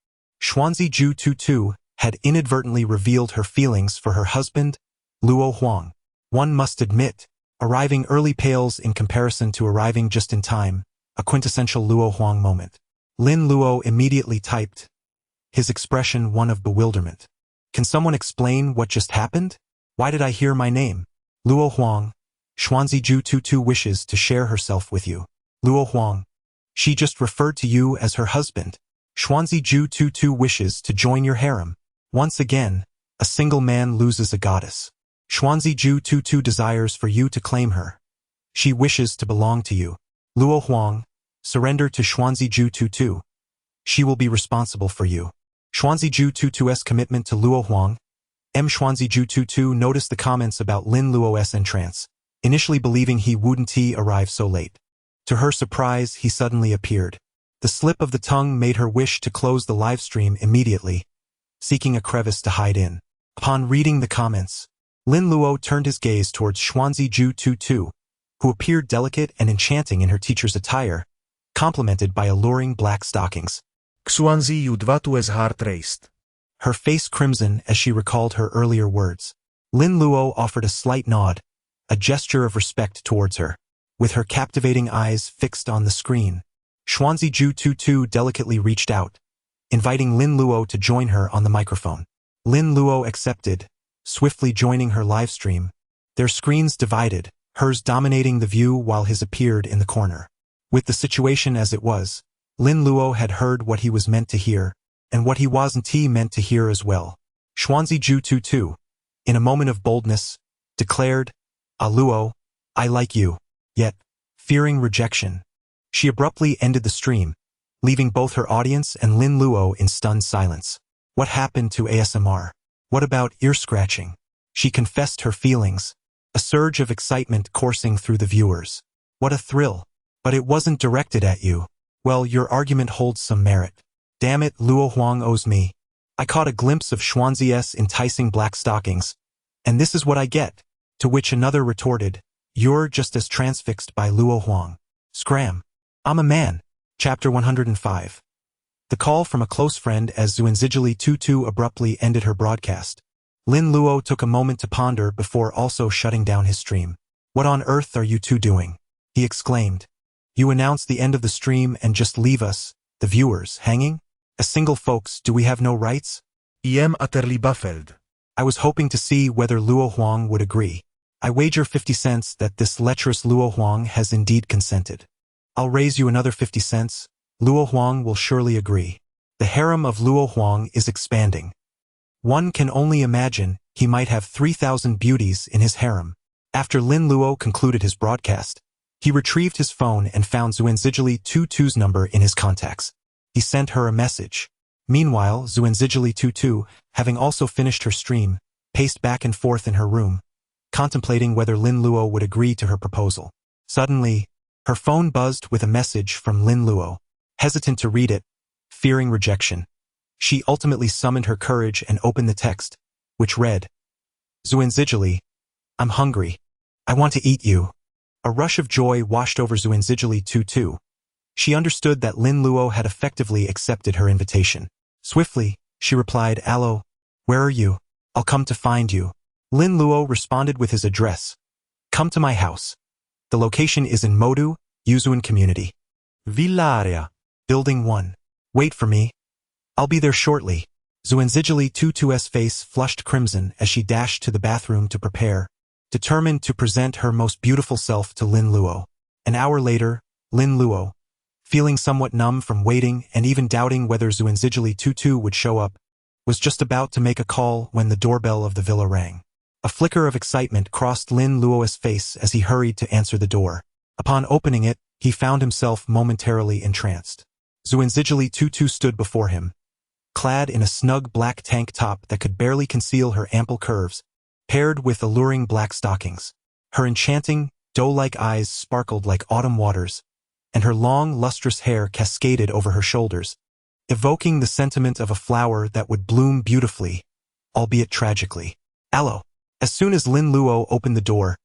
Xuanzi Ju 22 had inadvertently revealed her feelings for her husband, Luo Huang. One must admit, arriving early pales in comparison to arriving just in time, a quintessential Luo Huang moment. Lin Luo immediately typed, his expression one of bewilderment. Can someone explain what just happened? Why did I hear my name? Luo Huang, Xuanzi Ju 22 wishes to share herself with you. Luo Huang, she just referred to you as her husband. Xuanzi Ju 22 wishes to join your harem. Once again, a single man loses a goddess. Xuanzi Ju 22 desires for you to claim her. She wishes to belong to you. Luo Huang, surrender to Xuanzi Ju 22. She will be responsible for you. Xuanzi Ju 22's commitment to Luo Huang. Xuanzi Ju 22 noticed the comments about Lin Luo's entrance, initially believing he wouldn't arrive so late. To her surprise, he suddenly appeared. The slip of the tongue made her wish to close the live stream immediately, seeking a crevice to hide in. Upon reading the comments, Lin Luo turned his gaze towards Xuanzi Ju Tutu, who appeared delicate and enchanting in her teacher's attire, complemented by alluring black stockings. Xuanzi U2's heart raced. Her face crimson as she recalled her earlier words. Lin Luo offered a slight nod, a gesture of respect towards her. With her captivating eyes fixed on the screen, Xuanzi Ju Tutu delicately reached out, inviting Lin Luo to join her on the microphone. Lin Luo accepted, swiftly joining her live stream. Their screens divided, hers dominating the view while his appeared in the corner. With the situation as it was, Lin Luo had heard what he was meant to hear, and what he wasn't meant to hear as well. Xuanzi Ju Tutu, in a moment of boldness, declared, "Ah Luo, I like you." Yet, fearing rejection, she abruptly ended the stream, leaving both her audience and Lin Luo in stunned silence. What happened to ASMR? What about ear-scratching? She confessed her feelings, a surge of excitement coursing through the viewers. What a thrill! But it wasn't directed at you. Well, your argument holds some merit. Damn it, Luo Huang owes me. I caught a glimpse of Xuanzi's enticing black stockings, and this is what I get. To which another retorted, "You're just as transfixed by Luo Huang. Scram. I'm a man." Chapter 105. The call from a close friend as Xuanzijili Tutu abruptly ended her broadcast. Lin Luo took a moment to ponder before also shutting down his stream. "What on earth are you two doing?" he exclaimed. "You announce the end of the stream and just leave us, the viewers, hanging? As single folks, do we have no rights?" I am utterly baffled. I was hoping to see whether Luo Huang would agree. I wager 50 cents that this lecherous Luo Huang has indeed consented. I'll raise you another 50 cents. Luo Huang will surely agree. The harem of Luo Huang is expanding. One can only imagine he might have 3,000 beauties in his harem. After Lin Luo concluded his broadcast, he retrieved his phone and found Xuanzijili Tutu's number in his contacts. He sent her a message. Meanwhile, Xuanzijili Tutu, having also finished her stream, paced back and forth in her room, contemplating whether Lin Luo would agree to her proposal. Suddenly, her phone buzzed with a message from Lin Luo. Hesitant to read it, fearing rejection, she ultimately summoned her courage and opened the text, which read, "Xuanzijili, I'm hungry. I want to eat you." A rush of joy washed over Xuanzijili Tutu. She understood that Lin Luo had effectively accepted her invitation. Swiftly, she replied, "Allo, where are you? I'll come to find you." Lin Luo responded with his address. "Come to my house. The location is in Modu, Yuzuan Community. Villa Area. Building 1. Wait for me. I'll be there shortly." Xuanzijili Tutu's face flushed crimson as she dashed to the bathroom to prepare, determined to present her most beautiful self to Lin Luo. An hour later, Lin Luo, feeling somewhat numb from waiting and even doubting whether Xuanzijili Tutu would show up, was just about to make a call when the doorbell of the villa rang. A flicker of excitement crossed Lin Luo's face as he hurried to answer the door. Upon opening it, he found himself momentarily entranced. Xuanzijili Tutu stood before him, clad in a snug black tank top that could barely conceal her ample curves, paired with alluring black stockings. Her enchanting, doe-like eyes sparkled like autumn waters, and her long, lustrous hair cascaded over her shoulders, evoking the sentiment of a flower that would bloom beautifully, albeit tragically. "Allo." As soon as Lin Luo opened the door,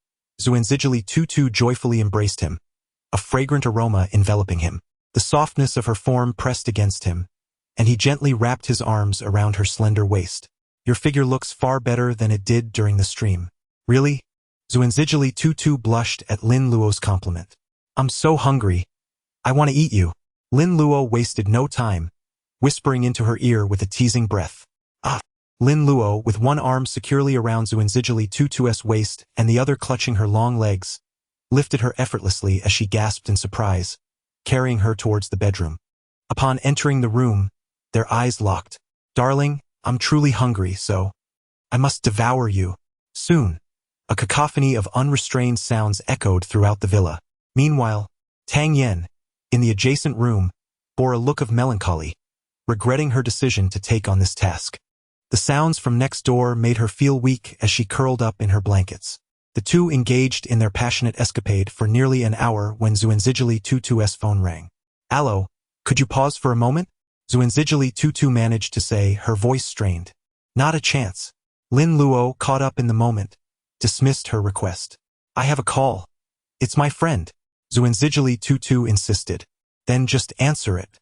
Xuanzijili Tutu joyfully embraced him, a fragrant aroma enveloping him. The softness of her form pressed against him, and he gently wrapped his arms around her slender waist. "Your figure looks far better than it did during the stream." "Really?" Xuanzijili Tutu blushed at Lin Luo's compliment. "I'm so hungry. I want to eat you." Lin Luo wasted no time, whispering into her ear with a teasing breath. "Ah!" Lin Luo, with one arm securely around Xuanzijili Tutu's waist and the other clutching her long legs, lifted her effortlessly as she gasped in surprise, carrying her towards the bedroom. Upon entering the room, their eyes locked. "Darling, I'm truly hungry, so I must devour you. Soon." A cacophony of unrestrained sounds echoed throughout the villa. Meanwhile, Tang Yen, in the adjacent room, bore a look of melancholy, regretting her decision to take on this task. The sounds from next door made her feel weak as she curled up in her blankets. The two engaged in their passionate escapade for nearly an hour when Xuanzijili Tutu's phone rang. "Allo, could you pause for a moment?" Xuanzijili Tutu managed to say, her voice strained. "Not a chance." Lin Luo, caught up in the moment, dismissed her request. "I have a call. It's my friend," Xuanzijili Tutu insisted. "Then just answer it."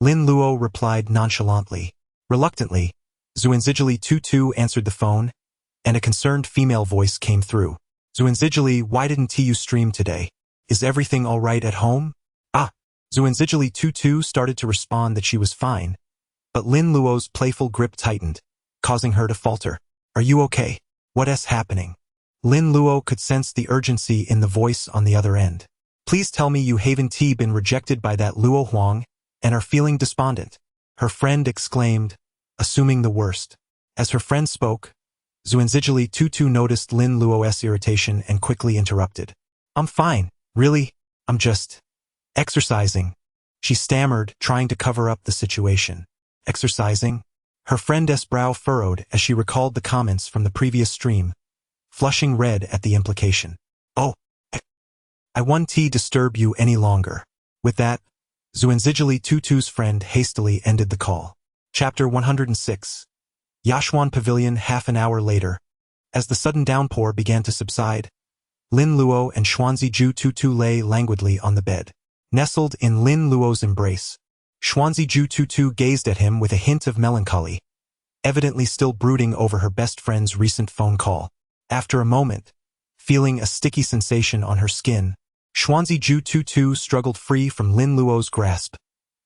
Lin Luo replied nonchalantly. Reluctantly, Xuanzijili Tutu answered the phone, and a concerned female voice came through. "Xuanzijili, why didn't you stream today? Is everything all right at home?" "Ah." Xuanzijili Tutu started to respond that she was fine, but Lin Luo's playful grip tightened, causing her to falter. "Are you okay? What's happening?" Lin Luo could sense the urgency in the voice on the other end. "Please tell me you haven't been rejected by that Luo Huang and are feeling despondent," her friend exclaimed, assuming the worst. As her friend spoke, Xuanzijili Tutu noticed Lin Luo's irritation and quickly interrupted. "I'm fine, really, I'm just exercising," she stammered, trying to cover up the situation. "Exercising?" Her friend's brow furrowed as she recalled the comments from the previous stream, flushing red at the implication. "Oh, I won't disturb you any longer." With that, Xuanzijili Tutu's friend hastily ended the call. Chapter 106. Yashuan Pavilion. Half an hour later, as the sudden downpour began to subside, Lin Luo and Xuanziju Tutu lay languidly on the bed. Nestled in Lin Luo's embrace, Xuanziju Tutu gazed at him with a hint of melancholy, evidently still brooding over her best friend's recent phone call. After a moment, feeling a sticky sensation on her skin, Xuanziju Tutu struggled free from Lin Luo's grasp,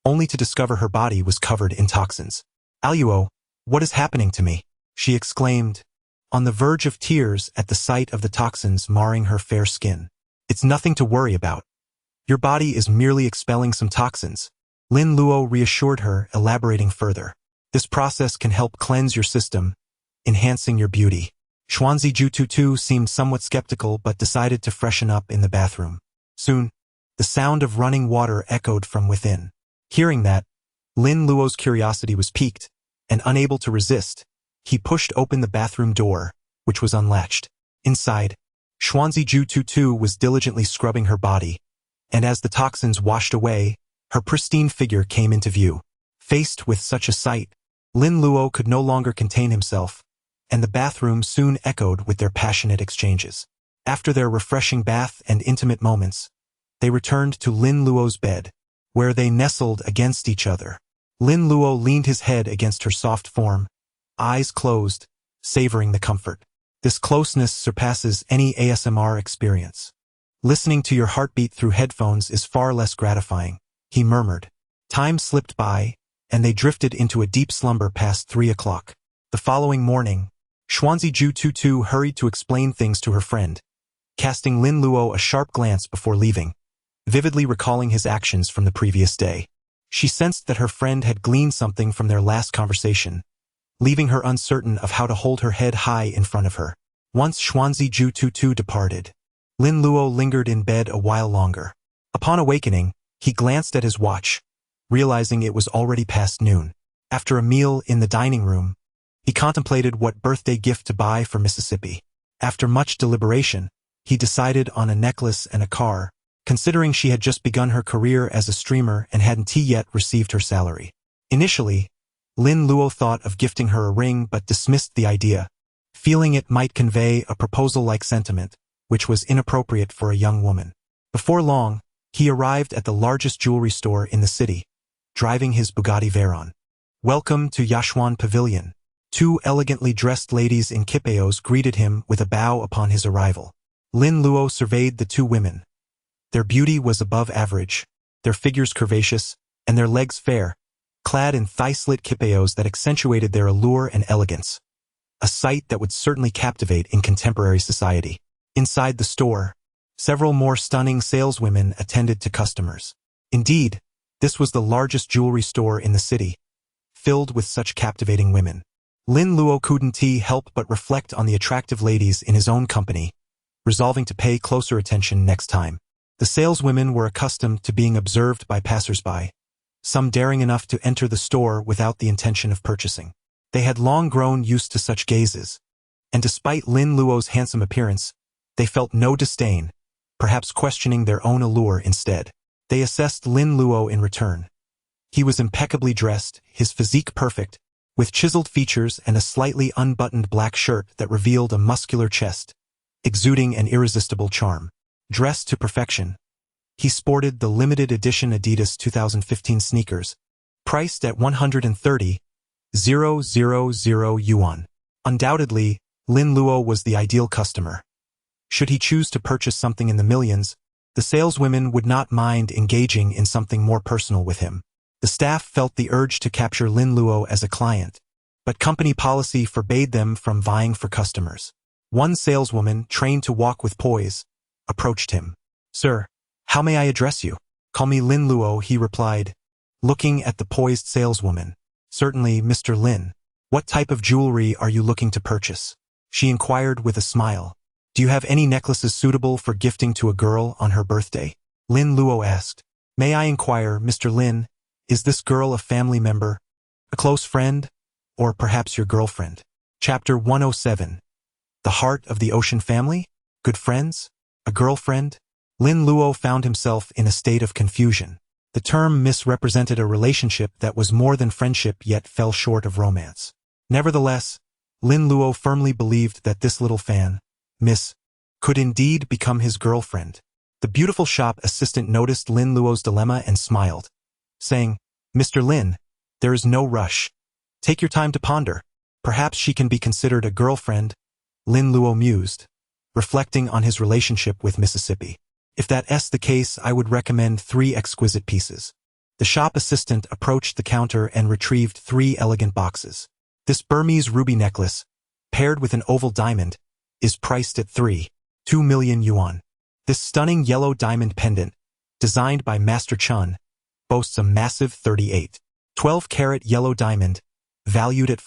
only to discover her body was covered in toxins. "Aluo, what is happening to me?" she exclaimed, on the verge of tears at the sight of the toxins marring her fair skin. "It's nothing to worry about. Your body is merely expelling some toxins," Lin Luo reassured her, elaborating further. "This process can help cleanse your system, enhancing your beauty." Xuanziju Tutu seemed somewhat skeptical but decided to freshen up in the bathroom. Soon, the sound of running water echoed from within. Hearing that, Lin Luo's curiosity was piqued, and unable to resist, he pushed open the bathroom door, which was unlatched. Inside, Xuanziju Tutu was diligently scrubbing her body, and as the toxins washed away, her pristine figure came into view. Faced with such a sight, Lin Luo could no longer contain himself, and the bathroom soon echoed with their passionate exchanges. After their refreshing bath and intimate moments, they returned to Lin Luo's bed, where they nestled against each other. Lin Luo leaned his head against her soft form, eyes closed, savoring the comfort. "This closeness surpasses any ASMR experience. Listening to your heartbeat through headphones is far less gratifying," he murmured. Time slipped by, and they drifted into a deep slumber past 3 o'clock. The following morning, Xuanziju Tutu hurried to explain things to her friend, casting Lin Luo a sharp glance before leaving, vividly recalling his actions from the previous day. She sensed that her friend had gleaned something from their last conversation, leaving her uncertain of how to hold her head high in front of her. Once Xuanziju Tutu departed, Lin Luo lingered in bed a while longer. Upon awakening, he glanced at his watch, realizing it was already past noon. After a meal in the dining room, he contemplated what birthday gift to buy for Mississippi. After much deliberation, he decided on a necklace and a car, considering she had just begun her career as a streamer and hadn't yet received her salary. Initially, Lin Luo thought of gifting her a ring but dismissed the idea, feeling it might convey a proposal-like sentiment, which was inappropriate for a young woman. Before long, he arrived at the largest jewelry store in the city, driving his Bugatti Veyron. "Welcome to Yashuan Pavilion." Two elegantly dressed ladies in kipayos greeted him with a bow upon his arrival. Lin Luo surveyed the two women. Their beauty was above average, their figures curvaceous, and their legs fair, clad in thigh-slit kipayos that accentuated their allure and elegance, a sight that would certainly captivate in contemporary society. Inside the store, several more stunning saleswomen attended to customers. Indeed, this was the largest jewelry store in the city, filled with such captivating women. Lin Luo couldn't help but reflect on the attractive ladies in his own company, resolving to pay closer attention next time. The saleswomen were accustomed to being observed by passers-by, some daring enough to enter the store without the intention of purchasing. They had long grown used to such gazes, and despite Lin Luo's handsome appearance, They felt no disdain, perhaps questioning their own allure instead. They assessed Lin Luo in return. He was impeccably dressed, his physique perfect, with chiseled features and a slightly unbuttoned black shirt that revealed a muscular chest, exuding an irresistible charm. Dressed to perfection, he sported the limited edition Adidas 2015 sneakers, priced at 130,000 yuan. Undoubtedly, Lin Luo was the ideal customer. Should he choose to purchase something in the millions, the saleswomen would not mind engaging in something more personal with him. The staff felt the urge to capture Lin Luo as a client, but company policy forbade them from vying for customers. One saleswoman, trained to walk with poise, approached him. "Sir, how may I address you?" "Call me Lin Luo," he replied, looking at the poised saleswoman. "Certainly, Mr. Lin. What type of jewelry are you looking to purchase?" she inquired with a smile. "Do you have any necklaces suitable for gifting to a girl on her birthday?" Lin Luo asked. "May I inquire, Mr. Lin, is this girl a family member, a close friend, or perhaps your girlfriend?" Chapter 107. The Heart of the Ocean Family? Good friends? A girlfriend? Lin Luo found himself in a state of confusion. The term misrepresented a relationship that was more than friendship yet fell short of romance. Nevertheless, Lin Luo firmly believed that this little fan, Miss, could indeed become his girlfriend. The beautiful shop assistant noticed Lin Luo's dilemma and smiled, saying, "Mr. Lin, there is no rush. Take your time to ponder. Perhaps she can be considered a girlfriend." Lin Luo mused, reflecting on his relationship with Mississippi. "If that's the case, I would recommend 3 exquisite pieces." The shop assistant approached the counter and retrieved 3 elegant boxes. This Burmese ruby necklace, paired with an oval diamond, is priced at 2 million yuan. This stunning yellow diamond pendant, designed by Master Chun, boasts a massive 12-carat yellow diamond, valued at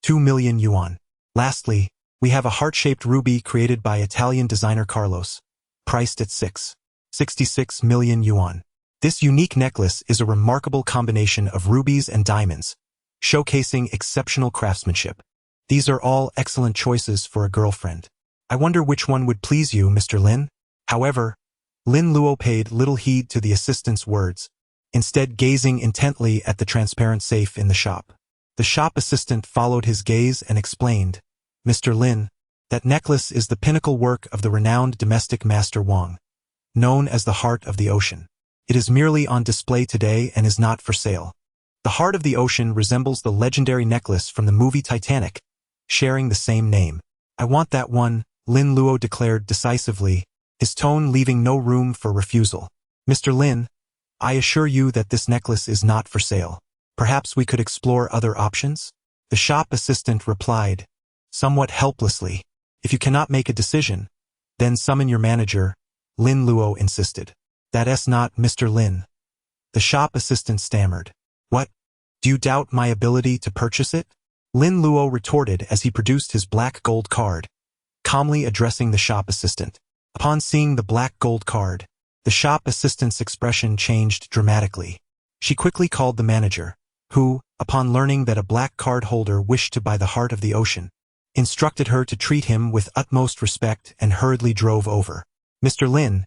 2 million yuan. Lastly, we have a heart-shaped ruby created by Italian designer Carlos, priced at 66 million yuan. This unique necklace is a remarkable combination of rubies and diamonds, showcasing exceptional craftsmanship. These are all excellent choices for a girlfriend. I wonder which one would please you, Mr. Lin? However, Lin Luo paid little heed to the assistant's words, instead gazing intently at the transparent safe in the shop. The shop assistant followed his gaze and explained, "Mr. Lin, that necklace is the pinnacle work of the renowned domestic master Wang, known as the Heart of the Ocean. It is merely on display today and is not for sale." The Heart of the Ocean resembles the legendary necklace from the movie Titanic, sharing the same name. "I want that one," Lin Luo declared decisively, his tone leaving no room for refusal. "Mr. Lin, I assure you that this necklace is not for sale. Perhaps we could explore other options?" The shop assistant replied, somewhat helplessly. "If you cannot make a decision, then summon your manager," Lin Luo insisted. "That's not Mr. Lin." The shop assistant stammered. "What? Do you doubt my ability to purchase it?" Lin Luo retorted as he produced his black gold card, calmly addressing the shop assistant. Upon seeing the black gold card, the shop assistant's expression changed dramatically. She quickly called the manager, who, upon learning that a black card holder wished to buy the Heart of the Ocean, instructed her to treat him with utmost respect and hurriedly drove over. "Mr. Lin,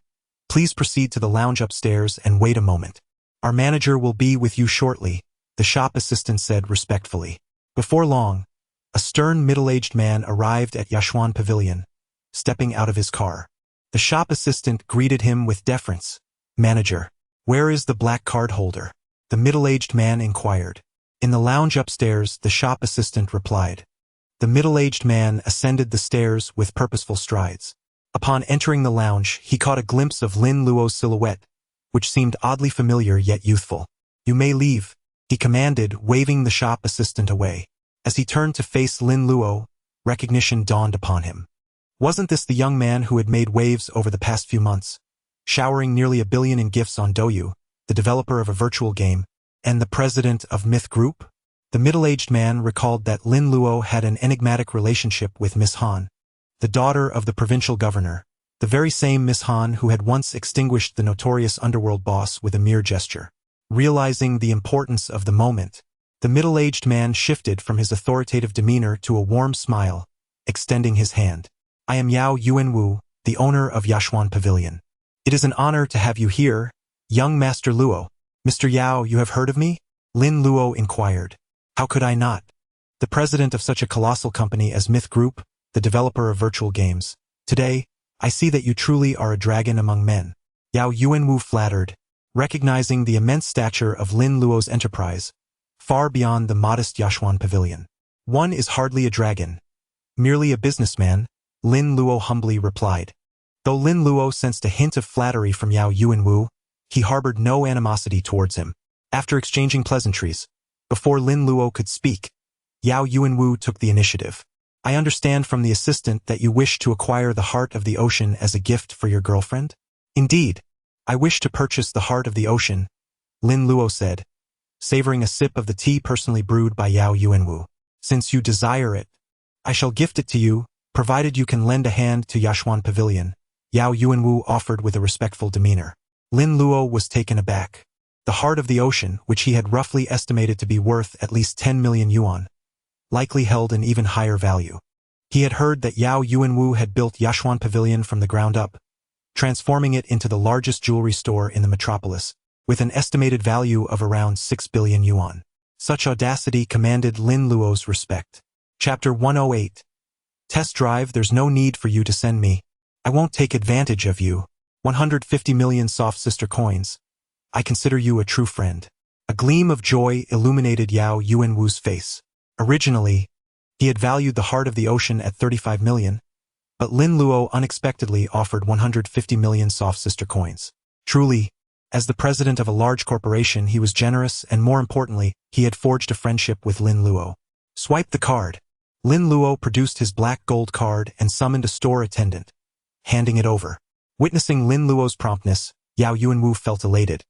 please proceed to the lounge upstairs and wait a moment. Our manager will be with you shortly," the shop assistant said respectfully. Before long, a stern middle-aged man arrived at Yashuan Pavilion, stepping out of his car. The shop assistant greeted him with deference. "Manager, where is the black card holder?" the middle-aged man inquired. "In the lounge upstairs," the shop assistant replied. The middle-aged man ascended the stairs with purposeful strides. Upon entering the lounge, he caught a glimpse of Lin Luo's silhouette, which seemed oddly familiar yet youthful. "You may leave," he commanded, waving the shop assistant away. As he turned to face Lin Luo, recognition dawned upon him. Wasn't this the young man who had made waves over the past few months, showering nearly $1 billion in gifts on Douyu, the developer of a virtual game, and the president of Myth Group? The middle-aged man recalled that Lin Luo had an enigmatic relationship with Miss Han, the daughter of the provincial governor, the very same Miss Han who had once extinguished the notorious underworld boss with a mere gesture. Realizing the importance of the moment, the middle-aged man shifted from his authoritative demeanor to a warm smile, extending his hand. "I am Yao Yuanwu, the owner of Yashuan Pavilion. It is an honor to have you here, young Master Luo. Mr. Yao, you have heard of me? Lin Luo inquired. How could I not? The president of such a colossal company as Myth Group, the developer of virtual games. Today, I see that you truly are a dragon among men. Yao Yuanwu flattered, recognizing the immense stature of Lin Luo's enterprise, far beyond the modest Yashuan Pavilion. One is hardly a dragon, merely a businessman, Lin Luo humbly replied. Though Lin Luo sensed a hint of flattery from Yao Yuanwu, he harbored no animosity towards him. After exchanging pleasantries, before Lin Luo could speak, Yao Yuanwu took the initiative. I understand from the assistant that you wish to acquire the heart of the ocean as a gift for your girlfriend? Indeed, I wish to purchase the heart of the ocean, Lin Luo said, savoring a sip of the tea personally brewed by Yao Yuanwu. Since you desire it, I shall gift it to you, provided you can lend a hand to Yashuan Pavilion, Yao Yuanwu offered with a respectful demeanor. Lin Luo was taken aback. The heart of the ocean, which he had roughly estimated to be worth at least 10 million yuan, likely held an even higher value. He had heard that Yao Yuanwu had built Yashuan Pavilion from the ground up, transforming it into the largest jewelry store in the metropolis, with an estimated value of around 6 billion yuan. Such audacity commanded Lin Luo's respect. Chapter 108. Test drive. There's no need for you to send me. I won't take advantage of you. 150 million soft sister coins. I consider you a true friend. A gleam of joy illuminated Yao Yuanwu's face. Originally, he had valued the heart of the ocean at 35 million, but Lin Luo unexpectedly offered 150 million soft sister coins. Truly, as the president of a large corporation, he was generous, and more importantly, he had forged a friendship with Lin Luo. Swipe the card. Lin Luo produced his black gold card and summoned a store attendant, handing it over. Witnessing Lin Luo's promptness, Yao Yuanwu felt elated.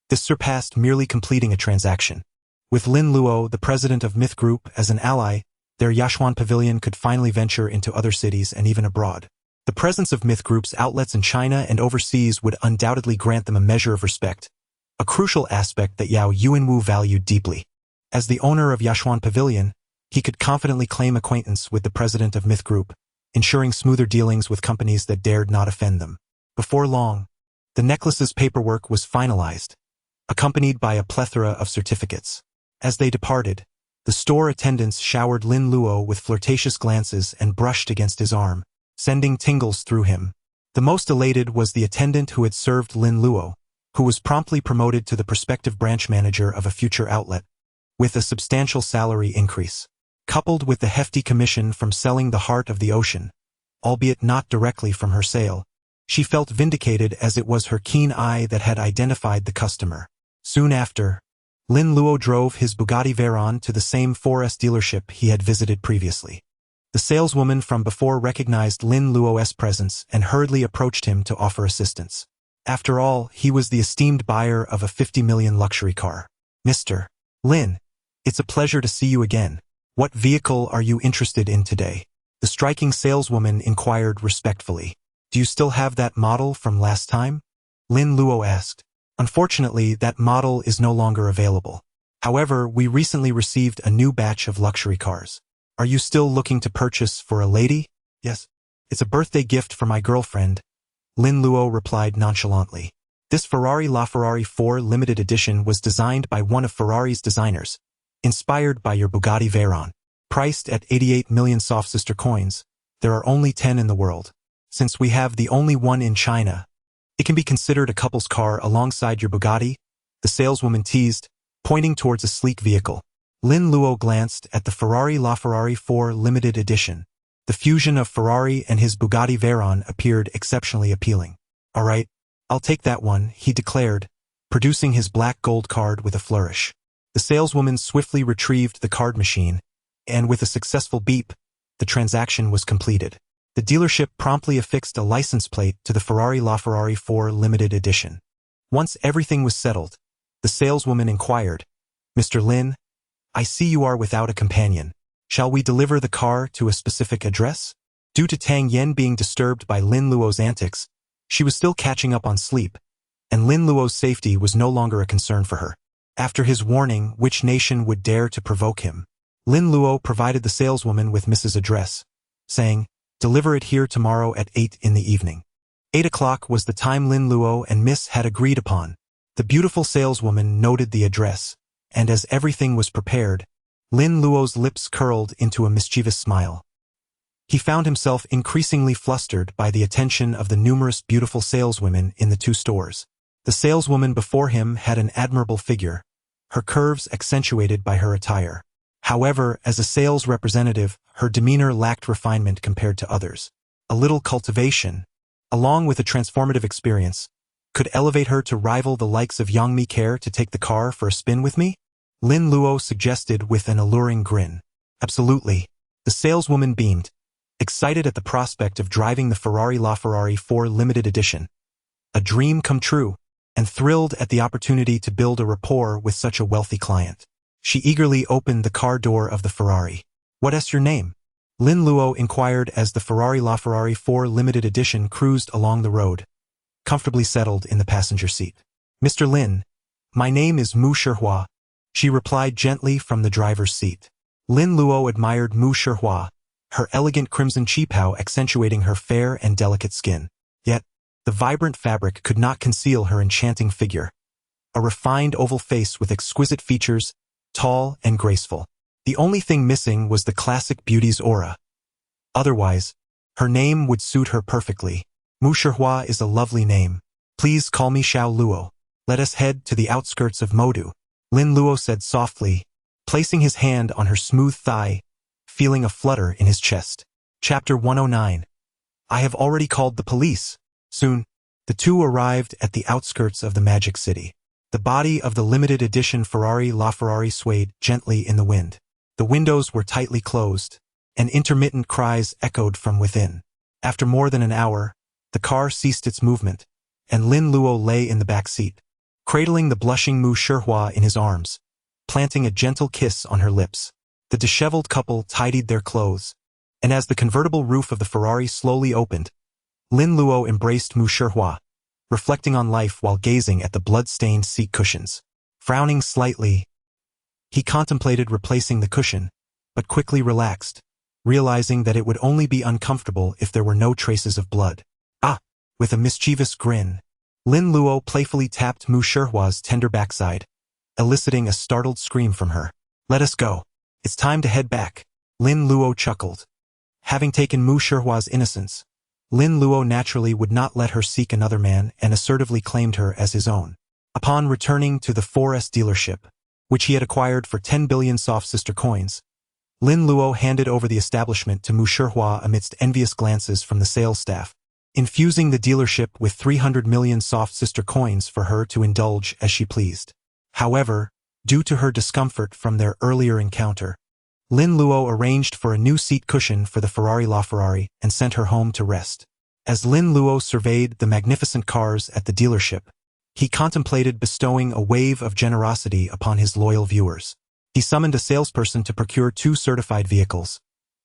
This surpassed merely completing a transaction. With Lin Luo, the president of Myth Group, as an ally, their Yashuan Pavilion could finally venture into other cities and even abroad. The presence of Myth Group's outlets in China and overseas would undoubtedly grant them a measure of respect, a crucial aspect that Yao Yuanwu valued deeply. As the owner of Yashuan Pavilion, he could confidently claim acquaintance with the president of Myth Group, ensuring smoother dealings with companies that dared not offend them. Before long, the necklace's paperwork was finalized, accompanied by a plethora of certificates. As they departed, the store attendants showered Lin Luo with flirtatious glances and brushed against his arm, sending tingles through him. The most elated was the attendant who had served Lin Luo, who was promptly promoted to the prospective branch manager of a future outlet, with a substantial salary increase. Coupled with the hefty commission from selling the heart of the ocean, albeit not directly from her sale, she felt vindicated as it was her keen eye that had identified the customer. Soon after, Lin Luo drove his Bugatti Veyron to the same 4S dealership he had visited previously. The saleswoman from before recognized Lin Luo's presence and hurriedly approached him to offer assistance. After all, he was the esteemed buyer of a 50 million luxury car. Mr. Lin, it's a pleasure to see you again. What vehicle are you interested in today? The striking saleswoman inquired respectfully. Do you still have that model from last time? Lin Luo asked. Unfortunately, that model is no longer available. However, we recently received a new batch of luxury cars. Are you still looking to purchase for a lady? Yes. It's a birthday gift for my girlfriend, Lin Luo replied nonchalantly. This Ferrari LaFerrari 4 limited edition was designed by one of Ferrari's designers, inspired by your Bugatti Veyron. Priced at 88 million soft sister coins, there are only 10 in the world. Since we have the only one in China, it can be considered a couple's car alongside your Bugatti, the saleswoman teased, pointing towards a sleek vehicle. Lin Luo glanced at the Ferrari LaFerrari 4 limited edition. The fusion of Ferrari and his Bugatti Veyron appeared exceptionally appealing. All right, I'll take that one, he declared, producing his black gold card with a flourish. The saleswoman swiftly retrieved the card machine, and with a successful beep, the transaction was completed. The dealership promptly affixed a license plate to the Ferrari LaFerrari 4 limited edition. Once everything was settled, the saleswoman inquired, Mr. Lin, I see you are without a companion. Shall we deliver the car to a specific address? Due to Tang Yen being disturbed by Lin Luo's antics, she was still catching up on sleep, and Lin Luo's safety was no longer a concern for her. After his warning, which nation would dare to provoke him? Lin Luo provided the saleswoman with Mrs. Address, saying, Deliver it here tomorrow at 8 in the evening. 8 o'clock was the time Lin Luo and Miss had agreed upon. The beautiful saleswoman noted the address, and as everything was prepared, Lin Luo's lips curled into a mischievous smile. He found himself increasingly flustered by the attention of the numerous beautiful saleswomen in the two stores. The saleswoman before him had an admirable figure, her curves accentuated by her attire. However, as a sales representative, her demeanor lacked refinement compared to others. A little cultivation, along with a transformative experience, could elevate her to rival the likes of Yang Mi. Care to take the car for a spin with me? Lin Luo suggested with an alluring grin. Absolutely. The saleswoman beamed, excited at the prospect of driving the Ferrari LaFerrari 4 limited edition. A dream come true, and thrilled at the opportunity to build a rapport with such a wealthy client. She eagerly opened the car door of the Ferrari. "What is your name?" Lin Luo inquired as the Ferrari LaFerrari 4 limited edition cruised along the road, comfortably settled in the passenger seat. "Mr. Lin, my name is Mu Shihua," she replied gently from the driver's seat. Lin Luo admired Mu Shihua, her elegant crimson qipao accentuating her fair and delicate skin. Yet, the vibrant fabric could not conceal her enchanting figure. A refined oval face with exquisite features, tall and graceful. The only thing missing was the classic beauty's aura. Otherwise, her name would suit her perfectly. Mu Shihua is a lovely name. Please call me Xiao Luo. Let us head to the outskirts of Modu, Lin Luo said softly, placing his hand on her smooth thigh, feeling a flutter in his chest. Chapter 109. I have already called the police. Soon, the two arrived at the outskirts of the Magic City. The body of the limited edition Ferrari LaFerrari swayed gently in the wind. The windows were tightly closed, and intermittent cries echoed from within. After more than an hour, the car ceased its movement, and Lin Luo lay in the back seat, cradling the blushing Mu Shihua in his arms, planting a gentle kiss on her lips. The disheveled couple tidied their clothes, and as the convertible roof of the Ferrari slowly opened, Lin Luo embraced Mu Shihua, reflecting on life while gazing at the blood-stained seat cushions. Frowning slightly, he contemplated replacing the cushion, but quickly relaxed, realizing that it would only be uncomfortable if there were no traces of blood. Ah! With a mischievous grin, Lin Luo playfully tapped Mu Shihua's tender backside, eliciting a startled scream from her. "Let us go. It's time to head back." Lin Luo chuckled. Having taken Mu Shihua's innocence, Lin Luo naturally would not let her seek another man and assertively claimed her as his own. Upon returning to the 4S dealership, which he had acquired for 10 billion soft sister coins, Lin Luo handed over the establishment to Mu Shihua amidst envious glances from the sales staff, infusing the dealership with 300 million soft sister coins for her to indulge as she pleased. However, due to her discomfort from their earlier encounter, Lin Luo arranged for a new seat cushion for the Ferrari LaFerrari and sent her home to rest. As Lin Luo surveyed the magnificent cars at the dealership, he contemplated bestowing a wave of generosity upon his loyal viewers. He summoned a salesperson to procure 2 certified vehicles,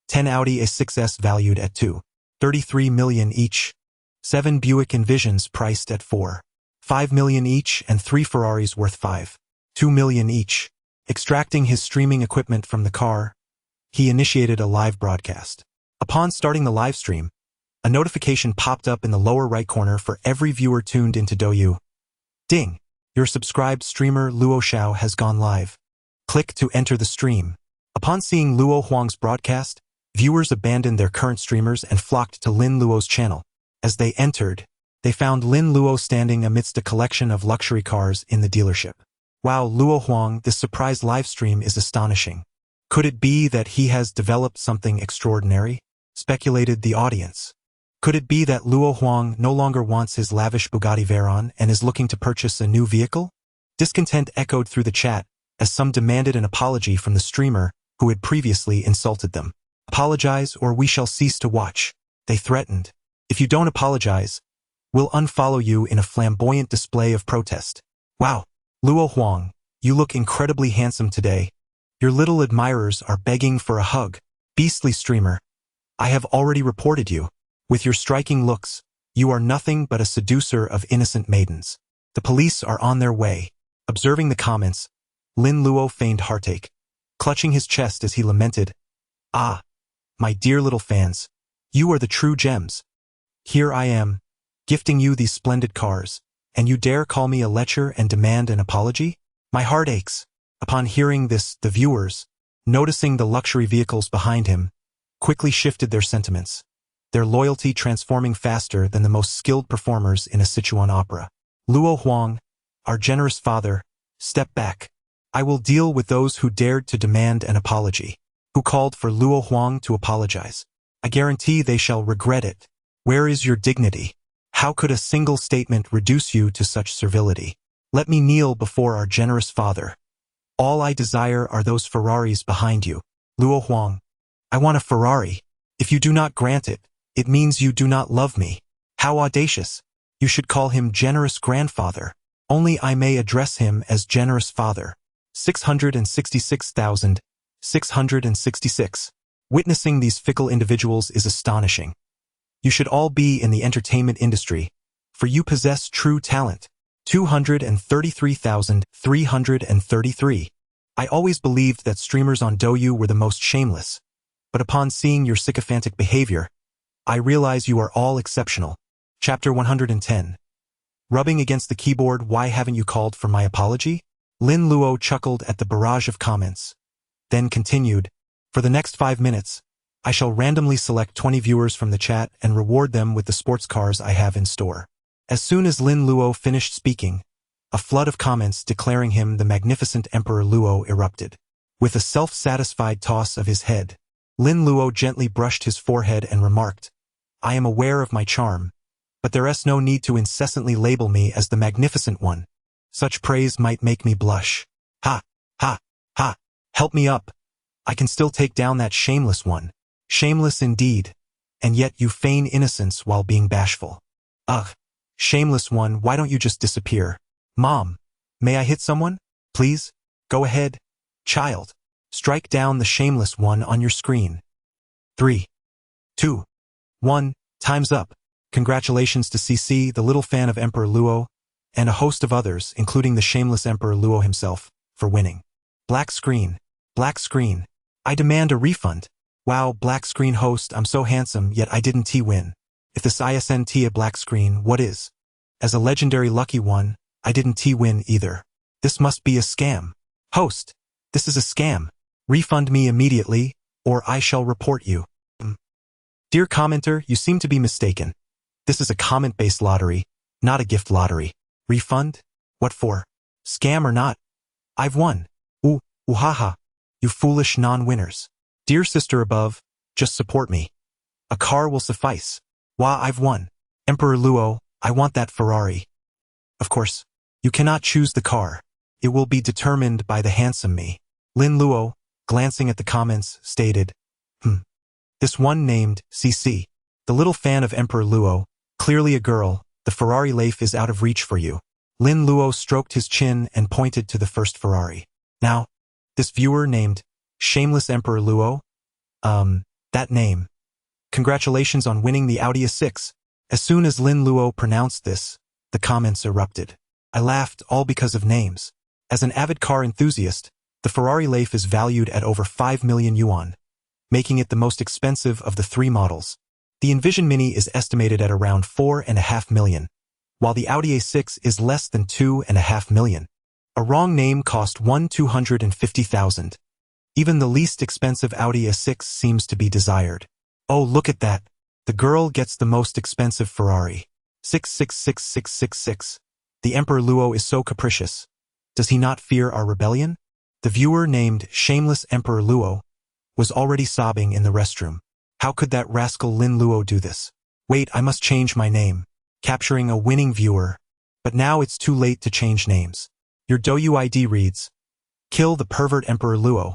10 Audi A6s valued at $2.33 million each, 7 Buick Envisions priced at $4.5 million each, and 3 Ferraris worth $5.2 million each. Extracting his streaming equipment from the car, he initiated a live broadcast. Upon starting the live stream, a notification popped up in the lower right corner for every viewer tuned into Douyu. Ding! Your subscribed streamer Luo Xiao has gone live. Click to enter the stream. Upon seeing Luo Huang's broadcast, viewers abandoned their current streamers and flocked to Lin Luo's channel. As they entered, they found Lin Luo standing amidst a collection of luxury cars in the dealership. Wow, Luo Huang, this surprise live stream is astonishing. Could it be that he has developed something extraordinary? Speculated the audience. Could it be that Luo Huang no longer wants his lavish Bugatti Veyron and is looking to purchase a new vehicle? Discontent echoed through the chat, as some demanded an apology from the streamer who had previously insulted them. Apologize or we shall cease to watch, they threatened. If you don't apologize, we'll unfollow you in a flamboyant display of protest. Wow, Luo Huang, you look incredibly handsome today. Your little admirers are begging for a hug. Beastly streamer, I have already reported you. With your striking looks, you are nothing but a seducer of innocent maidens. The police are on their way. Observing the comments, Lin Luo feigned heartache, clutching his chest as he lamented, "Ah, my dear little fans, You are the true gems. Here I am, gifting you these splendid cars, and you dare call me a lecher and demand an apology? My heart aches. Upon hearing this, the viewers, noticing the luxury vehicles behind him, quickly shifted their sentiments, their loyalty transforming faster than the most skilled performers in a Sichuan opera. Luo Huang, our generous father, step back. I will deal with those who dared to demand an apology, who called for Luo Huang to apologize. I guarantee they shall regret it. Where is your dignity? How could a single statement reduce you to such servility? Let me kneel before our generous father. All I desire are those Ferraris behind you. Luo Huang, I want a Ferrari. If you do not grant it, it means you do not love me. How audacious. You should call him generous grandfather. Only I may address him as generous father. 666,666. Witnessing these fickle individuals is astonishing. You should all be in the entertainment industry, for you possess true talent. 233,333. I always believed that streamers on Douyu were the most shameless, but upon seeing your sycophantic behavior, I realize you are all exceptional. Chapter 110. Rubbing against the keyboard, why haven't you called for my apology? Lin Luo chuckled at the barrage of comments, then continued, for the next 5 minutes, I shall randomly select 20 viewers from the chat and reward them with the sports cars I have in store. As soon as Lin Luo finished speaking, a flood of comments declaring him the magnificent Emperor Luo erupted. With a self-satisfied toss of his head, Lin Luo gently brushed his forehead and remarked, I am aware of my charm, but there is no need to incessantly label me as the magnificent one. Such praise might make me blush. Ha, ha, ha, help me up. I can still take down that shameless one. Shameless indeed, and yet you feign innocence while being bashful. Ugh, shameless one, why don't you just disappear? Mom, may I hit someone? Please? Go ahead. Child, strike down the shameless one on your screen. 3, 2, 1, time's up. Congratulations to CC, the little fan of Emperor Luo, and a host of others, including the shameless Emperor Luo himself, for winning. Black screen. Black screen. I demand a refund. Wow, black screen host, I'm so handsome, yet I didn't win. If this isn't a black screen, what is? As a legendary lucky one, I didn't win either. This must be a scam. Host, this is a scam. Refund me immediately, or I shall report you. Dear commenter, you seem to be mistaken. This is a comment-based lottery, not a gift lottery. Refund? What for? Scam or not? I've won. Ooh, haha. You foolish non-winners. Dear sister above, just support me. A car will suffice. Wah, I've won. Emperor Luo, I want that Ferrari. Of course, you cannot choose the car. It will be determined by the handsome me. Lin Luo, glancing at the comments, stated, This one named CC, the little fan of Emperor Luo, clearly a girl, the Ferrari life is out of reach for you. Lin Luo stroked his chin and pointed to the first Ferrari. Now, this viewer named Shameless Emperor Luo? That name. Congratulations on winning the Audi A6. As soon as Lin Luo pronounced this, the comments erupted. I laughed, all because of names. As an avid car enthusiast, the Ferrari Leif is valued at over 5 million yuan, making it the most expensive of the 3 models. The Envision Mini is estimated at around 4.5 million, while the Audi A6 is less than 2.5 million. A wrong name cost 250,000. Even the least expensive Audi A6 seems to be desired. Oh, look at that. The girl gets the most expensive Ferrari. 666666. The Emperor Luo is so capricious. Does he not fear our rebellion? The viewer named Shameless Emperor Luo was already sobbing in the restroom. How could that rascal Lin Luo do this? Wait, I must change my name. Capturing a winning viewer. But now it's too late to change names. Your Douyu ID reads, Kill the pervert Emperor Luo.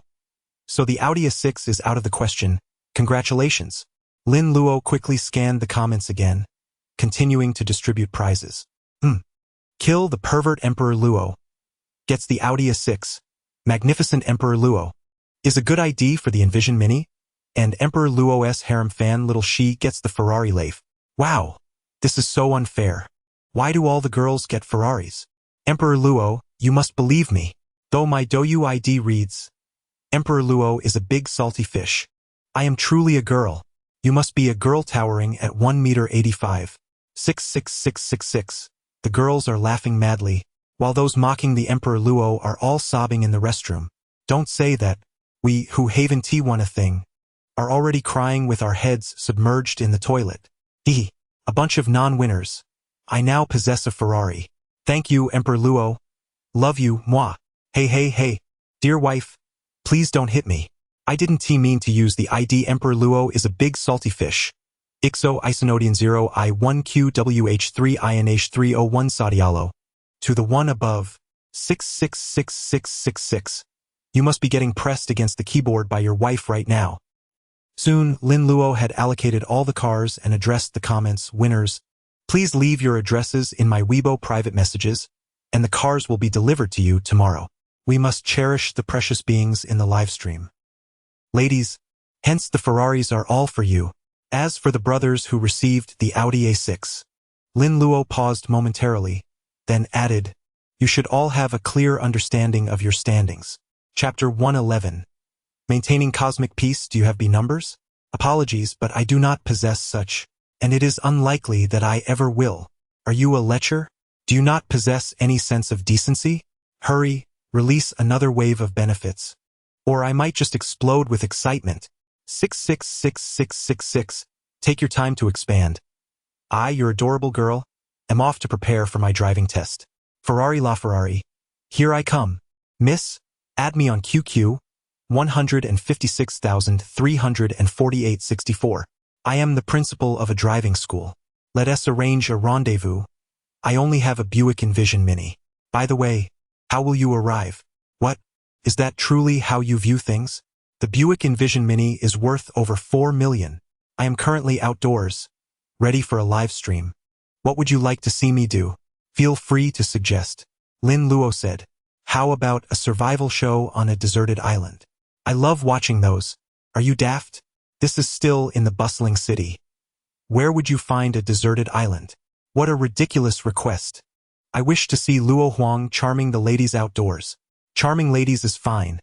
So the Audi A6 is out of the question. Congratulations. Lin Luo quickly scanned the comments again, continuing to distribute prizes. Kill the pervert Emperor Luo. Gets the Audi A6. Magnificent Emperor Luo. Is a good ID for the Envision Mini? And Emperor Luo's harem fan Little She gets the Ferrari Leif. Wow, this is so unfair. Why do all the girls get Ferraris? Emperor Luo, you must believe me. Though my Douyu ID reads, Emperor Luo is a big salty fish. I am truly a girl. You must be a girl towering at 1 meter 85. 66666. The girls are laughing madly, while those mocking the Emperor Luo are all sobbing in the restroom. Don't say that. We, who haven't won a thing, are already crying with our heads submerged in the toilet. Hee. A bunch of non-winners. I now possess a Ferrari. Thank you, Emperor Luo. Love you, moi. Hey. Dear wife, please don't hit me. I didn't mean to use the ID. Emperor Luo is a big salty fish. Ixo isonodian 0 I1QWH3 INH301 Sadialo. To the one above. 666666. You must be getting pressed against the keyboard by your wife right now. Soon, Lin Luo had allocated all the cars and addressed the comments, winners. Please leave your addresses in my Weibo private messages, and the cars will be delivered to you tomorrow. We must cherish the precious beings in the live stream. Ladies, hence the Ferraris are all for you. As for the brothers who received the Audi A6, Lin Luo paused momentarily, then added, you should all have a clear understanding of your standings. Chapter 111. Maintaining cosmic peace. Do you have B numbers? Apologies, but I do not possess such, and it is unlikely that I ever will. Are you a lecher? Do you not possess any sense of decency? Hurry, release another wave of benefits. Or I might just explode with excitement. 666666. Take your time to expand. I, your adorable girl, am off to prepare for my driving test. Ferrari la Ferrari. Here I come. Miss, add me on QQ. 156,348.64. I am the principal of a driving school. Let us arrange a rendezvous. I only have a Buick Envision Mini. By the way, how will you arrive? What? Is that truly how you view things? The Buick Envision Mini is worth over 4 million. I am currently outdoors, ready for a live stream. What would you like to see me do? Feel free to suggest. Lin Luo said. How about a survival show on a deserted island? I love watching those. Are you daft? This is still in the bustling city. Where would you find a deserted island? What a ridiculous request. I wish to see Luo Huang charming the ladies outdoors. Charming ladies is fine.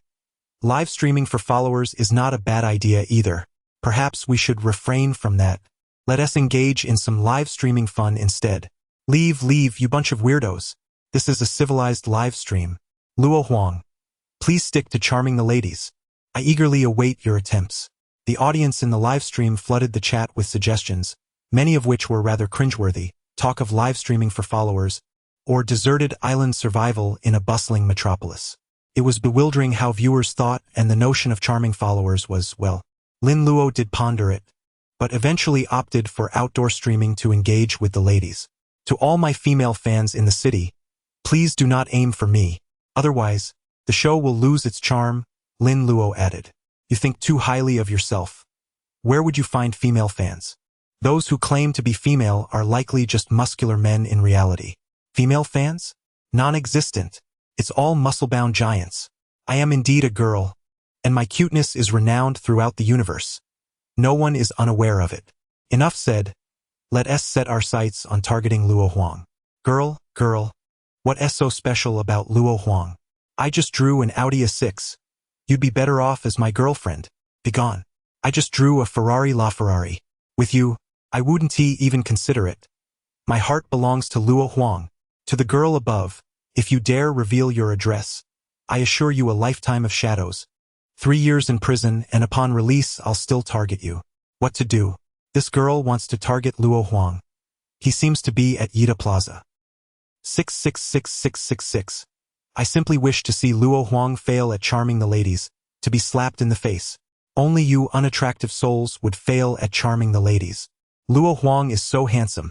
Live streaming for followers is not a bad idea either. Perhaps we should refrain from that. Let us engage in some live streaming fun instead. Leave, you bunch of weirdos. This is a civilized live stream. Luo Huang, please stick to charming the ladies. I eagerly await your attempts. The audience in the live stream flooded the chat with suggestions, many of which were rather cringeworthy. Talk of live streaming for followers, or deserted island survival in a bustling metropolis. It was bewildering how viewers thought, and the notion of charming followers was, well, Lin Luo did ponder it, but eventually opted for outdoor streaming to engage with the ladies. To all my female fans in the city, please do not aim for me, otherwise, the show will lose its charm, Lin Luo added. You think too highly of yourself. Where would you find female fans? Those who claim to be female are likely just muscular men in reality. Female fans? Non-existent. It's all muscle-bound giants. I am indeed a girl, and my cuteness is renowned throughout the universe. No one is unaware of it. Enough said. Let us set our sights on targeting Luo Huang. Girl, what is so special about Luo Huang? I just drew an Audi A6. You'd be better off as my girlfriend. Begone. I just drew a Ferrari la Ferrari. With you, I wouldn't even consider it. My heart belongs to Luo Huang. To the girl above, if you dare reveal your address, I assure you a lifetime of shadows. 3 years in prison, and upon release I'll still target you. What to do? This girl wants to target Luo Huang. He seems to be at Yida Plaza. 666666. I simply wish to see Luo Huang fail at charming the ladies, to be slapped in the face. Only you unattractive souls would fail at charming the ladies. Luo Huang is so handsome.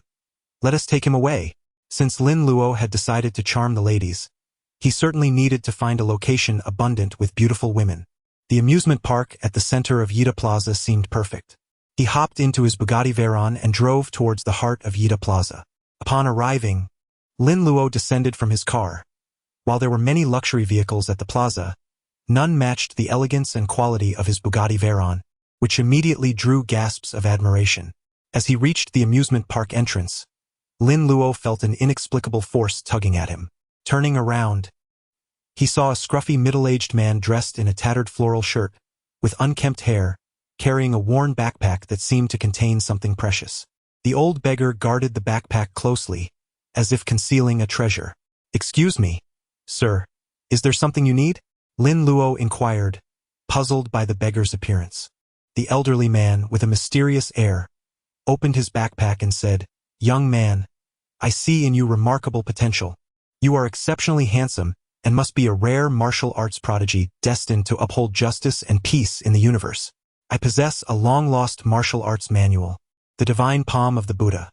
Let us take him away. Since Lin Luo had decided to charm the ladies, he certainly needed to find a location abundant with beautiful women. The amusement park at the center of Yida Plaza seemed perfect. He hopped into his Bugatti Veyron and drove towards the heart of Yida Plaza. Upon arriving, Lin Luo descended from his car. While there were many luxury vehicles at the plaza, none matched the elegance and quality of his Bugatti Veyron, which immediately drew gasps of admiration. As he reached the amusement park entrance, Lin Luo felt an inexplicable force tugging at him. Turning around, he saw a scruffy middle-aged man dressed in a tattered floral shirt, with unkempt hair, carrying a worn backpack that seemed to contain something precious. The old beggar guarded the backpack closely, as if concealing a treasure. "Excuse me, sir, is there something you need?" Lin Luo inquired, puzzled by the beggar's appearance. The elderly man, with a mysterious air, opened his backpack and said, "Young man, I see in you remarkable potential. You are exceptionally handsome and must be a rare martial arts prodigy destined to uphold justice and peace in the universe. I possess a long-lost martial arts manual, the divine palm of the Buddha.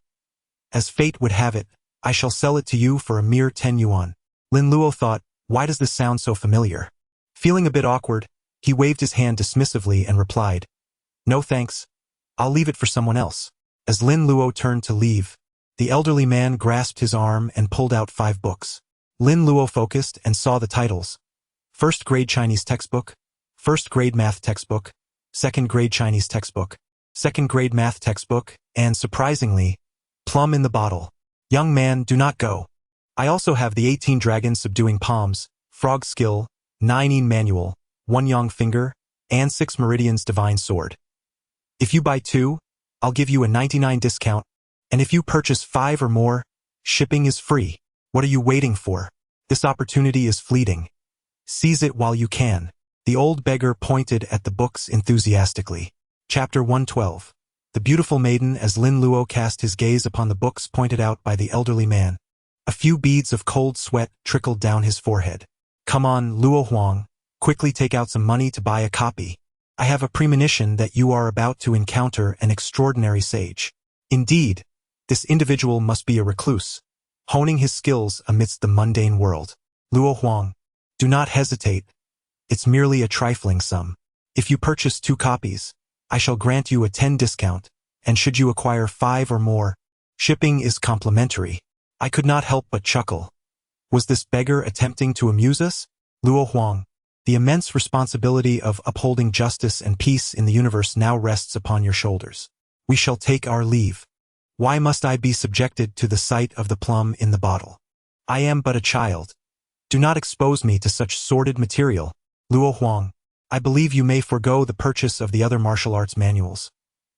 As fate would have it, I shall sell it to you for a mere 10 yuan. Lin Luo thought, why does this sound so familiar? Feeling a bit awkward, he waved his hand dismissively and replied, "No thanks, I'll leave it for someone else." As Lin Luo turned to leave, the elderly man grasped his arm and pulled out 5 books. Lin Luo focused and saw the titles: First Grade Chinese Textbook, First Grade Math Textbook, Second Grade Chinese Textbook, Second Grade Math Textbook, and, surprisingly, Plum in the Bottle. "Young man, do not go. I also have the 18 Dragons Subduing Palms, Frog Skill, 9 Manual, 1 Yang Finger, and 6 Meridians Divine Sword. If you buy 2, I'll give you a 99 discount, and if you purchase 5 or more, shipping is free. What are you waiting for? This opportunity is fleeting. Seize it while you can." The old beggar pointed at the books enthusiastically. Chapter 112. The Beautiful Maiden. As Lin Luo cast his gaze upon the books pointed out by the elderly man, a few beads of cold sweat trickled down his forehead. "Come on, Luo Huang, quickly take out some money to buy a copy. I have a premonition that you are about to encounter an extraordinary sage. Indeed, this individual must be a recluse, honing his skills amidst the mundane world. Luo Huang, do not hesitate. It's merely a trifling sum. If you purchase 2 copies, I shall grant you a 10 discount, and should you acquire 5 or more, shipping is complimentary." I could not help but chuckle. Was this beggar attempting to amuse us? "Luo Huang, the immense responsibility of upholding justice and peace in the universe now rests upon your shoulders. We shall take our leave. Why must I be subjected to the sight of the plum in the bottle? I am but a child. Do not expose me to such sordid material. Luo Huang, I believe you may forego the purchase of the other martial arts manuals,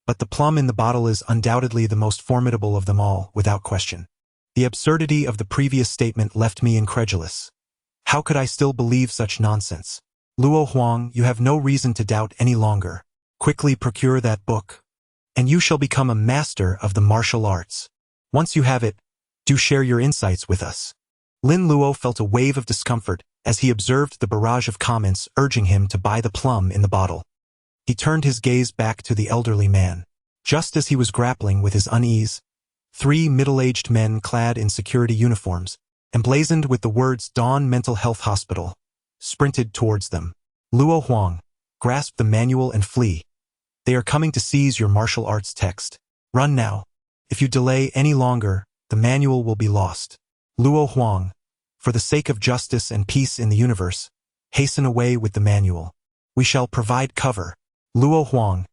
but the plum in the bottle is undoubtedly the most formidable of them all, without question." The absurdity of the previous statement left me incredulous. How could I still believe such nonsense? "Luo Huang, you have no reason to doubt any longer. Quickly procure that book, and you shall become a master of the martial arts. Once you have it, do share your insights with us." Lin Luo felt a wave of discomfort as he observed the barrage of comments urging him to buy the plum in the bottle. He turned his gaze back to the elderly man. Just as he was grappling with his unease, 3 middle-aged men clad in security uniforms, emblazoned with the words Dawn Mental Health Hospital, sprinted towards them. "Luo Huang, grasp the manual and flee. They are coming to seize your martial arts text. Run now. If you delay any longer, the manual will be lost. Luo Huang, for the sake of justice and peace in the universe, hasten away with the manual. We shall provide cover. Luo Huang,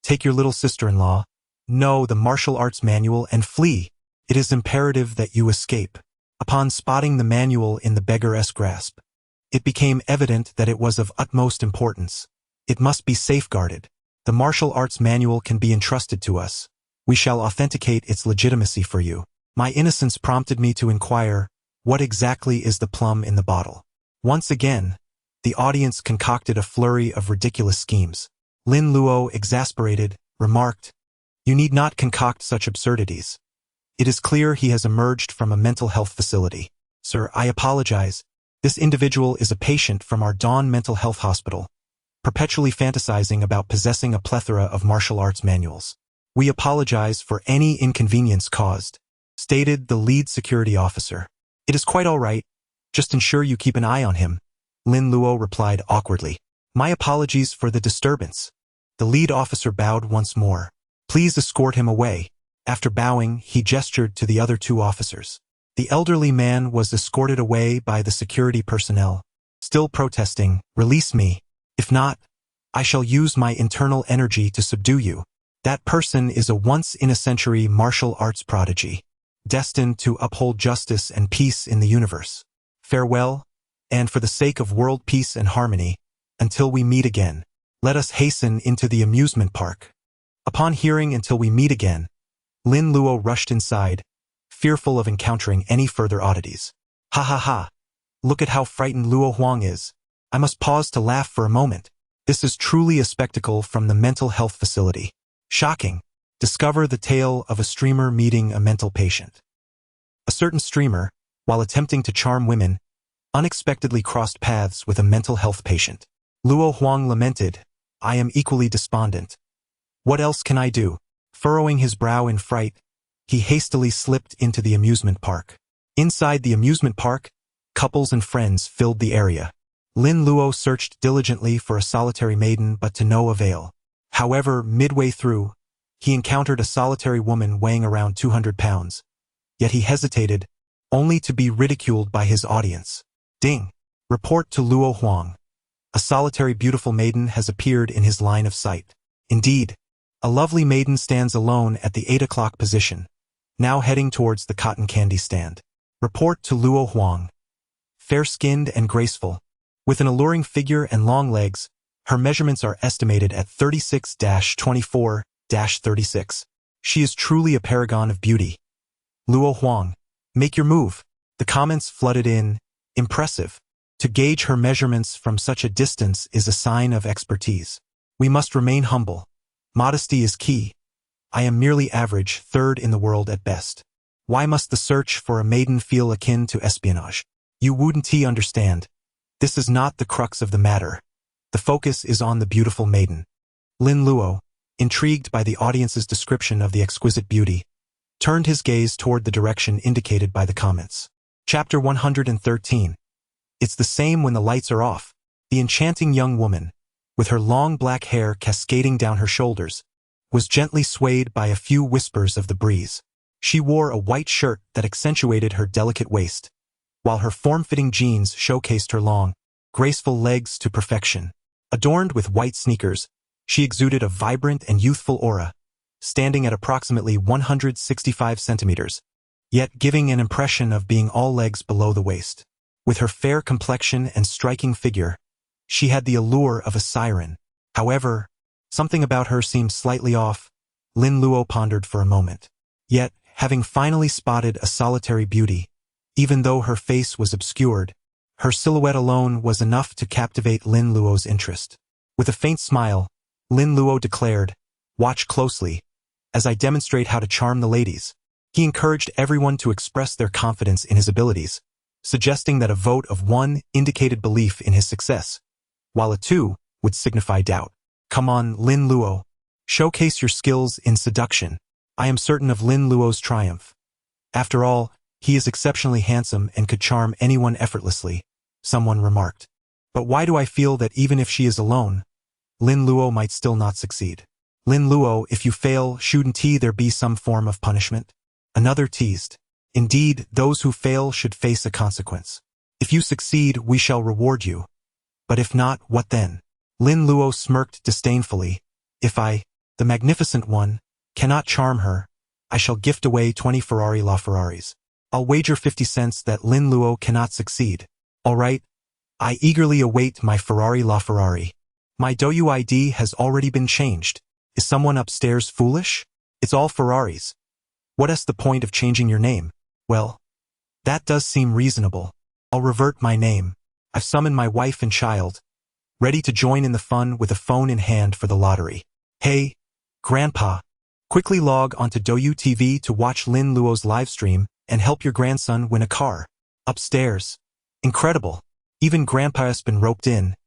take your little sister-in-law, know the martial arts manual and flee. It is imperative that you escape." Upon spotting the manual in the beggar's grasp, it became evident that it was of utmost importance. It must be safeguarded. The martial arts manual can be entrusted to us. We shall authenticate its legitimacy for you. My innocence prompted me to inquire, what exactly is the plum in the bottle? Once again, the audience concocted a flurry of ridiculous schemes. Lin Luo, exasperated, remarked, "You need not concoct such absurdities. It is clear he has emerged from a mental health facility. Sir, I apologize. This individual is a patient from our Dawn Mental Health Hospital, perpetually fantasizing about possessing a plethora of martial arts manuals. We apologize for any inconvenience caused," stated the lead security officer. "It is quite all right. Just ensure you keep an eye on him," Lin Luo replied awkwardly. "My apologies for the disturbance." The lead officer bowed once more. "Please escort him away." After bowing, he gestured to the other 2 officers. The elderly man was escorted away by the security personnel, still protesting, "Release me. If not, I shall use my internal energy to subdue you." That person is a once-in-a-century martial arts prodigy, destined to uphold justice and peace in the universe. Farewell, and for the sake of world peace and harmony, until we meet again. Let us hasten into the amusement park. Upon hearing until we meet again, Lin Luo rushed inside, fearful of encountering any further oddities. Ha ha ha! Look at how frightened Luo Huang is. I must pause to laugh for a moment. This is truly a spectacle from the mental health facility. Shocking. Discover the tale of a streamer meeting a mental patient. A certain streamer, while attempting to charm women, unexpectedly crossed paths with a mental health patient. Luo Huang lamented, I am equally despondent. What else can I do? Furrowing his brow in fright, he hastily slipped into the amusement park. Inside the amusement park, couples and friends filled the area. Lin Luo searched diligently for a solitary maiden but to no avail. However, midway through, he encountered a solitary woman weighing around 200 pounds. Yet he hesitated, only to be ridiculed by his audience. Ding! Report to Luo Huang. A solitary beautiful maiden has appeared in his line of sight. Indeed, a lovely maiden stands alone at the 8 o'clock position, now heading towards the cotton candy stand. Report to Luo Huang. Fair-skinned and graceful, with an alluring figure and long legs, her measurements are estimated at 36-24-36. She is truly a paragon of beauty. Luo Huang, make your move. The comments flooded in. Impressive. To gauge her measurements from such a distance is a sign of expertise. We must remain humble. Modesty is key. I am merely average, third in the world at best. Why must the search for a maiden feel akin to espionage? You wouldn't understand. This is not the crux of the matter. The focus is on the beautiful maiden. Lin Luo, intrigued by the audience's description of the exquisite beauty, turned his gaze toward the direction indicated by the comments. Chapter 113. It's the same when the lights are off. The enchanting young woman, with her long black hair cascading down her shoulders, was gently swayed by a few whispers of the breeze. She wore a white shirt that accentuated her delicate waist, while her form-fitting jeans showcased her long, graceful legs to perfection. Adorned with white sneakers, she exuded a vibrant and youthful aura, standing at approximately 165 centimeters, yet giving an impression of being all legs below the waist. With her fair complexion and striking figure, she had the allure of a siren. However, something about her seemed slightly off. Lin Luo pondered for a moment. Yet, having finally spotted a solitary beauty, even though her face was obscured, her silhouette alone was enough to captivate Lin Luo's interest. With a faint smile, Lin Luo declared, "Watch closely, as I demonstrate how to charm the ladies." He encouraged everyone to express their confidence in his abilities, suggesting that a vote of 1 indicated belief in his success, while a 2 would signify doubt. Come on, Lin Luo. Showcase your skills in seduction. I am certain of Lin Luo's triumph. After all, he is exceptionally handsome and could charm anyone effortlessly, someone remarked. But why do I feel that even if she is alone, Lin Luo might still not succeed? Lin Luo, if you fail, shouldn't there be some form of punishment? Another teased. Indeed, those who fail should face a consequence. If you succeed, we shall reward you. But if not, what then? Lin Luo smirked disdainfully. If I, the magnificent one, cannot charm her, I shall gift away 20 Ferrari LaFerraris. I'll wager 50 cents that Lin Luo cannot succeed. All right, I eagerly await my Ferrari LaFerrari. My Douyu ID has already been changed. Is someone upstairs foolish? It's all Ferraris. What's the point of changing your name? Well, that does seem reasonable. I'll revert my name. I've summoned my wife and child, ready to join in the fun with a phone in hand for the lottery. Hey, Grandpa, quickly log onto Douyu TV to watch Lin Luo's livestream and help your grandson win a car. Upstairs. Incredible. Even Grandpa has been roped in.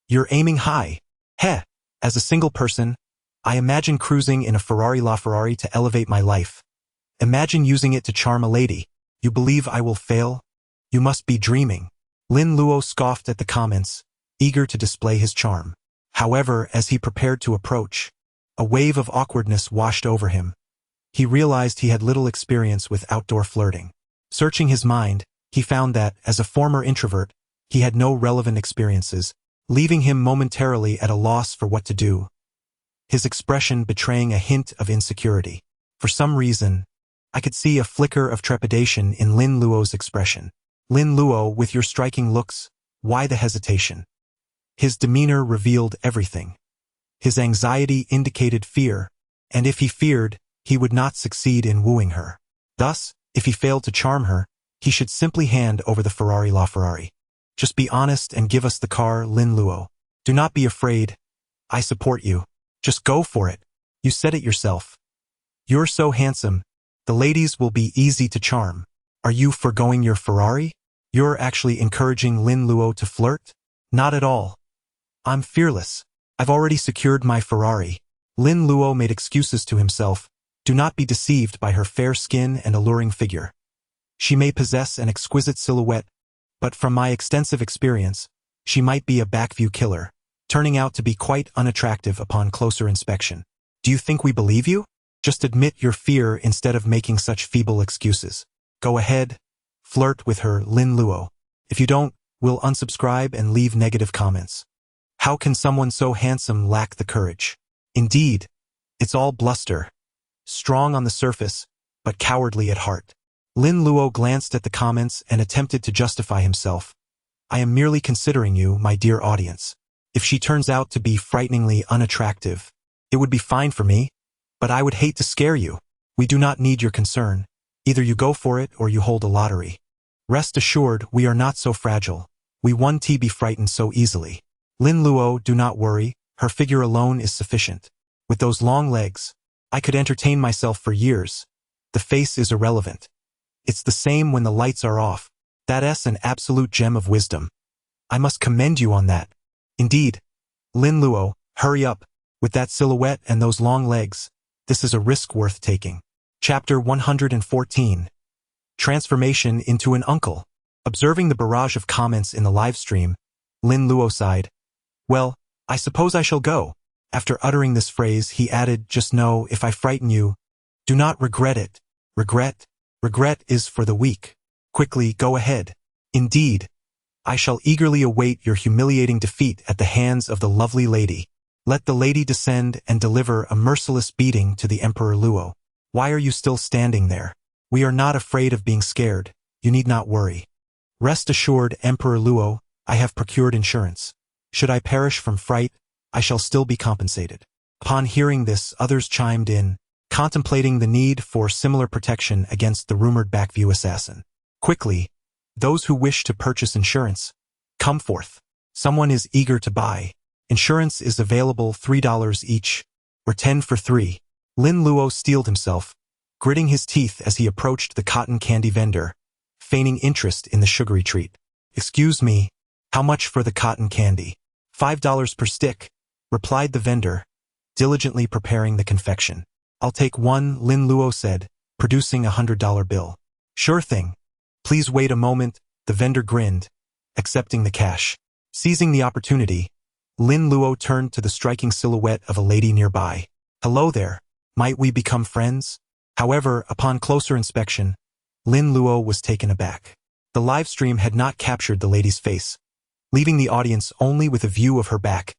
You're aiming high. Heh, as a single person, I imagine cruising in a Ferrari LaFerrari to elevate my life. Imagine using it to charm a lady. You believe I will fail? You must be dreaming. Lin Luo scoffed at the comments, eager to display his charm. However, as he prepared to approach, a wave of awkwardness washed over him. He realized he had little experience with outdoor flirting. Searching his mind, he found that, as a former introvert, he had no relevant experiences, leaving him momentarily at a loss for what to do. His expression betraying a hint of insecurity. For some reason, I could see a flicker of trepidation in Lin Luo's expression. Lin Luo, with your striking looks, why the hesitation? His demeanor revealed everything. His anxiety indicated fear, and if he feared, he would not succeed in wooing her. Thus, if he failed to charm her, he should simply hand over the Ferrari LaFerrari. Just be honest and give us the car, Lin Luo. Do not be afraid. I support you. Just go for it. You said it yourself. You're so handsome. The ladies will be easy to charm. Are you forgoing your Ferrari? You're actually encouraging Lin Luo to flirt? Not at all. I'm fearless. I've already secured my Ferrari. Lin Luo made excuses to himself. Do not be deceived by her fair skin and alluring figure. She may possess an exquisite silhouette, but from my extensive experience, she might be a backview killer, turning out to be quite unattractive upon closer inspection. Do you think we believe you? Just admit your fear instead of making such feeble excuses. Go ahead, flirt with her, Lin Luo. If you don't, we'll unsubscribe and leave negative comments. How can someone so handsome lack the courage? Indeed, it's all bluster. Strong on the surface, but cowardly at heart. Lin Luo glanced at the comments and attempted to justify himself. I am merely considering you, my dear audience. If she turns out to be frighteningly unattractive, it would be fine for me, but I would hate to scare you. We do not need your concern. Either you go for it or you hold a lottery. Rest assured, we are not so fragile. We won't be frightened so easily. Lin Luo, do not worry, her figure alone is sufficient. With those long legs, I could entertain myself for years. The face is irrelevant. It's the same when the lights are off. That's an absolute gem of wisdom. I must commend you on that. Indeed. Lin Luo, hurry up. With that silhouette and those long legs, this is a risk worth taking. Chapter 114. Transformation into an uncle. Observing the barrage of comments in the live stream, Lin Luo sighed. Well, I suppose I shall go. After uttering this phrase, he added, just know, if I frighten you, do not regret it. Regret is for the weak. Quickly, go ahead. Indeed, I shall eagerly await your humiliating defeat at the hands of the lovely lady. Let the lady descend and deliver a merciless beating to the Emperor Luo. Why are you still standing there? We are not afraid of being scared. You need not worry. Rest assured, Emperor Luo, I have procured insurance. Should I perish from fright, I shall still be compensated. Upon hearing this, others chimed in, contemplating the need for similar protection against the rumored backview assassin. Quickly, those who wish to purchase insurance, come forth. Someone is eager to buy. Insurance is available $3 each, or 10 for 3. Lin Luo steeled himself, gritting his teeth as he approached the cotton candy vendor, feigning interest in the sugary treat. Excuse me, how much for the cotton candy? $5 per stick, replied the vendor, diligently preparing the confection. I'll take one, Lin Luo said, producing a $100 bill. Sure thing. Please wait a moment, the vendor grinned, accepting the cash. Seizing the opportunity, Lin Luo turned to the striking silhouette of a lady nearby. Hello there. Might we become friends? However, upon closer inspection, Lin Luo was taken aback. The live stream had not captured the lady's face, leaving the audience only with a view of her back,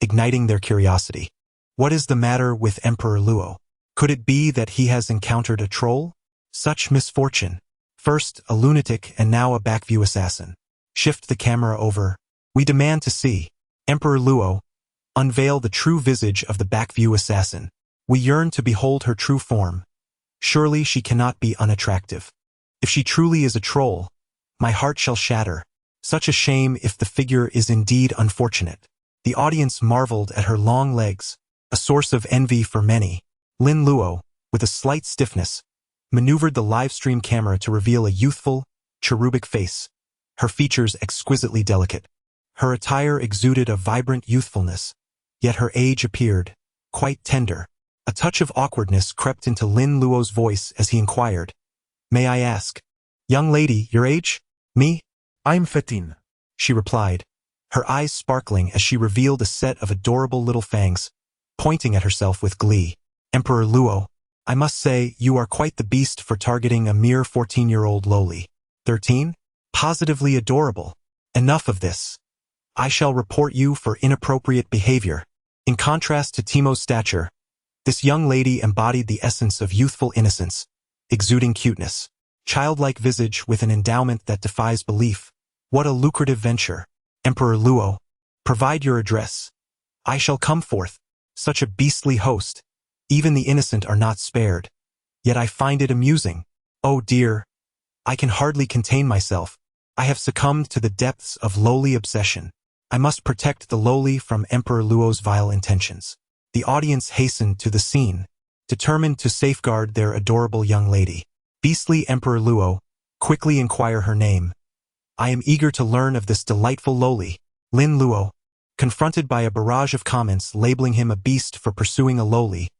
igniting their curiosity. What is the matter with Emperor Luo? Could it be that he has encountered a troll? Such misfortune. First a lunatic and now a backview assassin. Shift the camera over. We demand to see Emperor Luo unveil the true visage of the backview assassin. We yearn to behold her true form. Surely she cannot be unattractive. If she truly is a troll, my heart shall shatter. Such a shame if the figure is indeed unfortunate. The audience marveled at her long legs, a source of envy for many. Lin Luo, with a slight stiffness, maneuvered the live stream camera to reveal a youthful, cherubic face, her features exquisitely delicate. Her attire exuded a vibrant youthfulness, yet her age appeared quite tender. A touch of awkwardness crept into Lin Luo's voice as he inquired, May I ask, young lady, your age? Me? I'm 15. She replied, her eyes sparkling as she revealed a set of adorable little fangs, pointing at herself with glee. Emperor Luo, I must say you are quite the beast for targeting a mere 14-year-old lowly. 13? Positively adorable. Enough of this. I shall report you for inappropriate behavior. In contrast to Timo's stature, this young lady embodied the essence of youthful innocence, exuding cuteness. Childlike visage with an endowment that defies belief. What a lucrative venture. Emperor Luo, provide your address. I shall come forth. Such a beastly host. Even the innocent are not spared. Yet I find it amusing. Oh dear. I can hardly contain myself. I have succumbed to the depths of lowly obsession. I must protect the lowly from Emperor Luo's vile intentions. The audience hastened to the scene, determined to safeguard their adorable young lady. Beastly Emperor Luo, quickly inquire her name. I am eager to learn of this delightful lowly. Lin Luo, confronted by a barrage of comments labeling him a beast for pursuing a lowly,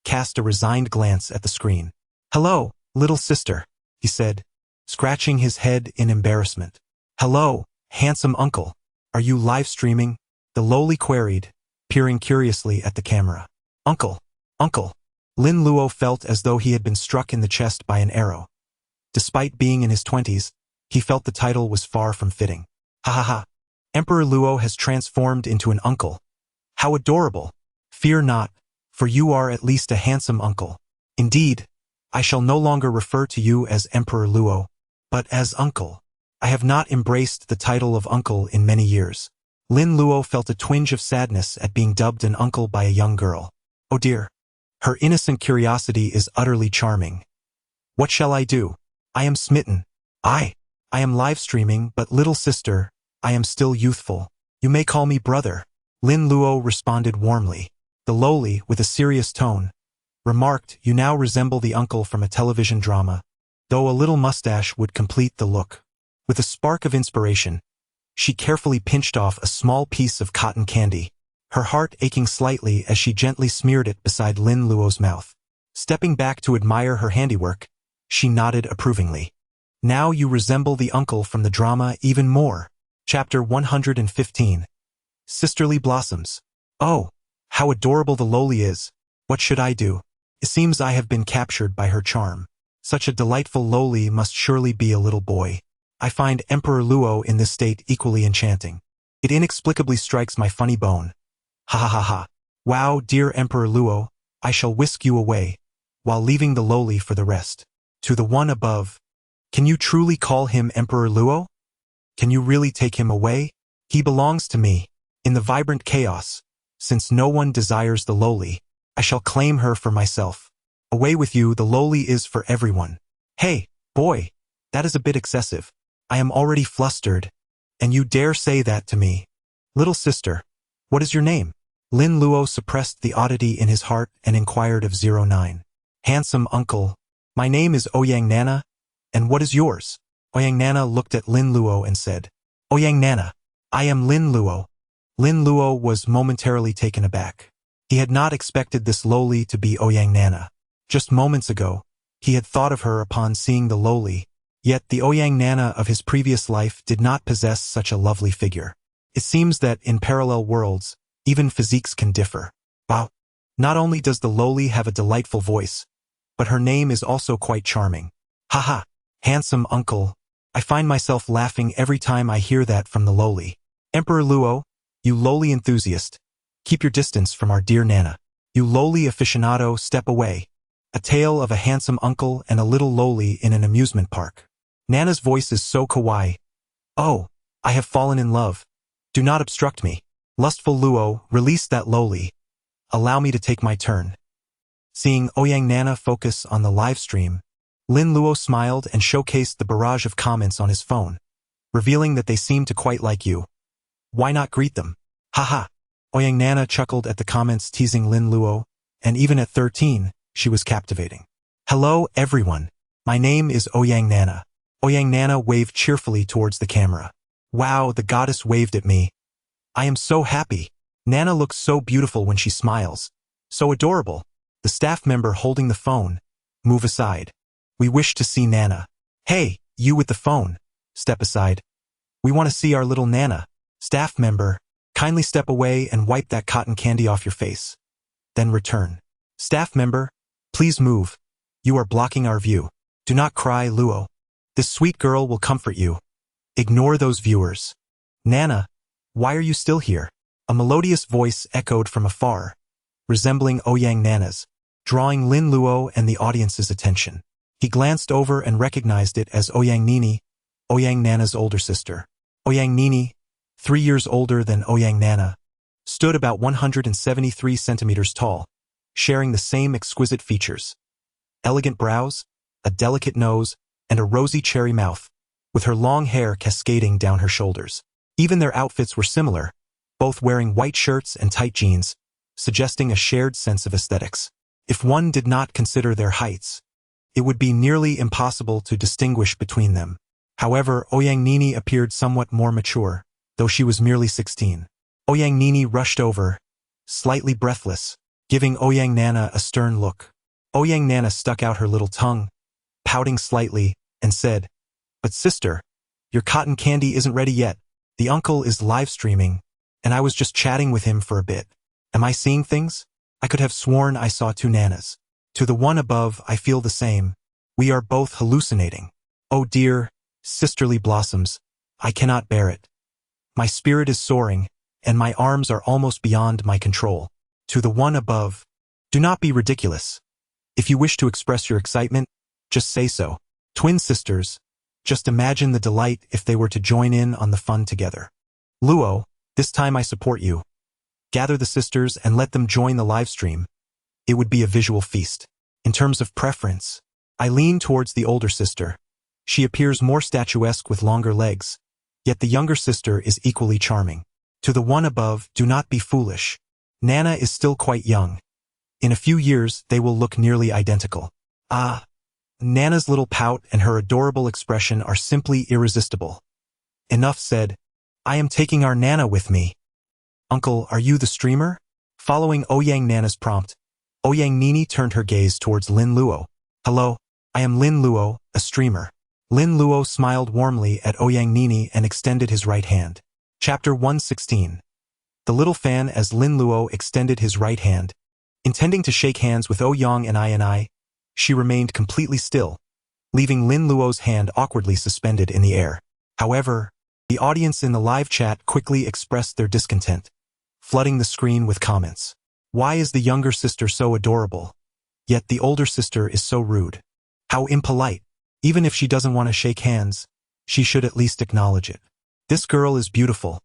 cast a resigned glance at the screen. Hello, little sister, he said, scratching his head in embarrassment. Hello, handsome uncle. Are you live streaming? The lowly queried, peering curiously at the camera. Uncle. Lin Luo felt as though he had been struck in the chest by an arrow. Despite being in his 20s, he felt the title was far from fitting. Ha ha ha. Emperor Luo has transformed into an uncle. How adorable. Fear not, for you are at least a handsome uncle. Indeed, I shall no longer refer to you as Emperor Luo, but as uncle. I have not embraced the title of uncle in many years. Lin Luo felt a twinge of sadness at being dubbed an uncle by a young girl. Oh dear. Her innocent curiosity is utterly charming. What shall I do? I am smitten. I am live streaming, but little sister, I am still youthful. You may call me brother. Lin Luo responded warmly. The lowly, with a serious tone, remarked, you now resemble the uncle from a television drama, though a little mustache would complete the look. With a spark of inspiration, she carefully pinched off a small piece of cotton candy, her heart aching slightly as she gently smeared it beside Lin Luo's mouth. Stepping back to admire her handiwork, she nodded approvingly. Now you resemble the uncle from the drama even more. Chapter 115. Sisterly Blossoms. Oh, how adorable the lowly is. What should I do? It seems I have been captured by her charm. Such a delightful lowly must surely be a little boy. I find Emperor Luo in this state equally enchanting. It inexplicably strikes my funny bone. Ha ha ha ha. Wow, dear Emperor Luo, I shall whisk you away, while leaving the lowly for the rest. To the one above. Can you truly call him Emperor Luo? Can you really take him away? He belongs to me. In the vibrant chaos, since no one desires the lowly, I shall claim her for myself. Away with you, the lowly is for everyone. Hey, boy, that is a bit excessive. I am already flustered, and you dare say that to me. Little sister, what is your name? Lin Luo suppressed the oddity in his heart and inquired of 09. Handsome uncle, my name is Ouyang Nana, and what is yours? Ouyang Nana looked at Lin Luo and said, Ouyang Nana, I am Lin Luo. Lin Luo was momentarily taken aback. He had not expected this lowly to be Ouyang Nana. Just moments ago, he had thought of her upon seeing the lowly, yet the Ouyang Nana of his previous life did not possess such a lovely figure. It seems that in parallel worlds, even physiques can differ. Wow! Not only does the lowly have a delightful voice, but her name is also quite charming. Haha! Handsome uncle, I find myself laughing every time I hear that from the lowly. Emperor Luo, you lowly enthusiast, keep your distance from our dear Nana. You lowly aficionado, step away. A tale of a handsome uncle and a little lowly in an amusement park. Nana's voice is so kawaii. Oh, I have fallen in love. Do not obstruct me. Lustful Luo, release that lowly. Allow me to take my turn. Seeing Ouyang Nana focus on the live stream, Lin Luo smiled and showcased the barrage of comments on his phone, revealing that they seemed to quite like you. Why not greet them? Haha. Ouyang Nana chuckled at the comments teasing Lin Luo, and even at 13, she was captivating. Hello, everyone. My name is Ouyang Nana. Ouyang Nana waved cheerfully towards the camera. Wow, the goddess waved at me. I am so happy. Nana looks so beautiful when she smiles. So adorable. The staff member holding the phone. Move aside. We wish to see Nana. Hey, you with the phone. Step aside. We want to see our little Nana. Staff member, kindly step away and wipe that cotton candy off your face. Then return. Staff member, please move. You are blocking our view. Do not cry, Luo. This sweet girl will comfort you. Ignore those viewers. Nana, why are you still here? A melodious voice echoed from afar, resembling Ouyang Nana's, drawing Lin Luo and the audience's attention. He glanced over and recognized it as Ouyang Nini, Ouyang Nana's older sister. Ouyang Nini, 3 years older than Ouyang Nana, stood about 173 centimeters tall, sharing the same exquisite features. Elegant brows, a delicate nose, and a rosy cherry mouth, with her long hair cascading down her shoulders. Even their outfits were similar, both wearing white shirts and tight jeans, suggesting a shared sense of aesthetics. If one did not consider their heights, it would be nearly impossible to distinguish between them. However, Oyang Nini appeared somewhat more mature, though she was merely 16. Oyang Nini rushed over, slightly breathless, giving Oyang Nana a stern look. Oyang Nana stuck out her little tongue, pouting slightly, and said, "But sister, your cotton candy isn't ready yet. The uncle is live streaming, and I was just chatting with him for a bit. Am I seeing things? I could have sworn I saw two nanas. To the one above, I feel the same. We are both hallucinating. Oh dear, sisterly blossoms, I cannot bear it. My spirit is soaring, and my arms are almost beyond my control. To the one above, do not be ridiculous. If you wish to express your excitement, just say so. Twin sisters, just imagine the delight if they were to join in on the fun together. Luo, this time I support you. Gather the sisters and let them join the live stream. It would be a visual feast. In terms of preference, I lean towards the older sister. She appears more statuesque with longer legs, yet the younger sister is equally charming. To the one above, do not be foolish. Nana is still quite young. In a few years, they will look nearly identical. Ah, Nana's little pout and her adorable expression are simply irresistible. Enough said. I am taking our Nana with me. Uncle, are you the streamer? Following Oyang Nana's prompt, Oyang Nini turned her gaze towards Lin Luo. Hello, I am Lin Luo, a streamer. Lin Luo smiled warmly at Oyang Nini and extended his right hand. Chapter 116. The little fan as Lin Luo extended his right hand. Intending to shake hands with Oyang and I, she remained completely still, leaving Lin Luo's hand awkwardly suspended in the air. However, the audience in the live chat quickly expressed their discontent, flooding the screen with comments. Why is the younger sister so adorable? Yet the older sister is so rude. How impolite. Even if she doesn't want to shake hands, she should at least acknowledge it. This girl is beautiful,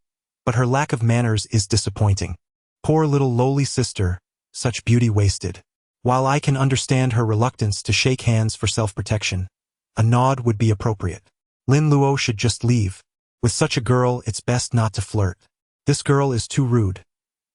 but her lack of manners is disappointing. Poor little lowly sister, such beauty wasted. While I can understand her reluctance to shake hands for self-protection, a nod would be appropriate. Lin Luo should just leave. With such a girl, it's best not to flirt. This girl is too rude.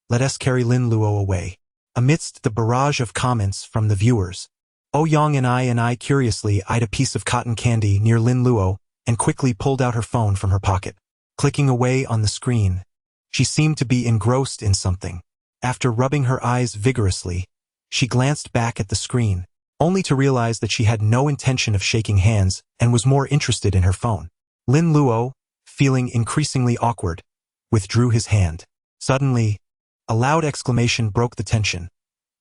Let us carry Lin Luo away. Amidst the barrage of comments from the viewers, Oyang and I curiously eyed a piece of cotton candy near Lin Luo and quickly pulled out her phone from her pocket. Clicking away on the screen, she seemed to be engrossed in something. After rubbing her eyes vigorously, she glanced back at the screen, only to realize that she had no intention of shaking hands and was more interested in her phone. Lin Luo, feeling increasingly awkward, withdrew his hand. Suddenly, a loud exclamation broke the tension,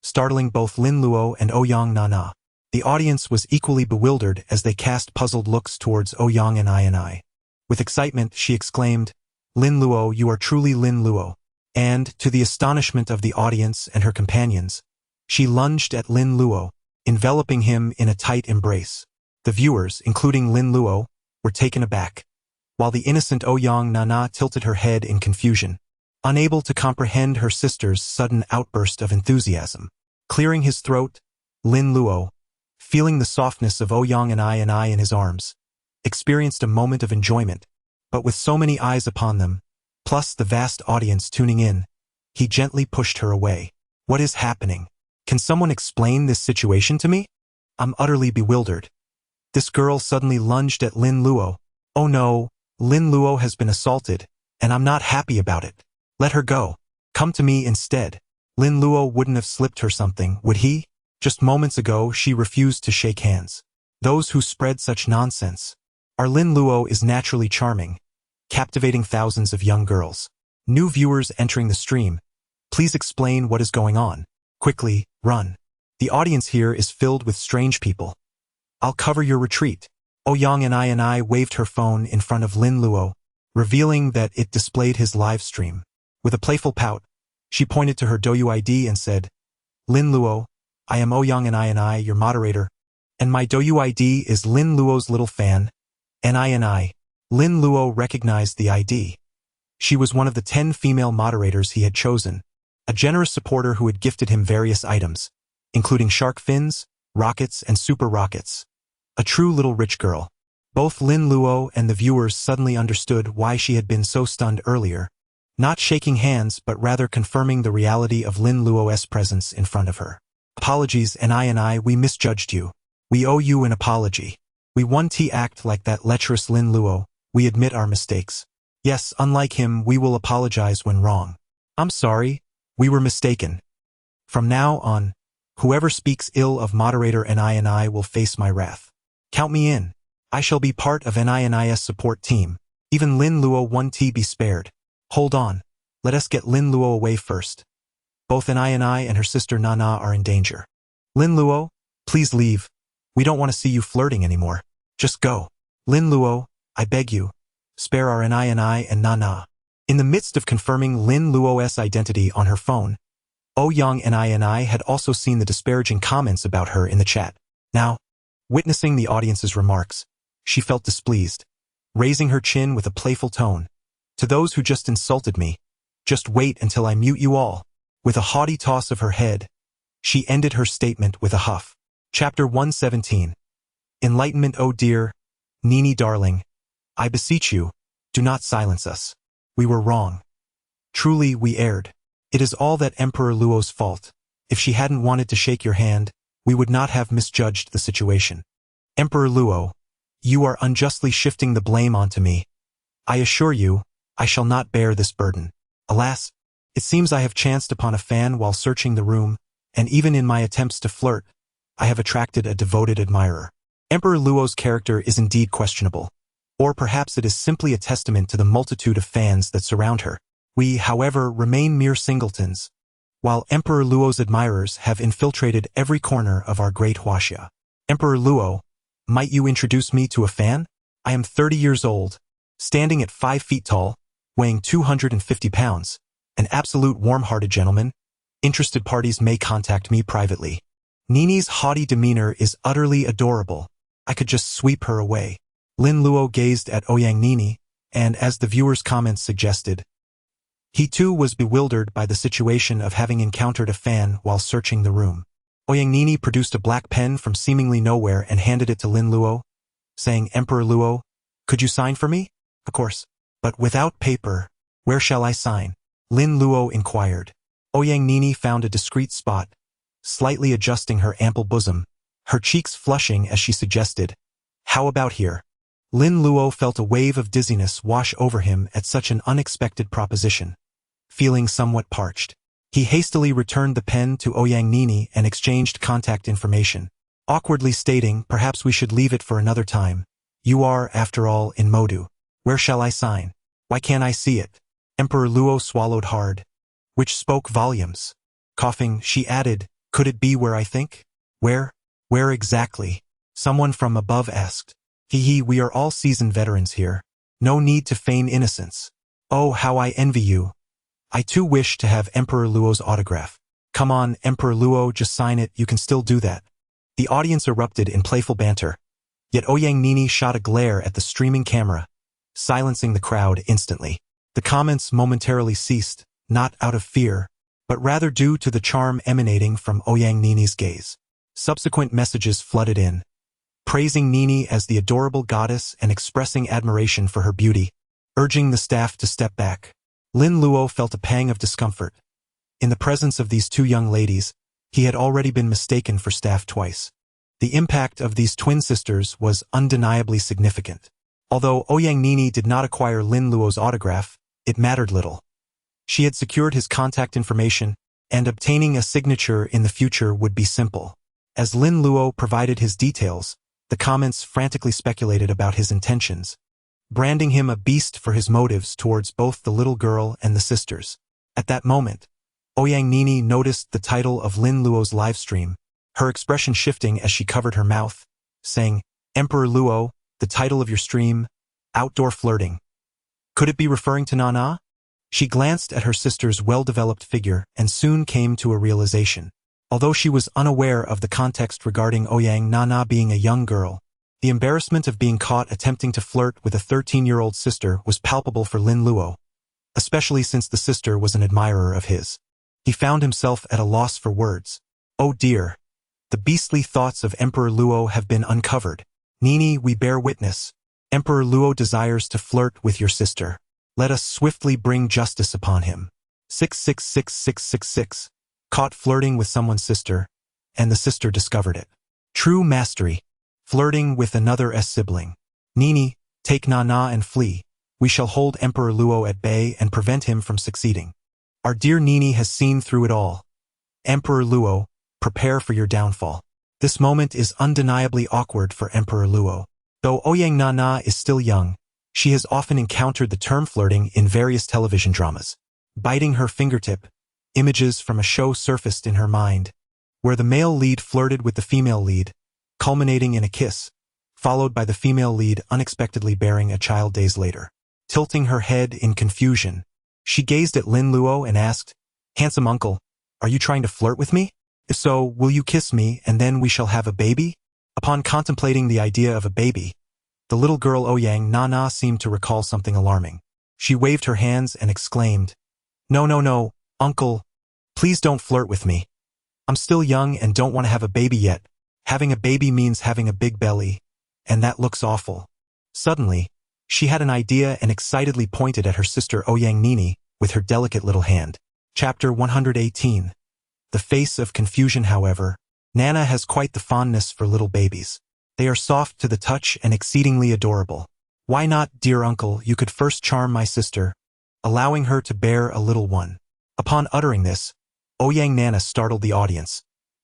startling both Lin Luo and Oyang Nana. The audience was equally bewildered as they cast puzzled looks towards Oyang and I. With excitement, she exclaimed, "Lin Luo, you are truly Lin Luo." And, to the astonishment of the audience and her companions, she lunged at Lin Luo, enveloping him in a tight embrace. The viewers, including Lin Luo, were taken aback, while the innocent Oyang Nana tilted her head in confusion, unable to comprehend her sister's sudden outburst of enthusiasm. Clearing his throat, Lin Luo, feeling the softness of Oyang and I in his arms, experienced a moment of enjoyment, but with so many eyes upon them, plus the vast audience tuning in, he gently pushed her away. What is happening? Can someone explain this situation to me? I'm utterly bewildered. This girl suddenly lunged at Lin Luo. Oh no, Lin Luo has been assaulted, and I'm not happy about it. Let her go. Come to me instead. Lin Luo wouldn't have slipped her something, would he? Just moments ago, she refused to shake hands. Those who spread such nonsense. Our Lin Luo is naturally charming, captivating thousands of young girls. New viewers entering the stream, please explain what is going on. Quickly, run. The audience here is filled with strange people. I'll cover your retreat. Oyang and I waved her phone in front of Lin Luo, revealing that it displayed his live stream. With a playful pout, she pointed to her Douyu ID and said, Lin Luo, I am Oyang and I, your moderator, and my Douyu ID is Lin Luo's little fan, and I. Lin Luo recognized the ID. She was one of the 10 female moderators he had chosen, a generous supporter who had gifted him various items, including shark fins, rockets, and super rockets. A true little rich girl. Both Lin Luo and the viewers suddenly understood why she had been so stunned earlier, not shaking hands but rather confirming the reality of Lin Luo's presence in front of her. Apologies, and we misjudged you. We owe you an apology. We won't act like that lecherous Lin Luo. We admit our mistakes. Yes, unlike him, we will apologize when wrong. I'm sorry, we were mistaken. From now on, whoever speaks ill of moderator and will face my wrath. Count me in. I shall be part of NI's support team. Even Lin Luo won't be spared. Hold on. Let us get Lin Luo away first. Both Ni and her sister Nana are in danger. Lin Luo, please leave. We don't want to see you flirting anymore. Just go. Lin Luo, I beg you. Spare our Ni and Nana. In the midst of confirming Lin Luo's identity on her phone, Ouyang Ni had also seen the disparaging comments about her in the chat. Now, witnessing the audience's remarks, she felt displeased, raising her chin with a playful tone. To those who just insulted me, just wait until I mute you all. With a haughty toss of her head, she ended her statement with a huff. Chapter 117. Enlightenment. Oh dear, Nini darling, I beseech you, do not silence us. We were wrong. Truly, we erred. It is all that Emperor Luo's fault. If she hadn't wanted to shake your hand, we would not have misjudged the situation. Emperor Luo, you are unjustly shifting the blame onto me. I assure you, I shall not bear this burden. Alas, it seems I have chanced upon a fan while searching the room, and even in my attempts to flirt, I have attracted a devoted admirer. Emperor Luo's character is indeed questionable, or perhaps it is simply a testament to the multitude of fans that surround her. We, however, remain mere singletons, while Emperor Luo's admirers have infiltrated every corner of our great Huaxia. Emperor Luo, might you introduce me to a fan? I am 30 years old, standing at 5 feet tall, weighing 250 pounds, an absolute warm-hearted gentleman. Interested parties may contact me privately. Nini's haughty demeanor is utterly adorable. I could just sweep her away. Lin Luo gazed at Ouyang Nini, and as the viewer's comments suggested, he too was bewildered by the situation of having encountered a fan while searching the room. Ouyang Nini produced a black pen from seemingly nowhere and handed it to Lin Luo, saying, Emperor Luo, could you sign for me? Of course. But without paper, where shall I sign? Lin Luo inquired. Ouyang Nini found a discreet spot, slightly adjusting her ample bosom, her cheeks flushing as she suggested, how about here? Lin Luo felt a wave of dizziness wash over him at such an unexpected proposition. Feeling somewhat parched, he hastily returned the pen to Ouyang Nini and exchanged contact information, awkwardly stating, perhaps we should leave it for another time. You are, after all, in Modu. Where shall I sign? Why can't I see it? Emperor Luo swallowed hard, which spoke volumes. Coughing, she added, could it be where I think? Where? Where exactly? Someone from above asked. We are all seasoned veterans here. No need to feign innocence. Oh, how I envy you. I too wish to have Emperor Luo's autograph. Come on, Emperor Luo, just sign it, you can still do that. The audience erupted in playful banter, yet Ouyang Nini shot a glare at the streaming camera, silencing the crowd instantly. The comments momentarily ceased, not out of fear, but rather due to the charm emanating from Ouyang Nini's gaze. Subsequent messages flooded in, praising Nini as the adorable goddess and expressing admiration for her beauty, urging the staff to step back. Lin Luo felt a pang of discomfort. In the presence of these two young ladies, he had already been mistaken for staff twice. The impact of these twin sisters was undeniably significant. Although Ouyang Nini did not acquire Lin Luo's autograph, it mattered little. She had secured his contact information, and obtaining a signature in the future would be simple. As Lin Luo provided his details, the comments frantically speculated about his intentions, branding him a beast for his motives towards both the little girl and the sisters. At that moment, Ouyang Nini noticed the title of Lin Luo's livestream, her expression shifting as she covered her mouth, saying, Emperor Luo, the title of your stream, Outdoor Flirting. Could it be referring to Nana? She glanced at her sister's well-developed figure and soon came to a realization. Although she was unaware of the context regarding Ouyang Nana being a young girl, the embarrassment of being caught attempting to flirt with a 13-year-old sister was palpable for Lin Luo, especially since the sister was an admirer of his. He found himself at a loss for words. Oh dear. The beastly thoughts of Emperor Luo have been uncovered. Nini, we bear witness. Emperor Luo desires to flirt with your sister. Let us swiftly bring justice upon him. 666666. Caught flirting with someone's sister, and the sister discovered it. True mastery. Flirting with another sibling. Nini, take Nana and flee. We shall hold Emperor Luo at bay and prevent him from succeeding. Our dear Nini has seen through it all. Emperor Luo, prepare for your downfall. This moment is undeniably awkward for Emperor Luo. Though Ouyang Nana is still young, she has often encountered the term flirting in various television dramas. Biting her fingertip, images from a show surfaced in her mind, where the male lead flirted with the female lead, culminating in a kiss, followed by the female lead unexpectedly bearing a child days later. Tilting her head in confusion, she gazed at Lin Luo and asked, "Handsome uncle, are you trying to flirt with me? If so, will you kiss me and then we shall have a baby?" Upon contemplating the idea of a baby, the little girl Ouyang Nana seemed to recall something alarming. She waved her hands and exclaimed, No, uncle, please don't flirt with me. I'm still young and don't want to have a baby yet. Having a baby means having a big belly, and that looks awful." Suddenly, she had an idea and excitedly pointed at her sister Ouyang Nini with her delicate little hand. Chapter 118. The face of confusion, however. Nana has quite the fondness for little babies. They are soft to the touch and exceedingly adorable. Why not, dear uncle, you could first charm my sister, allowing her to bear a little one. Upon uttering this, Ouyang Nana startled the audience,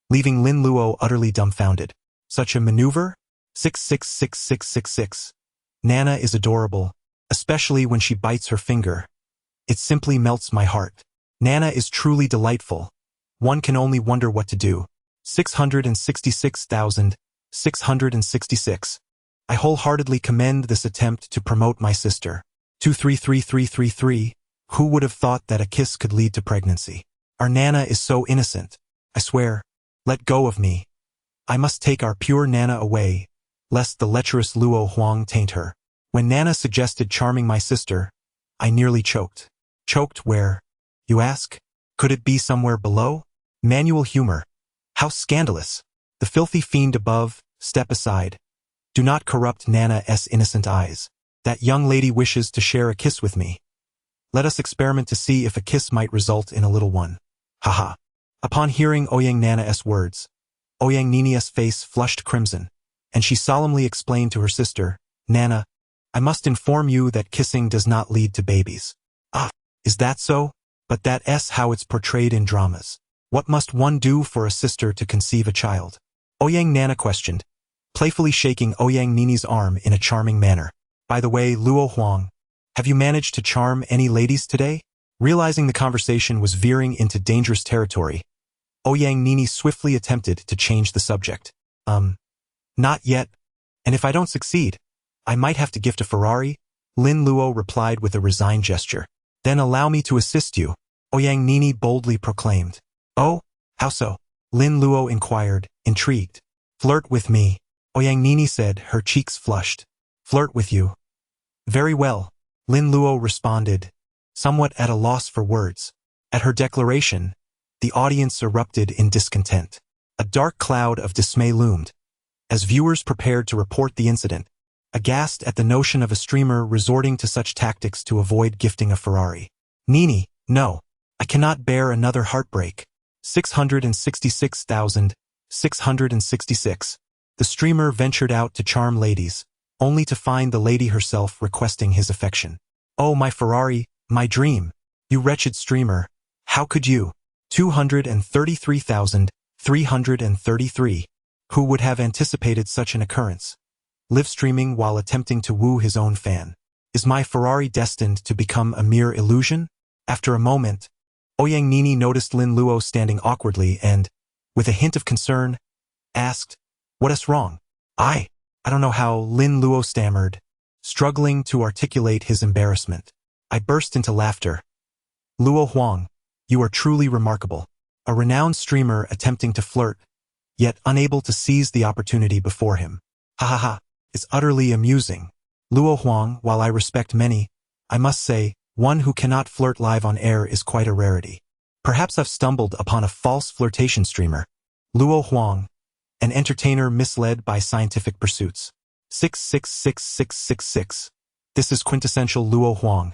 leaving Lin Luo utterly dumbfounded. Such a maneuver? 666666. Nana is adorable, especially when she bites her finger. It simply melts my heart. Nana is truly delightful. One can only wonder what to do. 666,666. I wholeheartedly commend this attempt to promote my sister. 233333. Who would have thought that a kiss could lead to pregnancy? Our Nana is so innocent. I swear. Let go of me. I must take our pure Nana away, lest the lecherous Luo Huang taint her. When Nana suggested charming my sister, I nearly choked. Choked where? You ask? Could it be somewhere below? Manual humor. How scandalous. The filthy fiend above, step aside. Do not corrupt Nana's innocent eyes. That young lady wishes to share a kiss with me. Let us experiment to see if a kiss might result in a little one. Haha. Upon hearing Ouyang Nana's words, Ouyang Nini's face flushed crimson, and she solemnly explained to her sister, Nana, I must inform you that kissing does not lead to babies. Ah, is that so? But that's how it's portrayed in dramas. What must one do for a sister to conceive a child? Ouyang Nana questioned, playfully shaking Ouyang Nini's arm in a charming manner. By the way, Luo Huang, have you managed to charm any ladies today? Realizing the conversation was veering into dangerous territory, Ouyang Nini swiftly attempted to change the subject. Not yet. And if I don't succeed, I might have to gift a Ferrari? Lin Luo replied with a resigned gesture. Then allow me to assist you, Ouyang Nini boldly proclaimed. Oh, how so? Lin Luo inquired, intrigued. Flirt with me, Ouyang Nini said, her cheeks flushed. Flirt with you. Very well, Lin Luo responded, somewhat at a loss for words. At her declaration, the audience erupted in discontent. A dark cloud of dismay loomed, as viewers prepared to report the incident, aghast at the notion of a streamer resorting to such tactics to avoid gifting a Ferrari. Nini, no, I cannot bear another heartbreak. 666,666. The streamer ventured out to charm ladies, only to find the lady herself requesting his affection. Oh, my Ferrari, my dream. You wretched streamer, how could you? 233,333. Who would have anticipated such an occurrence? Live streaming while attempting to woo his own fan. Is my Ferrari destined to become a mere illusion? After a moment, Ouyang Nini noticed Lin Luo standing awkwardly and, with a hint of concern, asked, What is wrong? I don't know how, Lin Luo stammered, struggling to articulate his embarrassment. I burst into laughter. Luo Huang, you are truly remarkable. A renowned streamer attempting to flirt, yet unable to seize the opportunity before him. Ha ha ha, it's utterly amusing. Luo Huang, while I respect many, I must say, One who cannot flirt live on air is quite a rarity. Perhaps I've stumbled upon a false flirtation streamer. Luo Huang, an entertainer misled by scientific pursuits. 666666. This is quintessential Luo Huang,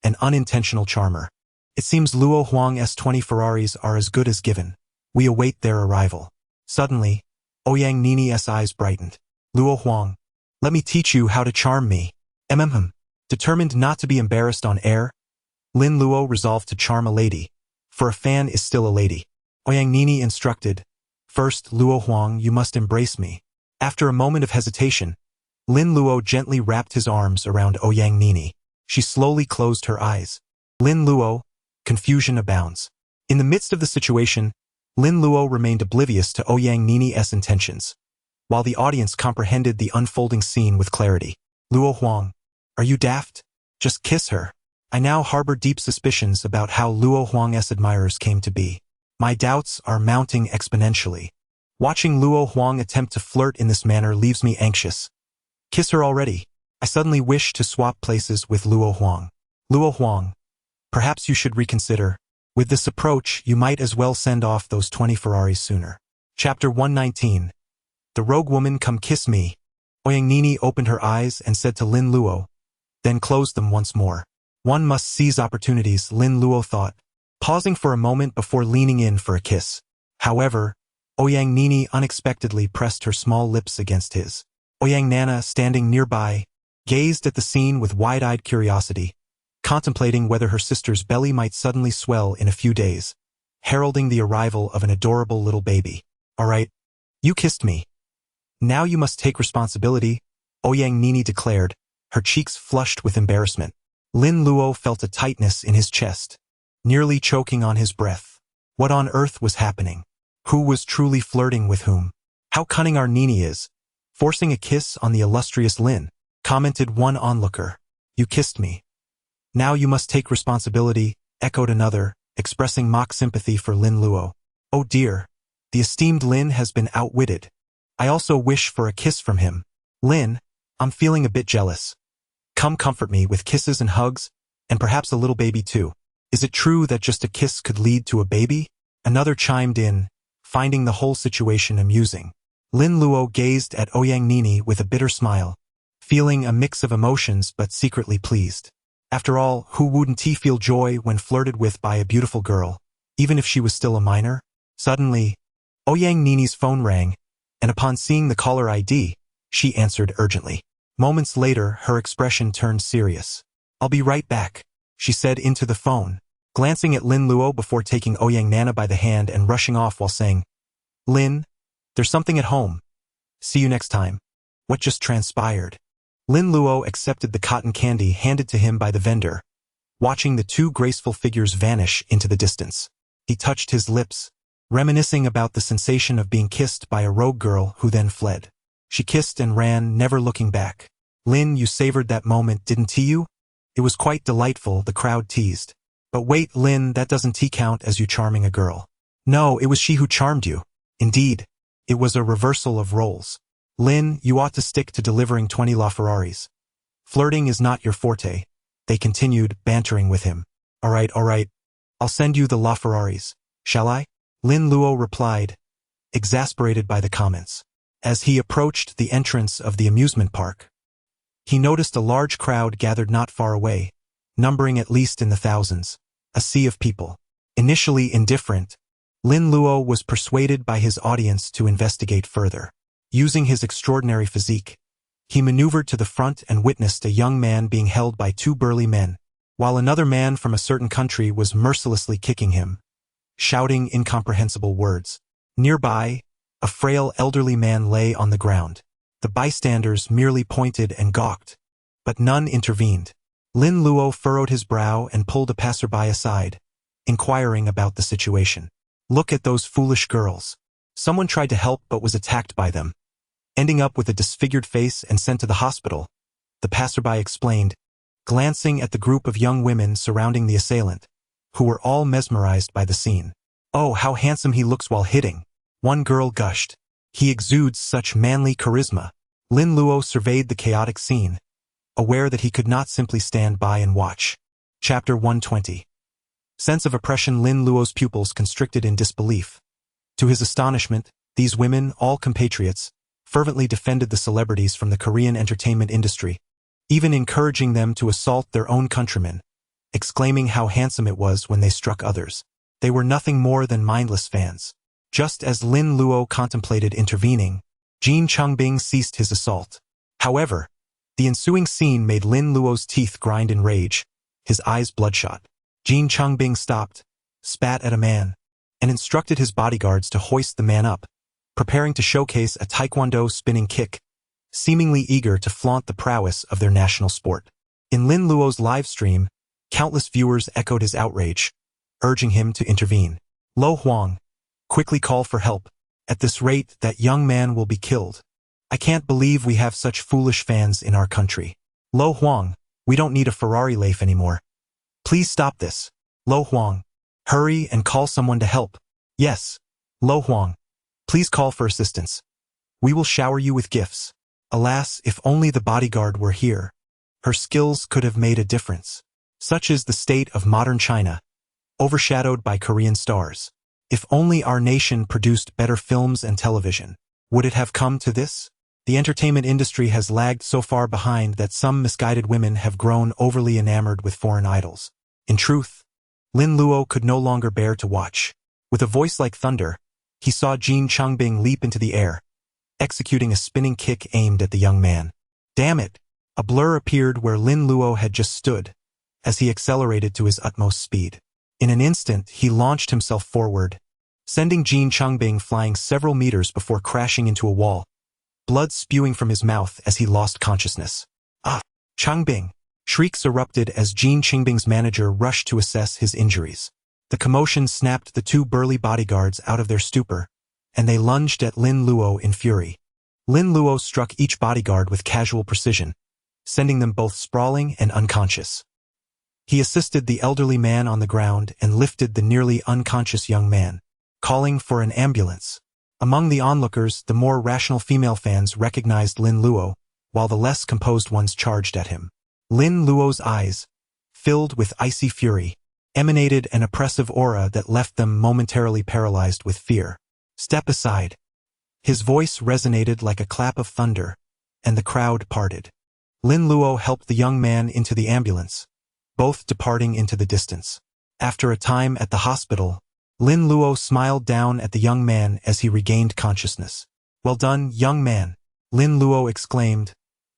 an unintentional charmer. It seems Luo Huang's 20 Ferraris are as good as given. We await their arrival. Suddenly, Ouyang Nini's eyes brightened. Luo Huang, let me teach you how to charm me. Determined not to be embarrassed on air, Lin Luo resolved to charm a lady, for a fan is still a lady. Ouyang Nini instructed, "First, Luo Huang, you must embrace me." After a moment of hesitation, Lin Luo gently wrapped his arms around Ouyang Nini. She slowly closed her eyes. Lin Luo, confusion abounds. In the midst of the situation, Lin Luo remained oblivious to Ouyang Nini's intentions, while the audience comprehended the unfolding scene with clarity. Luo Huang, are you daft? Just kiss her. I now harbor deep suspicions about how Luo Huang's admirers came to be. My doubts are mounting exponentially. Watching Luo Huang attempt to flirt in this manner leaves me anxious. Kiss her already. I suddenly wish to swap places with Luo Huang. Luo Huang, perhaps you should reconsider. With this approach, you might as well send off those 20 Ferraris sooner. Chapter 119. The rogue woman, come kiss me. Ouyang Nini opened her eyes and said to Lin Luo, then closed them once more. One must seize opportunities, Lin Luo thought, pausing for a moment before leaning in for a kiss. However, Ouyang Nini unexpectedly pressed her small lips against his. Ouyang Nana, standing nearby, gazed at the scene with wide-eyed curiosity, contemplating whether her sister's belly might suddenly swell in a few days, heralding the arrival of an adorable little baby. All right, you kissed me. Now you must take responsibility, Ouyang Nini declared, her cheeks flushed with embarrassment. Lin Luo felt a tightness in his chest, nearly choking on his breath. What on earth was happening? Who was truly flirting with whom? How cunning our Nini is, forcing a kiss on the illustrious Lin, commented one onlooker. You kissed me. Now you must take responsibility, echoed another, expressing mock sympathy for Lin Luo. Oh dear, the esteemed Lin has been outwitted. I also wish for a kiss from him. Lin, I'm feeling a bit jealous. Come comfort me with kisses and hugs, and perhaps a little baby too. Is it true that just a kiss could lead to a baby? Another chimed in, finding the whole situation amusing. Lin Luo gazed at Ouyang Nini with a bitter smile, feeling a mix of emotions but secretly pleased. After all, who wouldn't he feel joy when flirted with by a beautiful girl, even if she was still a minor? Suddenly, Ouyang Nini's phone rang, and upon seeing the caller ID, she answered urgently. Moments later, her expression turned serious. I'll be right back, she said into the phone, glancing at Lin Luo before taking Ouyang Nana by the hand and rushing off while saying, Lin, there's something at home. See you next time. What just transpired? Lin Luo accepted the cotton candy handed to him by the vendor, watching the two graceful figures vanish into the distance. He touched his lips, reminiscing about the sensation of being kissed by a rogue girl who then fled. She kissed and ran, never looking back. Lin, you savored that moment, didn't you? It was quite delightful, the crowd teased. But wait, Lin, that doesn't count as you charming a girl. No, it was she who charmed you. Indeed, it was a reversal of roles. Lin, you ought to stick to delivering 20 LaFerraris. Flirting is not your forte. They continued, bantering with him. All right, I'll send you the LaFerraris. Shall I? Lin Luo replied, exasperated by the comments. As he approached the entrance of the amusement park, he noticed a large crowd gathered not far away, numbering at least in the thousands, a sea of people. Initially indifferent, Lin Luo was persuaded by his audience to investigate further. Using his extraordinary physique, he maneuvered to the front and witnessed a young man being held by two burly men, while another man from a certain country was mercilessly kicking him, shouting incomprehensible words. Nearby, a frail elderly man lay on the ground. The bystanders merely pointed and gawked, but none intervened. Lin Luo furrowed his brow and pulled a passerby aside, inquiring about the situation. Look at those foolish girls. Someone tried to help but was attacked by them, ending up with a disfigured face and sent to the hospital, the passerby explained, glancing at the group of young women surrounding the assailant, who were all mesmerized by the scene. Oh, how handsome he looks while hitting. One girl gushed. He exudes such manly charisma. Lin Luo surveyed the chaotic scene, aware that he could not simply stand by and watch. Chapter 120. Sense of oppression. Lin Luo's pupils constricted in disbelief. To his astonishment, these women, all compatriots, fervently defended the celebrities from the Korean entertainment industry, even encouraging them to assault their own countrymen, exclaiming how handsome it was when they struck others. They were nothing more than mindless fans. Just as Lin Luo contemplated intervening, Jin Chongbing ceased his assault. However, the ensuing scene made Lin Luo's teeth grind in rage, his eyes bloodshot. Jin Chongbing stopped, spat at a man, and instructed his bodyguards to hoist the man up, preparing to showcase a taekwondo spinning kick, seemingly eager to flaunt the prowess of their national sport. In Lin Luo's live stream, countless viewers echoed his outrage, urging him to intervene. Lo Huang, quickly call for help. At this rate, that young man will be killed. I can't believe we have such foolish fans in our country. Lo Huang, we don't need a Ferrari Leif anymore. Please stop this. Lo Huang, hurry and call someone to help. Yes. Lo Huang, please call for assistance. We will shower you with gifts. Alas, if only the bodyguard were here. Her skills could have made a difference. Such is the state of modern China, overshadowed by Korean stars. If only our nation produced better films and television. Would it have come to this? The entertainment industry has lagged so far behind that some misguided women have grown overly enamored with foreign idols. In truth, Lin Luo could no longer bear to watch. With a voice like thunder, he saw Jin Chongbing leap into the air, executing a spinning kick aimed at the young man. Damn it! A blur appeared where Lin Luo had just stood, as he accelerated to his utmost speed. In an instant, he launched himself forward, sending Jin Chongbing flying several meters before crashing into a wall, blood spewing from his mouth as he lost consciousness. Ah! Chongbing! Shrieks erupted as Jin Chongbing's manager rushed to assess his injuries. The commotion snapped the two burly bodyguards out of their stupor, and they lunged at Lin Luo in fury. Lin Luo struck each bodyguard with casual precision, sending them both sprawling and unconscious. He assisted the elderly man on the ground and lifted the nearly unconscious young man, calling for an ambulance. Among the onlookers, the more rational female fans recognized Lin Luo, while the less composed ones charged at him. Lin Luo's eyes, filled with icy fury, emanated an oppressive aura that left them momentarily paralyzed with fear. Step aside. His voice resonated like a clap of thunder, and the crowd parted. Lin Luo helped the young man into the ambulance, both departing into the distance. After a time at the hospital, Lin Luo smiled down at the young man as he regained consciousness. Well done, young man, Lin Luo exclaimed,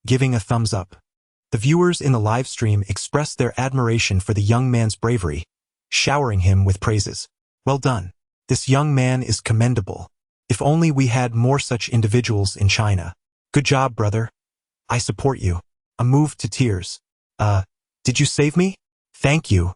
giving a thumbs up. The viewers in the live stream expressed their admiration for the young man's bravery, showering him with praises. Well done. This young man is commendable. If only we had more such individuals in China. Good job, brother. I support you. I'm moved to tears. Did you save me? Thank you.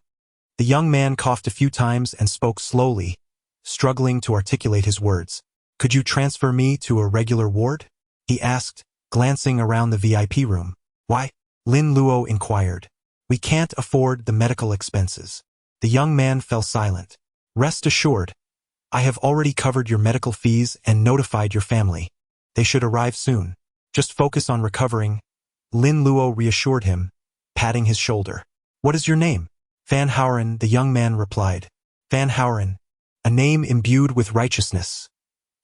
The young man coughed a few times and spoke slowly, struggling to articulate his words. Could you transfer me to a regular ward? He asked, glancing around the VIP room. Why? Lin Luo inquired. We can't afford the medical expenses. The young man fell silent. Rest assured, I have already covered your medical fees and notified your family. They should arrive soon. Just focus on recovering. Lin Luo reassured him, patting his shoulder. What is your name? Fan Haoren, the young man replied. Fan Haoren, a name imbued with righteousness.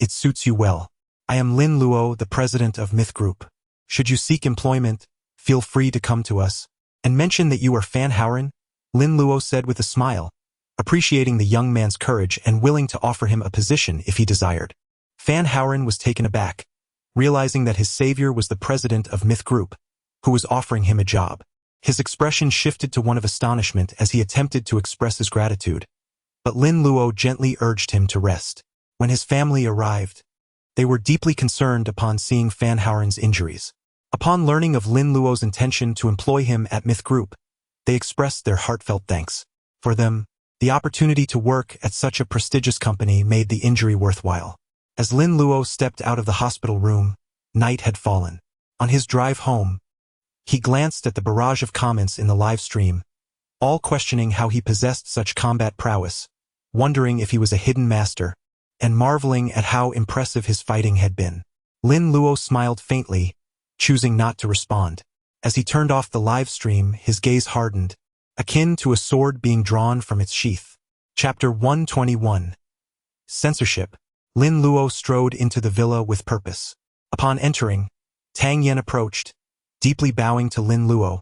It suits you well. I am Lin Luo, the president of Myth Group. Should you seek employment, feel free to come to us. And mention that you are Fan Haoren, Lin Luo said with a smile, appreciating the young man's courage and willing to offer him a position if he desired. Fan Haoren was taken aback, realizing that his savior was the president of Myth Group, who was offering him a job. His expression shifted to one of astonishment as he attempted to express his gratitude, but Lin Luo gently urged him to rest. When his family arrived, they were deeply concerned upon seeing Fan Haoren's injuries. Upon learning of Lin Luo's intention to employ him at Myth Group, they expressed their heartfelt thanks. For them, the opportunity to work at such a prestigious company made the injury worthwhile. As Lin Luo stepped out of the hospital room, night had fallen. On his drive home, he glanced at the barrage of comments in the live stream, all questioning how he possessed such combat prowess, wondering if he was a hidden master, and marveling at how impressive his fighting had been. Lin Luo smiled faintly, choosing not to respond. As he turned off the live stream, his gaze hardened, akin to a sword being drawn from its sheath. Chapter 121. Censorship. Lin Luo strode into the villa with purpose. Upon entering, Tang Yan approached, deeply bowing to Lin Luo,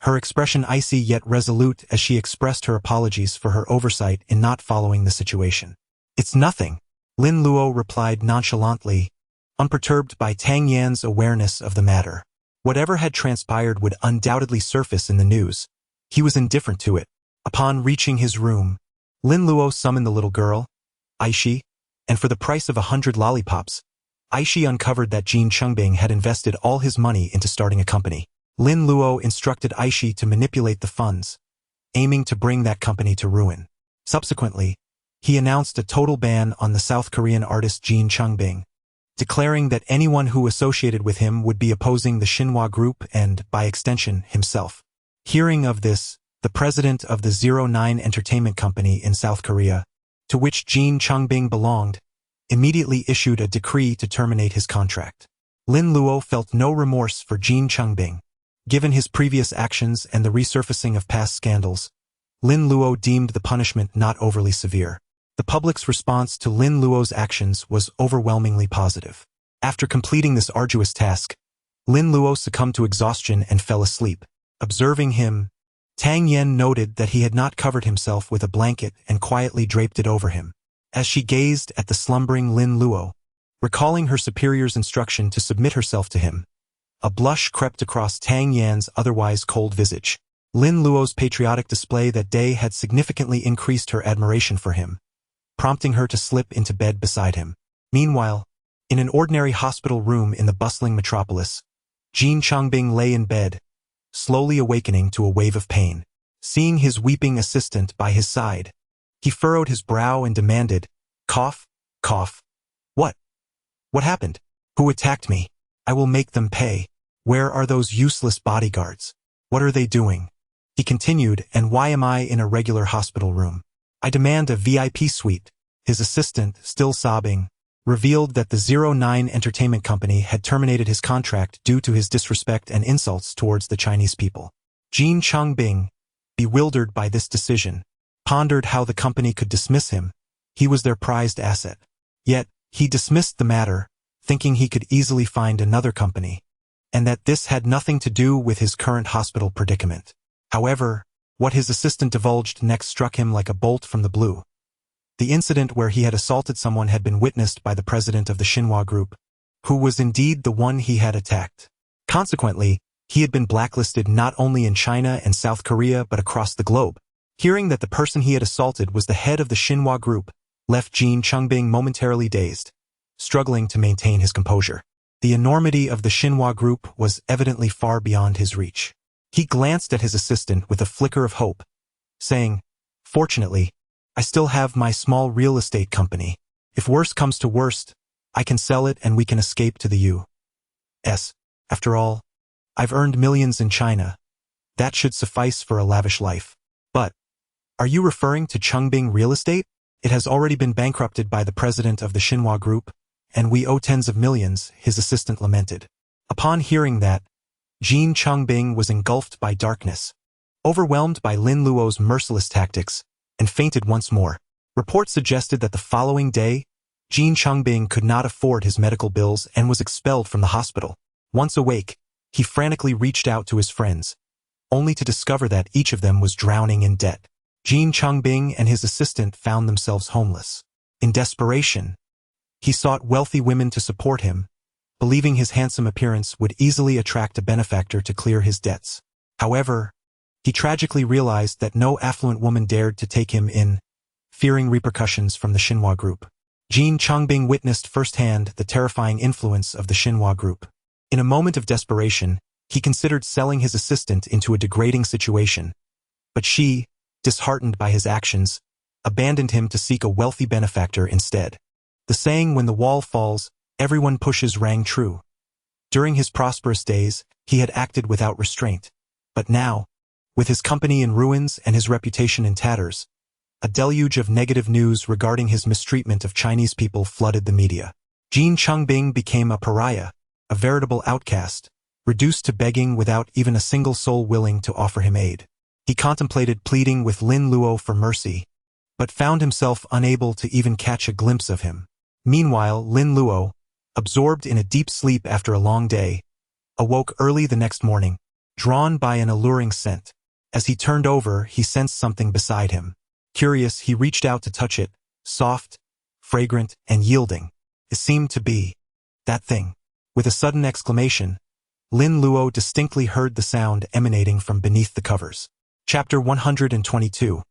her expression icy yet resolute as she expressed her apologies for her oversight in not following the situation. "It's nothing," Lin Luo replied nonchalantly, unperturbed by Tang Yan's awareness of the matter. Whatever had transpired would undoubtedly surface in the news. He was indifferent to it. Upon reaching his room, Lin Luo summoned the little girl, Aishi, and for the price of 100 lollipops, Aishi uncovered that Jin Chungbing had invested all his money into starting a company. Lin Luo instructed Aishi to manipulate the funds, aiming to bring that company to ruin. Subsequently, he announced a total ban on the South Korean artist Jin Chungbing, declaring that anyone who associated with him would be opposing the Shinhwa Group and, by extension, himself. Hearing of this, the president of the 09 Entertainment Company in South Korea, to which Jin Chungbing belonged, immediately issued a decree to terminate his contract. Lin Luo felt no remorse for Jin Chungbing. Given his previous actions and the resurfacing of past scandals, Lin Luo deemed the punishment not overly severe. The public's response to Lin Luo's actions was overwhelmingly positive. After completing this arduous task, Lin Luo succumbed to exhaustion and fell asleep. Observing him, Tang Yan noted that he had not covered himself with a blanket and quietly draped it over him. As she gazed at the slumbering Lin Luo, recalling her superior's instruction to submit herself to him, a blush crept across Tang Yan's otherwise cold visage. Lin Luo's patriotic display that day had significantly increased her admiration for him, prompting her to slip into bed beside him. Meanwhile, in an ordinary hospital room in the bustling metropolis, Jin Chungbing lay in bed, slowly awakening to a wave of pain. Seeing his weeping assistant by his side, he furrowed his brow and demanded, "Cough, cough. What? What happened? Who attacked me? I will make them pay. Where are those useless bodyguards? What are they doing?" He continued, "And why am I in a regular hospital room? I demand a VIP suite." His assistant, still sobbing, revealed that the 09 Entertainment Company had terminated his contract due to his disrespect and insults towards the Chinese people. Jin Chungbing, bewildered by this decision, pondered how the company could dismiss him. He was their prized asset. Yet, he dismissed the matter, thinking he could easily find another company, and that this had nothing to do with his current hospital predicament. However, what his assistant divulged next struck him like a bolt from the blue. The incident where he had assaulted someone had been witnessed by the president of the Shinhwa Group, who was indeed the one he had attacked. Consequently, he had been blacklisted not only in China and South Korea but across the globe. Hearing that the person he had assaulted was the head of the Shinhwa Group left Jin Chungbing momentarily dazed, struggling to maintain his composure. The enormity of the Shinhwa Group was evidently far beyond his reach. He glanced at his assistant with a flicker of hope, saying, "Fortunately, I still have my small real estate company. If worst comes to worst, I can sell it and we can escape to the U.S. After all, I've earned millions in China. That should suffice for a lavish life." "But, are you referring to Chungbing Real Estate? It has already been bankrupted by the president of the Shinhwa Group, and we owe tens of millions," his assistant lamented. Upon hearing that, Jin Chungbing was engulfed by darkness, overwhelmed by Lin Luo's merciless tactics, and fainted once more. Reports suggested that the following day, Jin Chungbing could not afford his medical bills and was expelled from the hospital. Once awake, he frantically reached out to his friends, only to discover that each of them was drowning in debt. Jin Chungbing and his assistant found themselves homeless. In desperation, he sought wealthy women to support him, believing his handsome appearance would easily attract a benefactor to clear his debts. However, he tragically realized that no affluent woman dared to take him in, fearing repercussions from the Shinhwa Group. Jin Chungbing witnessed firsthand the terrifying influence of the Shinhwa Group. In a moment of desperation, he considered selling his assistant into a degrading situation, but she, disheartened by his actions, abandoned him to seek a wealthy benefactor instead. The saying, "When the wall falls, everyone pushes," rang true. During his prosperous days, he had acted without restraint. But now, with his company in ruins and his reputation in tatters, a deluge of negative news regarding his mistreatment of Chinese people flooded the media. Jin Chungbing became a pariah, a veritable outcast, reduced to begging without even a single soul willing to offer him aid. He contemplated pleading with Lin Luo for mercy, but found himself unable to even catch a glimpse of him. Meanwhile, Lin Luo, absorbed in a deep sleep after a long day, awoke early the next morning, drawn by an alluring scent. As he turned over, he sensed something beside him. Curious, he reached out to touch it, soft, fragrant, and yielding. It seemed to be that thing. With a sudden exclamation, Lin Luo distinctly heard the sound emanating from beneath the covers. Chapter 122.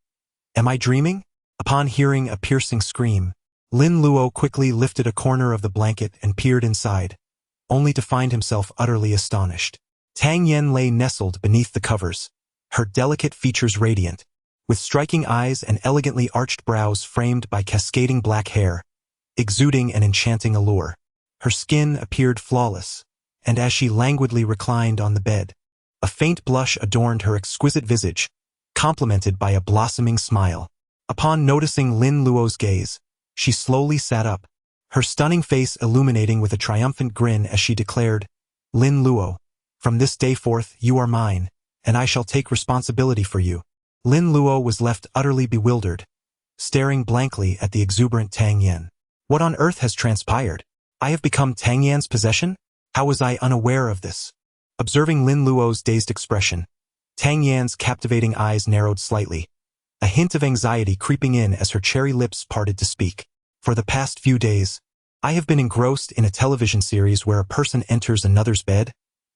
Am I dreaming? Upon hearing a piercing scream, Lin Luo quickly lifted a corner of the blanket and peered inside, only to find himself utterly astonished. Tang Yen lay nestled beneath the covers, her delicate features radiant, with striking eyes and elegantly arched brows framed by cascading black hair, exuding an enchanting allure. Her skin appeared flawless, and as she languidly reclined on the bed, a faint blush adorned her exquisite visage, complemented by a blossoming smile. Upon noticing Lin Luo's gaze, she slowly sat up, her stunning face illuminating with a triumphant grin as she declared, "Lin Luo, from this day forth you are mine, and I shall take responsibility for you." Lin Luo was left utterly bewildered, staring blankly at the exuberant Tang Yen. What on earth has transpired? I have become Tang Yan's possession? How was I unaware of this? Observing Lin Luo's dazed expression, Tang Yan's captivating eyes narrowed slightly, a hint of anxiety creeping in as her cherry lips parted to speak. For the past few days, I have been engrossed in a television series where a person enters another's bed,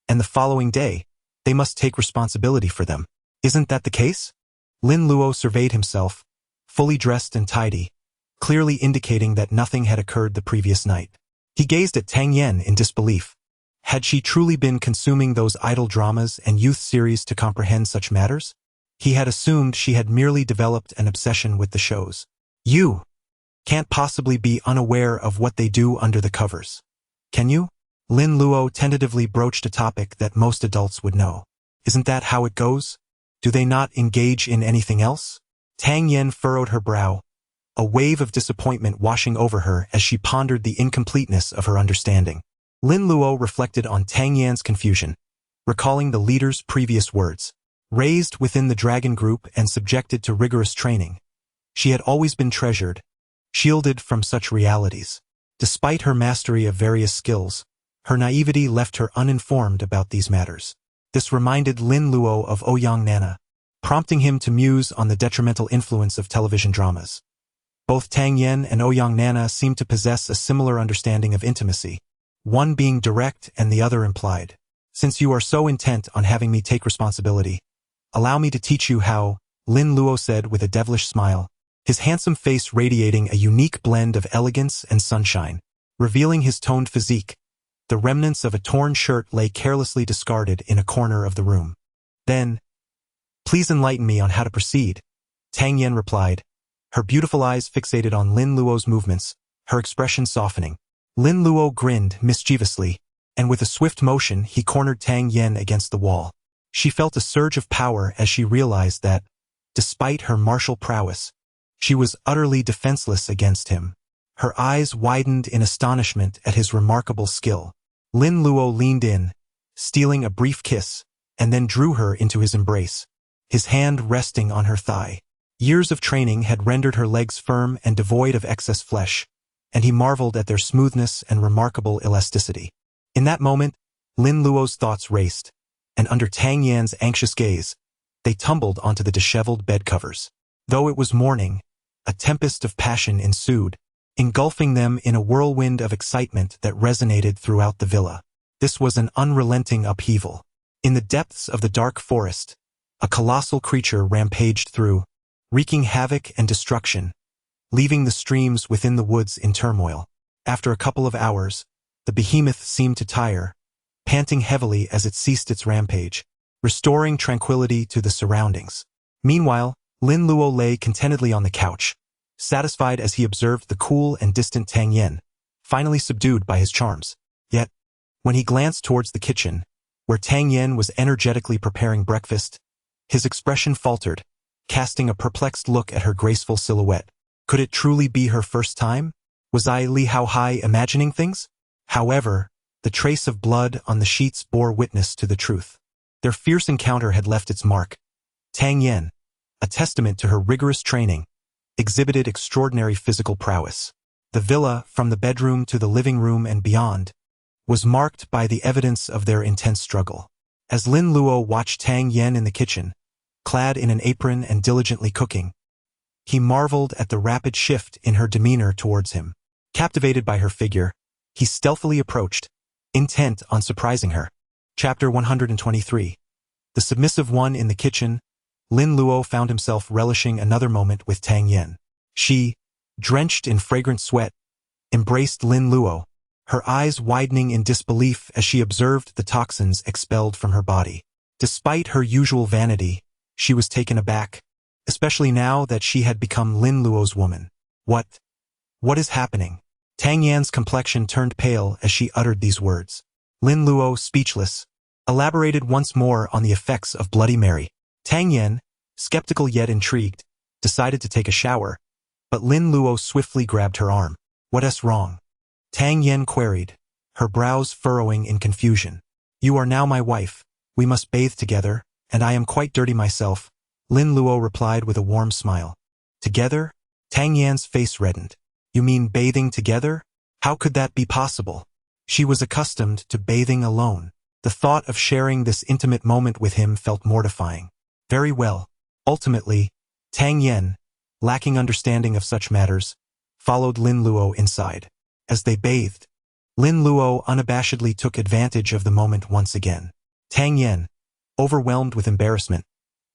and the following day, they must take responsibility for them. Isn't that the case? Lin Luo surveyed himself, fully dressed and tidy, clearly indicating that nothing had occurred the previous night. He gazed at Tang Yen in disbelief. Had she truly been consuming those idol dramas and youth series to comprehend such matters? He had assumed she had merely developed an obsession with the shows. You can't possibly be unaware of what they do under the covers, can you? Lin Luo tentatively broached a topic that most adults would know. Isn't that how it goes? Do they not engage in anything else? Tang Yen furrowed her brow, a wave of disappointment washing over her as she pondered the incompleteness of her understanding. Lin Luo reflected on Tang Yan's confusion, recalling the leader's previous words. Raised within the dragon group and subjected to rigorous training, she had always been treasured, shielded from such realities. Despite her mastery of various skills, her naivety left her uninformed about these matters. This reminded Lin Luo of Ouyang Nana, prompting him to muse on the detrimental influence of television dramas. Both Tang Yen and Ouyang Nana seemed to possess a similar understanding of intimacy, one being direct and the other implied. Since you are so intent on having me take responsibility, allow me to teach you how, Lin Luo said with a devilish smile, his handsome face radiating a unique blend of elegance and sunshine. Revealing his toned physique, the remnants of a torn shirt lay carelessly discarded in a corner of the room. Then, please enlighten me on how to proceed, Tang Yen replied, her beautiful eyes fixated on Lin Luo's movements, her expression softening. Lin Luo grinned mischievously, and with a swift motion he cornered Tang Yen against the wall. She felt a surge of power as she realized that, despite her martial prowess, she was utterly defenseless against him. Her eyes widened in astonishment at his remarkable skill. Lin Luo leaned in, stealing a brief kiss, and then drew her into his embrace, his hand resting on her thigh. Years of training had rendered her legs firm and devoid of excess flesh, and he marveled at their smoothness and remarkable elasticity. In that moment, Lin Luo's thoughts raced, and under Tang Yan's anxious gaze, they tumbled onto the disheveled bed covers. Though it was morning, a tempest of passion ensued, engulfing them in a whirlwind of excitement that resonated throughout the villa. This was an unrelenting upheaval. In the depths of the dark forest, a colossal creature rampaged through, wreaking havoc and destruction, leaving the streams within the woods in turmoil. After a couple of hours, the behemoth seemed to tire, panting heavily as it ceased its rampage, restoring tranquility to the surroundings. Meanwhile, Lin Luo lay contentedly on the couch, satisfied as he observed the cool and distant Tang Yen, finally subdued by his charms. Yet, when he glanced towards the kitchen, where Tang Yen was energetically preparing breakfast, his expression faltered, casting a perplexed look at her graceful silhouette. Could it truly be her first time? Was Li Hao Hai imagining things? However, the trace of blood on the sheets bore witness to the truth. Their fierce encounter had left its mark, Tang Yen, a testament to her rigorous training, exhibited extraordinary physical prowess. The villa, from the bedroom to the living room and beyond, was marked by the evidence of their intense struggle. As Lin Luo watched Tang Yen in the kitchen, clad in an apron and diligently cooking, he marveled at the rapid shift in her demeanor towards him. Captivated by her figure, he stealthily approached, intent on surprising her. Chapter 123. The submissive one in the kitchen. Lin Luo found himself relishing another moment with Tang Yen. She, drenched in fragrant sweat, embraced Lin Luo, her eyes widening in disbelief as she observed the toxins expelled from her body. Despite her usual vanity, she was taken aback, especially now that she had become Lin Luo's woman. What is happening? Tang Yan's complexion turned pale as she uttered these words. Lin Luo, speechless, elaborated once more on the effects of Bloody Mary. Tang Yen, skeptical yet intrigued, decided to take a shower, but Lin Luo swiftly grabbed her arm. What's wrong? Tang Yen queried, her brows furrowing in confusion. You are now my wife. We must bathe together, and I am quite dirty myself, Lin Luo replied with a warm smile. Together? Tang Yan's face reddened. You mean bathing together? How could that be possible? She was accustomed to bathing alone. The thought of sharing this intimate moment with him felt mortifying. Very well. Ultimately, Tang Yen, lacking understanding of such matters, followed Lin Luo inside. As they bathed, Lin Luo unabashedly took advantage of the moment once again. Tang Yen, overwhelmed with embarrassment,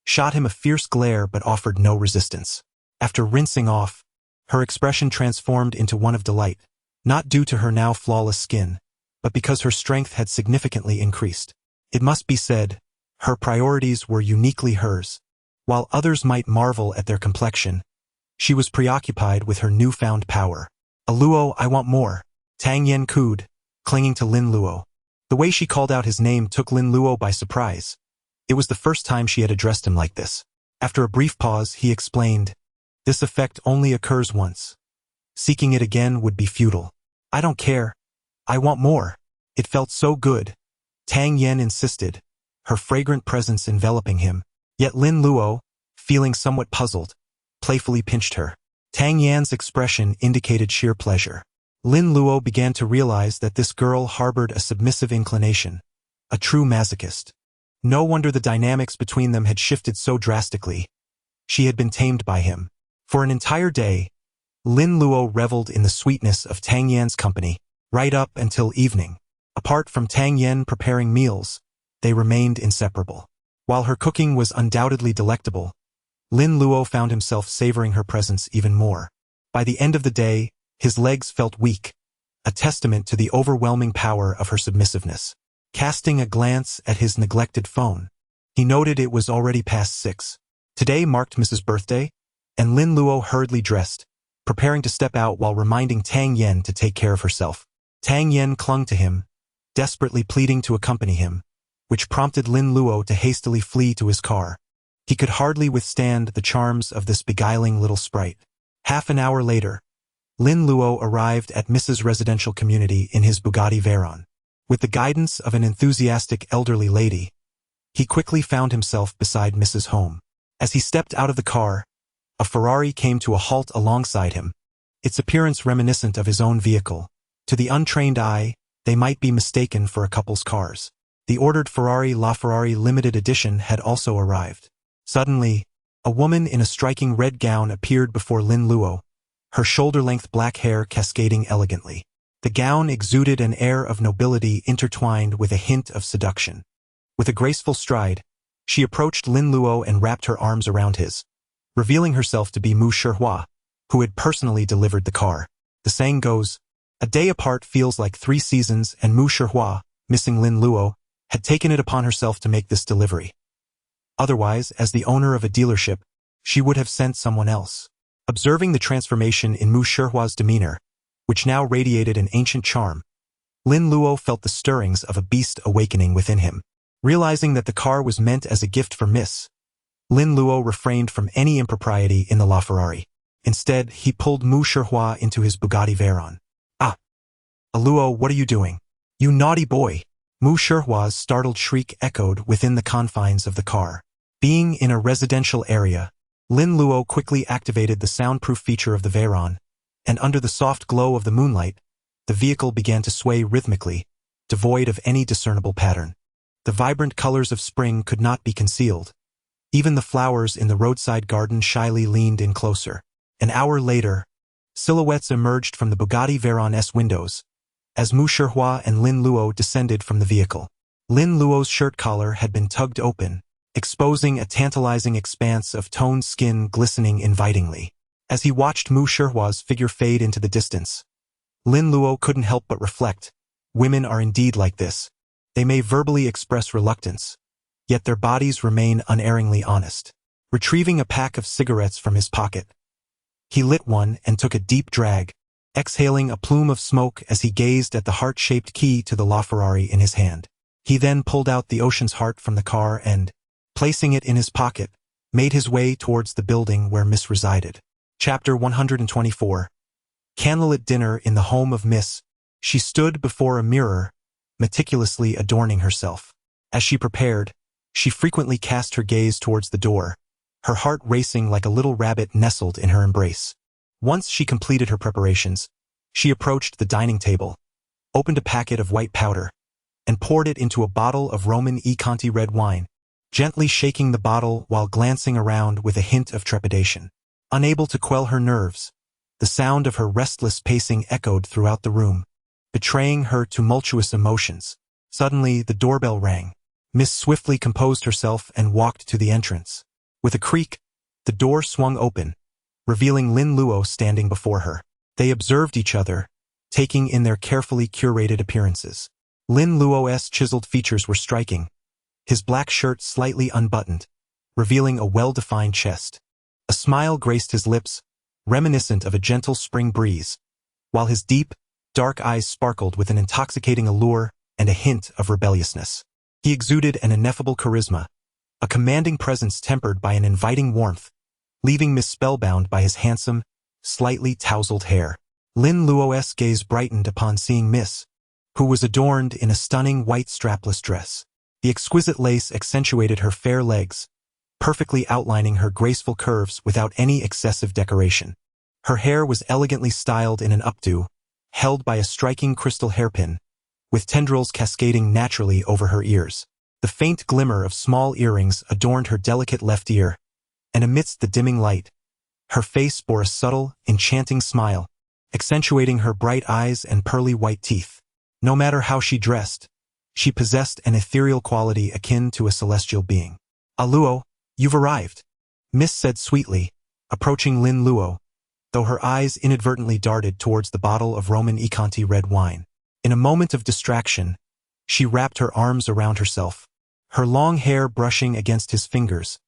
shot him a fierce glare but offered no resistance. After rinsing off, her expression transformed into one of delight, not due to her now flawless skin, but because her strength had significantly increased. It must be said, her priorities were uniquely hers. While others might marvel at their complexion, she was preoccupied with her newfound power. Luo, I want more, Tang Yen cooed, clinging to Lin Luo. The way she called out his name took Lin Luo by surprise. It was the first time she had addressed him like this. After a brief pause, he explained, this effect only occurs once. Seeking it again would be futile. I don't care. I want more. It felt so good. Tang Yen insisted, her fragrant presence enveloping him. Yet Lin Luo, feeling somewhat puzzled, playfully pinched her. Tang Yan's expression indicated sheer pleasure. Lin Luo began to realize that this girl harbored a submissive inclination, a true masochist. No wonder the dynamics between them had shifted so drastically. She had been tamed by him. For an entire day, Lin Luo reveled in the sweetness of Tang Yan's company, right up until evening. Apart from Tang Yan preparing meals, they remained inseparable. While her cooking was undoubtedly delectable, Lin Luo found himself savoring her presence even more. By the end of the day, his legs felt weak, a testament to the overwhelming power of her submissiveness. Casting a glance at his neglected phone, he noted it was already past 6. Today marked Mrs. Birthday, and Lin Luo hurriedly dressed, preparing to step out while reminding Tang Yen to take care of herself. Tang Yen clung to him, desperately pleading to accompany him, which prompted Lin Luo to hastily flee to his car. He could hardly withstand the charms of this beguiling little sprite. Half an hour later, Lin Luo arrived at Mrs. Residential Community in his Bugatti Veyron. With the guidance of an enthusiastic elderly lady, he quickly found himself beside Mrs. Home. As he stepped out of the car, a Ferrari came to a halt alongside him, its appearance reminiscent of his own vehicle. To the untrained eye, they might be mistaken for a couple's cars. The ordered Ferrari LaFerrari limited edition had also arrived. Suddenly, a woman in a striking red gown appeared before Lin Luo, her shoulder-length black hair cascading elegantly. The gown exuded an air of nobility intertwined with a hint of seduction. With a graceful stride, she approached Lin Luo and wrapped her arms around his, revealing herself to be Mu Shihua, who had personally delivered the car. The saying goes, a day apart feels like 3 seasons, and Mu Shihua, missing Lin Luo, had taken it upon herself to make this delivery. Otherwise, as the owner of a dealership, she would have sent someone else. Observing the transformation in Mu Shihua's demeanor, which now radiated an ancient charm, Lin Luo felt the stirrings of a beast awakening within him. Realizing that the car was meant as a gift for Miss, Lin Luo refrained from any impropriety in the LaFerrari. Instead, he pulled Mu Shihua into his Bugatti Veyron. Ah! Luo, what are you doing? You naughty boy! Mu Shihua's startled shriek echoed within the confines of the car. Being in a residential area, Lin Luo quickly activated the soundproof feature of the Veyron, and under the soft glow of the moonlight, the vehicle began to sway rhythmically, devoid of any discernible pattern. The vibrant colors of spring could not be concealed. Even the flowers in the roadside garden shyly leaned in closer. An hour later, silhouettes emerged from the Bugatti Veyron's windows, as Mu Shihua and Lin Luo descended from the vehicle. Lin Luo's shirt collar had been tugged open, exposing a tantalizing expanse of toned skin glistening invitingly. As he watched Mu Shihua's figure fade into the distance, Lin Luo couldn't help but reflect, women are indeed like this. They may verbally express reluctance, yet their bodies remain unerringly honest. Retrieving a pack of cigarettes from his pocket, he lit one and took a deep drag, exhaling a plume of smoke as he gazed at the heart-shaped key to the LaFerrari in his hand. He then pulled out the Ocean's Heart from the car and, placing it in his pocket, made his way towards the building where Miss resided. Chapter 124. Candlelit dinner in the home of Miss. She stood before a mirror, meticulously adorning herself. As she prepared, she frequently cast her gaze towards the door, her heart racing like a little rabbit nestled in her embrace. Once she completed her preparations, she approached the dining table, opened a packet of white powder, and poured it into a bottle of Roman e Conti red wine, gently shaking the bottle while glancing around with a hint of trepidation. Unable to quell her nerves, the sound of her restless pacing echoed throughout the room, betraying her tumultuous emotions. Suddenly, the doorbell rang. Miss swiftly composed herself and walked to the entrance. With a creak, the door swung open, revealing Lin Luo standing before her. They observed each other, taking in their carefully curated appearances. Lin Luo's chiseled features were striking, his black shirt slightly unbuttoned, revealing a well-defined chest. A smile graced his lips, reminiscent of a gentle spring breeze, while his deep, dark eyes sparkled with an intoxicating allure and a hint of rebelliousness. He exuded an ineffable charisma, a commanding presence tempered by an inviting warmth, leaving Miss spellbound by his handsome, slightly tousled hair. Lin Luo's gaze brightened upon seeing Miss, who was adorned in a stunning white strapless dress. The exquisite lace accentuated her fair legs, perfectly outlining her graceful curves without any excessive decoration. Her hair was elegantly styled in an updo, held by a striking crystal hairpin, with tendrils cascading naturally over her ears. The faint glimmer of small earrings adorned her delicate left ear, and amidst the dimming light, her face bore a subtle, enchanting smile, accentuating her bright eyes and pearly white teeth. No matter how she dressed, she possessed an ethereal quality akin to a celestial being. "Ah Luo, you've arrived," Miss said sweetly, approaching Lin Luo, though her eyes inadvertently darted towards the bottle of Roman e Conti red wine. In a moment of distraction, she wrapped her arms around herself, her long hair brushing against his fingers,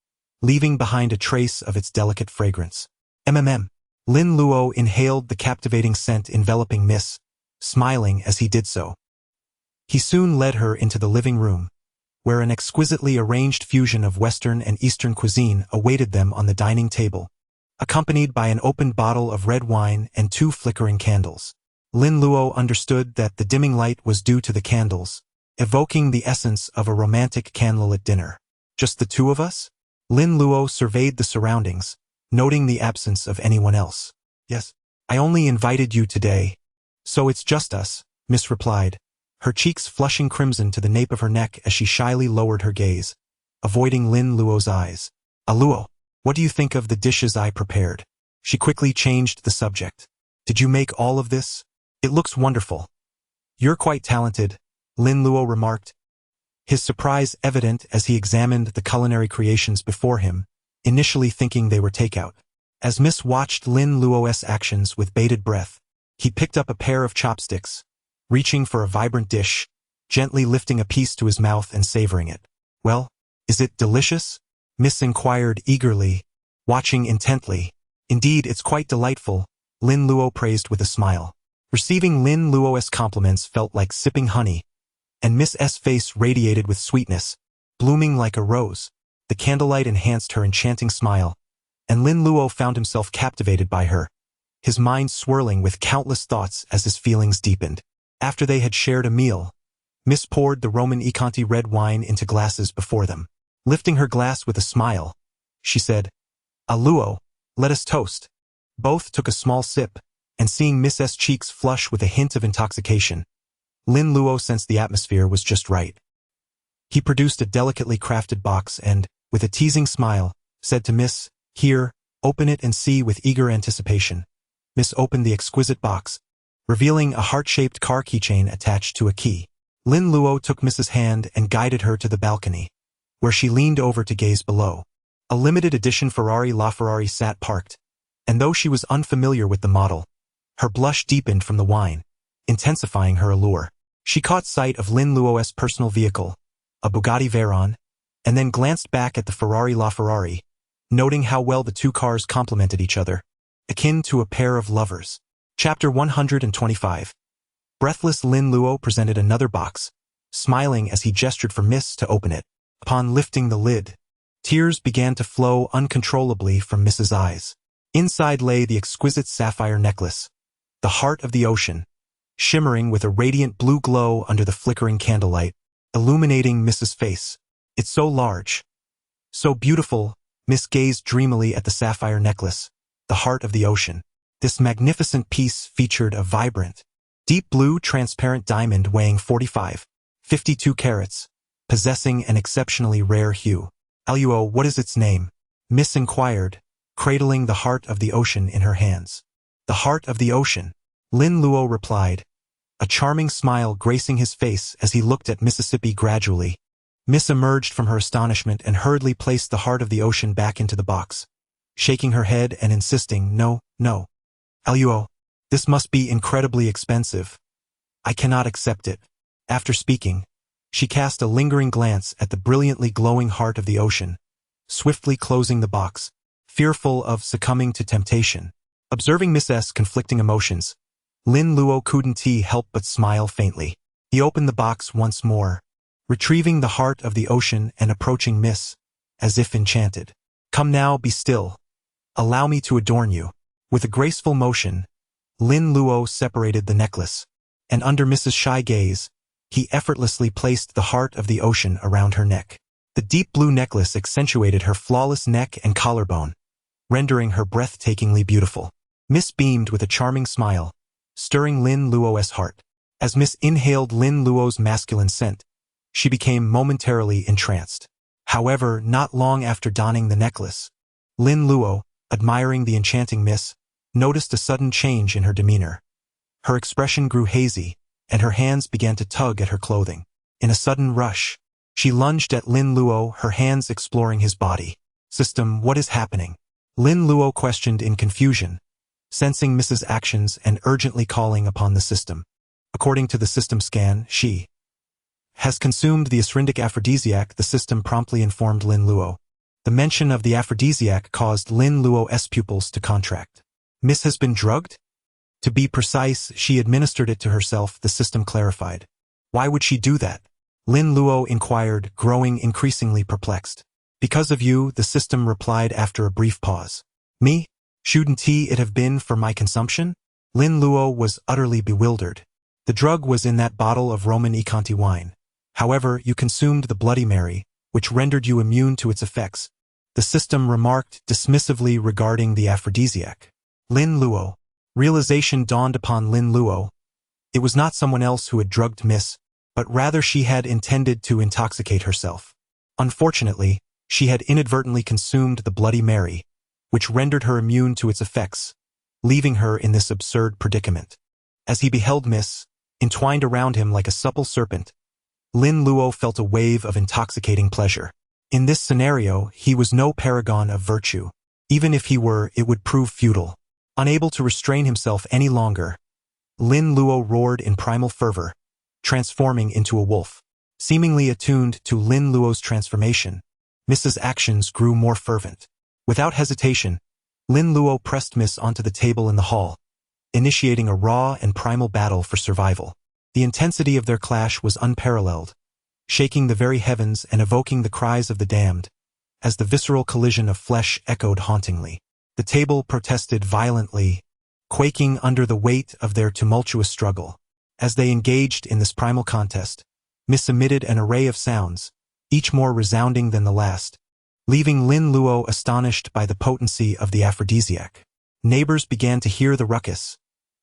leaving behind a trace of its delicate fragrance. Lin Luo inhaled the captivating scent enveloping Miss, smiling as he did so. He soon led her into the living room, where an exquisitely arranged fusion of Western and Eastern cuisine awaited them on the dining table, accompanied by an opened bottle of red wine and 2 flickering candles. Lin Luo understood that the dimming light was due to the candles, evoking the essence of a romantic candlelit dinner. "Just the two of us?" Lin Luo surveyed the surroundings, noting the absence of anyone else. "Yes, I only invited you today, so it's just us," Miss replied, her cheeks flushing crimson to the nape of her neck as she shyly lowered her gaze, avoiding Lin Luo's eyes. "Ah Luo, what do you think of the dishes I prepared?" She quickly changed the subject. "Did you make all of this? It looks wonderful." "You're quite talented," Lin Luo remarked, his surprise evident as he examined the culinary creations before him, initially thinking they were takeout. As Miss watched Lin Luo's actions with bated breath, he picked up a pair of chopsticks, reaching for a vibrant dish, gently lifting a piece to his mouth and savoring it. "Well, is it delicious?" Miss inquired eagerly, watching intently. "Indeed, it's quite delightful," Lin Luo praised with a smile. Receiving Lin Luo's compliments felt like sipping honey, and Miss S' face radiated with sweetness, blooming like a rose. The candlelight enhanced her enchanting smile, and Lin Luo found himself captivated by her, his mind swirling with countless thoughts as his feelings deepened. After they had shared a meal, Miss poured the Roman e Conti red wine into glasses before them. Lifting her glass with a smile, she said, "Aluo, let us toast." Both took a small sip, and seeing Miss S' cheeks flush with a hint of intoxication, Lin Luo sensed the atmosphere was just right. He produced a delicately crafted box and, with a teasing smile, said to Miss, "Here, open it and see." With eager anticipation, Miss opened the exquisite box, revealing a heart-shaped car keychain attached to a key. Lin Luo took Miss's hand and guided her to the balcony, where she leaned over to gaze below. A limited edition Ferrari LaFerrari sat parked, and though she was unfamiliar with the model, her blush deepened from the wine, intensifying her allure. She caught sight of Lin Luo's personal vehicle, a Bugatti Veyron, and then glanced back at the Ferrari LaFerrari, noting how well the two cars complemented each other, akin to a pair of lovers. Chapter 125. Breathless Lin Luo presented another box, smiling as he gestured for Miss to open it. Upon lifting the lid, tears began to flow uncontrollably from Miss's eyes. Inside lay the exquisite sapphire necklace, the heart of the ocean, shimmering with a radiant blue glow under the flickering candlelight, illuminating Miss's face. "It's so large, so beautiful." Miss gazed dreamily at the sapphire necklace, the heart of the ocean. This magnificent piece featured a vibrant, deep blue transparent diamond weighing 52 carats, possessing an exceptionally rare hue. "Aluo, what is its name?" Miss inquired, cradling the heart of the ocean in her hands. "The heart of the ocean," Lin Luo replied, a charming smile gracing his face as he looked at Mississippi gradually. Miss emerged from her astonishment and hurriedly placed the heart of the ocean back into the box, shaking her head and insisting, "No, no. Aluo, this must be incredibly expensive. I cannot accept it." After speaking, she cast a lingering glance at the brilliantly glowing heart of the ocean, swiftly closing the box, fearful of succumbing to temptation. Observing Miss S' conflicting emotions, Lin Luo couldn't help but smile faintly. He opened the box once more, retrieving the heart of the ocean and approaching Miss, as if enchanted. "Come now, be still. Allow me to adorn you." With a graceful motion, Lin Luo separated the necklace, and under Miss's shy gaze, he effortlessly placed the heart of the ocean around her neck. The deep blue necklace accentuated her flawless neck and collarbone, rendering her breathtakingly beautiful. Miss beamed with a charming smile, stirring Lin Luo's heart. As Miss inhaled Lin Luo's masculine scent, she became momentarily entranced. However, not long after donning the necklace, Lin Luo, admiring the enchanting Miss, noticed a sudden change in her demeanor. Her expression grew hazy, and her hands began to tug at her clothing. In a sudden rush, she lunged at Lin Luo, her hands exploring his body. "System, what is happening?" Lin Luo questioned in confusion, sensing Miss's actions and urgently calling upon the system. According to the system scan, she has consumed the aphrodisiac aphrodisiac, the system promptly informed Lin Luo. The mention of the aphrodisiac caused Lin Luo's pupils to contract. "Miss has been drugged?" "To be precise, she administered it to herself," the system clarified. "Why would she do that?" Lin Luo inquired, growing increasingly perplexed. "Because of you," the system replied after a brief pause. "Me? Shouldn't it have been for my consumption?" Lin Luo was utterly bewildered. "The drug was in that bottle of Roman e Conti wine. However, you consumed the Bloody Mary, which rendered you immune to its effects," the system remarked dismissively regarding the aphrodisiac. Lin Luo. Realization dawned upon Lin Luo. It was not someone else who had drugged Miss, but rather she had intended to intoxicate herself. Unfortunately, she had inadvertently consumed the Bloody Mary, which rendered her immune to its effects, leaving her in this absurd predicament. As he beheld Miss, entwined around him like a supple serpent, Lin Luo felt a wave of intoxicating pleasure. In this scenario, he was no paragon of virtue. Even if he were, it would prove futile. Unable to restrain himself any longer, Lin Luo roared in primal fervor, transforming into a wolf. Seemingly attuned to Lin Luo's transformation, Miss's actions grew more fervent. Without hesitation, Lin Luo pressed Miss onto the table in the hall, initiating a raw and primal battle for survival. The intensity of their clash was unparalleled, shaking the very heavens and evoking the cries of the damned, as the visceral collision of flesh echoed hauntingly. The table protested violently, quaking under the weight of their tumultuous struggle. As they engaged in this primal contest, Miss emitted an array of sounds, each more resounding than the last, leaving Lin Luo astonished by the potency of the aphrodisiac. Neighbors began to hear the ruckus,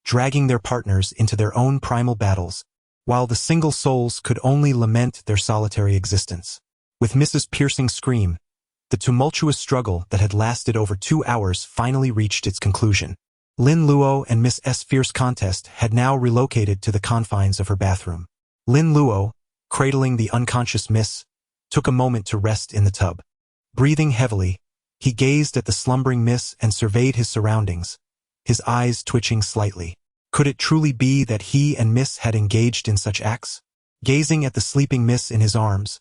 dragging their partners into their own primal battles, while the single souls could only lament their solitary existence. With Mrs. Piercing's scream, the tumultuous struggle that had lasted over 2 hours finally reached its conclusion. Lin Luo and Miss S' fierce contest had now relocated to the confines of her bathroom. Lin Luo, cradling the unconscious Miss, took a moment to rest in the tub. Breathing heavily, he gazed at the slumbering Miss and surveyed his surroundings, his eyes twitching slightly. Could it truly be that he and Miss had engaged in such acts? Gazing at the sleeping Miss in his arms,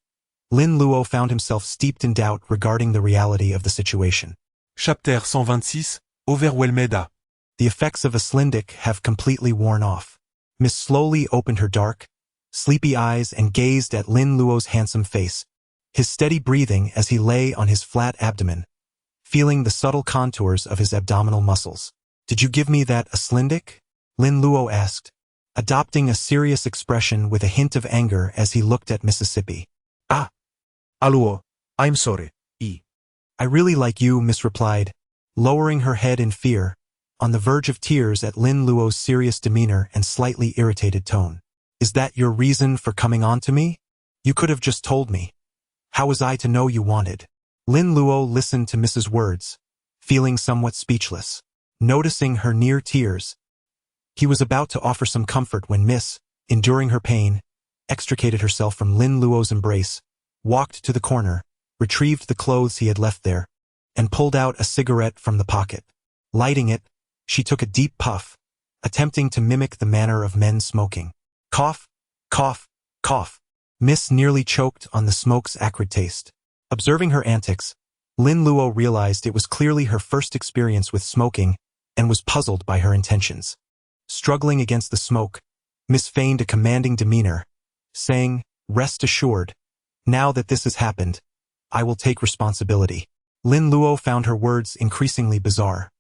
Lin Luo found himself steeped in doubt regarding the reality of the situation. Chapter 126, Overwhelmeda. The effects of a slindic have completely worn off. Miss slowly opened her dark, sleepy eyes and gazed at Lin Luo's handsome face, his steady breathing as he lay on his flat abdomen, feeling the subtle contours of his abdominal muscles. "Did you give me that a slindic?" Lin Luo asked, adopting a serious expression with a hint of anger as he looked at Mississippi. Aluo, I'm sorry. "I really like you," Miss replied, lowering her head in fear, on the verge of tears at Lin Luo's serious demeanor and slightly irritated tone. "Is that your reason for coming on to me? You could have just told me. How was I to know you wanted?" Lin Luo listened to Miss's words, feeling somewhat speechless. Noticing her near tears, he was about to offer some comfort when Miss, enduring her pain, extricated herself from Lin Luo's embrace, walked to the corner, retrieved the clothes he had left there, and pulled out a cigarette from the pocket. Lighting it, she took a deep puff, attempting to mimic the manner of men smoking. Cough, cough, cough. Miss nearly choked on the smoke's acrid taste. Observing her antics, Lin Luo realized it was clearly her first experience with smoking and was puzzled by her intentions. Struggling against the smoke, Miss feigned a commanding demeanor, saying, "Rest assured, now that this has happened, I will take responsibility." Lin Luo found her words increasingly bizarre.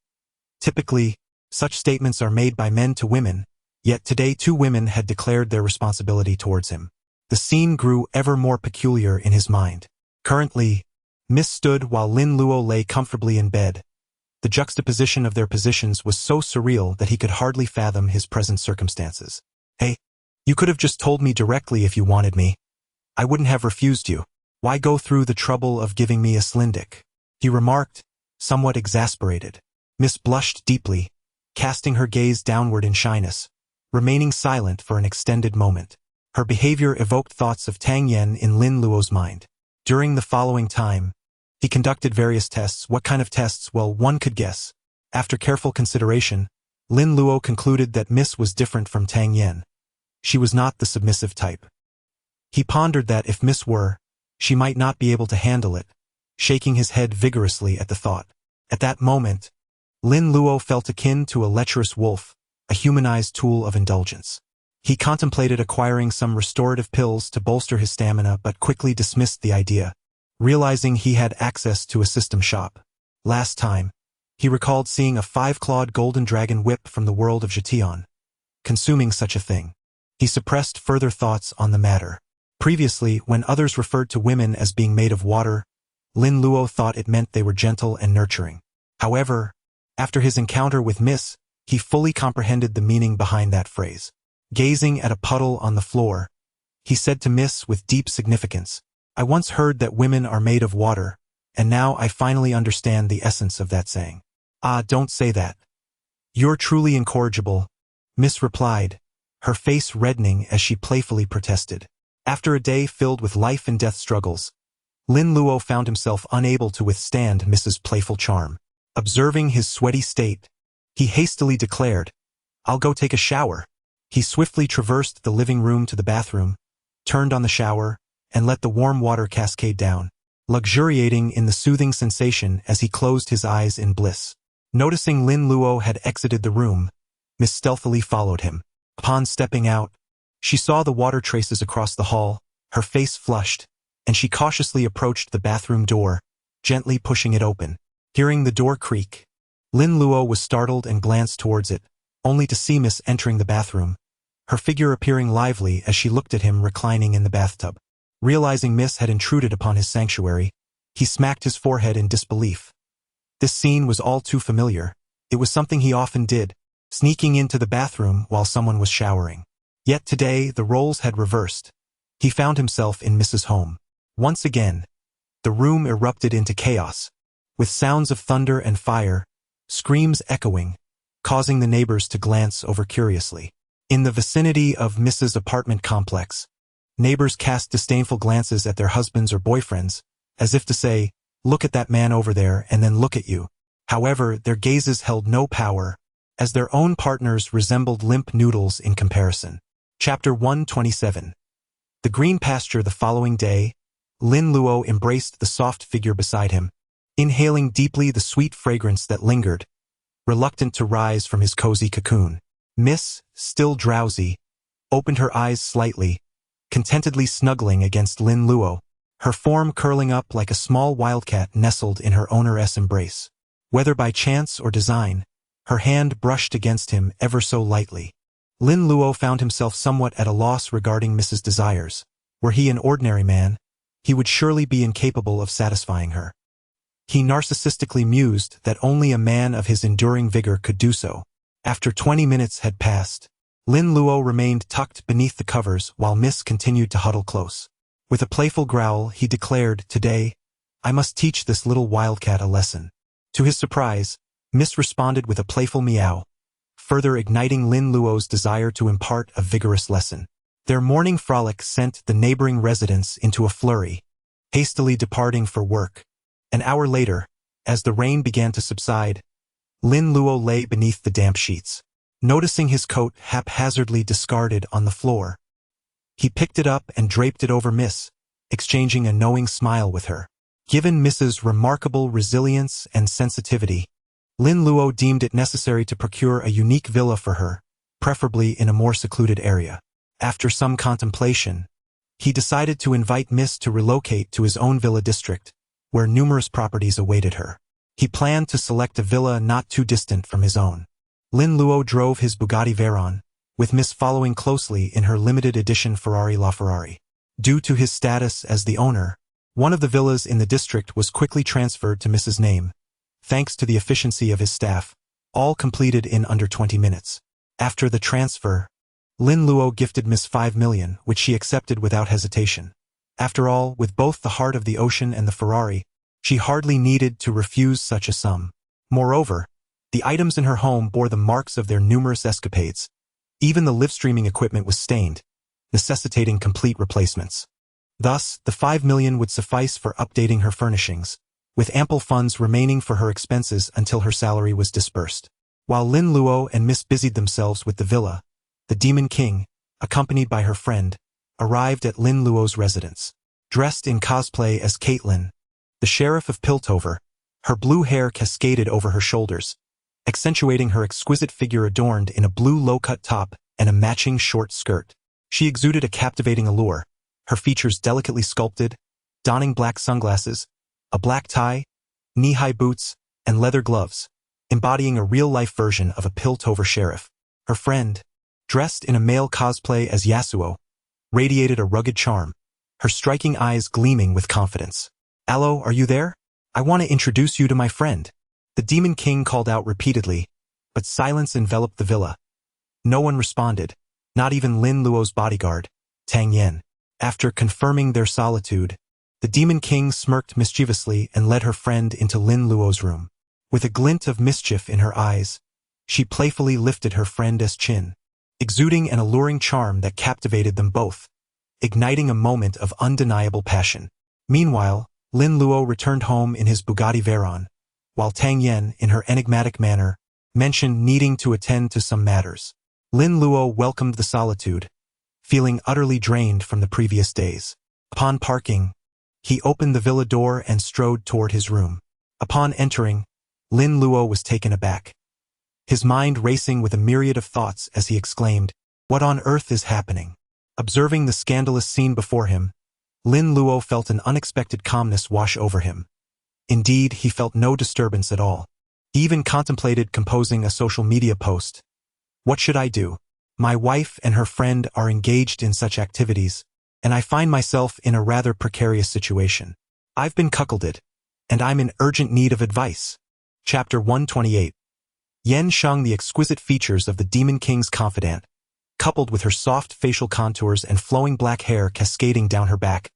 Typically, such statements are made by men to women, yet today 2 women had declared their responsibility towards him. The scene grew ever more peculiar in his mind. Currently, Miss stood while Lin Luo lay comfortably in bed. The juxtaposition of their positions was so surreal that he could hardly fathom his present circumstances. "Hey, you could have just told me directly if you wanted me. I wouldn't have refused you. Why go through the trouble of giving me a slindic?" he remarked, somewhat exasperated. Miss blushed deeply, casting her gaze downward in shyness, remaining silent for an extended moment. Her behavior evoked thoughts of Tang Yen in Lin Luo's mind. During the following time, he conducted various tests. What kind of tests? Well, one could guess. After careful consideration, Lin Luo concluded that Miss was different from Tang Yen. She was not the submissive type. He pondered that if Miss were, she might not be able to handle it, shaking his head vigorously at the thought. At that moment, Lin Luo felt akin to a lecherous wolf, a humanized tool of indulgence. He contemplated acquiring some restorative pills to bolster his stamina but quickly dismissed the idea, realizing he had access to a system shop. Last time, he recalled seeing a 5-clawed golden dragon whip from the world of Jation. Consuming such a thing. He suppressed further thoughts on the matter. Previously, when others referred to women as being made of water, Lin Luo thought it meant they were gentle and nurturing. However, after his encounter with Miss, he fully comprehended the meaning behind that phrase. Gazing at a puddle on the floor, he said to Miss with deep significance, "I once heard that women are made of water, and now I finally understand the essence of that saying." "Ah, don't say that. You're truly incorrigible," Miss replied, her face reddening as she playfully protested. After a day filled with life and death struggles, Lin Luo found himself unable to withstand Miss's playful charm. Observing his sweaty state, he hastily declared, "I'll go take a shower." He swiftly traversed the living room to the bathroom, turned on the shower, and let the warm water cascade down, luxuriating in the soothing sensation as he closed his eyes in bliss. Noticing Lin Luo had exited the room, Miss stealthily followed him. Upon stepping out, she saw the water traces across the hall, her face flushed, and she cautiously approached the bathroom door, gently pushing it open. Hearing the door creak, Lin Luo was startled and glanced towards it, only to see Miss entering the bathroom, her figure appearing lively as she looked at him reclining in the bathtub. Realizing Miss had intruded upon his sanctuary, he smacked his forehead in disbelief. This scene was all too familiar. It was something he often did, sneaking into the bathroom while someone was showering. Yet today, the roles had reversed. He found himself in Mrs. home. Once again, the room erupted into chaos, with sounds of thunder and fire, screams echoing, causing the neighbors to glance over curiously. In the vicinity of Mrs. apartment complex, neighbors cast disdainful glances at their husbands or boyfriends, as if to say, "Look at that man over there and then look at you." However, their gazes held no power, as their own partners resembled limp noodles in comparison. Chapter 127. The green pasture. The following day, Lin Luo embraced the soft figure beside him, inhaling deeply the sweet fragrance that lingered, reluctant to rise from his cozy cocoon. Miss, still drowsy, opened her eyes slightly, contentedly snuggling against Lin Luo, her form curling up like a small wildcat nestled in her owner's embrace. Whether by chance or design, her hand brushed against him ever so lightly. Lin Luo found himself somewhat at a loss regarding Mrs. desires. Were he an ordinary man, he would surely be incapable of satisfying her. He narcissistically mused that only a man of his enduring vigor could do so. After 20 minutes had passed, Lin Luo remained tucked beneath the covers while Miss continued to huddle close. With a playful growl, he declared, "Today, I must teach this little wildcat a lesson." To his surprise, Miss responded with a playful meow, further igniting Lin Luo's desire to impart a vigorous lesson. Their morning frolic sent the neighboring residents into a flurry, hastily departing for work. An hour later, as the rain began to subside, Lin Luo lay beneath the damp sheets. Noticing his coat haphazardly discarded on the floor, he picked it up and draped it over Miss, exchanging a knowing smile with her. Given Miss's remarkable resilience and sensitivity, Lin Luo deemed it necessary to procure a unique villa for her, preferably in a more secluded area. After some contemplation, he decided to invite Miss to relocate to his own villa district, where numerous properties awaited her. He planned to select a villa not too distant from his own. Lin Luo drove his Bugatti Veyron, with Miss following closely in her limited edition Ferrari LaFerrari. Due to his status as the owner, one of the villas in the district was quickly transferred to Miss's name, thanks to the efficiency of his staff, all completed in under 20 minutes. After the transfer, Lin Luo gifted Miss 5 million, which she accepted without hesitation. After all, with both the heart of the ocean and the Ferrari, she hardly needed to refuse such a sum. Moreover, the items in her home bore the marks of their numerous escapades. Even the live-streaming equipment was stained, necessitating complete replacements. Thus, the 5 million would suffice for updating her furnishings, with ample funds remaining for her expenses until her salary was disbursed. While Lin Luo and Miss busied themselves with the villa, the Demon King, accompanied by her friend, arrived at Lin Luo's residence. Dressed in cosplay as Caitlin, the sheriff of Piltover, her blue hair cascaded over her shoulders, accentuating her exquisite figure adorned in a blue low-cut top and a matching short skirt. She exuded a captivating allure, her features delicately sculpted, donning black sunglasses, a black tie, knee-high boots, and leather gloves, embodying a real-life version of a Piltover sheriff. Her friend, dressed in a male cosplay as Yasuo, radiated a rugged charm, her striking eyes gleaming with confidence. "Allo, are you there? I want to introduce you to my friend." The Demon King called out repeatedly, but silence enveloped the villa. No one responded, not even Lin Luo's bodyguard, Tang Yen. After confirming their solitude, the Demon King smirked mischievously and led her friend into Lin Luo's room. With a glint of mischief in her eyes, she playfully lifted her friend's chin, exuding an alluring charm that captivated them both, igniting a moment of undeniable passion. Meanwhile, Lin Luo returned home in his Bugatti Veyron, while Tang Yen, in her enigmatic manner, mentioned needing to attend to some matters. Lin Luo welcomed the solitude, feeling utterly drained from the previous days. Upon parking, he opened the villa door and strode toward his room. Upon entering, Lin Luo was taken aback, his mind racing with a myriad of thoughts as he exclaimed, "What on earth is happening?" Observing the scandalous scene before him, Lin Luo felt an unexpected calmness wash over him. Indeed, he felt no disturbance at all. He even contemplated composing a social media post. "What should I do? My wife and her friend are engaged in such activities. and I find myself in a rather precarious situation. I've been cuckolded, and I'm in urgent need of advice. Chapter 128. Yen Sheng. The exquisite features of the Demon King's confidant, coupled with her soft facial contours and flowing black hair cascading down her back,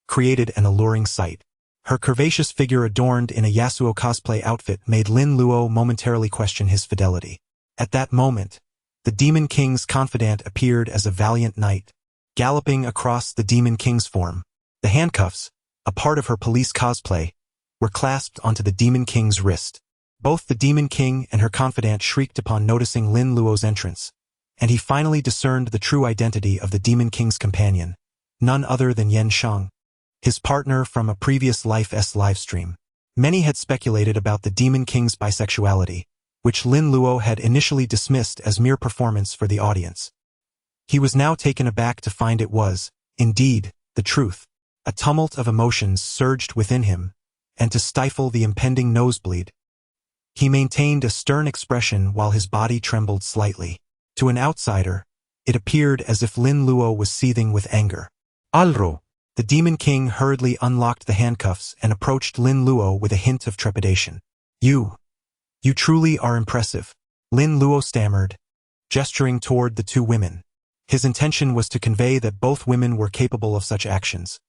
created an alluring sight. Her curvaceous figure adorned in a Yasuo cosplay outfit made Lin Luo momentarily question his fidelity. At that moment, the Demon King's confidant appeared as a valiant knight, galloping across the Demon King's form. The handcuffs, a part of her police cosplay, were clasped onto the Demon King's wrist. Both the Demon King and her confidant shrieked upon noticing Lin Luo's entrance, and he finally discerned the true identity of the Demon King's companion, none other than Yen Sheng, his partner from a previous Life's livestream. Many had speculated about the Demon King's bisexuality, which Lin Luo had initially dismissed as mere performance for the audience. He was now taken aback to find it was, indeed, the truth. A tumult of emotions surged within him, and to stifle the impending nosebleed, he maintained a stern expression while his body trembled slightly. To an outsider, it appeared as if Lin Luo was seething with anger. Alro. The Demon King hurriedly unlocked the handcuffs and approached Lin Luo with a hint of trepidation. You truly are impressive," Lin Luo stammered, gesturing toward the two women. His intention was to convey that both women were capable of such actions.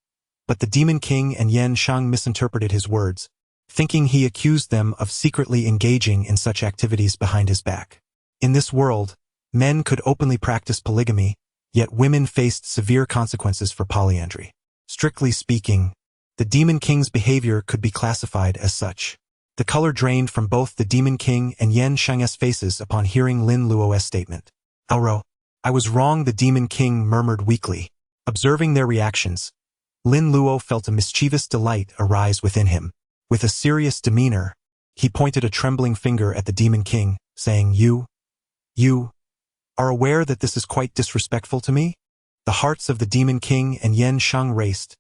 But the Demon King and Yen Sheng misinterpreted his words, thinking he accused them of secretly engaging in such activities behind his back. In this world, men could openly practice polygamy, yet women faced severe consequences for polyandry. Strictly speaking, the Demon King's behavior could be classified as such. The color drained from both the Demon King and Yen Sheng's faces upon hearing Lin Luo's statement. "Auro, I was wrong," the Demon King murmured weakly. Observing their reactions, Lin Luo felt a mischievous delight arise within him. With a serious demeanor, he pointed a trembling finger at the Demon King, saying, You are aware that this is quite disrespectful to me?" The hearts of the Demon King and Yen Sheng raced,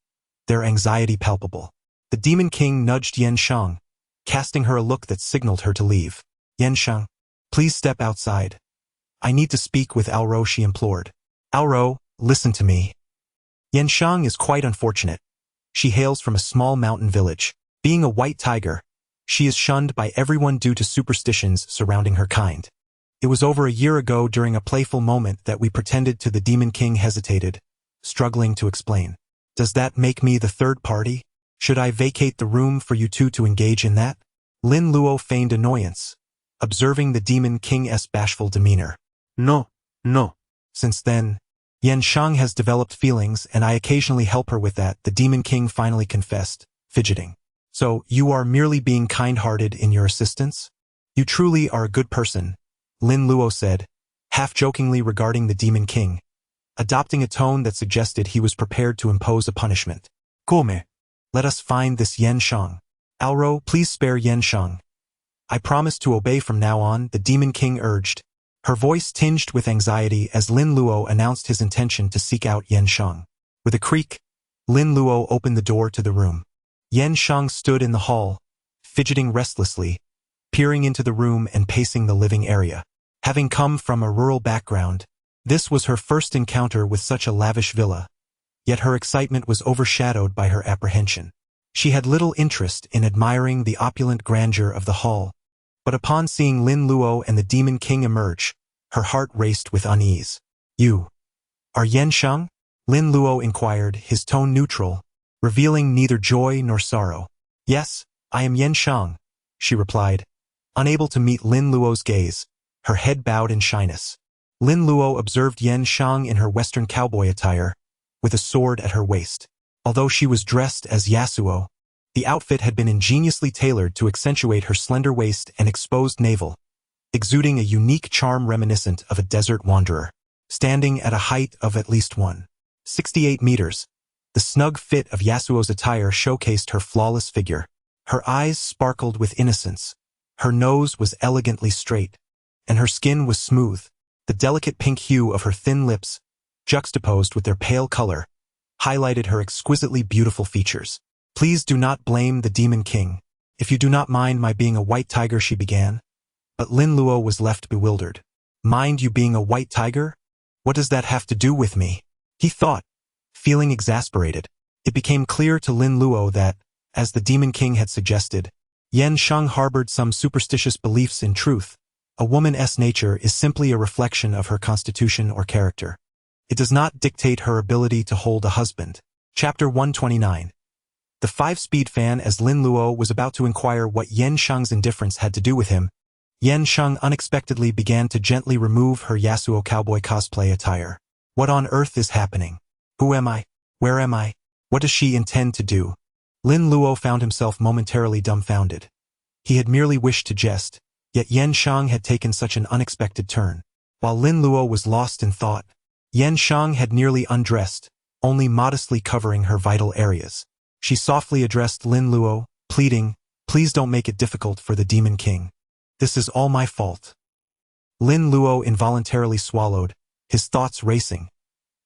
their anxiety palpable. The Demon King nudged Yen Sheng, casting her a look that signaled her to leave. "Yen Sheng, please step outside. I need to speak with Alro," she implored. "Alro, listen to me. Yen Sheng is quite unfortunate. She hails from a small mountain village. Being a white tiger, she is shunned by everyone due to superstitions surrounding her kind. It was over a year ago during a playful moment that we pretended to." The Demon King hesitated, struggling to explain. "Does that make me the third party? Should I vacate the room for you two to engage in that?" Lin Luo feigned annoyance, observing the Demon King's bashful demeanor. No. "Since then, Yen Sheng has developed feelings and I occasionally help her with that," the Demon King finally confessed, fidgeting. "So, you are merely being kind-hearted in your assistance? You truly are a good person," Lin Luo said, half-jokingly regarding the Demon King, adopting a tone that suggested he was prepared to impose a punishment. "Come. Let us find this Yen Sheng. Alro, please spare Yen Sheng. I promise to obey from now on," the Demon King urged, her voice tinged with anxiety as Lin Luo announced his intention to seek out Yen Sheng. With a creak, Lin Luo opened the door to the room. Yen Sheng stood in the hall, fidgeting restlessly, peering into the room and pacing the living area. Having come from a rural background, this was her first encounter with such a lavish villa, yet her excitement was overshadowed by her apprehension. She had little interest in admiring the opulent grandeur of the hall, but upon seeing Lin Luo and the Demon King emerge, her heart raced with unease. "You are Yen Sheng?" Lin Luo inquired, his tone neutral, revealing neither joy nor sorrow. "Yes, I am Yen Sheng," she replied, unable to meet Lin Luo's gaze, her head bowed in shyness. Lin Luo observed Yen Sheng in her Western cowboy attire, with a sword at her waist. Although she was dressed as Yasuo, the outfit had been ingeniously tailored to accentuate her slender waist and exposed navel, exuding a unique charm reminiscent of a desert wanderer. Standing at a height of at least 168 meters, the snug fit of Yasuo's attire showcased her flawless figure. Her eyes sparkled with innocence, her nose was elegantly straight, and her skin was smooth. The delicate pink hue of her thin lips, juxtaposed with their pale color, highlighted her exquisitely beautiful features. "Please do not blame the Demon King. If you do not mind my being a white tiger," she began. But Lin Luo was left bewildered. "Mind you being a white tiger? What does that have to do with me?" he thought, Feeling exasperated, it became clear to Lin Luo that, as the Demon King had suggested, Yan Sheng harbored some superstitious beliefs. In truth, a woman's nature is simply a reflection of her constitution or character. It does not dictate her ability to hold a husband. Chapter 129. The 5-speed fan. As Lin Luo was about to inquire what Yan Sheng's indifference had to do with him, Yan Sheng unexpectedly began to gently remove her Yasuo cowboy cosplay attire. What on earth is happening? Who am I? Where am I? What does she intend to do? Lin Luo found himself momentarily dumbfounded. He had merely wished to jest, yet Yan Sheng had taken such an unexpected turn. While Lin Luo was lost in thought, Yan Sheng had nearly undressed, only modestly covering her vital areas. She softly addressed Lin Luo, pleading, "Please don't make it difficult for the Demon King. This is all my fault." Lin Luo involuntarily swallowed, his thoughts racing.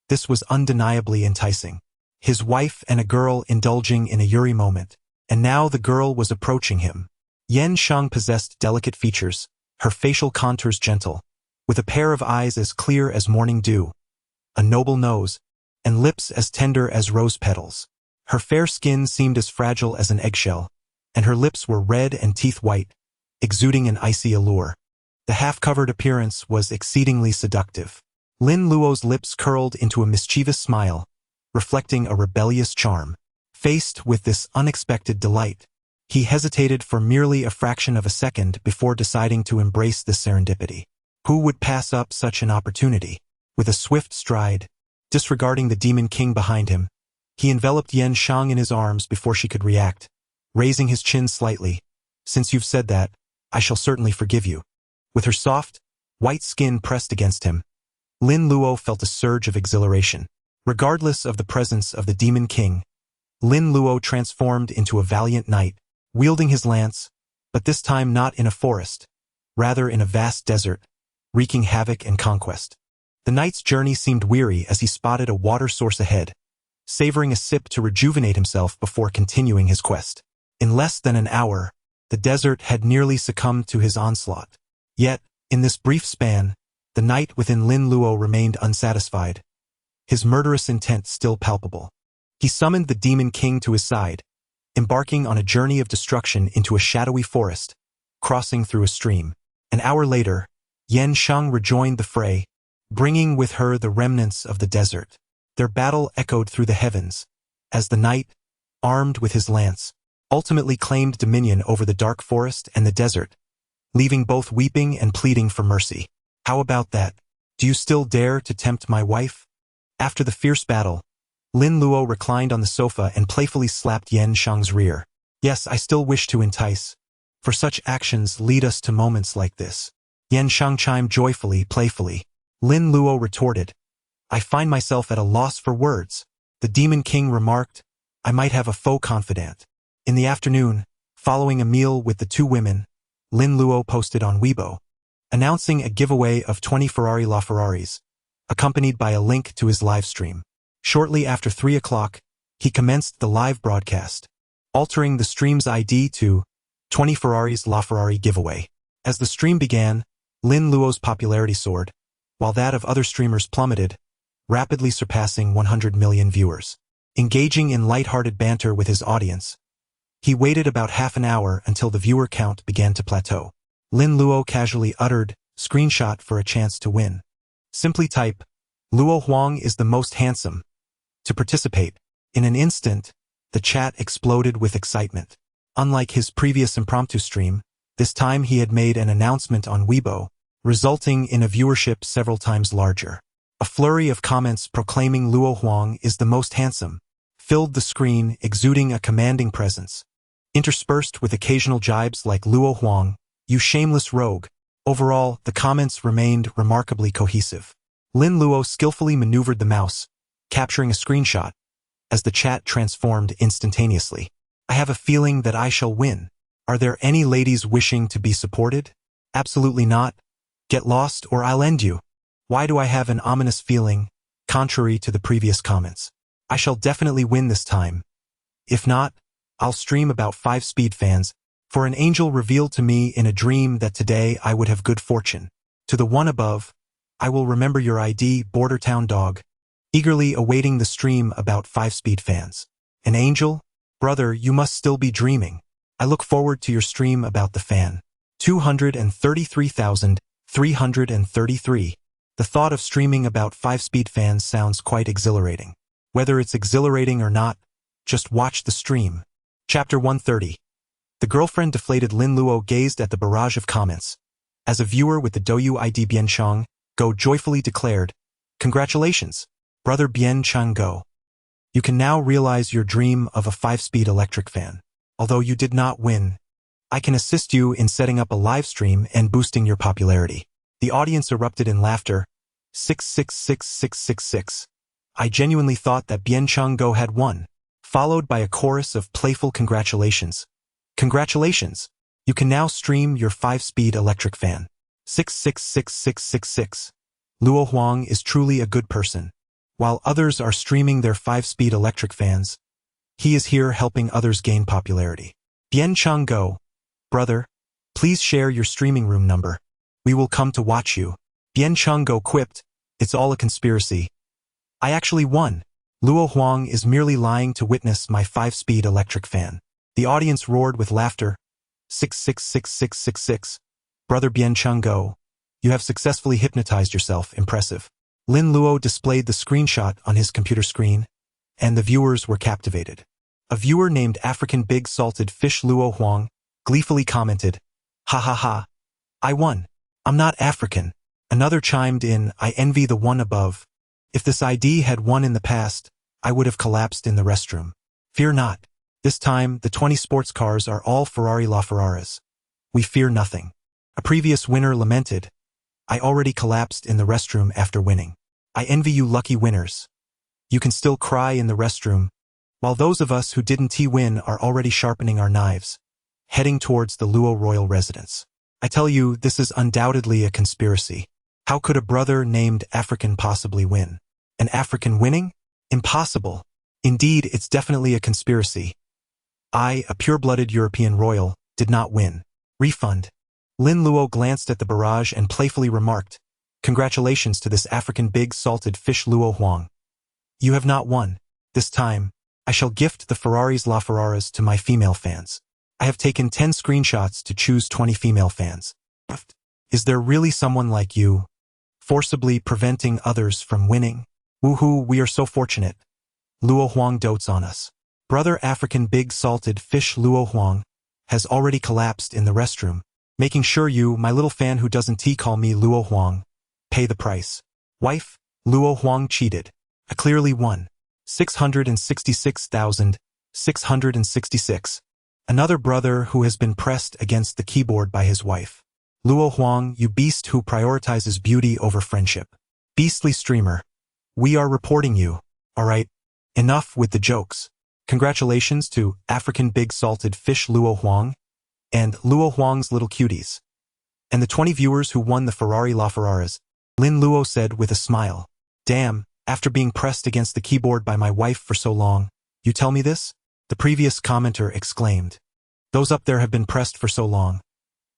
This was undeniably enticing. His wife and a girl indulging in a Yuri moment, and now the girl was approaching him. Yan Sheng possessed delicate features, her facial contours gentle, with a pair of eyes as clear as morning dew, a noble nose, and lips as tender as rose petals. Her fair skin seemed as fragile as an eggshell, and her lips were red and teeth white, exuding an icy allure. The half-covered appearance was exceedingly seductive. Lin Luo's lips curled into a mischievous smile, reflecting a rebellious charm. Faced with this unexpected delight, he hesitated for merely a fraction of a second before deciding to embrace this serendipity. Who would pass up such an opportunity? With a swift stride, disregarding the Demon King behind him, he enveloped Yan Sheng in his arms before she could react, raising his chin slightly. "Since you've said that, I shall certainly forgive you." With her soft, white skin pressed against him, Lin Luo felt a surge of exhilaration. Regardless of the presence of the Demon King, Lin Luo transformed into a valiant knight, wielding his lance, but this time not in a forest, rather in a vast desert, wreaking havoc and conquest. The knight's journey seemed weary as he spotted a water source ahead, savoring a sip to rejuvenate himself before continuing his quest. In less than an hour, the desert had nearly succumbed to his onslaught. Yet, in this brief span, the knight within Lin Luo remained unsatisfied, his murderous intent still palpable. He summoned the Demon King to his side, embarking on a journey of destruction into a shadowy forest, crossing through a stream. An hour later, Yan Sheng rejoined the fray, bringing with her the remnants of the desert. Their battle echoed through the heavens, as the knight, armed with his lance, ultimately claimed dominion over the dark forest and the desert, leaving both weeping and pleading for mercy. "How about that? Do you still dare to tempt my wife?" After the fierce battle, Lin Luo reclined on the sofa and playfully slapped Yan Sheng's rear. "Yes, I still wish to entice. For such actions lead us to moments like this." Yan Sheng chimed joyfully, playfully. Lin Luo retorted, "I find myself at a loss for words." The Demon King remarked, "I might have a faux confidant." In the afternoon, following a meal with the two women, Lin Luo posted on Weibo, announcing a giveaway of 20 Ferrari LaFerraris, accompanied by a link to his live stream. Shortly after 3 o'clock, he commenced the live broadcast, altering the stream's ID to 20 Ferraris LaFerrari giveaway. As the stream began, Lin Luo's popularity soared, while that of other streamers plummeted, rapidly surpassing 100 million viewers. Engaging in light-hearted banter with his audience, he waited about half an hour until the viewer count began to plateau. Lin Luo casually uttered, "Screenshot for a chance to win." Simply type, "Luo Huang is the most handsome," to participate. In an instant, the chat exploded with excitement. Unlike his previous impromptu stream, this time he had made an announcement on Weibo, resulting in a viewership several times larger. A flurry of comments proclaiming Luo Huang is the most handsome filled the screen, exuding a commanding presence. Interspersed with occasional jibes like "Luo Huang, you shameless rogue." Overall, the comments remained remarkably cohesive. Lin Luo skillfully maneuvered the mouse, capturing a screenshot, as the chat transformed instantaneously. "I have a feeling that I shall win. Are there any ladies wishing to be supported?" "Absolutely not. Get lost or I'll end you." "Why do I have an ominous feeling, contrary to the previous comments? I shall definitely win this time. If not, I'll stream about 5-speed fans, for an angel revealed to me in a dream that today I would have good fortune. To the one above, I will remember your ID, Border Town Dog. eagerly awaiting the stream about 5-speed fans. An angel? Brother, you must still be dreaming. I look forward to your stream about the fan. 233,333. The thought of streaming about 5-speed fans sounds quite exhilarating. Whether it's exhilarating or not, just watch the stream. Chapter 130. The girlfriend-deflated Lin Luo gazed at the barrage of comments. As a viewer with the Douyu ID Bian Chang, Go joyfully declared, "Congratulations, brother Bian Chang Go. You can now realize your dream of a 5-speed electric fan. Although you did not win, I can assist you in setting up a live stream and boosting your popularity." The audience erupted in laughter. 6666666. I genuinely thought that Bian Chang Go had won, followed by a chorus of playful congratulations. Congratulations! You can now stream your 5-speed electric fan. 6666666. Luo Huang is truly a good person. While others are streaming their 5-speed electric fans, he is here helping others gain popularity. Bian Chang Go, brother, please share your streaming room number. We will come to watch you. Bian Chang Go quipped, "It's all a conspiracy. I actually won. Luo Huang is merely lying to witness my 5-speed electric fan." The audience roared with laughter. 6666666. Brother Bian Chang Go, you have successfully hypnotized yourself. Impressive. Lin Luo displayed the screenshot on his computer screen, and the viewers were captivated. A viewer named African Big Salted Fish Luo Huang gleefully commented, "Ha ha ha. I won. I'm not African." Another chimed in, "I envy the one above. If this ID had won in the past, I would have collapsed in the restroom." Fear not. This time, the 20 sports cars are all Ferrari LaFerraras. We fear nothing. A previous winner lamented, "I already collapsed in the restroom after winning. I envy you lucky winners. You can still cry in the restroom, while those of us who didn't win are already sharpening our knives, heading towards the Luo royal residence." I tell you, this is undoubtedly a conspiracy. How could a brother named African possibly win? An African winning? Impossible. Indeed, it's definitely a conspiracy. I, a pure-blooded European royal, did not win. Refund. Lin Luo glanced at the barrage and playfully remarked, "Congratulations to this African Big Salted Fish Luo Huang. You have not won. This time, I shall gift the Ferraris LaFerraras to my female fans. I have taken 10 screenshots to choose 20 female fans. Is there really someone like you, forcibly preventing others from winning? Woohoo, we are so fortunate. Luo Huang dotes on us. Brother African Big Salted Fish Luo Huang has already collapsed in the restroom, making sure you, my little fan who doesn't call me Luo Huang, pay the price. Wife, Luo Huang cheated. I clearly won. 666,666. Another brother who has been pressed against the keyboard by his wife. Luo Huang, you beast who prioritizes beauty over friendship. Beastly streamer. We are reporting you. Alright, enough with the jokes. Congratulations to African Big Salted Fish Luo Huang and Luo Huang's little cuties. And the 20 viewers who won the Ferrari LaFerraras. Lin Luo said with a smile. Damn, after being pressed against the keyboard by my wife for so long, you tell me this? The previous commenter exclaimed. Those up there have been pressed for so long.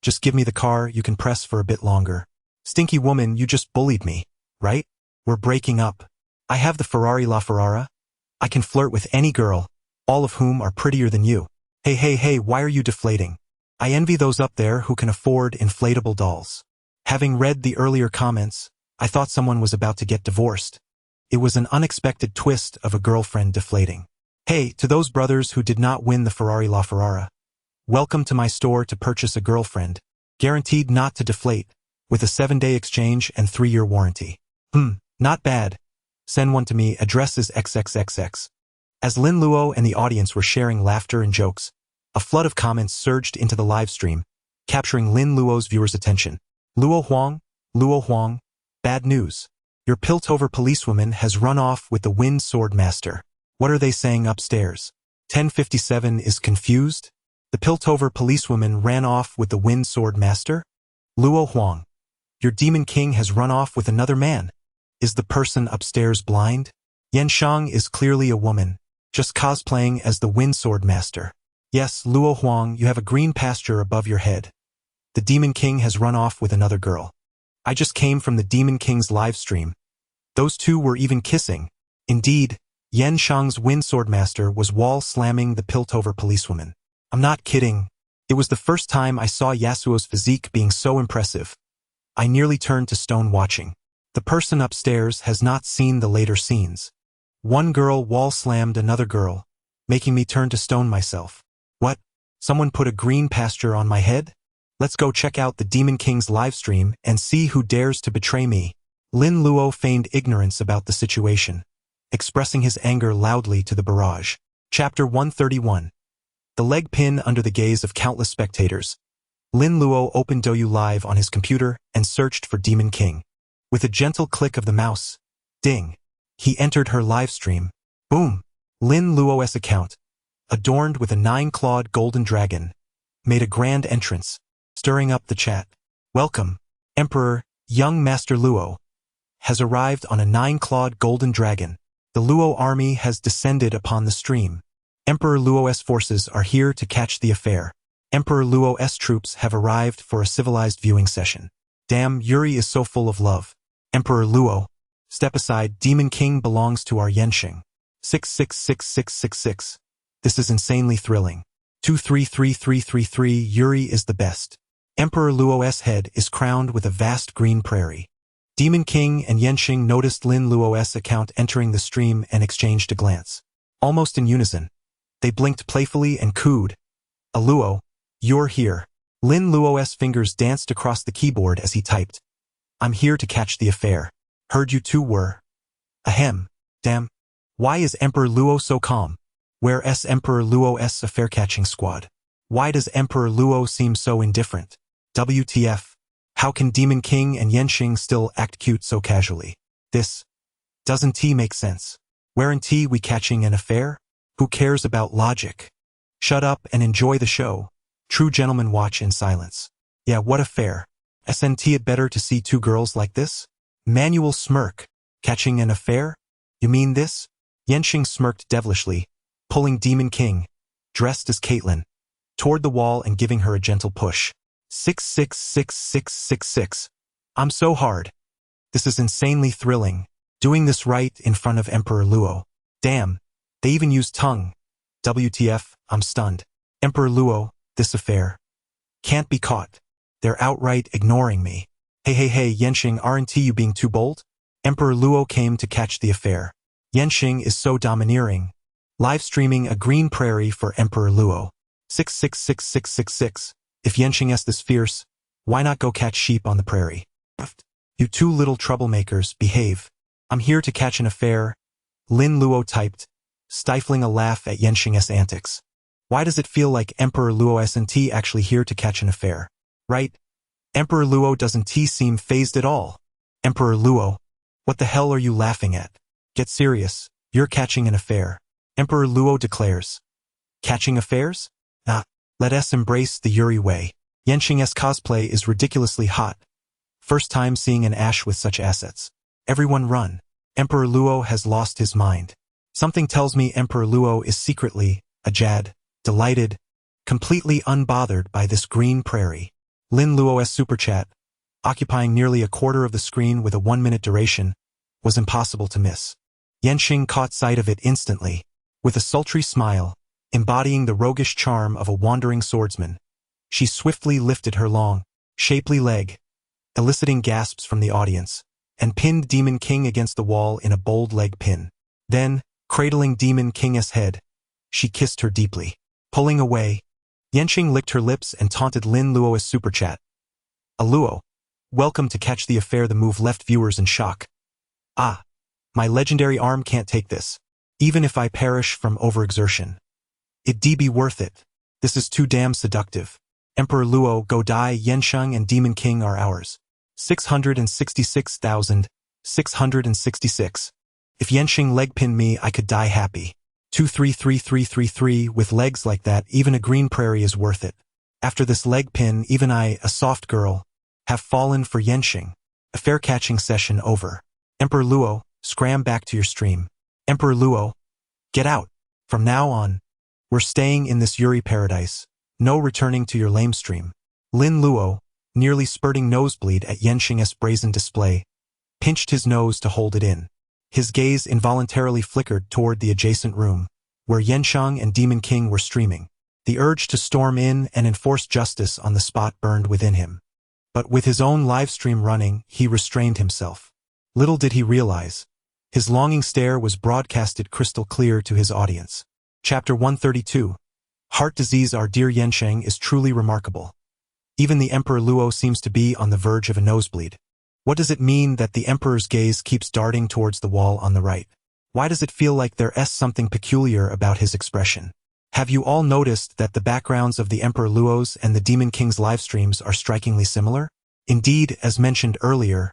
Just give me the car, you can press for a bit longer. Stinky woman, you just bullied me, right? We're breaking up. I have the Ferrari LaFerrara. I can flirt with any girl, all of whom are prettier than you. Hey, why are you deflating? I envy those up there who can afford inflatable dolls. Having read the earlier comments, I thought someone was about to get divorced. It was an unexpected twist of a girlfriend deflating. Hey, to those brothers who did not win the Ferrari LaFerrara. Welcome to my store to purchase a girlfriend, guaranteed not to deflate, with a 7-day exchange and 3-year warranty. Not bad. Send one to me, address is XXXX. As Lin Luo and the audience were sharing laughter and jokes, a flood of comments surged into the live stream, capturing Lin Luo's viewers' attention. Luo Huang, bad news. Your Piltover policewoman has run off with the Wind Sword Master. What are they saying upstairs? 1057 is confused? The Piltover policewoman ran off with the Wind Sword Master? Luo Huang, your Demon King has run off with another man. Is the person upstairs blind? Yan Shang is clearly a woman, just cosplaying as the Wind Sword Master. Yes, Luo Huang, you have a green pasture above your head. The Demon King has run off with another girl. I just came from the Demon King's live stream. Those two were even kissing. Indeed, Yen Shang's wind swordmaster was wall-slamming the Piltover policewoman. I'm not kidding. It was the first time I saw Yasuo's physique being so impressive. I nearly turned to stone watching. The person upstairs has not seen the later scenes. One girl wall-slammed another girl, making me turn to stone myself. What? Someone put a green pasture on my head? Let's go check out the Demon King's livestream and see who dares to betray me. Lin Luo feigned ignorance about the situation, expressing his anger loudly to the barrage. Chapter 131. The leg pin under the gaze of countless spectators. Lin Luo opened Douyu Live on his computer and searched for Demon King. With a gentle click of the mouse, ding, he entered her live stream. Boom! Lin Luo's account, adorned with a 9-clawed golden dragon, made a grand entrance, stirring up the chat. Welcome, Emperor, young Master Luo, has arrived on a 9-clawed golden dragon. The Luo army has descended upon the stream. Emperor Luo's forces are here to catch the affair. Emperor Luo's troops have arrived for a civilized viewing session. Damn, Yuri is so full of love. Emperor Luo, step aside, Demon King belongs to our Yenshing. 666666. This is insanely thrilling. 233333. Yuri is the best. Emperor Luo's head is crowned with a vast green prairie. Demon King and Yenshing noticed Lin Luo's account entering the stream and exchanged a glance. Almost in unison, they blinked playfully and cooed. "A Luo, you're here." Lin Luo's fingers danced across the keyboard as he typed. "I'm here to catch the affair. Heard you two were." Ahem. Damn. Why is Emperor Luo so calm? Where's Emperor Luo's affair-catching squad? Why does Emperor Luo seem so indifferent? WTF. How can Demon King and Yenshing still act cute so casually? This doesn't make sense. Weren't we catching an affair? Who cares about logic? Shut up and enjoy the show. True gentlemen watch in silence. Yeah, what affair? Isn't it better to see two girls like this? Manuel smirk. Catching an affair? You mean this? Yenshing smirked devilishly, pulling Demon King, dressed as Caitlyn, toward the wall and giving her a gentle push. 666666. I'm so hard. This is insanely thrilling. Doing this right in front of Emperor Luo. Damn, they even used tongue. WTF, I'm stunned. Emperor Luo, this affair can't be caught. They're outright ignoring me. Hey, Yenshing, aren't you being too bold? Emperor Luo came to catch the affair. Yenshing is so domineering. Live streaming a green prairie for Emperor Luo. 666666. If Yenshing is this fierce, why not go catch sheep on the prairie? You two little troublemakers, behave. I'm here to catch an affair. Lin Luo typed, stifling a laugh at Yenshing's antics. Why does it feel like Emperor Luo isn't actually here to catch an affair? Right? Emperor Luo doesn't seem fazed at all. Emperor Luo, what the hell are you laughing at? Get serious, you're catching an affair. Emperor Luo declares. Catching affairs? Let us embrace the Yuri way. Yenshing's cosplay is ridiculously hot. First time seeing an Ash with such assets. Everyone run. Emperor Luo has lost his mind. Something tells me Emperor Luo is secretly, ajad, delighted, completely unbothered by this green prairie. Lin Luo's super chat, occupying nearly a quarter of the screen with a 1-minute duration, was impossible to miss. Yenshing caught sight of it instantly. With a sultry smile, embodying the roguish charm of a wandering swordsman, she swiftly lifted her long, shapely leg, eliciting gasps from the audience, and pinned Demon King against the wall in a bold leg pin. Then, cradling Demon King's head, she kissed her deeply. Pulling away, Yenshing licked her lips and taunted Lin Luo's super chat. "A Luo, welcome to catch the affair." The move left viewers in shock. Ah, my legendary arm can't take this. Even if I perish from overexertion. It'd be worth it. This is too damn seductive. Emperor Luo, go die. Yensheng and Demon King are ours. 666,666. If Yensheng leg pinned me, I could die happy. 233333. With legs like that, even a green prairie is worth it. After this leg pin, even I, a soft girl, have fallen for Yensheng. Affair catching session over. Emperor Luo, scram back to your stream. Emperor Luo, get out. From now on, we're staying in this Yuri paradise. No returning to your lame stream. Lin Luo, nearly spurting nosebleed at Yenshing's brazen display, pinched his nose to hold it in. His gaze involuntarily flickered toward the adjacent room, where Yansheng and Demon King were streaming. The urge to storm in and enforce justice on the spot burned within him. But with his own livestream running, he restrained himself. Little did he realize, his longing stare was broadcasted crystal clear to his audience. Chapter 132. Heart disease. Our dear Yansheng is truly remarkable. Even the Emperor Luo seems to be on the verge of a nosebleed. What does it mean that the Emperor's gaze keeps darting towards the wall on the right? Why does it feel like there's something peculiar about his expression? Have you all noticed that the backgrounds of the Emperor Luo's and the Demon King's livestreams are strikingly similar? Indeed, as mentioned earlier,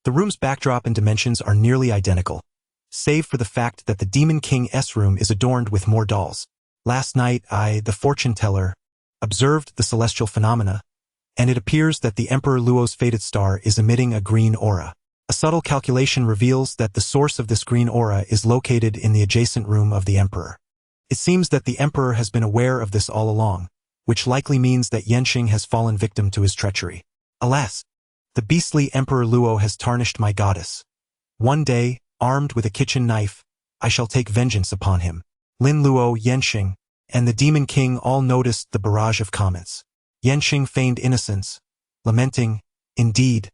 the room's backdrop and dimensions are nearly identical, save for the fact that the Demon King's room is adorned with more dolls. Last night I, the fortune teller, observed the celestial phenomena, and it appears that the Emperor Luo's fated star is emitting a green aura. A subtle calculation reveals that the source of this green aura is located in the adjacent room of the Emperor. It seems that the Emperor has been aware of this all along, which likely means that Yansheng has fallen victim to his treachery. Alas! The beastly Emperor Luo has tarnished my goddess. One day, armed with a kitchen knife, I shall take vengeance upon him. Lin Luo, Yansheng, and the Demon King all noticed the barrage of comments. Yansheng feigned innocence, lamenting, "Indeed,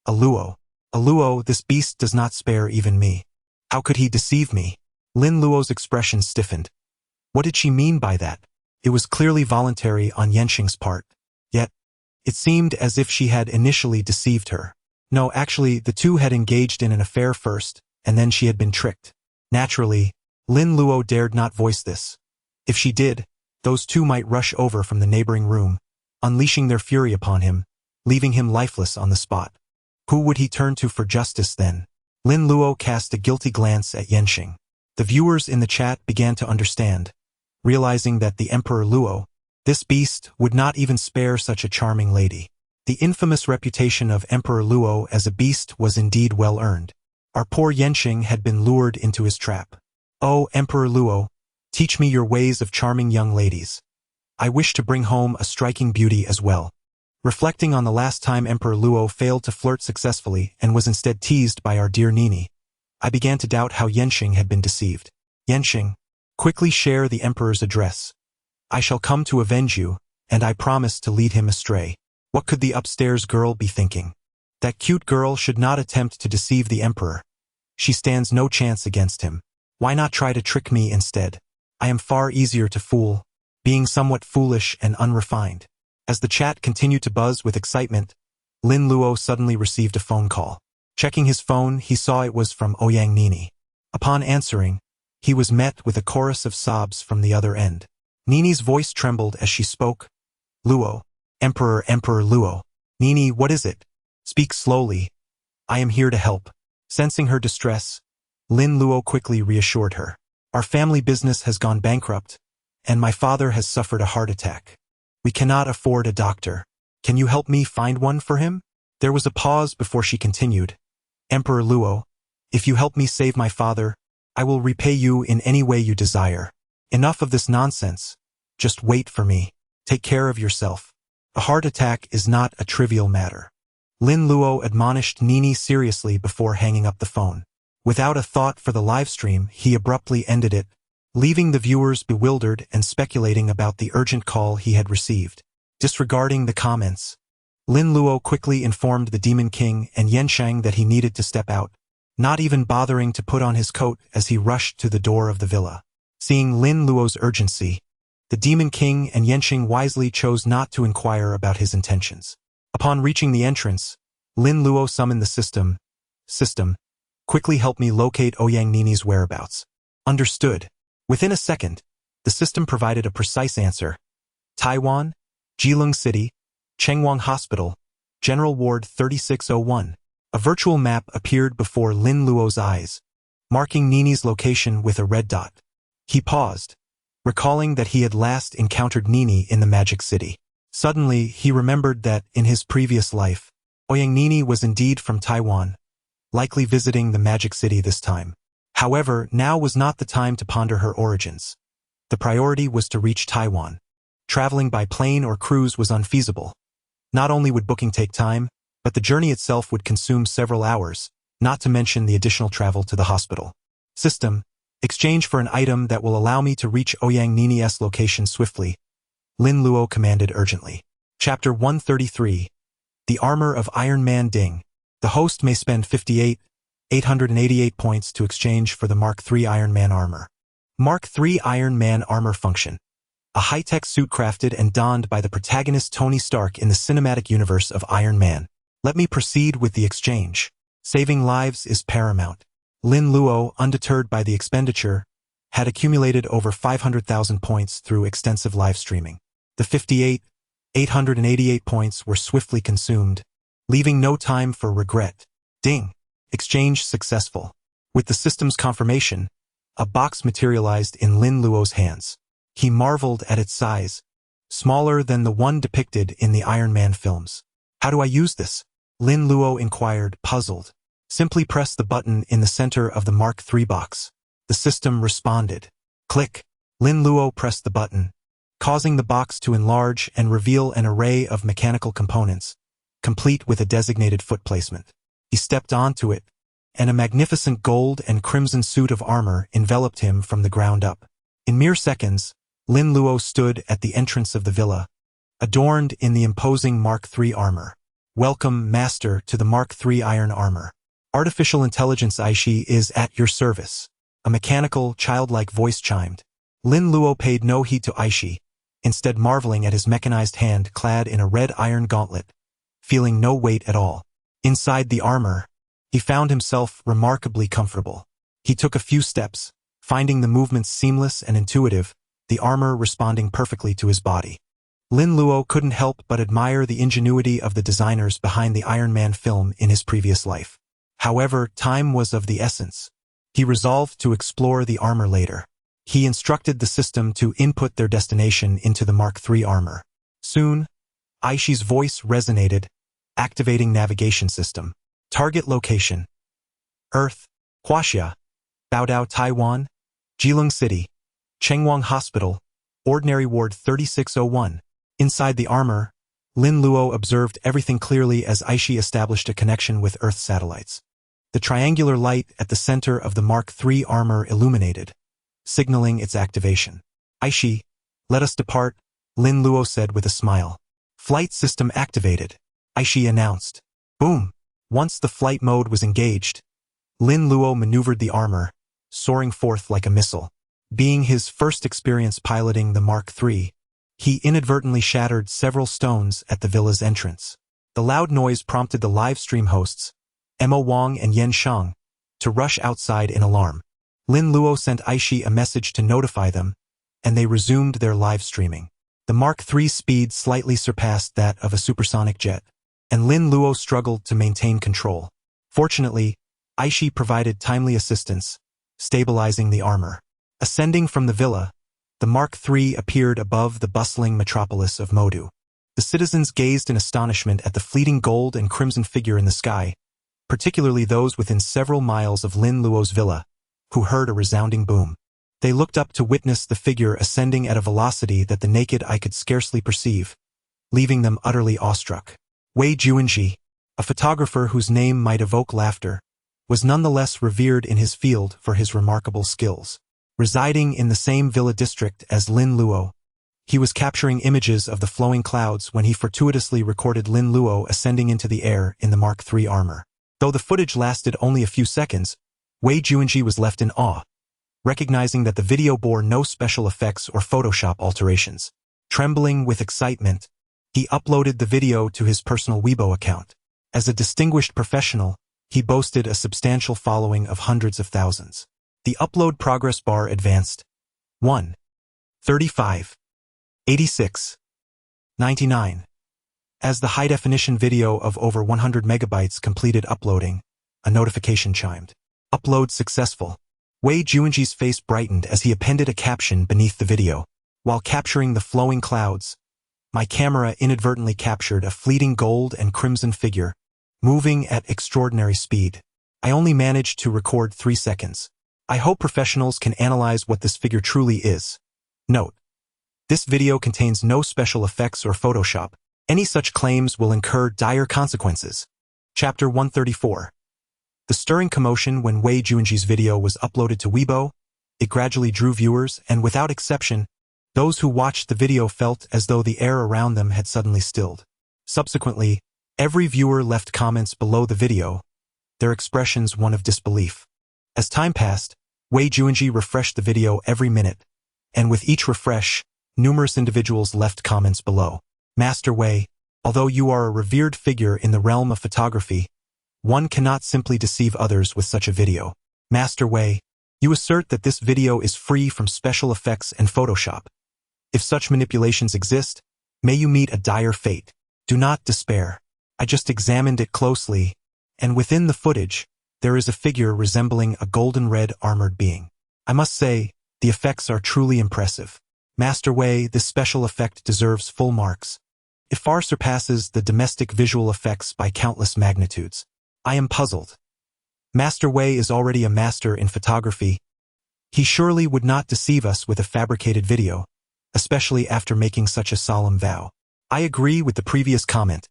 a Luo, this beast does not spare even me. How could he deceive me?" Lin Luo's expression stiffened. What did she mean by that? It was clearly voluntary on Yansheng's part. Yet, it seemed as if she had initially deceived her. No, actually, the two had engaged in an affair first, and then she had been tricked. Naturally, Lin Luo dared not voice this. If she did, those two might rush over from the neighboring room, unleashing their fury upon him, leaving him lifeless on the spot. Who would he turn to for justice then? Lin Luo cast a guilty glance at Yansheng. The viewers in the chat began to understand, realizing that the Emperor Luo, this beast, would not even spare such a charming lady. The infamous reputation of Emperor Luo as a beast was indeed well earned. Our poor Yansheng had been lured into his trap. Oh, Emperor Luo, teach me your ways of charming young ladies. I wish to bring home a striking beauty as well. Reflecting on the last time Emperor Luo failed to flirt successfully and was instead teased by our dear Nini, I began to doubt how Yansheng had been deceived. Yansheng, quickly share the Emperor's address. I shall come to avenge you, and I promise to lead him astray. What could the upstairs girl be thinking? That cute girl should not attempt to deceive the Emperor. She stands no chance against him. Why not try to trick me instead? I am far easier to fool, being somewhat foolish and unrefined. As the chat continued to buzz with excitement, Lin Luo suddenly received a phone call. Checking his phone, he saw it was from Ouyang Nini. Upon answering, he was met with a chorus of sobs from the other end. Nini's voice trembled as she spoke. Luo, Emperor Luo. Nini, what is it? Speak slowly. I am here to help. Sensing her distress, Lin Luo quickly reassured her. Our family business has gone bankrupt, and my father has suffered a heart attack. We cannot afford a doctor. Can you help me find one for him? There was a pause before she continued. Emperor Luo, if you help me save my father, I will repay you in any way you desire. Enough of this nonsense. Just wait for me. Take care of yourself. A heart attack is not a trivial matter. Lin Luo admonished Nini seriously before hanging up the phone. Without a thought for the livestream, he abruptly ended it, leaving the viewers bewildered and speculating about the urgent call he had received. Disregarding the comments, Lin Luo quickly informed the Demon King and Yansheng that he needed to step out, not even bothering to put on his coat as he rushed to the door of the villa. Seeing Lin Luo's urgency, the Demon King and Yansheng wisely chose not to inquire about his intentions. Upon reaching the entrance, Lin Luo summoned the system, quickly help me locate Ouyang Nini's whereabouts. Understood. Within a second, the system provided a precise answer. Taiwan, Jilung City, Chengwang Hospital, General Ward 3601. A virtual map appeared before Lin Luo's eyes, marking Nini's location with a red dot. He paused, recalling that he had last encountered Nini in the Magic City. Suddenly, he remembered that, in his previous life, Ouyang Nini was indeed from Taiwan, likely visiting the Magic City this time. However, now was not the time to ponder her origins. The priority was to reach Taiwan. Traveling by plane or cruise was unfeasible. Not only would booking take time, but the journey itself would consume several hours, not to mention the additional travel to the hospital. System, exchange for an item that will allow me to reach Ouyang Nini's location swiftly, Lin Luo commanded urgently. Chapter 133. The Armor of Iron Man Ding. The host may spend 888 points to exchange for the Mark III Iron Man armor. Mark III Iron Man armor function. A high-tech suit crafted and donned by the protagonist Tony Stark in the cinematic universe of Iron Man. Let me proceed with the exchange. Saving lives is paramount. Lin Luo, undeterred by the expenditure, had accumulated over 500,000 points through extensive live streaming. The 888 points were swiftly consumed, leaving no time for regret. Ding! Exchange successful. With the system's confirmation, a box materialized in Lin Luo's hands. He marveled at its size, smaller than the one depicted in the Iron Man films. How do I use this? Lin Luo inquired, puzzled. Simply press the button in the center of the Mark III box. The system responded. Click. Lin Luo pressed the button, causing the box to enlarge and reveal an array of mechanical components, complete with a designated foot placement. He stepped onto it, and a magnificent gold and crimson suit of armor enveloped him from the ground up. In mere seconds, Lin Luo stood at the entrance of the villa, adorned in the imposing Mark III armor. Welcome, Master, to the Mark III Iron Armor. Artificial Intelligence Aishi is at your service. A mechanical, childlike voice chimed. Lin Luo paid no heed to Aishi, instead marveling at his mechanized hand clad in a red iron gauntlet, feeling no weight at all. Inside the armor, he found himself remarkably comfortable. He took a few steps, finding the movements seamless and intuitive, the armor responding perfectly to his body. Lin Luo couldn't help but admire the ingenuity of the designers behind the Iron Man film in his previous life. However, time was of the essence. He resolved to explore the armor later. He instructed the system to input their destination into the Mark III armor. Soon, Aishi's voice resonated, activating navigation system. Target location: Earth, Huaxia, Baodao, Taiwan, Jilin City, Chengwang Hospital, Ordinary Ward 3601. Inside the armor, Lin Luo observed everything clearly as Aishi established a connection with Earth satellites. The triangular light at the center of the Mark III armor illuminated, signaling its activation. Aishi, let us depart, Lin Luo said with a smile. Flight system activated, Aishi announced. Boom! Once the flight mode was engaged, Lin Luo maneuvered the armor, soaring forth like a missile. Being his first experience piloting the Mark III, he inadvertently shattered several stones at the villa's entrance. The loud noise prompted the live stream hosts, Emma Wang and Yen Shang, to rush outside in alarm. Lin Luo sent Aishi a message to notify them, and they resumed their live streaming. The Mark III speed slightly surpassed that of a supersonic jet, and Lin Luo struggled to maintain control. Fortunately, Aishi provided timely assistance, stabilizing the armor. Ascending from the villa, the Mark III appeared above the bustling metropolis of Modu. The citizens gazed in astonishment at the fleeting gold and crimson figure in the sky, particularly those within several miles of Lin Luo's villa, who heard a resounding boom. They looked up to witness the figure ascending at a velocity that the naked eye could scarcely perceive, leaving them utterly awestruck. Wei Juanji, a photographer whose name might evoke laughter, was nonetheless revered in his field for his remarkable skills. Residing in the same villa district as Lin Luo, he was capturing images of the flowing clouds when he fortuitously recorded Lin Luo ascending into the air in the Mark III armor. Though the footage lasted only a few seconds, Wei Juanji was left in awe, recognizing that the video bore no special effects or Photoshop alterations. Trembling with excitement, he uploaded the video to his personal Weibo account. As a distinguished professional, he boasted a substantial following of hundreds of thousands. The upload progress bar advanced. 1. 35. 86. 99. As the high-definition video of over 100 megabytes completed uploading, a notification chimed. Upload successful. Wei Juanji's face brightened as he appended a caption beneath the video. While capturing the flowing clouds, my camera inadvertently captured a fleeting gold and crimson figure, moving at extraordinary speed. I only managed to record 3 seconds. I hope professionals can analyze what this figure truly is. Note: this video contains no special effects or Photoshop. Any such claims will incur dire consequences. Chapter 134. The stirring commotion when Wei Juanji's video was uploaded to Weibo, it gradually drew viewers, and without exception, those who watched the video felt as though the air around them had suddenly stilled. Subsequently, every viewer left comments below the video, their expressions one of disbelief. As time passed, Wei Juanji refreshed the video every minute, and with each refresh, numerous individuals left comments below. Master Wei, although you are a revered figure in the realm of photography, one cannot simply deceive others with such a video. Master Wei, you assert that this video is free from special effects and Photoshop. If such manipulations exist, may you meet a dire fate. Do not despair. I just examined it closely, and within the footage, there is a figure resembling a golden red armored being. I must say, the effects are truly impressive. Master Wei, this special effect deserves full marks. It far surpasses the domestic visual effects by countless magnitudes. I am puzzled. Master Wei is already a master in photography. He surely would not deceive us with a fabricated video, especially after making such a solemn vow. I agree with the previous comment.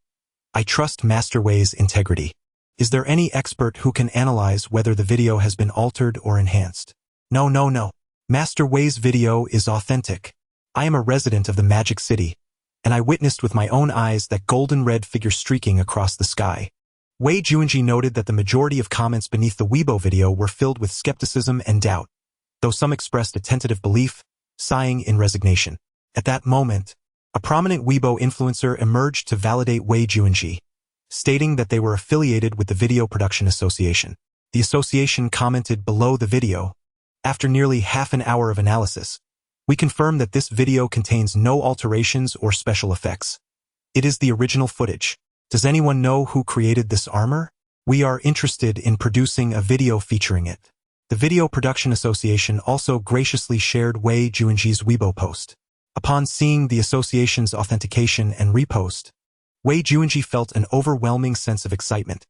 I trust Master Wei's integrity. Is there any expert who can analyze whether the video has been altered or enhanced? No. Master Wei's video is authentic. I am a resident of the Magic City, and I witnessed with my own eyes that golden red figure streaking across the sky. Wei Juanji noted that the majority of comments beneath the Weibo video were filled with skepticism and doubt, though some expressed a tentative belief, sighing in resignation. At that moment, a prominent Weibo influencer emerged to validate Wei Juanji, stating that they were affiliated with the Video Production Association. The association commented below the video, after nearly half an hour of analysis, we confirm that this video contains no alterations or special effects. It is the original footage. Does anyone know who created this armor? We are interested in producing a video featuring it. The Video Production Association also graciously shared Wei Juanji's Weibo post. Upon seeing the association's authentication and repost, Wei Juanji felt an overwhelming sense of excitement.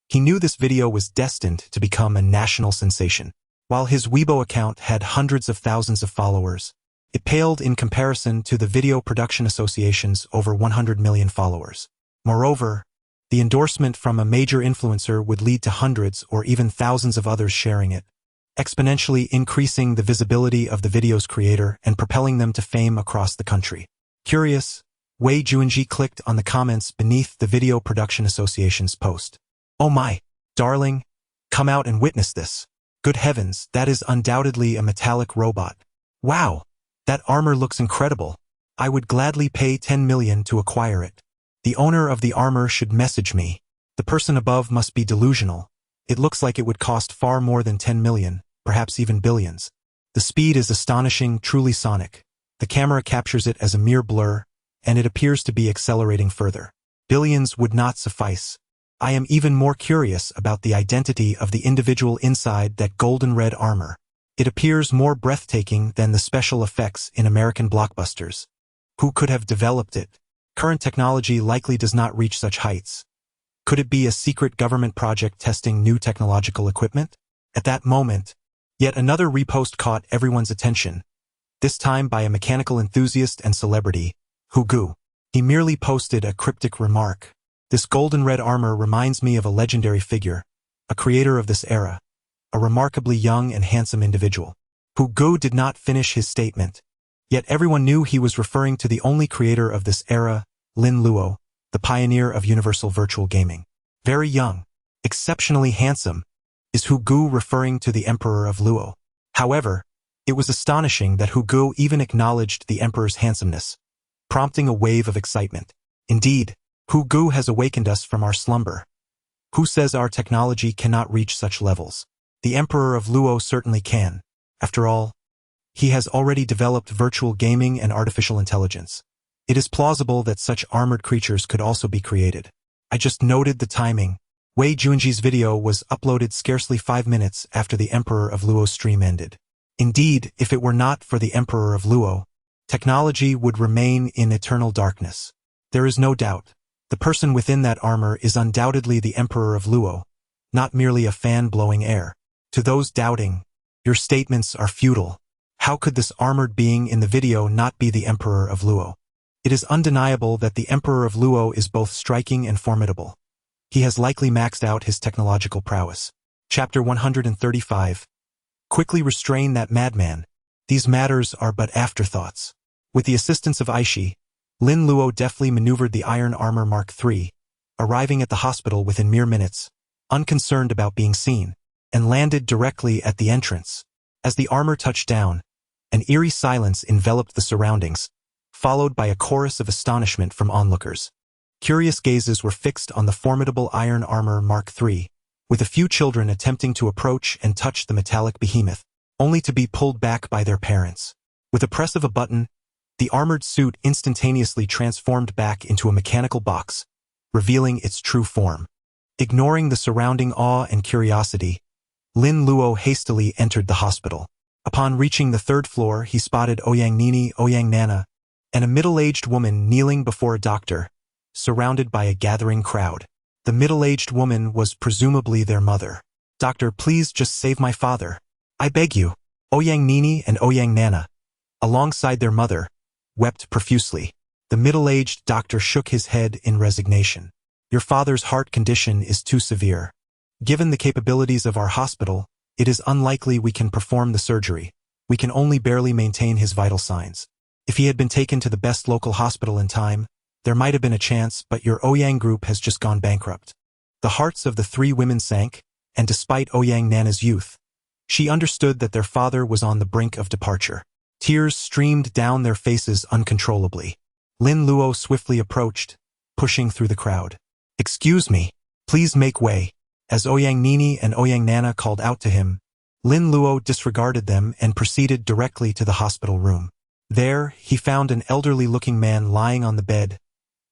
He knew this video was destined to become a national sensation. While his Weibo account had hundreds of thousands of followers, it paled in comparison to the Video Production Association's over 100 million followers. Moreover, the endorsement from a major influencer would lead to hundreds or even thousands of others sharing it, exponentially increasing the visibility of the video's creator and propelling them to fame across the country. Curious, Wei Juanji clicked on the comments beneath the Video Production Association's post. Oh my, darling, come out and witness this. Good heavens, that is undoubtedly a metallic robot. Wow, that armor looks incredible. I would gladly pay 10 million to acquire it. The owner of the armor should message me. The person above must be delusional. It looks like it would cost far more than 10 million, perhaps even billions. The speed is astonishing, truly sonic. The camera captures it as a mere blur, and it appears to be accelerating further. Billions would not suffice. I am even more curious about the identity of the individual inside that golden red armor. It appears more breathtaking than the special effects in American blockbusters. Who could have developed it? Current technology likely does not reach such heights. Could it be a secret government project testing new technological equipment? At that moment, yet another repost caught everyone's attention, this time by a mechanical enthusiast and celebrity, Hugu. He merely posted a cryptic remark. This golden red armor reminds me of a legendary figure, a creator of this era, a remarkably young and handsome individual. Hugu did not finish his statement, yet everyone knew he was referring to the only creator of this era, Lin Luo, the pioneer of universal virtual gaming. Very young, exceptionally handsome. Is Hugu referring to the Emperor of Luo? However, it was astonishing that Hugu even acknowledged the Emperor's handsomeness, prompting a wave of excitement. Indeed, Hugu has awakened us from our slumber. Who says our technology cannot reach such levels? The Emperor of Luo certainly can. After all, he has already developed virtual gaming and artificial intelligence. It is plausible that such armored creatures could also be created. I just noted the timing. Wei Juanji's video was uploaded scarcely 5 minutes after the Emperor of Luo's stream ended. Indeed, if it were not for the Emperor of Luo, technology would remain in eternal darkness. There is no doubt. The person within that armor is undoubtedly the Emperor of Luo, not merely a fan blowing air. To those doubting, your statements are futile. How could this armored being in the video not be the Emperor of Luo? It is undeniable that the Emperor of Luo is both striking and formidable. He has likely maxed out his technological prowess. Chapter 135. Quickly restrain that madman. These matters are but afterthoughts. With the assistance of Aishi, Lin Luo deftly maneuvered the Iron Armor Mark III, arriving at the hospital within mere minutes, unconcerned about being seen, and landed directly at the entrance. As the armor touched down, an eerie silence enveloped the surroundings, followed by a chorus of astonishment from onlookers. Curious gazes were fixed on the formidable Iron Armor Mark III, with a few children attempting to approach and touch the metallic behemoth, only to be pulled back by their parents. With a press of a button, the armored suit instantaneously transformed back into a mechanical box, revealing its true form. Ignoring the surrounding awe and curiosity, Lin Luo hastily entered the hospital. Upon reaching the third floor, he spotted Ouyang Nini, Ouyang Nana, and a middle-aged woman kneeling before a doctor, surrounded by a gathering crowd. The middle-aged woman was presumably their mother. "Doctor, please just save my father. I beg you." Ouyang Nini and Ouyang Nana, alongside their mother, wept profusely. The middle-aged doctor shook his head in resignation. "Your father's heart condition is too severe. Given the capabilities of our hospital, it is unlikely we can perform the surgery. We can only barely maintain his vital signs. If he had been taken to the best local hospital in time, there might have been a chance, but your Ouyang group has just gone bankrupt." The hearts of the three women sank, and despite Ouyang Nana's youth, she understood that their father was on the brink of departure. Tears streamed down their faces uncontrollably. Lin Luo swiftly approached, pushing through the crowd. "Excuse me, please make way." As Ouyang Nini and Ouyang Nana called out to him, Lin Luo disregarded them and proceeded directly to the hospital room. There, he found an elderly-looking man lying on the bed,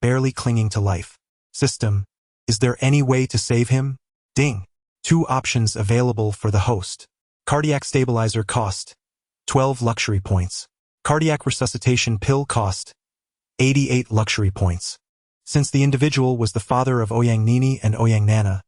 barely clinging to life. "System, is there any way to save him?" Ding. 2 options available for the host. Cardiac stabilizer cost 12 luxury points. Cardiac resuscitation pill cost 88 luxury points. Since the individual was the father of Ouyang Nini and Ouyang Nana,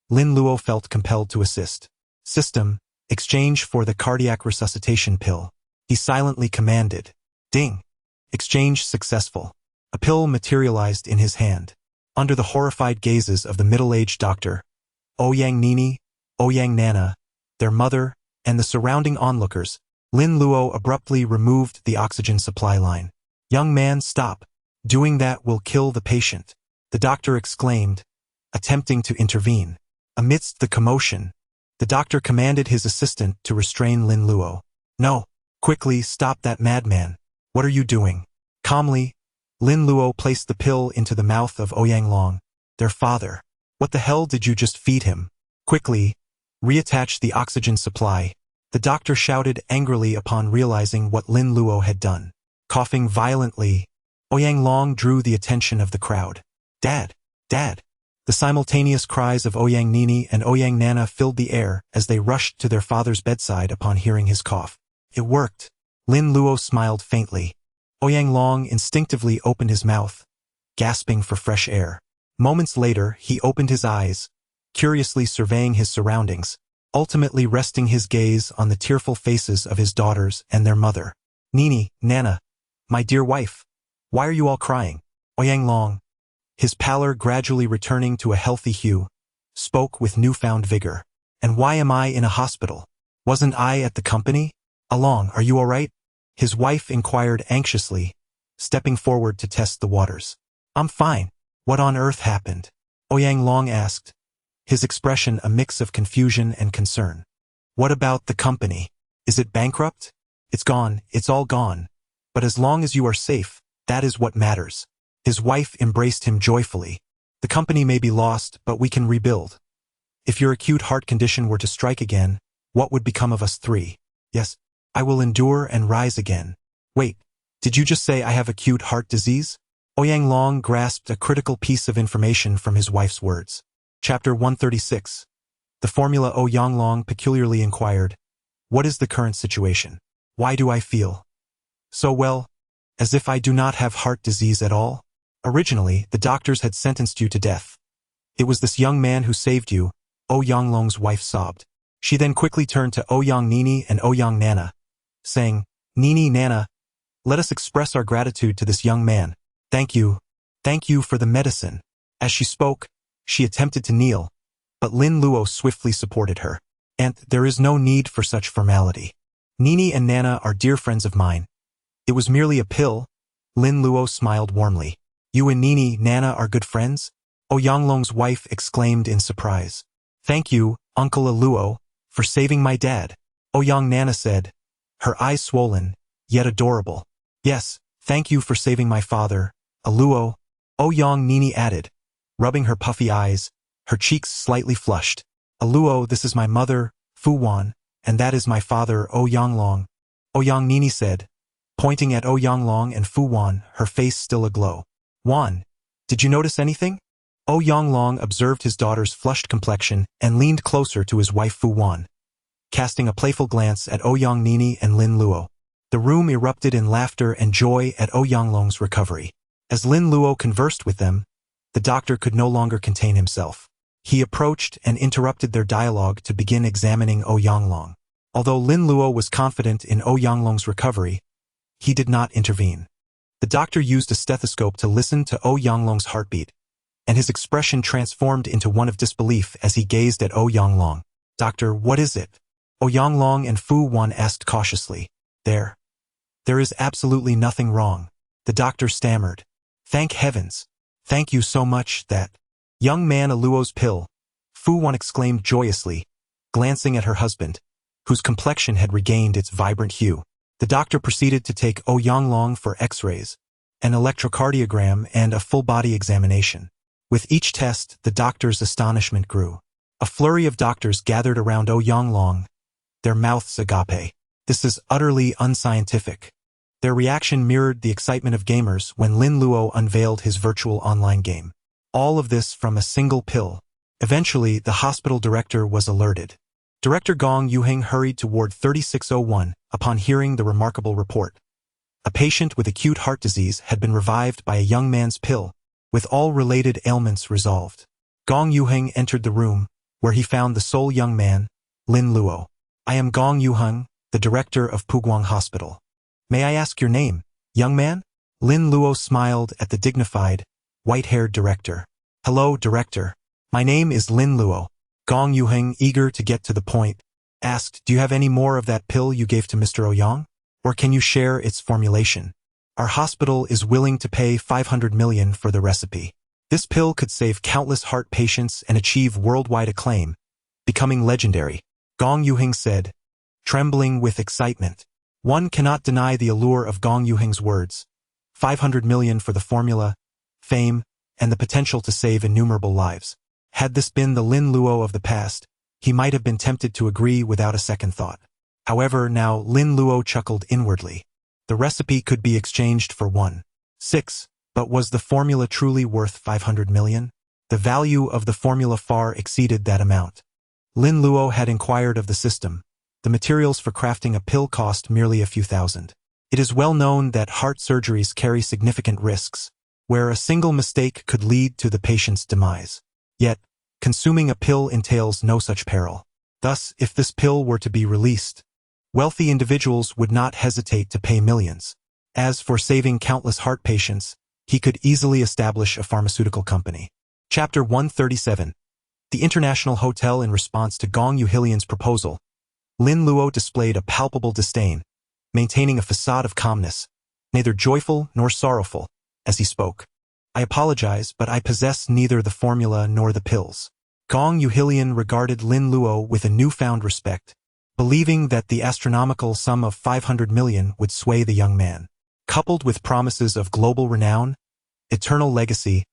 Lin Luo felt compelled to assist. "System, exchange for the cardiac resuscitation pill." He silently commanded. Ding. Exchange successful. A pill materialized in his hand. Under the horrified gazes of the middle-aged doctor, Ouyang Nini, Ouyang Nana, their mother, and the surrounding onlookers, Lin Luo abruptly removed the oxygen supply line. "Young man, stop. Doing that will kill the patient," the doctor exclaimed, attempting to intervene. Amidst the commotion, the doctor commanded his assistant to restrain Lin Luo. "No. Quickly stop that madman. What are you doing?" Calmly, Lin Luo placed the pill into the mouth of Ouyang Long, their father. "What the hell did you just feed him?" "Quickly, reattach the oxygen supply," the doctor shouted angrily upon realizing what Lin Luo had done. Coughing violently, Ouyang Long drew the attention of the crowd. "Dad! Dad!" The simultaneous cries of Ouyang Nini and Ouyang Nana filled the air as they rushed to their father's bedside upon hearing his cough. It worked. Lin Luo smiled faintly. Ouyang Long instinctively opened his mouth, gasping for fresh air. Moments later, he opened his eyes, curiously surveying his surroundings, ultimately resting his gaze on the tearful faces of his daughters and their mother. "Nini, Nana, my dear wife, why are you all crying?" Ouyang Long, his pallor gradually returning to a healthy hue, spoke with newfound vigor. "And why am I in a hospital? Wasn't I at the company? Along, are you all right?" His wife inquired anxiously, stepping forward to test the waters. "I'm fine. What on earth happened?" Ouyang Long asked, his expression a mix of confusion and concern. "What about the company? Is it bankrupt?" "It's gone, it's all gone. But as long as you are safe, that is what matters." His wife embraced him joyfully. "The company may be lost, but we can rebuild. If your acute heart condition were to strike again, what would become of us three?" "Yes, I will endure and rise again." "Wait, did you just say I have acute heart disease?" Ouyang Long grasped a critical piece of information from his wife's words. Chapter 136. The Formula Ouyang Long peculiarly inquired, "What is the current situation? Why do I feel so well, as if I do not have heart disease at all?" "Originally, the doctors had sentenced you to death. It was this young man who saved you," Ouyang Long's wife sobbed. She then quickly turned to Ouyang Nini and Ouyang Nana, saying, "Nini, Nana, let us express our gratitude to this young man. Thank you for the medicine." As she spoke, she attempted to kneel, but Lin Luo swiftly supported her. "Aunt, there is no need for such formality. Nini and Nana are dear friends of mine. It was merely a pill." Lin Luo smiled warmly. "You and Nini, Nana are good friends?" Oyanglong's wife exclaimed in surprise. "Thank you, Uncle Luo, for saving my dad," Oyang Nana said, her eyes swollen, yet adorable. "Yes, thank you for saving my father, Luo," Oyang Nini added, rubbing her puffy eyes, her cheeks slightly flushed. "Luo, this is my mother, Fu Wan, and that is my father, Oyanglong," Oyang Nini said, pointing at Oyanglong and Fu Wan, her face still aglow. "Wan, did you notice anything?" Oyanglong observed his daughter's flushed complexion and leaned closer to his wife Fu Wan, casting a playful glance at Oyang Nini and Lin Luo. The room erupted in laughter and joy at Oyanglong's recovery. As Lin Luo conversed with them, the doctor could no longer contain himself. He approached and interrupted their dialogue to begin examining Oyanglong. Although Lin Luo was confident in Oyanglong's recovery, he did not intervene. The doctor used a stethoscope to listen to Oyanglong's heartbeat, and his expression transformed into one of disbelief as he gazed at Oyanglong. "Doctor, what is it?" Oyanglong and Fu Wan asked cautiously. There is absolutely nothing wrong," the doctor stammered. "Thank heavens. Thank you so much, that young man Luo's pill," Fu Wan exclaimed joyously, glancing at her husband, whose complexion had regained its vibrant hue. The doctor proceeded to take Oyanglong for x-rays, an electrocardiogram, and a full-body examination. With each test, the doctor's astonishment grew. A flurry of doctors gathered around Oyanglong, their mouths agape. "This is utterly unscientific." Their reaction mirrored the excitement of gamers when Lin Luo unveiled his virtual online game. All of this from a single pill. Eventually, the hospital director was alerted. Director Gong Yuheng hurried toward 3601 upon hearing the remarkable report. A patient with acute heart disease had been revived by a young man's pill, with all related ailments resolved. Gong Yuheng entered the room, where he found the sole young man, Lin Luo. "I am Gong Yuheng, the director of Puguang Hospital. May I ask your name, young man?" Lin Luo smiled at the dignified, white-haired director. "Hello, director. My name is Lin Luo." Gong Yuheng, eager to get to the point, asked, "Do you have any more of that pill you gave to Mr. Oyang? Or can you share its formulation? Our hospital is willing to pay 500 million for the recipe. This pill could save countless heart patients and achieve worldwide acclaim, becoming legendary," Gong Yuheng said, trembling with excitement. One cannot deny the allure of Gong Yuheng's words. 500 million for the formula, fame, and the potential to save innumerable lives. Had this been the Lin Luo of the past, he might have been tempted to agree without a second thought. However, now Lin Luo chuckled inwardly. The recipe could be exchanged for 1.6, but was the formula truly worth 500 million? The value of the formula far exceeded that amount. Lin Luo had inquired of the system. The materials for crafting a pill cost merely a few thousand. It is well known that heart surgeries carry significant risks, where a single mistake could lead to the patient's demise. Yet, consuming a pill entails no such peril. Thus, if this pill were to be released, wealthy individuals would not hesitate to pay millions. As for saving countless heart patients, he could easily establish a pharmaceutical company. Chapter 137. The International Hotel. In response to Gong Yuhilian's proposal, Lin Luo displayed a palpable disdain, maintaining a facade of calmness, neither joyful nor sorrowful, as he spoke. "I apologize, but I possess neither the formula nor the pills." Gong Yuhilian regarded Lin Luo with a newfound respect, believing that the astronomical sum of 500 million would sway the young man. Coupled with promises of global renown, eternal legacy,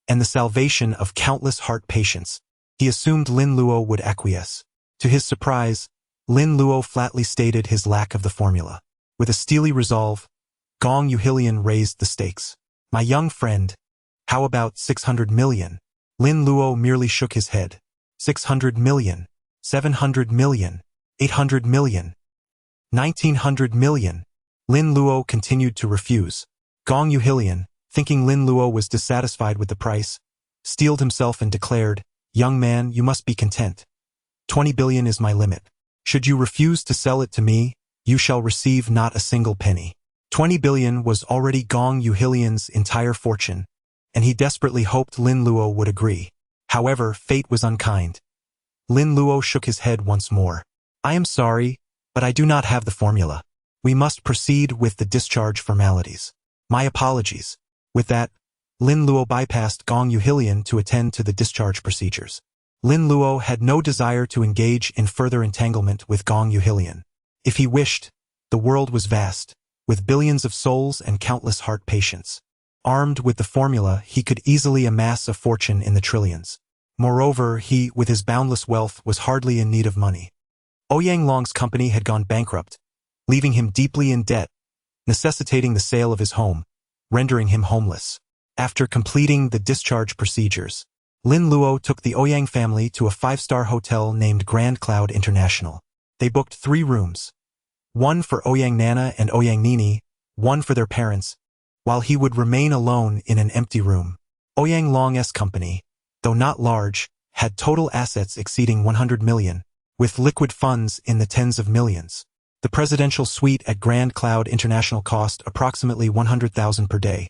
and the salvation of countless heart patients, he assumed Lin Luo would acquiesce. To his surprise, Lin Luo flatly stated his lack of the formula. With a steely resolve, Gong Yuhilian raised the stakes. "My young friend, how about 600 million? Lin Luo merely shook his head. 600 million, 700 million, 800 million, 1900 million. Lin Luo continued to refuse. Gong Yuhilian, thinking Lin Luo was dissatisfied with the price, steeled himself and declared, "Young man, you must be content. 20 billion is my limit. Should you refuse to sell it to me, you shall receive not a single penny." 20 billion was already Gong Yuhilian's entire fortune, and he desperately hoped Lin Luo would agree. However, fate was unkind. Lin Luo shook his head once more. I am sorry, but I do not have the formula. We must proceed with the discharge formalities. My apologies. With that, Lin Luo bypassed Gong Yuhilian to attend to the discharge procedures. Lin Luo had no desire to engage in further entanglement with Gong Yuhilian. If he wished, the world was vast, with billions of souls and countless heart patients. Armed with the formula, he could easily amass a fortune in the trillions. Moreover, he, with his boundless wealth, was hardly in need of money. Ouyang Long's company had gone bankrupt, leaving him deeply in debt, necessitating the sale of his home, rendering him homeless. After completing the discharge procedures, Lin Luo took the Ouyang family to a 5-star hotel named Grand Cloud International. They booked 3 rooms, one for Ouyang Nana and Ouyang Nini, one for their parents, while he would remain alone in an empty room. Ouyang Long's company, though not large, had total assets exceeding 100 million, with liquid funds in the tens of millions. The presidential suite at Grand Cloud International cost approximately 100,000 per day,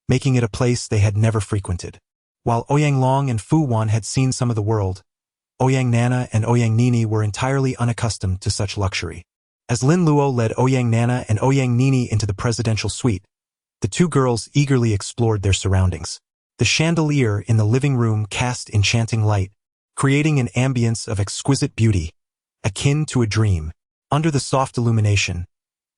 making it a place they had never frequented. While Ouyang Long and Fu Wan had seen some of the world, Ouyang Nana and Ouyang Nini were entirely unaccustomed to such luxury. As Lin Luo led Ouyang Nana and Ouyang Nini into the presidential suite, the 2 girls eagerly explored their surroundings. The chandelier in the living room cast enchanting light, creating an ambience of exquisite beauty, akin to a dream. Under the soft illumination,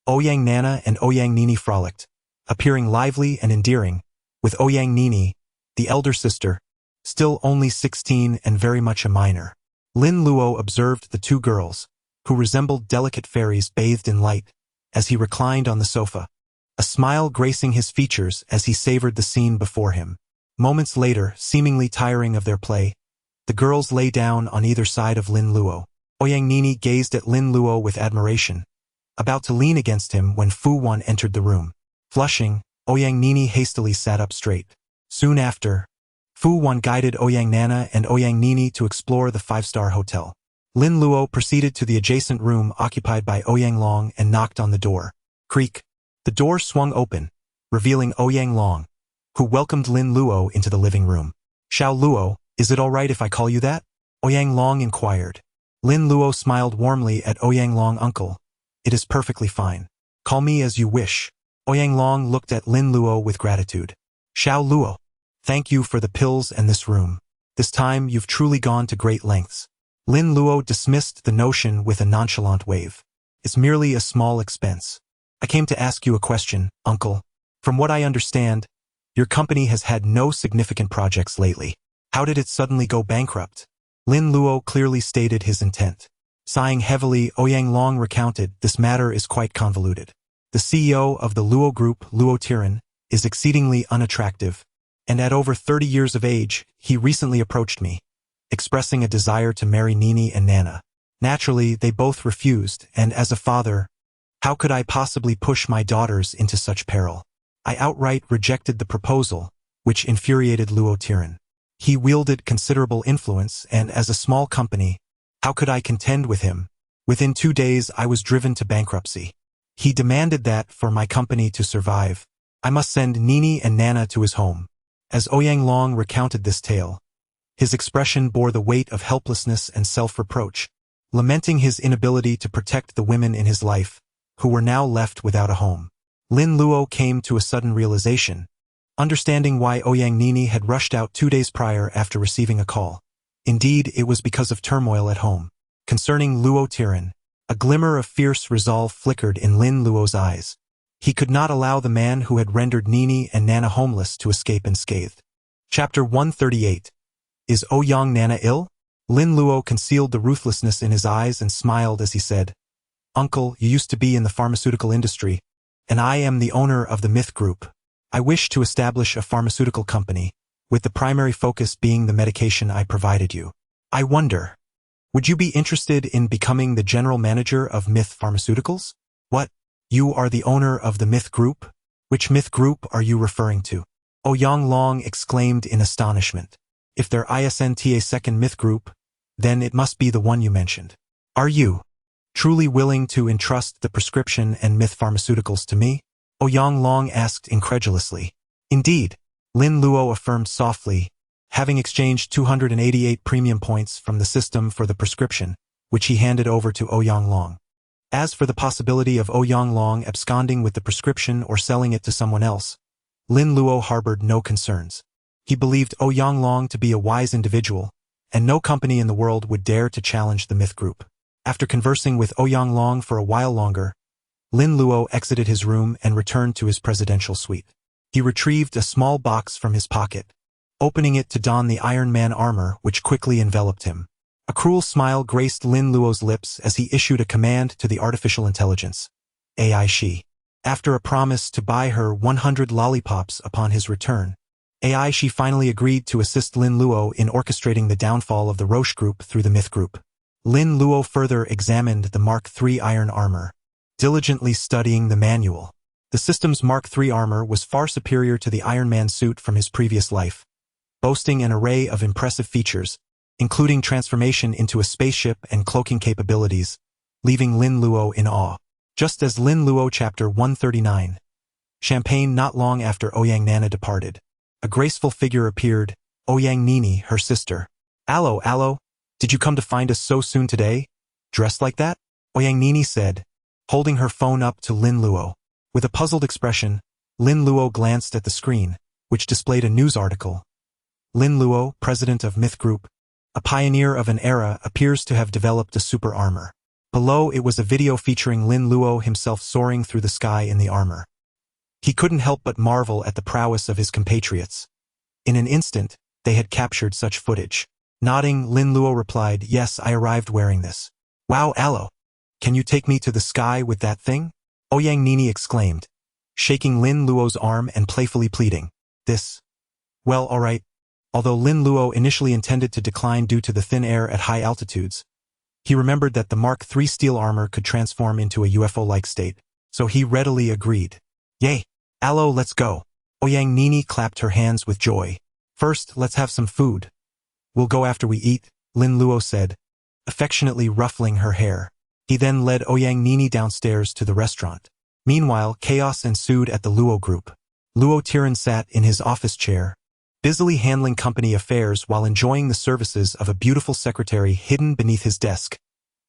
Ouyang Nana and Ouyang Nini frolicked, appearing lively and endearing, with Ouyang Nini, the elder sister, still only 16 and very much a minor. Lin Luo observed the 2 girls, who resembled delicate fairies bathed in light, as he reclined on the sofa, a smile gracing his features as he savored the scene before him. Moments later, seemingly tiring of their play, the girls lay down on either side of Lin Luo. Ouyang Nini gazed at Lin Luo with admiration, about to lean against him when Fu Wan entered the room. Flushing, Ouyang Nini hastily sat up straight. Soon after, Fu Wan guided Ouyang Nana and Ouyang Nini to explore the 5-star hotel. Lin Luo proceeded to the adjacent room occupied by Ouyang Long and knocked on the door. Creak. The door swung open, revealing Ouyang Long, who welcomed Lin Luo into the living room. Xiao Luo, is it all right if I call you that? Ouyang Long inquired. Lin Luo smiled warmly at Ouyang Long. Uncle, it is perfectly fine. Call me as you wish. Ouyang Long looked at Lin Luo with gratitude. Xiao Luo, thank you for the pills and this room. This time you've truly gone to great lengths. Lin Luo dismissed the notion with a nonchalant wave. It's merely a small expense. I came to ask you a question, uncle. From what I understand, your company has had no significant projects lately. How did it suddenly go bankrupt? Lin Luo clearly stated his intent. Sighing heavily, Ouyang Long recounted, this matter is quite convoluted. The CEO of the Luo Group, Luo Tiran, is exceedingly unattractive, and at over 30 years of age, he recently approached me, expressing a desire to marry Nini and Nana. Naturally, they both refused, and as a father, how could I possibly push my daughters into such peril? I outright rejected the proposal, which infuriated Luo Tiran. He wielded considerable influence, and as a small company, how could I contend with him? Within 2 days I was driven to bankruptcy. He demanded that, for my company to survive, I must send Nini and Nana to his home. As Ouyang Long recounted this tale, his expression bore the weight of helplessness and self-reproach, lamenting his inability to protect the women in his life, who were now left without a home. Lin Luo came to a sudden realization, understanding why Ouyang Nini had rushed out 2 days prior after receiving a call. Indeed, it was because of turmoil at home. Concerning Luo Tiran, a glimmer of fierce resolve flickered in Lin Luo's eyes. He could not allow the man who had rendered Nini and Nana homeless to escape unscathed. Chapter 138. Is Ouyang Nana ill? Lin Luo concealed the ruthlessness in his eyes and smiled as he said, Uncle, you used to be in the pharmaceutical industry, and I am the owner of the Myth Group. I wish to establish a pharmaceutical company, with the primary focus being the medication I provided you. I wonder, would you be interested in becoming the general manager of Myth Pharmaceuticals? What? You are the owner of the Myth Group? Which Myth Group are you referring to? Ouyang Long exclaimed in astonishment. If there isn't a second Myth Group, then it must be the one you mentioned. Are you truly willing to entrust the prescription and Myth Pharmaceuticals to me? Ouyang Long asked incredulously. Indeed, Lin Luo affirmed softly, having exchanged 288 premium points from the system for the prescription, which he handed over to Ouyang Long. As for the possibility of Ouyang Long absconding with the prescription or selling it to someone else, Lin Luo harbored no concerns. He believed Ouyang Long to be a wise individual, and no company in the world would dare to challenge the myth group. After conversing with Ouyang Long for a while longer, Lin Luo exited his room and returned to his presidential suite. He retrieved a small box from his pocket, opening it to don the Iron Man armor which quickly enveloped him. A cruel smile graced Lin Luo's lips as he issued a command to the artificial intelligence, AI Shi. After a promise to buy her 100 lollipops upon his return, AI Shi finally agreed to assist Lin Luo in orchestrating the downfall of the Roche group through the myth group. Lin Luo further examined the Mark III iron armor, diligently studying the manual. The system's Mark III armor was far superior to the Iron Man suit from his previous life, boasting an array of impressive features, including transformation into a spaceship and cloaking capabilities, leaving Lin Luo in awe. Just as Lin Luo Chapter 139. Champagne. Not long after Ouyang Nana departed, a graceful figure appeared, Ouyang Nini, her sister. Allo, did you come to find us so soon today? Dressed like that? Ouyang Nini said, holding her phone up to Lin Luo. With a puzzled expression, Lin Luo glanced at the screen, which displayed a news article. Lin Luo, president of Myth Group, a pioneer of an era, appears to have developed a super armor. Below it was a video featuring Lin Luo himself soaring through the sky in the armor. He couldn't help but marvel at the prowess of his compatriots. In an instant, they had captured such footage. Nodding, Lin Luo replied, yes, I arrived wearing this. Wow, Allo, can you take me to the sky with that thing? Ouyang Nini exclaimed, shaking Lin Luo's arm and playfully pleading. This? Well, alright. Although Lin Luo initially intended to decline due to the thin air at high altitudes, he remembered that the Mark III steel armor could transform into a UFO-like state, so he readily agreed. Yay! Allo, let's go. Ouyang Nini clapped her hands with joy. First, let's have some food. We'll go after we eat, Lin Luo said, affectionately ruffling her hair. He then led Ouyang Nini downstairs to the restaurant. Meanwhile, chaos ensued at the Luo group. Luo Tiran sat in his office chair, busily handling company affairs while enjoying the services of a beautiful secretary hidden beneath his desk,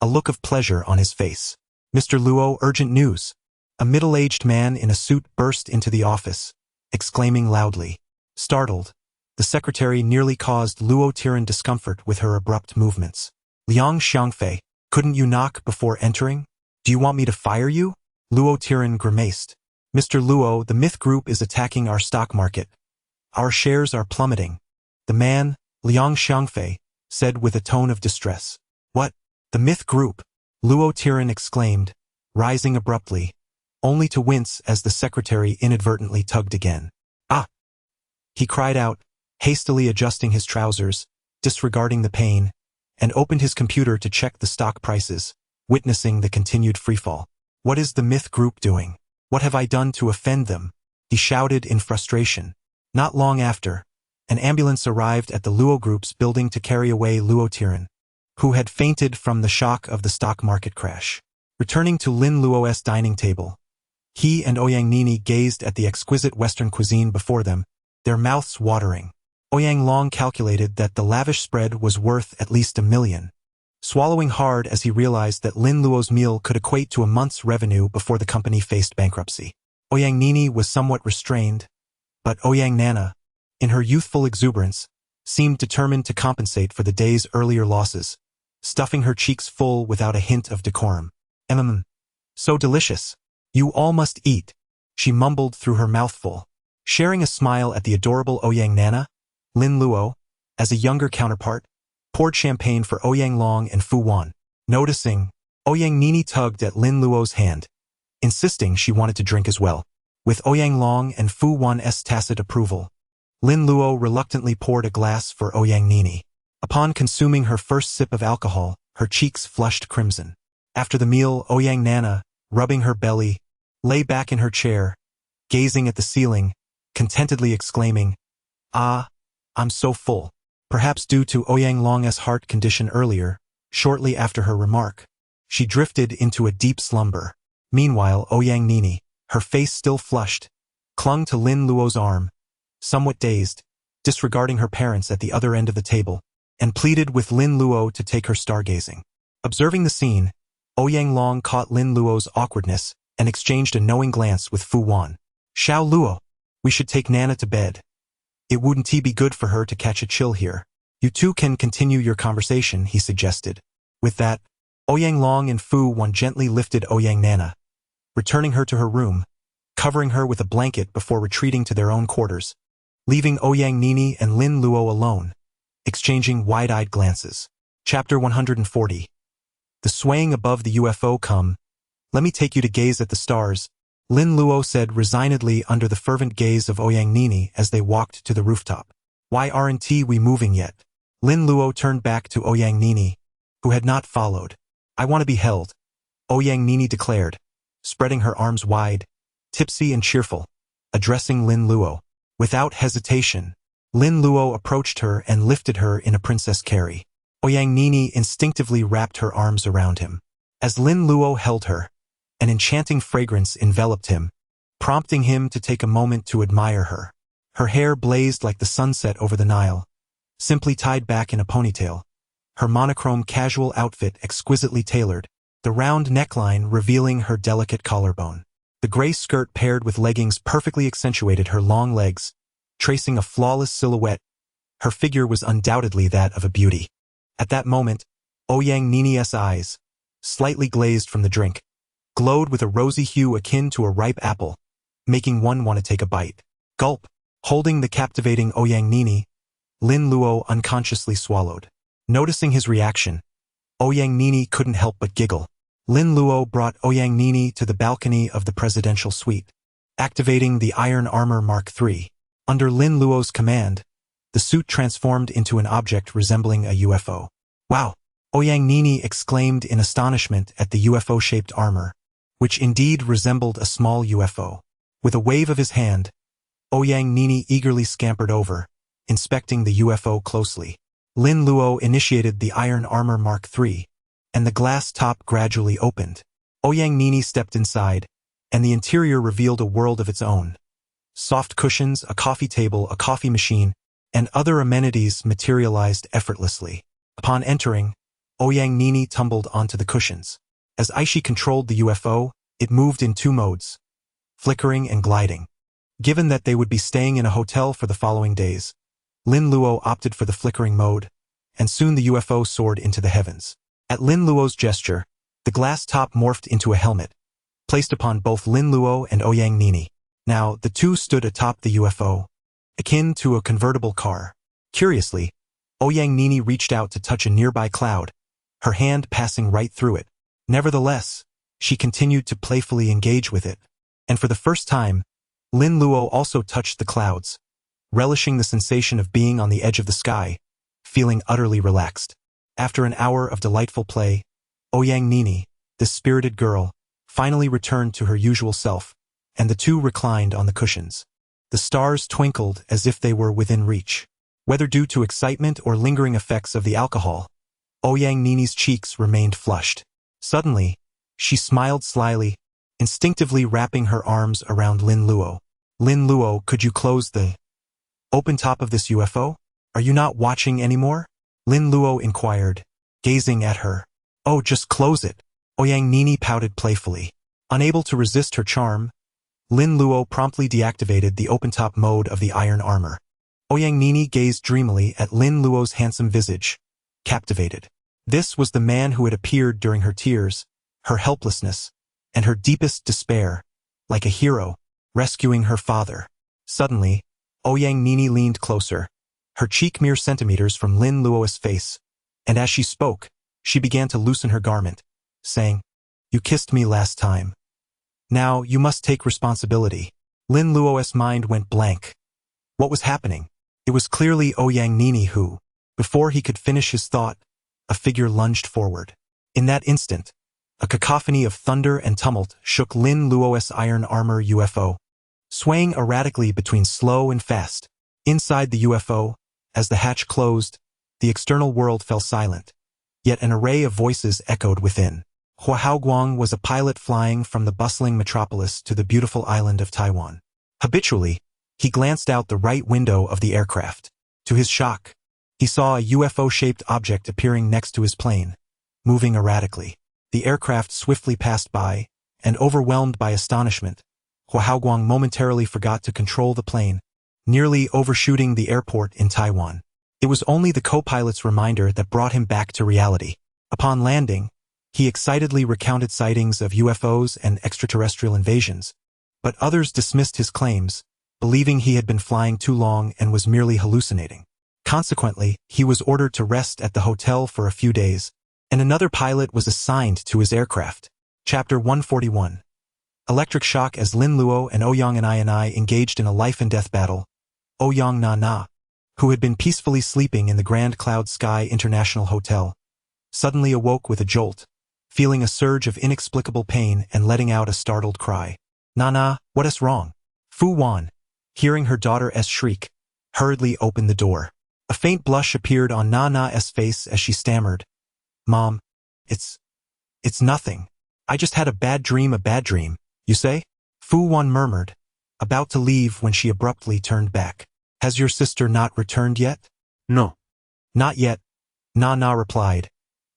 a look of pleasure on his face. Mr. Luo, urgent news. A middle-aged man in a suit burst into the office, exclaiming loudly. Startled, the secretary nearly caused Luo Tiran discomfort with her abrupt movements. Liang Xiangfei, couldn't you knock before entering? Do you want me to fire you? Luo Tiran grimaced. Mr. Luo, the Myth Group is attacking our stock market. Our shares are plummeting. The man, Liang Xiangfei, said with a tone of distress. What? The Myth Group? Luo Tiran exclaimed, rising abruptly, only to wince as the secretary inadvertently tugged again. Ah! He cried out, hastily adjusting his trousers, disregarding the pain, and opened his computer to check the stock prices, witnessing the continued freefall. What is the Myth Group doing? What have I done to offend them? He shouted in frustration. Not long after, an ambulance arrived at the Luo Group's building to carry away Luo Tiran, who had fainted from the shock of the stock market crash. Returning to Lin Luo's dining table, he and Ouyang Nini gazed at the exquisite Western cuisine before them, their mouths watering. Ouyang Long calculated that the lavish spread was worth at least $1 million, swallowing hard as he realized that Lin Luo's meal could equate to a month's revenue before the company faced bankruptcy. Ouyang Nini was somewhat restrained, but Ouyang Nana, in her youthful exuberance, seemed determined to compensate for the day's earlier losses, stuffing her cheeks full without a hint of decorum. So delicious. You all must eat, she mumbled through her mouthful. Sharing a smile at the adorable Ouyang Nana, Lin Luo, as a younger counterpart, poured champagne for Ouyang Long and Fu Wan. Noticing, Ouyang Nini tugged at Lin Luo's hand, insisting she wanted to drink as well. With Ouyang Long and Fu Wan's tacit approval, Lin Luo reluctantly poured a glass for Ouyang Nini. Upon consuming her first sip of alcohol, her cheeks flushed crimson. After the meal, Ouyang Nana, rubbing her belly, lay back in her chair, gazing at the ceiling, contentedly exclaiming, Ah, I'm so full. Perhaps due to Ouyang Long's heart condition earlier, shortly after her remark, she drifted into a deep slumber. Meanwhile, Ouyang Nini, her face still flushed, clung to Lin Luo's arm, somewhat dazed, disregarding her parents at the other end of the table, and pleaded with Lin Luo to take her stargazing. Observing the scene, Ouyang Long caught Lin Luo's awkwardness and exchanged a knowing glance with Fu Wan. Xiao Luo, we should take Nana to bed. It wouldn't be good for her to catch a chill here. You two can continue your conversation, he suggested. With that, Ouyang Long and Fu Wan gently lifted Ouyang Nana, returning her to her room, covering her with a blanket before retreating to their own quarters, leaving Ouyang Nini and Lin Luo alone, exchanging wide-eyed glances. Chapter 140. The swaying above the UFO. Come, let me take you to gaze at the stars, Lin Luo said resignedly under the fervent gaze of Ouyang Nini as they walked to the rooftop. Why aren't we moving yet? Lin Luo turned back to Ouyang Nini, who had not followed. I want to be held, Ouyang Nini declared, spreading her arms wide, tipsy and cheerful, addressing Lin Luo. Without hesitation, Lin Luo approached her and lifted her in a princess carry. Ouyang Nini instinctively wrapped her arms around him. As Lin Luo held her, an enchanting fragrance enveloped him, prompting him to take a moment to admire her. Her hair blazed like the sunset over the Nile, simply tied back in a ponytail, her monochrome casual outfit exquisitely tailored, the round neckline revealing her delicate collarbone. The gray skirt paired with leggings perfectly accentuated her long legs, tracing a flawless silhouette. Her figure was undoubtedly that of a beauty. At that moment, Ouyang Nini's eyes, slightly glazed from the drink, glowed with a rosy hue akin to a ripe apple, making one want to take a bite. Gulp. Holding the captivating Ouyang Nini, Lin Luo unconsciously swallowed. Noticing his reaction, Ouyang Nini couldn't help but giggle. Lin Luo brought Ouyang Nini to the balcony of the presidential suite, activating the Iron Armor Mark III. Under Lin Luo's command, the suit transformed into an object resembling a UFO. Wow! Ouyang Nini exclaimed in astonishment at the UFO-shaped armor, which indeed resembled a small UFO. With a wave of his hand, Ouyang Nini eagerly scampered over, inspecting the UFO closely. Lin Luo initiated the Iron Armor Mark III, and the glass top gradually opened. Ouyang Nini stepped inside, and the interior revealed a world of its own. Soft cushions, a coffee table, a coffee machine, and other amenities materialized effortlessly. Upon entering, Ouyang Nini tumbled onto the cushions. As Aishi controlled the UFO, it moved in two modes, flickering and gliding. Given that they would be staying in a hotel for the following days, Lin Luo opted for the flickering mode, and soon the UFO soared into the heavens. At Lin Luo's gesture, the glass top morphed into a helmet, placed upon both Lin Luo and Ouyang Nini. Now, the two stood atop the UFO, akin to a convertible car. Curiously, Ouyang Nini reached out to touch a nearby cloud, her hand passing right through it. Nevertheless, she continued to playfully engage with it, and for the first time, Lin Luo also touched the clouds, relishing the sensation of being on the edge of the sky, feeling utterly relaxed. After an hour of delightful play, Ouyang Nini, this spirited girl, finally returned to her usual self, and the two reclined on the cushions. The stars twinkled as if they were within reach. Whether due to excitement or lingering effects of the alcohol, Ouyang Nini's cheeks remained flushed. Suddenly, she smiled slyly, instinctively wrapping her arms around Lin Luo. Lin Luo, could you close the open top of this UFO? Are you not watching anymore? Lin Luo inquired, gazing at her. Oh, just close it. Ouyang Nini pouted playfully. Unable to resist her charm, Lin Luo promptly deactivated the open-top mode of the iron armor. Ouyang Nini gazed dreamily at Lin Luo's handsome visage, captivated. This was the man who had appeared during her tears, her helplessness, and her deepest despair, like a hero, rescuing her father. Suddenly, Ouyang Nini leaned closer, her cheek mere centimeters from Lin Luo's face, and as she spoke, she began to loosen her garment, saying, "You kissed me last time. Now you must take responsibility." Lin Luo's mind went blank. What was happening? It was clearly Ouyang Nini who, before he could finish his thought, a figure lunged forward. In that instant, a cacophony of thunder and tumult shook Lin Luo's iron armor UFO, swaying erratically between slow and fast. Inside the UFO, as the hatch closed, the external world fell silent, yet an array of voices echoed within. Hua Haoguang was a pilot flying from the bustling metropolis to the beautiful island of Taiwan. Habitually, he glanced out the right window of the aircraft. To his shock, he saw a UFO-shaped object appearing next to his plane, moving erratically. The aircraft swiftly passed by, and overwhelmed by astonishment, Huahaoguang momentarily forgot to control the plane, nearly overshooting the airport in Taiwan. It was only the co-pilot's reminder that brought him back to reality. Upon landing, he excitedly recounted sightings of UFOs and extraterrestrial invasions, but others dismissed his claims, believing he had been flying too long and was merely hallucinating. Consequently, he was ordered to rest at the hotel for a few days, and another pilot was assigned to his aircraft. Chapter 141. Electric shock. As Lin Luo and Ouyang and I engaged in a life-and-death battle, Ouyang Na, who had been peacefully sleeping in the Grand Cloud Sky International Hotel, suddenly awoke with a jolt, feeling a surge of inexplicable pain and letting out a startled cry. "Nana, what is wrong?" Fu Wan, hearing her daughter's shriek, hurriedly opened the door. A faint blush appeared on Nana's face as she stammered, "Mom, it's nothing. I just had a bad dream, you say?" Fu Wan murmured, about to leave when she abruptly turned back. "Has your sister not returned yet?" No. "Not yet," Nana replied.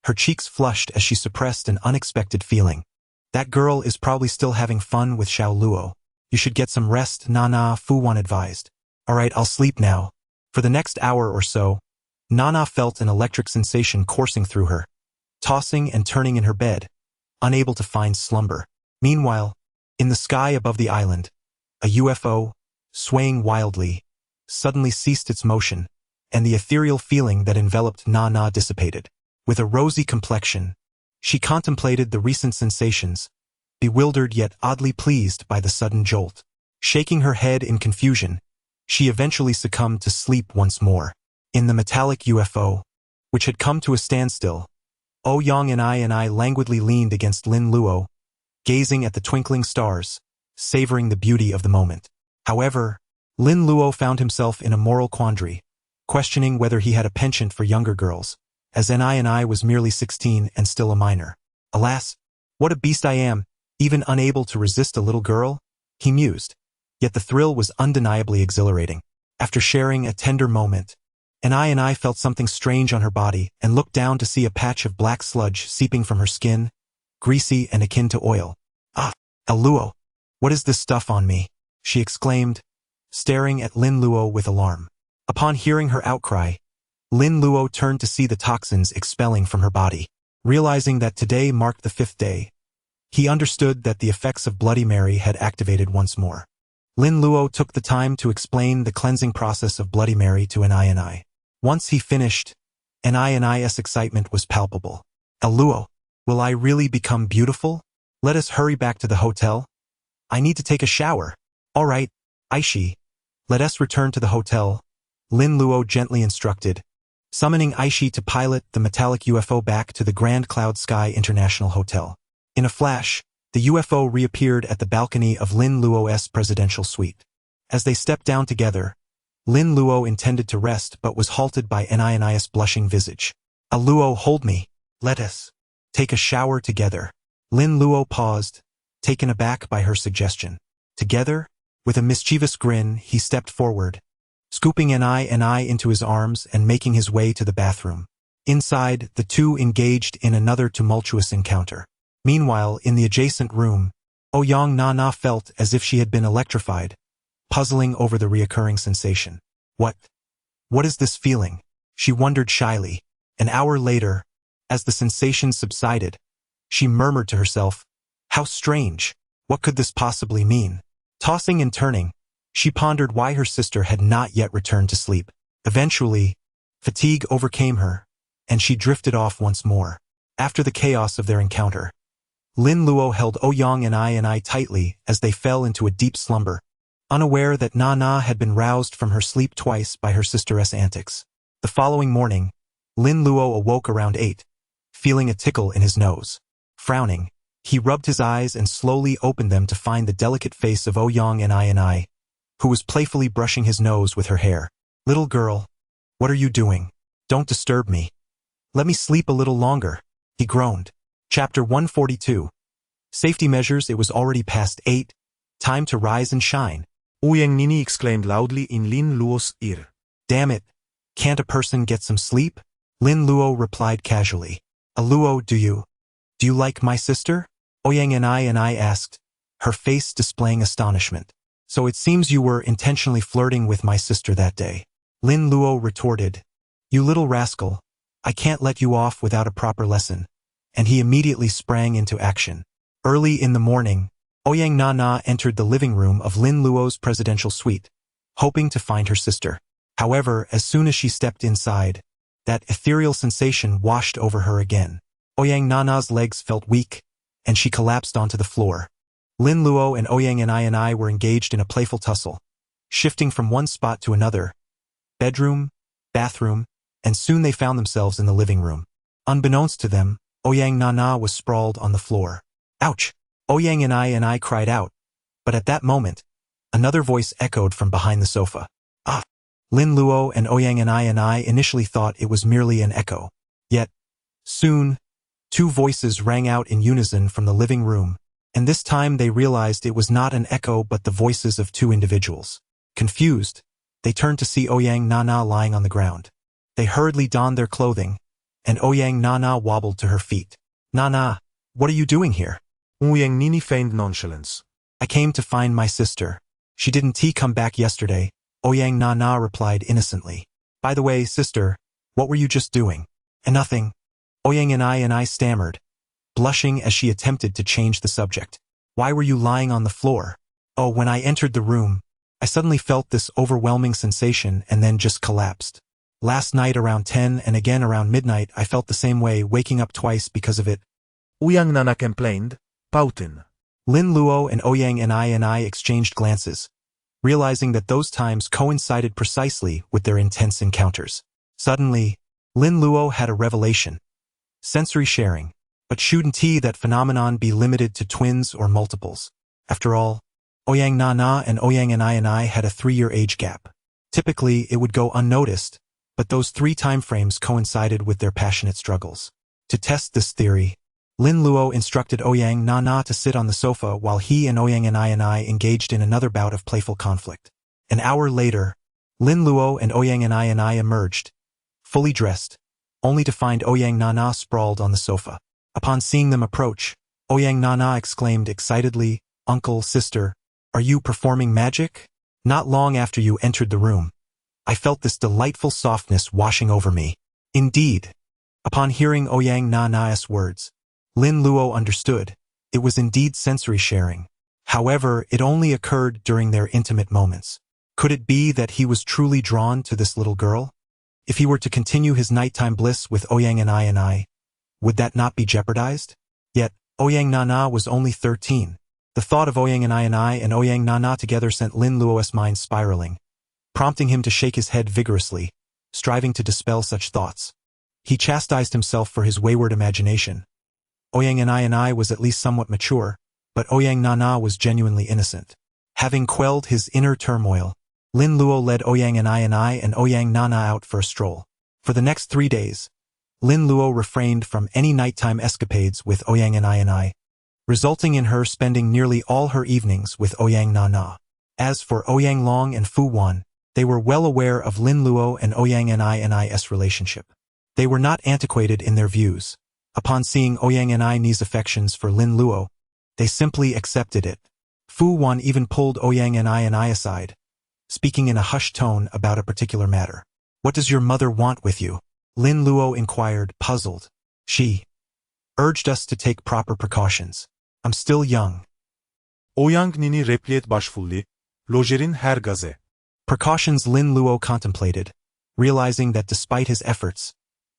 Her cheeks flushed as she suppressed an unexpected feeling. "That girl is probably still having fun with Xiao Luo. You should get some rest, Nana," Fu Wan advised. "All right, I'll sleep now." For the next hour or so, Nana felt an electric sensation coursing through her, tossing and turning in her bed, unable to find slumber. Meanwhile, in the sky above the island, a UFO, swaying wildly, suddenly ceased its motion, and the ethereal feeling that enveloped Nana dissipated. With a rosy complexion, she contemplated the recent sensations, bewildered yet oddly pleased by the sudden jolt. Shaking her head in confusion, she eventually succumbed to sleep once more. In the metallic UFO, which had come to a standstill, Ouyang and I languidly leaned against Lin Luo, gazing at the twinkling stars, savoring the beauty of the moment. However, Lin Luo found himself in a moral quandary, questioning whether he had a penchant for younger girls, as I was merely 16 and still a minor. "Alas, what a beast I am, even unable to resist a little girl," he mused. Yet the thrill was undeniably exhilarating. After sharing a tender moment, I felt something strange on her body and looked down to see a patch of black sludge seeping from her skin, greasy and akin to oil. "Ah, El Luo, what is this stuff on me?" she exclaimed, staring at Lin Luo with alarm. Upon hearing her outcry, Lin Luo turned to see the toxins expelling from her body. Realizing that today marked the 5th day, he understood that the effects of Bloody Mary had activated once more. Lin Luo took the time to explain the cleansing process of Bloody Mary to I. Once he finished, I's excitement was palpable. "El Luo, will I really become beautiful? Let us hurry back to the hotel. I need to take a shower." "All right, Aishi, let us return to the hotel," Lin Luo gently instructed, summoning Aishi to pilot the metallic UFO back to the Grand Cloud Sky International Hotel. In a flash, the UFO reappeared at the balcony of Lin Luo's presidential suite. As they stepped down together, Lin Luo intended to rest but was halted by Ni's blushing visage. "El Luo, hold me. Let us take a shower together." Lin Luo paused, taken aback by her suggestion. Together, with a mischievous grin, he stepped forward, scooping Ni into his arms and making his way to the bathroom. Inside, the two engaged in another tumultuous encounter. Meanwhile, in the adjacent room, Ouyang Na felt as if she had been electrified, puzzling over the reoccurring sensation. What is this feeling?" she wondered shyly. An hour later, as the sensation subsided, she murmured to herself, "How strange! What could this possibly mean?" Tossing and turning, she pondered why her sister had not yet returned to sleep. Eventually, fatigue overcame her, and she drifted off once more. After the chaos of their encounter, Lin Luo held Ouyang and I tightly as they fell into a deep slumber, unaware that Na had been roused from her sleep twice by her sister's antics. The following morning, Lin Luo awoke around 8, feeling a tickle in his nose. Frowning, he rubbed his eyes and slowly opened them to find the delicate face of Ouyang and I, who was playfully brushing his nose with her hair. "Little girl, what are you doing? Don't disturb me. Let me sleep a little longer," he groaned. Chapter 142. Safety measures. It was already past 8. Time to rise and shine. Ouyang Nini exclaimed loudly in Lin Luo's ear. "Damn it, Can't a person get some sleep? Lin Luo replied casually. A Luo, do you like my sister? Ouyang and I asked, her face displaying astonishment. So it seems you were intentionally flirting with my sister that day. Lin Luo retorted. You little rascal, I can't let you off without a proper lesson. And he immediately sprang into action. Early in the morning, Ouyang Na entered the living room of Lin Luo's presidential suite, hoping to find her sister. However, as soon as she stepped inside, that ethereal sensation washed over her again. Ouyang Nana's legs felt weak, and she collapsed onto the floor. Lin Luo and Ouyang and I were engaged in a playful tussle, shifting from one spot to another, bedroom, bathroom, and soon they found themselves in the living room. Unbeknownst to them, Ouyang Na was sprawled on the floor. Ouch! Ouyang and I cried out, but at that moment, another voice echoed from behind the sofa. Ah! Lin Luo and Ouyang and I initially thought it was merely an echo. Yet, soon, two voices rang out in unison from the living room, and this time they realized it was not an echo but the voices of two individuals. Confused, they turned to see Ouyang Na lying on the ground. They hurriedly donned their clothing, and Ouyang Na wobbled to her feet. Na, what are you doing here? Ouyang Nini feigned nonchalance. I came to find my sister. She didn't come back yesterday, Ouyang Na replied innocently. By the way, sister, what were you just doing? Nothing. Ouyang and I stammered, blushing as she attempted to change the subject. Why were you lying on the floor? Oh, when I entered the room, I suddenly felt this overwhelming sensation and then just collapsed. Last night around 10 and again around midnight I felt the same way, waking up twice because of it. Ouyang Nana complained, pouting. Lin Luo and Ouyang and I exchanged glances, realizing that those times coincided precisely with their intense encounters. Suddenly, Lin Luo had a revelation. Sensory sharing. But shouldn't that phenomenon be limited to twins or multiples? After all, Ouyang Na and Ouyang and I had a 3-year age gap. Typically, it would go unnoticed, but those 3 time frames coincided with their passionate struggles. To test this theory, Lin Luo instructed Ouyang Na to sit on the sofa while he and Ouyang and I engaged in another bout of playful conflict. An hour later, Lin Luo and Ouyang and I emerged, fully dressed, only to find Ouyang Na sprawled on the sofa. Upon seeing them approach, Ouyang Na exclaimed excitedly, Uncle, sister, are you performing magic? Not long after you entered the room, I felt this delightful softness washing over me. Indeed. Upon hearing Ouyang Na's words, Lin Luo understood. It was indeed sensory sharing. However, it only occurred during their intimate moments. Could it be that he was truly drawn to this little girl? If he were to continue his nighttime bliss with Ouyang and I, would that not be jeopardized? Yet, Ouyang Na was only 13. The thought of Ouyang and I and Ouyang Na together sent Lin Luo's mind spiraling, prompting him to shake his head vigorously, striving to dispel such thoughts. He chastised himself for his wayward imagination. Ouyang and I was at least somewhat mature, but Ouyang Na was genuinely innocent. Having quelled his inner turmoil, Lin Luo led Ouyang and I and Ouyang Na out for a stroll. For the next 3 days, Lin Luo refrained from any nighttime escapades with Ouyang and I, resulting in her spending nearly all her evenings with Ouyang Na. As for Ouyang Long and Fu Wan, they were well aware of Lin Luo and Ouyang and I's relationship. They were not antiquated in their views. Upon seeing Ouyang and I's affections for Lin Luo, they simply accepted it. Fu Wan even pulled Ouyang and I aside, speaking in a hushed tone about a particular matter. What does your mother want with you? Lin Luo inquired, puzzled. She urged us to take proper precautions. I'm still young. Ouyang Nini replied bashfully, lojerin her gaze. Precautions Lin Luo contemplated, realizing that despite his efforts,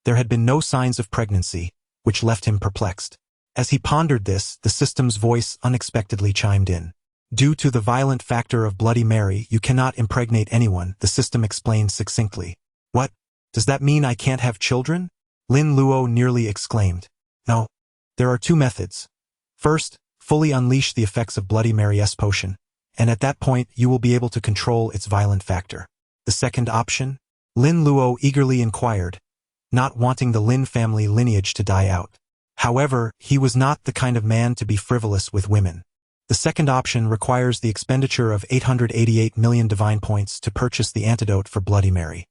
there had been no signs of pregnancy, which left him perplexed. As he pondered this, the system's voice unexpectedly chimed in. Due to the violent factor of Bloody Mary, you cannot impregnate anyone, the system explained succinctly. What? Does that mean I can't have children? Lin Luo nearly exclaimed. No. There are 2 methods. First, fully unleash the effects of Bloody Mary's potion, and at that point you will be able to control its violent factor. The second option? Lin Luo eagerly inquired, not wanting the Lin family lineage to die out. However, he was not the kind of man to be frivolous with women. The second option requires the expenditure of 888 million divine points to purchase the antidote for Bloody Mary.